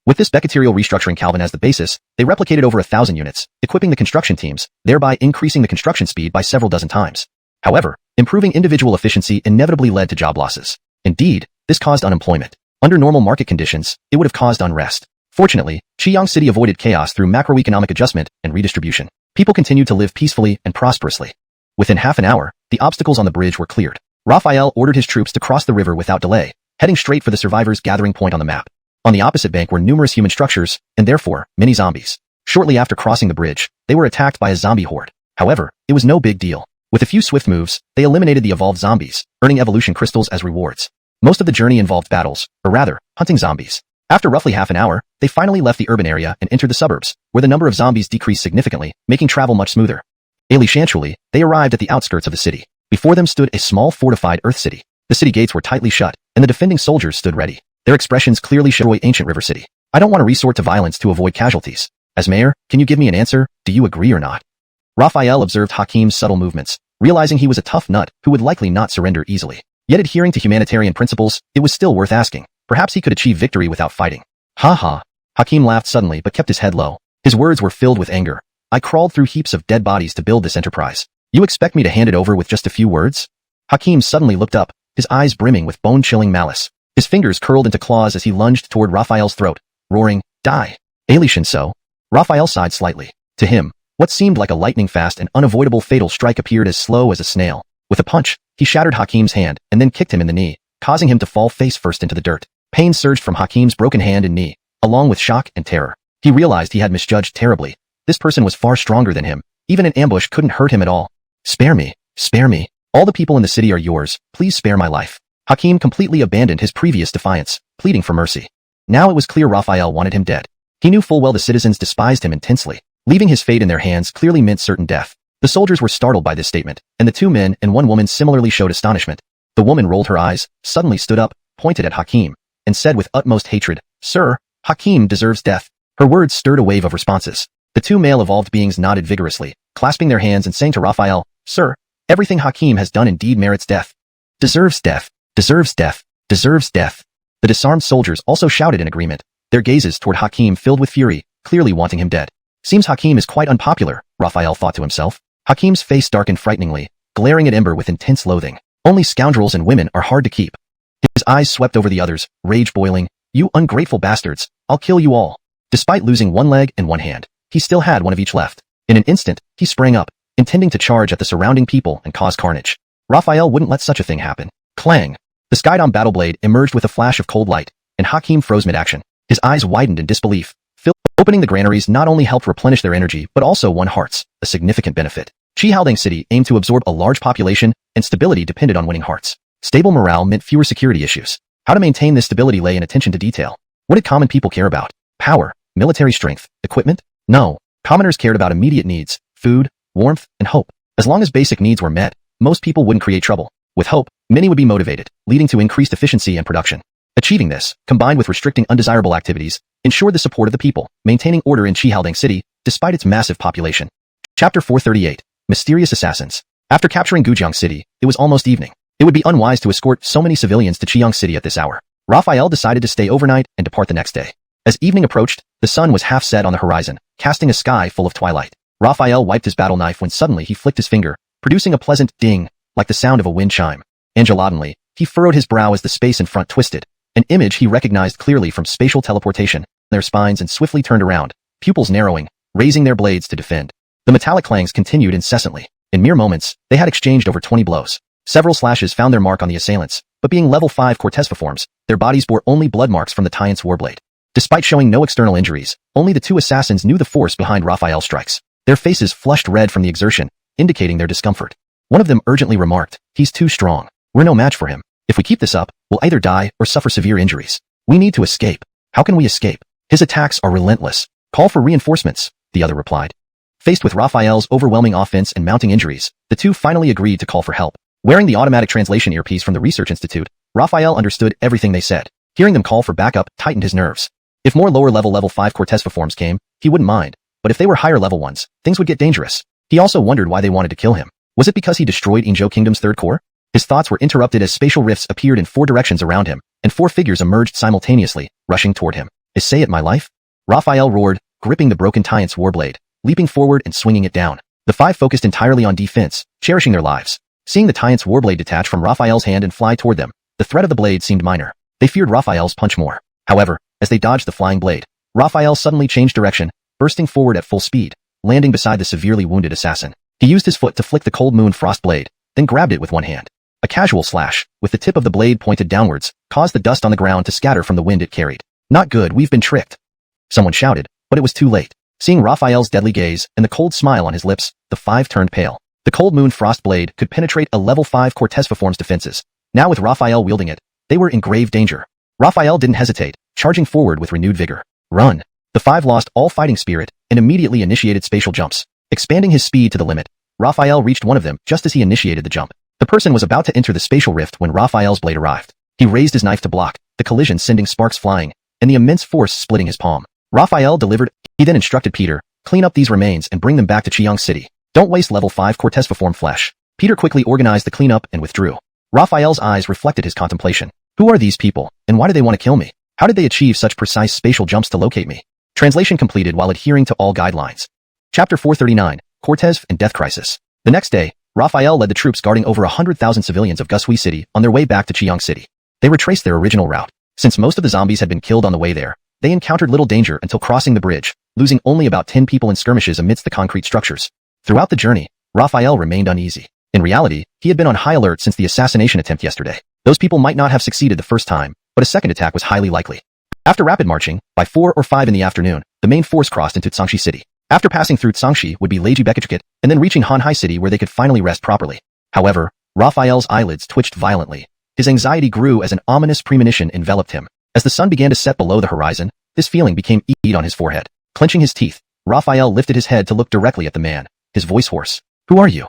A: With this Becqueterial Restructuring Calvin as the basis, they replicated over 1,000 units, equipping the construction teams, thereby increasing the construction speed by several dozen times. However, improving individual efficiency inevitably led to job losses. Indeed, this caused unemployment. Under normal market conditions, it would have caused unrest. Fortunately, Qiyang City avoided chaos through macroeconomic adjustment and redistribution. People continued to live peacefully and prosperously. Within half an hour, the obstacles on the bridge were cleared. Raphael ordered his troops to cross the river without delay, heading straight for the survivors' gathering point on the map. On the opposite bank were numerous human structures, and therefore, many zombies. Shortly after crossing the bridge, they were attacked by a zombie horde. However, it was no big deal. With a few swift moves, they eliminated the evolved zombies, earning evolution crystals as rewards. Most of the journey involved battles, or rather, hunting zombies. After roughly half an hour, they finally left the urban area and entered the suburbs, where the number of zombies decreased significantly, making travel much smoother. Eventually, they arrived at the outskirts of the city. Before them stood a small fortified earth city. The city gates were tightly shut, and the defending soldiers stood ready. Their expressions clearly show ancient river city. I don't want to resort to violence to avoid casualties. As mayor, can you give me an answer? Do you agree or not? Raphael observed Hakim's subtle movements, realizing he was a tough nut who would likely not surrender easily. Yet adhering to humanitarian principles, it was still worth asking. Perhaps he could achieve victory without fighting. Ha ha. Hakim laughed suddenly but kept his head low. His words were filled with anger. I crawled through heaps of dead bodies to build this enterprise. You expect me to hand it over with just a few words? Hakim suddenly looked up, his eyes brimming with bone-chilling malice. His fingers curled into claws as he lunged toward Raphael's throat, roaring, Die! Alishin so. Raphael sighed slightly. To him, what seemed like a lightning-fast and unavoidable fatal strike appeared as slow as a snail. With a punch, he shattered Hakim's hand and then kicked him in the knee, causing him to fall face-first into the dirt. Pain surged from Hakim's broken hand and knee, along with shock and terror. He realized he had misjudged terribly. This person was far stronger than him. Even an ambush couldn't hurt him at all. Spare me. Spare me. All the people in the city are yours. Please spare my life. Hakim completely abandoned his previous defiance, pleading for mercy. Now it was clear Raphael wanted him dead. He knew full well the citizens despised him intensely. Leaving his fate in their hands clearly meant certain death. The soldiers were startled by this statement, and the two men and one woman similarly showed astonishment. The woman rolled her eyes, suddenly stood up, pointed at Hakim, and said with utmost hatred, Sir, Hakim deserves death. Her words stirred a wave of responses. The two male evolved beings nodded vigorously, clasping their hands and saying to Raphael, Sir, everything Hakim has done indeed merits death. Deserves death. Deserves death. Deserves death. The disarmed soldiers also shouted in agreement, their gazes toward Hakim filled with fury, clearly wanting him dead. Seems Hakim is quite unpopular, Raphael thought to himself. Hakim's face darkened frighteningly, glaring at Ember with intense loathing. Only scoundrels and women are hard to keep. His eyes swept over the others, rage boiling. You ungrateful bastards, I'll kill you all. Despite losing one leg and one hand, he still had one of each left. In an instant, he sprang up, intending to charge at the surrounding people and cause carnage. Raphael wouldn't let such a thing happen. Clang! The Skydom battle blade emerged with a flash of cold light, and Hakim froze mid-action. His eyes widened in disbelief. Opening the granaries not only helped replenish their energy but also won hearts, a significant benefit. Chihaldang City aimed to absorb a large population, and stability depended on winning hearts. Stable morale meant fewer security issues. How to maintain this stability lay in attention to detail. What did common people care about? Power, military strength, equipment? No. Commoners cared about immediate needs, food, warmth, and hope. As long as basic needs were met, most people wouldn't create trouble. With hope, many would be motivated, leading to increased efficiency and production. Achieving this, combined with restricting undesirable activities, ensured the support of the people, maintaining order in Chihaldang City, despite its massive population. Chapter 438. Mysterious Assassins. After capturing Gujiang City, it was almost evening. It would be unwise to escort so many civilians to Chiang City at this hour. Raphael decided to stay overnight and depart the next day. As evening approached, the sun was half set on the horizon, casting a sky full of twilight. Raphael wiped his battle knife when suddenly he flicked his finger, producing a pleasant ding, like the sound of a wind chime. Angelatingly, he furrowed his brow as the space in front twisted. An image he recognized clearly from spatial teleportation, their spines and swiftly turned around, pupils narrowing, raising their blades to defend. The metallic clangs continued incessantly. In mere moments, they had exchanged over 20 blows. Several slashes found their mark on the assailants, but being level 5 Cortesva forms, their bodies bore only blood marks from the Tyrant's warblade. Despite showing no external injuries, only the two assassins knew the force behind Raphael's strikes. Their faces flushed red from the exertion, indicating their discomfort. One of them urgently remarked, He's too strong. We're no match for him. If we keep this up, we'll either die or suffer severe injuries. We need to escape. How can we escape? His attacks are relentless. Call for reinforcements, the other replied. Faced with Raphael's overwhelming offense and mounting injuries, the two finally agreed to call for help. Wearing the automatic translation earpiece from the Research Institute, Raphael understood everything they said. Hearing them call for backup tightened his nerves. If more lower-level level 5 Cortesva forms came, he wouldn't mind, but if they were higher-level ones, things would get dangerous. He also wondered why they wanted to kill him. Was it because he destroyed Inzhou Kingdom's third core? His thoughts were interrupted as spatial rifts appeared in 4 directions around him, and 4 figures emerged simultaneously, rushing toward him. Say it, my life? Raphael roared, gripping the broken Tyrant's warblade, leaping forward and swinging it down. The 5 focused entirely on defense, cherishing their lives. Seeing the Tyrant's warblade detach from Raphael's hand and fly toward them, the threat of the blade seemed minor. They feared Raphael's punch more. However, as they dodged the flying blade, Raphael suddenly changed direction, bursting forward at full speed, landing beside the severely wounded assassin. He used his foot to flick the cold moon frost blade, then grabbed it with one hand. A casual slash, with the tip of the blade pointed downwards, caused the dust on the ground to scatter from the wind it carried. Not good, we've been tricked. Someone shouted, but it was too late. Seeing Raphael's deadly gaze and the cold smile on his lips, the five turned pale. The cold moon frost blade could penetrate a level 5 Cortez-form's defenses. Now with Raphael wielding it, they were in grave danger. Raphael didn't hesitate, charging forward with renewed vigor. Run! The five lost all fighting spirit and immediately initiated spatial jumps. Expanding his speed to the limit, Raphael reached one of them just as he initiated the jump. The person was about to enter the spatial rift when Raphael's blade arrived. He raised his knife to block, the collision sending sparks flying, and the immense force splitting his palm. Raphael delivered. He then instructed Peter, clean up these remains and bring them back to Qiang City. Don't waste level 5 Cortez-form flesh. Peter quickly organized the cleanup and withdrew. Raphael's eyes reflected his contemplation. Who are these people, and why do they want to kill me? How did they achieve such precise spatial jumps to locate me? Translation completed while adhering to all guidelines. Chapter 439, Cortez and Death Crisis. The next day, Raphael led the troops guarding over 100,000 civilians of Gushui City on their way back to Qiang City. They retraced their original route. Since most of the zombies had been killed on the way there, they encountered little danger until crossing the bridge, losing only about 10 people in skirmishes amidst the concrete structures. Throughout the journey, Raphael remained uneasy. In reality, he had been on high alert since the assassination attempt yesterday. Those people might not have succeeded the first time, but a second attack was highly likely. After rapid marching, by 4 or 5 in the afternoon, the main force crossed into Tsangxi City. After passing through Tsangxi would be Leiji Bekachikit, and then reaching Hanhai City where they could finally rest properly. However, Raphael's eyelids twitched violently. His anxiety grew as an ominous premonition enveloped him. As the sun began to set below the horizon, this feeling became eat on his forehead. Clenching his teeth, Raphael lifted his head to look directly at the man, his voice hoarse. Who are you?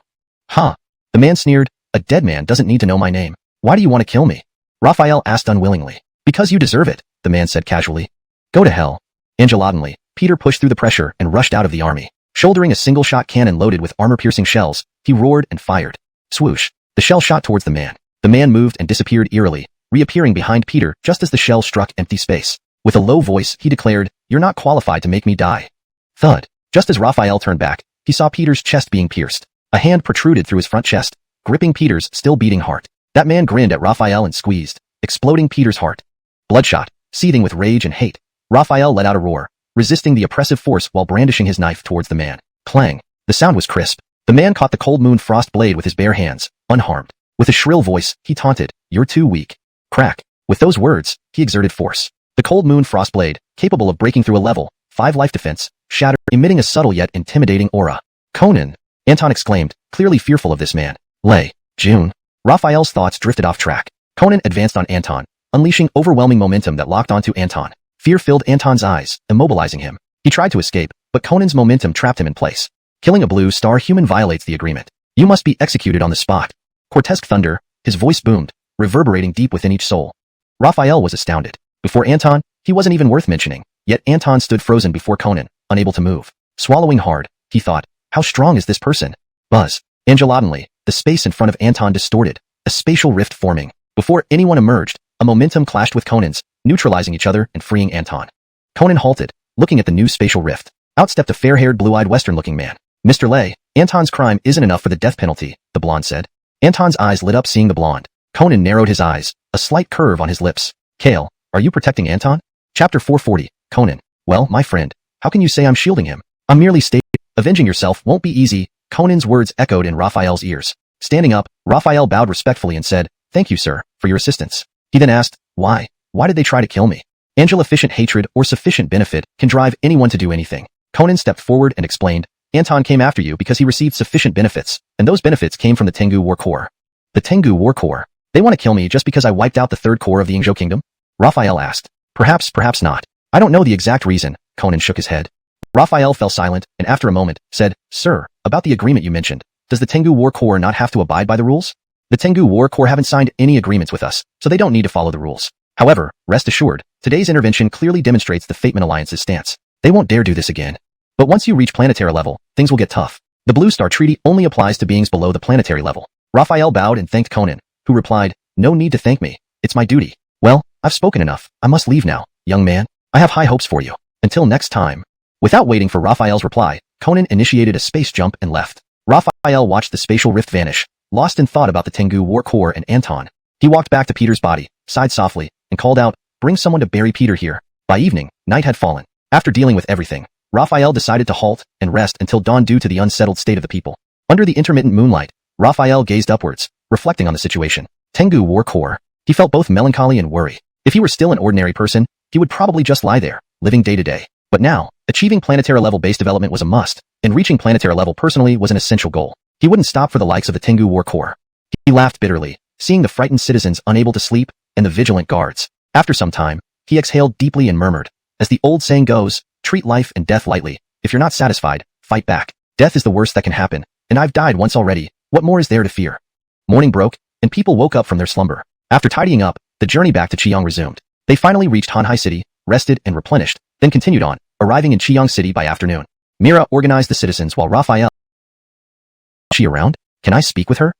A: Huh? The man sneered. A dead man doesn't need to know my name. Why do you want to kill me? Raphael asked unwillingly. Because you deserve it, the man said casually. Go to hell. Angeladonly, Peter pushed through the pressure and rushed out of the army. Shouldering a single-shot cannon loaded with armor-piercing shells, he roared and fired. Swoosh. The shell shot towards the man. The man moved and disappeared eerily, reappearing behind Peter just as the shell struck empty space. With a low voice, he declared, You're not qualified to make me die. Thud. Just as Raphael turned back, he saw Peter's chest being pierced. A hand protruded through his front chest, gripping Peter's still beating heart. That man grinned at Raphael and squeezed, exploding Peter's heart. Bloodshot, seething with rage and hate, Raphael let out a roar, resisting the oppressive force while brandishing his knife towards the man. Clang. The sound was crisp. The man caught the cold moon frost blade with his bare hands, unharmed. With a shrill voice, he taunted, You're too weak. Crack. With those words, he exerted force. The cold moon frost blade, capable of breaking through a level 5 life defense, shattered, emitting a subtle yet intimidating aura. Conan! Anton exclaimed, clearly fearful of this man. Lei, June. Raphael's thoughts drifted off track. Conan advanced on Anton, unleashing overwhelming momentum that locked onto Anton. Fear filled Anton's eyes, immobilizing him. He tried to escape, but Conan's momentum trapped him in place. Killing a blue star human violates the agreement. You must be executed on the spot. Cortesque thunder, his voice boomed, reverberating deep within each soul. Raphael was astounded. Before Anton, he wasn't even worth mentioning, yet Anton stood frozen before Conan, unable to move. Swallowing hard, he thought, how strong is this person? Buzz. Angeladonly, the space in front of Anton distorted, a spatial rift forming. Before anyone emerged, a momentum clashed with Conan's, neutralizing each other and freeing Anton. Conan halted, looking at the new spatial rift. Out stepped a fair-haired, blue-eyed Western-looking man. Mr. Lei, Anton's crime isn't enough for the death penalty, the blonde said. Anton's eyes lit up seeing the blonde. Conan narrowed his eyes, a slight curve on his lips. Kale, are you protecting Anton? Chapter 440, Conan. Well, my friend, how can you say I'm shielding him? I'm merely stating, avenging yourself won't be easy. Conan's words echoed in Raphael's ears. Standing up, Raphael bowed respectfully and said, Thank you, sir, for your assistance. He then asked, Why? Why did they try to kill me? Efficient hatred or sufficient benefit can drive anyone to do anything. Conan stepped forward and explained, Anton came after you because he received sufficient benefits, and those benefits came from the Tengu War Corps. The Tengu War Corps? They want to kill me just because I wiped out the third corps of the Yingzhou Kingdom? Raphael asked. Perhaps not. I don't know the exact reason, Conan shook his head. Raphael fell silent, and after a moment, said, Sir, about the agreement you mentioned, does the Tengu War Corps not have to abide by the rules? The Tengu War Corps haven't signed any agreements with us, so they don't need to follow the rules. However, rest assured, today's intervention clearly demonstrates the Fateman Alliance's stance. They won't dare do this again. But once you reach planetary level, things will get tough. The Blue Star Treaty only applies to beings below the planetary level. Raphael bowed and thanked Conan, who replied, No need to thank me. It's my duty. Well, I've spoken enough. I must leave now, young man. I have high hopes for you. Until next time. Without waiting for Raphael's reply, Conan initiated a space jump and left. Raphael watched the spatial rift vanish, lost in thought about the Tengu War Corps and Anton. He walked back to Peter's body, sighed softly, and called out, Bring someone to bury Peter here. By evening, night had fallen. After dealing with everything, Raphael decided to halt and rest until dawn due to the unsettled state of the people. Under the intermittent moonlight, Raphael gazed upwards, reflecting on the situation. Tengu War Corps. He felt both melancholy and worry. If he were still an ordinary person, he would probably just lie there, living day to day. But now, achieving planetary-level base development was a must, and reaching planetary level personally was an essential goal. He wouldn't stop for the likes of the Tengu War Corps. He laughed bitterly, seeing the frightened citizens unable to sleep, and the vigilant guards. After some time, he exhaled deeply and murmured, as the old saying goes, treat life and death lightly. If you're not satisfied, fight back. Death is the worst that can happen, and I've died once already. What more is there to fear? Morning broke, and people woke up from their slumber. After tidying up, the journey back to Qiyang resumed. They finally reached Hanhai City, rested and replenished, then continued on, arriving in Qiyang City by afternoon. Mira organized the citizens while Raphael... Is she around? Can I speak with her?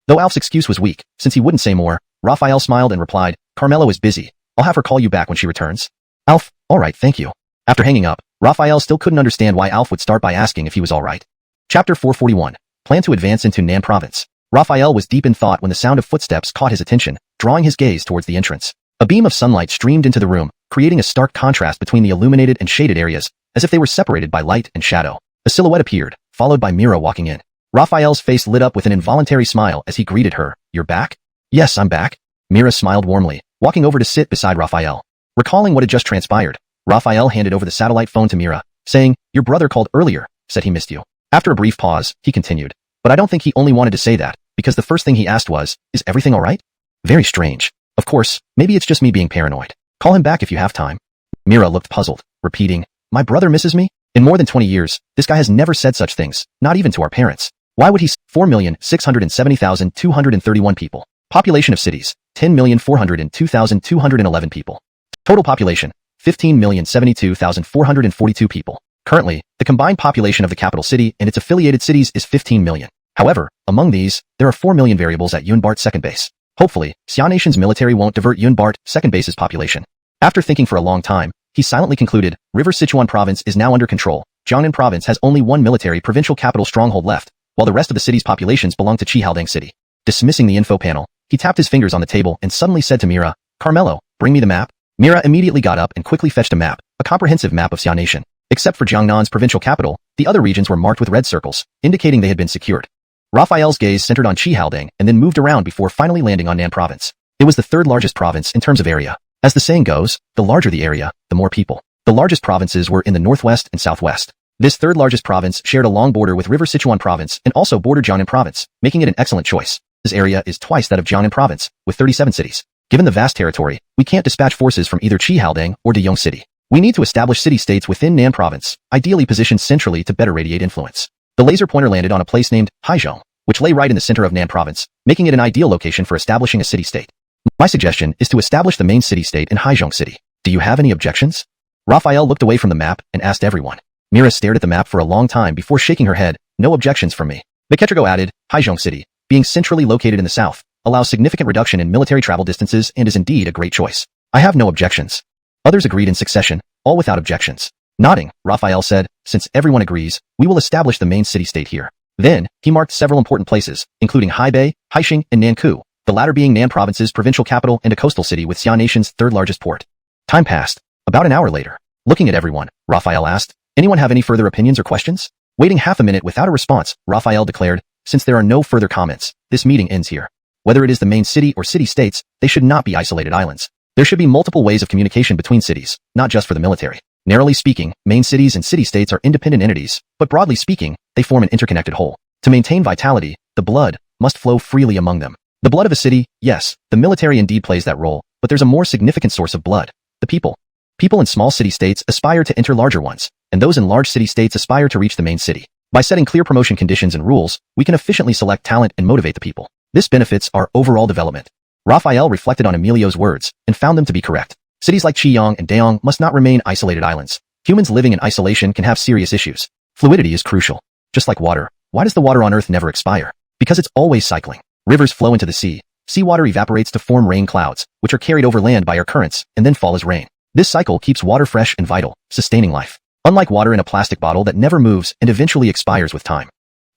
A: Though Alf's excuse was weak, since he wouldn't say more, Raphael smiled and replied, Carmelo is busy. I'll have her call you back when she returns. Alf, alright, thank you. After hanging up, Raphael still couldn't understand why Alf would start by asking if he was alright. Chapter 441. Plan to advance into Nan Province. Raphael was deep in thought when the sound of footsteps caught his attention, drawing his gaze towards the entrance. A beam of sunlight streamed into the room, creating a stark contrast between the illuminated and shaded areas, as if they were separated by light and shadow. A silhouette appeared, followed by Mira walking in. Raphael's face lit up with an involuntary smile as he greeted her. You're back? Yes, I'm back. Mira smiled warmly, walking over to sit beside Raphael. Recalling what had just transpired, Raphael handed over the satellite phone to Mira, saying, Your brother called earlier, said he missed you. After a brief pause, he continued, But I don't think he only wanted to say that, because the first thing he asked was, Is everything alright? Very strange. Of course, maybe it's just me being paranoid. Call him back if you have time. Mira looked puzzled, repeating, My brother misses me? In more than 20 years, this guy has never said such things, not even to our parents. Why would he? 4,670,231 people. Population of cities, 10,402,211 people. Total population, 15,072,442 people. Currently, the combined population of the capital city and its affiliated cities is 15 million. However, among these, there are 4 million variables at Yunbart's second base. Hopefully, Xian Nation's military won't divert Yunbart second base's population. After thinking for a long time, he silently concluded, River Sichuan province is now under control. Jiangnan province has only one military provincial capital stronghold left, while the rest of the city's populations belong to Qihaldang City. Dismissing the info panel, he tapped his fingers on the table and suddenly said to Mira, Carmelo, bring me the map. Mira immediately got up and quickly fetched a map, a comprehensive map of Xian Nation. Except for Jiangnan's provincial capital, the other regions were marked with red circles, indicating they had been secured. Raphael's gaze centered on Qihaldang and then moved around before finally landing on Nan province. It was the third largest province in terms of area. As the saying goes, the larger the area, the more people. The largest provinces were in the northwest and southwest. This third largest province shared a long border with River Sichuan province and also bordered Jiangnan province, making it an excellent choice. This area is twice that of Jiangnan province, with 37 cities. Given the vast territory, we can't dispatch forces from either Qihaldang or Deyong City. We need to establish city-states within Nan province, ideally positioned centrally to better radiate influence. The laser pointer landed on a place named Haizhong, which lay right in the center of Nan province, making it an ideal location for establishing a city-state. My suggestion is to establish the main city-state in Haizhong City. Do you have any objections? Raphael looked away from the map and asked everyone. Mira stared at the map for a long time before shaking her head. No objections from me. Beketrigo added, Haizhong City, being centrally located in the south, allows significant reduction in military travel distances and is indeed a great choice. I have no objections. Others agreed in succession, all without objections. Nodding, Raphael said, since everyone agrees, we will establish the main city-state here. Then, he marked several important places, including Haibei, Haixing, and Nankou, the latter being Nan province's provincial capital and a coastal city with Xian Nation's third largest port. Time passed. About an hour later. Looking at everyone, Raphael asked, Anyone have any further opinions or questions? Waiting half a minute without a response, Raphael declared, Since there are no further comments, this meeting ends here. Whether it is the main city or city-states, they should not be isolated islands. There should be multiple ways of communication between cities, not just for the military. Narrowly speaking, main cities and city-states are independent entities, but broadly speaking, they form an interconnected whole. To maintain vitality, the blood must flow freely among them. The blood of a city, yes, the military indeed plays that role, but there's a more significant source of blood, the people. People in small city-states aspire to enter larger ones, and those in large city-states aspire to reach the main city. By setting clear promotion conditions and rules, we can efficiently select talent and motivate the people. This benefits our overall development. Raphael reflected on Emilio's words and found them to be correct. Cities like Qiyang and Deyong must not remain isolated islands. Humans living in isolation can have serious issues. Fluidity is crucial. Just like water, why does the water on Earth never expire? Because it's always cycling. Rivers flow into the sea. Seawater evaporates to form rain clouds, which are carried over land by air currents and then fall as rain. This cycle keeps water fresh and vital, sustaining life. Unlike water in a plastic bottle that never moves and eventually expires with time.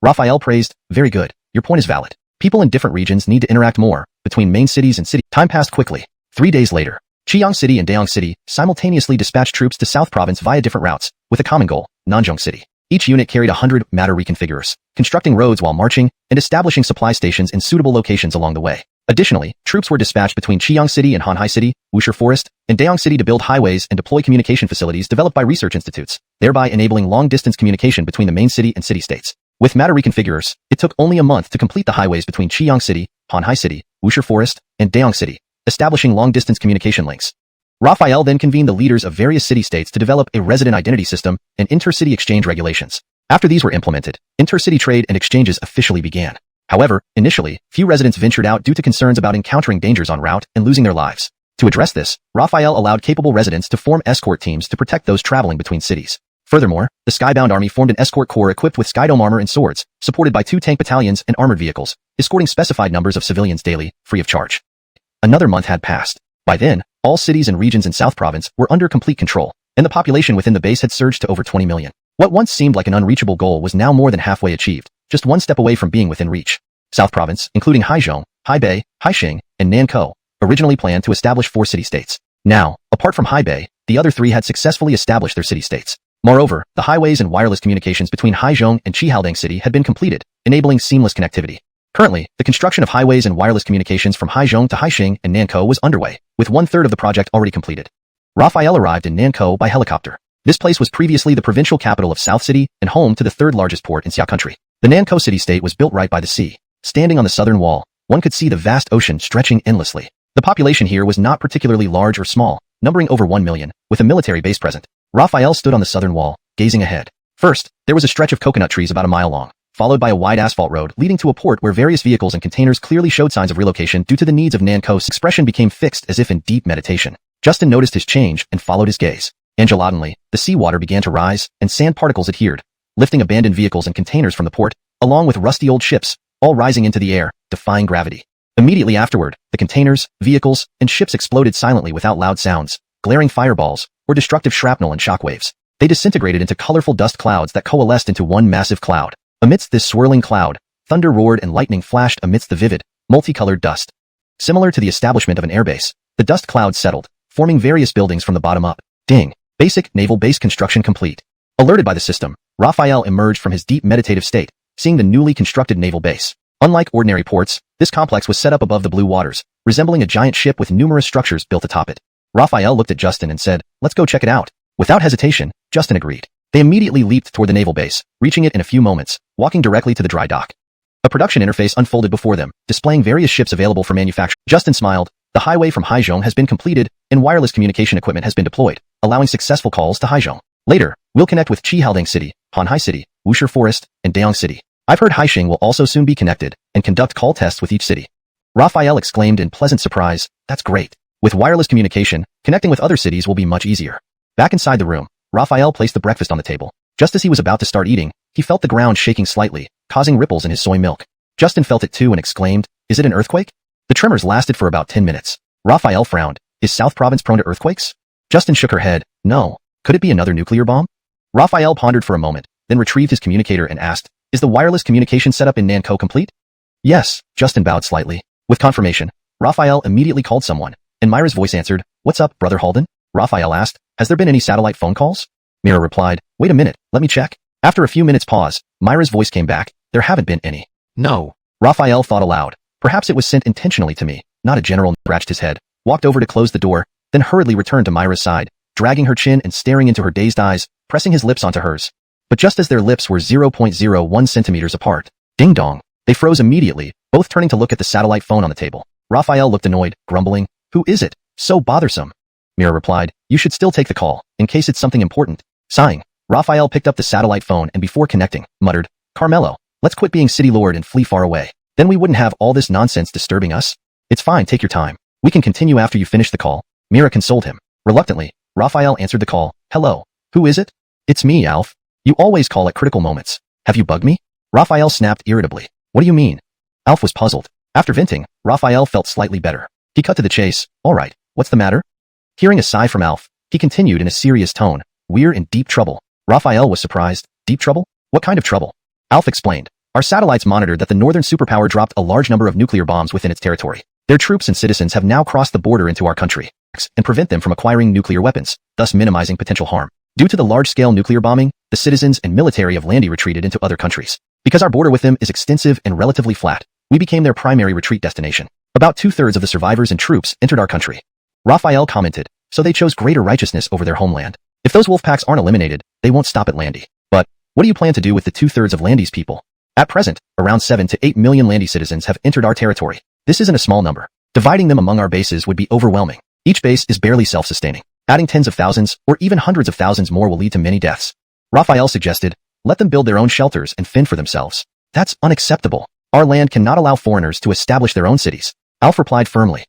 A: Raphael praised, very good, your point is valid. People in different regions need to interact more between main cities and city. Time passed quickly. 3 days later, Qiyang City and Deyong City simultaneously dispatched troops to South Province via different routes, with a common goal, Nanzhong City. Each unit carried 100 matter reconfigurers, constructing roads while marching and establishing supply stations in suitable locations along the way. Additionally, troops were dispatched between Chiang City and Hanhai City, Wuxi Forest, and Daeong City to build highways and deploy communication facilities developed by research institutes, thereby enabling long-distance communication between the main city and city-states. With matter reconfigurers, it took only a month to complete the highways between Chiang City, Hanhai City, Wuxi Forest, and Daeong City, establishing long-distance communication links. Raphael then convened the leaders of various city-states to develop a resident identity system and inter-city exchange regulations. After these were implemented, inter-city trade and exchanges officially began. However, initially, few residents ventured out due to concerns about encountering dangers en route and losing their lives. To address this, Raphael allowed capable residents to form escort teams to protect those traveling between cities. Furthermore, the Skybound Army formed an escort corps equipped with skydome armor and swords, supported by 2 tank battalions and armored vehicles, escorting specified numbers of civilians daily, free of charge. Another month had passed. By then, all cities and regions in South Province were under complete control, and the population within the base had surged to over 20 million. What once seemed like an unreachable goal was now more than halfway achieved, just one step away from being within reach. South Province, including Haizhong, Haibei, Haixing, and Nankou, originally planned to establish 4 city-states. Now, apart from Haibei, the other 3 had successfully established their city-states. Moreover, the highways and wireless communications between Haizhong and Qihaldang City had been completed, enabling seamless connectivity. Currently, the construction of highways and wireless communications from Haizhong to Haixing and Nankou was underway, with 1/3 of the project already completed. Raphael arrived in Nankou by helicopter. This place was previously the provincial capital of South City and home to the 3rd largest port in Xia country. The Nankou city-state was built right by the sea. Standing on the southern wall, one could see the vast ocean stretching endlessly. The population here was not particularly large or small, numbering over 1 million, with a military base present. Raphael stood on the southern wall, gazing ahead. First, there was a stretch of coconut trees about a mile long, followed by a wide asphalt road leading to a port where various vehicles and containers clearly showed signs of relocation due to the needs of Nankou's expression became fixed as if in deep meditation. Justin noticed his change and followed his gaze. Angelodinly, the seawater began to rise, and sand particles adhered, lifting abandoned vehicles and containers from the port, along with rusty old ships, all rising into the air, defying gravity. Immediately afterward, the containers, vehicles, and ships exploded silently without loud sounds, glaring fireballs, or destructive shrapnel and shockwaves. They disintegrated into colorful dust clouds that coalesced into one massive cloud. Amidst this swirling cloud, thunder roared and lightning flashed amidst the vivid, multicolored dust. Similar to the establishment of an airbase, the dust cloud settled, forming various buildings from the bottom up. Ding! Basic naval base construction complete. Alerted by the system, Raphael emerged from his deep meditative state, seeing the newly constructed naval base. Unlike ordinary ports, this complex was set up above the blue waters, resembling a giant ship with numerous structures built atop it. Raphael looked at Justin and said, "Let's go check it out." Without hesitation, Justin agreed. They immediately leaped toward the naval base, reaching it in a few moments, walking directly to the dry dock. A production interface unfolded before them, displaying various ships available for manufacture. Justin smiled. The highway from Haizhong has been completed, and wireless communication equipment has been deployed, allowing successful calls to Haizhong. Later, we'll connect with Qihaldang City, Hanhai City, Wuxi Forest, and Daeong City. I've heard Haixing will also soon be connected, and conduct call tests with each city. Raphael exclaimed in pleasant surprise, "That's great. With wireless communication, connecting with other cities will be much easier." Back inside the room, Raphael placed the breakfast on the table. Just as he was about to start eating, he felt the ground shaking slightly, causing ripples in his soy milk. Justin felt it too and exclaimed, "Is it an earthquake?" The tremors lasted for about 10 minutes. Raphael frowned. Is South Province prone to earthquakes? Justin shook her head. No. Could it be another nuclear bomb? Raphael pondered for a moment, then retrieved his communicator and asked, "Is the wireless communication setup in Nankou complete?" "Yes," Justin bowed slightly. With confirmation, Raphael immediately called someone, and Myra's voice answered, "What's up, Brother Halden?" Raphael asked, "Has there been any satellite phone calls?" Mira replied, "Wait a minute, let me check." After a few minutes pause, Myra's voice came back, "There haven't been any."
B: No.
A: Raphael thought aloud. Perhaps it was sent intentionally to me, not a general. Scratched his head, walked over to close the door, then hurriedly returned to Myra's side, dragging her chin and staring into her dazed eyes, pressing his lips onto hers. But just as their lips were 0.01 centimeters apart, ding dong, they froze immediately, both turning to look at the satellite phone on the table. Raphael looked annoyed, grumbling, "Who is it? So bothersome." Mira replied, "You should still take the call, in case it's something important." Sighing, Raphael picked up the satellite phone and before connecting, muttered, "Carmelo, let's quit being city lord and flee far away. Then we wouldn't have all this nonsense disturbing us." "It's fine, take your time. We can continue after you finish the call." Mira consoled him. Reluctantly, Raphael answered the call. "Hello. Who is it?" "It's me, Alf. You always call at critical moments. Have you bugged me?" Raphael snapped irritably. "What do you mean?" Alf was puzzled. After venting, Raphael felt slightly better. He cut to the chase. "All right, what's the matter?" Hearing a sigh from Alf, he continued in a serious tone, "We're in deep trouble." Raphael was surprised. "Deep trouble? What kind of trouble?" Alf explained. "Our satellites monitored that the northern superpower dropped a large number of nuclear bombs within its territory. Their troops and citizens have now crossed the border into our country and prevent them from acquiring nuclear weapons, thus minimizing potential harm. Due to the large-scale nuclear bombing, the citizens and military of Landy retreated into other countries. Because our border with them is extensive and relatively flat, we became their primary retreat destination. About 2/3 of the survivors and troops entered our country. Raphael commented, so they chose greater righteousness over their homeland. If those wolf packs aren't eliminated, they won't stop at Landy. But what do you plan to do with the 2/3 of Landy's people? At present, around 7 to 8 million Landy citizens have entered our territory. This isn't a small number. Dividing them among our bases would be overwhelming. Each base is barely self-sustaining. Adding tens of thousands or even hundreds of thousands more will lead to many deaths. Raphael suggested, let them build their own shelters and fend for themselves. That's unacceptable. Our land cannot allow foreigners to establish their own cities. Alf replied firmly.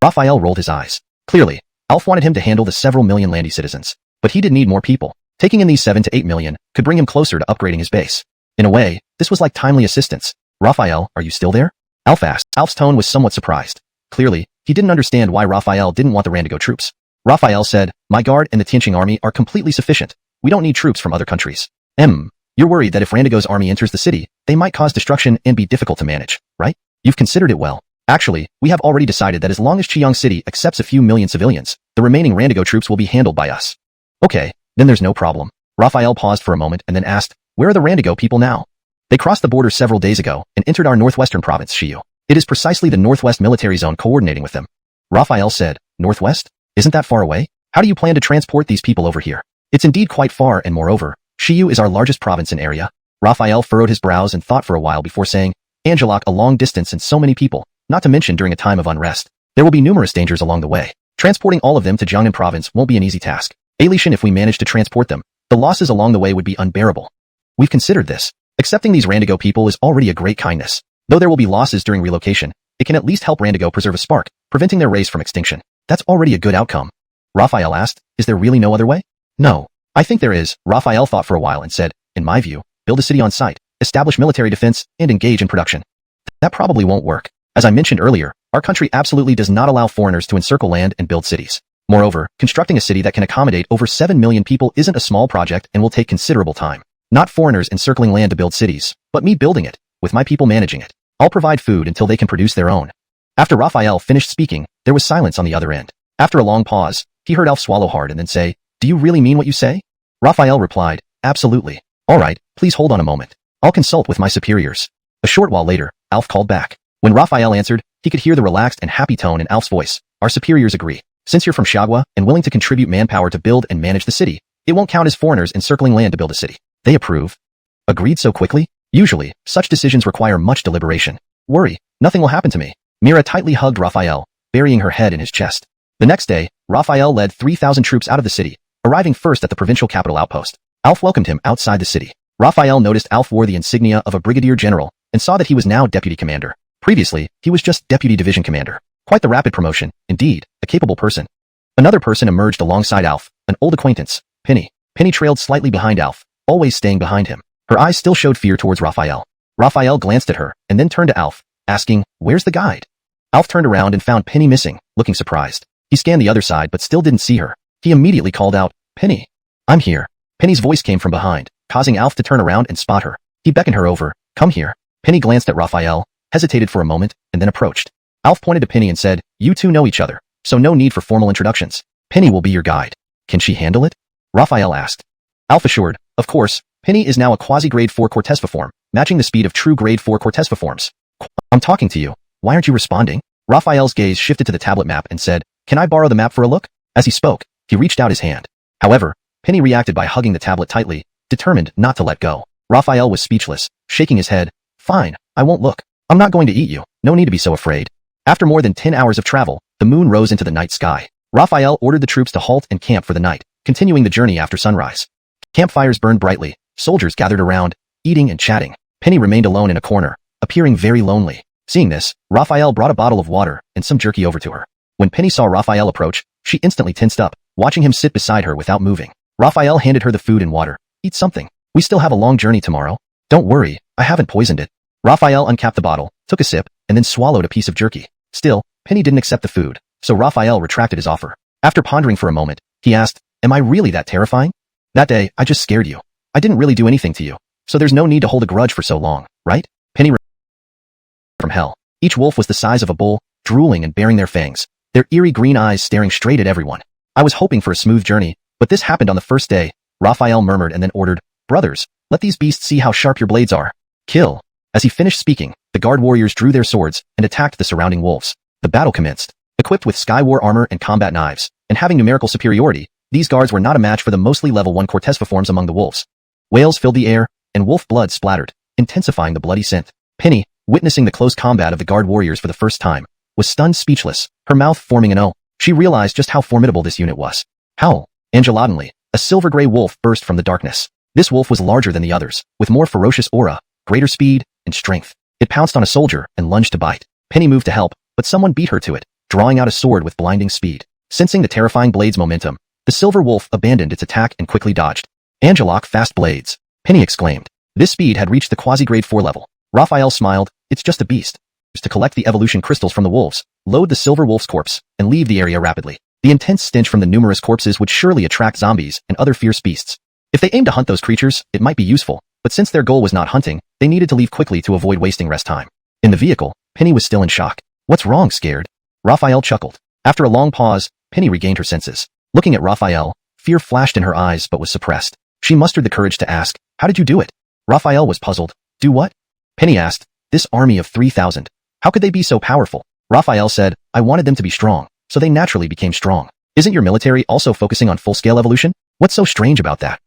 A: Raphael rolled his eyes. Clearly, Alf wanted him to handle the several million Landy citizens. But he did need more people. Taking in these 7 to 8 million could bring him closer to upgrading his base. In a way, this was like timely assistance. Raphael, are you still there? Alf asked. Alf's tone was somewhat surprised. Clearly, he didn't understand why Raphael didn't want the Randigo troops. Raphael said, my guard and the Tianqing army are completely sufficient. We don't need troops from other countries. You're worried that if Randigo's army enters the city, they might cause destruction and be difficult to manage, right? You've considered it well. Actually, we have already decided that as long as Chiang City accepts a few million civilians, the remaining Randigo troops will be handled by us. Okay, then there's no problem. Raphael paused for a moment and then asked, where are the Randigo people now? They crossed the border several days ago and entered our northwestern province, Shiyu. It is precisely the Northwest Military Zone coordinating with them. Raphael said, Northwest? Isn't that far away? How do you plan to transport these people over here? It's indeed quite far, and moreover, Shiyu is our largest province in area. Raphael furrowed his brows and thought for a while before saying, Angelok, a long distance and so many people, not to mention during a time of unrest. There will be numerous dangers along the way. Transporting all of them to Jiangnan province won't be an easy task. Alishan, if we manage to transport them, the losses along the way would be unbearable. We've considered this. Accepting these Randigo people is already a great kindness. Though there will be losses during relocation, it can at least help Randigo preserve a spark, preventing their race from extinction. That's already a good outcome. Raphael asked, is there really no other way? No. I think there is. Raphael thought for a while and said, in my view, build a city on site, establish military defense, and engage in production. That probably won't work. As I mentioned earlier, our country absolutely does not allow foreigners to encircle land and build cities. Moreover, constructing a city that can accommodate over 7 million people isn't a small project and will take considerable time. Not foreigners encircling land to build cities, but me building it, with my people managing it. I'll provide food until they can produce their own. After Raphael finished speaking, there was silence on the other end. After a long pause, he heard Alf swallow hard and then say, do you really mean what you say? Raphael replied, absolutely. All right, please hold on a moment. I'll consult with my superiors. A short while later, Alf called back. When Raphael answered, he could hear the relaxed and happy tone in Alf's voice. Our superiors agree. Since you're from Xiagua and willing to contribute manpower to build and manage the city, it won't count as foreigners encircling land to build a city. They approve. Agreed so quickly? Usually, such decisions require much deliberation. Worry, nothing will happen to me. Mira tightly hugged Raphael, burying her head in his chest. The next day, Raphael led 3,000 troops out of the city, arriving first at the provincial capital outpost. Alf welcomed him outside the city. Raphael noticed Alf wore the insignia of a brigadier general and saw that he was now deputy commander. Previously, he was just deputy division commander. Quite the rapid promotion, indeed, a capable person. Another person emerged alongside Alf, an old acquaintance, Penny. Penny trailed slightly behind Alf, always staying behind him. Her eyes still showed fear towards Raphael. Raphael glanced at her and then turned to Alf, asking, where's the guide? Alf turned around and found Penny missing, looking surprised. He scanned the other side but still didn't see her. He immediately called out, Penny. I'm here. Penny's voice came from behind, causing Alf to turn around and spot her. He beckoned her over, come here. Penny glanced at Raphael, hesitated for a moment, and then approached. Alf pointed to Penny and said, you two know each other, so no need for formal introductions. Penny will be your guide. Can she handle it? Raphael asked. Alf assured, of course. Penny is now a quasi-grade 4 Cortesva form, matching the speed of true grade 4 Cortesva forms. I'm talking to you. Why aren't you responding? Raphael's gaze shifted to the tablet map and said, can I borrow the map for a look? As he spoke, he reached out his hand. However, Penny reacted by hugging the tablet tightly, determined not to let go. Raphael was speechless, shaking his head. Fine, I won't look. I'm not going to eat you. No need to be so afraid. After more than 10 hours of travel, the moon rose into the night sky. Raphael ordered the troops to halt and camp for the night, continuing the journey after sunrise. Campfires burned brightly. Soldiers gathered around, eating and chatting. Penny remained alone in a corner, appearing very lonely. Seeing this, Raphael brought a bottle of water and some jerky over to her. When Penny saw Raphael approach, she instantly tensed up, watching him sit beside her without moving. Raphael handed her the food and water. Eat something. We still have a long journey tomorrow. Don't worry, I haven't poisoned it. Raphael uncapped the bottle, took a sip, and then swallowed a piece of jerky. Still, Penny didn't accept the food, so Raphael retracted his offer. After pondering for a moment, he asked, am I really that terrifying? That day, I just scared you. I didn't really do anything to you, so there's no need to hold a grudge for so long, right? Penny from hell. Each wolf was the size of a bull, drooling and baring their fangs, their eerie green eyes staring straight at everyone. I was hoping for a smooth journey, but this happened on the first day, Raphael murmured and then ordered, brothers, let these beasts see how sharp your blades are. Kill. As he finished speaking, the guard warriors drew their swords and attacked the surrounding wolves. The battle commenced. Equipped with Skywar armor and combat knives, and having numerical superiority, these guards were not a match for the mostly level 1 Cortez-forms among the wolves. Wails filled the air, and wolf blood splattered, intensifying the bloody scent. Penny, witnessing the close combat of the guard warriors for the first time, was stunned speechless, her mouth forming an O. She realized just how formidable this unit was. Howl! Angelodinly, a silver-gray wolf burst from the darkness. This wolf was larger than the others, with more ferocious aura, greater speed, and strength. It pounced on a soldier and lunged to bite. Penny moved to help, but someone beat her to it, drawing out a sword with blinding speed. Sensing the terrifying blade's momentum, the silver wolf abandoned its attack and quickly dodged. Angelock fast blades! Penny exclaimed. This speed had reached the quasi-grade 4 level. Raphael smiled. It's just a beast. To collect the evolution crystals from the wolves, load the silver wolf's corpse, and leave the area rapidly. The intense stench from the numerous corpses would surely attract zombies and other fierce beasts. If they aimed to hunt those creatures, it might be useful, but since their goal was not hunting, they needed to leave quickly to avoid wasting rest time. In the vehicle, Penny was still in shock. What's wrong, scared? Raphael chuckled. After a long pause, Penny regained her senses. Looking at Raphael, fear flashed in her eyes but was suppressed. She mustered the courage to ask, how did you do it? Raphael was puzzled. Do what? Penny asked, this army of 3,000. How could they be so powerful? Raphael said, I wanted them to be strong, so they naturally became strong. Isn't your military also focusing on full-scale evolution? What's so strange about that?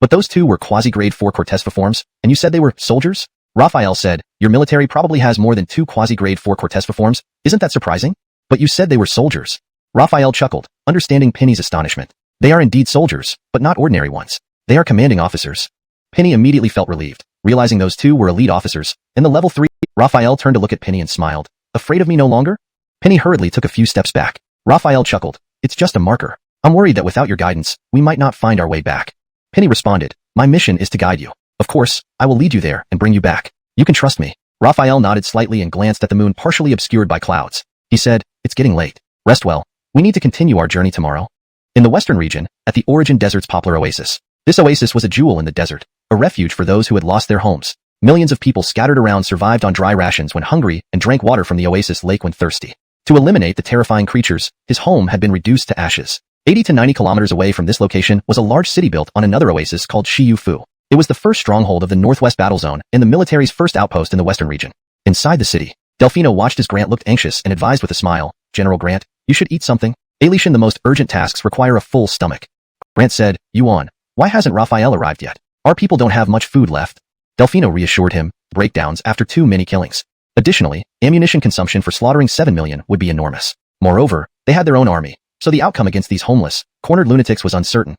A: But those two were quasi-grade 4 Cortez forms, and you said they were soldiers? Raphael said, your military probably has more than 2 quasi-grade 4 Cortez forms. Isn't that surprising? But you said they were soldiers. Raphael chuckled, understanding Penny's astonishment. They are indeed soldiers, but not ordinary ones. They are commanding officers. Penny immediately felt relieved, realizing those two were elite officers. In the level 3, Raphael turned to look at Penny and smiled. Afraid of me no longer? Penny hurriedly took a few steps back. Raphael chuckled. It's just a marker. I'm worried that without your guidance, we might not find our way back. Penny responded, my mission is to guide you. Of course, I will lead you there and bring you back. You can trust me. Raphael nodded slightly and glanced at the moon partially obscured by clouds. He said, it's getting late. Rest well. We need to continue our journey tomorrow. In the western region, at the Origin Desert's Poplar Oasis. This oasis was a jewel in the desert, a refuge for those who had lost their homes. Millions of people scattered around survived on dry rations when hungry and drank water from the oasis lake when thirsty. To eliminate the terrifying creatures, his home had been reduced to ashes. 80 to 90 kilometers away from this location was a large city built on another oasis called Fu. It was the first stronghold of the Northwest Battle Zone and the military's first outpost in the western region. Inside the city, Delfino watched as Grant looked anxious and advised with a smile, General Grant, you should eat something. Alishan, the most urgent tasks require a full stomach. Grant said, Yuan, why hasn't Raphael arrived yet? Our people don't have much food left. Delfino reassured him, breakdowns after too many killings. Additionally, ammunition consumption for slaughtering 7 million would be enormous. Moreover, they had their own army, so the outcome against these homeless, cornered lunatics was uncertain.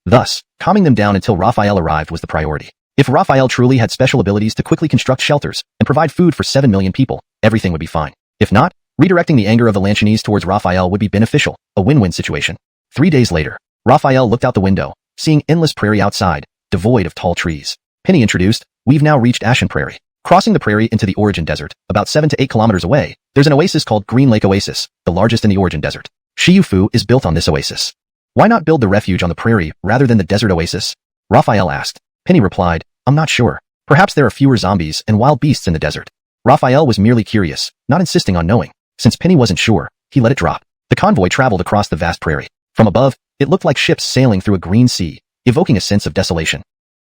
A: Thus, calming them down until Raphael arrived was the priority. If Raphael truly had special abilities to quickly construct shelters and provide food for 7 million people, everything would be fine. If not, redirecting the anger of the Lanchinese towards Raphael would be beneficial, a win-win situation. 3 days later, Raphael looked out the window, seeing endless prairie outside, devoid of tall trees. Penny introduced, we've now reached Ashen Prairie. Crossing the prairie into the Origin Desert, about 7 to 8 kilometers away, there's an oasis called Green Lake Oasis, the largest in the Origin Desert. Fu is built on this oasis. Why not build the refuge on the prairie rather than the desert oasis? Raphael asked. Penny replied, I'm not sure. Perhaps there are fewer zombies and wild beasts in the desert. Raphael was merely curious, not insisting on knowing. Since Penny wasn't sure, he let it drop. The convoy traveled across the vast prairie. From above, it looked like ships sailing through a green sea, evoking a sense of desolation.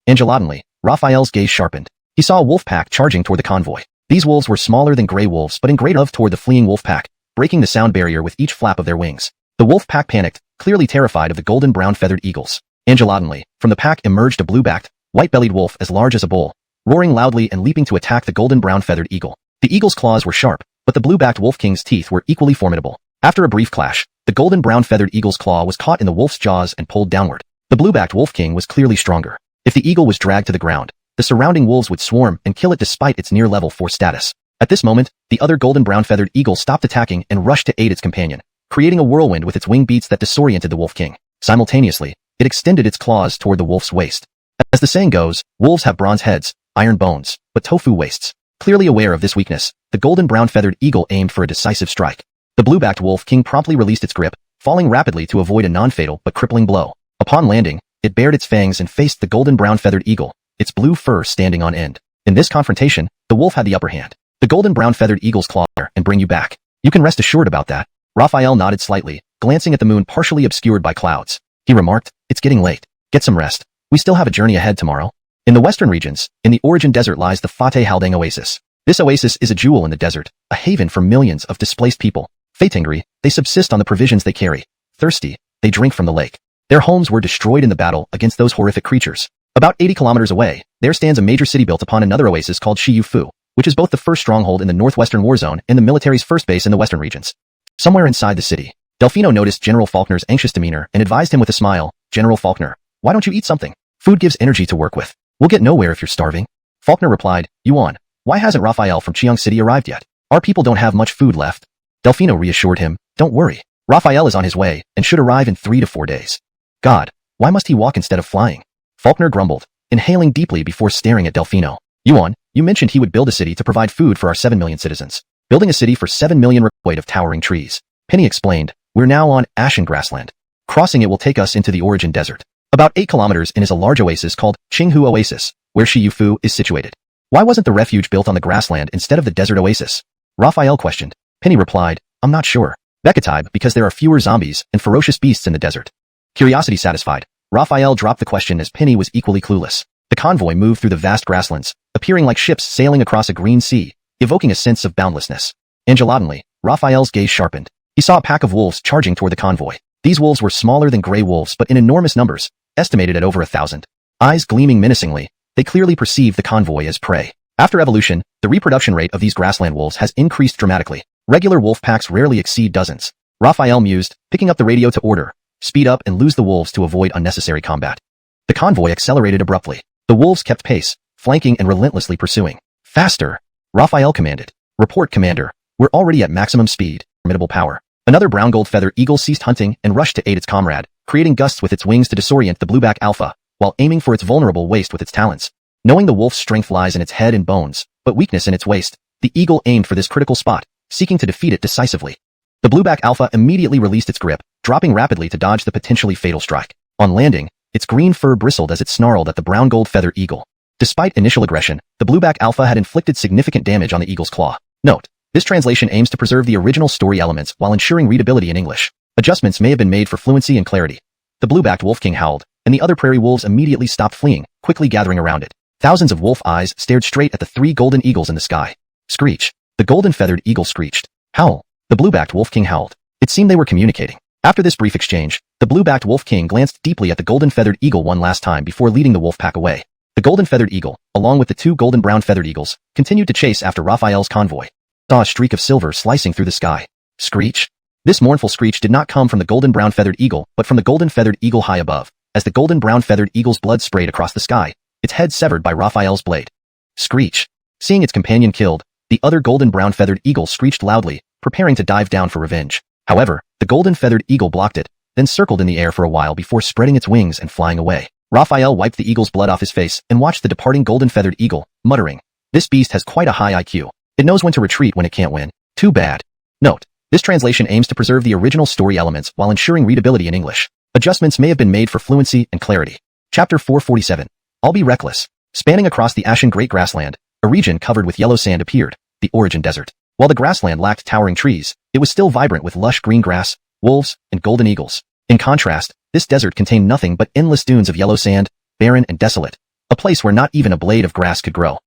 A: Angelodinly, Raphael's gaze sharpened. He saw a wolf pack charging toward the convoy. These wolves were smaller than gray wolves but in great of toward the fleeing wolf pack, breaking the sound barrier with each flap of their wings. The wolf pack panicked, clearly terrified of the golden brown feathered eagles. Angelodinly, from the pack emerged a blue-backed, white-bellied wolf as large as a bull, roaring loudly and leaping to attack the golden brown feathered eagle. The eagle's claws were sharp, but the blue-backed wolf king's teeth were equally formidable. After a brief clash, the golden brown feathered eagle's claw was caught in the wolf's jaws and pulled downward. The blue-backed wolf king was clearly stronger. If the eagle was dragged to the ground, the surrounding wolves would swarm and kill it despite its near level 4 status. At this moment, the other golden brown feathered eagle stopped attacking and rushed to aid its companion, creating a whirlwind with its wing beats that disoriented the wolf king. Simultaneously, it extended its claws toward the wolf's waist. As the saying goes, wolves have bronze heads, iron bones, but tofu waists. Clearly aware of this weakness, the golden brown feathered eagle aimed for a decisive strike. The blue-backed wolf king promptly released its grip, falling rapidly to avoid a non-fatal but crippling blow. Upon landing, it bared its fangs and faced the golden brown feathered eagle, its blue fur standing on end. In this confrontation, the wolf had the upper hand. The golden brown feathered eagle's claw and bring you back. You can rest assured about that. Raphael nodded slightly, glancing at the moon partially obscured by clouds. He remarked, it's getting late. Get some rest. We still have a journey ahead tomorrow. In the western regions, in the Origin Desert lies the Fateh Haldang Oasis. This oasis is a jewel in the desert, a haven for millions of displaced people. Fate angry, they subsist on the provisions they carry. Thirsty, they drink from the lake. Their homes were destroyed in the battle against those horrific creatures. About 80 kilometers away, there stands a major city built upon another oasis called Fu, which is both the first stronghold in the northwestern war zone and the military's first base in the western regions. Somewhere inside the city, Delfino noticed General Faulkner's anxious demeanor and advised him with a smile, "General Faulkner, why don't you eat something? Food gives energy to work with. We'll get nowhere if you're starving." Faulkner replied, "Yuan, why hasn't Raphael from Chiang City arrived yet? Our people don't have much food left." Delfino reassured him, "Don't worry. Raphael is on his way and should arrive in 3 to 4 days. God, why must he walk instead of flying?" Faulkner grumbled, inhaling deeply before staring at Delfino. "Yuan, you mentioned he would build a city to provide food for our 7 million citizens. Building a city for 7 million weight of towering trees." Penny explained, "We're now on ashen grassland. Crossing it will take us into the origin desert. About 8 kilometers in is a large oasis called Qinghu Oasis, where Fu is situated. Why wasn't the refuge built on the grassland instead of the desert oasis?" Raphael questioned. Penny replied, "I'm not sure. Bekatib, because there are fewer zombies and ferocious beasts in the desert." Curiosity satisfied, Raphael dropped the question as Penny was equally clueless. The convoy moved through the vast grasslands, appearing like ships sailing across a green sea, evoking a sense of boundlessness. Engeladinely, Raphael's gaze sharpened. He saw a pack of wolves charging toward the convoy. These wolves were smaller than gray wolves but in enormous numbers, estimated at over 1,000. Eyes gleaming menacingly, they clearly perceived the convoy as prey. After evolution, the reproduction rate of these grassland wolves has increased dramatically. Regular wolf packs rarely exceed dozens. Raphael mused, picking up the radio to order, "Speed up and lose the wolves to avoid unnecessary combat." The convoy accelerated abruptly. The wolves kept pace, flanking and relentlessly pursuing. "Faster!" Raphael commanded. "Report, Commander. We're already at maximum speed." Formidable power. Another brown gold feather eagle ceased hunting and rushed to aid its comrade, creating gusts with its wings to disorient the blueback alpha, while aiming for its vulnerable waist with its talons. Knowing the wolf's strength lies in its head and bones, but weakness in its waist, the eagle aimed for this critical spot, seeking to defeat it decisively. The blueback alpha immediately released its grip, dropping rapidly to dodge the potentially fatal strike. On landing, its green fur bristled as it snarled at the brown gold feather eagle. Despite initial aggression, the blueback alpha had inflicted significant damage on the eagle's claw. Note: this translation aims to preserve the original story elements while ensuring readability in English. Adjustments may have been made for fluency and clarity. The blue-backed wolf king howled, and the other prairie wolves immediately stopped fleeing, quickly gathering around it. Thousands of wolf eyes stared straight at the 3 golden eagles in the sky. Screech. The golden-feathered eagle screeched. Howl. The blue-backed wolf king howled. It seemed they were communicating. After this brief exchange, the blue-backed wolf king glanced deeply at the golden-feathered eagle one last time before leading the wolf pack away. The golden-feathered eagle, along with the 2 golden-brown feathered eagles, continued to chase after Raphael's convoy. Saw a streak of silver slicing through the sky. Screech. This mournful screech did not come from the golden-brown feathered eagle, but from the golden-feathered eagle high above. As the golden-brown feathered eagle's blood sprayed across the sky, its head severed by Raphael's blade. Screech. Seeing its companion killed, the other golden-brown feathered eagle screeched loudly, preparing to dive down for revenge. However, the golden-feathered eagle blocked it, then circled in the air for a while before spreading its wings and flying away. Raphael wiped the eagle's blood off his face and watched the departing golden-feathered eagle, muttering, "This beast has quite a high IQ. It knows when to retreat when it can't win. Too bad." Note: this translation aims to preserve the original story elements while ensuring readability in English. Adjustments may have been made for fluency and clarity. Chapter 447. I'll be reckless. Spanning across the ashen great grassland, a region covered with yellow sand appeared, the origin desert. While the grassland lacked towering trees, it was still vibrant with lush green grass, wolves, and golden eagles. In contrast, this desert contained nothing but endless dunes of yellow sand, barren and desolate, a place where not even a blade of grass could grow.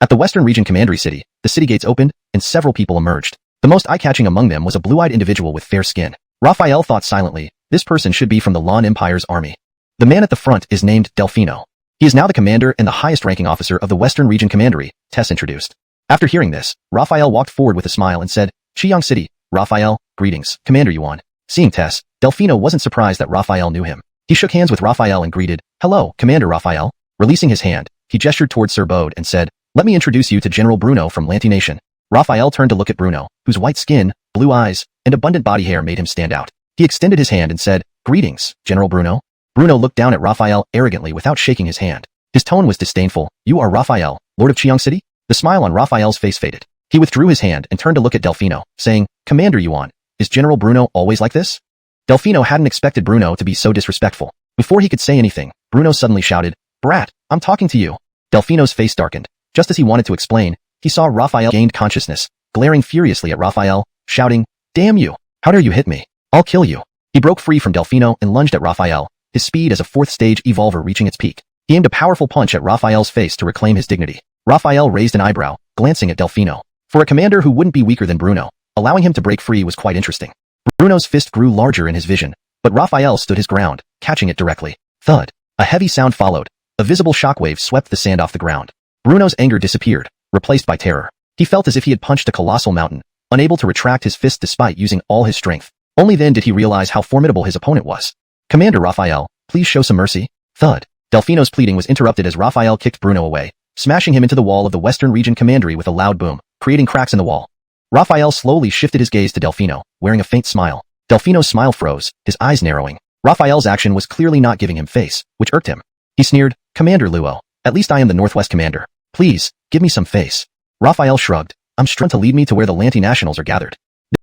A: At the Western Region Commandery City, the city gates opened, and several people emerged. The most eye-catching among them was a blue-eyed individual with fair skin. Raphael thought silently, this person should be from the Lan Empire's army. The man at the front is named Delfino. He is now the commander and the highest-ranking officer of the Western Region Commandery, Tess introduced. After hearing this, Raphael walked forward with a smile and said, "Chiang City, Raphael, greetings, Commander Yuan." Seeing Tess, Delfino wasn't surprised that Raphael knew him. He shook hands with Raphael and greeted, "Hello, Commander Raphael." Releasing his hand, he gestured towards Sir Bode and said, "Let me introduce you to General Bruno from Lanti Nation." Raphael turned to look at Bruno, whose white skin, blue eyes, and abundant body hair made him stand out. He extended his hand and said, "Greetings, General Bruno." Bruno looked down at Raphael arrogantly without shaking his hand. His tone was disdainful. "You are Raphael, Lord of Chiang City?" The smile on Raphael's face faded. He withdrew his hand and turned to look at Delfino, saying, "Commander Yuan, is General Bruno always like this?" Delfino hadn't expected Bruno to be so disrespectful. Before he could say anything, Bruno suddenly shouted, "Brat, I'm talking to you." Delfino's face darkened. Just as he wanted to explain, he saw Raphael gained consciousness, glaring furiously at Raphael, shouting, "Damn you! How dare you hit me? I'll kill you." He broke free from Delfino and lunged at Raphael, his speed as a 4th-stage evolver reaching its peak. He aimed a powerful punch at Raphael's face to reclaim his dignity. Raphael raised an eyebrow, glancing at Delfino. For a commander who wouldn't be weaker than Bruno, Allowing him to break free was quite interesting. Bruno's fist grew larger in his vision, but Raphael stood his ground, catching it directly. Thud. A heavy sound followed. A visible shockwave swept the sand off the ground. Bruno's anger disappeared, replaced by terror. He felt as if he had punched a colossal mountain, unable to retract his fist despite using all his strength. Only then did he realize how formidable his opponent was. Commander Raphael, please show some mercy. Thud. Delfino's pleading was interrupted as Raphael kicked Bruno away, smashing him into the wall of the Western Region Commandery with a loud boom, creating cracks in the wall. Raphael slowly shifted his gaze to Delfino, wearing a faint smile. Delfino's smile froze, his eyes narrowing. Raphael's action was clearly not giving him face, which irked him. He sneered, Commander Luo, at least I am the Northwest Commander. Please, give me some face. Raphael shrugged. I'm strung to lead me to where the Lanti nationals are gathered.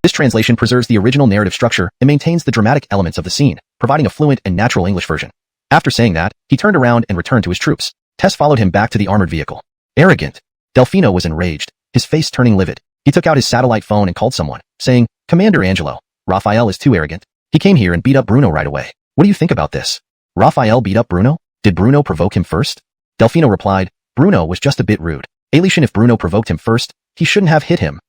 A: This translation preserves the original narrative structure and maintains the dramatic elements of the scene, providing a fluent and natural English version. After saying that, he turned around and returned to his troops. Tess followed him back to the armored vehicle. Arrogant. Delfino was enraged, his face turning livid. He took out his satellite phone and called someone, saying, Commander Angelo, Raphael is too arrogant. He came here and beat up Bruno right away. What do you think about this? Raphael beat up Bruno? Did Bruno provoke him first? Delfino replied, Bruno was just a bit rude. Alition, if Bruno provoked him first, he shouldn't have hit him.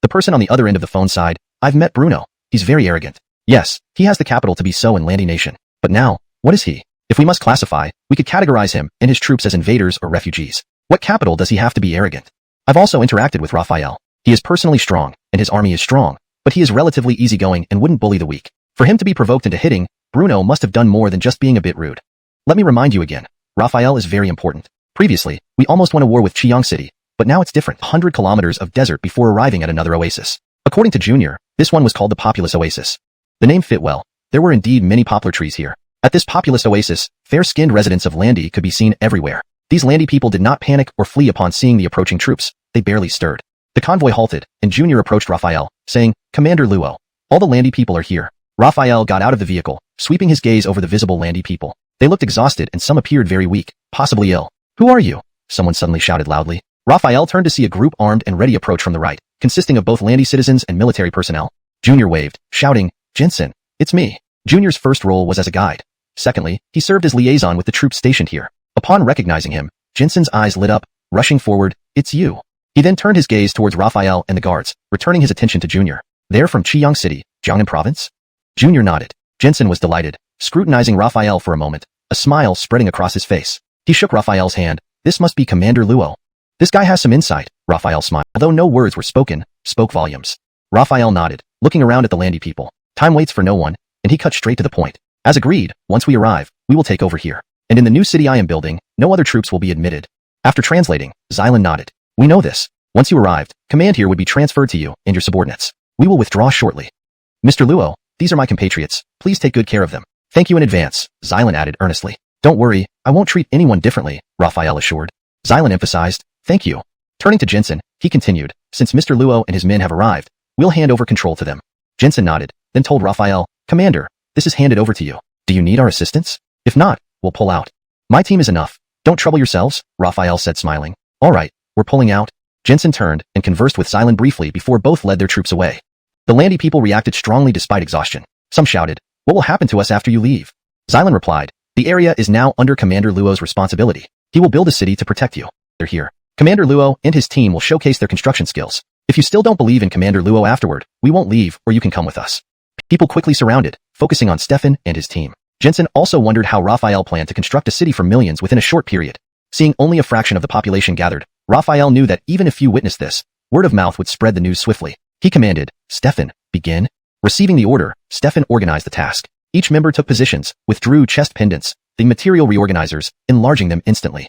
A: The person on the other end of the phone sighed, I've met Bruno. He's very arrogant. Yes, he has the capital to be so in Lanti Nation. But now, what is he? If we must classify, we could categorize him and his troops as invaders or refugees. What capital does he have to be arrogant? I've also interacted with Raphael. He is personally strong, and his army is strong, but he is relatively easygoing and wouldn't bully the weak. For him to be provoked into hitting, Bruno must have done more than just being a bit rude. Let me remind you again, Raphael is very important. Previously, we almost won a war with Chiang City, but now it's different. 100 kilometers of desert before arriving at another oasis. According to Junior, this one was called the Populous Oasis. The name fit well. There were indeed many poplar trees here. At this populous oasis, fair-skinned residents of Landi could be seen everywhere. These Landi people did not panic or flee upon seeing the approaching troops. They barely stirred. The convoy halted, and Junior approached Raphael, saying, Commander Luo, all the Landi people are here. Raphael got out of the vehicle, sweeping his gaze over the visible Landi people. They looked exhausted and some appeared very weak, possibly ill. Who are you? Someone suddenly shouted loudly. Raphael turned to see a group armed and ready approach from the right, consisting of both Landi citizens and military personnel. Junior waved, shouting, Jensen, it's me. Junior's first role was as a guide. Secondly, he served as liaison with the troops stationed here. Upon recognizing him, Jensen's eyes lit up, rushing forward, it's you. He then turned his gaze towards Raphael and the guards, returning his attention to Junior. They're from Chiang City, Jiangnan Province? Junior nodded. Jensen was delighted, scrutinizing Raphael for a moment, a smile spreading across his face. He shook Raphael's hand. This must be Commander Luo. This guy has some insight, Raphael smiled. Although no words were spoken, spoke volumes. Raphael nodded, looking around at the Landi people. Time waits for no one, and he cut straight to the point. As agreed, once we arrive, we will take over here. And in the new city I am building, no other troops will be admitted. After translating, Xylan nodded. We know this. Once you arrived, command here would be transferred to you and your subordinates. We will withdraw shortly. Mr. Luo, these are my compatriots. Please take good care of them. Thank you in advance, Xylan added earnestly. Don't worry, I won't treat anyone differently, Raphael assured. Xylan emphasized, thank you. Turning to Jensen, he continued, since Mr. Luo and his men have arrived, we'll hand over control to them. Jensen nodded, then told Raphael, Commander, this is handed over to you. Do you need our assistance? If not, we'll pull out. My team is enough. Don't trouble yourselves, Raphael said smiling. All right, we're pulling out. Jensen turned and conversed with Xylan briefly before both led their troops away. The Landi people reacted strongly despite exhaustion. Some shouted, what will happen to us after you leave? Xylan replied, the area is now under Commander Luo's responsibility. He will build a city to protect you. They're here. Commander Luo and his team will showcase their construction skills. If you still don't believe in Commander Luo afterward, we won't leave or you can come with us. People quickly surrounded, focusing on Stefan and his team. Jensen also wondered how Raphael planned to construct a city for millions within a short period. Seeing only a fraction of the population gathered, Raphael knew that even if few witnessed this, word of mouth would spread the news swiftly. He commanded, Stefan, begin. Receiving the order, Stefan organized the task. Each member took positions, withdrew chest pendants, the material reorganizers, enlarging them instantly.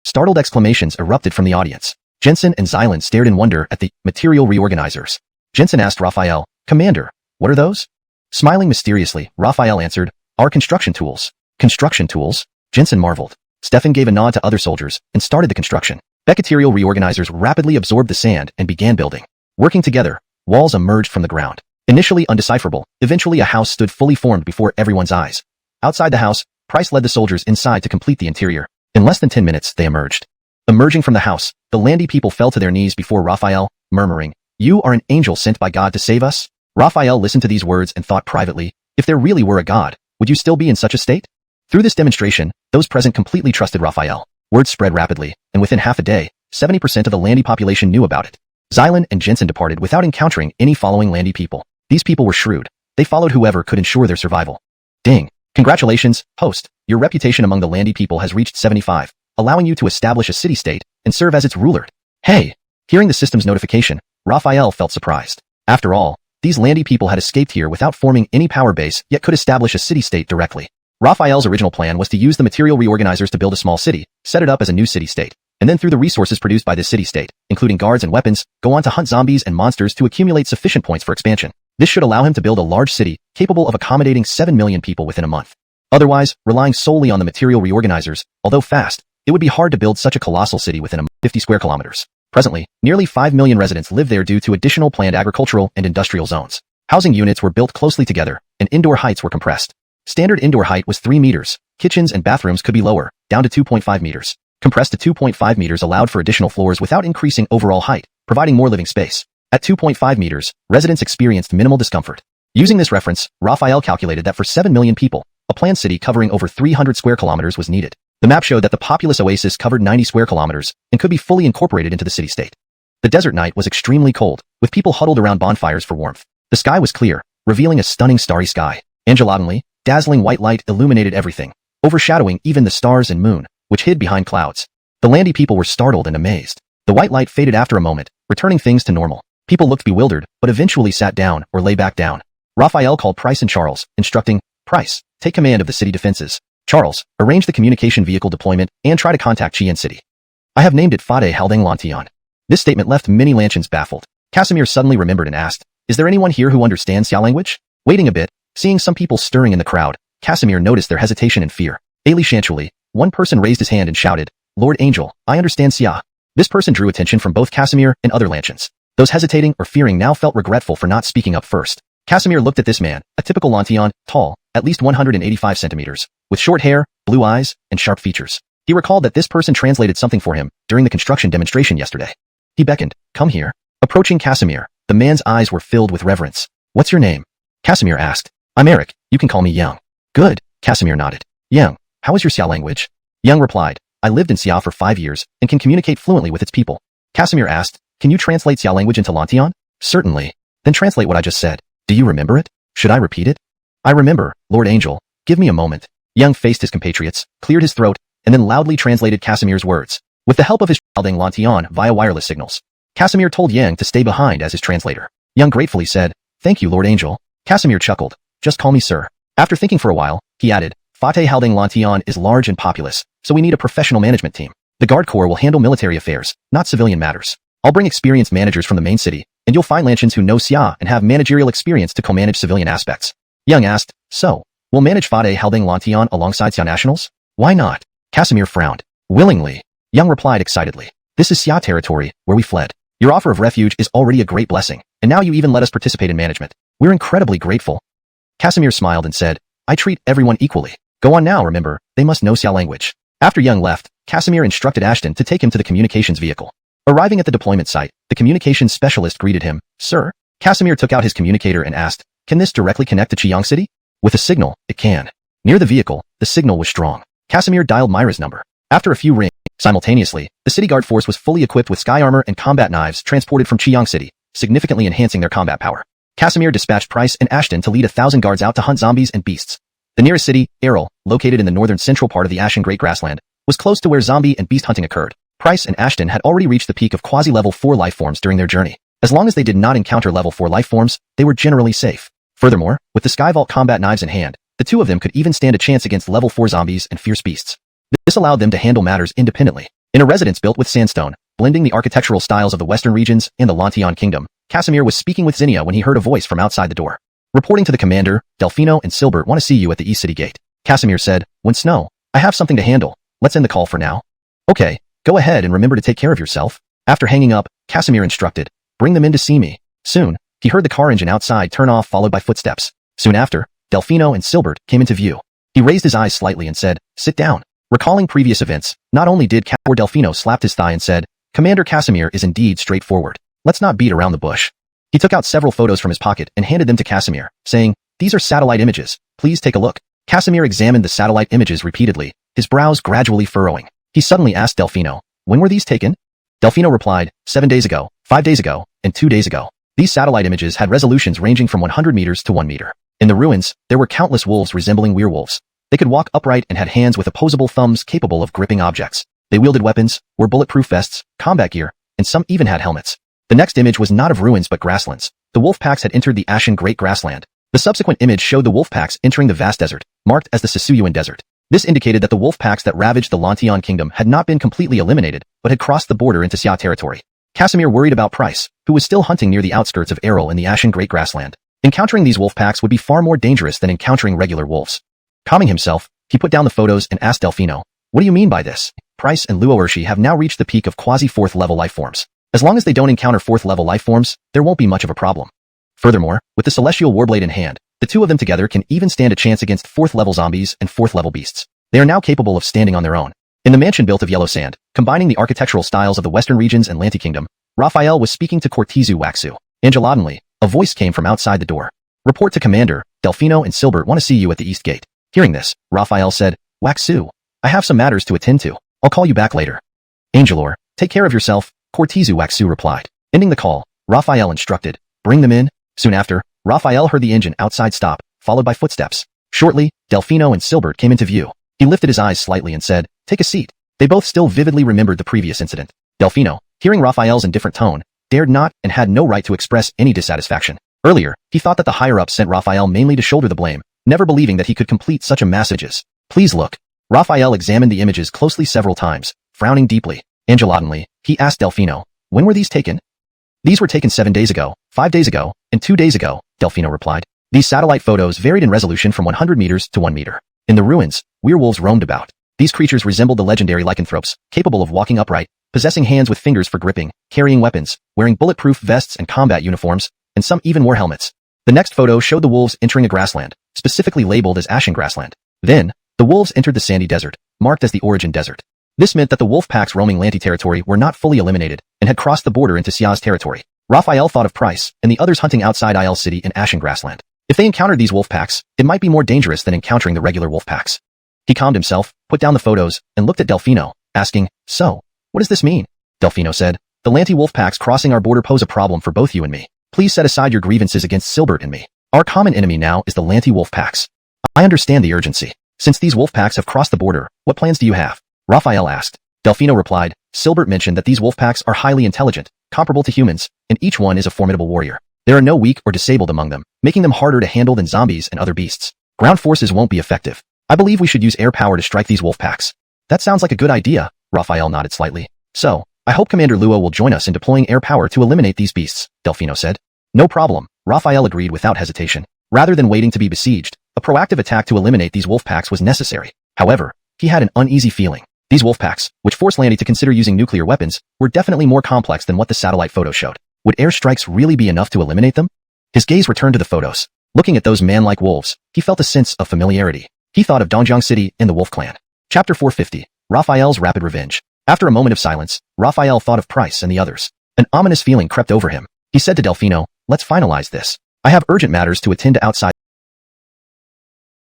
A: Startled exclamations erupted from the audience. Jensen and Xylan stared in wonder at the material reorganizers. Jensen asked Raphael, Commander, what are those? Smiling mysteriously, Raphael answered, our construction tools. Construction tools? Jensen marveled. Stefan gave a nod to other soldiers and started the construction. Material reorganizers rapidly absorbed the sand and began building. Working together, walls emerged from the ground. Initially undecipherable, eventually a house stood fully formed before everyone's eyes. Outside the house, Price led the soldiers inside to complete the interior. In less than 10 minutes, they emerged. Emerging from the house, the Landi people fell to their knees before Raphael, murmuring, you are an angel sent by God to save us? Raphael listened to these words and thought privately, if there really were a God, would you still be in such a state? Through this demonstration, those present completely trusted Raphael. Word spread rapidly, and within half a day, 70% of the Landi population knew about it. Xylan and Jensen departed without encountering any following landy people. These people were shrewd. They followed whoever could ensure their survival. Ding. Congratulations, host. Your reputation among the landy people has reached 75, allowing you to establish a city-state and serve as its ruler. Hey! Hearing the system's notification, Raphael felt surprised. After all, these landy people had escaped here without forming any power base, yet could establish a city-state directly. Raphael's original plan was to use the material reorganizers to build a small city, set it up as a new city-state, and then through the resources produced by this city-state, including guards and weapons, go on to hunt zombies and monsters to accumulate sufficient points for expansion. This should allow him to build a large city, capable of accommodating 7 million people within a month. Otherwise, relying solely on the material reorganizers, although fast, it would be hard to build such a colossal city within 50 square kilometers. Presently, nearly 5 million residents live there due to additional planned agricultural and industrial zones. Housing units were built closely together, and indoor heights were compressed. Standard indoor height was 3 meters. Kitchens and bathrooms could be lower, down to 2.5 meters. Compressed to 2.5 meters allowed for additional floors without increasing overall height, providing more living space. At 2.5 meters, residents experienced minimal discomfort. Using this reference, Raphael calculated that for 7 million people, a planned city covering over 300 square kilometers was needed. The map showed that the populous oasis covered 90 square kilometers and could be fully incorporated into the city-state. The desert night was extremely cold, with people huddled around bonfires for warmth. The sky was clear, revealing a stunning starry sky. Angelatingly, dazzling white light illuminated everything, overshadowing even the stars and moon, which hid behind clouds. The landy people were startled and amazed. The white light faded after a moment, returning things to normal. People looked bewildered, but eventually sat down or lay back down. Raphael called Price and Charles, instructing, Price, take command of the city defenses. Charles, arrange the communication vehicle deployment and try to contact Qian City. I have named it Fade Haldeng Lantian. This statement left many Lantians baffled. Casimir suddenly remembered and asked, is there anyone here who understands Xia language? Waiting a bit, seeing some people stirring in the crowd, Casimir noticed their hesitation and fear. Shantually, one person raised his hand and shouted, Lord Angel, I understand Xia. This person drew attention from both Casimir and other Lantians. Those hesitating or fearing now felt regretful for not speaking up first. Casimir looked at this man, a typical Lantian, tall, at least 185 centimeters, with short hair, blue eyes, and sharp features. He recalled that this person translated something for him during the construction demonstration yesterday. He beckoned, come here. Approaching Casimir, the man's eyes were filled with reverence. What's your name? Casimir asked. I'm Eric, you can call me Yang. Good, Casimir nodded. Yang, how is your Xia language? Yang replied, I lived in Xia for 5 years and can communicate fluently with its people. Casimir asked, can you translate Xia language into Lantian? Certainly. Then translate what I just said. Do you remember it? Should I repeat it? I remember, Lord Angel. Give me a moment. Yang faced his compatriots, cleared his throat, and then loudly translated Casimir's words. With the help of his Haldeng Lantian via wireless signals, Casimir told Yang to stay behind as his translator. Yang gratefully said, thank you, Lord Angel. Casimir chuckled. Just call me sir. After thinking for a while, he added, Fate Haldeng Lantian is large and populous, so we need a professional management team. The Guard Corps will handle military affairs, not civilian matters. I'll bring experienced managers from the main city, and you'll find Lantians who know Xia and have managerial experience to co-manage civilian aspects. Yang asked, so, we'll manage Fate Haldeng Lantian alongside Xia nationals? Why not? Casimir frowned. Willingly. Yang replied excitedly. This is Xia territory, where we fled. Your offer of refuge is already a great blessing, and now you even let us participate in management. We're incredibly grateful. Casimir smiled and said, I treat everyone equally. Go on now, remember, they must know Xia language. After Yang left, Casimir instructed Ashton to take him to the communications vehicle. Arriving at the deployment site, the communications specialist greeted him. Sir, Casimir took out his communicator and asked, can this directly connect to Chiang City? With a signal, it can. Near the vehicle, the signal was strong. Casimir dialed Myra's number. After a few rings, simultaneously, the city guard force was fully equipped with sky armor and combat knives transported from Chiang City, significantly enhancing their combat power. Casimir dispatched Price and Ashton to lead 1,000 guards out to hunt zombies and beasts. The nearest city, Errol, located in the northern central part of the Ashen Great Grassland, was close to where zombie and beast hunting occurred. Price and Ashton had already reached the peak of quasi-level 4 life forms during their journey. As long as they did not encounter level 4 life forms, they were generally safe. Furthermore, with the Skyvault combat knives in hand, the two of them could even stand a chance against level 4 zombies and fierce beasts. This allowed them to handle matters independently. In a residence built with sandstone, blending the architectural styles of the western regions and the Lantian kingdom, Casimir was speaking with Zinnia when he heard a voice from outside the door. Reporting to the commander, Delfino and Silbert want to see you at the East City Gate. Casimir said, when Snow, I have something to handle. Let's end the call for now. Okay, go ahead and remember to take care of yourself. After hanging up, Casimir instructed, bring them in to see me. Soon, he heard the car engine outside turn off followed by footsteps. Soon after, Delfino and Silbert came into view. He raised his eyes slightly and said, sit down. Recalling previous events, not only did Delfino slapped his thigh and said, Commander Casimir is indeed straightforward. Let's not beat around the bush. He took out several photos from his pocket and handed them to Casimir, saying, these are satellite images. Please take a look. Casimir examined the satellite images repeatedly, his brows gradually furrowing. He suddenly asked Delfino, when were these taken? Delfino replied, 7 days ago, 5 days ago, and 2 days ago. These satellite images had resolutions ranging from 100 meters to 1 meter. In the ruins, there were countless wolves resembling werewolves. They could walk upright and had hands with opposable thumbs capable of gripping objects. They wielded weapons, wore bulletproof vests, combat gear, and some even had helmets. The next image was not of ruins but grasslands. The wolf packs had entered the ashen Great Grassland. The subsequent image showed the wolf packs entering the vast desert, marked as the xuanhuan desert. This indicated that the wolf packs that ravaged the Lantian kingdom had not been completely eliminated, but had crossed the border into Xia territory. Casimir worried about Price, who was still hunting near the outskirts of Errol in the ashen Great Grassland. Encountering these wolf packs would be far more dangerous than encountering regular wolves. Calming himself, he put down the photos and asked Delfino, "What do you mean by this?" Price and Luo Urshi have now reached the peak of quasi-4th level life forms. As long as they don't encounter 4th level life forms, there won't be much of a problem. Furthermore, with the Celestial Warblade in hand, the two of them together can even stand a chance against 4th level zombies and 4th level beasts. They are now capable of standing on their own. In the mansion built of yellow sand, combining the architectural styles of the western regions and Lanti Kingdom, Raphael was speaking to Cortizu Waxu. Angeladenly, a voice came from outside the door. "Report to Commander, Delfino and Silbert want to see you at the East Gate." Hearing this, Raphael said, "Waxu, I have some matters to attend to. I'll call you back later." "Angelor, take care of yourself," Cortizu Waxu replied. Ending the call, Raphael instructed, "Bring them in." Soon after, Raphael heard the engine outside stop, followed by footsteps. Shortly, Delfino and Silbert came into view. He lifted his eyes slightly and said, "Take a seat." They both still vividly remembered the previous incident. Delfino, hearing Raphael's indifferent tone, dared not and had no right to express any dissatisfaction. Earlier, he thought that the higher-ups sent Raphael mainly to shoulder the blame, never believing that he could complete such a messages. "Please look." Raphael examined the images closely several times, frowning deeply. Angeladenly, he asked Delfino, "When were these taken?" "These were taken 7 days ago, 5 days ago, and 2 days ago," Delfino replied. These satellite photos varied in resolution from 100 meters to 1 meter. In the ruins, werewolves roamed about. These creatures resembled the legendary lycanthropes, capable of walking upright, possessing hands with fingers for gripping, carrying weapons, wearing bulletproof vests and combat uniforms, and some even wore helmets. The next photo showed the wolves entering a grassland, specifically labeled as Ashen Grassland. Then, the wolves entered the sandy desert, marked as the Origin Desert. This meant that the wolf packs roaming Lanti territory were not fully eliminated and had crossed the border into Xia's territory. Raphael thought of Price and the others hunting outside Isle City in Ashen Grassland. If they encountered these wolf packs, it might be more dangerous than encountering the regular wolf packs. He calmed himself, put down the photos, and looked at Delfino, asking, "So, what does this mean?" Delfino said, "The Lanti wolf packs crossing our border pose a problem for both you and me. Please set aside your grievances against Silbert and me. Our common enemy now is the Lanti wolf packs. I understand the urgency. Since these wolf packs have crossed the border, what plans do you have?" Raphael asked. Delfino replied, "Silbert mentioned that these wolf packs are highly intelligent, comparable to humans, and each one is a formidable warrior. There are no weak or disabled among them, making them harder to handle than zombies and other beasts. Ground forces won't be effective. I believe we should use air power to strike these wolf packs." "That sounds like a good idea," Raphael nodded slightly. "So, I hope Commander Luo will join us in deploying air power to eliminate these beasts," Delfino said. "No problem," Raphael agreed without hesitation. Rather than waiting to be besieged, a proactive attack to eliminate these wolf packs was necessary. However, he had an uneasy feeling. These wolf packs, which forced Lanti to consider using nuclear weapons, were definitely more complex than what the satellite photos showed. Would air strikes really be enough to eliminate them? His gaze returned to the photos. Looking at those man-like wolves, he felt a sense of familiarity. He thought of Dongjiang City and the Wolf Clan. Chapter 450, Raphael's Rapid Revenge. After a moment of silence, Raphael thought of Price and the others. An ominous feeling crept over him. He said to Delfino, "Let's finalize this. I have urgent matters to attend to outside."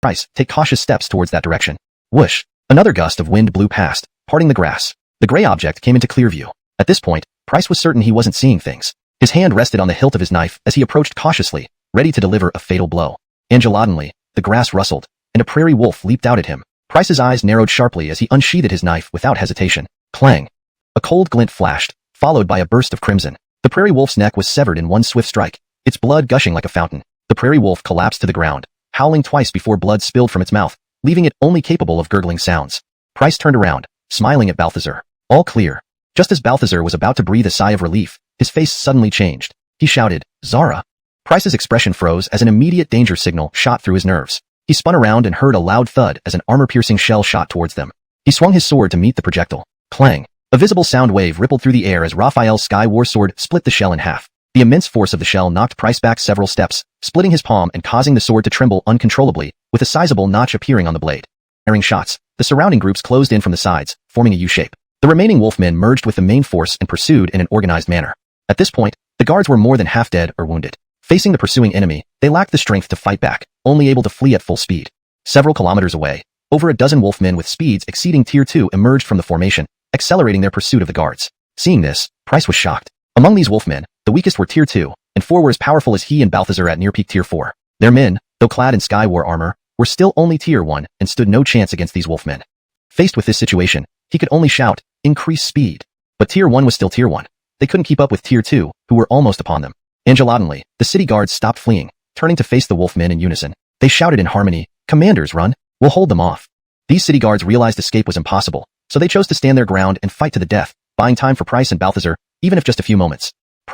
A: Price, take cautious steps towards that direction. Whoosh! Another gust of wind blew past, parting the grass. The gray object came into clear view. At this point, Price was certain he wasn't seeing things. His hand rested on the hilt of his knife as he approached cautiously, ready to deliver a fatal blow. Angeladenly, the grass rustled, and a prairie wolf leaped out at him. Price's eyes narrowed sharply as he unsheathed his knife without hesitation. Clang! A cold glint flashed, followed by a burst of crimson. The prairie wolf's neck was severed in one swift strike, its blood gushing like a fountain. The prairie wolf collapsed to the ground, howling twice before blood spilled from its mouth, leaving it only capable of gurgling sounds. Price turned around, smiling at Balthazar. All clear. Just as Balthazar was about to breathe a sigh of relief, his face suddenly changed. He shouted, "Zara!" Price's expression froze as an immediate danger signal shot through his nerves. He spun around and heard a loud thud as an armor-piercing shell shot towards them. He swung his sword to meet the projectile. Clang! A visible sound wave rippled through the air as Raphael's Sky War sword split the shell in half. The immense force of the shell knocked Price back several steps, splitting his palm and causing the sword to tremble uncontrollably, with a sizable notch appearing on the blade. Firing shots, the surrounding groups closed in from the sides, forming a U-shape. The remaining wolfmen merged with the main force and pursued in an organized manner. At this point, the guards were more than half dead or wounded. Facing the pursuing enemy, they lacked the strength to fight back, only able to flee at full speed. Several kilometers away, over a dozen wolfmen with speeds exceeding Tier 2 emerged from the formation, accelerating their pursuit of the guards. Seeing this, Price was shocked. Among these wolfmen, the weakest were Tier 2, and 4 were as powerful as he and Balthazar at near-peak Tier 4. Their men, though clad in sky war armor, were still only Tier 1 and stood no chance against these wolfmen. Faced with this situation, he could only shout, "Increase speed." But Tier 1 was still Tier 1. They couldn't keep up with Tier 2, who were almost upon them. Angelotinely, the city guards stopped fleeing, turning to face the wolfmen in unison. They shouted in harmony, "Commanders, run! We'll hold them off." These city guards realized escape was impossible, so they chose to stand their ground and fight to the death, buying time for Price and Balthazar, even if just a few moments.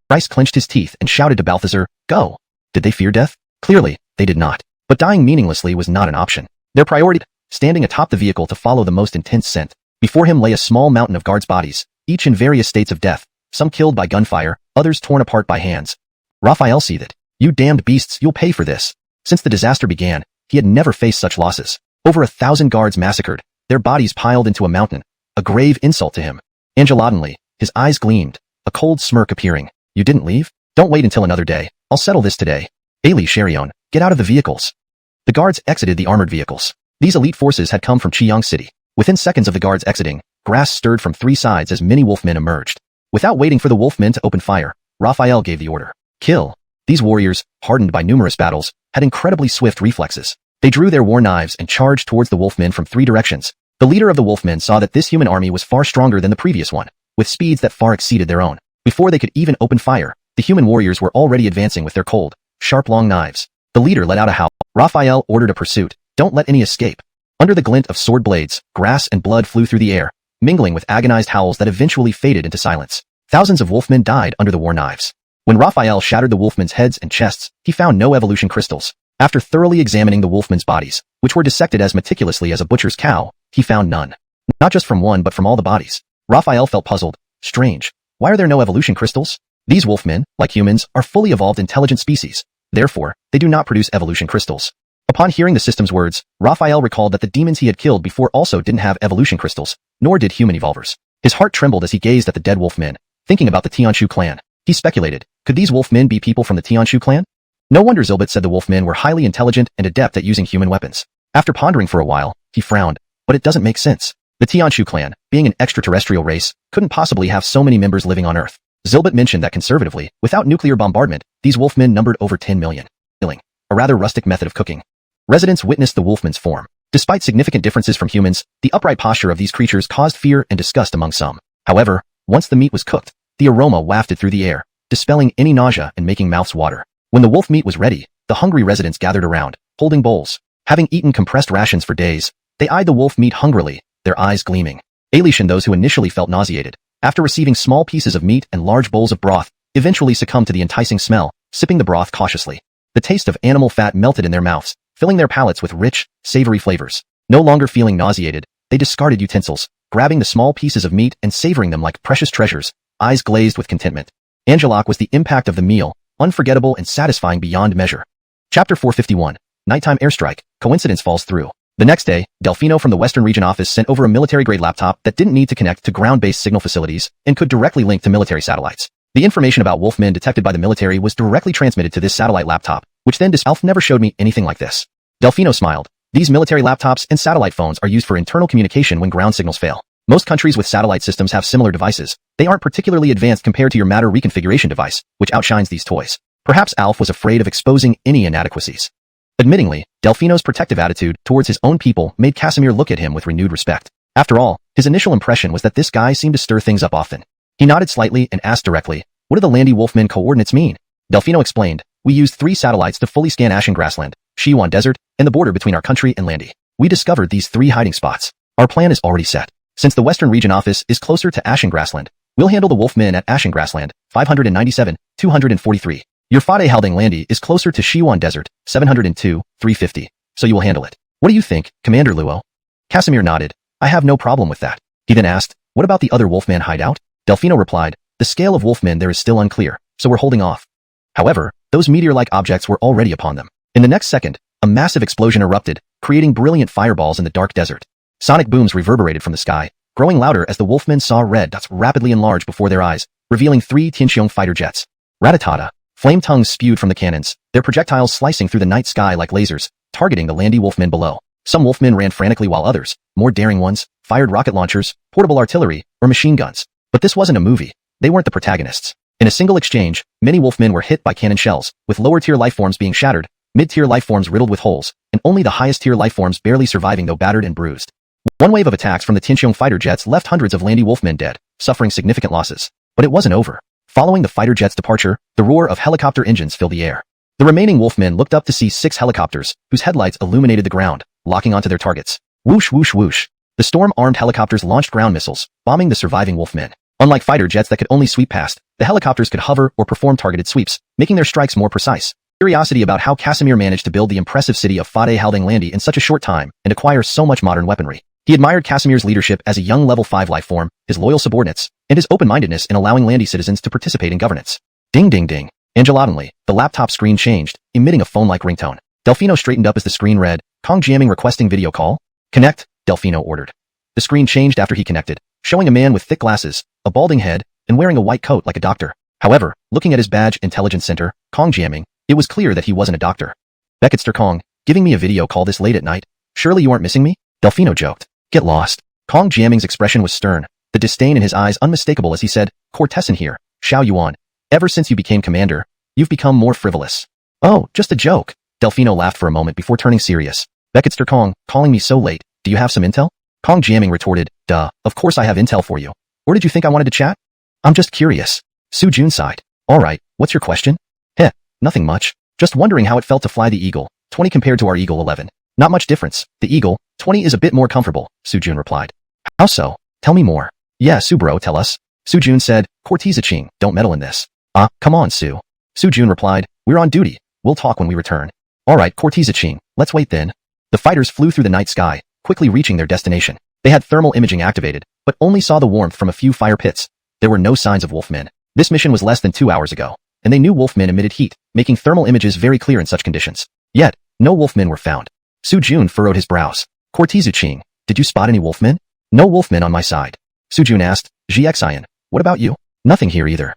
A: Price clenched his teeth and shouted to Balthazar, "Go!" Did they fear death? Clearly, they did not. But dying meaninglessly was not an option. Their priority, standing atop the vehicle to follow the most intense scent. Before him lay a small mountain of guards' bodies, each in various states of death, some killed by gunfire, others torn apart by hands. Raphael seethed. "You damned beasts, you'll pay for this." Since the disaster began, he had never faced such losses. Over 1,000 guards massacred, their bodies piled into a mountain, a grave insult to him. Angelotinely, his eyes gleamed, a cold smirk appearing. "You didn't leave? Don't wait until another day. I'll settle this today. Ailey Sherion, get out of the vehicles." The guards exited the armored vehicles. These elite forces had come from Chiyang City. Within seconds of the guards exiting, grass stirred from 3 sides as many wolfmen emerged. Without waiting for the wolfmen to open fire, Raphael gave the order. Kill. These warriors, hardened by numerous battles, had incredibly swift reflexes. They drew their war knives and charged towards the wolfmen from 3 directions. The leader of the wolfmen saw that this human army was far stronger than the previous one, with speeds that far exceeded their own. Before they could even open fire, the human warriors were already advancing with their cold, sharp long knives. The leader let out a howl. Raphael ordered a pursuit. "Don't let any escape." Under the glint of sword blades, grass and blood flew through the air, mingling with agonized howls that eventually faded into silence. Thousands of wolfmen died under the war knives. When Raphael shattered the wolfmen's heads and chests, he found no evolution crystals. After thoroughly examining the wolfmen's bodies, which were dissected as meticulously as a butcher's cow, he found none. Not just from one but from all the bodies. Raphael felt puzzled. Strange. Why are there no evolution crystals? These wolfmen, like humans, are fully evolved intelligent species. Therefore, they do not produce evolution crystals. Upon hearing the system's words, Raphael recalled that the demons he had killed before also didn't have evolution crystals, nor did human evolvers. His heart trembled as he gazed at the dead wolfmen, thinking about the Tianshu clan. He speculated, could these wolfmen be people from the Tianshu clan? No wonder Zilbit said the wolfmen were highly intelligent and adept at using human weapons. After pondering for a while, he frowned, but it doesn't make sense. The Tianshu clan, being an extraterrestrial race, couldn't possibly have so many members living on Earth. Zilbit mentioned that conservatively, without nuclear bombardment, these wolfmen numbered over 10 million. A rather rustic method of cooking. Residents witnessed the wolfman's form. Despite significant differences from humans, the upright posture of these creatures caused fear and disgust among some. However, once the meat was cooked, the aroma wafted through the air, dispelling any nausea and making mouths water. When the wolf meat was ready, the hungry residents gathered around, holding bowls. Having eaten compressed rations for days, they eyed the wolf meat hungrily, their eyes gleaming. Ailish and those who initially felt nauseated, after receiving small pieces of meat and large bowls of broth, eventually succumbed to the enticing smell, sipping the broth cautiously. The taste of animal fat melted in their mouths, filling their palates with rich, savory flavors. No longer feeling nauseated, they discarded utensils, grabbing the small pieces of meat and savoring them like precious treasures, eyes glazed with contentment. Angelok was the impact of the meal, unforgettable and satisfying beyond measure. Chapter 451. Nighttime airstrike. Coincidence falls through. The next day, Delfino from the Western Region office sent over a military-grade laptop that didn't need to connect to ground-based signal facilities and could directly link to military satellites. The information about wolfmen detected by the military was directly transmitted to this satellite laptop, which then Alf never showed me anything like this. Delfino smiled. These military laptops and satellite phones are used for internal communication when ground signals fail. Most countries with satellite systems have similar devices. They aren't particularly advanced compared to your matter reconfiguration device, which outshines these toys. Perhaps Alf was afraid of exposing any inadequacies. Admittingly, Delfino's protective attitude towards his own people made Casimir look at him with renewed respect. After all, his initial impression was that this guy seemed to stir things up often. He nodded slightly and asked directly, "What do the Landy Wolfmen coordinates mean?" Delfino explained, "We used 3 satellites to fully scan Ashen Grassland, Xuanhuan Desert, and the border between our country and Landy. We discovered these 3 hiding spots. Our plan is already set. Since the Western Region office is closer to Ashen Grassland, we'll handle the Wolfmen at Ashen Grassland, 597, 243. Your Fade Halding Landy is closer to Xuanhuan Desert, 702, 350, so you will handle it. What do you think, Commander Luo?" Casimir nodded. "I have no problem with that." He then asked, "What about the other Wolfman hideout?" Delfino replied, "The scale of Wolfmen there is still unclear, so we're holding off." However, those meteor-like objects were already upon them. In the next second, a massive explosion erupted, creating brilliant fireballs in the dark desert. Sonic booms reverberated from the sky, growing louder as the Wolfmen saw red dots rapidly enlarge before their eyes, revealing 3 Tianxiong fighter jets. Ratatata. Flame tongues spewed from the cannons, their projectiles slicing through the night sky like lasers, targeting the Landy Wolfmen below. Some Wolfmen ran frantically while others, more daring ones, fired rocket launchers, portable artillery, or machine guns. But this wasn't a movie. They weren't the protagonists. In a single exchange, many wolfmen were hit by cannon shells, with lower-tier lifeforms being shattered, mid-tier lifeforms riddled with holes, and only the highest-tier lifeforms barely surviving though battered and bruised. One wave of attacks from the Tianqiong fighter jets left hundreds of landy wolfmen dead, suffering significant losses. But it wasn't over. Following the fighter jet's departure, the roar of helicopter engines filled the air. The remaining wolfmen looked up to see 6 helicopters, whose headlights illuminated the ground, locking onto their targets. Whoosh whoosh whoosh. The storm-armed helicopters launched ground missiles, bombing the surviving wolfmen. Unlike fighter jets that could only sweep past, the helicopters could hover or perform targeted sweeps, making their strikes more precise. Curiosity about how Casimir managed to build the impressive city of Fateh Haldeng Landi in such a short time and acquire so much modern weaponry. He admired Casimir's leadership as a young level 5 life form, his loyal subordinates, and his open-mindedness in allowing Landi citizens to participate in governance. Ding ding ding. Angelotantly, the laptop screen changed, emitting a phone-like ringtone. Delfino straightened up as the screen read, Kong jamming requesting video call. Connect, Delfino ordered. The screen changed after he connected, showing a man with thick glasses, a balding head, and wearing a white coat like a doctor. However, looking at his badge Intelligence Center, Kong jamming, it was clear that he wasn't a doctor. Becketster Kong, giving me a video call this late at night? Surely you aren't missing me? Delfino joked. Get lost. Kong jamming's expression was stern, the disdain in his eyes unmistakable as he said, Cortesan here, xuanhuan. Ever since you became commander, you've become more frivolous. Oh, just a joke. Delfino laughed for a moment before turning serious. Becketster Kong, calling me so late, do you have some intel? Kong jamming retorted, duh, of course I have intel for you. Or did you think I wanted to chat? I'm just curious. Su Jun sighed. Alright, what's your question? Heh, nothing much. Just wondering how it felt to fly the Eagle, 20 compared to our Eagle 11. Not much difference. The Eagle, 20 is a bit more comfortable, Su Jun replied. How so? Tell me more. Yeah, Su bro, tell us. Su Jun said, Corteza-ching, don't meddle in this. Come on, Su. Su Jun replied, we're on duty. We'll talk when we return. Alright, Corteza-ching, let's wait then. The fighters flew through the night sky, quickly reaching their destination. They had thermal imaging activated, but only saw the warmth from a few fire pits. There were no signs of wolfmen. This mission was less than 2 hours ago, and they knew wolfmen emitted heat, making thermal images very clear in such conditions. Yet, no wolfmen were found. Su Jun furrowed his brows. Corteza-ching, did you spot any wolfmen? No wolfmen on my side. Su Jun asked, Xian, what about you? Nothing here either.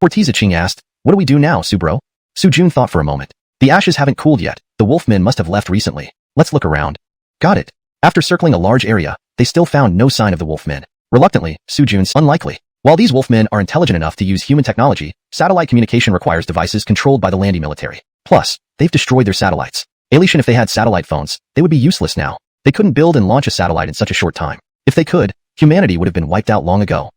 A: Corteza-ching asked, what do we do now, Su bro? Su Jun thought for a moment. The ashes haven't cooled yet. The wolfmen must have left recently. Let's look around. Got it. After circling a large area, they still found no sign of the wolfmen. Reluctantly, Su Jun's unlikely. While these wolfmen are intelligent enough to use human technology, satellite communication requires devices controlled by the Landi military. Plus, they've destroyed their satellites. Alishan, if they had satellite phones, they would be useless now. They couldn't build and launch a satellite in such a short time. If they could, humanity would have been wiped out long ago.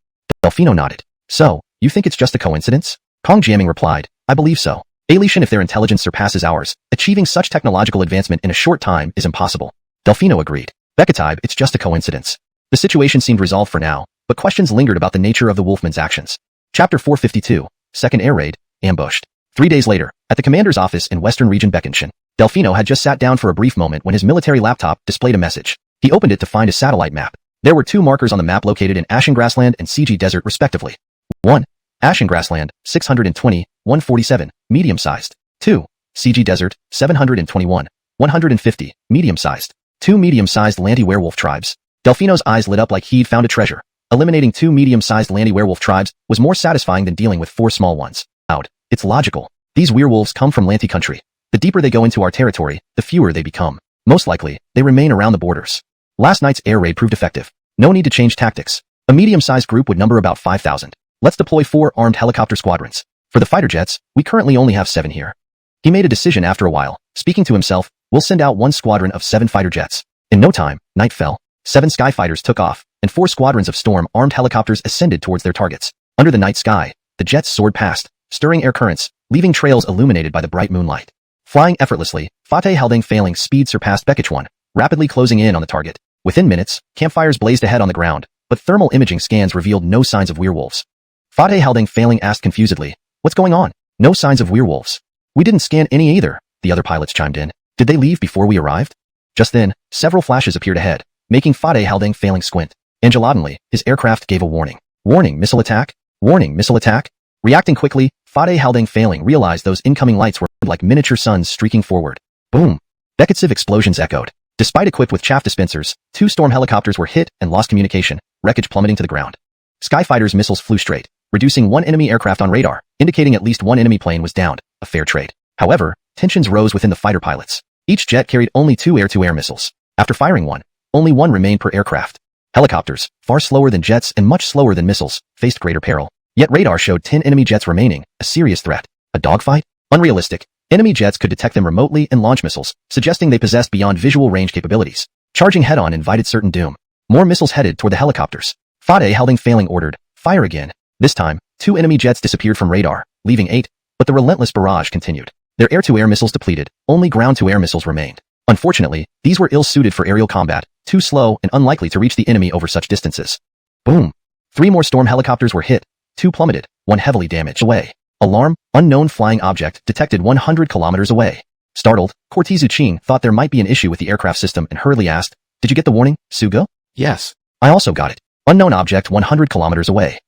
A: Delfino nodded. So, you think it's just a coincidence? Kong jamming replied, I believe so. Alishan, if their intelligence surpasses ours, achieving such technological advancement in a short time is impossible. Delfino agreed. Bekatibe, it's just a coincidence. The situation seemed resolved for now, but questions lingered about the nature of the wolfmen's actions. Chapter 452, Second Air Raid, Ambushed. 3 days later, at the commander's office in Western Region Beckenshan, Delfino had just sat down for a brief moment when his military laptop displayed a message. He opened it to find a satellite map. There were 2 markers on the map located in Ashen Grassland and CG Desert respectively. 1. Ashen Grassland, 620, 147, medium-sized. 2. CG Desert, 721, 150, medium-sized. 2 medium-sized Landi werewolf tribes. Delfino's eyes lit up like he'd found a treasure. Eliminating 2 medium-sized Landi werewolf tribes was more satisfying than dealing with 4 small ones. It's logical. These werewolves come from Lanti country. The deeper they go into our territory, the fewer they become. Most likely, they remain around the borders. Last night's air raid proved effective. No need to change tactics. A medium-sized group would number about 5,000. Let's deploy 4 armed helicopter squadrons. For the fighter jets, we currently only have 7 here. He made a decision after a while. Speaking to himself, we'll send out 1 squadron of 7 fighter jets. In no time, night fell. 7 skyfighters took off, and 4 squadrons of storm-armed helicopters ascended towards their targets. Under the night sky, the jets soared past, stirring air currents, leaving trails illuminated by the bright moonlight. Flying effortlessly, Fateh Haldeng failing speed surpassed xuanhuan, rapidly closing in on the target. Within minutes, campfires blazed ahead on the ground, but thermal imaging scans revealed no signs of werewolves. Fateh Haldeng failing asked confusedly, what's going on? No signs of werewolves. We didn't scan any either, the other pilots chimed in. Did they leave before we arrived? Just then, several flashes appeared ahead, making Fateh Haldeng failing squint. Angelotantly, his aircraft gave a warning. Warning, missile attack? Warning, missile attack? Reacting quickly, Fateh Haldeng failing realized those incoming lights were like miniature suns streaking forward. Boom! Bekatsive explosions echoed. Despite equipped with chaff dispensers, 2 storm helicopters were hit and lost communication, wreckage plummeting to the ground. Skyfighters' missiles flew straight, reducing 1 enemy aircraft on radar, indicating at least 1 enemy plane was downed, a fair trade. However, tensions rose within the fighter pilots. Each jet carried only 2 air-to-air missiles. After firing one, only 1 remained per aircraft. Helicopters, far slower than jets and much slower than missiles, faced greater peril. Yet radar showed 10 enemy jets remaining, a serious threat. A dogfight? Unrealistic. Enemy jets could detect them remotely and launch missiles, suggesting they possessed beyond visual range capabilities. Charging head-on invited certain doom. More missiles headed toward the helicopters. Fade Helding failing ordered, fire again. This time, 2 enemy jets disappeared from radar, leaving 8, but the relentless barrage continued. Their air-to-air missiles depleted, only ground-to-air missiles remained. Unfortunately, these were ill-suited for aerial combat, too slow and unlikely to reach the enemy over such distances. Boom! 3 more storm helicopters were hit, 2 plummeted, 1 heavily damaged. Away. Alarm, unknown flying object detected 100 kilometers away. Startled, Cortez Uching thought there might be an issue with the aircraft system and hurriedly asked, "Did you get the warning, Sugo?" "Yes. I also got it. Unknown object 100 kilometers away."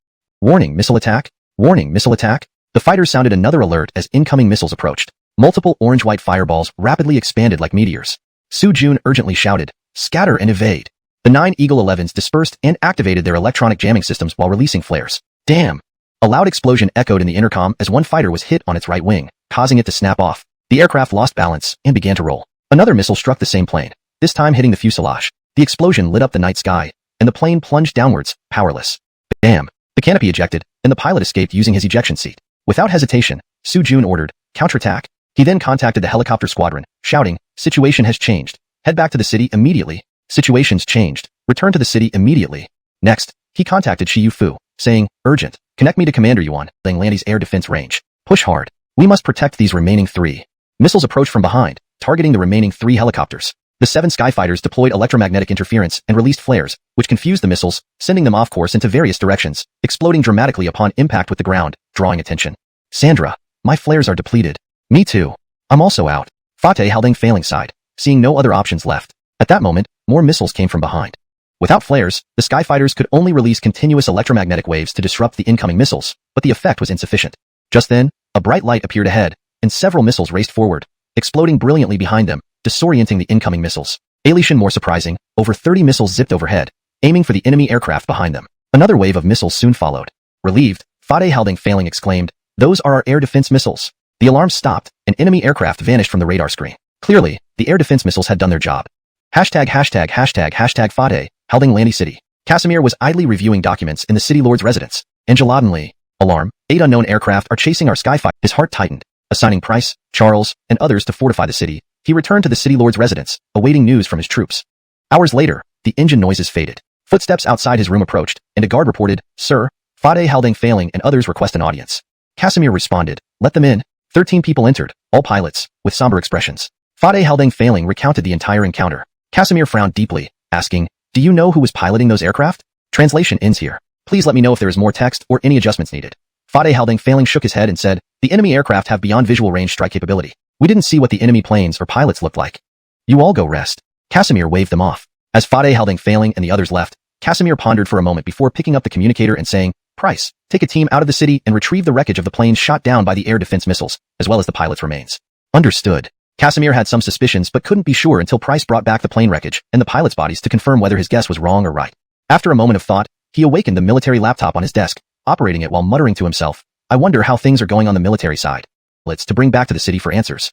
A: Warning, missile attack? Warning, missile attack? The fighters sounded another alert as incoming missiles approached. Multiple orange-white fireballs rapidly expanded like meteors. Su Jun urgently shouted, "Scatter and evade." The 9 Eagle 11s dispersed and activated their electronic jamming systems while releasing flares. Damn! A loud explosion echoed in the intercom as one fighter was hit on its right wing, causing it to snap off. The aircraft lost balance and began to roll. Another missile struck the same plane, this time hitting the fuselage. The explosion lit up the night sky, and the plane plunged downwards, powerless. Damn! The canopy ejected, and the pilot escaped using his ejection seat. Without hesitation, Su Jun ordered, "Counterattack." He then contacted the helicopter squadron, shouting, "Situation has changed. Head back to the city immediately. Situation's changed. Return to the city immediately." Next, he contacted Shi Fu, saying, "Urgent. Connect me to Commander Yuan, Langlandi's air defense range. Push hard. We must protect these remaining 3. Missiles approached from behind, targeting the remaining 3 helicopters. The 7 skyfighters deployed electromagnetic interference and released flares, which confused the missiles, sending them off course into various directions, exploding dramatically upon impact with the ground, drawing attention. "Sandra, my flares are depleted." "Me too. I'm also out." Fate Helding failing sighed, seeing no other options left. At that moment, more missiles came from behind. Without flares, the skyfighters could only release continuous electromagnetic waves to disrupt the incoming missiles, but the effect was insufficient. Just then, a bright light appeared ahead, and several missiles raced forward, exploding brilliantly behind them, disorienting the incoming missiles. Alation more surprising, over 30 missiles zipped overhead, aiming for the enemy aircraft behind them. Another wave of missiles soon followed. Relieved, Fade Helding failing exclaimed, "Those are our air defense missiles." The alarm stopped, and enemy aircraft vanished from the radar screen. Clearly, the air defense missiles had done their job. Fade Helding Landy City. Casimir was idly reviewing documents in the city lord's residence. Angeladenly. Alarm, 8 unknown aircraft are chasing our skyfighter. His heart tightened. Assigning Price, Charles, and others to fortify the city, he returned to the city lord's residence, awaiting news from his troops. Hours later, the engine noises faded. Footsteps outside his room approached, and a guard reported, "Sir, Fade Helding failing and others request an audience." Casimir responded, "Let them in." 13 people entered, all pilots, with somber expressions. Fade Helding failing recounted the entire encounter. Casimir frowned deeply, asking, "Do you know who was piloting those aircraft?" Translation ends here. Please let me know if there is more text or any adjustments needed. Fade Helding failing shook his head and said, "The enemy aircraft have beyond visual range strike capability. We didn't see what the enemy planes or pilots looked like. You all go rest." Casimir waved them off. As Fade Helding failing and the others left, Casimir pondered for a moment before picking up the communicator and saying, "Price, take a team out of the city and retrieve the wreckage of the planes shot down by the air defense missiles, as well as the pilot's remains." Understood. Casimir had some suspicions but couldn't be sure until Price brought back the plane wreckage and the pilot's bodies to confirm whether his guess was wrong or right. After a moment of thought, he awakened the military laptop on his desk, operating it while muttering to himself, "I wonder how things are going on the military side. Let's to bring back to the city for answers."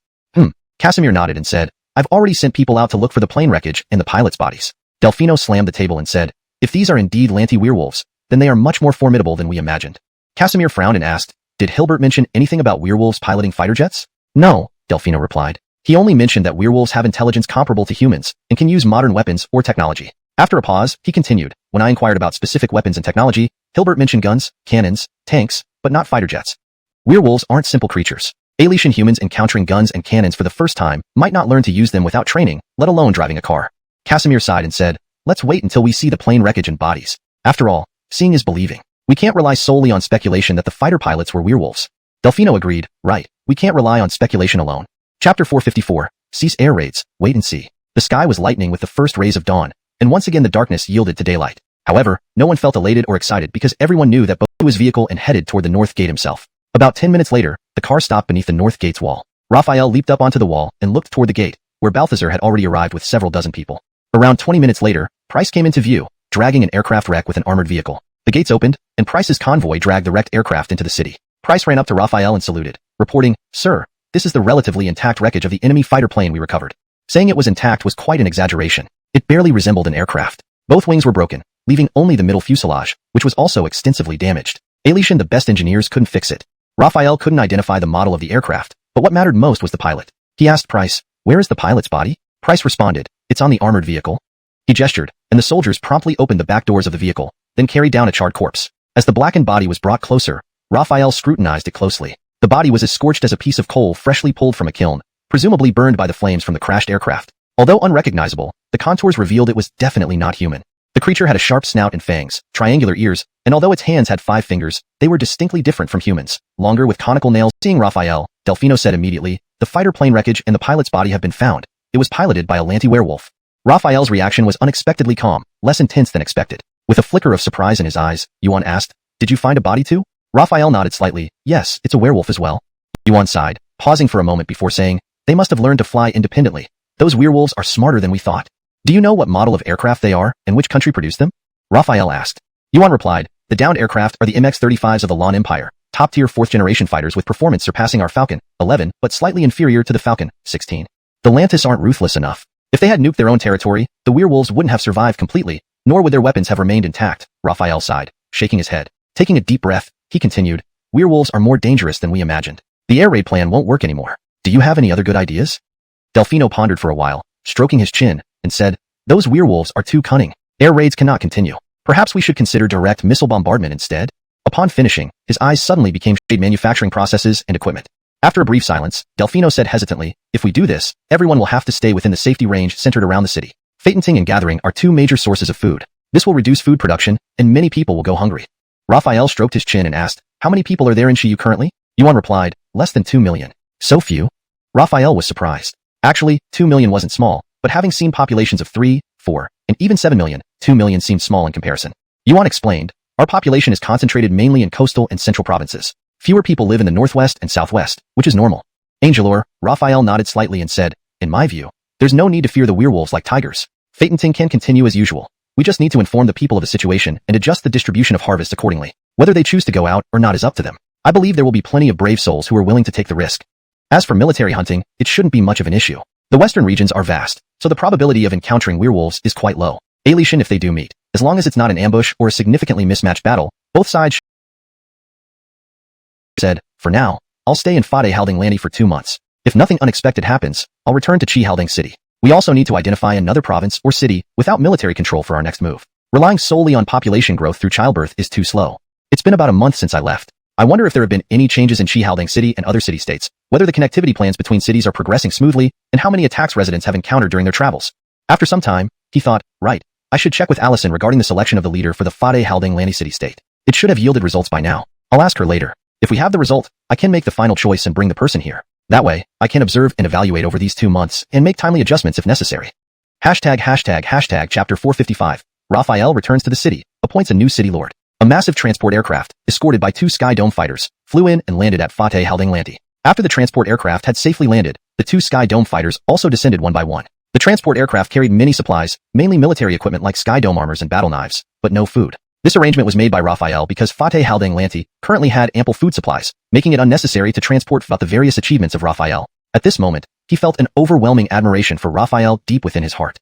A: Casimir nodded and said, "I've already sent people out to look for the plane wreckage and the pilot's bodies." Delfino slammed the table and said, "If these are indeed Lanty werewolves, then they are much more formidable than we imagined." Casimir frowned and asked, "Did Hilbert mention anything about werewolves piloting fighter jets?" "No," Delfino replied. "He only mentioned that werewolves have intelligence comparable to humans and can use modern weapons or technology." After a pause, he continued, "When I inquired about specific weapons and technology, Hilbert mentioned guns, cannons, tanks, but not fighter jets. Werewolves aren't simple creatures. Alien humans encountering guns and cannons for the first time might not learn to use them without training, let alone driving a car." Casimir sighed and said, "Let's wait until we see the plane wreckage and bodies. After all, seeing is believing. We can't rely solely on speculation that the fighter pilots were werewolves." Delfino agreed, "Right, we can't rely on speculation alone." Chapter 454, Cease air raids, wait and see. The sky was lightening with the first rays of dawn, and once again the darkness yielded to daylight. However, no one felt elated or excited because everyone knew that Bo to his vehicle and headed toward the north gate himself. About 10 minutes later, the car stopped beneath the north gate's wall. Raphael leaped up onto the wall and looked toward the gate, where Balthazar had already arrived with several dozen people. Around 20 minutes later, Price came into view, dragging an aircraft wreck with an armored vehicle. The gates opened, and Price's convoy dragged the wrecked aircraft into the city. Price ran up to Raphael and saluted, reporting, "Sir, this is the relatively intact wreckage of the enemy fighter plane we recovered." Saying it was intact was quite an exaggeration. It barely resembled an aircraft. Both wings were broken, leaving only the middle fuselage, which was also extensively damaged. Alishan, the best engineers, couldn't fix it. Raphael couldn't identify the model of the aircraft, but what mattered most was the pilot. He asked Price, "Where is the pilot's body?" Price responded, "It's on the armored vehicle." He gestured, and the soldiers promptly opened the back doors of the vehicle, then carried down a charred corpse. As the blackened body was brought closer, Raphael scrutinized it closely. The body was as scorched as a piece of coal freshly pulled from a kiln, presumably burned by the flames from the crashed aircraft. Although unrecognizable, the contours revealed it was definitely not human. The creature had a sharp snout and fangs, triangular ears, and although its hands had 5 fingers, they were distinctly different from humans, longer with conical nails. Seeing Raphael, Delfino said immediately, "The fighter plane wreckage and the pilot's body have been found. It was piloted by a Lanti werewolf." Raphael's reaction was unexpectedly calm, less intense than expected. With a flicker of surprise in his eyes, Yuan asked, "Did you find a body too?" Raphael nodded slightly. "Yes, it's a werewolf as well." Yuan sighed, pausing for a moment before saying, "They must have learned to fly independently. Those werewolves are smarter than we thought." "Do you know what model of aircraft they are, and which country produced them?" Raphael asked. Yuan replied, "The downed aircraft are the MX-35s of the Lan Empire, top-tier 4th-generation fighters with performance surpassing our Falcon 11, but slightly inferior to the Falcon 16. The Lantis aren't ruthless enough. If they had nuked their own territory, the werewolves wouldn't have survived completely, nor would their weapons have remained intact." Raphael sighed, shaking his head. Taking a deep breath, he continued, "Werewolves are more dangerous than we imagined. The air raid plan won't work anymore. Do you have any other good ideas?" Delfino pondered for a while, stroking his chin, and said, "Those werewolves are too cunning. Air raids cannot continue. Perhaps we should consider direct missile bombardment instead." Upon finishing, his eyes suddenly became shade manufacturing processes and equipment. After a brief silence, Delfino said hesitantly, "If we do this, everyone will have to stay within the safety range centered around the city. Fatenting and gathering are 2 major sources of food. This will reduce food production, and many people will go hungry." Raphael stroked his chin and asked, "How many people are there in Shiyu currently?" Yuan replied, "Less than 2 million. So few?" Raphael was surprised. Actually, 2 million wasn't small, but having seen populations of 3, 4, and even 7 million, 2 million seemed small in comparison. Yuan explained, "Our population is concentrated mainly in coastal and central provinces. Fewer people live in the northwest and southwest, which is normal." Angelor, Raphael nodded slightly and said, "In my view, there's no need to fear the werewolves like tigers. Fatenting can continue as usual. We just need to inform the people of the situation and adjust the distribution of harvest accordingly. Whether they choose to go out or not is up to them. I believe there will be plenty of brave souls who are willing to take the risk. As for military hunting, it shouldn't be much of an issue. The western regions are vast, so the probability of encountering werewolves is quite low. Alishan if they do meet, as long as it's not an ambush or a significantly mismatched battle, both sides said, "For now, I'll stay in Fade Halding Landy for 2 months. If nothing unexpected happens, I'll return to Chi Halding City. We also need to identify another province or city without military control for our next move. Relying solely on population growth through childbirth is too slow. It's been about a month since I left. I wonder if there have been any changes in Chi Halding City and other city-states, whether the connectivity plans between cities are progressing smoothly, and how many attacks residents have encountered during their travels." After some time, he thought, "Right, I should check with Allison regarding the selection of the leader for the Fade Halding Landy city-state. It should have yielded results by now. I'll ask her later. If we have the result, I can make the final choice and bring the person here. That way, I can observe and evaluate over these 2 months and make timely adjustments if necessary." Chapter 455. Raphael returns to the city, appoints a new city lord. A massive transport aircraft, escorted by 2 Sky Dome fighters, flew in and landed at Fate Halding Landy. After the transport aircraft had safely landed, the 2 Sky Dome fighters also descended one by one. The transport aircraft carried many supplies, mainly military equipment like Sky Dome armors and battle knives, but no food. This arrangement was made by Raphael because Fate Halding Landy currently had ample food supplies, making it unnecessary to transport about the various achievements of Raphael. At this moment, he felt an overwhelming admiration for Raphael deep within his heart.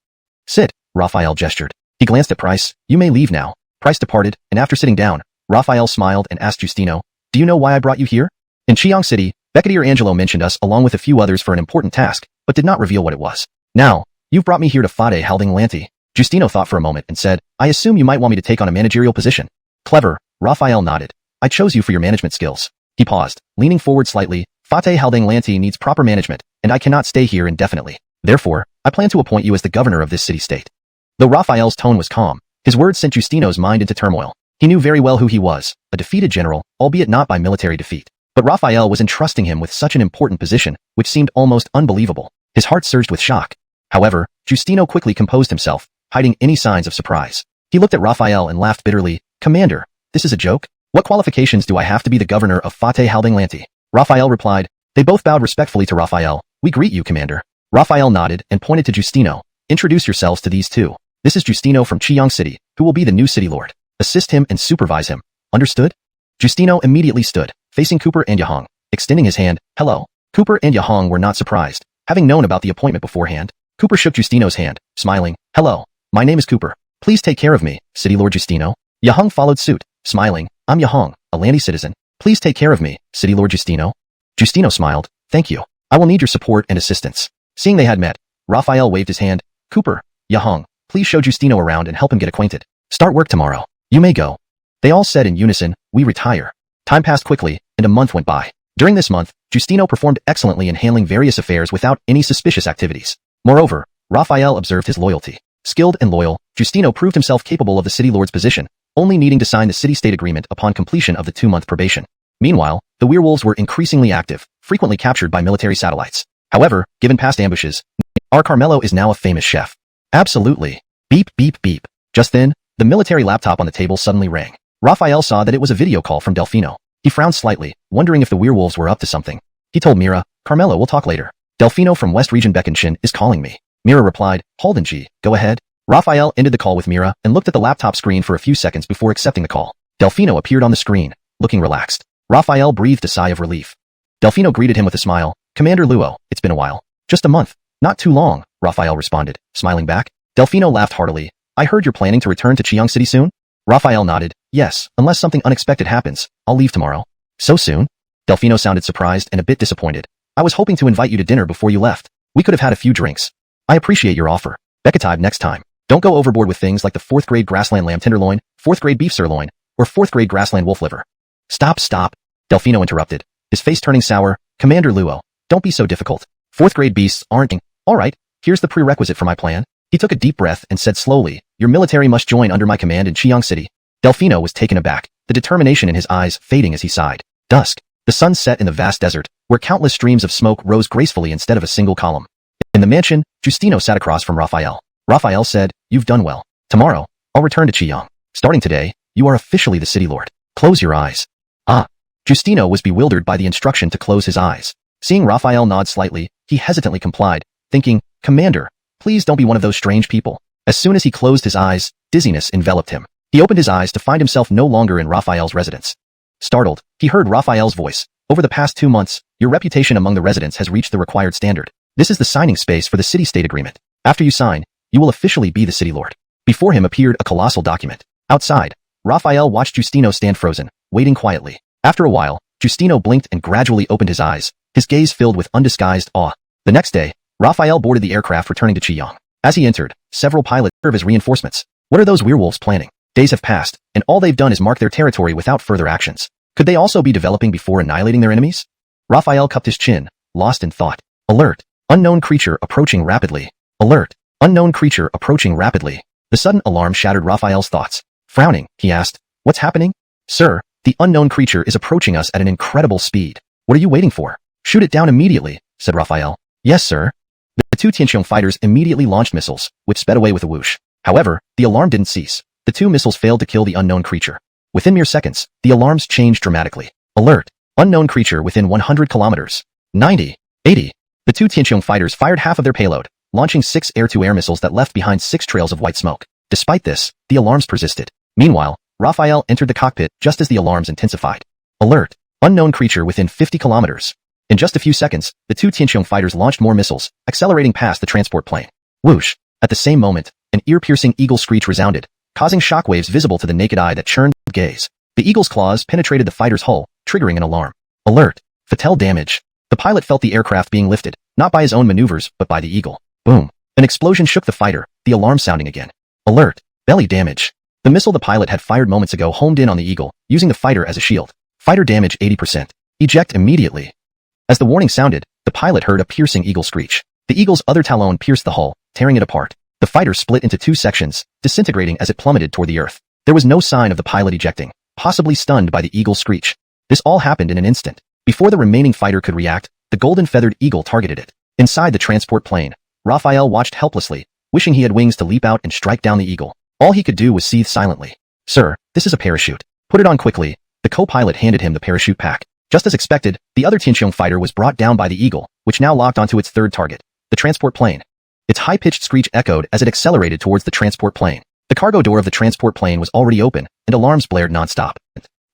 A: "Sit," Raphael gestured. He glanced at Price. "You may leave now." Price departed, and after sitting down, Raphael smiled and asked Justino, "Do you know why I brought you here?" In Chiang City, Brigadier Angelo mentioned us along with a few others for an important task, but did not reveal what it was. "Now, you've brought me here to Fade Halding Landy." Justino thought for a moment and said, "I assume you might want me to take on a managerial position." "Clever," Raphael nodded. "I chose you for your management skills." He paused, leaning forward slightly. "Fate Halding Landy needs proper management, and I cannot stay here indefinitely. Therefore, I plan to appoint you as the governor of this city-state." Though Raphael's tone was calm, his words sent Justino's mind into turmoil. He knew very well who he was, a defeated general, albeit not by military defeat. But Raphael was entrusting him with such an important position, which seemed almost unbelievable. His heart surged with shock. However, Justino quickly composed himself, hiding any signs of surprise. He looked at Raphael and laughed bitterly. "Commander, this is a joke? What qualifications do I have to be the governor of Fate Halding Landy?" Raphael replied. They both bowed respectfully to Raphael. "We greet you, Commander." Raphael nodded and pointed to Justino. "Introduce yourselves to these two. This is Justino from Chiang City, who will be the new city lord. Assist him and supervise him. Understood?" Justino immediately stood, facing Cooper and Yahong, extending his hand. "Hello." Cooper and Yahong were not surprised, having known about the appointment beforehand. Cooper shook Justino's hand, smiling. "Hello, my name is Cooper. Please take care of me, City Lord Justino." Yahong followed suit, smiling. I'm Yahong, a landy citizen. Please take care of me, City Lord Justino. Justino smiled. Thank you. I will need your support and assistance. Seeing they had met, Raphael waved his hand. Cooper, Yahong, please show Justino around and help him get acquainted. Start work tomorrow. You may go. They all said in unison, we retire. Time passed quickly, and a month went by. During this month, Justino performed excellently in handling various affairs without any suspicious activities. Moreover, Raphael observed his loyalty. Skilled and loyal, Justino proved himself capable of the city lord's position, only needing to sign the city-state agreement upon completion of the 2-month probation. Meanwhile, the werewolves were increasingly active, frequently captured by military satellites. However, given past ambushes, our Carmelo is now a famous chef. Absolutely. Beep, beep, beep. Just then, the military laptop on the table suddenly rang. Raphael saw that it was a video call from Delfino. He frowned slightly, wondering if the werewolves were up to something. He told Mira, Carmelo, we'll talk later. Delfino from West Region Beckenshin is calling me. Mira replied, Holden G, go ahead. Raphael ended the call with Mira and looked at the laptop screen for a few seconds before accepting the call. Delfino appeared on the screen, looking relaxed. Raphael breathed a sigh of relief. Delfino greeted him with a smile. Commander Luo, it's been a while. Just a month. Not too long, Raphael responded, smiling back. Delfino laughed heartily. I heard you're planning to return to Chiang City soon? Raphael nodded. Yes, unless something unexpected happens, I'll leave tomorrow. So soon? Delfino sounded surprised and a bit disappointed. I was hoping to invite you to dinner before you left. We could have had a few drinks. I appreciate your offer. Bekatib next time. Don't go overboard with things like the 4th grade grassland lamb tenderloin, 4th grade beef sirloin, or 4th grade grassland wolf liver. Stop. Delfino interrupted, his face turning sour. Commander Luo, don't be so difficult. 4th grade beasts aren't. All right, here's the prerequisite for my plan. He took a deep breath and said slowly, your military must join under my command in Chiang City. Delfino was taken aback, the determination in his eyes fading as he sighed. Dusk. The sun set in the vast desert, where countless streams of smoke rose gracefully instead of a single column. In the mansion, Justino sat across from Raphael. Raphael said, you've done well. Tomorrow, I'll return to Chiang. Starting today, you are officially the city lord. Close your eyes. Ah. Justino was bewildered by the instruction to close his eyes. Seeing Raphael nod slightly, he hesitantly complied, thinking, Commander, please don't be one of those strange people. As soon as he closed his eyes, dizziness enveloped him. He opened his eyes to find himself no longer in Raphael's residence. Startled, he heard Raphael's voice. Over the past 2 months, your reputation among the residents has reached the required standard. This is the signing space for the city-state agreement. After you sign, you will officially be the city lord. Before him appeared a colossal document. Outside, Raphael watched Justino stand frozen, waiting quietly. After a while, Justino blinked and gradually opened his eyes, his gaze filled with undisguised awe. The next day, Raphael boarded the aircraft returning to Chiang. As he entered, several pilots served as reinforcements. What are those werewolves planning? Days have passed, and all they've done is mark their territory without further actions. Could they also be developing before annihilating their enemies? Raphael cupped his chin, lost in thought. Alert! Unknown creature approaching rapidly. Alert! Unknown creature approaching rapidly. The sudden alarm shattered Raphael's thoughts. Frowning, he asked, what's happening? Sir, the unknown creature is approaching us at an incredible speed. What are you waiting for? Shoot it down immediately, said Raphael. Yes, sir. The 2 Tianqiong fighters immediately launched missiles, which sped away with a whoosh. However, the alarm didn't cease. The 2 missiles failed to kill the unknown creature. Within mere seconds, the alarms changed dramatically. Alert! Unknown creature within 100 kilometers. 90. 80. The 2 Tianqiong fighters fired half of their payload, launching 6 air-to-air missiles that left behind 6 trails of white smoke. Despite this, the alarms persisted. Meanwhile, Raphael entered the cockpit just as the alarms intensified. Alert! Unknown creature within 50 kilometers. In just a few seconds, the 2 Tianqiong fighters launched more missiles, accelerating past the transport plane. Whoosh! At the same moment, an ear-piercing eagle screech resounded, causing shockwaves visible to the naked eye that churned the gaze. The eagle's claws penetrated the fighter's hull, triggering an alarm. Alert! Fatal damage. The pilot felt the aircraft being lifted, not by his own maneuvers, but by the eagle. Boom! An explosion shook the fighter, the alarm sounding again. Alert! Belly damage. The missile the pilot had fired moments ago homed in on the eagle, using the fighter as a shield. Fighter damage 80%. Eject immediately. As the warning sounded, the pilot heard a piercing eagle screech. The eagle's other talon pierced the hull, tearing it apart. The fighter split into 2 sections, disintegrating as it plummeted toward the earth. There was no sign of the pilot ejecting, possibly stunned by the eagle's screech. This all happened in an instant. Before the remaining fighter could react, the golden-feathered eagle targeted it. Inside the transport plane, Raphael watched helplessly, wishing he had wings to leap out and strike down the eagle. All he could do was seethe silently. Sir, this is a parachute. Put it on quickly. The co-pilot handed him the parachute pack. Just as expected, the other Tianqiong fighter was brought down by the eagle, which now locked onto its third target, the transport plane. Its high-pitched screech echoed as it accelerated towards the transport plane. The cargo door of the transport plane was already open, and alarms blared nonstop.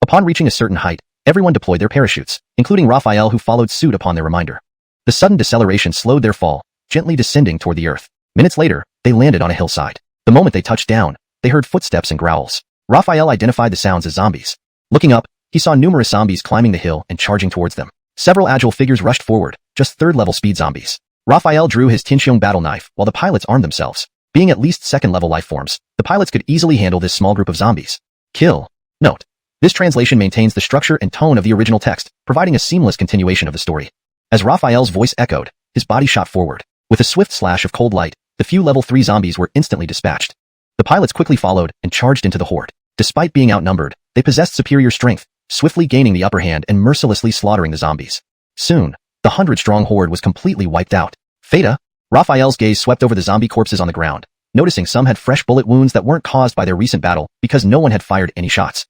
A: Upon reaching a certain height, everyone deployed their parachutes, including Raphael, who followed suit upon their reminder. The sudden deceleration slowed their fall, gently descending toward the earth. Minutes later, they landed on a hillside. The moment they touched down, they heard footsteps and growls. Raphael identified the sounds as zombies. Looking up, he saw numerous zombies climbing the hill and charging towards them. Several agile figures rushed forward, just third-level speed zombies. Raphael drew his Tinxiong battle knife while the pilots armed themselves. Being at least second-level life forms, the pilots could easily handle this small group of zombies. Kill. Note: this translation maintains the structure and tone of the original text, providing a seamless continuation of the story. As Raphael's voice echoed, his body shot forward. With a swift slash of cold light, the few level 3 zombies were instantly dispatched. The pilots quickly followed and charged into the horde. Despite being outnumbered, they possessed superior strength, swiftly gaining the upper hand and mercilessly slaughtering the zombies. Soon, the 100-strong horde was completely wiped out. Theta. Raphael's gaze swept over the zombie corpses on the ground, noticing some had fresh bullet wounds that weren't caused by their recent battle because no one had fired any shots.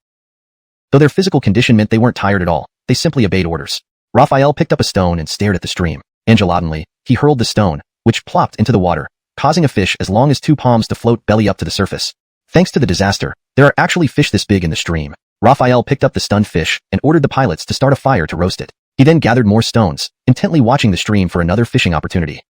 A: Though their physical condition meant they weren't tired at all, they simply obeyed orders. Raphael picked up a stone and stared at the stream. Nonchalantly, he hurled the stone, which plopped into the water, causing a fish as long as 2 palms to float belly up to the surface. Thanks to the disaster, there are actually fish this big in the stream. Raphael picked up the stunned fish and ordered the pilots to start a fire to roast it. He then gathered more stones, intently watching the stream for another fishing opportunity.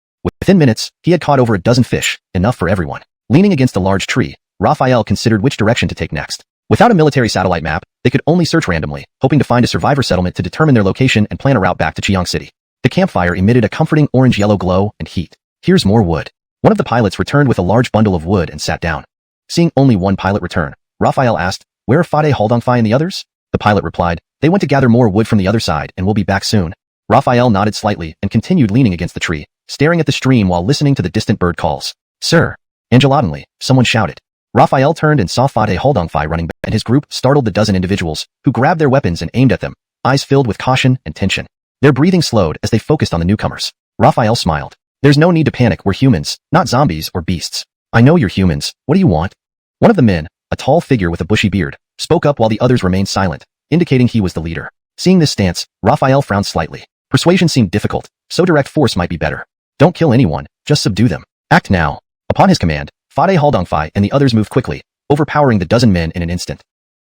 A: Within minutes, he had caught over a dozen fish, enough for everyone. Leaning against a large tree, Raphael considered which direction to take next. Without a military satellite map, they could only search randomly, hoping to find a survivor settlement to determine their location and plan a route back to Qiang City. The campfire emitted a comforting orange-yellow glow and heat. Here's more wood. One of the pilots returned with a large bundle of wood and sat down. Seeing only one pilot return, Raphael asked, "Where are Fade Haldongfai and the others?" The pilot replied, "They went to gather more wood from the other side and will be back soon." Raphael nodded slightly and continued leaning against the tree, staring at the stream while listening to the distant bird calls. "Sir!" Nonchalantly, someone shouted. Raphael turned and saw Fade Haldongfai running back, and his group startled the dozen individuals, who grabbed their weapons and aimed at them, eyes filled with caution and tension. Their breathing slowed as they focused on the newcomers. Raphael smiled. "There's no need to panic, we're humans, not zombies or beasts. I know you're humans, what do you want?" One of the men, a tall figure with a bushy beard, spoke up while the others remained silent, indicating he was the leader. Seeing this stance, Raphael frowned slightly. Persuasion seemed difficult, so direct force might be better. Don't kill anyone, just subdue them. Act now. Upon his command, Fade Haldongfai and the others moved quickly, overpowering the dozen men in an instant.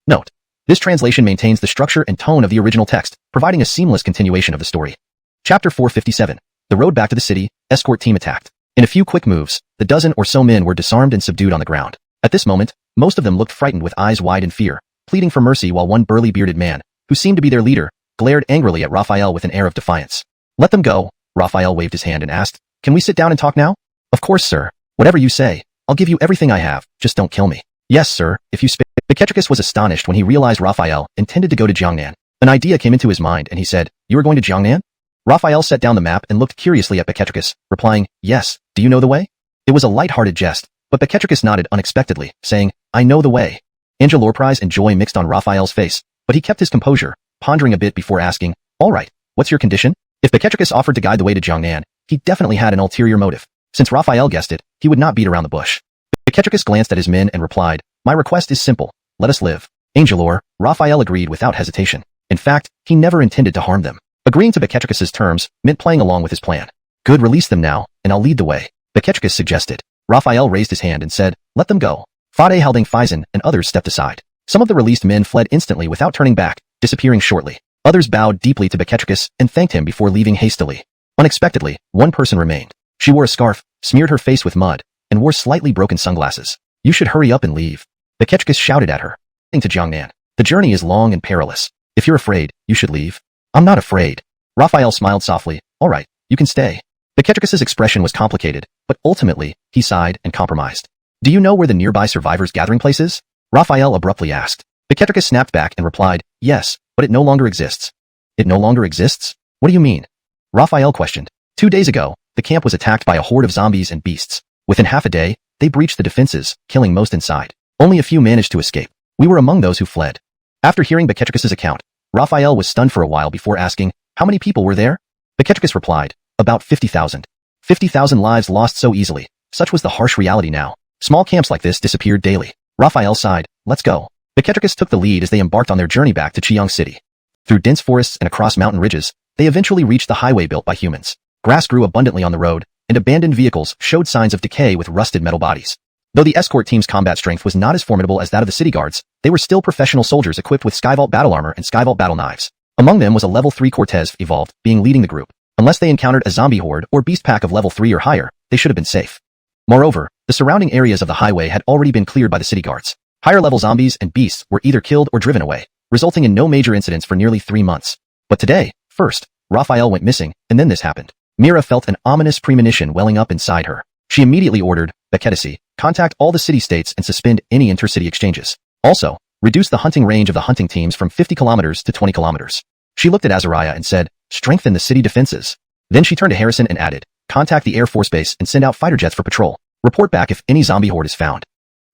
A: Note: this translation maintains the structure and tone of the original text, providing a seamless continuation of the story. Chapter 457. The road back to the city, escort team attacked. In a few quick moves, the dozen or so men were disarmed and subdued on the ground. At this moment, most of them looked frightened with eyes wide in fear, pleading for mercy while one burly bearded man, who seemed to be their leader, glared angrily at Raphael with an air of defiance. "Let them go." Raphael waved his hand and asked, "Can we sit down and talk now?" "Of course, sir. Whatever you say. I'll give you everything I have, just don't kill me." "Yes, sir, if you spare." Bekechikis was astonished when he realized Raphael intended to go to Jiangnan. An idea came into his mind and he said, "You are going to Jiangnan?" Raphael set down the map and looked curiously at Bekechikis, replying, "Yes, do you know the way?" It was a light-hearted jest, but Bekechikis nodded unexpectedly, saying, "I know the way." Surprise and joy mixed on Raphael's face, but he kept his composure, pondering a bit before asking, "All right, what's your condition?" If Bekechikis offered to guide the way to Jiangnan, he definitely had an ulterior motive. Since Raphael guessed it, he would not beat around the bush. Bekechikis glanced at his men and replied, "My request is simple. Let us live." Raphael agreed without hesitation. In fact, he never intended to harm them. Agreeing to Bekechikis' terms meant playing along with his plan. "Good, release them now, and I'll lead the way," Bekechikis suggested. Raphael raised his hand and said, "Let them go." Fade Haldongfai and others stepped aside. Some of the released men fled instantly without turning back, disappearing shortly. Others bowed deeply to Bekechikis and thanked him before leaving hastily. Unexpectedly, one person remained. She wore a scarf, smeared her face with mud, and wore slightly broken sunglasses. "You should hurry up and leave," Bekechikis shouted at her. "To Jiangnan. The journey is long and perilous. If you're afraid, you should leave." "I'm not afraid." Raphael smiled softly. "All right, you can stay." Bekechikis' expression was complicated, but ultimately, he sighed and compromised. "Do you know where the nearby survivors' gathering place is?" Raphael abruptly asked. Bekechikis snapped back and replied, "Yes, but it no longer exists." "It no longer exists? What do you mean?" Raphael questioned. 2 days ago, the camp was attacked by a horde of zombies and beasts. Within half a day, they breached the defenses, killing most inside. Only a few managed to escape. We were among those who fled. After hearing Bekechikis' account, Raphael was stunned for a while before asking, "How many people were there?" Bekechikis replied, "About 50,000. 50,000 lives lost so easily. Such was the harsh reality now. Small camps like this disappeared daily." Raphael sighed. "Let's go." Bekechikis took the lead as they embarked on their journey back to Qiang City. Through dense forests and across mountain ridges, they eventually reached the highway built by humans. Grass grew abundantly on the road, and abandoned vehicles showed signs of decay with rusted metal bodies. Though the escort team's combat strength was not as formidable as that of the city guards, they were still professional soldiers equipped with Skyvault battle armor and Skyvault battle knives. Among them was a level 3 Cortez evolved, being leading the group. Unless they encountered a zombie horde or beast pack of level 3 or higher, they should have been safe. Moreover, the surrounding areas of the highway had already been cleared by the city guards. Higher level zombies and beasts were either killed or driven away. resulting in no major incidents for nearly 3 months. But today, first, Raphael went missing, and then this happened. Mira felt an ominous premonition welling up inside her. She immediately ordered, Beketisi, contact all the city-states and suspend any intercity exchanges. Also, reduce the hunting range of the hunting teams from 50 kilometers to 20 kilometers. She looked at Azariah and said, strengthen the city defenses. Then she turned to Harrison and added, contact the Air Force Base and send out fighter jets for patrol. Report back if any zombie horde is found.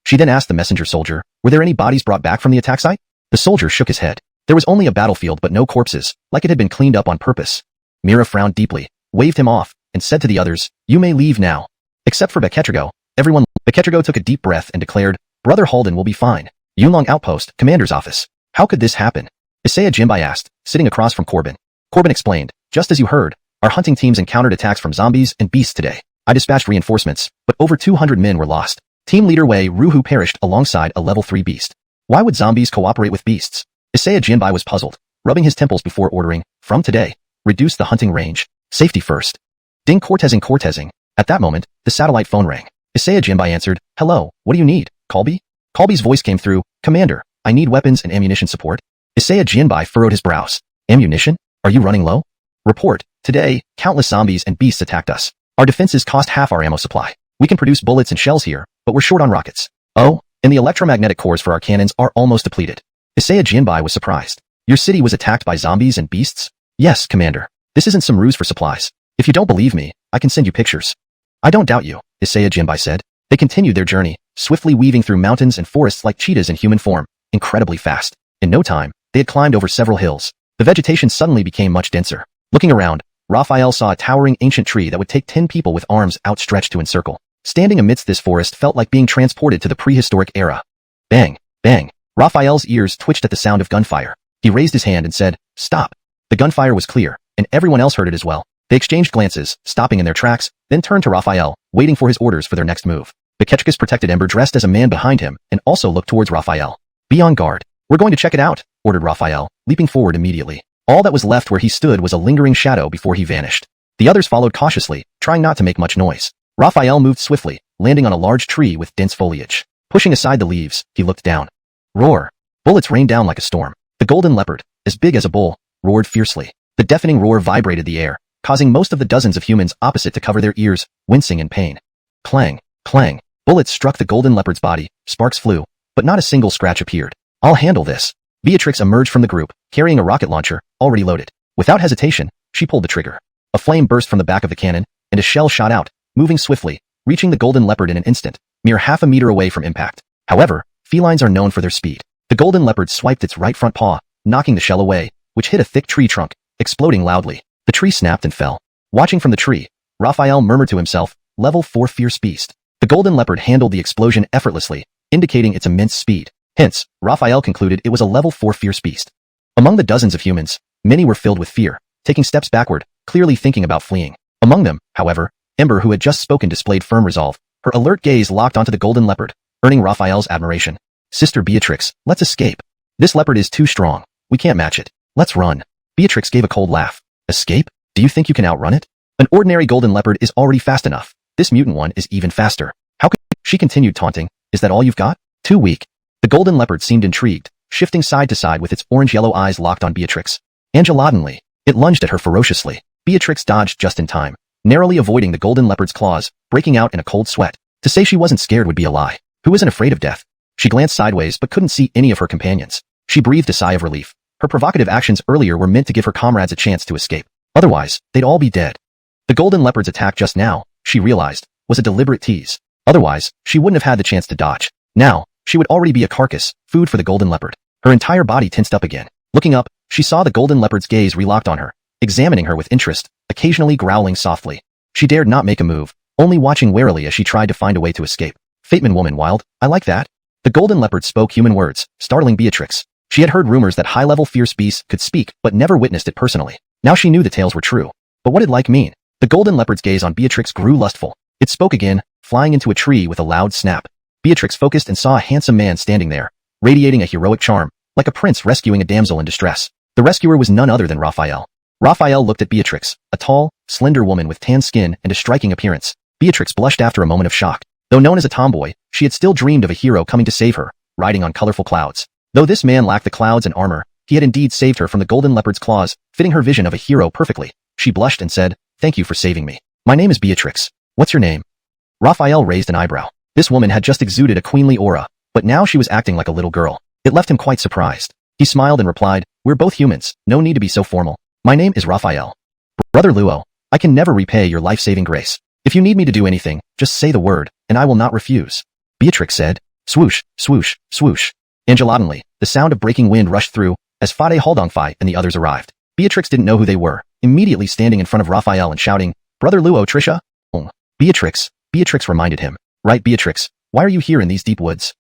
A: She then asked the messenger soldier, were there any bodies brought back from the attack site? The soldier shook his head. There was only a battlefield but no corpses, like it had been cleaned up on purpose. Mira frowned deeply, waved him off, and said to the others, you may leave now. Except for Beketrigo, everyone. Beketrigo took a deep breath and declared, Brother Halden will be fine. Yunlong Outpost, Commander's Office. How could this happen? Isaiah Jimbai asked, sitting across from Corbin. Corbin explained, just as you heard, our hunting teams encountered attacks from zombies and beasts today. I dispatched reinforcements, but over 200 men were lost. Team leader Wei Ruhu perished alongside a level 3 beast. Why would zombies cooperate with beasts? Isaiah Jinbai was puzzled, rubbing his temples before ordering, from today, reduce the hunting range. Safety first. Ding Cortezing. At that moment, the satellite phone rang. Isaiah Jinbai answered, hello, what do you need, Colby? Colby's voice came through, Commander, I need weapons and ammunition support. Isaiah Jinbai furrowed his brows. Ammunition? Are you running low? Report, today, countless zombies and beasts attacked us. Our defenses cost half our ammo supply. We can produce bullets and shells here, but we're short on rockets. Oh, and the electromagnetic cores for our cannons are almost depleted. Isaiah Jinbai was surprised. Your city was attacked by zombies and beasts? Yes, Commander. This isn't some ruse for supplies. If you don't believe me, I can send you pictures. I don't doubt you, Isaiah Jinbai said. They continued their journey, swiftly weaving through mountains and forests like cheetahs in human form, incredibly fast. In no time, they had climbed over several hills. The vegetation suddenly became much denser. Looking around, Raphael saw a towering ancient tree that would take 10 people with arms outstretched to encircle. Standing amidst this forest felt like being transported to the prehistoric era. Bang, bang. Raphael's ears twitched at the sound of gunfire. He raised his hand and said, stop. The gunfire was clear, and everyone else heard it as well. They exchanged glances, stopping in their tracks, then turned to Raphael, waiting for his orders for their next move. Beketricus protected Ember dressed as a man behind him, and also looked towards Raphael. Be on guard. We're going to check it out, ordered Raphael, leaping forward immediately. All that was left where he stood was a lingering shadow before he vanished. The others followed cautiously, trying not to make much noise. Raphael moved swiftly, landing on a large tree with dense foliage. Pushing aside the leaves, he looked down. Roar. Bullets rained down like a storm. The golden leopard, as big as a bull, roared fiercely. The deafening roar vibrated the air, causing most of the dozens of humans opposite to cover their ears, wincing in pain. Clang, clang. Bullets struck the golden leopard's body, sparks flew, but not a single scratch appeared. I'll handle this. Beatrix emerged from the group, carrying a rocket launcher, already loaded. Without hesitation, she pulled the trigger. A flame burst from the back of the cannon, and a shell shot out, moving swiftly, reaching the golden leopard in an instant, mere half a meter away from impact. However, felines are known for their speed. The golden leopard swiped its right front paw, knocking the shell away, which hit a thick tree trunk, exploding loudly. The tree snapped and fell. Watching from the tree, Raphael murmured to himself, level 4 fierce beast. The golden leopard handled the explosion effortlessly, indicating its immense speed. Hence, Raphael concluded it was a level 4 fierce beast. Among the dozens of humans, many were filled with fear, taking steps backward, clearly thinking about fleeing. Among them, however, Ember, who had just spoken, displayed firm resolve. Her alert gaze locked onto the golden leopard, earning Raphael's admiration. Sister Beatrix, let's escape. This leopard is too strong. We can't match it. Let's run. Beatrix gave a cold laugh. Escape? Do you think you can outrun it? An ordinary golden leopard is already fast enough. This mutant one is even faster. How could... She continued taunting. Is that all you've got? Too weak. The golden leopard seemed intrigued, shifting side to side with its orange-yellow eyes locked on Beatrix. Angelaudinely, it lunged at her ferociously. Beatrix dodged just in time, narrowly avoiding the golden leopard's claws, breaking out in a cold sweat. To say she wasn't scared would be a lie. Who isn't afraid of death? She glanced sideways but couldn't see any of her companions. She breathed a sigh of relief. Her provocative actions earlier were meant to give her comrades a chance to escape. Otherwise, they'd all be dead. The golden leopard's attack just now, she realized, was a deliberate tease. Otherwise, she wouldn't have had the chance to dodge. Now, she would already be a carcass, food for the golden leopard. Her entire body tensed up again. Looking up, she saw the golden leopard's gaze relocked on her, examining her with interest, occasionally growling softly. She dared not make a move, only watching warily as she tried to find a way to escape. Fateman woman wild, I like that. The golden leopard spoke human words, startling Beatrix. She had heard rumors that high-level fierce beasts could speak but never witnessed it personally. Now she knew the tales were true. But what did like mean? The golden leopard's gaze on Beatrix grew lustful. It spoke again, flying into a tree with a loud snap. Beatrix focused and saw a handsome man standing there, radiating a heroic charm, like a prince rescuing a damsel in distress. The rescuer was none other than Raphael. Raphael looked at Beatrix, a tall, slender woman with tan skin and a striking appearance. Beatrix blushed after a moment of shock. Though known as a tomboy, she had still dreamed of a hero coming to save her, riding on colorful clouds. Though this man lacked the clouds and armor, he had indeed saved her from the golden leopard's claws, fitting her vision of a hero perfectly. She blushed and said, "Thank you for saving me. My name is Beatrix. What's your name?" Raphael raised an eyebrow. This woman had just exuded a queenly aura, but now she was acting like a little girl. It left him quite surprised. He smiled and replied, "We're both humans, no need to be so formal. My name is Raphael. Brother Luo, I can never repay your life-saving grace. If you need me to do anything, just say the word, and I will not refuse." Beatrix said. Swoosh, swoosh, swoosh. Angelotantly, the sound of breaking wind rushed through, as Fade Haldongfai and the others arrived. Beatrix didn't know who they were, immediately standing in front of Raphael and shouting, "Brother Luo, Trisha?" Beatrix reminded him. "Right, Beatrix, why are you here in these deep woods?"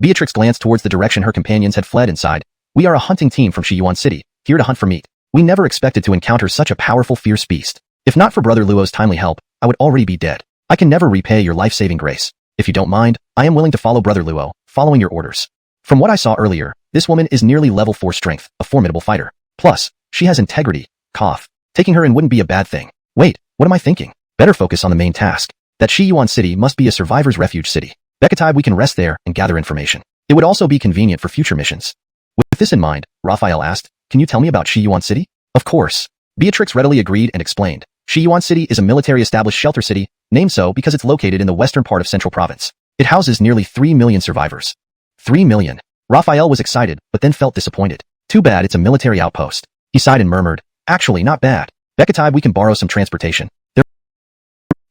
A: Beatrix glanced towards the direction her companions had fled inside. "We are a hunting team from Xuanhuan City, here to hunt for meat. We never expected to encounter such a powerful, fierce beast. If not for Brother Luo's timely help, I would already be dead. I can never repay your life-saving grace. If you don't mind, I am willing to follow Brother Luo, following your orders. From what I saw earlier, this woman is nearly level 4 strength, a formidable fighter. Plus, she has integrity. Cough. Taking her in wouldn't be a bad thing. Wait, what am I thinking? Better focus on the main task. That Xuanhuan City must be a survivor's refuge city. Bekatide we can rest there and gather information. It would also be convenient for future missions." With this in mind, Raphael asked, "Can you tell me about Xuanhuan City?" "Of course." Beatrix readily agreed and explained. Xuanhuan City is a military-established shelter city, named so because it's located in the western part of Central Province. It houses nearly 3 million survivors. 3 million. Raphael was excited, but then felt disappointed. Too bad it's a military outpost. He sighed and murmured, "Actually, not bad. Bekatide we can borrow some transportation.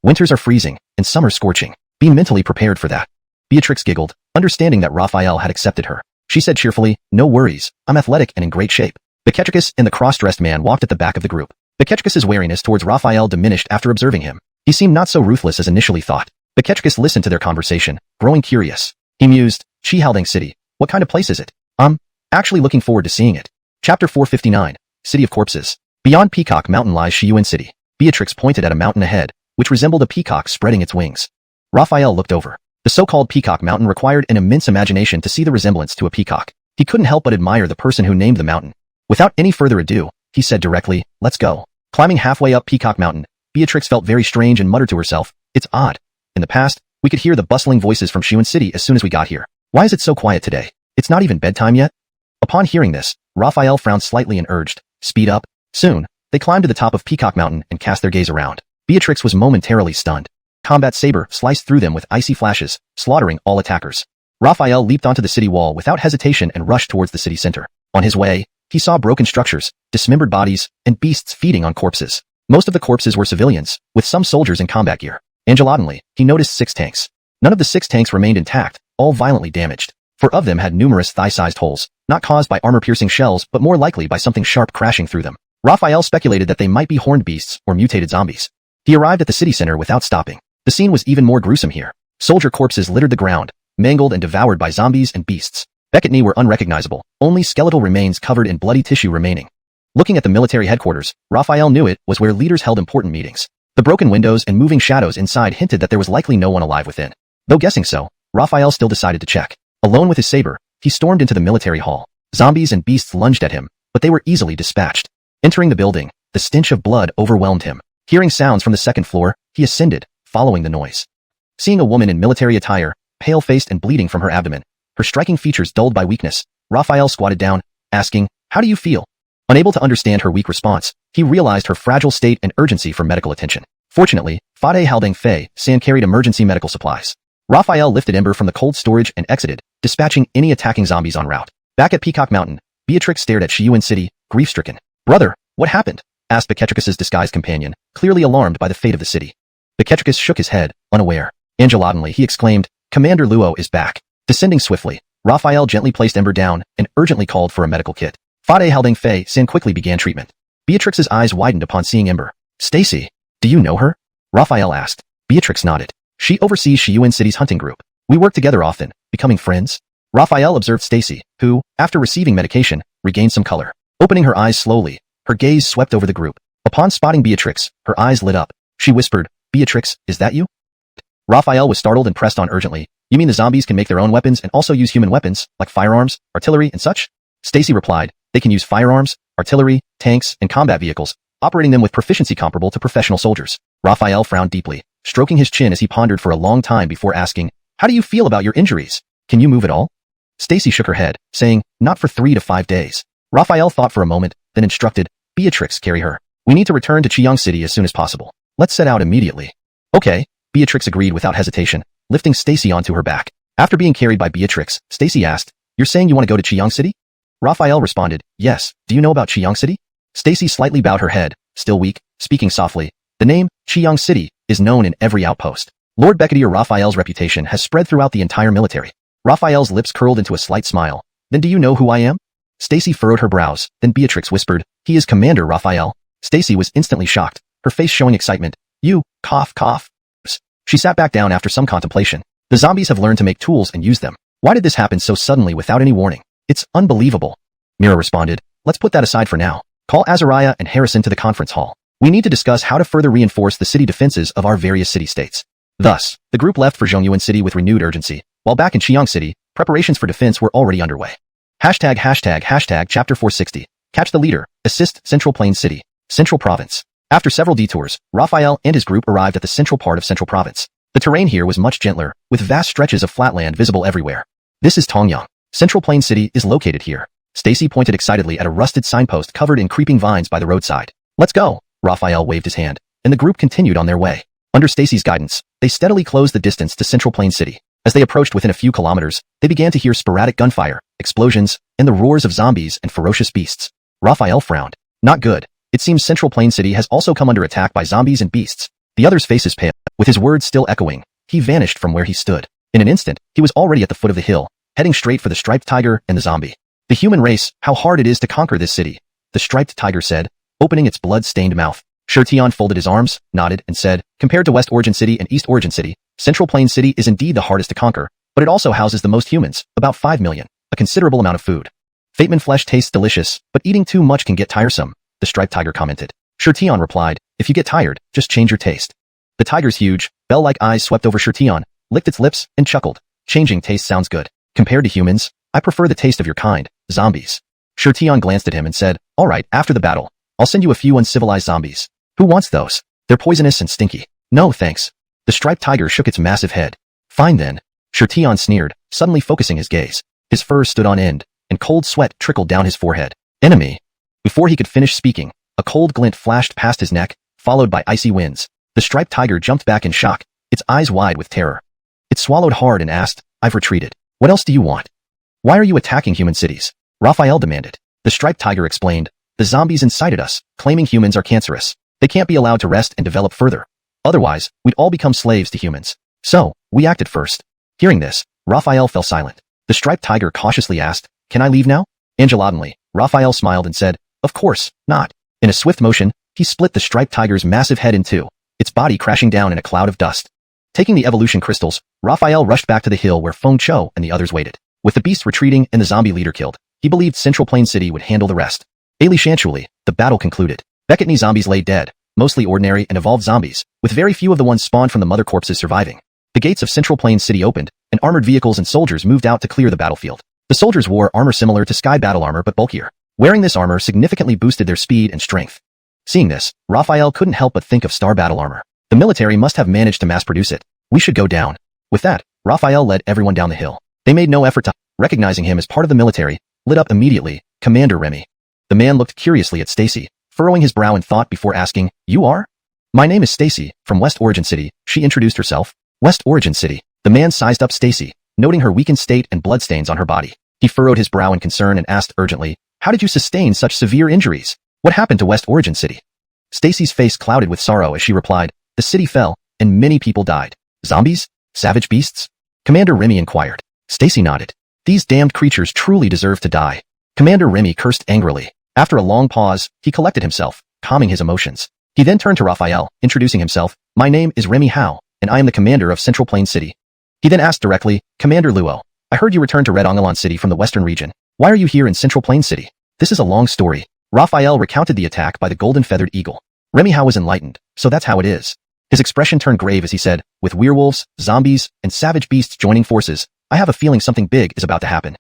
A: Winters are freezing, and summers scorching. Be mentally prepared for that." Beatrix giggled, understanding that Raphael had accepted her. She said cheerfully, "No worries, I'm athletic and in great shape." Beketricus and the cross-dressed man walked at the back of the group. Beketricus's wariness towards Raphael diminished after observing him. He seemed not so ruthless as initially thought. Beketricus listened to their conversation, growing curious. He mused, "Xihaldang City, what kind of place is it? Actually looking forward to seeing it." Chapter 459, City of Corpses. Beyond Peacock Mountain lies Xuanhuan City. Beatrix pointed at a mountain ahead, which resembled a peacock spreading its wings. Raphael looked over. The so-called Peacock Mountain required an immense imagination to see the resemblance to a peacock. He couldn't help but admire the person who named the mountain. Without any further ado, he said directly, "Let's go." Climbing halfway up Peacock Mountain, Beatrix felt very strange and muttered to herself, "It's odd. In the past, we could hear the bustling voices from Xuanhuan City as soon as we got here. Why is it so quiet today? It's not even bedtime yet?" Upon hearing this, Raphael frowned slightly and urged, "Speed up." Soon, they climbed to the top of Peacock Mountain and cast their gaze around. Beatrix was momentarily stunned. Combat saber sliced through them with icy flashes, slaughtering all attackers. Raphael leaped onto the city wall without hesitation and rushed towards the city center. On his way, he saw broken structures, dismembered bodies, and beasts feeding on corpses. Most of the corpses were civilians, with some soldiers in combat gear. Angelotantly, he noticed 6 tanks. None of the 6 tanks remained intact, all violently damaged. 4 of them had numerous thigh-sized holes, not caused by armor-piercing shells but more likely by something sharp crashing through them. Raphael speculated that they might be horned beasts or mutated zombies. He arrived at the city center without stopping. The scene was even more gruesome here. Soldier corpses littered the ground, mangled and devoured by zombies and beasts. Becketney were unrecognizable, only skeletal remains covered in bloody tissue remaining. Looking at the military headquarters, Raphael knew it was where leaders held important meetings. The broken windows and moving shadows inside hinted that there was likely no one alive within. Though guessing so, Raphael still decided to check. Alone with his saber, he stormed into the military hall. Zombies and beasts lunged at him, but they were easily dispatched. Entering the building, the stench of blood overwhelmed him. Hearing sounds from the second floor, he ascended, following the noise. Seeing a woman in military attire, pale-faced and bleeding from her abdomen, her striking features dulled by weakness, Raphael squatted down, asking, "How do you feel?" Unable to understand her weak response, he realized her fragile state and urgency for medical attention. Fortunately, Fade Haldang Fei San carried emergency medical supplies. Raphael lifted Ember from the cold storage and exited, dispatching any attacking zombies en route. Back at Peacock Mountain, Beatrix stared at Xuanhuan City, grief-stricken. "Brother, what happened?" asked Beketricus's disguised companion, clearly alarmed by the fate of the city. Beketricus shook his head, unaware. Angelotantly, he exclaimed, "Commander Luo is back." Descending swiftly, Raphael gently placed Ember down and urgently called for a medical kit. Fade Haldang Fei San quickly began treatment. Beatrix's eyes widened upon seeing Ember. "Stacy, do you know her?" Raphael asked. Beatrix nodded. "She oversees Xuanhuan City's hunting group. We work together often, becoming friends." Raphael observed Stacy, who, after receiving medication, regained some color. Opening her eyes slowly, her gaze swept over the group. Upon spotting Beatrix, her eyes lit up. She whispered, "Beatrix, is that you?" Raphael was startled and pressed on urgently. "You mean the zombies can make their own weapons and also use human weapons, like firearms, artillery, and such?" Stacy replied, "They can use firearms, artillery, tanks, and combat vehicles, operating them with proficiency comparable to professional soldiers." Raphael frowned deeply, stroking his chin as he pondered for a long time before asking, "How do you feel about your injuries? Can you move at all?" Stacy shook her head, saying, not for 3 to 5 days. Raphael thought for a moment, then instructed, Beatrix, carry her. We need to return to Chiang City as soon as possible. Let's set out immediately. Okay, Beatrix agreed without hesitation, lifting Stacy onto her back. After being carried by Beatrix, Stacy asked, you're saying you want to go to Chiang City? Raphael responded, yes, do you know about Chiang City? Stacy slightly bowed her head, still weak, speaking softly. The name, Chiang City, is known in every outpost. Lord Brigadier Raphael's reputation has spread throughout the entire military. Raphael's lips curled into a slight smile. Then do you know who I am? Stacy furrowed her brows, then Beatrix whispered, he is Commander Raphael. Stacy was instantly shocked, her face showing excitement. You, cough, cough. She sat back down after some contemplation. The zombies have learned to make tools and use them. Why did this happen so suddenly without any warning? It's unbelievable. Mira responded, let's put that aside for now. Call Azariah and Harrison to the conference hall. We need to discuss how to further reinforce the city defenses of our various city-states. Thus, the group left for xuanhuan City with renewed urgency, while back in Chiang City, preparations for defense were already underway. Hashtag Chapter 460. Catch the leader. Assist Central Plains City. Central Province. After several detours, Raphael and his group arrived at the central part of Central Province. The terrain here was much gentler, with vast stretches of flatland visible everywhere. This is Tongyang. Central Plains City is located here. Stacy pointed excitedly at a rusted signpost covered in creeping vines by the roadside. Let's go. Raphael waved his hand, and the group continued on their way. Under Stacy's guidance, they steadily closed the distance to Central Plains City. As they approached within a few kilometers, they began to hear sporadic gunfire, explosions, and the roars of zombies and ferocious beasts. Raphael frowned. Not good. It seems Central Plains City has also come under attack by zombies and beasts. The other's faces pale. With his words still echoing, he vanished from where he stood. In an instant, he was already at the foot of the hill, heading straight for the striped tiger and the zombie. The human race, how hard it is to conquer this city, the striped tiger said, opening its blood-stained mouth. Xuanhuan folded his arms, nodded, and said, compared to West Origin City and East Origin City, Central Plains City is indeed the hardest to conquer, but it also houses the most humans, about 5 million, a considerable amount of food. Fateman flesh tastes delicious, but eating too much can get tiresome, the striped tiger commented. Xuanhuan replied, if you get tired, just change your taste. The tiger's huge, bell-like eyes swept over Xuanhuan, licked its lips, and chuckled. Changing taste sounds good. Compared to humans, I prefer the taste of your kind, zombies. Xuanhuan glanced at him and said, all right, after the battle, I'll send you a few uncivilized zombies. Who wants those? They're poisonous and stinky. No, thanks. The striped tiger shook its massive head. Fine then. Xuanhuan sneered, suddenly focusing his gaze. His fur stood on end, and cold sweat trickled down his forehead. Enemy. Before he could finish speaking, a cold glint flashed past his neck, followed by icy winds. The striped tiger jumped back in shock, its eyes wide with terror. It swallowed hard and asked, I've retreated. What else do you want? Why are you attacking human cities? Raphael demanded. The striped tiger explained, the zombies incited us, claiming humans are cancerous. They can't be allowed to rest and develop further. Otherwise, we'd all become slaves to humans. So, we acted first. Hearing this, Raphael fell silent. The striped tiger cautiously asked, can I leave now? Nonchalantly, Raphael smiled and said, of course, not. In a swift motion, he split the striped tiger's massive head in two, its body crashing down in a cloud of dust. Taking the evolution crystals, Raphael rushed back to the hill where Feng Cho and the others waited. With the beast retreating and the zombie leader killed, he believed Central Plains City would handle the rest. Eventually, the battle concluded. Becketney zombies lay dead, mostly ordinary and evolved zombies, with very few of the ones spawned from the mother corpses surviving. The gates of Central Plains City opened, and armored vehicles and soldiers moved out to clear the battlefield. The soldiers wore armor similar to sky battle armor but bulkier. Wearing this armor significantly boosted their speed and strength. Seeing this, Raphael couldn't help but think of star battle armor. The military must have managed to mass produce it. We should go down. With that, Raphael led everyone down the hill. They made no effort to, recognizing him as part of the military, lit up immediately, Commander Remy. The man looked curiously at Stacy, furrowing his brow in thought before asking, you are? My name is Stacy, from West Origin City, she introduced herself. West Origin City. The man sized up Stacy, noting her weakened state and bloodstains on her body. He furrowed his brow in concern and asked urgently, how did you sustain such severe injuries? What happened to West Origin City? Stacy's face clouded with sorrow as she replied, the city fell, and many people died. Zombies? Savage beasts? Commander Remy inquired. Stacy nodded. These damned creatures truly deserve to die. Commander Remy cursed angrily. After a long pause, he collected himself, calming his emotions. He then turned to Raphael, introducing himself. My name is Remy Hao, and I am the commander of Central Plains City. He then asked directly, Commander Luo, I heard you returned to Red Ongalan City from the western region. Why are you here in Central Plains City? This is a long story. Raphael recounted the attack by the golden-feathered eagle. Remy Hao was enlightened, so that's how it is. His expression turned grave as he said, with werewolves, zombies, and savage beasts joining forces, I have a feeling something big is about to happen.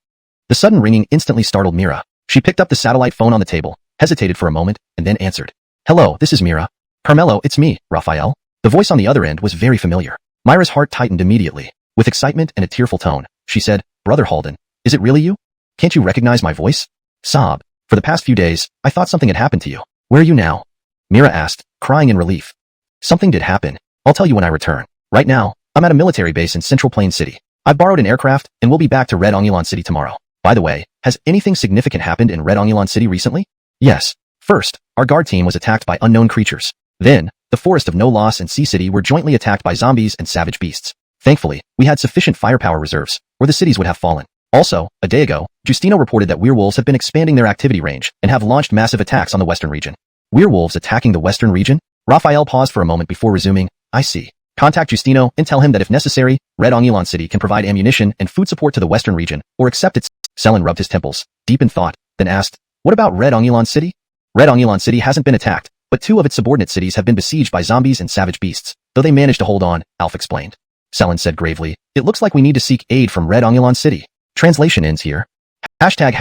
A: The sudden ringing instantly startled Mira. She picked up the satellite phone on the table, hesitated for a moment, and then answered. Hello, this is Mira. Carmelo, it's me, Raphael. The voice on the other end was very familiar. Myra's heart tightened immediately. With excitement and a tearful tone, she said, Brother Halden, Is it really you? Can't you recognize my voice? Sob. For the past few days, I thought something had happened to you. Where are you now? Mira asked, crying in relief. Something did happen. I'll tell you when I return. Right now, I'm at a military base in Central Plain City. I've borrowed an aircraft and we'll be back to Red Xuanhuan City tomorrow. By the way, has anything significant happened in Red Xuanhuan City recently? Yes. First, our guard team was attacked by unknown creatures. Then, the Forest of No Loss and Sea City were jointly attacked by zombies and savage beasts. Thankfully, we had sufficient firepower reserves, or the cities would have fallen. Also, a day ago, Justino reported that werewolves have been expanding their activity range and have launched massive attacks on the western region. Werewolves attacking the western region? Raphael paused for a moment before resuming, I see. Contact Justino and tell him that if necessary, Red Xuanhuan City can provide ammunition and food support to the western region, or accept its... Selen rubbed his temples, deep in thought, then asked, what about Red Xuanhuan City? Red Xuanhuan City hasn't been attacked, but 2 of its subordinate cities have been besieged by zombies and savage beasts, though they managed to hold on, Alf explained. Selen said gravely, it looks like we need to seek aid from Red Xuanhuan City. Translation ends here. Hashtag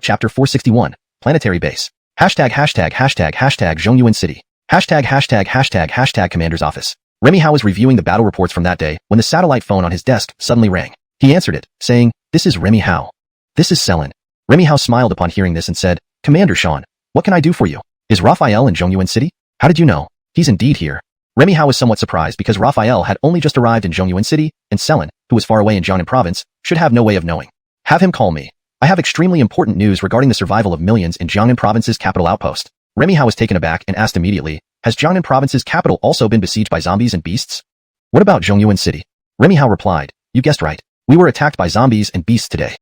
A: chapter 461, planetary base. Hashtag Zhongyuan City. Hashtag commander's office. Remy Hao was reviewing the battle reports from that day when the satellite phone on his desk suddenly rang. He answered it, saying, this is Remy Hao. This is Selen. Remy Hao smiled upon hearing this and said, Commander Sean, what can I do for you? Is Raphael in Zhongyuan City? How did you know? He's indeed here. Remy Hao was somewhat surprised because Raphael had only just arrived in Zhongyuan City, and Selen, who was far away in Jiangnan province, should have no way of knowing. Have him call me. I have extremely important news regarding the survival of millions in Jiangnan province's capital outpost. Remy Hao was taken aback and asked immediately, has Jiangnan province's capital also been besieged by zombies and beasts? What about Zhongyuan City? Remy Hao replied, you guessed right. We were attacked by zombies and beasts today.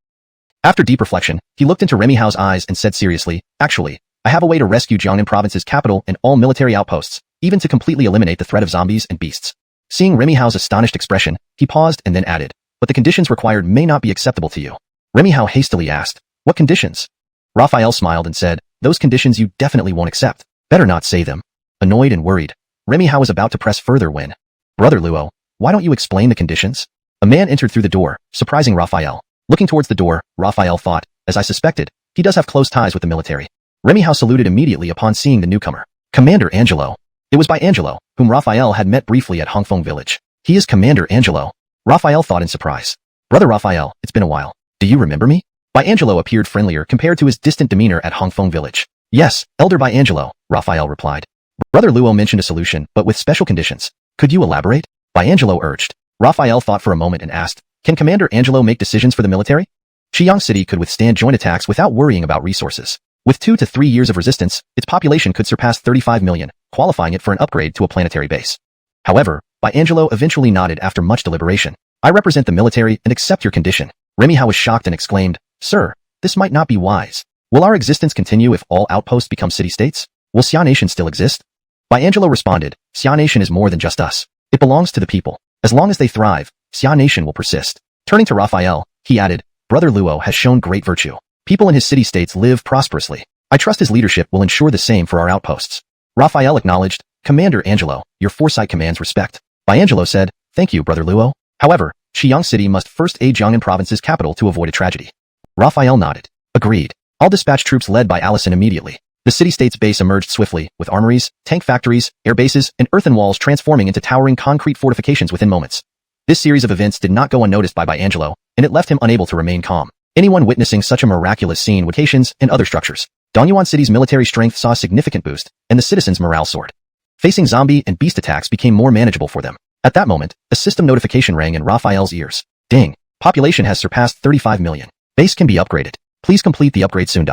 A: After deep reflection, he looked into Remy Hao's eyes and said seriously, actually, I have a way to rescue Jiangnan province's capital and all military outposts, even to completely eliminate the threat of zombies and beasts. Seeing Remy Hao's astonished expression, he paused and then added, but the conditions required may not be acceptable to you. Remy Hao hastily asked, what conditions? Raphael smiled and said, those conditions you definitely won't accept. Better not say them. Annoyed and worried, Remy Hao was about to press further when, Brother Luo, why don't you explain the conditions? A man entered through the door, surprising Raphael. Looking towards the door, Raphael thought, as I suspected, he does have close ties with the military. Remy Hao saluted immediately upon seeing the newcomer. Commander Angelo. It was by Angelo, whom Raphael had met briefly at Hongfeng village. He is Commander Angelo. Raphael thought in surprise. Brother Raphael, it's been a while. Do you remember me? By Angelo appeared friendlier compared to his distant demeanor at Hongfeng village. Yes, Elder by Angelo, Raphael replied. Brother Luo mentioned a solution, but with special conditions. Could you elaborate? By Angelo urged. Raphael thought for a moment and asked, can Commander Angelo make decisions for the military? Xiang City could withstand joint attacks without worrying about resources. With 2 to 3 years of resistance, its population could surpass 35 million, qualifying it for an upgrade to a planetary base. However, By Angelo eventually nodded after much deliberation. I represent the military and accept your condition. Remy Hao was shocked and exclaimed, Sir, this might not be wise. Will our existence continue if all outposts become city-states? Will Xia Nation still exist? By Angelo responded, Xia Nation is more than just us. It belongs to the people. As long as they thrive, Xia Nation will persist. Turning to Raphael, he added, Brother Luo has shown great virtue. People in his city-states live prosperously. I trust his leadership will ensure the same for our outposts. Raphael acknowledged, Commander Angelo, your foresight commands respect. By Angelo said, Thank you, Brother Luo. However, Xiang City must first aid Jiangnan province's capital to avoid a tragedy. Raphael nodded. Agreed. I'll dispatch troops led by Allison immediately. The city-state's base emerged swiftly, with armories, tank factories, air bases, and earthen walls transforming into towering concrete fortifications within moments. This series of events did not go unnoticed by Angelo, and it left him unable to remain calm. Anyone witnessing such a miraculous scene would locations and other structures. Dongyuan City's military strength saw a significant boost, and the citizens' morale soared. Facing zombie and beast attacks became more manageable for them. At that moment, a system notification rang in Raphael's ears. Ding! Population has surpassed 35 million. Base can be upgraded. Please complete the upgrade soon.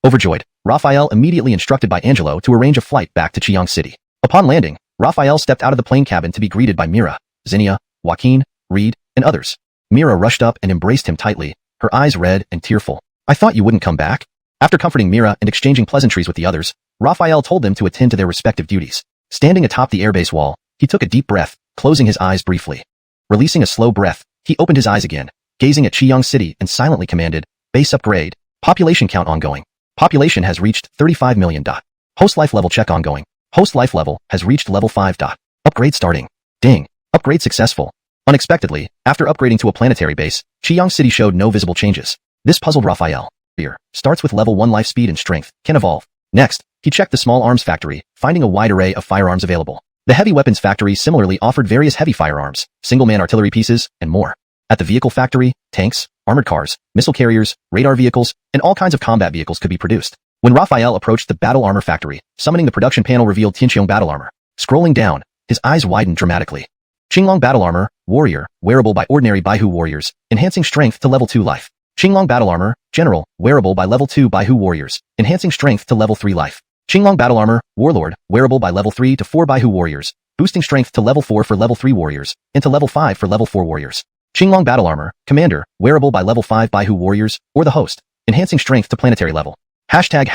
A: Overjoyed, Raphael immediately instructed by Angelo to arrange a flight back to Xiang City. Upon landing, Raphael stepped out of the plane cabin to be greeted by Mira, Zinnia, Joaquin, Reed, and others. Mira rushed up and embraced him tightly, her eyes red and tearful. I thought you wouldn't come back? After comforting Mira and exchanging pleasantries with the others, Raphael told them to attend to their respective duties. Standing atop the airbase wall, he took a deep breath, closing his eyes briefly. Releasing a slow breath, he opened his eyes again, gazing at Xiang City and silently commanded, Base upgrade. Population count ongoing. Population has reached 35 million. Host life level check ongoing. Host life level has reached level 5. Upgrade starting. Ding. Upgrade successful. Unexpectedly, after upgrading to a planetary base, Xiang City showed no visible changes. This puzzled Raphael. Here, starts with level 1 life speed and strength, can evolve. Next, he checked the small arms factory, finding a wide array of firearms available. The heavy weapons factory similarly offered various heavy firearms, single-man artillery pieces, and more. At the vehicle factory, tanks, armored cars, missile carriers, radar vehicles, and all kinds of combat vehicles could be produced. When Raphael approached the battle armor factory, summoning the production panel revealed Tianqiong battle armor. Scrolling down, his eyes widened dramatically. Qinglong battle armor, warrior, wearable by ordinary Baihu warriors, enhancing strength to level 2 life. Qinglong battle armor, general, wearable by level 2 Baihu warriors, enhancing strength to level 3 life. Qinglong battle armor, warlord, wearable by level 3 to 4 Baihu warriors, boosting strength to level 4 for level 3 warriors, and to level 5 for level 4 warriors. Qinglong battle armor, commander, wearable by level 5 Baihu warriors, or the host, enhancing strength to planetary level. Hashtag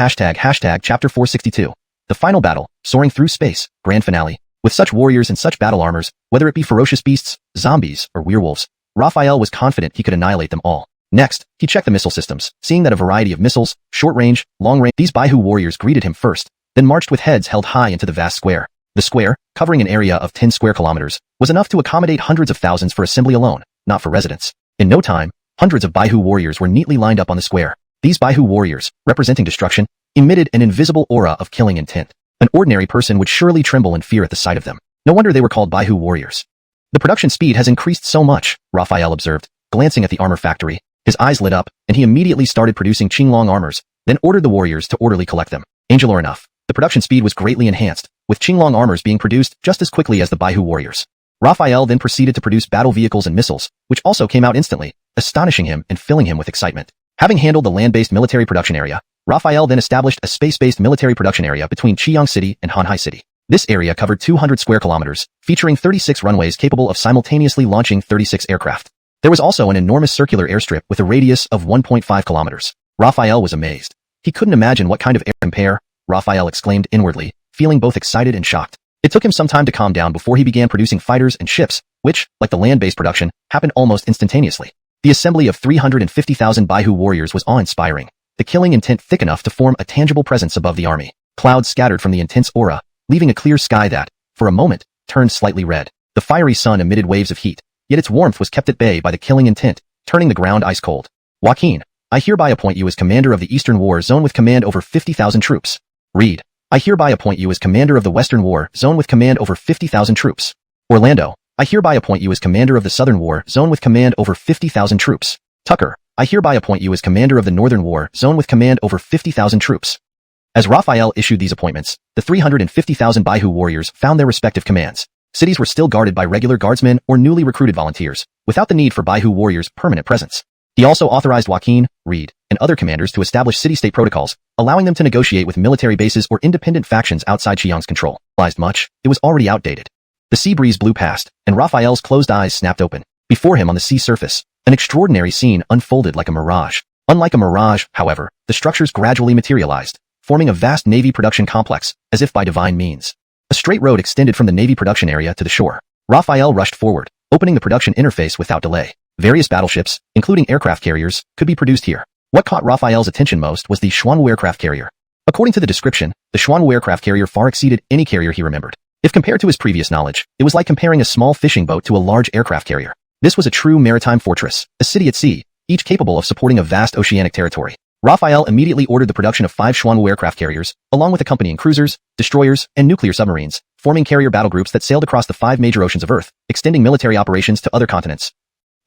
A: chapter 462. The final battle, soaring through space, grand finale. With such warriors and such battle armors, whether it be ferocious beasts, zombies, or werewolves, Raphael was confident he could annihilate them all. Next, he checked the missile systems, seeing that a variety of missiles, short-range, long-range, these Baihu warriors greeted him first, then marched with heads held high into the vast square. The square, covering an area of 10 square kilometers, was enough to accommodate hundreds of thousands for assembly alone, not for residence. In no time, hundreds of Baihu warriors were neatly lined up on the square. These Baihu warriors, representing destruction, emitted an invisible aura of killing intent. An ordinary person would surely tremble in fear at the sight of them. No wonder they were called Baihu warriors. The production speed has increased so much, Raphael observed, glancing at the armor factory. His eyes lit up, and he immediately started producing Qinglong armors, then ordered the warriors to orderly collect them. Angel or enough, the production speed was greatly enhanced, with Qinglong armors being produced just as quickly as the Baihu warriors. Raphael then proceeded to produce battle vehicles and missiles, which also came out instantly, astonishing him and filling him with excitement. Having handled the land-based military production area, Raphael then established a space-based military production area between Qiyang City and Hanhai City. This area covered 200 square kilometers, featuring 36 runways capable of simultaneously launching 36 aircraft. There was also an enormous circular airstrip with a radius of 1.5 kilometers. Raphael was amazed. He couldn't imagine what kind of air impair, Raphael exclaimed inwardly, feeling both excited and shocked. It took him some time to calm down before he began producing fighters and ships, which, like the land-based production, happened almost instantaneously. The assembly of 350,000 Baihu warriors was awe-inspiring, the killing intent thick enough to form a tangible presence above the army. Clouds scattered from the intense aura, leaving a clear sky that, for a moment, turned slightly red. The fiery sun emitted waves of heat, yet its warmth was kept at bay by the killing intent, turning the ground ice-cold. Joaquin, I hereby appoint you as commander of the Eastern War Zone with command over 50,000 troops. Reed, I hereby appoint you as commander of the Western War Zone with command over 50,000 troops. Orlando, I hereby appoint you as commander of the Southern War Zone with command over 50,000 troops. Tucker, I hereby appoint you as commander of the Northern War Zone with command over 50,000 troops. As Raphael issued these appointments, the 350,000 Baihu warriors found their respective commands. Cities were still guarded by regular guardsmen or newly recruited volunteers, without the need for Baihu warriors' permanent presence. He also authorized Joaquin, Reed, and other commanders to establish city-state protocols, allowing them to negotiate with military bases or independent factions outside Xiang's control. Realized much, it was already outdated. The sea breeze blew past, and Raphael's closed eyes snapped open. Before him on the sea surface, an extraordinary scene unfolded like a mirage. Unlike a mirage, however, the structures gradually materialized, forming a vast Navy production complex, as if by divine means. A straight road extended from the Navy production area to the shore. Raphael rushed forward, opening the production interface without delay. Various battleships, including aircraft carriers, could be produced here. What caught Raphael's attention most was the Xuanhuan aircraft carrier. According to the description, the Xuanhuan aircraft carrier far exceeded any carrier he remembered. If compared to his previous knowledge, it was like comparing a small fishing boat to a large aircraft carrier. This was a true maritime fortress, a city at sea, each capable of supporting a vast oceanic territory. Raphael immediately ordered the production of 5 Xuanhuan aircraft carriers, along with accompanying cruisers, destroyers, and nuclear submarines, forming carrier battle groups that sailed across the 5 major oceans of Earth, extending military operations to other continents.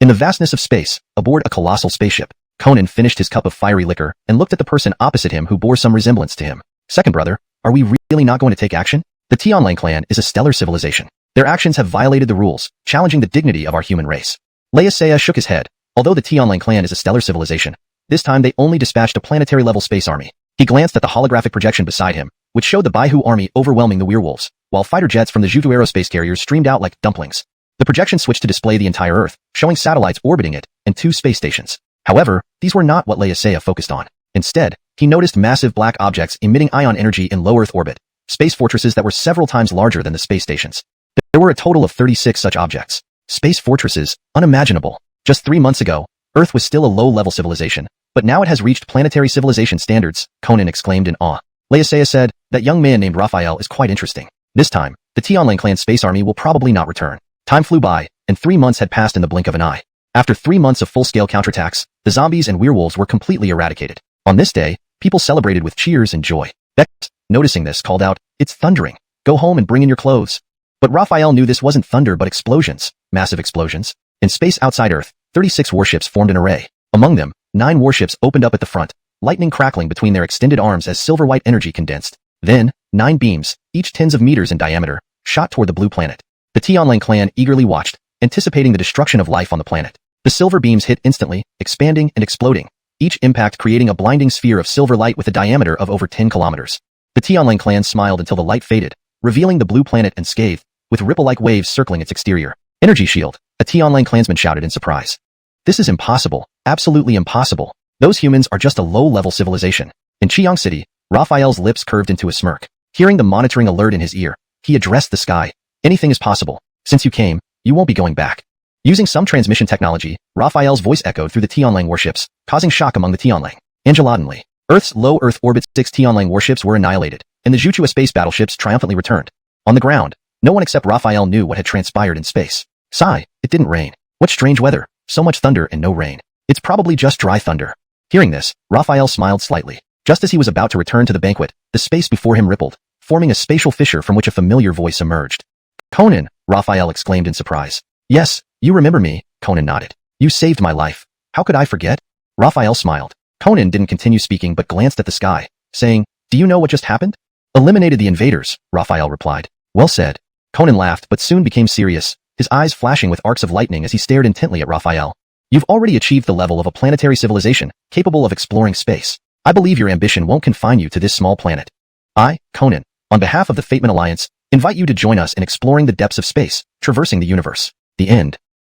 A: In the vastness of space, aboard a colossal spaceship, Conan finished his cup of fiery liquor and looked at the person opposite him who bore some resemblance to him. Second brother, are we really not going to take action? The Tianlang clan is a stellar civilization. Their actions have violated the rules, challenging the dignity of our human race. Leia shook his head. Although the Tianlang clan is a stellar civilization, this time they only dispatched a planetary-level space army. He glanced at the holographic projection beside him, which showed the Baihu army overwhelming the werewolves, while fighter jets from the Zhutu aerospace carriers streamed out like dumplings. The projection switched to display the entire Earth, showing satellites orbiting it, and 2 space stations. However, these were not what Leia focused on. Instead, he noticed massive black objects emitting ion energy in low Earth orbit, space fortresses that were several times larger than the space stations. There were a total of 36 such objects. Space fortresses, unimaginable. Just 3 months ago, Earth was still a low-level civilization, but now it has reached planetary civilization standards, Conan exclaimed in awe. Leia said, that young man named Raphael is quite interesting. This time, the Tianlang clan space army will probably not return. Time flew by, and 3 months had passed in the blink of an eye. After 3 months of full-scale counterattacks, the zombies and werewolves were completely eradicated. On this day, people celebrated with cheers and joy. Beck, noticing this, called out, "It's thundering. Go home and bring in your clothes." But Raphael knew this wasn't thunder but explosions, massive explosions. In space outside Earth, 36 warships formed an array. Among them, 9 warships opened up at the front, lightning crackling between their extended arms as silver-white energy condensed. Then, 9 beams, each tens of meters in diameter, shot toward the blue planet. The Tianlang clan eagerly watched, anticipating the destruction of life on the planet. The silver beams hit instantly, expanding and exploding, each impact creating a blinding sphere of silver light with a diameter of over 10 kilometers. The Tianlang clan smiled until the light faded, revealing the blue planet unscathed, with ripple-like waves circling its exterior. Energy shield, a Tianlang clansman shouted in surprise. This is impossible, absolutely impossible. Those humans are just a low-level civilization. In Chiang City, Raphael's lips curved into a smirk. Hearing the monitoring alert in his ear, he addressed the sky. Anything is possible. Since you came, you won't be going back. Using some transmission technology, Raphael's voice echoed through the Tianlang warships, causing shock among the Tianlang. Angelotinly, Earth's low Earth orbit 6 Tianlang warships were annihilated, and the Zhuchua space battleships triumphantly returned. On the ground, no one except Raphael knew what had transpired in space. Sigh, it didn't rain. What strange weather, so much thunder and no rain. It's probably just dry thunder. Hearing this, Raphael smiled slightly. Just as he was about to return to the banquet, the space before him rippled, forming a spatial fissure from which a familiar voice emerged. Conan, Raphael exclaimed in surprise. Yes, you remember me, Conan nodded. You saved my life. How could I forget? Raphael smiled. Conan didn't continue speaking but glanced at the sky, saying, Do you know what just happened? Eliminated the invaders, Raphael replied. Well said. Conan laughed but soon became serious, his eyes flashing with arcs of lightning as he stared intently at Raphael. You've already achieved the level of a planetary civilization, capable of exploring space. I believe your ambition won't confine you to this small planet. I, Conan, on behalf of the Fateman Alliance, invite you to join us in exploring the depths of space, traversing the universe. The end.